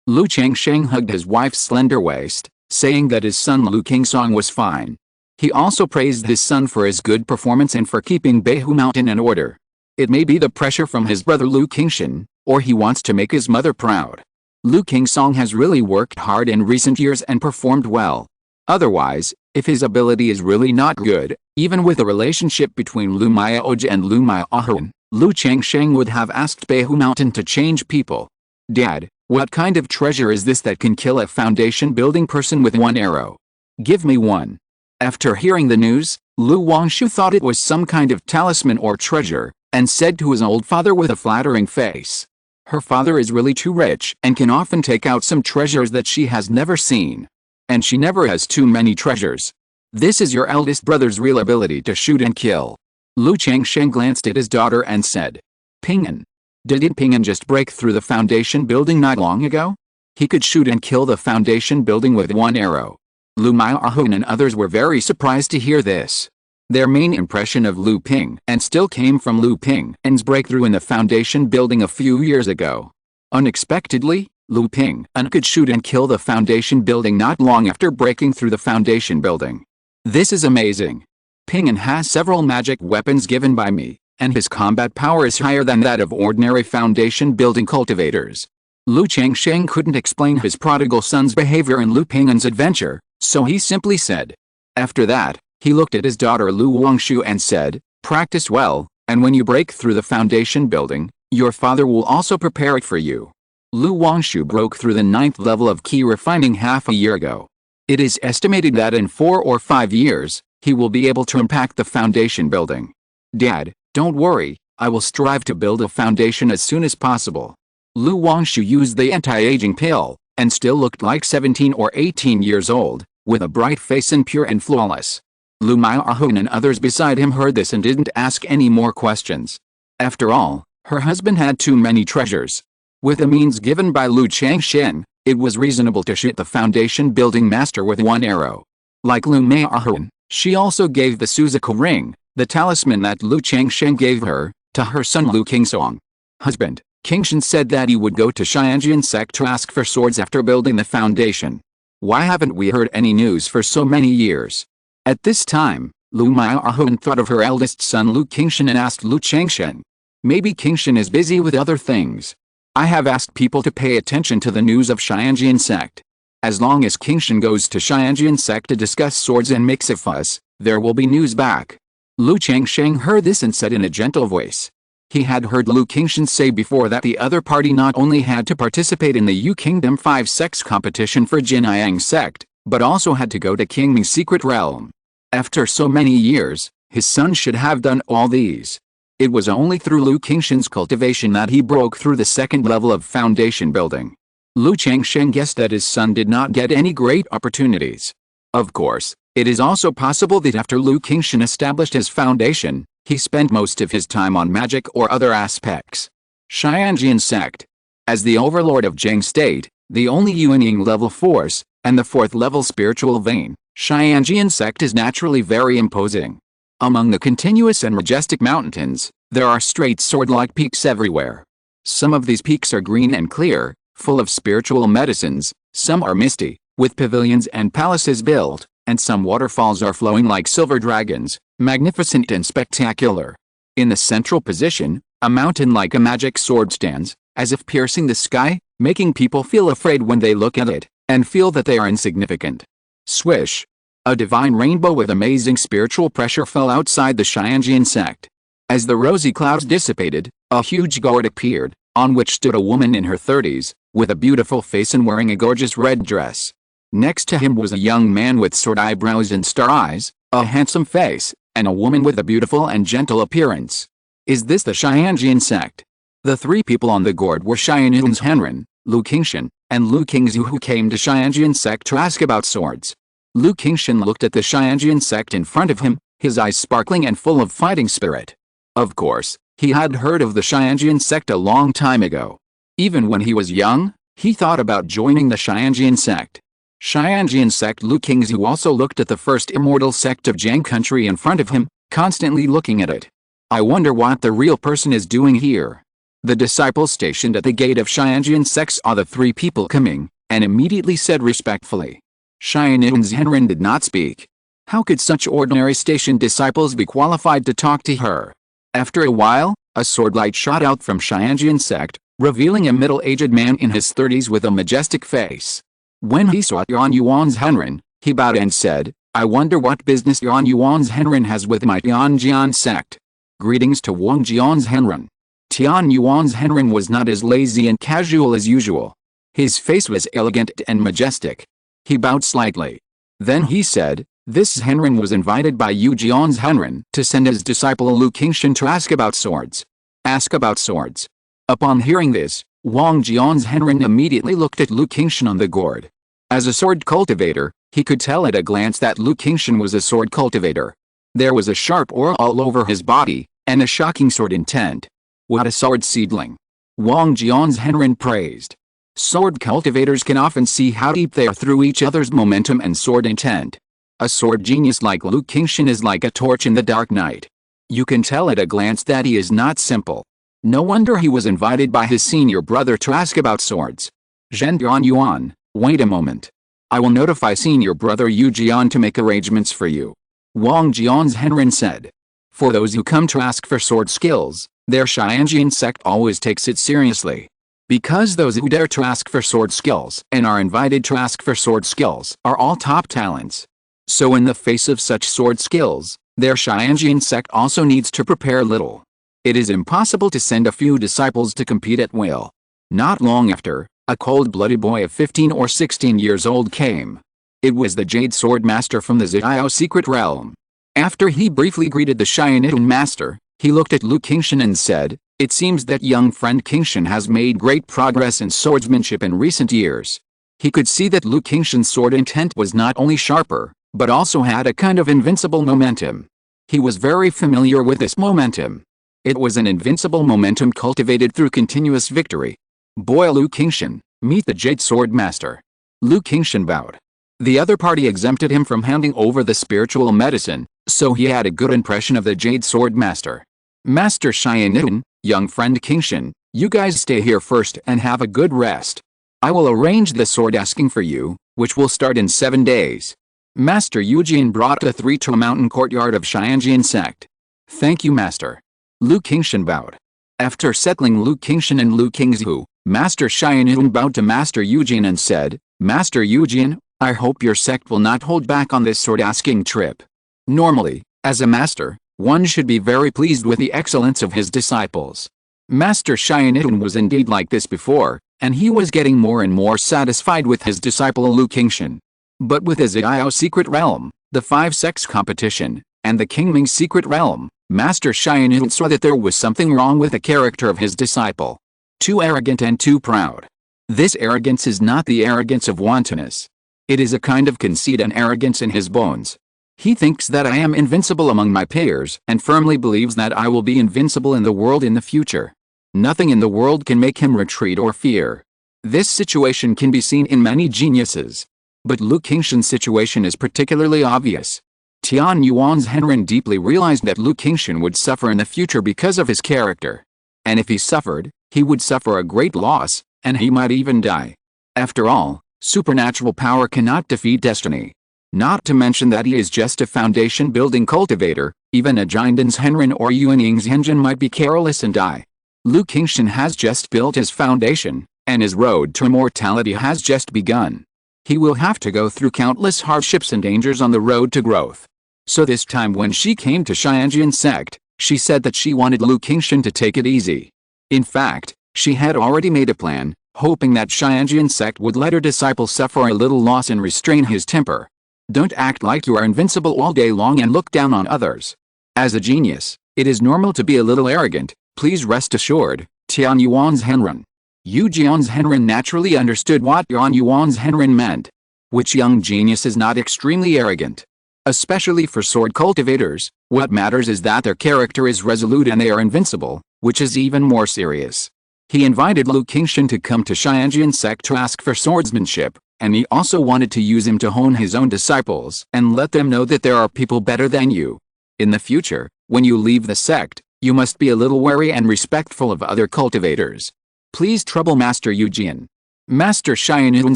Lu Changsheng hugged his wife's slender waist, saying that his son Lu Qingsong was fine. He also praised his son for his good performance and for keeping Qingzhu Mountain in order. It may be the pressure from his brother Lu Qingshan, or he wants to make his mother proud. Lu Qingsong has really worked hard in recent years and performed well. Otherwise, if his ability is really not good, even with the relationship between Lu Maihoj and Lu Maihun, Lu Changsheng would have asked Qingzhu Mountain to change people. Dad, what kind of treasure is this that can kill a foundation-building person with one arrow? Give me one. After hearing the news, Lu Wangshu thought it was some kind of talisman or treasure, and said to his old father with a flattering face. Her father is really too rich and can often take out some treasures that she has never seen. And she never has too many treasures. This is your eldest brother's real ability to shoot and kill. Lu Changsheng glanced at his daughter and said, Pingyan. Didn't Pingyan just break through the foundation building not long ago? He could shoot and kill the foundation building with one arrow. Lu Maihun and others were very surprised to hear this. Their main impression of Lu Ping and still came from Lu Pingyan's breakthrough in the foundation building a few years ago. Unexpectedly, Lu Pingyan could shoot and kill the foundation building not long after breaking through the foundation building. This is amazing. Pingyan has several magic weapons given by me, and his combat power is higher than that of ordinary foundation building cultivators. Lu Changsheng couldn't explain his prodigal son's behavior in Lu Pingyan's adventure, so he simply said. After that, he looked at his daughter Lu Wangshu and said, practice well, and when you break through the foundation building, your father will also prepare it for you. Lu Wangshu broke through the 9th level of key refining half a year ago. It is estimated that in 4 or 5 years, he will be able to impact the foundation building. Dad, don't worry, I will strive to build a foundation as soon as possible. Lu Wangshu used the anti-aging pill, and still looked like 17 or 18 years old, with a bright face and pure and flawless. Lu Maihun and others beside him heard this and didn't ask any more questions. After all, her husband had too many treasures. With the means given by Lu Changsheng, it was reasonable to shoot the foundation building master with one arrow. Like Lu Maihun, she also gave the Suzuka ring, the talisman that Lu Changsheng gave her, to her son Lu Qingsong. Husband, Qingzhu said that he would go to Qingyun Sect to ask for swords after building the foundation. Why haven't we heard any news for so many years? At this time, Lu Maihun thought of her eldest son Lu Qingshan and asked Lu Changsheng. Maybe Qingzhu is busy with other things. I have asked people to pay attention to the news of Qingyun Sect. As long as Qingzhu goes to Qingyun Sect to discuss swords and makes a fuss, there will be news back. Lu Changsheng heard this and said in a gentle voice. He had heard Lu Qingshan say before that the other party not only had to participate in the Yu Kingdom 5 sects competition for Qingyun Sect, but also had to go to Qingming's secret realm. After so many years, his son should have done all these. It was only through Lu Qingshan's cultivation that he broke through the 2nd level of foundation building. Lu Changsheng guessed that his son did not get any great opportunities. Of course, it is also possible that after Lu Qingshan established his foundation, he spent most of his time on magic or other aspects. Qingyun Sect. As the overlord of Jing State, the only Yuanying level force, and the 4th level spiritual vein, Qingyun Sect is naturally very imposing. Among the continuous and majestic mountains, there are straight sword-like peaks everywhere. Some of these peaks are green and clear, full of spiritual medicines, some are misty, with pavilions and palaces built, and some waterfalls are flowing like silver dragons, magnificent and spectacular. In the central position, a mountain like a magic sword stands, as if piercing the sky, making people feel afraid when they look at it, and feel that they are insignificant. Swish! A divine rainbow with amazing spiritual pressure fell outside the Qingyun Sect. As the rosy clouds dissipated, a huge gourd appeared, on which stood a woman in her 30s, with a beautiful face and wearing a gorgeous red dress. Next to him was a young man with sword eyebrows and star eyes, a handsome face, and a woman with a beautiful and gentle appearance. Is this the Qingyun Sect? The three people on the gourd were Qingyun's Henren, Lu Qingxun, and Lu Qingzhu, who came to Qingyun Sect to ask about swords. Lu Qingxun looked at the Qingyun Sect in front of him, his eyes sparkling and full of fighting spirit. Of course, he had heard of the Qingyun Sect a long time ago. Even when he was young, he thought about joining the Qingyun Sect. Qingyun Sect. Lu Qingzhu also looked at the first immortal sect of Jiang country in front of him, constantly looking at it. I wonder what the real person is doing here. The disciples stationed at the gate of Qingyun Sect saw the three people coming, and immediately said respectfully. Qingyun's Henren did not speak. How could such ordinary stationed disciples be qualified to talk to her? After a while, a sword light shot out from Qingyun Sect, revealing a middle-aged man in his 30s with a majestic face. When he saw Yuan Yuan's Henren, he bowed and said, I wonder what business Yuan Yuan's Henren has with my Qingyun Sect. Greetings to Wang Jian's Henren. Tian Yuan's Henren was not as lazy and casual as usual. His face was elegant and majestic. He bowed slightly. Then he said, this Henren was invited by Yu Jian's Henren to send his disciple Lu Qingxun to ask about swords. Ask about swords. Upon hearing this, Wang Jian's Henren immediately looked at Lu Qingxun on the gourd. As a sword cultivator, he could tell at a glance that Lu Qingxun was a sword cultivator. There was a sharp aura all over his body, and a shocking sword intent. What a sword seedling! Wang Jian's Henren praised. Sword cultivators can often see how deep they are through each other's momentum and sword intent. A sword genius like Lu Qingxun is like a torch in the dark night. You can tell at a glance that he is not simple. No wonder he was invited by his senior brother to ask about swords. Zhendian Yuan, wait a moment. I will notify senior brother Yu Jian to make arrangements for you. Wang Jian's Henren said. For those who come to ask for sword skills, their Qingyun Sect always takes it seriously. Because those who dare to ask for sword skills and are invited to ask for sword skills are all top talents. So in the face of such sword skills, their Qingyun Sect also needs to prepare little. It is impossible to send a few disciples to compete at will. Not long after, a cold-blooded boy of 15 or 16 years old came. It was the Jade Sword Master from the Ziyao secret realm. After he briefly greeted the Qingyun Master, he looked at Lu Qingxun and said, it seems that young friend Qingxun has made great progress in swordsmanship in recent years. He could see that Lu Qingxun's sword intent was not only sharper, but also had a kind of invincible momentum. He was very familiar with this momentum. It was an invincible momentum cultivated through continuous victory. Boy Lu Qingxun, meet the Jade Sword Master. Lu Qingxun bowed. The other party exempted him from handing over the spiritual medicine, so he had a good impression of the Jade Sword Master. Master Qingyun, young friend Qingxun, you guys stay here first and have a good rest. I will arrange the sword asking for you, which will start in 7 days. Master Yu Jian brought the three to a mountain courtyard of Qingyun Sect. Thank you, Master. Lu Qingxun bowed. After settling Lu Qingxun and Lu Qingzhu, Master Qingyun bowed to Master Yu Jian and said, Master Yu Jian, I hope your sect will not hold back on this sword asking trip. Normally, as a master, one should be very pleased with the excellence of his disciples. Master Qingyun was indeed like this before, and he was getting more and more satisfied with his disciple Lu Qingxun. But with his Ziyao secret realm, the 5 sects competition, and the Qingming secret realm, Master Qingyun saw that there was something wrong with the character of his disciple. Too arrogant and too proud. This arrogance is not the arrogance of wantonness. It is a kind of conceit and arrogance in his bones. He thinks that I am invincible among my peers and firmly believes that I will be invincible in the world in the future. Nothing in the world can make him retreat or fear. This situation can be seen in many geniuses. But Lu Qingxun's situation is particularly obvious. Tian Yuan's Henren deeply realized that Lu Qingxun would suffer in the future because of his character. And if he suffered, he would suffer a great loss, and he might even die. After all, supernatural power cannot defeat destiny. Not to mention that he is just a foundation-building cultivator, even a Jinden's Henren or Yuanying's Henren might be careless and die. Lu Qingxun has just built his foundation, and his road to immortality has just begun. He will have to go through countless hardships and dangers on the road to growth. So this time when she came to Qingyun Sect, She said that she wanted Lu Qingzhu to take it easy. In fact, she had already made a plan, hoping that Qingyun Sect would let her disciple suffer a little loss and restrain his temper. Don't act like you are invincible all day long and look down on others. As a genius, it is normal to be a little arrogant, please rest assured, Tian Yuan's Henren. Yu Jian's Henren naturally understood what Yuan Yuan's Henren meant. Which young genius is not extremely arrogant? Especially for sword cultivators, what matters is that their character is resolute and they are invincible, which is even more serious. He invited Lu Qingzhu to come to Qingyun Sect to ask for swordsmanship, and he also wanted to use him to hone his own disciples and let them know that there are people better than you. In the future, when you leave the sect, you must be a little wary and respectful of other cultivators. Please trouble Master Yu Jian. Master Qingyun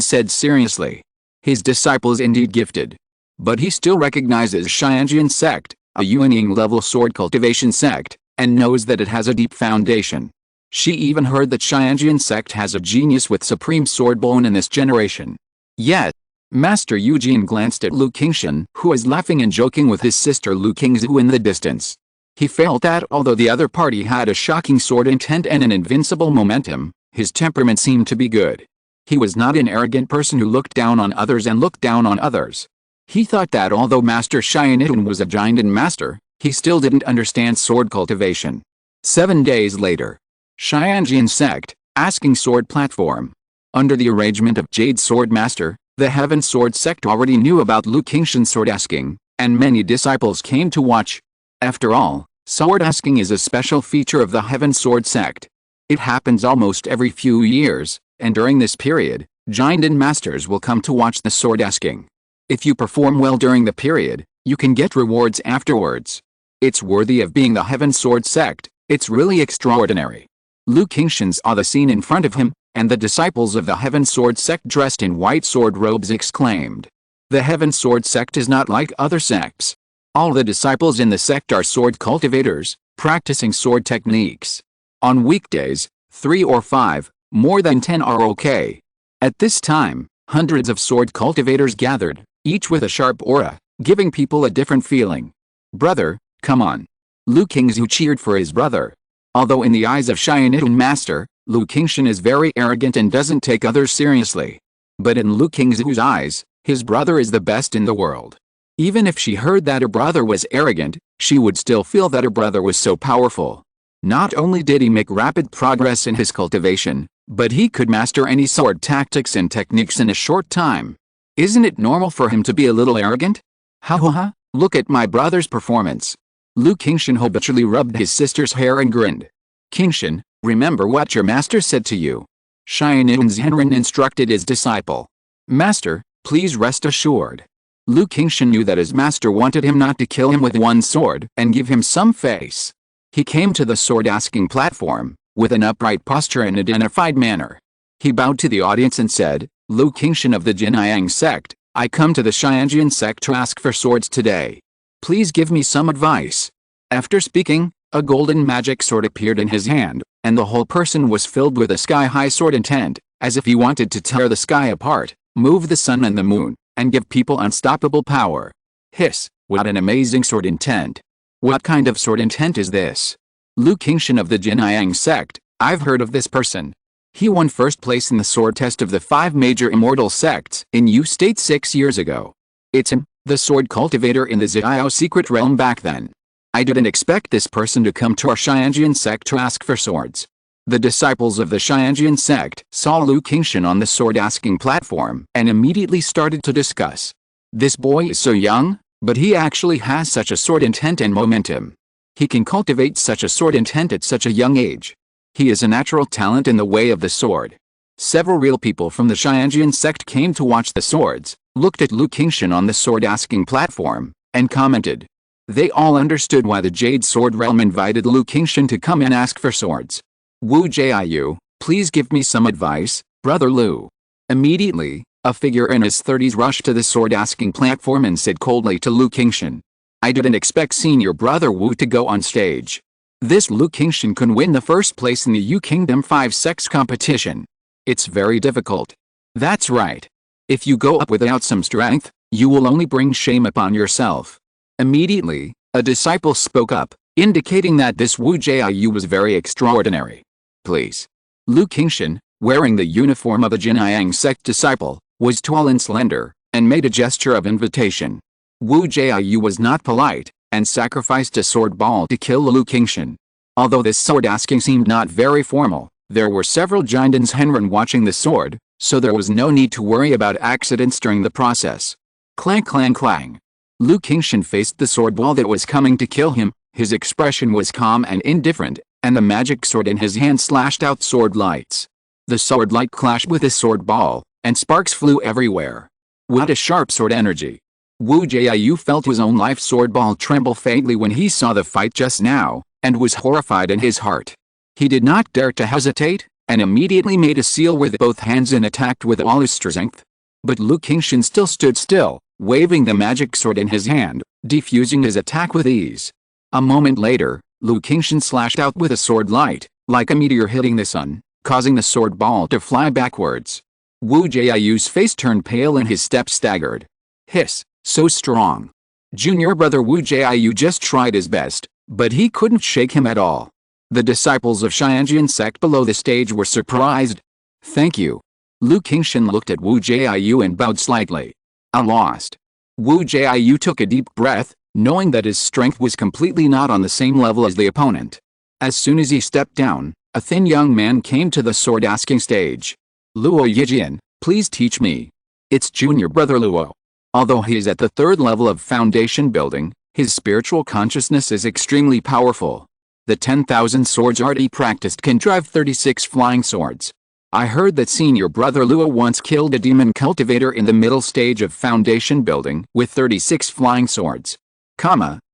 said seriously. His disciple is indeed gifted. But he still recognizes Qingyun Sect, a Yuanying-level sword cultivation sect, and knows that it has a deep foundation. She even heard that Qingyun Sect has a genius with supreme sword bone in this generation. Yet, Master Yu Jian glanced at Lu Qingzhu, who was laughing and joking with his sister Lu Qingzhu in the distance. He felt that although the other party had a shocking sword intent and an invincible momentum, his temperament seemed to be good. He was not an arrogant person who looked down on others and looked down on others. He thought that although Master Qingyun was a giant and master, he still didn't understand sword cultivation. 7 days later. Qingyun Sect, asking sword platform. Under the arrangement of Jade Sword Master, the Heaven Sword Sect already knew about Lu Qingzhu's sword asking, and many disciples came to watch. After all, sword asking is a special feature of the Heaven Sword Sect. It happens almost every few years, and during this period, giant and masters will come to watch the sword asking. If you perform well during the period, you can get rewards afterwards. It's worthy of being the Heaven Sword Sect, it's really extraordinary. Lu Qingzhu saw the scene in front of him, and the disciples of the Heaven Sword Sect dressed in white sword robes exclaimed. The Heaven Sword Sect is not like other sects. All the disciples in the sect are sword cultivators, practicing sword techniques. On weekdays, 3 or 5, more than 10 are okay. At this time, hundreds of sword cultivators gathered, each with a sharp aura, giving people a different feeling. Brother, come on. Lu Qingzhu cheered for his brother. Although in the eyes of Qingyun Master, Lu Qingzhu is very arrogant and doesn't take others seriously. But in Lu Qingzhu's eyes, his brother is the best in the world. Even if she heard that her brother was arrogant, she would still feel that her brother was so powerful. Not only did he make rapid progress in his cultivation, but he could master any sword tactics and techniques in a short time. Isn't it normal for him to be a little arrogant? Ha ha ha, look at my brother's performance. Lu Qingzhu habitually rubbed his sister's hair and grinned. Qingzhu, remember what your master said to you. Qingyun Henren instructed his disciple. Master, please rest assured. Lu Qingzhu knew that his master wanted him not to kill him with one sword and give him some face. He came to the sword asking platform, with an upright posture and a dignified manner. He bowed to the audience and said, Lu Qingzhu of the Qingyun Sect, I come to the Qingyun Sect to ask for swords today. Please give me some advice. After speaking, a golden magic sword appeared in his hand, and the whole person was filled with a sky-high sword intent, as if he wanted to tear the sky apart, move the sun and the moon, and give people unstoppable power. Hiss, what an amazing sword intent. What kind of sword intent is this? Lu Qingzhu of the Qingyun Sect, I've heard of this person. He won first place in the sword test of the 5 major immortal sects in Yu State 6 years ago. It's him, the sword cultivator in the Xiao secret realm back then. I didn't expect this person to come to our Qingyun Sect to ask for swords. The disciples of the Qingyun Sect saw Lu Qingzhu on the sword asking platform and immediately started to discuss. This boy is so young, but he actually has such a sword intent and momentum. He can cultivate such a sword intent at such a young age. He is a natural talent in the way of the sword. Several real people from the Qingyun Sect came to watch the swords, looked at Lu Qingzhu on the sword asking platform, and commented. They all understood why the Jade Sword Realm invited Lu Qingzhu to come and ask for swords. Wu Jiayu, please give me some advice, Brother Lu. Immediately, a figure in his 30s rushed to the sword asking platform and said coldly to Lu Qingzhu. I didn't expect senior brother Wu to go on stage. This Lu Qingzhu can win the first place in the Yu Kingdom 5 sects competition. It's very difficult. That's right. If you go up without some strength, you will only bring shame upon yourself. Immediately, a disciple spoke up, indicating that this Wu Jiayu was very extraordinary. Please. Lu Qingzhu, wearing the uniform of a Qingyun Sect disciple, was tall and slender, and made a gesture of invitation. Wu Jiayu was not polite, and sacrificed a sword ball to kill Lu Qingzhu. Although this sword asking seemed not very formal, there were several descendants Henren watching the sword, so there was no need to worry about accidents during the process. Clang clang clang. Lu Qingzhu faced the sword ball that was coming to kill him. His expression was calm and indifferent, and the magic sword in his hand slashed out sword lights. The sword light clashed with his sword ball, and sparks flew everywhere. What a sharp sword energy! Wu Jiayu felt his own life sword ball tremble faintly when he saw the fight just now, and was horrified in his heart. He did not dare to hesitate, and immediately made a seal with both hands and attacked with all his strength. But Lu Qingzhu still stood still, waving the magic sword in his hand, defusing his attack with ease. A moment later, Lu Qingzhu slashed out with a sword light, like a meteor hitting the sun, causing the sword ball to fly backwards. Wu Jiayu's face turned pale and his steps staggered. Hiss, so strong. Junior brother Wu Jiayu just tried his best, but he couldn't shake him at all. The disciples of Qingyun Sect below the stage were surprised. Thank you. Lu Qingzhu looked at Wu Jiayu and bowed slightly. I lost. Wu Jiayu took a deep breath, knowing that his strength was completely not on the same level as the opponent. As soon as he stepped down, a thin young man came to the sword asking stage. Luo Yijian, please teach me. It's junior brother Luo. Although he is at the 3rd level of foundation building, his spiritual consciousness is extremely powerful. The 10,000 swords art he practiced can drive 36 flying swords. I heard that senior brother Luo once killed a demon cultivator in the middle stage of foundation building with 36 flying swords.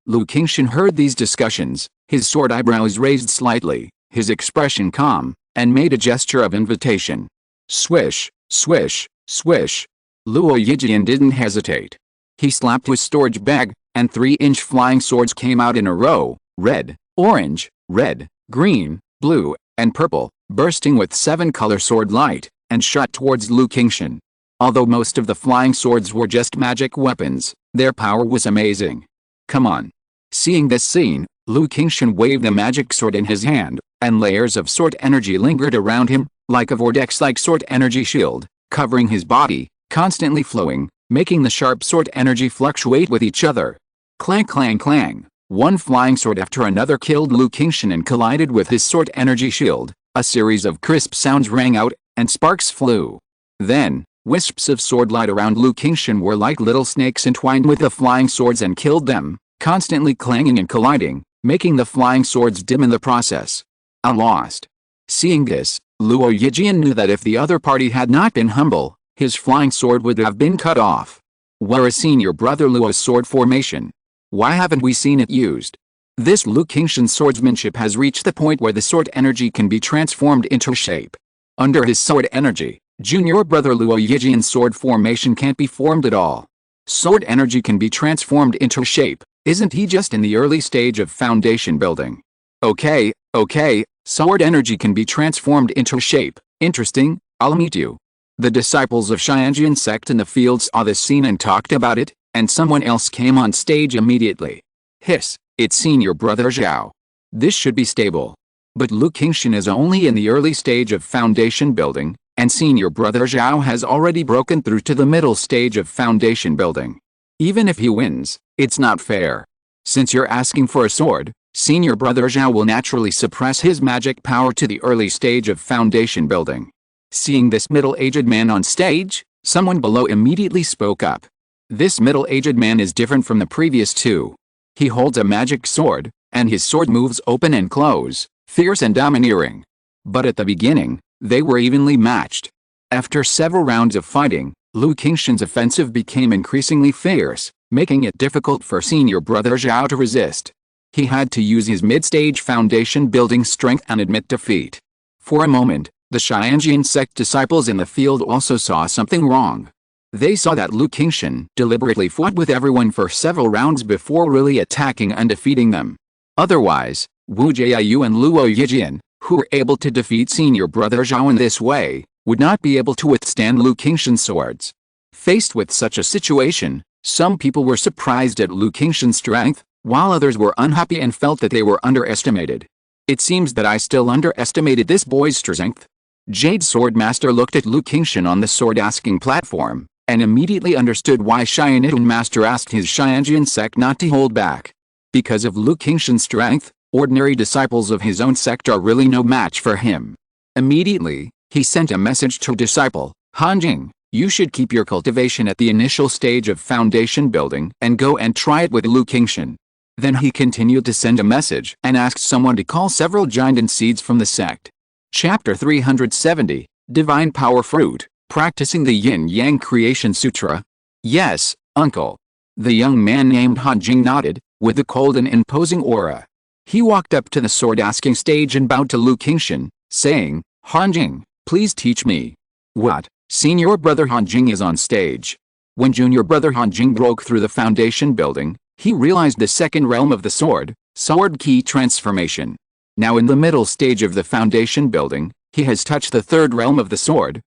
Lu Qingzhu heard these discussions, his sword eyebrows raised slightly, his expression calm, and made a gesture of invitation. Swish, swish, swish. Luo Yijian didn't hesitate. He slapped his storage bag, and 3-inch flying swords came out in a row, red, orange, red, green, blue, and purple, bursting with 7-color sword light, and shot towards Lu Qingzhu. Although most of the flying swords were just magic weapons, their power was amazing. Come on. Seeing this scene, Lu Qingzhu waved the magic sword in his hand, and layers of sword energy lingered around him, like a vortex-like sword energy shield, covering his body, constantly flowing, making the sharp sword energy fluctuate with each other. Clang clang clang. One flying sword after another killed Lu Qingzhu and collided with his sword energy shield. A series of crisp sounds rang out, and sparks flew. Then, wisps of sword light around Lu Qingzhu were like little snakes entwined with the flying swords and killed them, constantly clanging and colliding, making the flying swords dim in the process. I lost. Seeing this, Luo Yijian knew that if the other party had not been humble, his flying sword would have been cut off. Where is senior brother Luo's sword formation? Why haven't we seen it used? This Lu Qingzhu's swordsmanship has reached the point where the sword energy can be transformed into shape. Under his sword energy, junior brother Luo Yijian's sword formation can't be formed at all. Sword energy can be transformed into shape. Isn't he just in the early stage of foundation building? Okay, sword energy can be transformed into shape. Interesting, I'll meet you. The disciples of Qingyun Sect in the field saw this scene and talked about it, and someone else came on stage immediately. Hiss, it's senior brother Zhao. This should be stable. But Lu Qingzhu is only in the early stage of foundation building, and senior brother Zhao has already broken through to the middle stage of foundation building. Even if he wins, it's not fair. Since you're asking for a sword, senior brother Zhao will naturally suppress his magic power to the early stage of foundation building. Seeing this middle-aged man on stage, someone below immediately spoke up. This middle-aged man is different from the previous two. He holds a magic sword, and his sword moves open and close, fierce and domineering. But at the beginning, they were evenly matched. After several rounds of fighting, Lu Qingzhu's offensive became increasingly fierce, making it difficult for senior brother Zhao to resist. He had to use his mid-stage foundation building strength and admit defeat. For a moment, the Qingyun Sect disciples in the field also saw something wrong. They saw that Lu Qingzhu deliberately fought with everyone for several rounds before really attacking and defeating them. Otherwise, Wu Jiayu and Luo Yijian, who were able to defeat senior brother Zhao in this way, would not be able to withstand Lu Qingzhu's swords. Faced with such a situation, some people were surprised at Lu Qingzhu's strength, while others were unhappy and felt that they were underestimated. It seems that I still underestimated this boy's strength. Jade Swordmaster looked at Lu Qingshan on the sword-asking platform, and immediately understood why Qiangyun Master asked his Qingyun Sect not to hold back. Because of Lu Qingshan's strength, ordinary disciples of his own sect are really no match for him. Immediately, he sent a message to disciple, Hanjing, you should keep your cultivation at the initial stage of foundation building and go and try it with Lu Qingshan. Then he continued to send a message and asked someone to call several giant seeds from the sect. Chapter 370, Divine Power Fruit, Practicing the Yin-Yang Creation Sutra. Yes, uncle. The young man named Hanjing nodded, with a cold and imposing aura. He walked up to the sword-asking stage and bowed to Lu Qingshan, saying, Hanjing, please teach me. What? Senior brother Hanjing is on stage. When junior brother Hanjing broke through the foundation building, he realized the second realm of the sword key transformation. Now in the middle stage of the foundation building, he has touched the third realm of the sword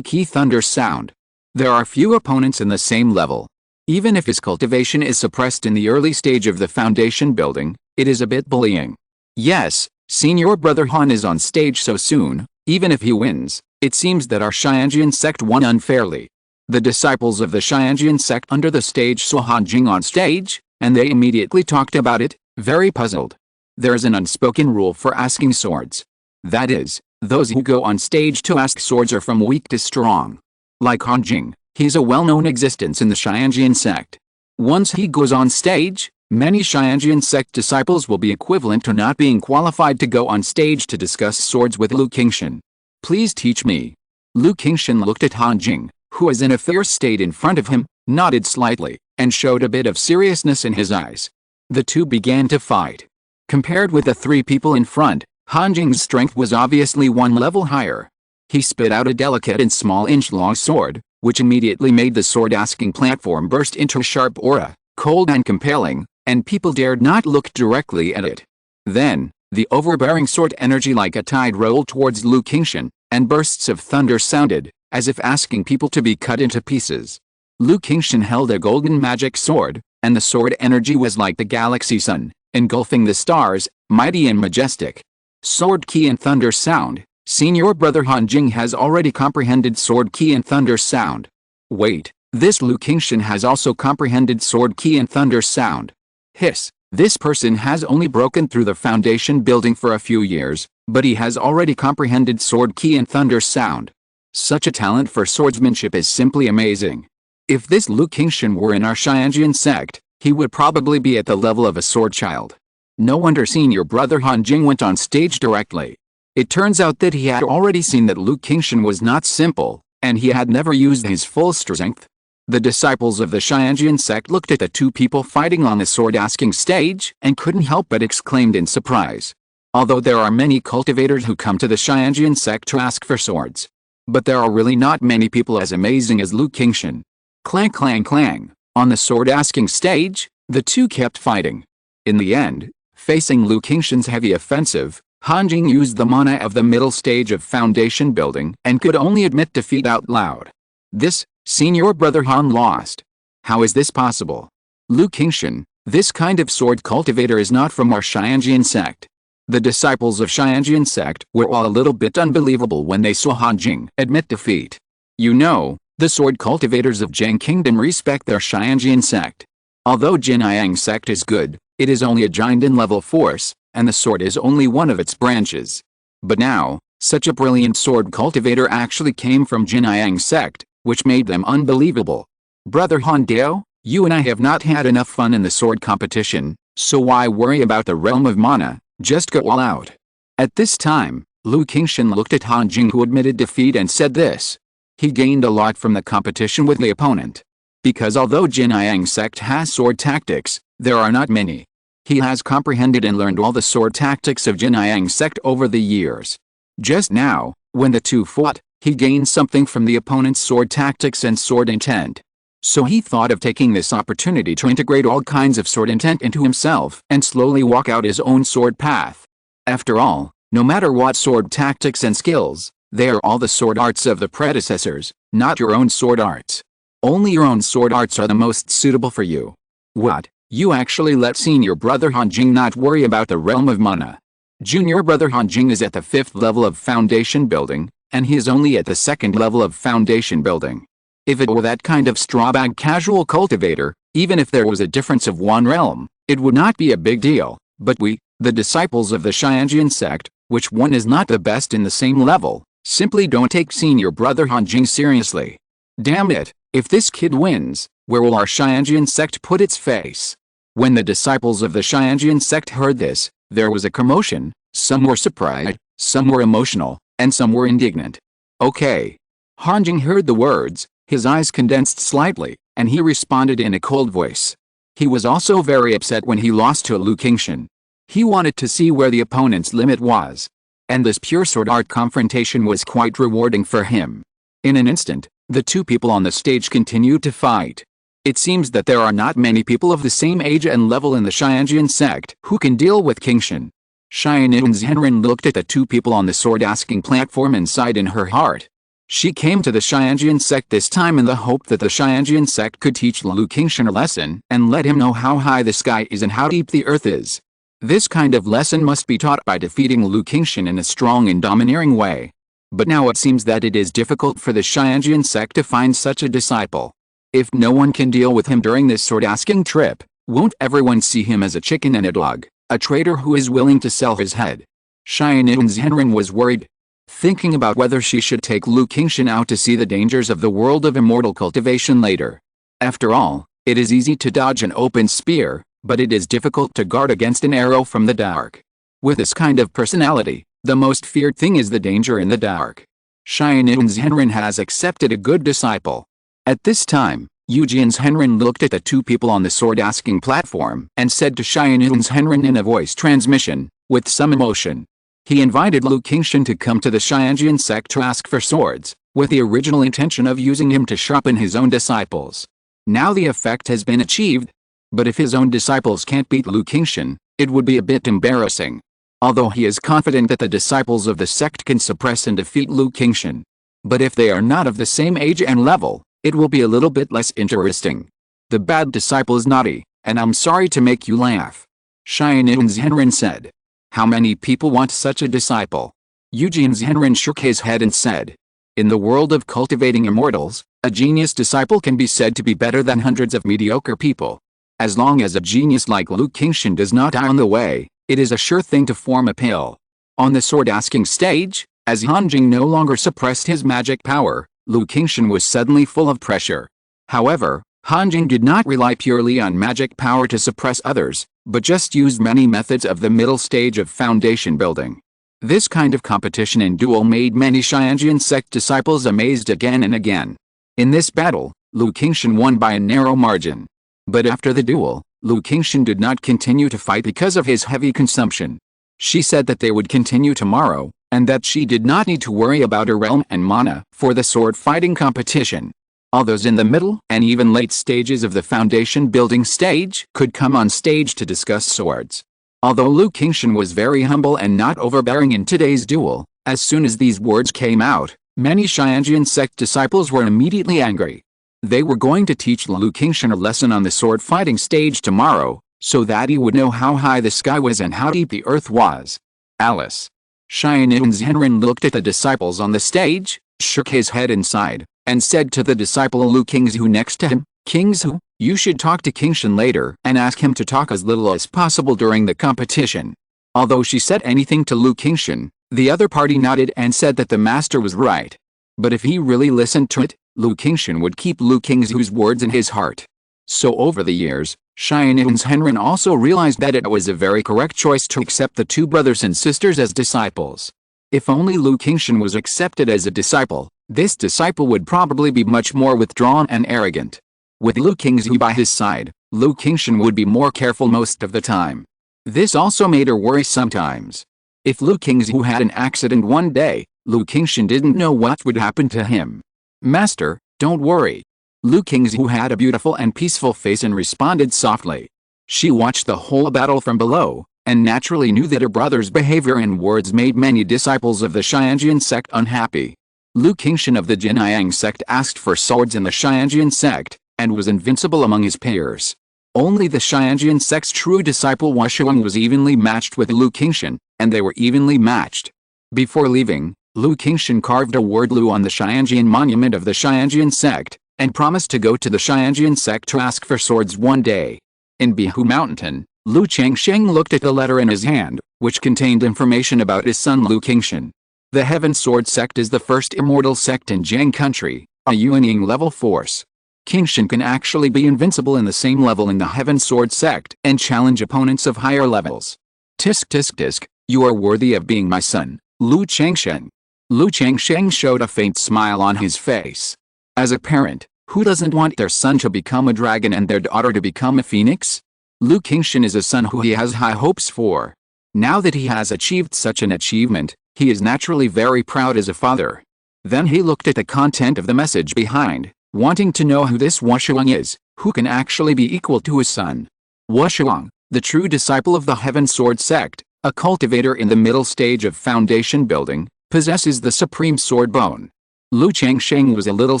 key thunder sound. There are few opponents in the same level. Even if his cultivation is suppressed in the early stage of the foundation building, it is a bit bullying. Yes, senior brother Han is on stage so soon. Even if he wins, it seems that our Qingyun Sect won unfairly. The disciples of the Qingyun Sect under the stage saw Hanjing on stage, and they immediately talked about it, very puzzled. There is an unspoken rule for asking swords. That is, those who go on stage to ask swords are from weak to strong. Like Hanjing, he's a well-known existence in the Qingyun Sect. Once he goes on stage, many Qingyun Sect disciples will be equivalent to not being qualified to go on stage to discuss swords with Lu Qingshan. Please teach me. Lu Qingshan looked at Hanjing, who was in a fierce state in front of him, nodded slightly, and showed a bit of seriousness in his eyes. The two began to fight. Compared with the three people in front, Hanjing's strength was obviously one level higher. He spit out a delicate and small inch-long sword, which immediately made the sword-asking platform burst into a sharp aura, cold and compelling, and people dared not look directly at it. Then, the overbearing sword energy like a tide rolled towards Lu Qingshan, and bursts of thunder sounded, as if asking people to be cut into pieces. Lu Qingshan held a golden magic sword, and the sword energy was like the galaxy sun, engulfing the stars, mighty and majestic. Sword key and thunder sound. Senior brother Hanjing has already comprehended sword key and thunder sound. Wait, this Lu Qingshan has also comprehended sword key and thunder sound. Hiss, this person has only broken through the foundation building for a few years, but he has already comprehended sword key and thunder sound. Such a talent for swordsmanship is simply amazing. If this Lu Qingshan were in our Qingyun Sect, he would probably be at the level of a sword child. No wonder senior brother Hanjing went on stage directly. It turns out that he had already seen that Lu Qingshan was not simple, and he had never used his full strength. The disciples of the Qingyun Sect looked at the two people fighting on the sword-asking stage and couldn't help but exclaim in surprise. Although there are many cultivators who come to the Qingyun Sect to ask for swords, but there are really not many people as amazing as Lu Qingshan. Clang clang clang. On the sword-asking stage, the two kept fighting. In the end, facing Lu Qingshan's heavy offensive, Hanjing used the mana of the middle stage of foundation building and could only admit defeat out loud. This, senior brother Han lost. How is this possible? Lu Qingshan, this kind of sword cultivator is not from our Qingyun Sect. The disciples of Qingyun Sect were all a little bit unbelievable when they saw Hanjing admit defeat. You know, the sword cultivators of Zheng Kingdom respect their Qingyun Sect. Although Qingyun Sect is good, it is only a giant level force, and the sword is only one of its branches. But now, such a brilliant sword cultivator actually came from Qingyun Sect, which made them unbelievable. Brother Han Dao, you and I have not had enough fun in the sword competition, so why worry about the realm of mana, just go all out. At this time, Lu Qingshan looked at Hanjing, who admitted defeat, and said this. He gained a lot from the competition with the opponent. Because although Qingyun Sect has sword tactics, there are not many. He has comprehended and learned all the sword tactics of Qingyun Sect over the years. Just now, when the two fought, he gained something from the opponent's sword tactics and sword intent. So he thought of taking this opportunity to integrate all kinds of sword intent into himself and slowly walk out his own sword path. After all, no matter what sword tactics and skills, they are all the sword arts of the predecessors, not your own sword arts. Only your own sword arts are the most suitable for you. What? You actually let senior brother Hanjing not worry about the realm of mana. Junior brother Hanjing is at the 5th level of foundation building, and he is only at the 2nd level of foundation building. If it were that kind of strawbag casual cultivator, even if there was a difference of one realm, it would not be a big deal, but we, the disciples of the Qingyun Sect, which one is not the best in the same level, simply don't take senior brother Hanjing seriously. Damn it, if this kid wins, where will our Qingyun Sect put its face? When the disciples of the Qingyun Sect heard this, there was a commotion. Some were surprised, some were emotional, and some were indignant. Okay. Hanjing heard the words, his eyes condensed slightly, and he responded in a cold voice. He was also very upset when he lost to Lu Qingshan. He wanted to see where the opponent's limit was. And this pure sword art confrontation was quite rewarding for him. In an instant, the two people on the stage continued to fight. It seems that there are not many people of the same age and level in the Qingyun Sect who can deal with Qingshan. Qingyun Zhenren looked at the two people on the sword-asking platform and sighed in her heart. She came to the Qingyun Sect this time in the hope that the Qingyun Sect could teach Lu Qingshan a lesson and let him know how high the sky is and how deep the earth is. This kind of lesson must be taught by defeating Lu Qingshan in a strong and domineering way. But now it seems that it is difficult for the Qingyun Sect to find such a disciple. If no one can deal with him during this sword-asking trip, won't everyone see him as a chicken and a dog, a traitor who is willing to sell his head? Qingyun Zhenren was worried, thinking about whether she should take Lu Qingshan out to see the dangers of the world of immortal cultivation later. After all, it is easy to dodge an open spear, but it is difficult to guard against an arrow from the dark. With this kind of personality, the most feared thing is the danger in the dark. Qingyun Zhenren has accepted a good disciple. At this time, Eugene Zhenren looked at the two people on the sword-asking platform and said to Qingyun Zhenren in a voice transmission, with some emotion. He invited Lu Qingshan to come to the Qingyun Sect to ask for swords, with the original intention of using him to sharpen his own disciples. Now the effect has been achieved. But if his own disciples can't beat Lu Qingshan, it would be a bit embarrassing. Although he is confident that the disciples of the sect can suppress and defeat Lu Qingshan. But if they are not of the same age and level, it will be a little bit less interesting. The bad disciple is naughty, and I'm sorry to make you laugh. Qingyun Zhenren said. How many people want such a disciple? Eugene Zhenren shook his head and said. In the world of cultivating immortals, a genius disciple can be said to be better than hundreds of mediocre people. As long as a genius like Lu Qingshan does not die on the way, it is a sure thing to form a pill. On the sword-asking stage, as Hanjing no longer suppressed his magic power, Lu Qingshan was suddenly full of pressure. However, Hanjing did not rely purely on magic power to suppress others, but just used many methods of the middle stage of foundation building. This kind of competition and duel made many Qingyun Sect disciples amazed again and again. In this battle, Lu Qingshan won by a narrow margin. But after the duel, Lu Qingshan did not continue to fight because of his heavy consumption. She said that they would continue tomorrow, and that she did not need to worry about her realm and mana for the sword fighting competition. All those in the middle and even late stages of the foundation building stage could come on stage to discuss swords. Although Lu Qingshan was very humble and not overbearing in today's duel, as soon as these words came out, many Qingyun Sect disciples were immediately angry. They were going to teach Lu Qingshan a lesson on the sword fighting stage tomorrow, so that he would know how high the sky was and how deep the earth was. Alice. Qingyun Zhenren looked at the disciples on the stage, shook his head and sighed, and said to the disciple Lu Qingzhu next to him, Qingzhu, you should talk to Qingshan later and ask him to talk as little as possible during the competition. Although she said anything to Lu Qingshan, the other party nodded and said that the master was right. But if he really listened to it, Lu Qingshan would keep Lu Qingzhu's words in his heart. So over the years, Qingyun Zhenren also realized that it was a very correct choice to accept the two brothers and sisters as disciples. If only Lu Qingshan was accepted as a disciple, this disciple would probably be much more withdrawn and arrogant. With Lu Qingzhu by his side, Lu Qingshan would be more careful most of the time. This also made her worry sometimes. If Lu Qingzhu had an accident one day, Lu Qingshan didn't know what would happen to him. Master, don't worry. Lu Qingzhu had a beautiful and peaceful face and responded softly. She watched the whole battle from below, and naturally knew that her brother's behavior and words made many disciples of the Qingyun Sect unhappy. Lu Qingshan of the Jinyang Sect asked for swords in the Qingyun Sect, and was invincible among his peers. Only the Qingyun Sect's true disciple Wushuang was evenly matched with Lu Qingshan, and they were evenly matched. Before leaving, Lu Qingshan carved a word Lu on the Qingyun monument of the Qingyun Sect, and promised to go to the Qingyun Sect to ask for swords one day. In Qingzhu Mountain, Lu Changsheng looked at the letter in his hand, which contained information about his son Lu Qingshan. The Heaven Sword Sect is the first immortal sect in Jiang country, a Yuanying level force. Qingshan can actually be invincible in the same level in the Heaven Sword Sect and challenge opponents of higher levels. Tisk tisk tisk, you are worthy of being my son, Lu Changsheng. Lu Changsheng showed a faint smile on his face. As a parent, who doesn't want their son to become a dragon and their daughter to become a phoenix? Lu Qingshan is a son who he has high hopes for. Now that he has achieved such an achievement, he is naturally very proud as a father. Then he looked at the content of the message behind, wanting to know who this Wushuang is, who can actually be equal to his son. Wushuang, the true disciple of the Heaven Sword Sect, a cultivator in the middle stage of foundation building, possesses the supreme sword bone. Lu Changsheng was a little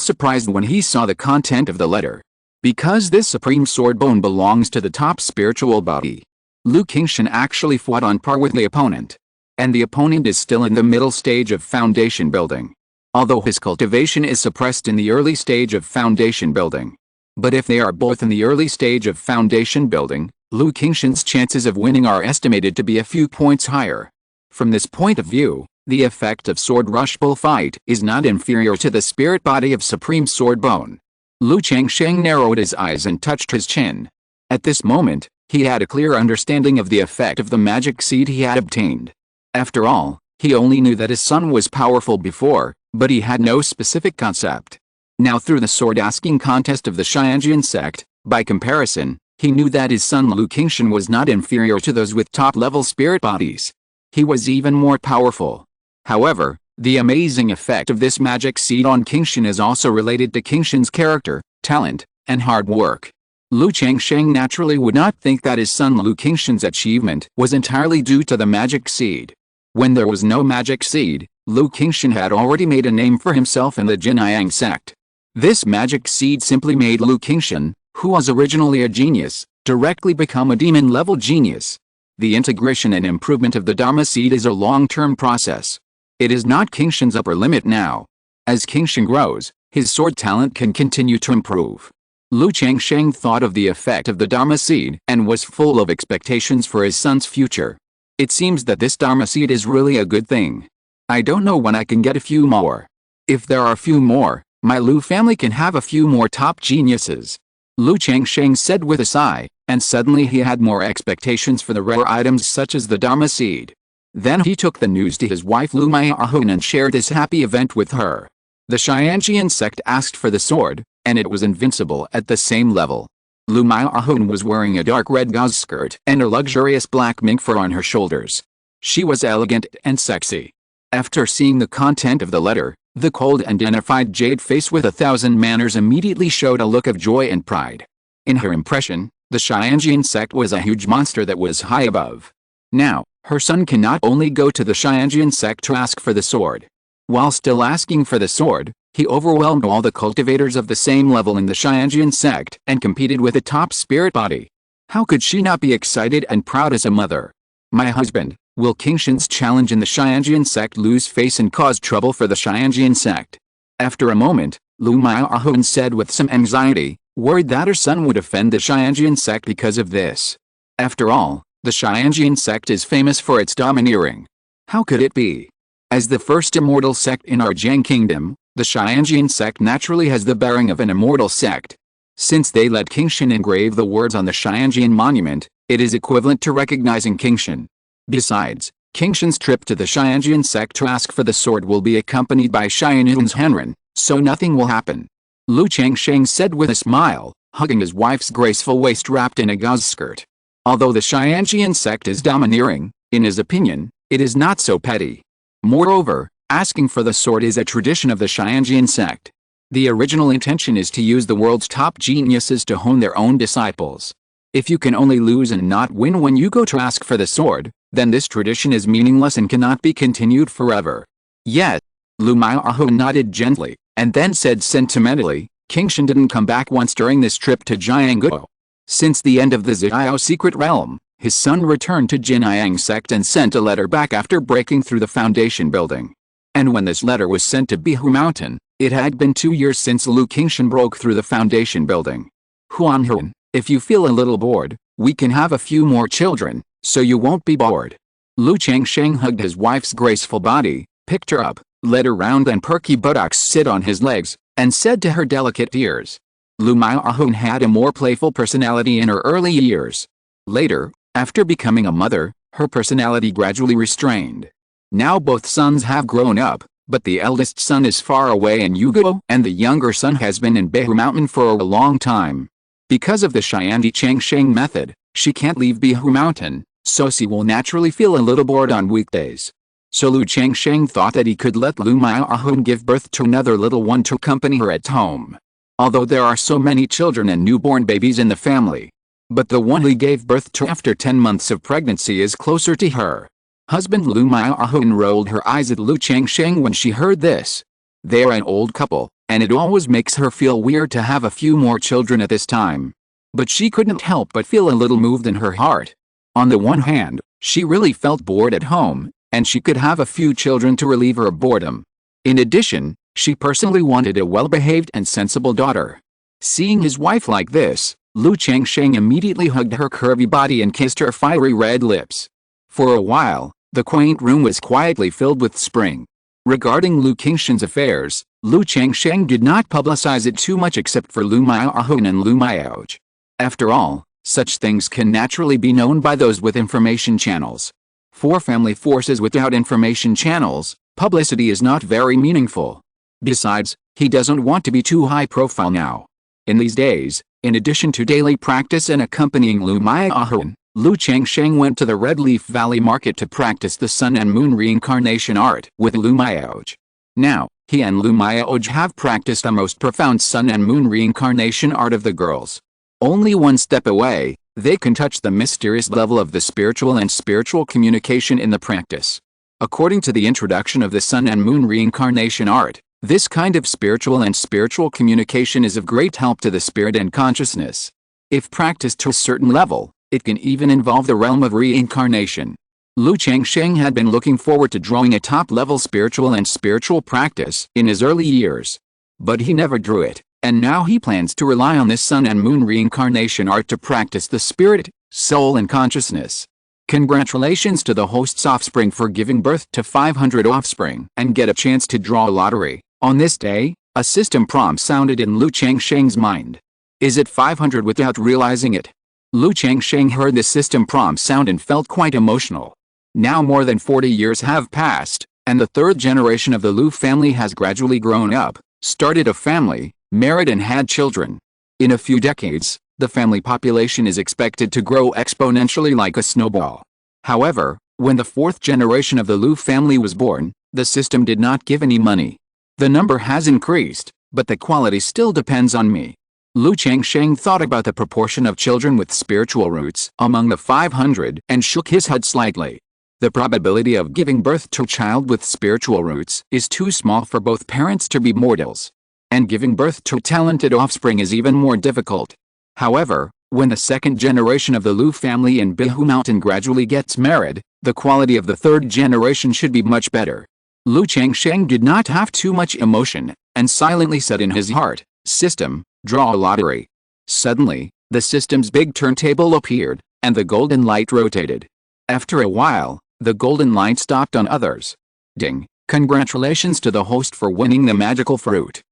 surprised when he saw the content of the letter. Because this supreme sword bone belongs to the top spiritual body, Lu Qingshan actually fought on par with the opponent. And the opponent is still in the middle stage of foundation building. Although his cultivation is suppressed in the early stage of foundation building. But if they are both in the early stage of foundation building, Lu Qingshan's chances of winning are estimated to be a few points higher. From this point of view, the effect of sword rush bullfight is not inferior to the spirit body of supreme sword bone. Lu Changsheng narrowed his eyes and touched his chin. At this moment, he had a clear understanding of the effect of the magic seed he had obtained. After all, he only knew that his son was powerful before, but he had no specific concept. Now through the sword asking contest of the Qingyun Sect, by comparison, he knew that his son Lu Qingshan was not inferior to those with top-level spirit bodies. He was even more powerful. However, the amazing effect of this magic seed on Qingshan is also related to Qingshan's character, talent, and hard work. Lu Changsheng naturally would not think that his son Lu Qingshan's achievement was entirely due to the magic seed. When there was no magic seed, Lu Qingshan had already made a name for himself in the Qingyun Sect. This magic seed simply made Lu Qingshan, who was originally a genius, directly become a demon-level genius. The integration and improvement of the Dharma seed is a long-term process. It is not Qingshan's upper limit now. As Qingshan grows, his sword talent can continue to improve. Lu Changsheng thought of the effect of the Dharma seed and was full of expectations for his son's future. It seems that this Dharma seed is really a good thing. I don't know when I can get a few more. If there are a few more, my Lu family can have a few more top geniuses. Lu Changsheng said with a sigh, and suddenly he had more expectations for the rare items such as the Dharma seed. Then he took the news to his wife Lu Maihun and shared this happy event with her. The Qingyun Sect asked for the sword, and it was invincible at the same level. Lu Maihun was wearing a dark red gauze skirt and a luxurious black mink fur on her shoulders. She was elegant and sexy. After seeing the content of the letter, the cold and dignified jade face with 1,000 manners immediately showed a look of joy and pride. In her impression, the Qingyun Sect was a huge monster that was high above. Now, her son can not only go to the Qingyun Sect to ask for the sword. While still asking for the sword, he overwhelmed all the cultivators of the same level in the Qingyun Sect and competed with a top spirit body. How could she not be excited and proud as a mother? My husband, will Qingshan's challenge in the Qingyun Sect lose face and cause trouble for the Qingyun Sect? After a moment, Lu Maihun said with some anxiety, worried that her son would offend the Qingyun Sect because of this. After all, the Qingyun Sect is famous for its domineering. How could it be? As the first immortal sect in our Jiang kingdom, the Qingyun Sect naturally has the bearing of an immortal sect. Since they let Qingshan engrave the words on the Qingyun monument, it is equivalent to recognizing Qingshan. Besides, Qingshan's trip to the Qingyun Sect to ask for the sword will be accompanied by Qianyun's Henren, so nothing will happen. Lu Changsheng said with a smile, hugging his wife's graceful waist wrapped in a gauze skirt. Although the Qingyun Sect is domineering, in his opinion, it is not so petty. Moreover, asking for the sword is a tradition of the Qingyun Sect. The original intention is to use the world's top geniuses to hone their own disciples. If you can only lose and not win when you go to ask for the sword, then this tradition is meaningless and cannot be continued forever. Yet, Lu Maihun nodded gently, and then said sentimentally, Qingshan didn't come back once during this trip to Jiangguo. Since the end of the Zhiao secret realm, his son returned to Qingyun Sect and sent a letter back after breaking through the foundation building. And when this letter was sent to Qingzhu Mountain, it had been 2 years since Lu Qingshan broke through the foundation building. Huan, if you feel a little bored, we can have a few more children, so you won't be bored. Lu Changsheng hugged his wife's graceful body, picked her up, let her round and perky buttocks sit on his legs, and said to her delicate ears. Lu Miaohun had a more playful personality in her early years. Later, after becoming a mother, her personality gradually restrained. Now both sons have grown up, but the eldest son is far away in Yuguo and the younger son has been in Qingzhu Mountain for a long time. Because of the Xiandi Changsheng method, she can't leave Qingzhu Mountain, so she will naturally feel a little bored on weekdays. So Lu Changsheng thought that he could let Lu Miaohun give birth to another little one to accompany her at home. Although there are so many children and newborn babies in the family, but the one he gave birth to after 10 months of pregnancy is closer to her. Husband Lu Miaohun rolled her eyes at Lu Changsheng when she heard this. They are an old couple, and it always makes her feel weird to have a few more children at this time. But she couldn't help but feel a little moved in her heart. On the one hand, she really felt bored at home, and she could have a few children to relieve her boredom. In addition, she personally wanted a well-behaved and sensible daughter. Seeing his wife like this, Lu Changsheng immediately hugged her curvy body and kissed her fiery red lips. For a while, the quaint room was quietly filled with spring. Regarding Lu Qingshan's affairs, Lu Changsheng did not publicize it too much except for Lu Miaohun and Lu Miaoj. After all, such things can naturally be known by those with information channels. For family forces without information channels, publicity is not very meaningful. Besides, he doesn't want to be too high profile now. In these days, in addition to daily practice and accompanying Lu Miaohun, Lu Changsheng went to the Red Leaf Valley Market to practice the Sun and Moon reincarnation art with Lu Miaoj. Now, he and Lu Miaoj have practiced the most profound Sun and Moon reincarnation art of the girls. Only one step away, they can touch the mysterious level of the spiritual and spiritual communication in the practice. According to the introduction of the Sun and Moon reincarnation art, this kind of spiritual and spiritual communication is of great help to the spirit and consciousness. If practiced to a certain level, it can even involve the realm of reincarnation. Lu Changsheng had been looking forward to drawing a top-level spiritual practice in his early years. But he never drew it, and now he plans to rely on this Sun and Moon reincarnation art to practice the spirit, soul and consciousness. Congratulations to the host's offspring for giving birth to 500 offspring and get a chance to draw a lottery. On this day, a system prompt sounded in Lu Changsheng's mind. Is it 500 without realizing it? Lu Changsheng heard the system prompt sound and felt quite emotional. Now more than 40 years have passed, and the third generation of the Lu family has gradually grown up, started a family, married and had children. In a few decades, the family population is expected to grow exponentially like a snowball. However, when the fourth generation of the Lu family was born, the system did not give any money. The number has increased, but the quality still depends on me. Lu Changsheng thought about the proportion of children with spiritual roots among the 500 and shook his head slightly. The probability of giving birth to a child with spiritual roots is too small for both parents to be mortals. And giving birth to talented offspring is even more difficult. However, when the second generation of the Lu family in Qingzhu Mountain gradually gets married, the quality of the third generation should be much better. Lu Changsheng did not have too much emotion, and silently said in his heart, "System, draw a lottery." Suddenly, the system's big turntable appeared, and the golden light rotated. After a while, the golden light stopped on others. Ding! Congratulations to the host for winning the magical fruit.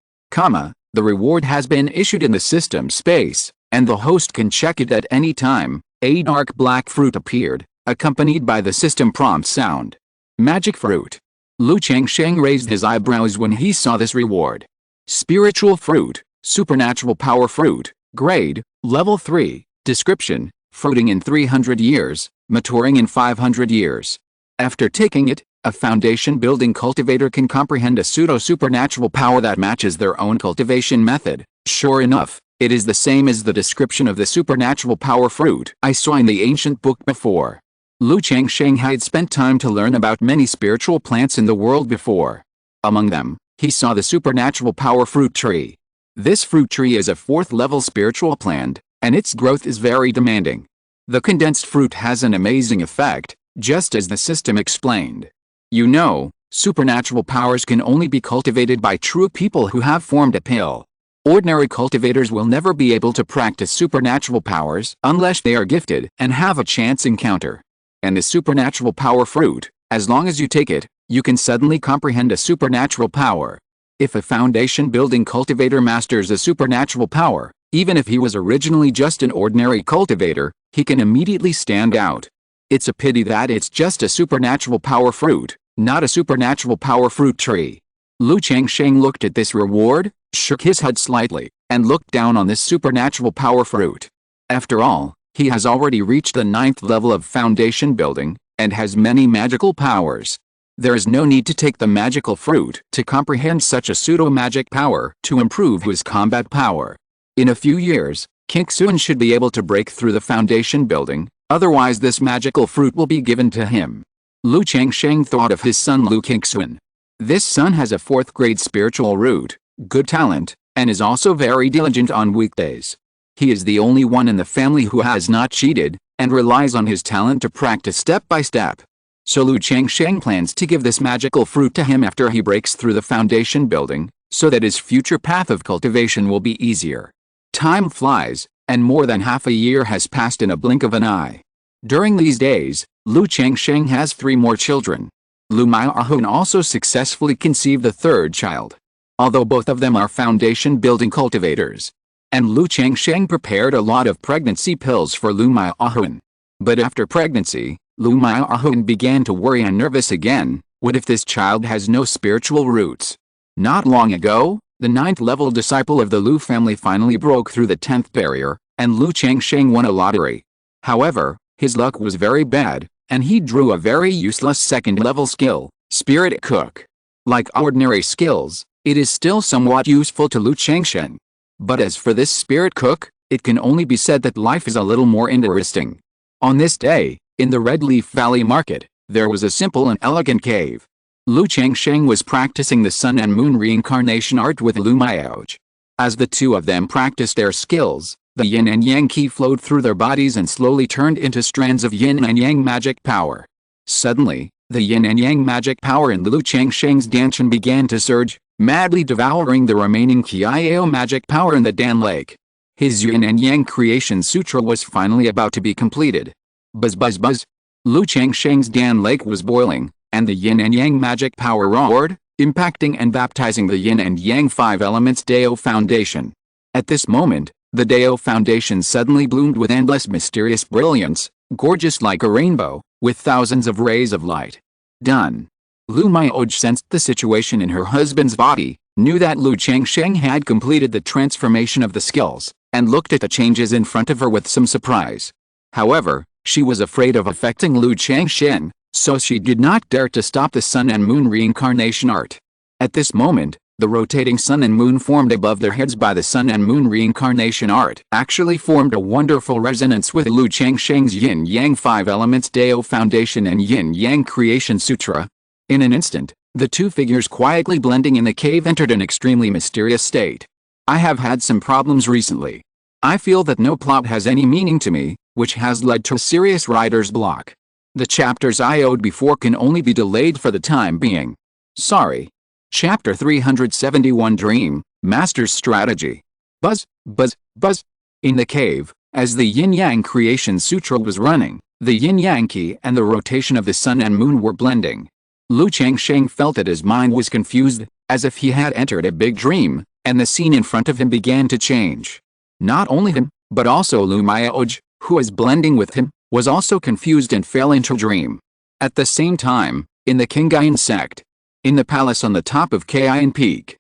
The reward has been issued in the system space, and the host can check it at any time. A dark black fruit appeared, accompanied by the system prompt sound. Magic fruit. Lu Changsheng raised his eyebrows when he saw this reward. Spiritual fruit, supernatural power fruit, grade, level 3, description, fruiting in 300 years, maturing in 500 years. After taking it, a foundation-building cultivator can comprehend a pseudo-supernatural power that matches their own cultivation method. Sure enough, it is the same as the description of the supernatural power fruit I saw in the ancient book before. Lu Changsheng had spent time to learn about many spiritual plants in the world before. Among them, he saw the supernatural power fruit tree. This fruit tree is a 4th-level spiritual plant, and its growth is very demanding. The condensed fruit has an amazing effect, just as the system explained. You know, supernatural powers can only be cultivated by true people who have formed a pill. Ordinary cultivators will never be able to practice supernatural powers unless they are gifted and have a chance encounter. And the supernatural power fruit, as long as you take it, you can suddenly comprehend a supernatural power. If a foundation building cultivator masters a supernatural power, even if he was originally just an ordinary cultivator, he can immediately stand out. It's a pity that it's just a supernatural power fruit, not a supernatural power fruit tree. Lu Changsheng looked at this reward, shook his head slightly, and looked down on this supernatural power fruit. After all, he has already reached the 9th level of foundation building, and has many magical powers. There is no need to take the magical fruit to comprehend such a pseudo-magic power to improve his combat power. In a few years, Qingzhu should be able to break through the foundation building, otherwise this magical fruit will be given to him. Lu Changsheng thought of his son Lu Qingzhu. This son has a 4th grade spiritual root, good talent, and is also very diligent on weekdays. He is the only one in the family who has not cheated, and relies on his talent to practice step by step. So Lu Changsheng plans to give this magical fruit to him after he breaks through the foundation building, so that his future path of cultivation will be easier. Time flies, and more than half a year has passed in a blink of an eye. During these days, Lu Changsheng has 3 more children. Lu Maihun also successfully conceived the 3rd child. Although both of them are foundation building cultivators. And Lu Changsheng prepared a lot of pregnancy pills for Lu Maihun. But after pregnancy, Lu Maihun began to worry and nervous again. What if this child has no spiritual roots? Not long ago, the 9th level disciple of the Lu family finally broke through the 10th barrier, and Lu Changsheng won a lottery. However, his luck was very bad, and he drew a very useless 2nd level skill, Spirit Cook. Like ordinary skills, it is still somewhat useful to Lu Changsheng. But as for this Spirit Cook, it can only be said that life is a little more interesting. On this day, in the Red Leaf Valley Market, there was a simple and elegant cave. Lu Changsheng was practicing the sun and moon reincarnation art with Lu Maihun. As the two of them practiced their skills, the yin and yang qi flowed through their bodies and slowly turned into strands of yin and yang magic power. Suddenly, the yin and yang magic power in Lu Changsheng's Danshan began to surge, madly devouring the remaining Qiao magic power in the Dan Lake. His yin and yang creation sutra was finally about to be completed. Buzz buzz buzz. Lu Changsheng's Dan Lake was boiling, and the yin and yang magic power roared, impacting and baptizing the yin and yang 5 elements Dao Foundation. At this moment, the Dao Foundation suddenly bloomed with endless mysterious brilliance, gorgeous like a rainbow, with thousands of rays of light. Done. Lu Maihun sensed the situation in her husband's body, knew that Lu Changsheng had completed the transformation of the skills, and looked at the changes in front of her with some surprise. However, she was afraid of affecting Lu Changsheng, so she did not dare to stop the sun and moon reincarnation art. At this moment, the rotating sun and moon formed above their heads by the sun and moon reincarnation art actually formed a wonderful resonance with Lu Changsheng's yin-yang 5 elements Dao Foundation and yin-yang creation sutra. In an instant, the two figures quietly blending in the cave entered an extremely mysterious state. I have had some problems recently. I feel that no plot has any meaning to me, which has led to a serious writer's block. The chapters I owed before can only be delayed for the time being. Sorry. Chapter 371 Dream, Master's Strategy. Buzz, buzz, buzz. In the cave, as the Yin-Yang Creation Sutra was running, the Yin-Yang Qi and the rotation of the sun and moon were blending. Lu Changsheng felt that his mind was confused, as if he had entered a big dream, and the scene in front of him began to change. Not only him, but also Lu Maihun, who was blending with him, was also confused and fell into dream. At the same time, in the Qingyun Sect, in the palace on the top of Qingyun Peak,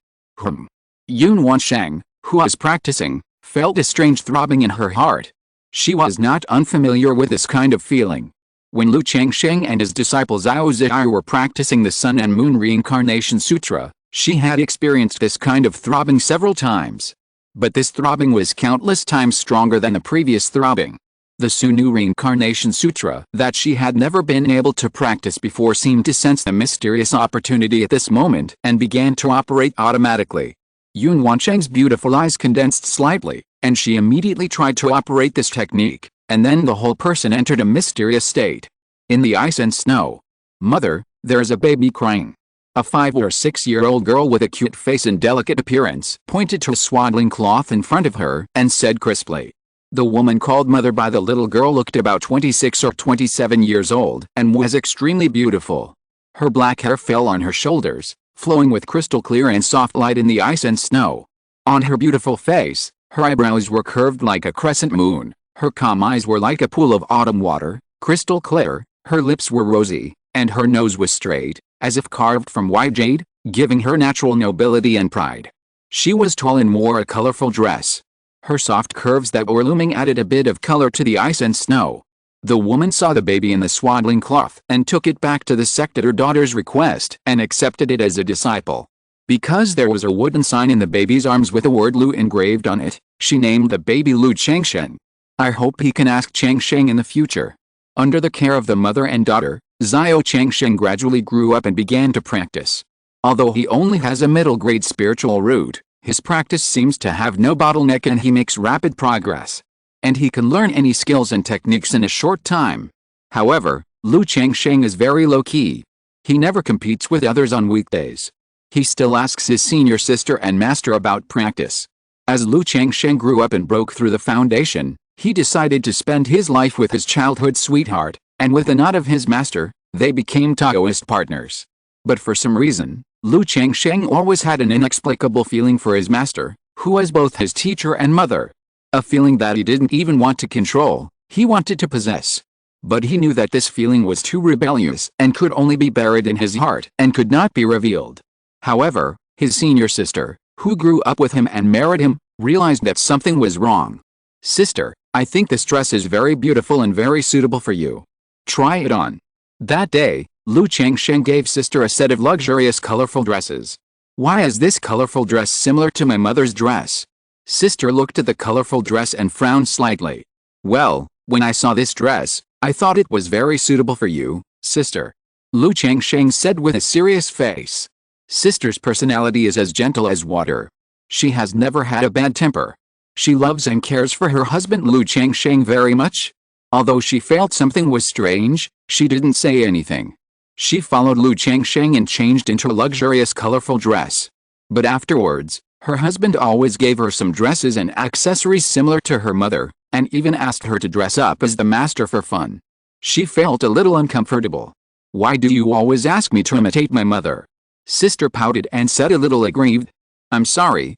Yun Wansheng, who was practicing, felt a strange throbbing in her heart. She was not unfamiliar with this kind of feeling. When Lu Changsheng and his disciple Zhao Ziyai were practicing the Sun and Moon Reincarnation Sutra, she had experienced this kind of throbbing several times. But this throbbing was countless times stronger than the previous throbbing. The Sunu Reincarnation Sutra that she had never been able to practice before seemed to sense the mysterious opportunity at this moment and began to operate automatically. Yun Wansheng's beautiful eyes condensed slightly, and she immediately tried to operate this technique, and then the whole person entered a mysterious state. In the ice and snow. Mother, there's a baby crying. A 5 or 6-year-old girl with a cute face and delicate appearance pointed to a swaddling cloth in front of her and said crisply. The woman called mother by the little girl looked about 26 or 27 years old and was extremely beautiful. Her black hair fell on her shoulders, flowing with crystal clear and soft light in the ice and snow. On her beautiful face, her eyebrows were curved like a crescent moon, her calm eyes were like a pool of autumn water, crystal clear, her lips were rosy, and her nose was straight, as if carved from white jade, giving her natural nobility and pride. She was tall and wore a colorful dress. Her soft curves that were looming added a bit of color to the ice and snow. The woman saw the baby in the swaddling cloth and took it back to the sect at her daughter's request and accepted it as a disciple. Because there was a wooden sign in the baby's arms with the word Lu engraved on it, she named the baby Lu Changsheng. I hope he can ask Changsheng in the future. Under the care of the mother and daughter, Xiao Changsheng gradually grew up and began to practice. Although he only has a middle-grade spiritual root, his practice seems to have no bottleneck and he makes rapid progress. And he can learn any skills and techniques in a short time. However, Lu Changsheng is very low-key. He never competes with others on weekdays. He still asks his senior sister and master about practice. As Lu Changsheng grew up and broke through the foundation, he decided to spend his life with his childhood sweetheart, and with a nod of his master, they became Taoist partners. But for some reason, Lu Changsheng always had an inexplicable feeling for his master, who was both his teacher and mother. A feeling that he didn't even want to control, he wanted to possess. But he knew that this feeling was too rebellious and could only be buried in his heart and could not be revealed. However, his senior sister, who grew up with him and married him, realized that something was wrong. Sister, I think this dress is very beautiful and very suitable for you. Try it on. That day, Lu Changsheng gave sister a set of luxurious colorful dresses. Why is this colorful dress similar to my mother's dress? Sister looked at the colorful dress and frowned slightly. Well, when I saw this dress, I thought it was very suitable for you, sister. Lu Changsheng said with a serious face. Sister's personality is as gentle as water. She has never had a bad temper. She loves and cares for her husband Lu Changsheng very much. Although she felt something was strange, she didn't say anything. She followed Lu Changsheng and changed into a luxurious colorful dress. But afterwards, her husband always gave her some dresses and accessories similar to her mother, and even asked her to dress up as the master for fun. She felt a little uncomfortable. Why do you always ask me to imitate my mother? Sister pouted and said a little aggrieved. I'm sorry,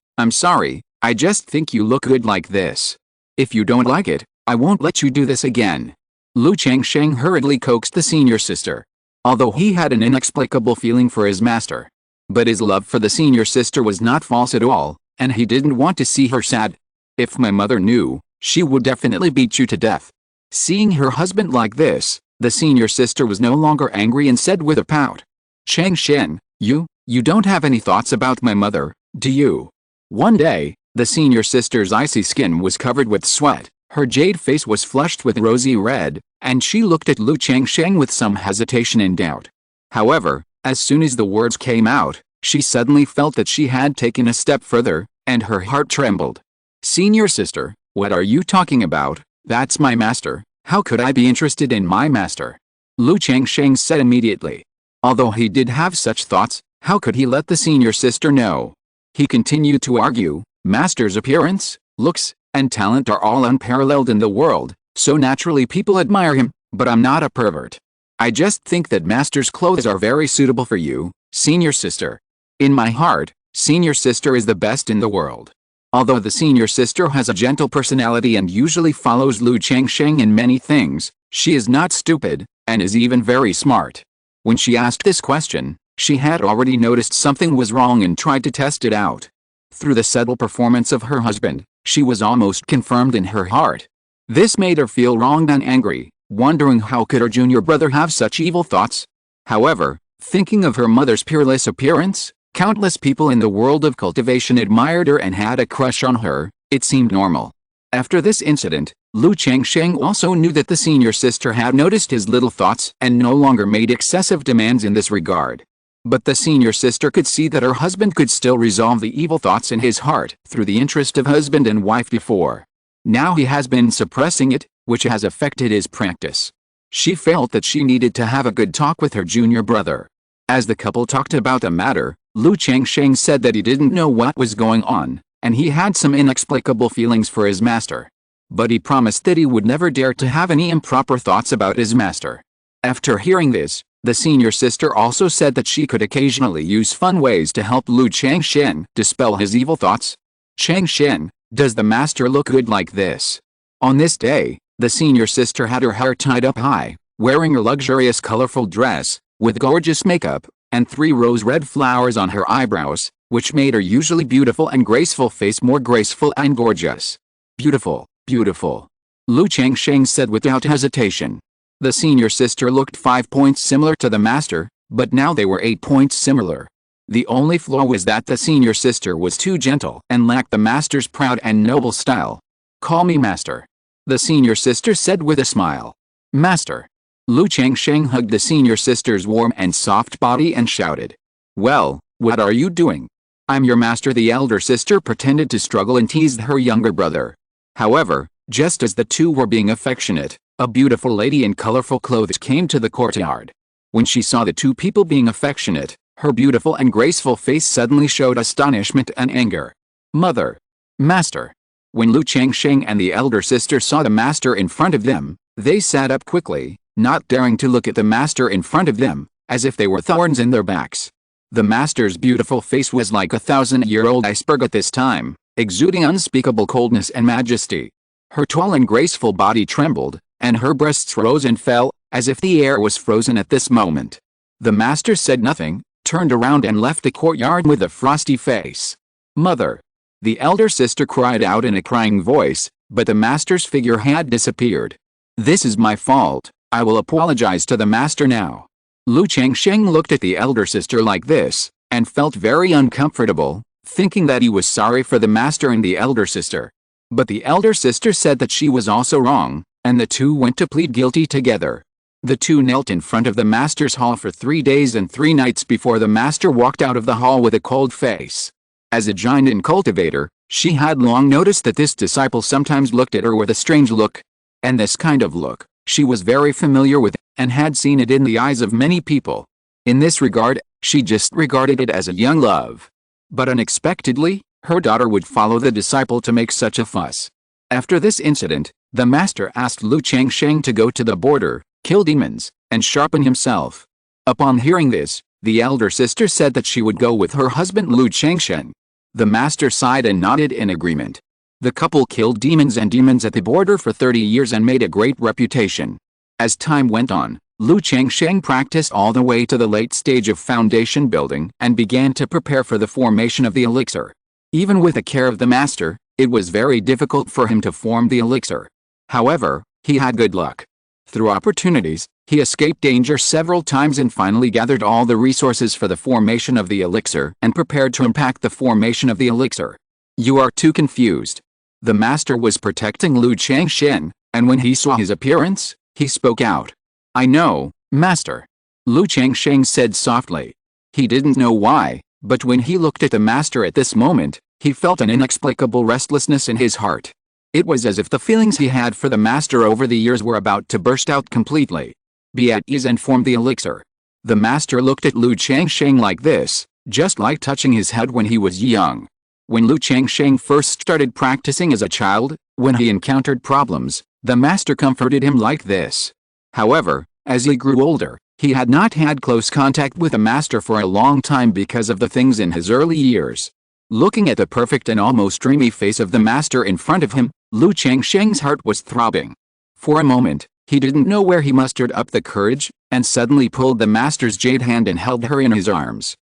I just think you look good like this. If you don't like it, I won't let you do this again. Lu Changsheng hurriedly coaxed the senior sister. Although he had an inexplicable feeling for his master. But his love for the senior sister was not false at all, and he didn't want to see her sad. If my mother knew, she would definitely beat you to death. Seeing her husband like this, the senior sister was no longer angry and said with a pout. Changsheng, you don't have any thoughts about my mother, do you? One day, the senior sister's icy skin was covered with sweat, her jade face was flushed with rosy red, and she looked at Lu Changsheng with some hesitation and doubt. However, as soon as the words came out, she suddenly felt that she had taken a step further, and her heart trembled. Senior sister, what are you talking about? That's my master. How could I be interested in my master? Lu Changsheng said immediately. Although he did have such thoughts, how could he let the senior sister know? He continued to argue, master's appearance, looks, and talent are all unparalleled in the world, so naturally people admire him, but I'm not a pervert. I just think that master's clothes are very suitable for you, senior sister. In my heart, senior sister is the best in the world. Although the senior sister has a gentle personality and usually follows Lu Changsheng in many things, she is not stupid, and is even very smart. When she asked this question, she had already noticed something was wrong and tried to test it out. Through the subtle performance of her husband, she was almost confirmed in her heart. This made her feel wronged and angry, wondering how could her junior brother have such evil thoughts. However, thinking of her mother's peerless appearance, countless people in the world of cultivation admired her and had a crush on her, it seemed normal. After this incident, Lu Changsheng also knew that the senior sister had noticed his little thoughts and no longer made excessive demands in this regard. But the senior sister could see that her husband could still resolve the evil thoughts in his heart through the interest of husband and wife before. Now he has been suppressing it, which has affected his practice. She felt that she needed to have a good talk with her junior brother. As the couple talked about the matter, Changsheng said that he didn't know what was going on, and he had some inexplicable feelings for his master. But he promised that he would never dare to have any improper thoughts about his master. After hearing this, the senior sister also said that she could occasionally use fun ways to help Changsheng dispel his evil thoughts. Changsheng, does the master look good like this? On this day, the senior sister had her hair tied up high, wearing a luxurious colorful dress, with gorgeous makeup, and 3 rose-red flowers on her eyebrows, which made her usually beautiful and graceful face more graceful and gorgeous. Beautiful, beautiful. Changsheng said without hesitation. The senior sister looked 5 points similar to the master, but now they were 8 points similar. The only flaw was that the senior sister was too gentle and lacked the master's proud and noble style. Call me master, the senior sister said with a smile. Master. Changsheng hugged the senior sister's warm and soft body and shouted. Well, what are you doing? I'm your master. The elder sister pretended to struggle and teased her younger brother. However, just as the two were being affectionate, a beautiful lady in colorful clothes came to the courtyard. When she saw the two people being affectionate, her beautiful and graceful face suddenly showed astonishment and anger. Mother. Master. When Changsheng and the elder sister saw the master in front of them, they sat up quickly, not daring to look at the master in front of them, as if they were thorns in their backs. The master's beautiful face was like a 1,000-year-old iceberg at this time, exuding unspeakable coldness and majesty. Her tall and graceful body trembled, and her breasts rose and fell, as if the air was frozen at this moment. The master said nothing, turned around and left the courtyard with a frosty face. Mother. The elder sister cried out in a crying voice, but the master's figure had disappeared. This is my fault, I will apologize to the master now. Changsheng looked at the elder sister like this, and felt very uncomfortable, thinking that he was sorry for the master and the elder sister. But the elder sister said that she was also wrong, and the two went to plead guilty together. The two knelt in front of the master's hall for 3 days and 3 nights before the master walked out of the hall with a cold face. As a giant and cultivator, she had long noticed that this disciple sometimes looked at her with a strange look. And this kind of look, she was very familiar with, and had seen it in the eyes of many people. In this regard, she just regarded it as a young love. But unexpectedly, her daughter would follow the disciple to make such a fuss. After this incident, the master asked Changsheng to go to the border, kill demons, and sharpen himself. Upon hearing this, the elder sister said that she would go with her husband Changsheng. The master sighed and nodded in agreement. The couple killed demons at the border for 30 years and made a great reputation. As time went on, Changsheng practiced all the way to the late stage of foundation building and began to prepare for the formation of the elixir. Even with the care of the master, it was very difficult for him to form the elixir. However, he had good luck. Through opportunities, he escaped danger several times and finally gathered all the resources for the formation of the elixir and prepared to impact the formation of the elixir. You are too confused. The master was protecting Changsheng, and when he saw his appearance, he spoke out. I know, master. Changsheng said softly. He didn't know why, but when he looked at the master at this moment, he felt an inexplicable restlessness in his heart. It was as if the feelings he had for the master over the years were about to burst out completely. Be at ease and form the elixir. The master looked at Changsheng like this, just like touching his head when he was young. When Changsheng first started practicing as a child, when he encountered problems, the master comforted him like this. However, as he grew older, he had not had close contact with the master for a long time because of the things in his early years. Looking at the perfect and almost dreamy face of the master in front of him, Changsheng's heart was throbbing. For a moment, he didn't know where he mustered up the courage, and suddenly pulled the master's jade hand and held her in his arms.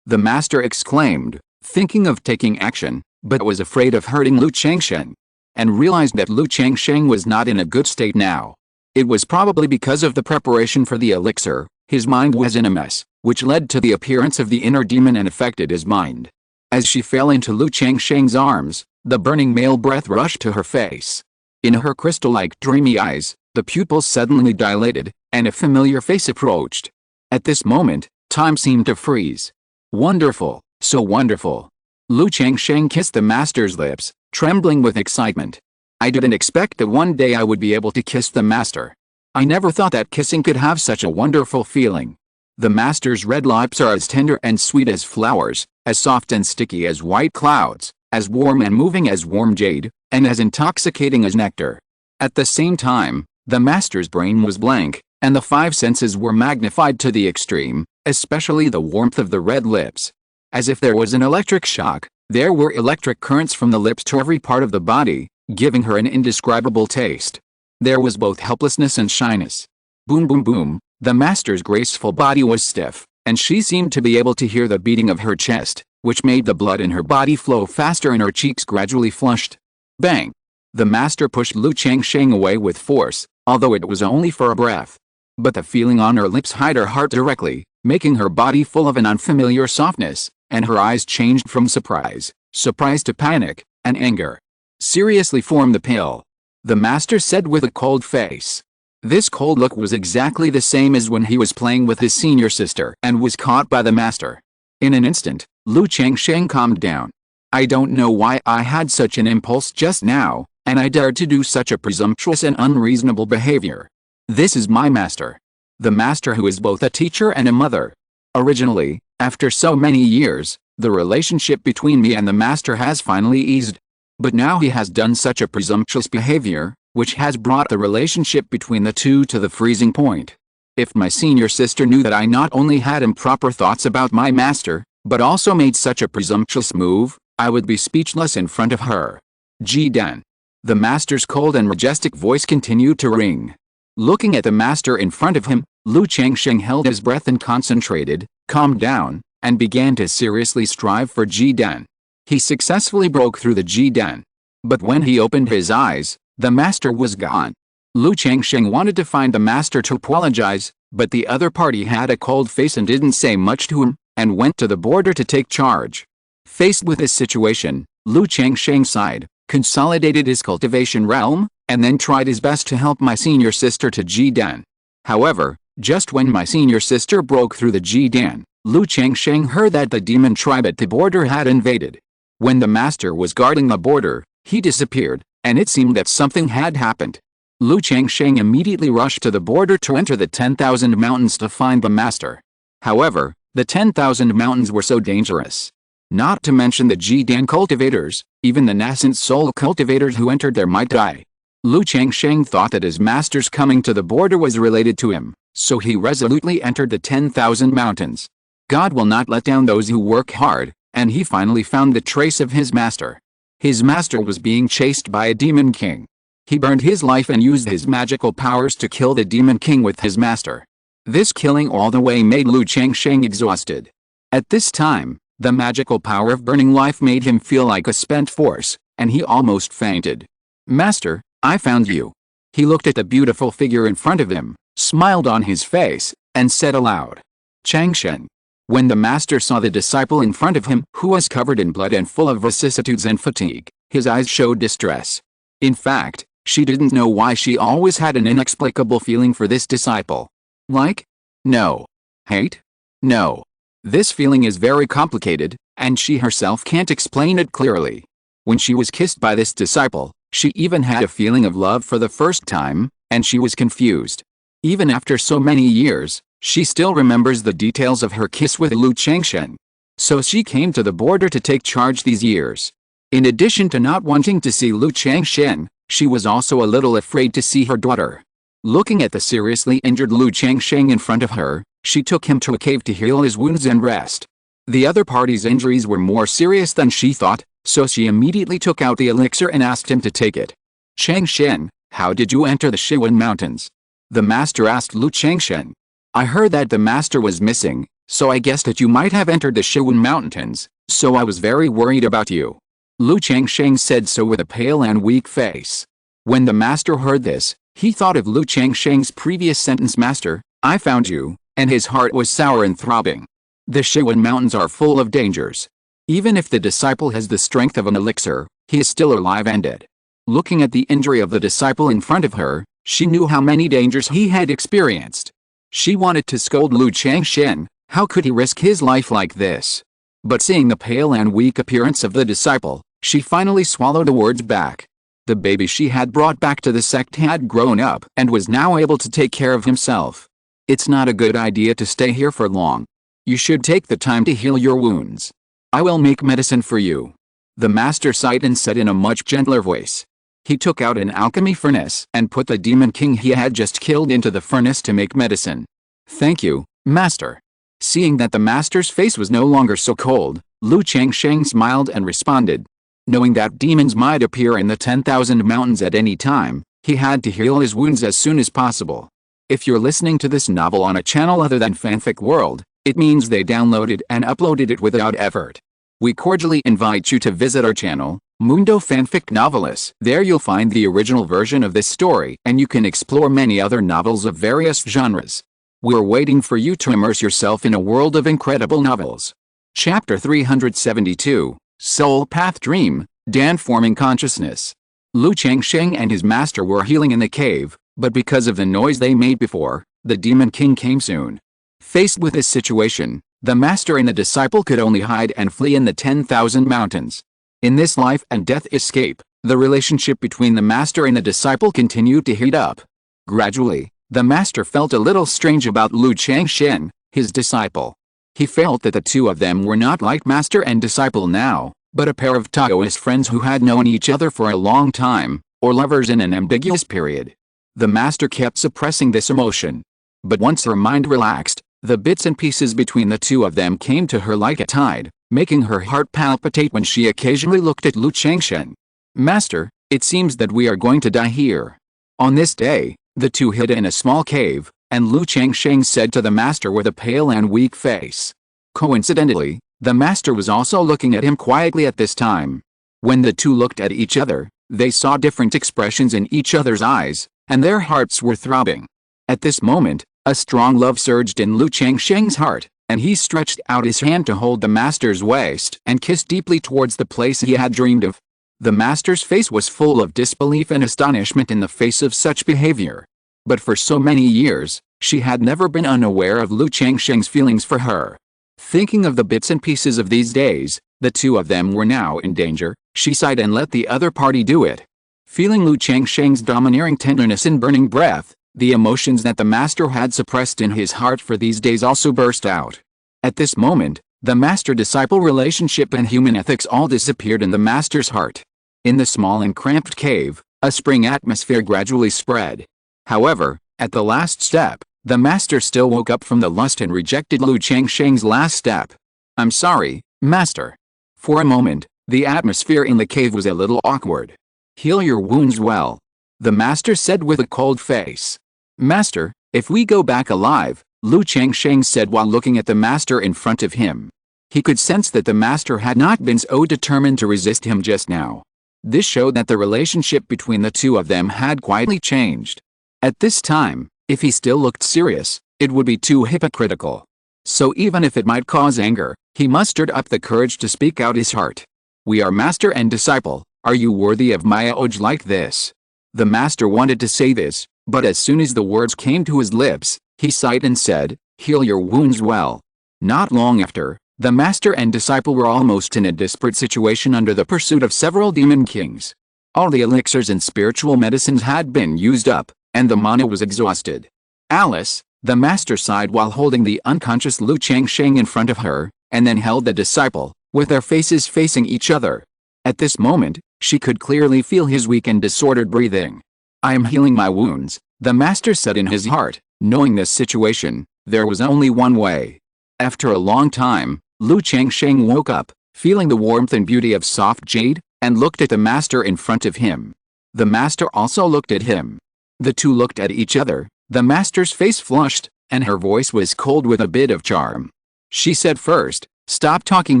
The master exclaimed, thinking of taking action, but was afraid of hurting Changsheng, and realized that Changsheng was not in a good state now. It was probably because of the preparation for the elixir. His mind was in a mess, which led to the appearance of the inner demon and affected his mind. As she fell into Changsheng's arms, the burning male breath rushed to her face. In her crystal-like dreamy eyes, the pupils suddenly dilated, and a familiar face approached. At this moment, Time seemed to freeze. Wonderful, so wonderful. Lu Changsheng kissed the master's lips, trembling with excitement. I didn't expect that one day I would be able to kiss the master. I never thought that kissing could have such a wonderful feeling. The master's red lips are as tender and sweet as flowers, as soft and sticky as white clouds, as warm and moving as warm jade, and as intoxicating as nectar. At the same time, the master's brain was blank, and the five senses were magnified to the extreme, especially the warmth of the red lips. As if there was an electric shock, there were electric currents from the lips to every part of the body, giving her an indescribable taste. There was both helplessness and shyness. Boom boom boom, the master's graceful body was stiff, and she seemed to be able to hear the beating of her chest, which made the blood in her body flow faster and her cheeks gradually flushed. Bang! The master pushed Lu Changsheng away with force, although it was only for a breath. But the feeling on her lips hit her heart directly, making her body full of an unfamiliar softness, and her eyes changed from surprise to panic, and anger. Seriously, form the pill, the master said with a cold face. This cold look was exactly the same as when he was playing with his senior sister and was caught by the master. In an instant, Lu Changsheng calmed down. I don't know why I had such an impulse just now, and I dared to do such a presumptuous and unreasonable behavior. This is my master. The master who is both a teacher and a mother. Originally, after so many years, the relationship between me and the master has finally eased. But now he has done such a presumptuous behavior, which has brought the relationship between the two to the freezing point. If my senior sister knew that I not only had improper thoughts about my master, but also made such a presumptuous move, I would be speechless in front of her. Jidan. The master's cold and majestic voice continued to ring. Looking at the master in front of him, Lu Changsheng held his breath and concentrated, calmed down, and began to seriously strive for Jidan. He successfully broke through the Jidan. But when he opened his eyes, the master was gone. Lu Changsheng wanted to find the master to apologize, but the other party had a cold face and didn't say much to him, and went to the border to take charge. Faced with this situation, Lu Changsheng sighed, consolidated his cultivation realm, and then tried his best to help my senior sister to Jidan. However, just when my senior sister broke through the Jidan, Lu Changsheng heard that the demon tribe at the border had invaded. When the master was guarding the border, he disappeared, and it seemed that something had happened. Lu Changsheng immediately rushed to the border to enter the 10,000 mountains to find the master. However, the 10,000 mountains were so dangerous. Not to mention the Jidan cultivators, even the nascent soul cultivators who entered there might die. Lu Changsheng thought that his master's coming to the border was related to him, so he resolutely entered the 10,000 mountains. God will not let down those who work hard, and he finally found the trace of his master. His master was being chased by a demon king. He burned his life and used his magical powers to kill the demon king with his master. This killing all the way made Lu Changsheng exhausted. At this time, the magical power of burning life made him feel like a spent force, and he almost fainted. Master, I found you. He looked at the beautiful figure in front of him, smiled on his face, and said aloud, Changsheng. When the master saw the disciple in front of him who was covered in blood and full of vicissitudes and fatigue, his eyes showed distress. In fact, she didn't know why she always had an inexplicable feeling for this disciple. Like? No. Hate? No. This feeling is very complicated, and she herself can't explain it clearly. When she was kissed by this disciple, she even had a feeling of love for the first time, and she was confused. Even after so many years, she still remembers the details of her kiss with Lu Changsheng. So she came to the border to take charge these years. In addition to not wanting to see Lu Changsheng, she was also a little afraid to see her daughter. Looking at the seriously injured Lu Changsheng in front of her, she took him to a cave to heal his wounds and rest. The other party's injuries were more serious than she thought, so she immediately took out the elixir and asked him to take it. Changsheng, how did you enter the Qingyun Mountains? The master asked Lu Changsheng. I heard that the master was missing, so I guessed that you might have entered the Qingyun Mountains, so I was very worried about you. Lu Changsheng said so with a pale and weak face. When the master heard this, he thought of Lu Changsheng's previous sentence, Master, I found you, and his heart was sour and throbbing. The Qingyun Mountains are full of dangers. Even if the disciple has the strength of an elixir, he is still alive and dead. Looking at the injury of the disciple in front of her, she knew how many dangers he had experienced. She wanted to scold Lu Changsheng, How could he risk his life like this? But seeing the pale and weak appearance of the disciple, she finally swallowed the words back. The baby she had brought back to the sect had grown up and was now able to take care of himself. It's not a good idea to stay here for long. You should take the time to heal your wounds. I will make medicine for you. The master sighed and said in a much gentler voice. He took out an alchemy furnace and put the demon king he had just killed into the furnace to make medicine. Thank you, master. Seeing that the master's face was no longer so cold, Changsheng smiled and responded. Knowing that demons might appear in the 10,000 mountains at any time, he had to heal his wounds as soon as possible. If you're listening to this novel on a channel other than Fanfic World, it means they downloaded and uploaded it without effort. We cordially invite you to visit our channel, Mundo Fanfic Novelis. There you'll find the original version of this story and you can explore many other novels of various genres. We're waiting for you to immerse yourself in a world of incredible novels. Chapter 372, Soul Path Dream, Dan Forming Consciousness. Changsheng and his master were healing in the cave, but because of the noise they made before, the Demon King came soon. Faced with this situation, the master and the disciple could only hide and flee in the 10,000 mountains. In this life and death escape, the relationship between the master and the disciple continued to heat up. Gradually, the master felt a little strange about Changsheng, his disciple. He felt that the two of them were not like master and disciple now, but a pair of Taoist friends who had known each other for a long time, or lovers in an ambiguous period. The master kept suppressing this emotion. But once her mind relaxed, the bits and pieces between the two of them came to her like a tide, making her heart palpitate when she occasionally looked at Changsheng. Master, it seems that we are going to die here. On this day, the two hid in a small cave, and Changsheng said to the master with a pale and weak face. Coincidentally, the master was also looking at him quietly at this time. When the two looked at each other, they saw different expressions in each other's eyes, and their hearts were throbbing. At this moment, a strong love surged in Changsheng's heart, and he stretched out his hand to hold the master's waist and kissed deeply towards the place he had dreamed of. The master's face was full of disbelief and astonishment in the face of such behavior. But for so many years, she had never been unaware of Changsheng's feelings for her. Thinking of the bits and pieces of these days, the two of them were now in danger, she sighed and let the other party do it. Feeling Changsheng's domineering tenderness and burning breath, the emotions that the master had suppressed in his heart for these days also burst out. At this moment, the master-disciple relationship and human ethics all disappeared in the master's heart. In the small and cramped cave, a spring atmosphere gradually spread. However, at the last step, the master still woke up from the lust and rejected Changsheng's last step. I'm sorry, master. For a moment, the atmosphere in the cave was a little awkward. Heal your wounds well, the master said with a cold face. Master, if we go back alive, Changsheng said while looking at the master in front of him. He could sense that the master had not been so determined to resist him just now. This showed that the relationship between the two of them had quietly changed. At this time, if he still looked serious, it would be too hypocritical. So even if it might cause anger, he mustered up the courage to speak out his heart. We are master and disciple, are you worthy of my homage like this? The master wanted to say this, but as soon as the words came to his lips, he sighed and said, heal your wounds well. Not long after, the master and disciple were almost in a desperate situation under the pursuit of several demon kings. All the elixirs and spiritual medicines had been used up, and the mana was exhausted. Alice, the master sighed while holding the unconscious Changsheng in front of her, and then held the disciple, with their faces facing each other. At this moment, she could clearly feel his weak and disordered breathing. I am healing my wounds, the master said in his heart. Knowing this situation, there was only one way. After a long time, Changsheng woke up, feeling the warmth and beauty of soft jade, and looked at the master in front of him. The master also looked at him. The two looked at each other, the master's face flushed, and her voice was cold with a bit of charm. She said first, stop talking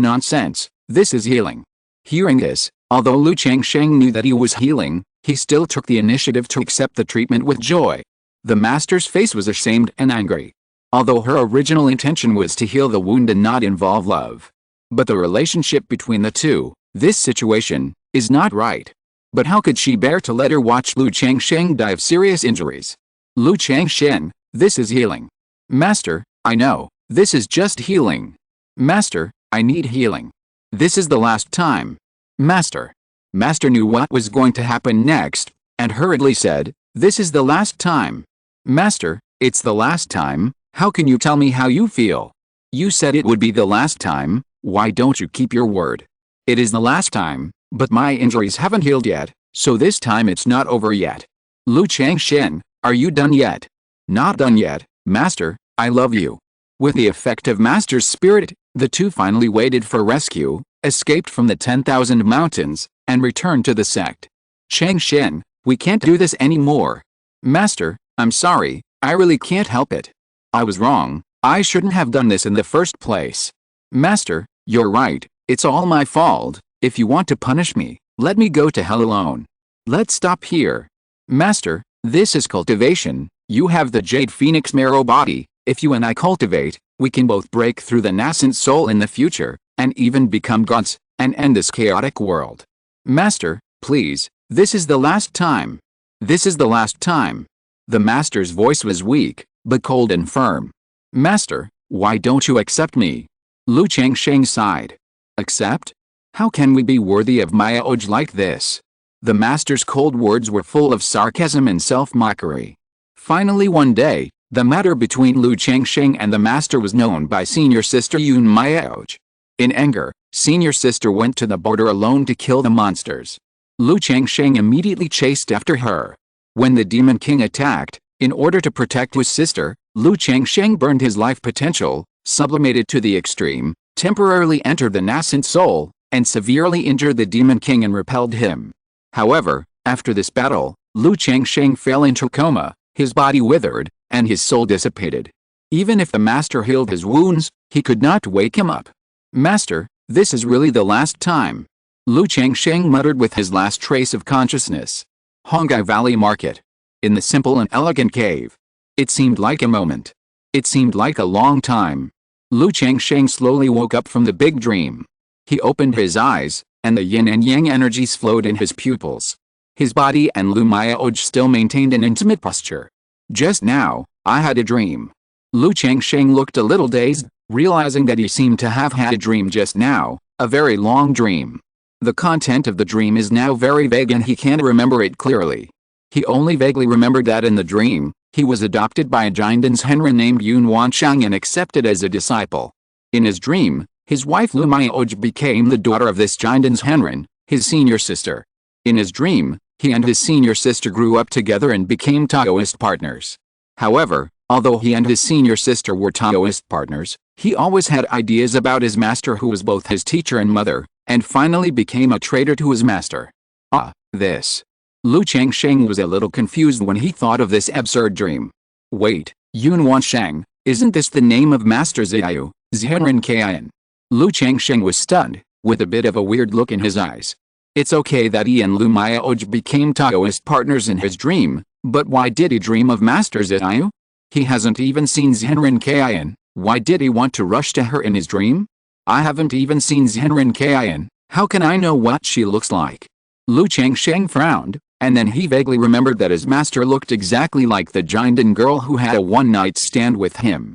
nonsense, this is healing. Hearing this, although Changsheng knew that he was healing, he still took the initiative to accept the treatment with joy. The master's face was ashamed and angry. Although her original intention was to heal the wound and not involve love. But the relationship between the two, this situation, is not right. But how could she bear to let her watch Changsheng die of serious injuries? Changsheng, this is healing. Master, I know, This is just healing. Master, I need healing. This is the last time. Master. Master knew what was going to happen next, and hurriedly said, "This is the last time." Master, it's the last time. How can you tell me how you feel? You said it would be the last time. Why don't you keep your word? It is the last time, but my injuries haven't healed yet, so this time it's not over yet. Lu Changsheng, are you done yet? Not done yet, Master, I love you. With the effect of Master's spirit, the two finally waited for rescue, escaped from the 10,000 mountains, and returned to the sect. Changsheng, we can't do this anymore. Master, I'm sorry, I really can't help it. I was wrong, I shouldn't have done this in the first place. Master, you're right, it's all my fault. If you want to punish me, let me go to hell alone. Let's stop here. Master, this is cultivation. You have the Jade Phoenix marrow body. If you and I cultivate, we can both break through the nascent soul in the future, and even become gods, and end this chaotic world. Master, please, this is the last time. This is the last time. The Master's voice was weak, but cold and firm. Master, why don't you accept me? Lu Changsheng sighed. Accept? How can we be worthy of lineage like this? The Master's cold words were full of sarcasm and self-mockery. Finally one day, the matter between Lu Changsheng and the Master was known by senior sister Yun Miaoj. In anger, senior sister went to the border alone to kill the monsters. Lu Changsheng immediately chased after her. When the Demon King attacked, in order to protect his sister, Lu Changsheng burned his life potential, sublimated to the extreme, temporarily entered the nascent soul, and severely injured the Demon King and repelled him. However, after this battle, Lu Changsheng fell into coma, his body withered, and his soul dissipated. Even if the Master healed his wounds, he could not wake him up. Master, this is really the last time. Lu Changsheng muttered with his last trace of consciousness. Hongai Valley Market. In the simple and elegant cave. It seemed like a moment. It seemed like a long time. Lu Changsheng slowly woke up from the big dream. He opened his eyes, and the yin and yang energies flowed in his pupils. His body and Lu Miaoj still maintained an intimate posture. Just now, I had a dream. Lu Changsheng looked a little dazed, realizing that he seemed to have had a dream just now, a very long dream. The content of the dream is now very vague and he can't remember it clearly. He only vaguely remembered that in the dream, he was adopted by a Jindan's Henren named Yun Wanshang and accepted as a disciple. In his dream, his wife Lu Miaoj became the daughter of this Jindan's Henren, his senior sister. In his dream, he and his senior sister grew up together and became Taoist partners. However, although he and his senior sister were Taoist partners, he always had ideas about his master who was both his teacher and mother, and finally became a traitor to his master. This. Lu Changsheng was a little confused when he thought of this absurd dream. Wait, Yun Wanshang, isn't this the name of Master Xiao, Zhenren Kian? Lu Changsheng was stunned, with a bit of a weird look in his eyes. It's okay that he and Lu Miaoj became Taoist partners in his dream, but why did he dream of Master Xiao? He hasn't even seen Zhenren Kian, why did he want to rush to her in his dream? I haven't even seen Zhenren Kian, how can I know what she looks like? Lu Changsheng frowned, and then he vaguely remembered that his master looked exactly like the Jindan girl who had a one-night stand with him.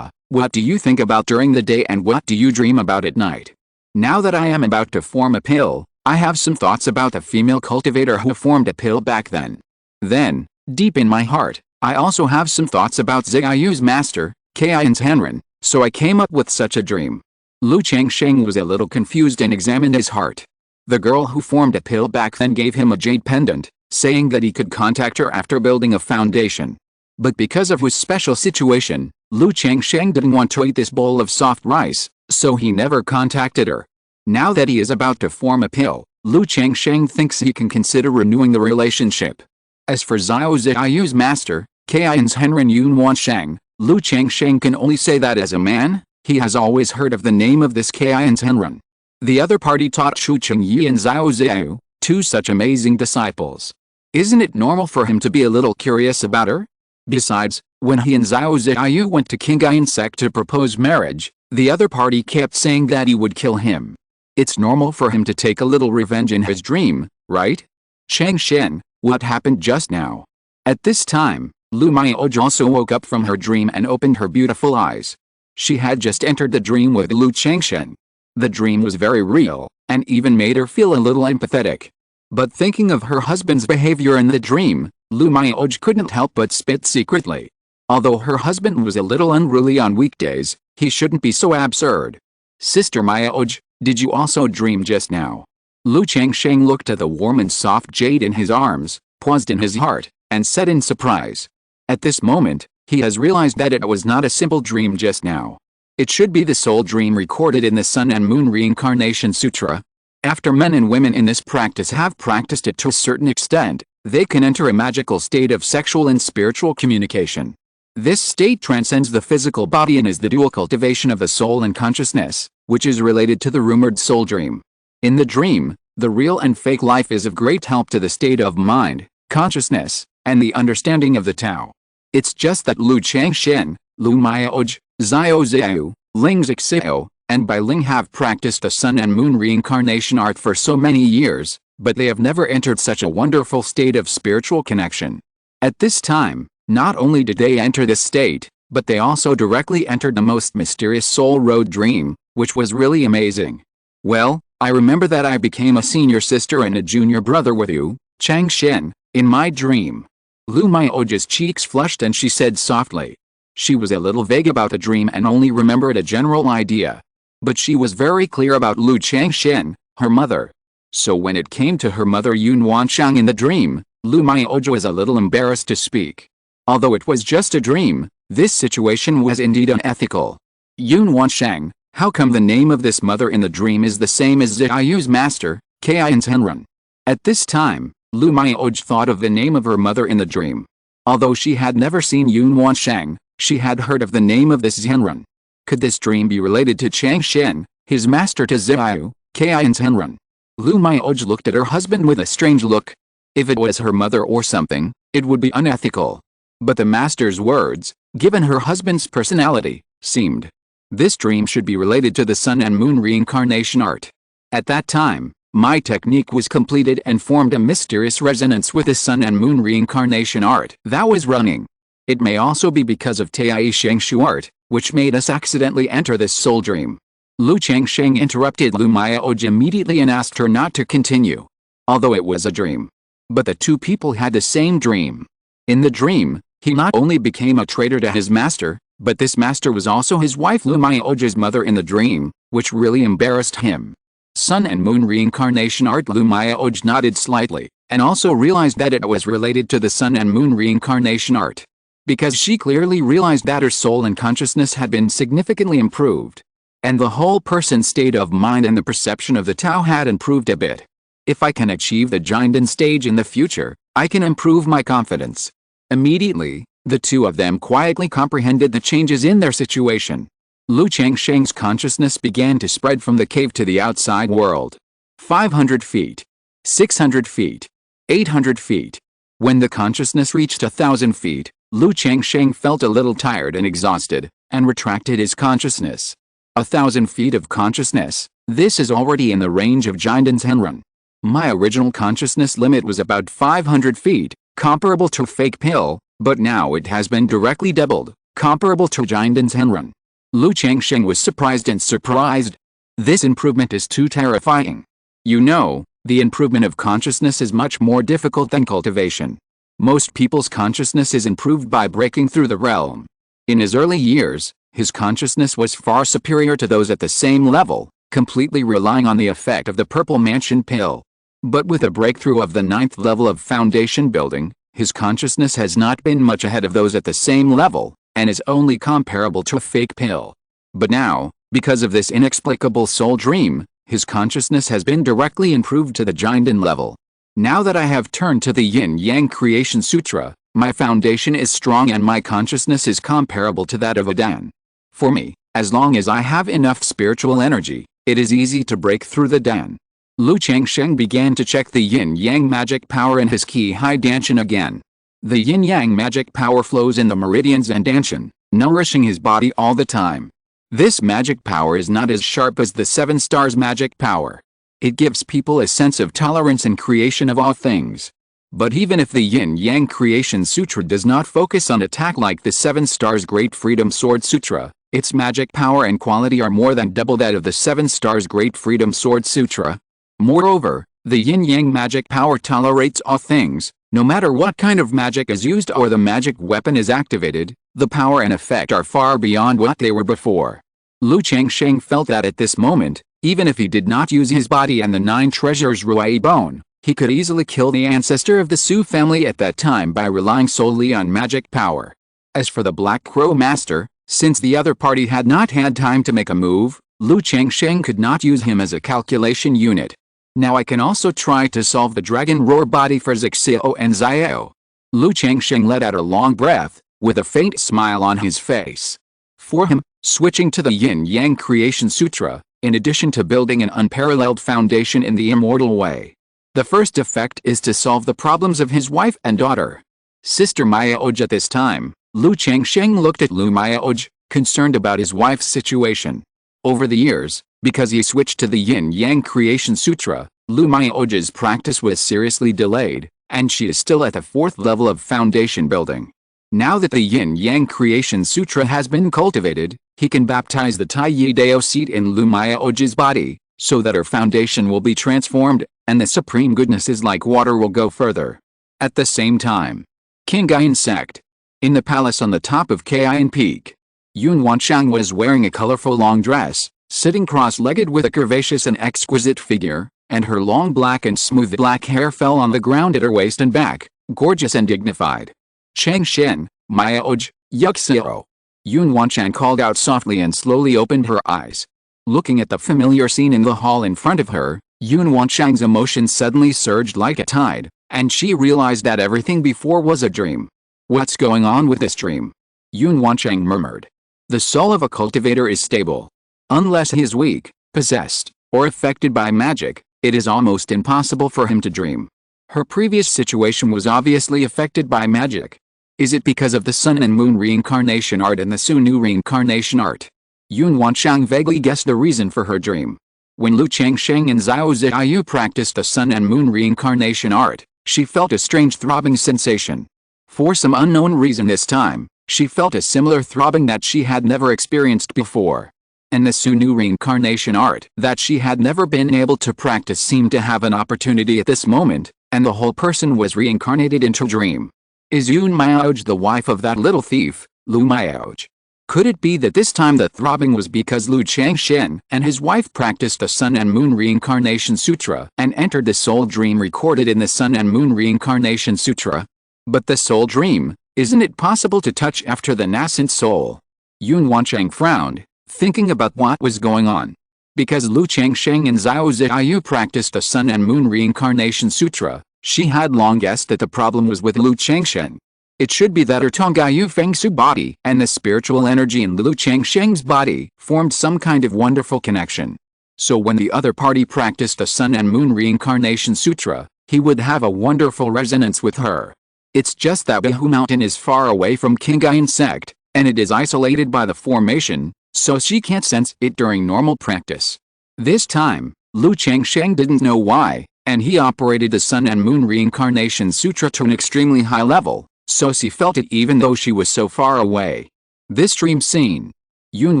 What do you think about during the day and what do you dream about at night? Now that I am about to form a pill, I have some thoughts about the female cultivator who formed a pill back then. Then, deep in my heart, I also have some thoughts about Xiao's master, Kian's Henren, so I came up with such a dream. Lu Changsheng was a little confused and examined his heart. The girl who formed a pill back then gave him a jade pendant, saying that he could contact her after building a foundation. But because of his special situation, Lu Changsheng didn't want to eat this bowl of soft rice, so he never contacted her. Now that he is about to form a pill, Lu Changsheng thinks he can consider renewing the relationship. As for Xiao's master, Kian's Henren Yun Wanshang, Lu Changsheng can only say that as a man, he has always heard of the name of this Kian's Henren. The other party taught Shu Chengyi and Xiao, two such amazing disciples. Isn't it normal for him to be a little curious about her? Besides, when he and Xiao went to Qingyun Sect to propose marriage, the other party kept saying that he would kill him. It's normal for him to take a little revenge in his dream, right? Changsheng, what happened just now? At this time, Lu Miaoj also woke up from her dream and opened her beautiful eyes. She had just entered the dream with Lu Changsheng. The dream was very real, and even made her feel a little empathetic. But thinking of her husband's behavior in the dream, Lu Miaoj couldn't help but spit secretly. Although her husband was a little unruly on weekdays, he shouldn't be so absurd. Sister Miaoj, did you also dream just now? Lu Changsheng looked at the warm and soft jade in his arms, paused in his heart, and said in surprise. At this moment, he has realized that it was not a simple dream just now. It should be the soul dream recorded in the Sun and Moon Reincarnation Sutra. After men and women in this practice have practiced it to a certain extent, they can enter a magical state of sexual and spiritual communication. This state transcends the physical body and is the dual cultivation of the soul and consciousness, which is related to the rumored soul dream. In the dream, the real and fake life is of great help to the state of mind, consciousness, and the understanding of the Tao. It's just that Lu Changsheng, Lu Miaoj, Xiao Xiao, Ling Xiao, and Bai Ling have practiced the Sun and Moon reincarnation art for so many years, but they have never entered such a wonderful state of spiritual connection. At this time, not only did they enter this state, but they also directly entered the most mysterious soul road dream, which was really amazing. Well, I remember that I became a senior sister and a junior brother with you, Changsheng, in my dream. Lu Miaoj's cheeks flushed and she said softly. She was a little vague about the dream and only remembered a general idea. But she was very clear about Lu Changsheng, her mother. So when it came to her mother Yun Wansheng in the dream, Lu Miaoj was a little embarrassed to speak. Although it was just a dream, this situation was indeed unethical. Yun Wansheng, how come the name of this mother in the dream is the same as Xiao's master, Qingyun Sect? At this time, Lu Miaoj thought of the name of her mother in the dream. Although she had never seen Yun Wansheng, she had heard of the name of this Zhenren. Could this dream be related to Changsheng, his master to Xiao, Qingyun Sect? Lu Miaoj looked at her husband with a strange look. If it was her mother or something, it would be unethical. But the master's words, given her husband's personality, seemed. This dream should be related to the Sun and Moon reincarnation art. At that time, my technique was completed and formed a mysterious resonance with the Sun and Moon reincarnation art that was running. It may also be because of Tai Shengshu art, which made us accidentally enter this soul dream. Lu Changsheng interrupted Lu Miaoj immediately and asked her not to continue. Although it was a dream. But the two people had the same dream. In the dream, he not only became a traitor to his master, but this master was also his wife Lu Miaoj's mother in the dream, which really embarrassed him. Sun and Moon reincarnation art. Lu Miaoj nodded slightly, and also realized that it was related to the Sun and Moon reincarnation art. Because she clearly realized that her soul and consciousness had been significantly improved. And the whole person's state of mind and the perception of the Tao had improved a bit. If I can achieve the Jinden stage in the future, I can improve my confidence. Immediately, the two of them quietly comprehended the changes in their situation. Lu Changsheng's consciousness began to spread from the cave to the outside world. 500 feet. 600 feet. 800 feet. When the consciousness reached 1,000 feet, Lu Changsheng felt a little tired and exhausted, and retracted his consciousness. 1,000 feet of consciousness, this is already in the range of Jinden's Henrun. My original consciousness limit was about 500 feet, comparable to fake pill, but now it has been directly doubled, comparable to Jinden's Henrun. Lu Changsheng was surprised and surprised. This improvement is too terrifying. You know, the improvement of consciousness is much more difficult than cultivation. Most people's consciousness is improved by breaking through the realm. In his early years, his consciousness was far superior to those at the same level, completely relying on the effect of the Purple Mansion pill. But with a breakthrough of the 9th level of foundation building, his consciousness has not been much ahead of those at the same level, and is only comparable to a fake pill. But now, because of this inexplicable soul dream, his consciousness has been directly improved to the Jinden level. Now that I have turned to the Yin-Yang Creation Sutra, my foundation is strong and my consciousness is comparable to that of a Dan. For me, as long as I have enough spiritual energy, it is easy to break through the Dan. Lu Changsheng began to check the Yin-Yang magic power in his Qi-Hai Danshan again. The Yin-Yang magic power flows in the meridians and Danshan, nourishing his body all the time. This magic power is not as sharp as the 7 stars magic power. It gives people a sense of tolerance and creation of all things. But even if the Yin-Yang Creation Sutra does not focus on attack like the 7 stars Great Freedom Sword Sutra, Its magic power and quality are more than double that of the 7 Stars Great Freedom Sword Sutra. Moreover, the yin-yang magic power tolerates all things, no matter what kind of magic is used or the magic weapon is activated, the power and effect are far beyond what they were before. Lu Changsheng felt that at this moment, even if he did not use his body and the 9 treasures Ruai bone, he could easily kill the ancestor of the Su family at that time by relying solely on magic power. As for the Black Crow Master, since the other party had not had time to make a move, Lu Changsheng could not use him as a calculation unit. Now I can also try to solve the Dragon Roar body for Zixio and Xiao. Lu Changsheng let out a long breath, with a faint smile on his face. For him, switching to the Yin-Yang Creation Sutra, in addition to building an unparalleled foundation in the immortal way. The first effect is to solve the problems of his wife and daughter. Sister Mayaoj at this time, Lu Changsheng looked at Lu Mayaoj, concerned about his wife's situation. Over the years, because he switched to the Yin-Yang Creation Sutra, Lu Mayaoj's practice was seriously delayed, and she is still at the 4th level of foundation building. Now that the Yin-Yang Creation Sutra has been cultivated, he can baptize the Tai Yi Dao seed in Lu Mayaoj's body, so that her foundation will be transformed, and the supreme goodnesses like water will go further. At the same time, Qingyun Sect. In the palace on the top of Qingyun Peak, Yun Wanshang was wearing a colorful long dress, sitting cross-legged with a curvaceous and exquisite figure, and her long black and smooth black hair fell on the ground at her waist and back, gorgeous and dignified. Changsheng, Mayaoj, Yuxio. Yun Wanshang called out softly and slowly opened her eyes. Looking at the familiar scene in the hall in front of her, Yun Wanshang's emotions suddenly surged like a tide, and she realized that everything before was a dream. What's going on with this dream? Yun Wanshang murmured. The soul of a cultivator is stable. Unless he is weak, possessed, or affected by magic, it is almost impossible for him to dream. Her previous situation was obviously affected by magic. Is it because of the Sun and Moon reincarnation art and the Sunu reincarnation art? Yun Wanshang vaguely guessed the reason for her dream. When Lu Changsheng and Xiao Ziyu practiced the Sun and Moon reincarnation art, she felt a strange throbbing sensation. For some unknown reason this time, she felt a similar throbbing that she had never experienced before. And the Sunu reincarnation art that she had never been able to practice seemed to have an opportunity at this moment, and the whole person was reincarnated into a dream. Is Yun Mayaoj the wife of that little thief, Lu Mayaoj? Could it be that this time the throbbing was because Lu Changsheng and his wife practiced the Sun and Moon Reincarnation Sutra and entered the soul dream recorded in the Sun and Moon Reincarnation Sutra? But the soul dream, isn't it possible to touch after the nascent soul? Yun Wanshang frowned, thinking about what was going on. Because Lu Changsheng and Xiao Ziyu practiced the Sun and Moon Reincarnation Sutra, she had long guessed that the problem was with Lu Changsheng. It should be that her Tonggayu Fengsu body and the spiritual energy in Lu Changsheng's body formed some kind of wonderful connection. So when the other party practiced the Sun and Moon Reincarnation Sutra, he would have a wonderful resonance with her. It's just that Qingzhu Mountain is far away from Qingyun Sect, and it is isolated by the formation, so she can't sense it during normal practice. This time, Lu Changsheng didn't know why, and he operated the Sun and Moon Reincarnation Sutra to an extremely high level, so she felt it even though she was so far away. This dream scene. Yun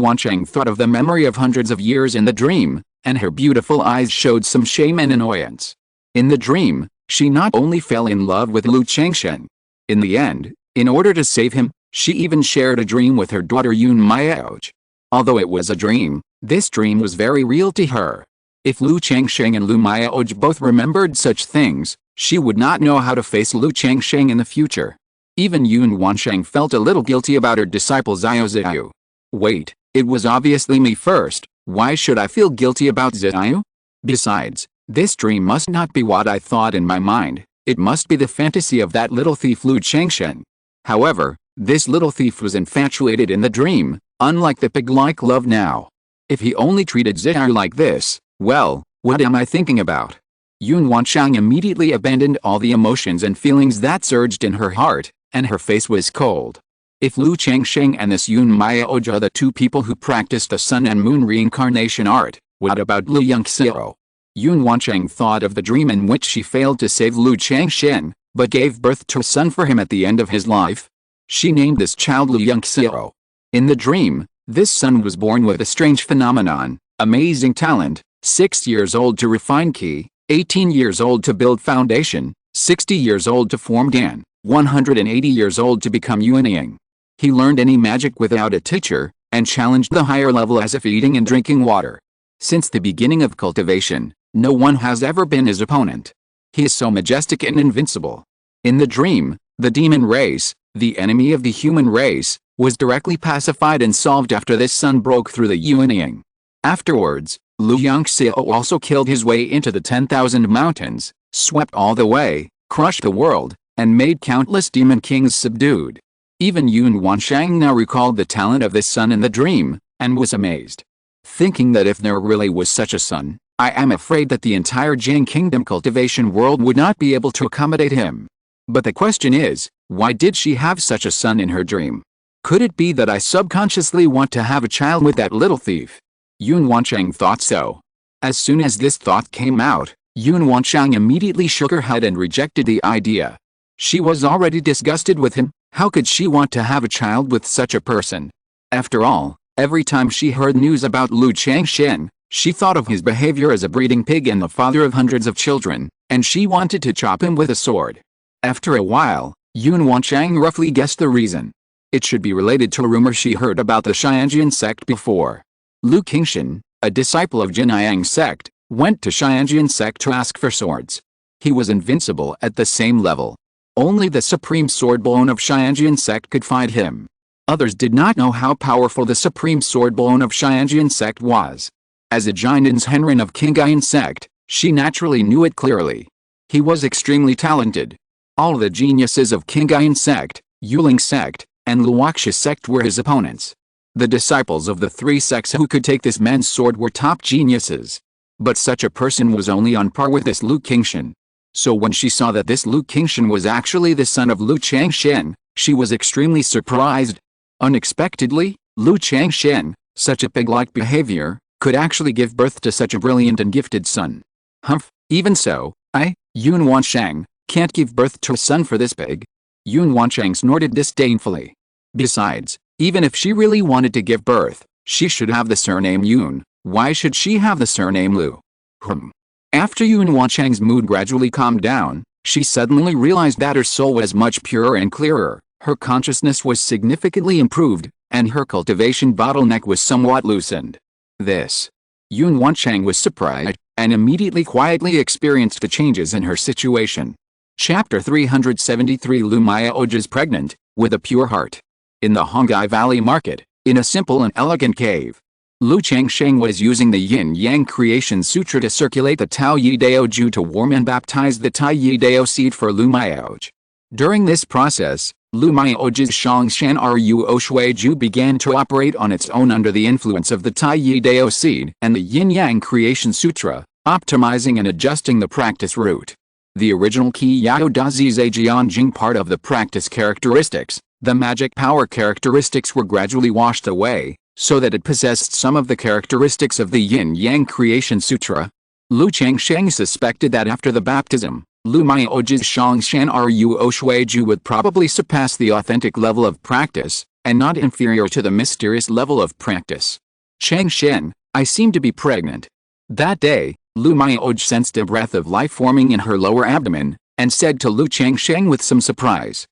Wanshang thought of the memory of hundreds of years in the dream, and her beautiful eyes showed some shame and annoyance. In the dream, she not only fell in love with Lu Changsheng. In the end, in order to save him, she even shared a dream with her daughter Yun Mayaoj. Although it was a dream, this dream was very real to her. If Lu Changsheng and Lu Mayaoj both remembered such things, she would not know how to face Lu Changsheng in the future. Even Yun Wanshang felt a little guilty about her disciple Xiao Ziyu. Wait, it was obviously me first, why should I feel guilty about Ziyu? Besides, this dream must not be what I thought in my mind, it must be the fantasy of that little thief Lu Changsheng. However, this little thief was infatuated in the dream, unlike the pig-like love now. If he only treated Ziyu like this, well, what am I thinking about? Yun Wanshang immediately abandoned all the emotions and feelings that surged in her heart, and her face was cold. If Lu Changsheng and this Yun Mayaoj are the two people who practiced the Sun and Moon Reincarnation art, what about Lu Yunxio? Yun Wanshang thought of the dream in which she failed to save Lu Changsheng, but gave birth to a son for him at the end of his life. She named this child Lu Yunxio. In the dream, This son was born with a strange phenomenon: amazing talent, 6 years old to refine qi, 18 years old to build foundation, 60 years old to form dan, 180 years old to become yuanying. He learned any magic without a teacher, and challenged the higher level as if eating and drinking water. Since the beginning of cultivation, no one has ever been his opponent. He is so majestic and invincible. In the dream, the demon race, the enemy of the human race, was directly pacified and solved after this son broke through the yuanying. Afterwards, Lu Yangxiao also killed his way into the 10,000 mountains, swept all the way, crushed the world, and made countless demon kings subdued. Even Yun Wanshang now recalled the talent of this son in the dream, and was amazed. Thinking that if there really was such a son, I am afraid that the entire Jing Kingdom cultivation world would not be able to accommodate him. But the question is, why did she have such a son in her dream? Could it be that I subconsciously want to have a child with that little thief? Yun Wanshang thought so. As soon as this thought came out, Yun Wanshang immediately shook her head and rejected the idea. She was already disgusted with him. How could she want to have a child with such a person? After all, every time she heard news about Lu Changsheng, she thought of his behavior as a breeding pig and the father of hundreds of children, and she wanted to chop him with a sword. After a while, Yun Wanshang roughly guessed the reason. It should be related to a rumor she heard about the Qingyun Sect before. Lu Qingxin, a disciple of Qingyun Sect, went to Qingyun Sect to ask for swords. He was invincible at the same level. Only the supreme swordbone of Qingyun Sect could fight him. Others did not know how powerful the supreme swordbone of Qingyun Sect was. As a Jinan's Henrin of Qingyun Sect, she naturally knew it clearly. He was extremely talented. All the geniuses of Qingyun Sect, Yuling Sect, and Luoxia Sect were his opponents. The disciples of the three sects who could take this man's sword were top geniuses. But such a person was only on par with this Lu Qingxin. So when she saw that this Lu Qingxin was actually the son of Lu Changsheng, she was extremely surprised. Unexpectedly, Lu Changsheng, such a pig-like behavior, could actually give birth to such a brilliant and gifted son. Humph, even so, Yun Wanshang, can't give birth to a son for this pig. Yun Wanshang snorted disdainfully. Besides, even if she really wanted to give birth, she should have the surname Yun. Why should she have the surname Lu? After Yun Wanshang's mood gradually calmed down, she suddenly realized that her soul was much purer and clearer, her consciousness was significantly improved, and her cultivation bottleneck was somewhat loosened. Yun Wanshang was surprised, and immediately quietly experienced the changes in her situation. Chapter 373 Lu Mayaoj is pregnant, with a pure heart. In the Hongai Valley Market, in a simple and elegant cave, Lu Changsheng was using the Yin-Yang Creation Sutra to circulate the Tao Yi Dao Ju to warm and baptize the Tai Yi Dao seed for Lu Mayaoj. During this process, Lu Mayaoj's Changshan Ruo Shui Ju began to operate on its own under the influence of the Tai Yi Dao seed and the Yin-Yang Creation Sutra, optimizing and adjusting the practice route. The original Qi Yao Da Zizai Jianjing part of the practice characteristics, the magic power characteristics were gradually washed away, so that it possessed some of the characteristics of the Yin-Yang Creation Sutra. Lu Changsheng suspected that after the baptism, Lu Mayaoj's Changshan Ruo Shui Ju would probably surpass the authentic level of practice, and not inferior to the mysterious level of practice. Changsheng, I seem to be pregnant. That day, Lu Mayaoj sensed a breath of life forming in her lower abdomen, and said to Lu Changsheng with some surprise,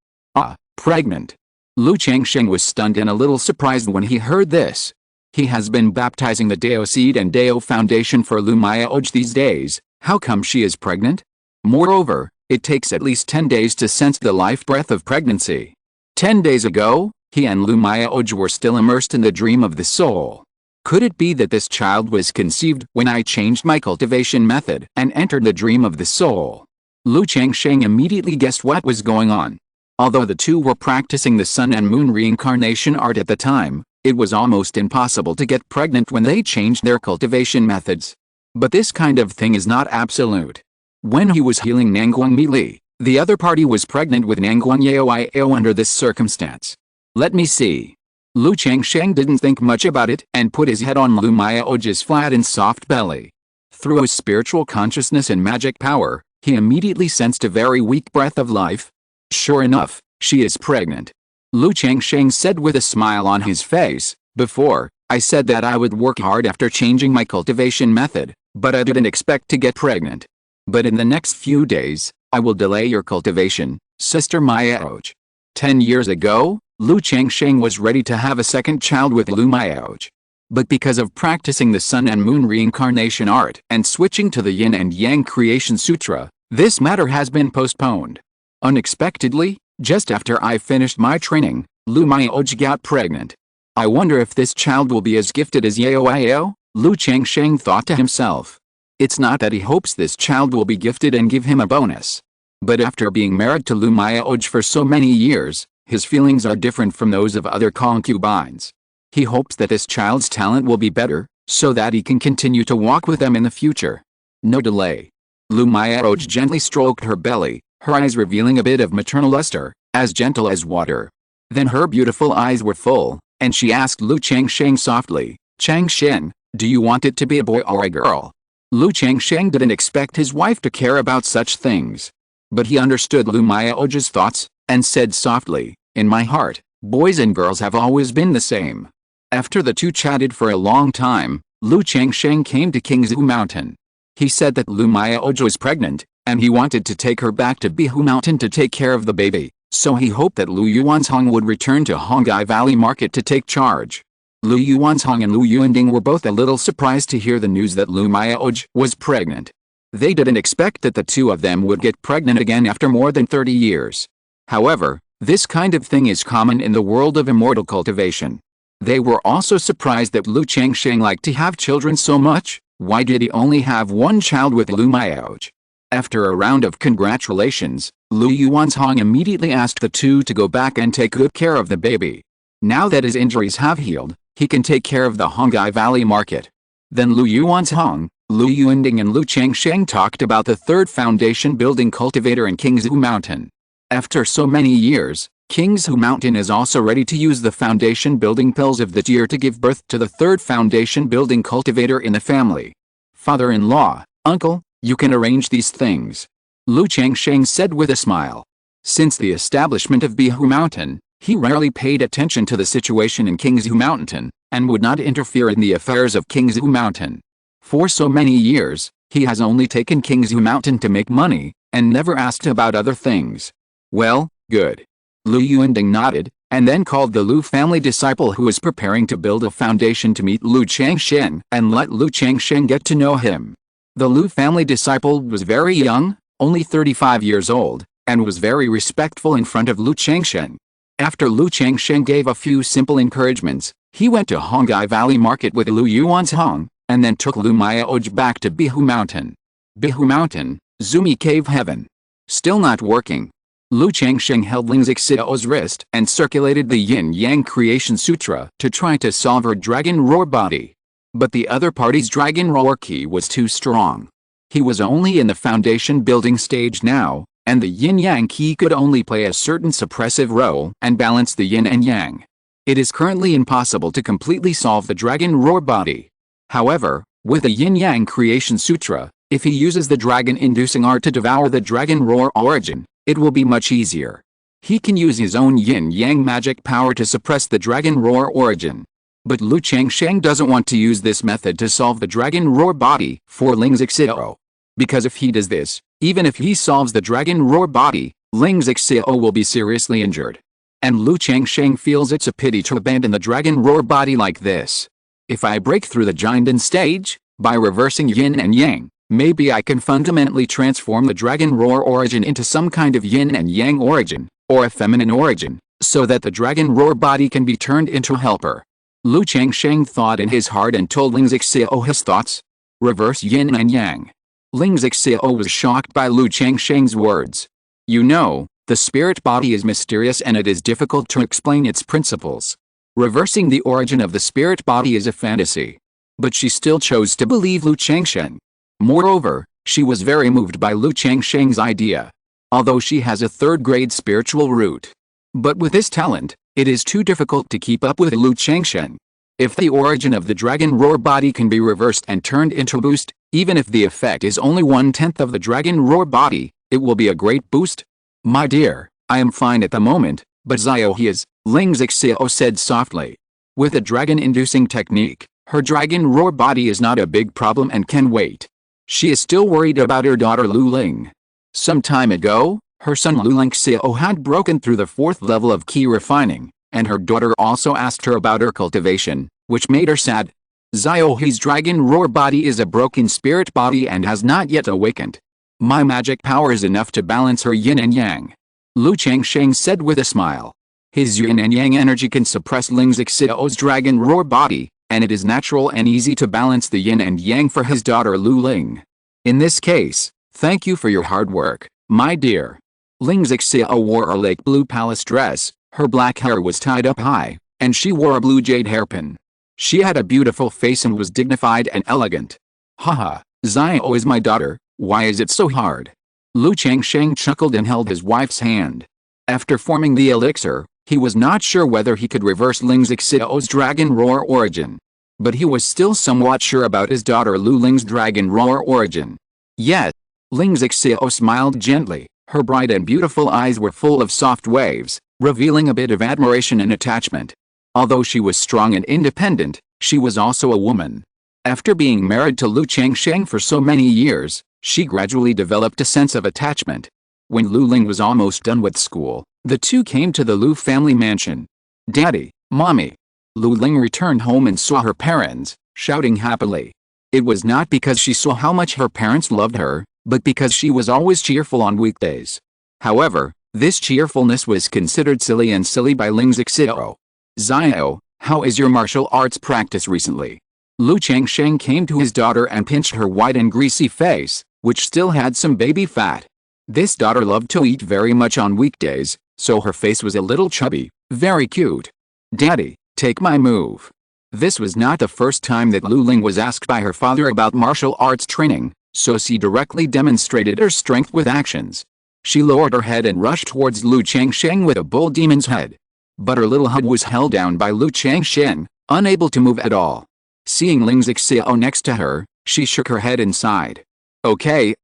pregnant. Lu Changsheng was stunned and a little surprised when he heard this. He has been baptizing the Dao seed and Dao foundation for Lu Mayaoj these days. How come she is pregnant? Moreover, it takes at least 10 days to sense the life breath of pregnancy. 10 days ago, he and Lu Mayaoj were still immersed in the dream of the soul. Could it be that this child was conceived when I changed my cultivation method and entered the dream of the soul? Lu Changsheng immediately guessed what was going on. Although the two were practicing the sun and moon reincarnation art at the time, it was almost impossible to get pregnant when they changed their cultivation methods. But this kind of thing is not absolute. When he was healing Nangguang Mili, the other party was pregnant with Nangguang Yao under this circumstance. Let me see. Lu Changsheng didn't think much about it and put his head on Lu Mayaoj's flat and soft belly. Through his spiritual consciousness and magic power, he immediately sensed a very weak breath of life. Sure enough, she is pregnant. Lu Changsheng said with a smile on his face, Before, I said that I would work hard after changing my cultivation method, but I didn't expect to get pregnant. But in the next few days, I will delay your cultivation, Sister Mayaoj. 10 years ago, Lu Changsheng was ready to have a second child with Lu Mayaoj. But because of practicing the Sun and Moon reincarnation art and switching to the Yin and Yang Creation Sutra, this matter has been postponed. Unexpectedly, just after I finished my training, Lu Mayaoj got pregnant. I wonder if this child will be as gifted as Yao Yao, Lu Changsheng thought to himself. It's not that he hopes this child will be gifted and give him a bonus. But after being married to Lu Mayaoj for so many years, his feelings are different from those of other concubines. He hopes that this child's talent will be better, so that he can continue to walk with them in the future. No delay. Lu Mayaoj gently stroked her belly, her eyes revealing a bit of maternal luster, as gentle as water. Then her beautiful eyes were full, and she asked Lu Changsheng softly, "Changsheng, do you want it to be a boy or a girl?" Lu Changsheng didn't expect his wife to care about such things. But he understood Lu Mayaoj's thoughts, and said softly, "In my heart, boys and girls have always been the same." After the two chatted for a long time, Lu Changsheng came to Qingzhu Mountain. He said that Lu Mayaoj was pregnant, and he wanted to take her back to Bihu Mountain to take care of the baby, so he hoped that Lu Yuanzhong would return to Hongai Valley Market to take charge. Lu Yuanzhong and Lu Yuanding were both a little surprised to hear the news that Lu Mayaoj was pregnant. They didn't expect that the two of them would get pregnant again after more than 30 years. However, this kind of thing is common in the world of immortal cultivation. They were also surprised that Lu Changsheng liked to have children so much. Why did he only have one child with Lu Mayaoj? After a round of congratulations, Lu Yuanzhong immediately asked the two to go back and take good care of the baby. Now that his injuries have healed, he can take care of the Hongai Valley Market. Then Lu Yuanzhong, Lu Yuanding and Lu Changsheng talked about the third foundation building cultivator in Qingzhu Mountain. After so many years, Qingzhu Mountain is also ready to use the foundation building pills of the year to give birth to the third foundation building cultivator in the family. "Father-in-law, uncle, you can arrange these things," Lu Changsheng said with a smile. Since the establishment of Bihu Mountain, he rarely paid attention to the situation in Qingzhu Mountain, and would not interfere in the affairs of Qingzhu Mountain. For so many years, he has only taken Qingzhu Mountain to make money, and never asked about other things. "Well, good." Lu Yuanding nodded, and then called the Lu family disciple who was preparing to build a foundation to meet Lu Changsheng and let Lu Changsheng get to know him. The Lu family disciple was very young, only 35 years old, and was very respectful in front of Lu Changsheng. After Lu Changsheng gave a few simple encouragements, he went to Hongai Valley Market with Lu Yuanzhong, and then took Lu Mayaoj back to Bihu Mountain. Bihu Mountain, Zumi Cave Heaven. Still not working. Lu Changsheng held Ling Xiao's wrist and circulated the Yin-Yang Creation Sutra to try to solve her dragon roar body. But the other party's dragon roar key was too strong. He was only in the foundation building stage now, and the Yin-Yang key could only play a certain suppressive role and balance the Yin and Yang. It is currently impossible to completely solve the dragon roar body. However, with the Yin-Yang Creation Sutra, if he uses the dragon-inducing art to devour the dragon roar origin, it will be much easier. He can use his own yin-yang magic power to suppress the dragon roar origin. But Lu Changsheng doesn't want to use this method to solve the dragon roar body for Ling Xiao. Because if he does this, even if he solves the dragon roar body, Ling Xiao will be seriously injured. And Lu Changsheng feels it's a pity to abandon the dragon roar body like this. If I break through the Jinden stage, by reversing yin and yang, maybe I can fundamentally transform the dragon roar origin into some kind of yin and yang origin, or a feminine origin, so that the dragon roar body can be turned into a helper. Lu Changsheng thought in his heart and told Ling Xiao his thoughts. Reverse yin and yang. Ling Xiao was shocked by Lu Changsheng's words. You know, the spirit body is mysterious and it is difficult to explain its principles. Reversing the origin of the spirit body is a fantasy. But she still chose to believe Lu Changsheng. Moreover, she was very moved by Lu Changsheng's idea. Although she has a third-grade spiritual root. But with this talent, it is too difficult to keep up with Lu Changsheng. If the origin of the dragon roar body can be reversed and turned into a boost, even if the effect is only 1/10 of the dragon roar body, it will be a great boost. My dear, I am fine at the moment, but Xiao he is, Ling Xiao said softly. With a dragon-inducing technique, her dragon roar body is not a big problem and can wait. She is still worried about her daughter Lu Ling. Some time ago, her son Lu Lingxiao had broken through the 4th level of key refining, and her daughter also asked her about her cultivation, which made her sad. Xiaohe's dragon roar body is a broken spirit body and has not yet awakened. My magic power is enough to balance her yin and yang, Lu Changsheng said with a smile. His yin and yang energy can suppress Ling Xiao's dragon roar body, and it is natural and easy to balance the yin and yang for his daughter Lu Ling. In this case, thank you for your hard work, my dear. Ling Xiao wore a lake blue palace dress, her black hair was tied up high, and she wore a blue jade hairpin. She had a beautiful face and was dignified and elegant. Haha, Xiao is my daughter, why is it so hard? Lu Changsheng chuckled and held his wife's hand. After forming the elixir, he was not sure whether he could reverse Ling Xiao's dragon roar origin. But he was still somewhat sure about his daughter Lu Ling's dragon roar origin. Yes. Ling Xiao smiled gently, her bright and beautiful eyes were full of soft waves, revealing a bit of admiration and attachment. Although she was strong and independent, she was also a woman. After being married to Lu Changsheng for so many years, she gradually developed a sense of attachment. When Lu Ling was almost done with school, the two came to the Lu family mansion. Daddy, Mommy. Lu Ling returned home and saw her parents, shouting happily. It was not because she saw how much her parents loved her, but because she was always cheerful on weekdays. However, this cheerfulness was considered silly by Ling Xiao. Xiao, how is your martial arts practice recently? Lu Changsheng came to his daughter and pinched her white and greasy face, which still had some baby fat. This daughter loved to eat very much on weekdays, so her face was a little chubby, very cute. Daddy, take my move. This was not the first time that Lu Ling was asked by her father about martial arts training, so she directly demonstrated her strength with actions. She lowered her head and rushed towards Lu Changsheng with a bull demon's head. But her little head was held down by Lu Changsheng, unable to move at all. Seeing Ling Xiao next to her, she shook her head and sighed. Okay,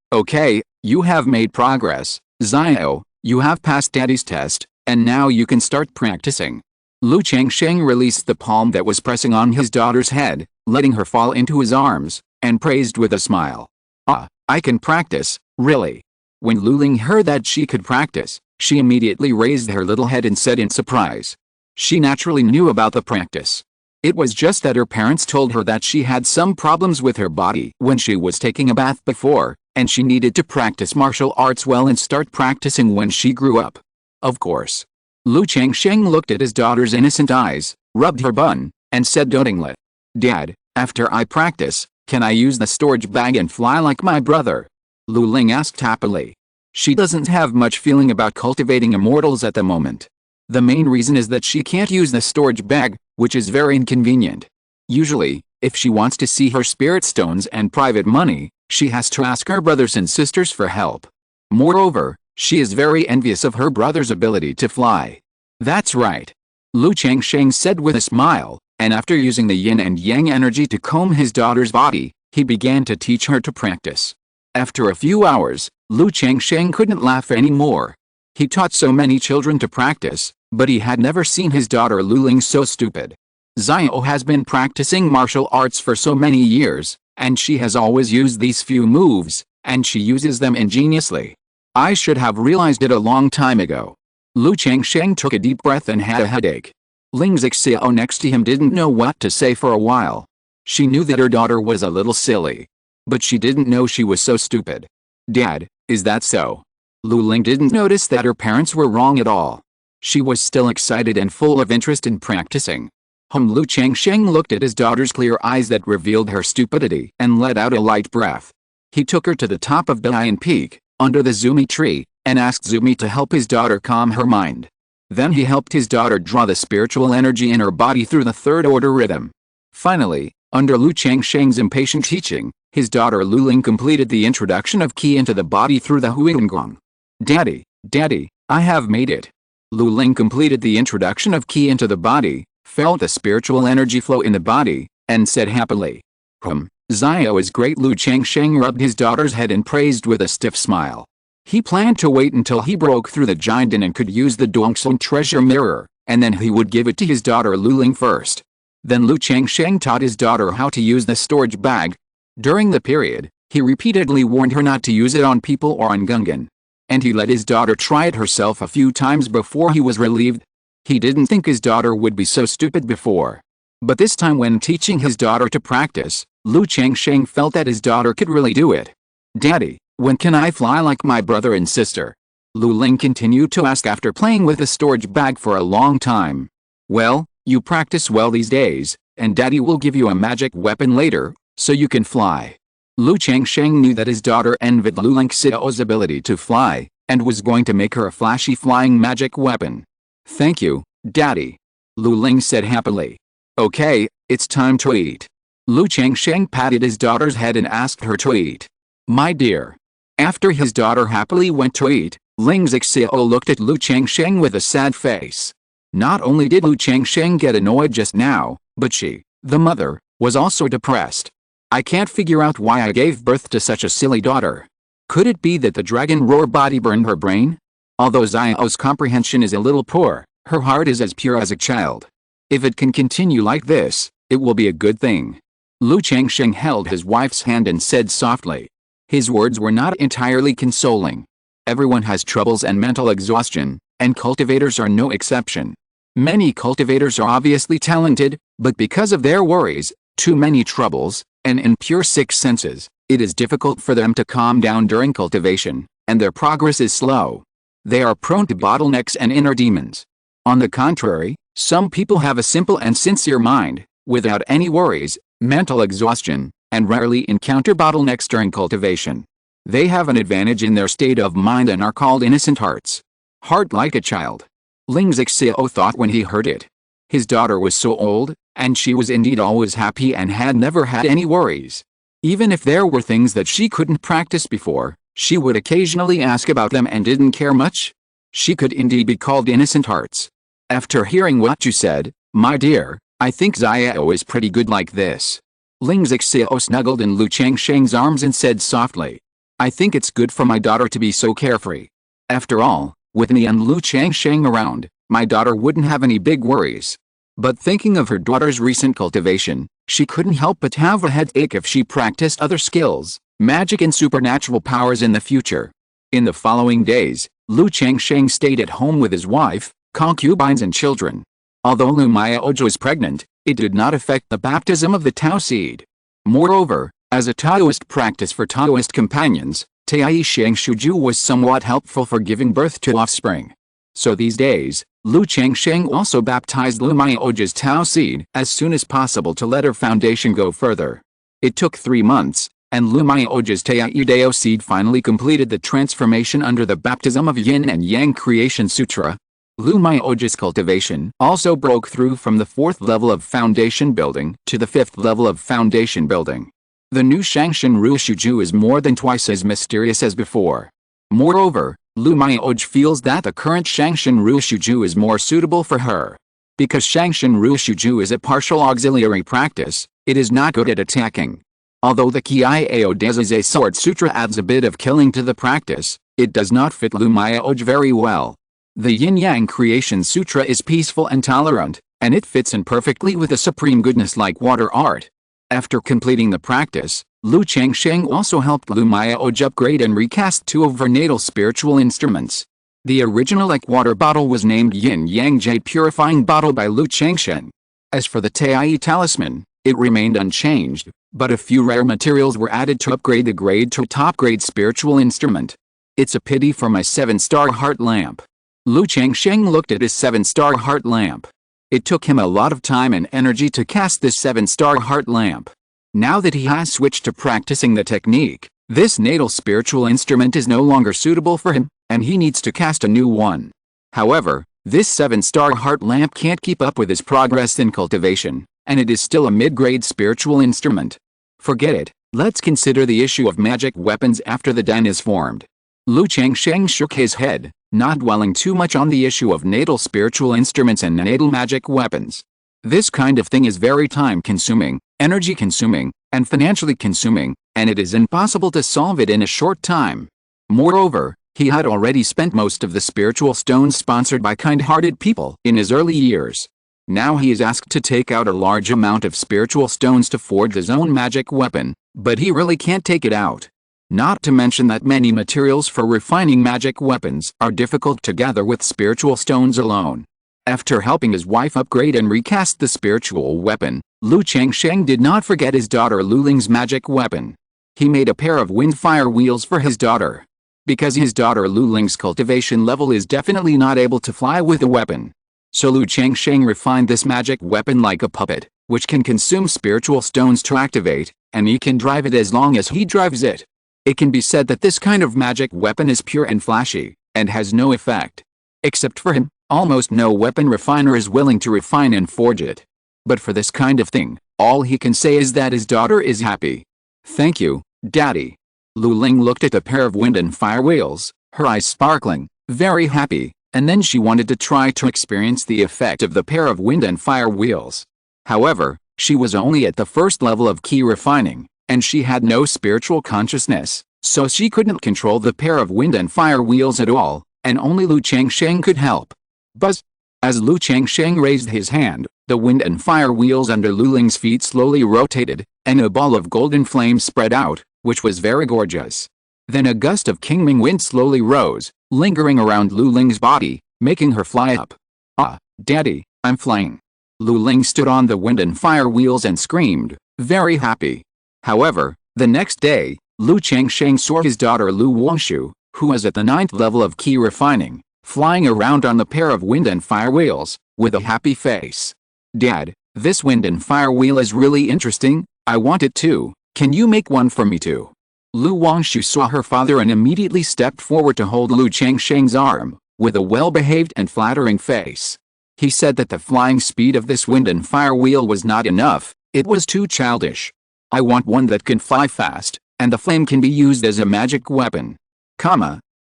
you have made progress, Xiao, you have passed Daddy's test, and now you can start practicing. Lu Changsheng released the palm that was pressing on his daughter's head, letting her fall into his arms, and praised with a smile. Ah, I can practice, really. When Lu Ling heard that she could practice, she immediately raised her little head and said in surprise. She naturally knew about the practice. It was just that her parents told her that she had some problems with her body when she was taking a bath before, and she needed to practice martial arts well and start practicing when she grew up. Of course. Lu Changsheng looked at his daughter's innocent eyes, rubbed her bun, and said dotingly, Dad, after I practice, can I use the storage bag and fly like my brother? Lu Ling asked happily. She doesn't have much feeling about cultivating immortals at the moment. The main reason is that she can't use the storage bag, which is very inconvenient. Usually, if she wants to see her spirit stones and private money, she has to ask her brothers and sisters for help. Moreover, she is very envious of her brother's ability to fly. That's right. Lu Changsheng said with a smile, and after using the yin and yang energy to comb his daughter's body, he began to teach her to practice. After a few hours, Lu Changsheng couldn't laugh anymore. He taught so many children to practice, but he had never seen his daughter Lu Ling so stupid. Xiao has been practicing martial arts for so many years, and she has always used these few moves, and she uses them ingeniously. I should have realized it a long time ago. Lu Changsheng took a deep breath and had a headache. Ling Xiao next to him didn't know what to say for a while. She knew that her daughter was a little silly. But she didn't know she was so stupid. Dad, is that so? Lu Ling didn't notice that her parents were wrong at all. She was still excited and full of interest in practicing. Lu Changsheng looked at his daughter's clear eyes that revealed her stupidity and let out a light breath. He took her to the top of the Iron Peak, under the Zumi tree, and asked Zumi to help his daughter calm her mind. Then he helped his daughter draw the spiritual energy in her body through the third order rhythm. Finally, under Lu Changsheng's impatient teaching, his daughter Lu Ling completed the introduction of qi into the body through the Huigong. Daddy, I have made it. Lu Ling completed the introduction of qi into the body, felt the spiritual energy flow in the body, and said happily, Xiao is great. Lu Changsheng rubbed his daughter's head and praised with a stiff smile. He planned to wait until he broke through the Jinden and could use the Dongsun treasure mirror, and then he would give it to his daughter Lu Ling first. Then Lu Changsheng taught his daughter how to use the storage bag. During the period, he repeatedly warned her not to use it on people or on Gungan. And he let his daughter try it herself a few times before he was relieved. He didn't think his daughter would be so stupid before. But this time when teaching his daughter to practice, Lu Changsheng felt that his daughter could really do it. "Daddy, when can I fly like my brother and sister?" Lu Ling continued to ask after playing with the storage bag for a long time. "Well, you practice well these days, and Daddy will give you a magic weapon later, so you can fly." Lu Changsheng knew that his daughter envied Lu Lingxiao's ability to fly, and was going to make her a flashy flying magic weapon. "Thank you, Daddy," Lu Ling said happily. "Okay, it's time to eat." Lu Changsheng patted his daughter's head and asked her to eat. "My dear." After his daughter happily went to eat, Ling Xiao looked at Lu Changsheng with a sad face. Not only did Lu Changsheng get annoyed just now, but she, the mother, was also depressed. "I can't figure out why I gave birth to such a silly daughter. Could it be that the dragon roar body burned her brain? Although Xiao's comprehension is a little poor, her heart is as pure as a child. If it can continue like this, it will be a good thing." Lu Changsheng held his wife's hand and said softly. His words were not entirely consoling. Everyone has troubles and mental exhaustion, and cultivators are no exception. Many cultivators are obviously talented, but because of their worries, too many troubles, and impure sixth senses, it is difficult for them to calm down during cultivation, and their progress is slow. They are prone to bottlenecks and inner demons. On the contrary, some people have a simple and sincere mind, without any worries, mental exhaustion, and rarely encounter bottlenecks during cultivation. They have an advantage in their state of mind and are called innocent hearts. Heart like a child. Ling Xiao thought when he heard it. His daughter was so old, and she was indeed always happy and had never had any worries. Even if there were things that she couldn't practice before, she would occasionally ask about them and didn't care much. She could indeed be called innocent hearts. "After hearing what you said, my dear, I think Xiao is pretty good like this." Ling Xiao snuggled in Lu Changsheng's arms and said softly. "I think it's good for my daughter to be so carefree. After all, with me and Lu Changsheng around, my daughter wouldn't have any big worries." But thinking of her daughter's recent cultivation, she couldn't help but have a headache if she practiced other skills, magic and supernatural powers in the future. In the following days, Lu Changsheng stayed at home with his wife, concubines and children. Although Lu Miaoji was pregnant, it did not affect the baptism of the Tao seed. Moreover, as a Taoist practice for Taoist companions, Tai Sheng Shuju was somewhat helpful for giving birth to offspring. So these days, Lu Changsheng also baptized Lu Miaoji's Tao seed as soon as possible to let her foundation go further. It took 3 months, and Lu Miaoji's Tao seed finally completed the transformation under the baptism of Yin and Yang Creation Sutra. Lu Miaoji's cultivation also broke through from the 4th level of foundation building to the 5th level of foundation building. The new Shangshan Ru Shuju is more than twice as mysterious as before. Moreover, Lu Miaoji feels that the current Shangshan Ru Shuju is more suitable for her. Because Shangshan Ru Shuju is a partial auxiliary practice, it is not good at attacking. Although the Qiao Deze Sword Sutra adds a bit of killing to the practice, it does not fit Lu Miaoji very well. The Yin-Yang Creation Sutra is peaceful and tolerant, and it fits in perfectly with the supreme goodness like water art. After completing the practice, Lu Changsheng also helped Lu Miaoji upgrade and recast 2 of her natal spiritual instruments. The original like water bottle was named Yin-Yang Jade Purifying Bottle by Lu Changsheng. As for the Tai Talisman, it remained unchanged, but a few rare materials were added to upgrade the grade to top-grade spiritual instrument. "It's a pity for my 7-star heart lamp." Lu Changsheng looked at his 7-star heart lamp. It took him a lot of time and energy to cast this 7-star heart lamp. Now that he has switched to practicing the technique, this natal spiritual instrument is no longer suitable for him, and he needs to cast a new one. However, this 7-star heart lamp can't keep up with his progress in cultivation, and it is still a mid-grade spiritual instrument. Forget it, let's consider the issue of magic weapons after the den is formed. Lu Changsheng shook his head, not dwelling too much on the issue of natal spiritual instruments and natal magic weapons. This kind of thing is very time-consuming, energy-consuming, and financially consuming, and it is impossible to solve it in a short time. Moreover, he had already spent most of the spiritual stones sponsored by kind-hearted people in his early years. Now he is asked to take out a large amount of spiritual stones to forge his own magic weapon, but he really can't take it out. Not to mention that many materials for refining magic weapons are difficult to gather with spiritual stones alone. After helping his wife upgrade and recast the spiritual weapon, Lu Changsheng did not forget his daughter Lu Ling's magic weapon. He made a pair of wind-fire wheels for his daughter. Because his daughter Lu Ling's cultivation level is definitely not able to fly with a weapon. So Lu Changsheng refined this magic weapon like a puppet, which can consume spiritual stones to activate, and he can drive it as long as he drives it. It can be said that this kind of magic weapon is pure and flashy, and has no effect. Except for him, almost no weapon refiner is willing to refine and forge it. But for this kind of thing, all he can say is that his daughter is happy. Thank you, Daddy. Lu Ling looked at the pair of wind and fire wheels, her eyes sparkling, very happy, and then she wanted to try to experience the effect of the pair of wind and fire wheels. However, she was only at the first level of key refining, and she had no spiritual consciousness, so she couldn't control the pair of wind and fire wheels at all, and only Lu Changsheng could help. Buzz! As Lu Changsheng raised his hand, the wind and fire wheels under Lu Ling's feet slowly rotated, and a ball of golden flame spread out, which was very gorgeous. Then a gust of Qingming wind slowly rose, lingering around Lu Ling's body, making her fly up. Ah, Daddy, I'm flying. Lu Ling stood on the wind and fire wheels and screamed, very happy. However, the next day, Lu Changsheng saw his daughter Lu Wongshu, who was at the 9th level of key refining, flying around on the pair of wind and fire wheels, with a happy face. Dad, this wind and fire wheel is really interesting, I want it too, can you make one for me too? Lu Wongshu saw her father and immediately stepped forward to hold Lu Changsheng's arm, with a well-behaved and flattering face. He said that the flying speed of this wind and fire wheel was not enough, it was too childish. I want one that can fly fast, and the flame can be used as a magic weapon.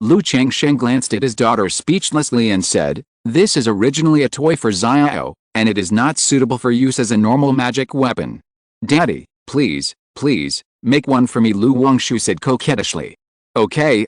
Lu Changsheng glanced at his daughter speechlessly and said, this is originally a toy for Xiao, and it is not suitable for use as a normal magic weapon. Daddy, please, make one for me, Lu Wongshu said coquettishly. Okay,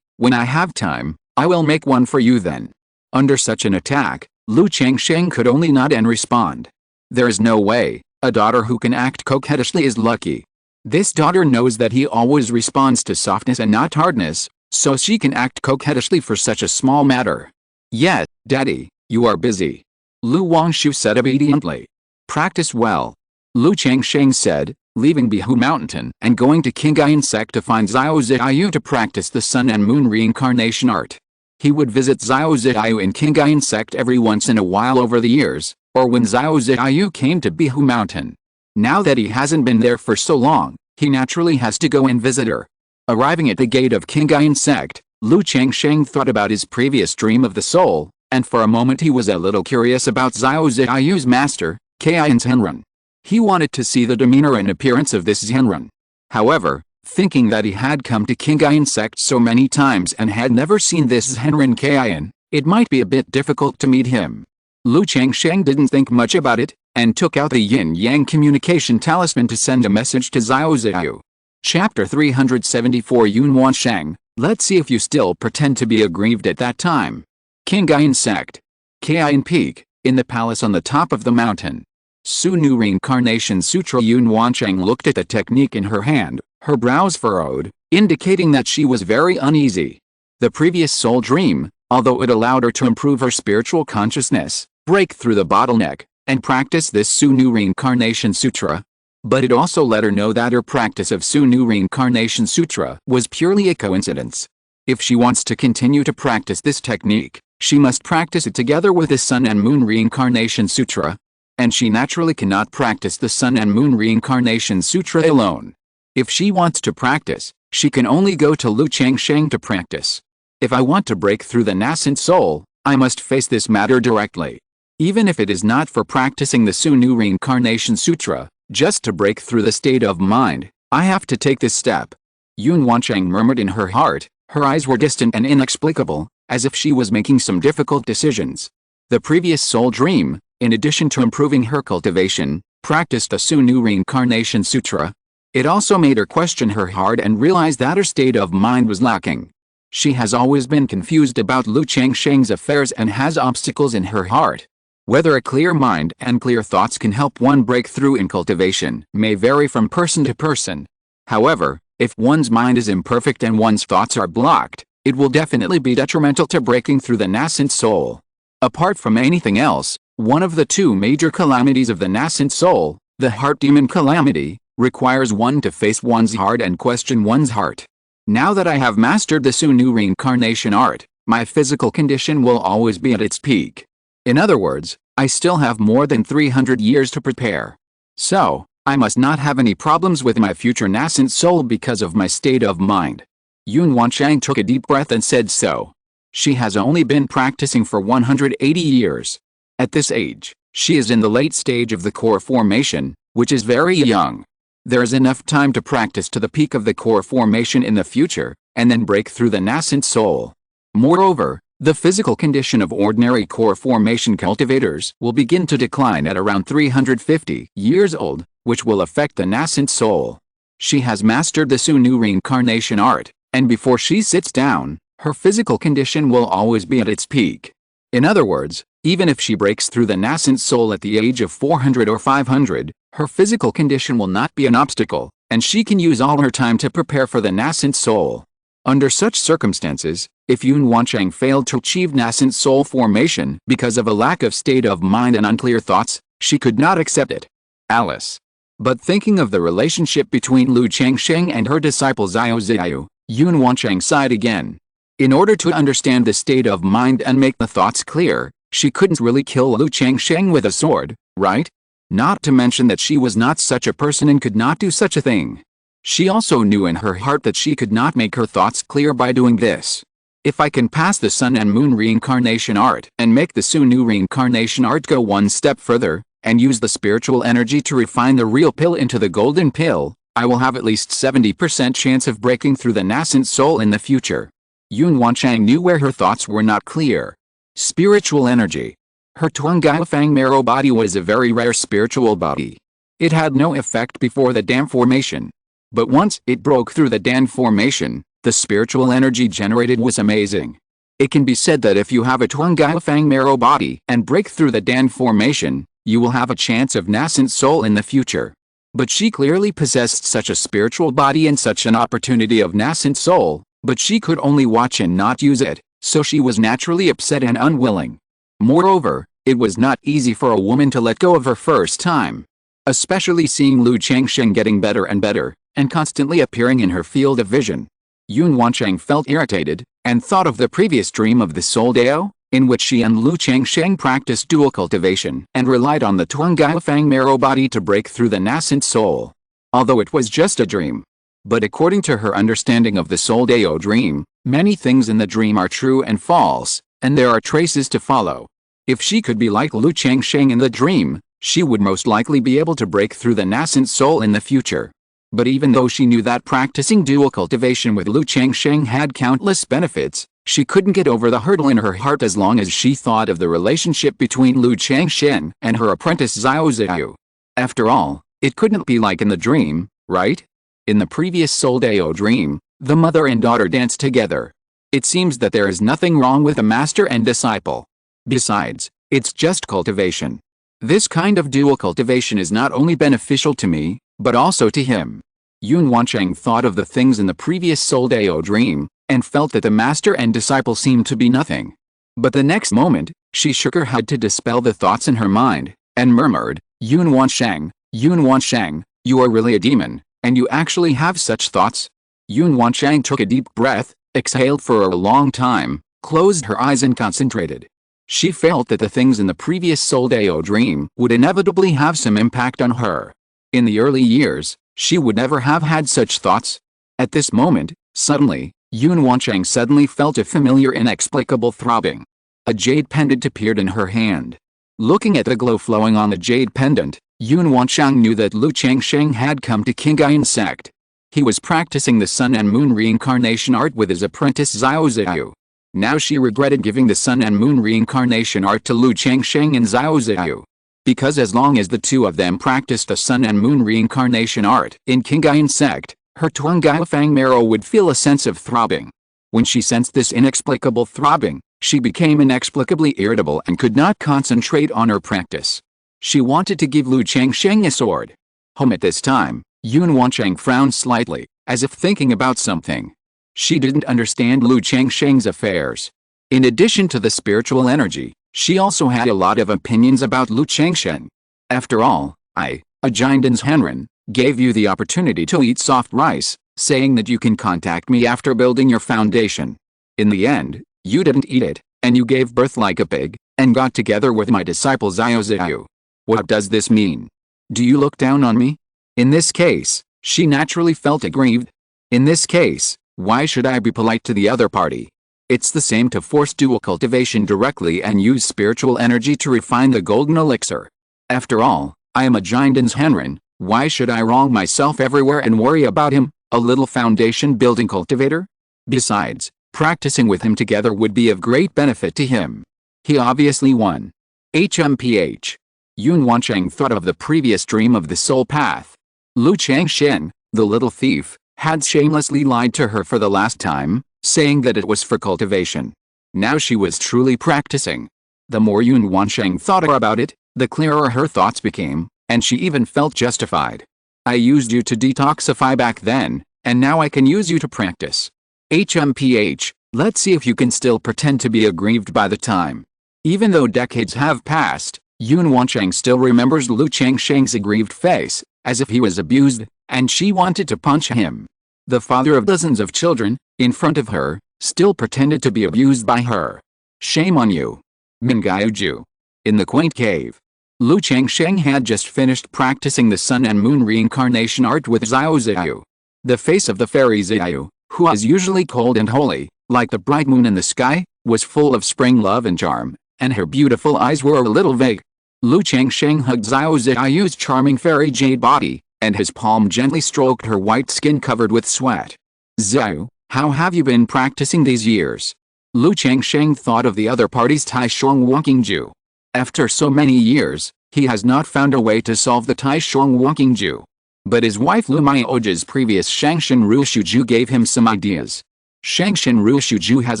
when I have time, I will make one for you then. Under such an attack, Lu Changsheng could only nod and respond. There is no way, a daughter who can act coquettishly is lucky. This daughter knows that he always responds to softness and not hardness, so she can act coquettishly for such a small matter. Yes, Daddy, you are busy. Lu Wongshu said obediently. Practice well. Lu Changsheng said, leaving Qingzhu Mountain and going to Qingyun Sect to find Xiao Ziyu to practice the sun and moon reincarnation art. He would visit Xiao Ziyu in Qingyun Sect every once in a while over the years, or when Xiao Ziyu came to Qingzhu Mountain. Now that he hasn't been there for so long, he naturally has to go and visit her. Arriving at the gate of Qingyun Sect, Lu Changsheng thought about his previous dream of the soul, and for a moment he was a little curious about Xiao Ziyu's master, Qingyun Zhenren. He wanted to see the demeanor and appearance of this Zhenren. However, thinking that he had come to Qingyun Sect so many times and had never seen this Zhenren Qingyun, it might be a bit difficult to meet him. Lu Changsheng didn't think much about it, and took out the yin-yang communication talisman to send a message to Xiao Ziyu. Chapter 374 Yun Wansheng, let's see if you still pretend to be aggrieved at that time. Qingyun Sect. Qingyun Peak, in the palace on the top of the mountain. Su Nu Reincarnation Sutra. Yun Wansheng looked at the technique in her hand, her brows furrowed, indicating that she was very uneasy. The previous soul dream, although it allowed her to improve her spiritual consciousness, break through the bottleneck, and practice this Su Nu Reincarnation Sutra. But it also let her know that her practice of Su Nu Reincarnation Sutra was purely a coincidence. If she wants to continue to practice this technique, she must practice it together with the Sun and Moon Reincarnation Sutra. And she naturally cannot practice the Sun and Moon Reincarnation Sutra alone. If she wants to practice, she can only go to Lu Changsheng to practice. If I want to break through the nascent soul, I must face this matter directly. Even if it is not for practicing the Su Nu Reincarnation Sutra, just to break through the state of mind, I have to take this step. Yun Wansheng murmured in her heart, her eyes were distant and inexplicable, as if she was making some difficult decisions. The previous soul dream, in addition to improving her cultivation, practiced the Su Nu Reincarnation Sutra. It also made her question her heart and realize that her state of mind was lacking. She has always been confused about Lu Changsheng's affairs and has obstacles in her heart. Whether a clear mind and clear thoughts can help one break through in cultivation may vary from person to person. However, if one's mind is imperfect and one's thoughts are blocked, it will definitely be detrimental to breaking through the nascent soul. Apart from anything else, one of the two major calamities of the nascent soul, the heart demon calamity, requires one to face one's heart and question one's heart. Now that I have mastered the Sunu reincarnation art, my physical condition will always be at its peak. In other words, I still have more than 300 years to prepare. So, I must not have any problems with my future nascent soul because of my state of mind. Yun Wansheng took a deep breath and said so. She has only been practicing for 180 years. At this age, she is in the late stage of the core formation, which is very young. There is enough time to practice to the peak of the core formation in the future, and then break through the nascent soul. Moreover, the physical condition of ordinary core formation cultivators will begin to decline at around 350 years old, which will affect the nascent soul. She has mastered the Sunu reincarnation art, and before she sits down, her physical condition will always be at its peak. In other words, even if she breaks through the nascent soul at the age of 400 or 500, her physical condition will not be an obstacle, and she can use all her time to prepare for the nascent soul. Under such circumstances, if Yun Wansheng failed to achieve nascent soul formation because of a lack of state of mind and unclear thoughts, she could not accept it. Alice. But thinking of the relationship between Lu Changsheng and her disciple Xiao Xiao, Yun Wansheng sighed again. In order to understand the state of mind and make the thoughts clear, she couldn't really kill Lu Changsheng with a sword, right? Not to mention that she was not such a person and could not do such a thing. She also knew in her heart that she could not make her thoughts clear by doing this. If I can pass the Sun and Moon reincarnation art and make the Sunu reincarnation art go one step further, and use the spiritual energy to refine the real pill into the golden pill, I will have at least 70% chance of breaking through the nascent soul in the future. Yun Wansheng knew where her thoughts were not clear. Spiritual energy. Her Tuangaifang marrow body was a very rare spiritual body. It had no effect before the dam formation. But once it broke through the dam formation, the spiritual energy generated was amazing. It can be said that if you have a Tuangaifang marrow body and break through the dam formation, you will have a chance of nascent soul in the future. But she clearly possessed such a spiritual body and such an opportunity of nascent soul, but she could only watch and not use it, so she was naturally upset and unwilling. Moreover, it was not easy for a woman to let go of her first time. Especially seeing Lu Changsheng getting better and better, and constantly appearing in her field of vision. Yun Wansheng felt irritated, and thought of the previous dream of the Soul Dao, in which she and Lu Changsheng practiced dual cultivation and relied on the Tuangaifang marrow body to break through the nascent soul. Although it was just a dream. But according to her understanding of the Soul Dao dream, many things in the dream are true and false, and there are traces to follow. If she could be like Lu Changsheng in the dream, she would most likely be able to break through the nascent soul in the future. But even though she knew that practicing dual cultivation with Lu Changsheng had countless benefits, she couldn't get over the hurdle in her heart as long as she thought of the relationship between Lu Changsheng and her apprentice Xiao Xiao. After all, it couldn't be like in the dream, right? In the previous Soul Dao dream, the mother and daughter danced together. It seems that there is nothing wrong with a master and disciple. Besides, it's just cultivation. This kind of dual cultivation is not only beneficial to me, but also to him. Yun Wansheng thought of the things in the previous Soul Dao dream, and felt that the master and disciple seemed to be nothing. But the next moment, she shook her head to dispel the thoughts in her mind, and murmured, Yun Wansheng, you are really a demon, and you actually have such thoughts? Yun Wansheng took a deep breath, exhaled for a long time, closed her eyes and concentrated. She felt that the things in the previous Soul Dao dream would inevitably have some impact on her. In the early years, she would never have had such thoughts. At this moment, suddenly, Yun Wansheng suddenly felt a familiar inexplicable throbbing. A jade pendant appeared in her hand. Looking at the glow flowing on the jade pendant, Yun Wansheng knew that Lu Changsheng had come to Qingyun Sect. He was practicing the Sun and Moon reincarnation art with his apprentice Xiao Xiao. Now she regretted giving the Sun and Moon reincarnation art to Lu Changsheng and Xiao Xiao. Because as long as the two of them practiced the Sun and Moon reincarnation art in Qingyun Sect, her Tuangaifang marrow would feel a sense of throbbing. When she sensed this inexplicable throbbing, she became inexplicably irritable and could not concentrate on her practice. She wanted to give Lu Changsheng a sword. At this time, Yun Wancheng frowned slightly, as if thinking about something. She didn't understand Lu Changsheng's affairs. In addition to the spiritual energy, she also had a lot of opinions about Lu Changsheng. After all, I, a Jindan's Henren, gave you the opportunity to eat soft rice, saying that you can contact me after building your foundation. In the end, you didn't eat it, and you gave birth like a pig, and got together with my disciple Xiao Ziyu. What does this mean? Do you look down on me? In this case, she naturally felt aggrieved. In this case, why should I be polite to the other party? It's the same to force dual cultivation directly and use spiritual energy to refine the golden elixir. After all, I am a Jindan's Henren. Why should I wrong myself everywhere and worry about him, a little foundation building cultivator? Besides, practicing with him together would be of great benefit to him. He obviously won. HMPH. Yun Wancheng thought of the previous dream of the soul path. Lu Changsheng, the little thief, had shamelessly lied to her for the last time, saying that it was for cultivation. Now she was truly practicing. The more Yun Wancheng thought about it, the clearer her thoughts became, and she even felt justified. I used you to detoxify back then, and now I can use you to practice. HMPH, let's see if you can still pretend to be aggrieved by the time. Even though decades have passed, Yun Wancheng still remembers Lu Changsheng's aggrieved face, as if he was abused, and she wanted to punch him. The father of dozens of children, in front of her, still pretended to be abused by her. Shame on you. Mingayuju. In the quaint cave, Lu Changsheng had just finished practicing the sun and moon reincarnation art with Xiao Ziyu. The face of the fairy Ziyu, who is usually cold and holy, like the bright moon in the sky, was full of spring love and charm, and her beautiful eyes were a little vague. Lu Changsheng hugged Xiao Ziyu's charming fairy jade body, and his palm gently stroked her white skin covered with sweat. Ziyu, how have you been practicing these years? Lu Changsheng thought of the other party's Taishuang Qingzhu. After so many years, he has not found a way to solve the Taishuang Qingzhu. But his wife Lu Maioji's previous Shangshan Rushuju gave him some ideas. Shangshan Rushuju has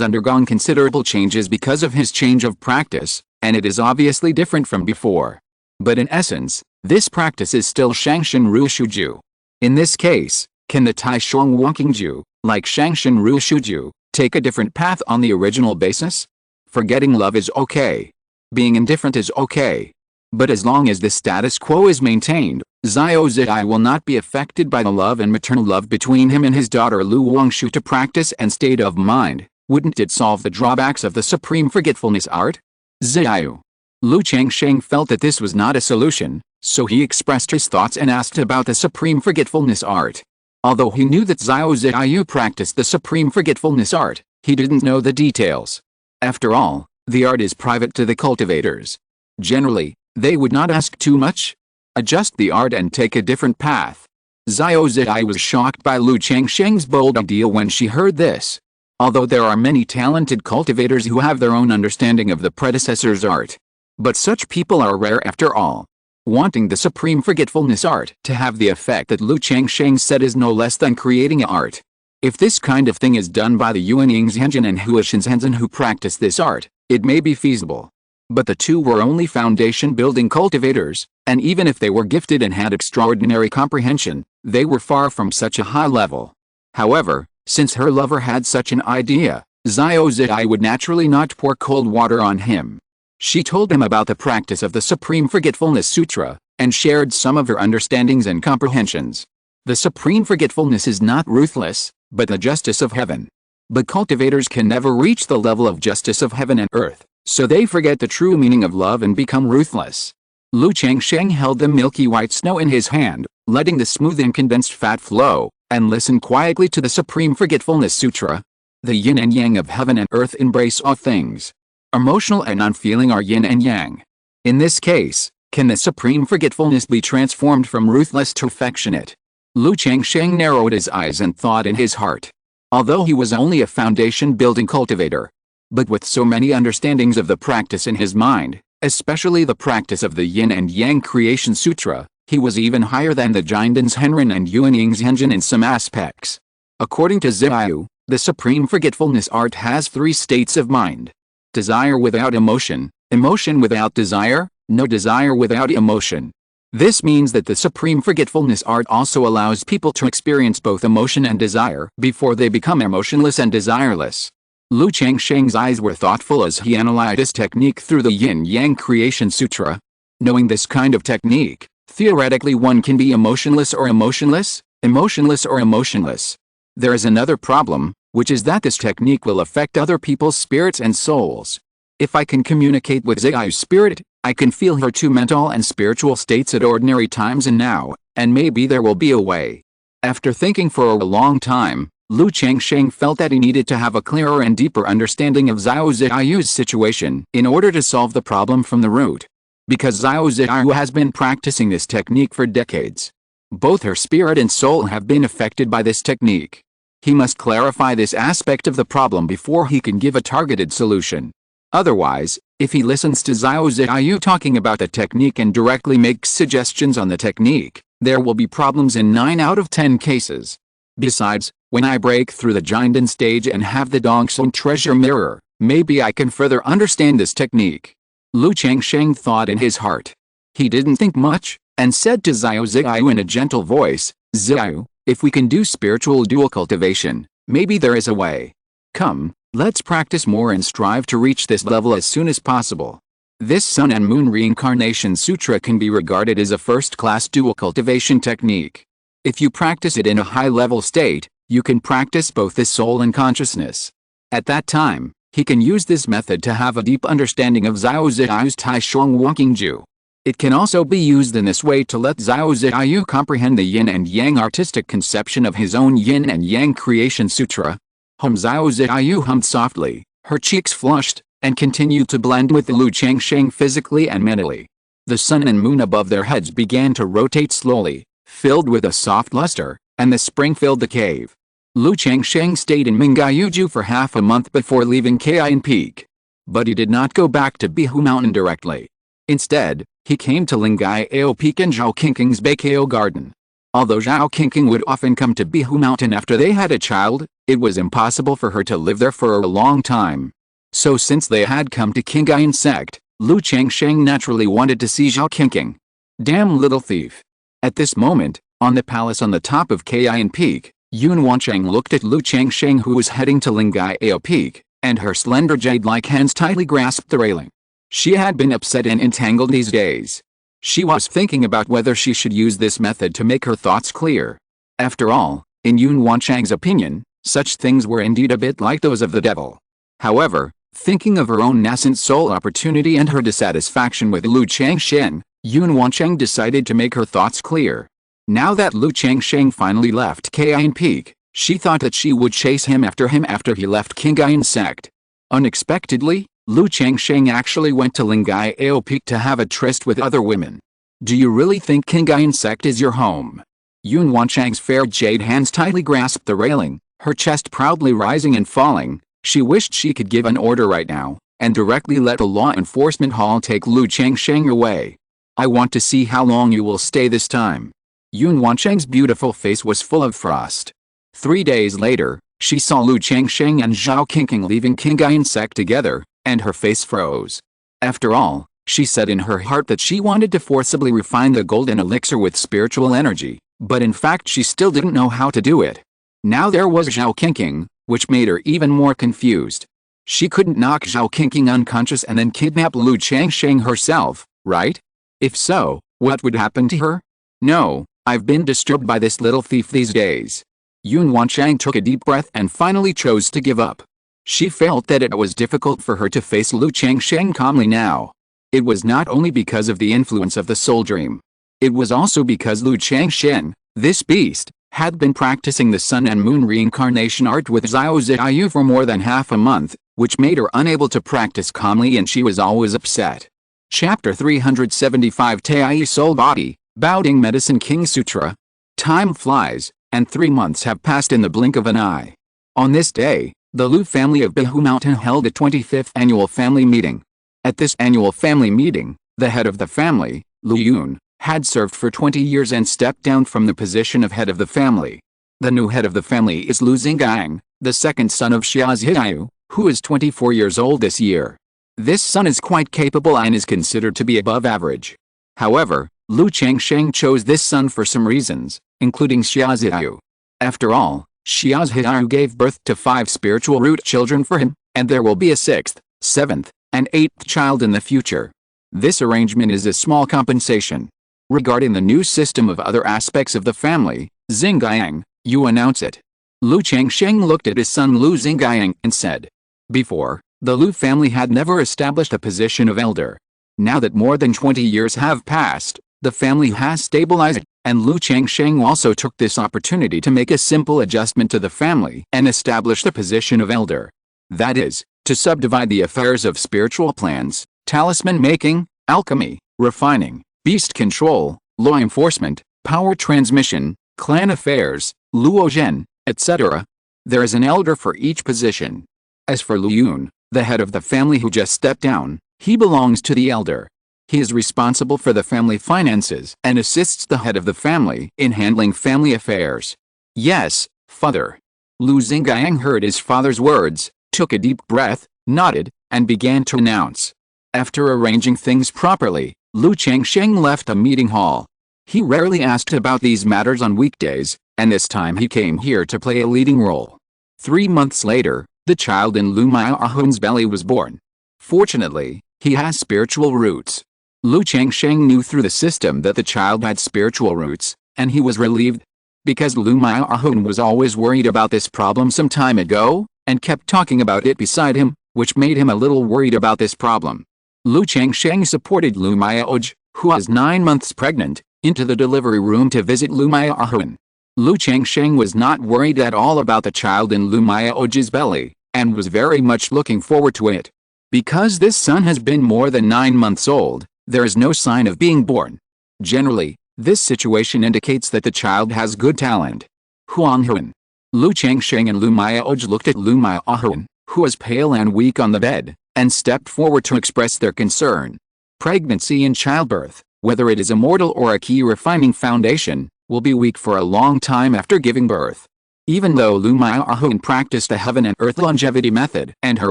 undergone considerable changes because of his change of practice, and it is obviously different from before. But in essence, this practice is still Shangshan Rushuju. In this case, can the Taishuang Qingzhu, like Shangshan Rushuju, take a different path on the original basis? Forgetting love is okay. Being indifferent is okay. But as long as the status quo is maintained, Xiao Ziyi will not be affected by the love and maternal love between him and his daughter Lu Wangshu to practice and state of mind. Wouldn't it solve the drawbacks of the supreme forgetfulness art? Ziyu. Lu Changsheng felt that this was not a solution, so he expressed his thoughts and asked about the supreme forgetfulness art. Although he knew that Xiao Ziyu practiced the supreme forgetfulness art, he didn't know the details. After all, the art is private to the cultivators. Generally, they would not ask too much. Adjust the art and take a different path. Xiao Ziyi was shocked by Lu Changsheng's bold idea when she heard this. Although there are many talented cultivators who have their own understanding of the predecessor's art. But such people are rare after all. Wanting the supreme forgetfulness art to have the effect that Lu Changsheng said is no less than creating art. If this kind of thing is done by the Yuan Yingzhenjin and Huashinzhenzen who practice this art, it may be feasible. But the two were only foundation-building cultivators, and even if they were gifted and had extraordinary comprehension, they were far from such a high level. However, since her lover had such an idea, Xiao Ziyi would naturally not pour cold water on him. She told him about the practice of the Supreme Forgetfulness Sutra, and shared some of her understandings and comprehensions. The Supreme Forgetfulness is not ruthless, but the justice of heaven. But cultivators can never reach the level of justice of heaven and earth, so they forget the true meaning of love and become ruthless. Lu Changsheng held the milky white snow in his hand, letting the smooth and condensed fat flow, and listened quietly to the Supreme Forgetfulness Sutra. The yin and yang of heaven and earth embrace all things. Emotional and unfeeling are yin and yang. In this case, can the Supreme Forgetfulness be transformed from ruthless to affectionate? Lu Changsheng narrowed his eyes and thought in his heart. Although he was only a foundation-building cultivator, but with so many understandings of the practice in his mind, especially the practice of the Yin and Yang Creation Sutra, he was even higher than the Jindan's Henren and Yuan Yingzhenjin in some aspects. According to Ziyu, The supreme forgetfulness art has 3 states of mind. Desire without emotion, emotion without desire, no desire without emotion. This means that the supreme forgetfulness art also allows people to experience both emotion and desire before they become emotionless and desireless. Lu Changsheng's eyes were thoughtful as he analyzed this technique through the Yin-Yang Creation Sutra. Knowing this kind of technique, theoretically one can be emotionless or emotionless, emotionless or emotionless. There is another problem, which is that this technique will affect other people's spirits and souls. If I can communicate with Ziyu's spirit, I can feel her 2 mental and spiritual states at ordinary times and now, and maybe there will be a way. After thinking for a long time, Lu Changsheng felt that he needed to have a clearer and deeper understanding of Ziyu's situation in order to solve the problem from the root. Because Ziyu has been practicing this technique for decades. Both her spirit and soul have been affected by this technique. He must clarify this aspect of the problem before he can give a targeted solution. Otherwise, if he listens to Ziyu talking about the technique and directly makes suggestions on the technique, there will be problems in 9 out of 10 cases. Besides, when I break through the Jinden stage and have the Dongsun treasure mirror, maybe I can further understand this technique. Lu Changsheng thought in his heart. He didn't think much, and said to Ziyu in a gentle voice, "Ziyu, if we can do spiritual dual cultivation, maybe there is a way. Come, let's practice more and strive to reach this level as soon as possible." This Sun and Moon Reincarnation Sutra can be regarded as a first-class dual cultivation technique. If you practice it in a high-level state, you can practice both the soul and consciousness. At that time, he can use this method to have a deep understanding of Ziyu's Taishuang Qingzhu. It can also be used in this way to let Ziyu comprehend the yin and yang artistic conception of his own yin and yang creation sutra. Ziyu hummed softly, her cheeks flushed, and continued to blend with the Lu Changsheng physically and mentally. The sun and moon above their heads began to rotate slowly, filled with a soft luster, and the spring filled the cave. Lu Changsheng stayed in Mingyuju for half a month before leaving Qingyun Peak. But he did not go back to Qingzhu Mountain directly. Instead, he came to Lingyao Peak and Zhao Qingqing's Beikao Garden. Although Zhao Qingqing would often come to Qingzhu Mountain after they had a child, it was impossible for her to live there for a long time. So since they had come to Qingyun Sect, Lu Changsheng naturally wanted to see Zhao Qingqing. Damn little thief. At this moment, on the palace on the top of Qingyun Peak, Yun Wancheng looked at Lu Changsheng who was heading to Lingyao Peak, and her slender jade-like hands tightly grasped the railing. She had been upset and entangled these days. She was thinking about whether she should use this method to make her thoughts clear. After all, in Yun Wancheng's opinion, such things were indeed a bit like those of the devil. However, thinking of her own nascent soul opportunity and her dissatisfaction with Lu Changsheng, Yun Wancheng decided to make her thoughts clear. Now that Lu Changsheng finally left Qingyun Peak, she thought that she would chase him after he left Qingyun Sect. Unexpectedly, Lu Changsheng actually went to Lingyao Peak to have a tryst with other women. Do you really think Qingyun Sect is your home? Yun Wancheng's fair jade hands tightly grasped the railing, her chest proudly rising and falling. She wished she could give an order right now, and directly let the law enforcement hall take Lu Changsheng away. I want to see how long you will stay this time. Yun Wancheng's beautiful face was full of frost. 3 days later, she saw Lu Changsheng and Zhao Qingqing leaving Qingyun Sect together, and her face froze. After all, she said in her heart that she wanted to forcibly refine the golden elixir with spiritual energy, but in fact she still didn't know how to do it. Now there was Zhao Qingqing, which made her even more confused. She couldn't knock Zhao Qingqing unconscious and then kidnap Lu Changsheng herself, right? If so, what would happen to her? No, I've been disturbed by this little thief these days. Yun Wancheng took a deep breath and finally chose to give up. She felt that it was difficult for her to face Lu Changsheng calmly now. It was not only because of the influence of the soul dream. It was also because Lu Changsheng, this beast, had been practicing the sun and moon reincarnation art with Ziyu for more than half a month, which made her unable to practice calmly and she was always upset. Chapter 375 Tai Soul Body, Baoding Medicine King Sutra. Time flies, and 3 months have passed in the blink of an eye. On this day, the Lu family of Qingzhu Mountain held a 25th annual family meeting. At this annual family meeting, the head of the family, Lu Yun, had served for 20 years and stepped down from the position of head of the family. The new head of the family is Lu Xinggang, the second son of Xiaoziyu, who is 24 years old this year. This son is quite capable and is considered to be above average. However, Lu Changsheng chose this son for some reasons, including Xiaoziyu. After all, Xiaoziyu gave birth to 5 spiritual root children for him, and there will be a 6th, 7th, and 8th child in the future. This arrangement is a small compensation. Regarding the new system of other aspects of the family, Xinggang, you announce it. Lu Changsheng looked at his son Lu Xinggang and said. Before, the Lu family had never established a position of elder. Now that more than 20 years have passed, the family has stabilized, and Lu Changsheng also took this opportunity to make a simple adjustment to the family and establish the position of elder. That is, to subdivide the affairs of spiritual plans, talisman making, alchemy, refining, beast control, law enforcement, power transmission, clan affairs, luozhen, etc. There is an elder for each position. As for Lu Yun, the head of the family who just stepped down, he belongs to the elder. He is responsible for the family finances and assists the head of the family in handling family affairs. Yes, father. Lu Xinggang heard his father's words, took a deep breath, nodded, and began to announce. After arranging things properly, Lu Changsheng left a meeting hall. He rarely asked about these matters on weekdays, and this time he came here to play a leading role. 3 months later, the child in Lu Miaohun's belly was born. Fortunately, he has spiritual roots. Lu Changsheng knew through the system that the child had spiritual roots, and he was relieved. Because Lu Miaohun was always worried about this problem some time ago, and kept talking about it beside him, which made him a little worried about this problem. Lu Changsheng supported Lu Miaoj, who was 9 months pregnant, into the delivery room to visit Lu Miaohun. Lu Changsheng was not worried at all about the child in Lu Miaoj's belly, and was very much looking forward to it. Because this son has been more than 9 months old, there is no sign of being born. Generally, this situation indicates that the child has good talent. Huanghuan. Lu Changsheng and Lu Miaoj looked at Lu Miaohuan, who was pale and weak on the bed, and stepped forward to express their concern. Pregnancy and childbirth, whether it is immortal or a key refining foundation, will be weak for a long time after giving birth. Even though Lu Miaohuan practiced a heaven and earth longevity method and her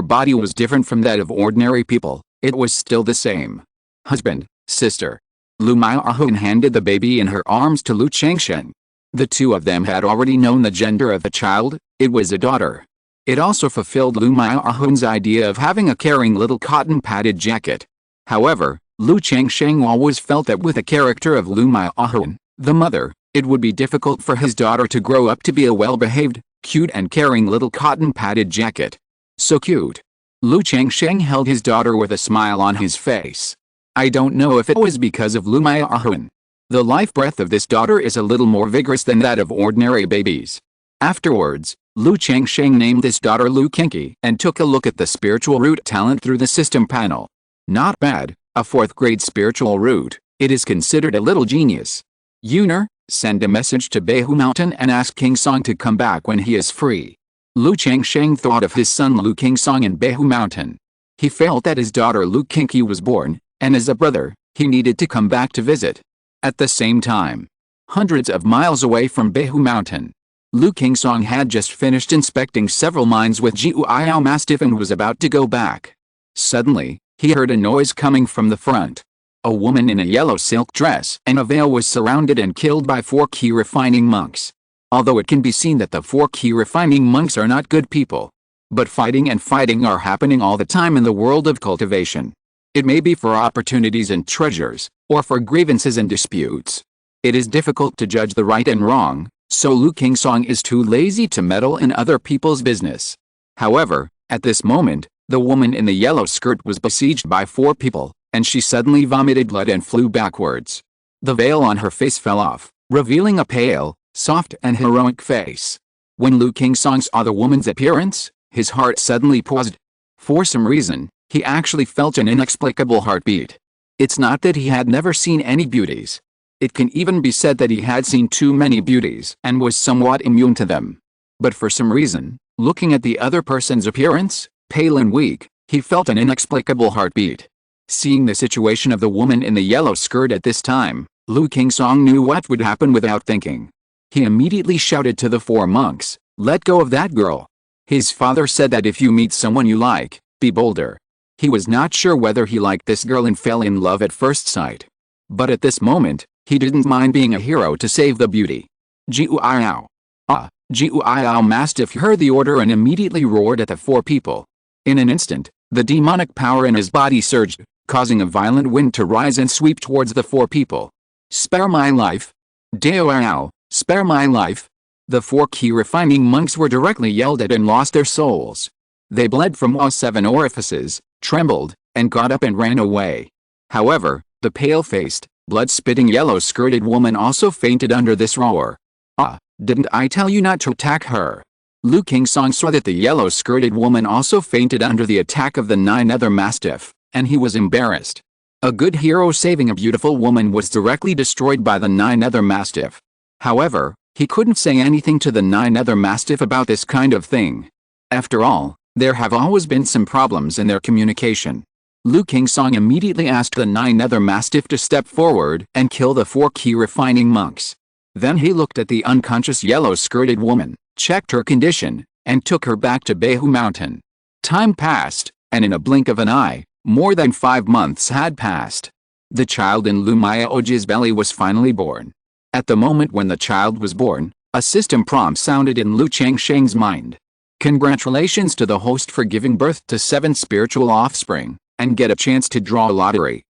body was different from that of ordinary people, it was still the same. Husband, sister. Lu Miaohun handed the baby in her arms to Lu Changsheng. The two of them had already known the gender of the child, it was a daughter. It also fulfilled Lu Miaohun's idea of having a caring little cotton-padded jacket. However, Lu Changsheng always felt that with the character of Lu Miaohun, the mother, it would be difficult for his daughter to grow up to be a well-behaved, cute and caring little cotton-padded jacket. So cute. Lu Changsheng held his daughter with a smile on his face. I don't know if it was because of Lu Miaohun. The life breath of this daughter is a little more vigorous than that of ordinary babies. Afterwards, Lu Changsheng named this daughter Lu Qingyi and took a look at the spiritual root talent through the system panel. Not bad, a 4th grade spiritual root, it is considered a little genius. Yuner, send a message to Qingzhu Mountain and ask King Song to come back when he is free. Lu Changsheng thought of his son Lu Qingsong in Qingzhu Mountain. He felt that his daughter Lu Qingyi was born, and as a brother, he needed to come back to visit. At the same time, hundreds of miles away from Qingzhu Mountain, Lu Qingsong had just finished inspecting several mines with Jiu'ao Mastiff and was about to go back. Suddenly, he heard a noise coming from the front. A woman in a yellow silk dress and a veil was surrounded and killed by 4 key refining monks. Although it can be seen that the 4 key refining monks are not good people. But fighting are happening all the time in the world of cultivation. It may be for opportunities and treasures, or for grievances and disputes. It is difficult to judge the right and wrong, so Lu Qingsong is too lazy to meddle in other people's business. However, at this moment, the woman in the yellow skirt was besieged by 4 people, and she suddenly vomited blood and flew backwards. The veil on her face fell off, revealing a pale, soft and heroic face. When Lu Qingsong saw the woman's appearance, his heart suddenly paused. For some reason, he actually felt an inexplicable heartbeat. It's not that he had never seen any beauties. It can even be said that he had seen too many beauties and was somewhat immune to them. But for some reason, looking at the other person's appearance, pale and weak, he felt an inexplicable heartbeat. Seeing the situation of the woman in the yellow skirt at this time, Lu Qingsong knew what would happen without thinking. He immediately shouted to the 4 monks, "Let go of that girl." His father said that if you meet someone you like, be bolder. He was not sure whether he liked this girl and fell in love at first sight. But at this moment, he didn't mind being a hero to save the beauty. Jiuiao. Jiuiao Mastiff heard the order and immediately roared at the 4 people. In an instant, the demonic power in his body surged, causing a violent wind to rise and sweep towards the 4 people. "Spare my life! Daoao, spare my life!" The 4 key refining monks were directly yelled at and lost their souls. They bled from all 7 orifices, trembled, and got up and ran away. However, the pale-faced, blood-spitting yellow-skirted woman also fainted under this roar. Didn't I tell you not to attack her? Lu Qingsong saw that the yellow-skirted woman also fainted under the attack of the 9 other mastiff, and he was embarrassed. A good hero saving a beautiful woman was directly destroyed by the 9 other mastiff. However, he couldn't say anything to the 9 other mastiff about this kind of thing. After all, there have always been some problems in their communication. Lu Qingsong immediately asked the 9 other mastiff to step forward and kill the 4 key refining monks. Then he looked at the unconscious yellow-skirted woman, checked her condition, and took her back to Qingzhu Mountain. Time passed, and in a blink of an eye, more than 5 months had passed. The child in Lu Miaoji's belly was finally born. At the moment when the child was born, a system prompt sounded in Lu Changsheng's mind. Congratulations to the host for giving birth to 7 spiritual offspring, and get a chance to draw a lottery.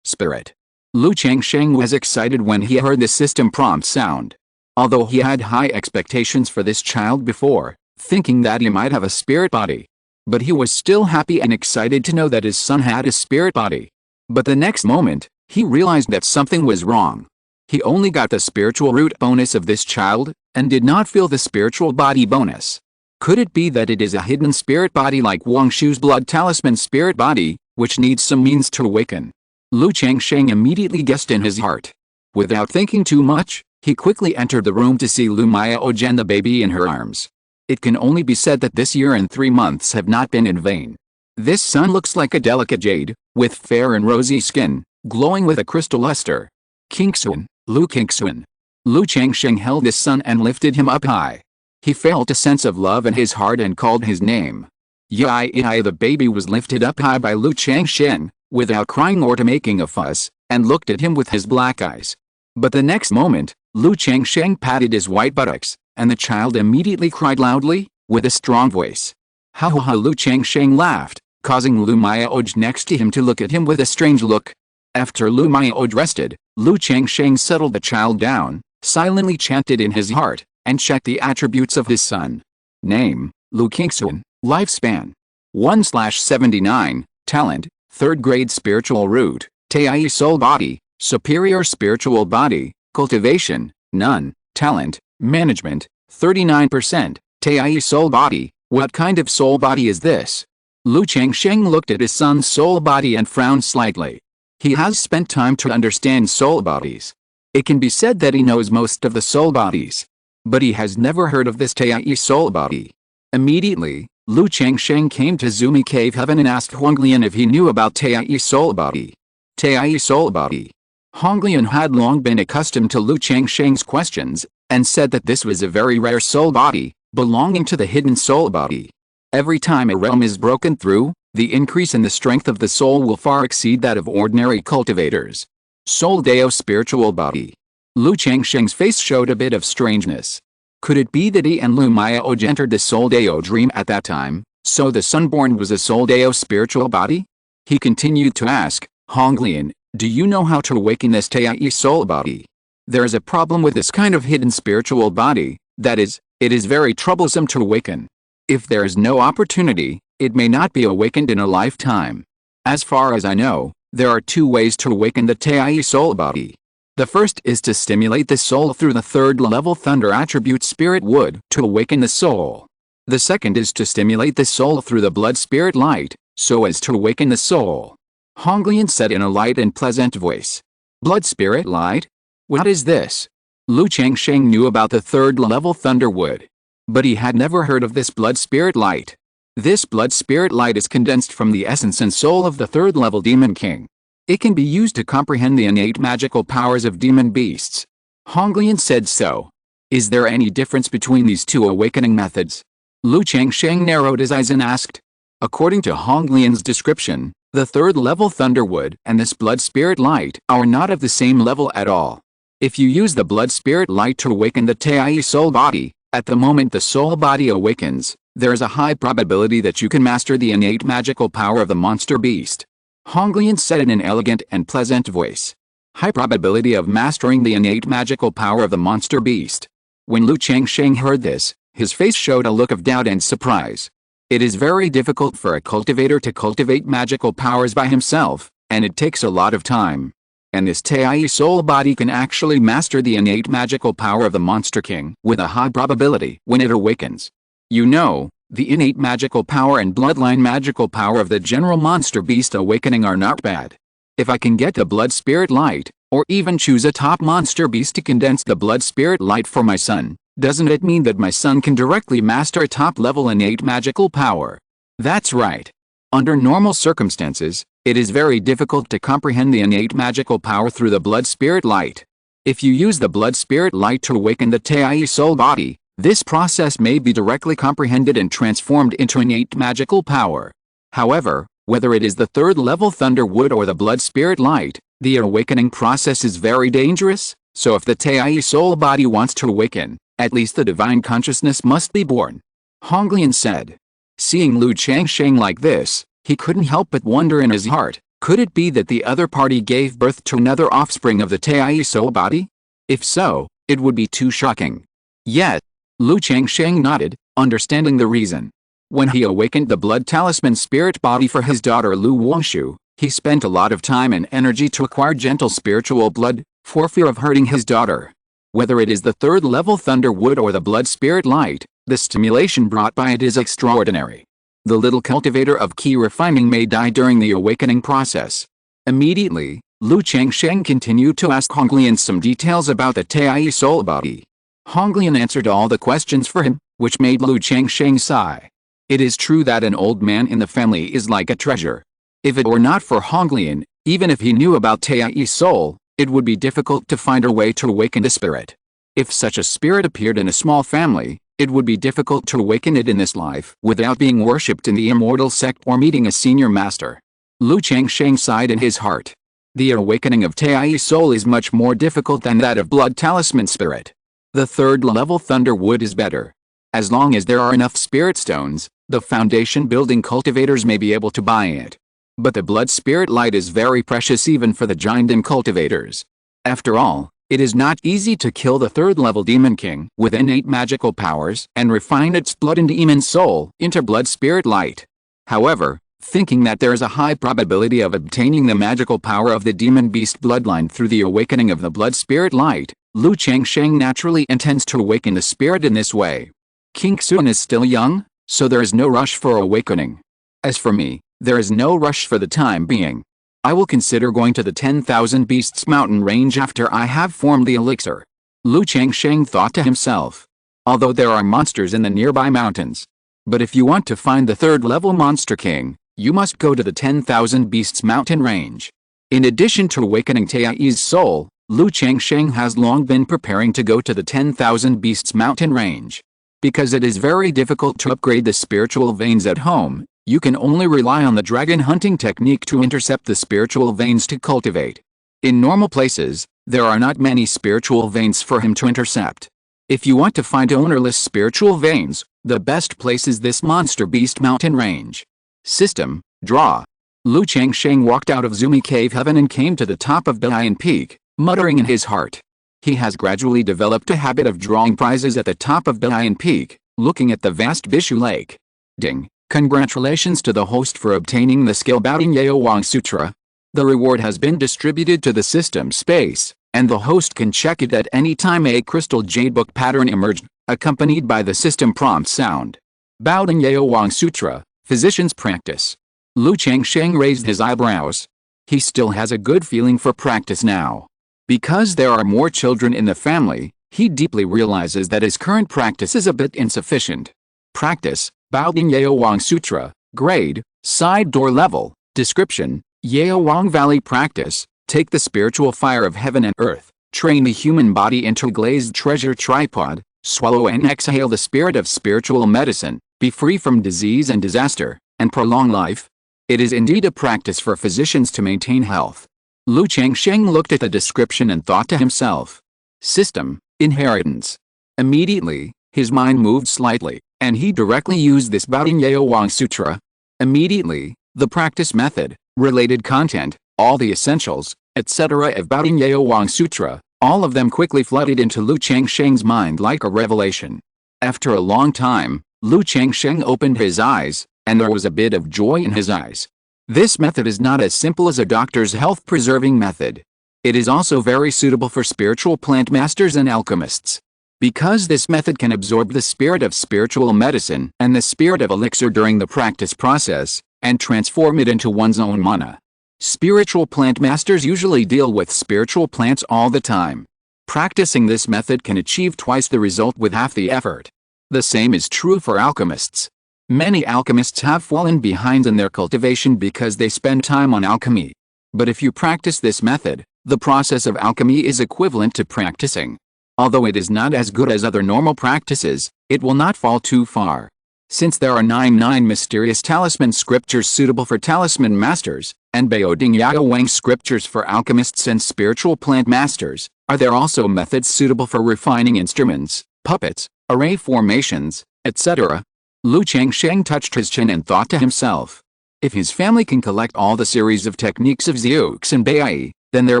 Spirit. Lu Changsheng was excited when he heard the system prompt sound. Although he had high expectations for this child before, thinking that he might have a spirit body. But he was still happy and excited to know that his son had a spirit body. But the next moment, he realized that something was wrong. He only got the spiritual root bonus of this child, and did not feel the spiritual body bonus. Could it be that it is a hidden spirit body like Wang Shu's blood talisman spirit body, which needs some means to awaken? Lu Changsheng immediately guessed in his heart. Without thinking too much, he quickly entered the room to see Lu Miaoji and the baby in her arms. It can only be said that this year and 3 months have not been in vain. This son looks like a delicate jade, with fair and rosy skin, glowing with a crystal luster. Qingzhu, Lu Qingzhu. Lu Changsheng held his son and lifted him up high. He felt a sense of love in his heart and called his name. Yi, the baby was lifted up high by Lu Changsheng, without crying or making a fuss, and looked at him with his black eyes. But the next moment, Lu Changsheng patted his white buttocks, and the child immediately cried loudly, with a strong voice. Ha ha ha! Lu Changsheng laughed, causing Lu Miaoji next to him to look at him with a strange look. After Lu Miaoji rested, Lu Changsheng settled the child down, silently chanted in his heart, and checked the attributes of his son. Name, Lu Qingzhu. Lifespan, 1/79, talent, 3rd grade spiritual root, Tai soul body, superior spiritual body, cultivation, none, talent, management, 39%, Tai soul body. What kind of soul body is this? Lu Changsheng looked at his son's soul body and frowned slightly. He has spent time to understand soul bodies. It can be said that he knows most of the soul bodies. But he has never heard of this Tai soul body. Immediately, Lu Changsheng came to Zumi Cave Heaven and asked Honglian if he knew about Tai soul body. Tai soul body. Honglian had long been accustomed to Lu Changsheng's questions, and said that this was a very rare soul body, belonging to the hidden soul body. Every time a realm is broken through, the increase in the strength of the soul will far exceed that of ordinary cultivators. Soul Dao spiritual body. Lu Changsheng's face showed a bit of strangeness. Could it be that he and Lu Miaoji entered the Soul Dao dream at that time, so the sonborn was a Soul Dao spiritual body? He continued to ask, Honglian, do you know how to awaken this Tai soul body? There is a problem with this kind of hidden spiritual body, that is, it is very troublesome to awaken. If there is no opportunity, it may not be awakened in a lifetime. As far as I know, there are 2 ways to awaken the Tai soul body. The first is to stimulate the soul through the 3rd level thunder attribute spirit wood to awaken the soul. The second is to stimulate the soul through the blood spirit light, so as to awaken the soul. Honglian said in a light and pleasant voice. Blood spirit light? What is this? Lu Changsheng knew about the 3rd level thunder wood. But he had never heard of this blood spirit light. This blood spirit light is condensed from the essence and soul of the 3rd level demon king. It can be used to comprehend the innate magical powers of demon beasts. Honglian said so, Is there any difference between these two awakening methods? Lu Changsheng narrowed his eyes and asked. According to Honglian's description, the third level Thunderwood and this blood spirit light are not of the same level at all. If you use the blood spirit light to awaken the Tai soul body, at the moment the soul body awakens, there is a high probability that you can master the innate magical power of the monster beast. Honglian said in an elegant and pleasant voice. High probability of mastering the innate magical power of the monster beast. When Lu Changsheng heard this, his face showed a look of doubt and surprise. It is very difficult for a cultivator to cultivate magical powers by himself, and it takes a lot of time. And this Tai soul body can actually master the innate magical power of the Monster King with a high probability when it awakens. You know, the innate magical power and bloodline magical power of the general monster beast awakening are not bad. If I can get the blood spirit light, or even choose a top monster beast to condense the blood spirit light for my son, doesn't it mean that my son can directly master a top-level innate magical power? That's right. Under normal circumstances, it is very difficult to comprehend the innate magical power through the blood spirit light. If you use the blood spirit light to awaken the Tai soul body, this process may be directly comprehended and transformed into innate magical power. However, whether it is the third level Thunderwood or the blood spirit light, the awakening process is very dangerous, so if the Tai soul body wants to awaken, at least the divine consciousness must be born. Honglian said. Seeing Lu Changsheng like this, he couldn't help but wonder in his heart, could it be that the other party gave birth to another offspring of the Tai soul body? If so, it would be too shocking. Yet, Lu Changsheng nodded, understanding the reason. When he awakened the blood talisman spirit body for his daughter Lu Wongshu, he spent a lot of time and energy to acquire gentle spiritual blood, for fear of hurting his daughter. Whether it is the third level Thunderwood or the blood spirit light, the stimulation brought by it is extraordinary. The little cultivator of key refining may die during the awakening process. Immediately, Lu Changsheng continued to ask Honglian some details about the Tai soul body. Honglian answered all the questions for him, which made Lu Changsheng sigh. It is true that an old man in the family is like a treasure. If it were not for Honglian, even if he knew about Tai soul, it would be difficult to find a way to awaken the spirit. If such a spirit appeared in a small family, it would be difficult to awaken it in this life without being worshipped in the Immortal Sect or meeting a senior master. Lu Changsheng sighed in his heart. The awakening of Tai soul is much more difficult than that of blood talisman spirit. The third level Thunderwood is better. As long as there are enough spirit stones, the foundation building cultivators may be able to buy it. But the blood spirit light is very precious even for the giant cultivators. After all, it is not easy to kill the third level demon king with innate magical powers and refine its blood and demon soul into blood spirit light. However, thinking that there is a high probability of obtaining the magical power of the demon beast bloodline through the awakening of the blood spirit light, Lu Changsheng naturally intends to awaken the spirit in this way. Qingzhu is still young, so there is no rush for awakening. As for me, there is no rush for the time being. I will consider going to the 10,000 Beasts mountain range after I have formed the elixir. Lu Changsheng thought to himself. Although there are monsters in the nearby mountains. But if you want to find the third level monster king, you must go to the 10,000 Beasts mountain range. In addition to awakening Tai's soul, Lu Changsheng has long been preparing to go to the 10,000 Beasts mountain range. Because it is very difficult to upgrade the spiritual veins at home, you can only rely on the dragon hunting technique to intercept the spiritual veins to cultivate. In normal places, there are not many spiritual veins for him to intercept. If you want to find ownerless spiritual veins, the best place is this monster beast mountain range. System, draw. Lu Changsheng walked out of Zumi Cave Heaven and came to the top of Belayan Peak, muttering in his heart. He has gradually developed a habit of drawing prizes at the top of Belayan Peak, looking at the vast Bishu Lake. Ding! Congratulations to the host for obtaining the skill Baoding Yao Wang Sutra. The reward has been distributed to the system space, and the host can check it at any time. A crystal jade book pattern emerged, accompanied by the system prompt sound. Baoding Yao Wang Sutra, Physician's Practice. Lu Changsheng raised his eyebrows. He still has a good feeling for practice now. Because there are more children in the family, he deeply realizes that his current practice is a bit insufficient. Practice, Baoding Yao Wang Sutra, Grade, Side Door Level, Description, Yao Wang Valley Practice, take the spiritual fire of heaven and earth, Train the human body into a glazed treasure tripod, swallow and exhale the spirit of spiritual medicine, be free from disease and disaster, and prolong life. It is indeed a practice for physicians to maintain health. Lu Changsheng looked at the description and thought to himself, system, inheritance. Immediately, his mind moved slightly, and he directly used this Baoding Wang Sutra. Immediately, the practice method, related content, all the essentials, etc. of Baoding Wang Sutra, all of them quickly flooded into Lu Changsheng's mind like a revelation. After a long time, Lu Changsheng opened his eyes, and there was a bit of joy in his eyes. This method is not as simple as a doctor's health-preserving method. It is also very suitable for spiritual plant masters and alchemists. Because this method can absorb the spirit of spiritual medicine and the spirit of elixir during the practice process, and transform it into one's own mana. Spiritual plant masters usually deal with spiritual plants all the time. Practicing this method can achieve twice the result with half the effort. The same is true for alchemists. Many alchemists have fallen behind in their cultivation because they spend time on alchemy. But if you practice this method, the process of alchemy is equivalent to practicing. Although it is not as good as other normal practices, it will not fall too far. Since there are 99 mysterious talisman scriptures suitable for talisman masters, and Baoding Wang scriptures for alchemists and spiritual plant masters, are there also methods suitable for refining instruments, puppets, array formations, etc.? Lu Changsheng touched his chin and thought to himself, if his family can collect all the series of techniques of Zeux and Bai, then there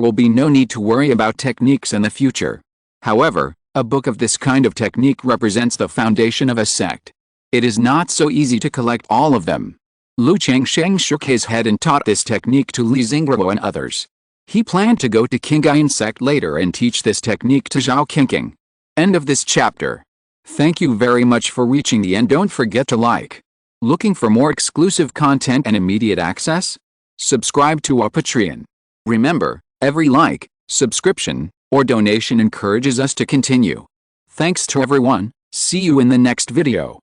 will be no need to worry about techniques in the future. However, a book of this kind of technique represents the foundation of a sect. It is not so easy to collect all of them. Lu Changsheng shook his head and taught this technique to Li Xingguo and others. He planned to go to Qingyun Sect later and teach this technique to Zhao Qingqing. End of this chapter. Thank you very much for reaching the end. Don't forget to like. Looking for more exclusive content and immediate access? Subscribe to our Patreon. Remember, every like, subscription, or donation encourages us to continue. Thanks to everyone. See you in the next video.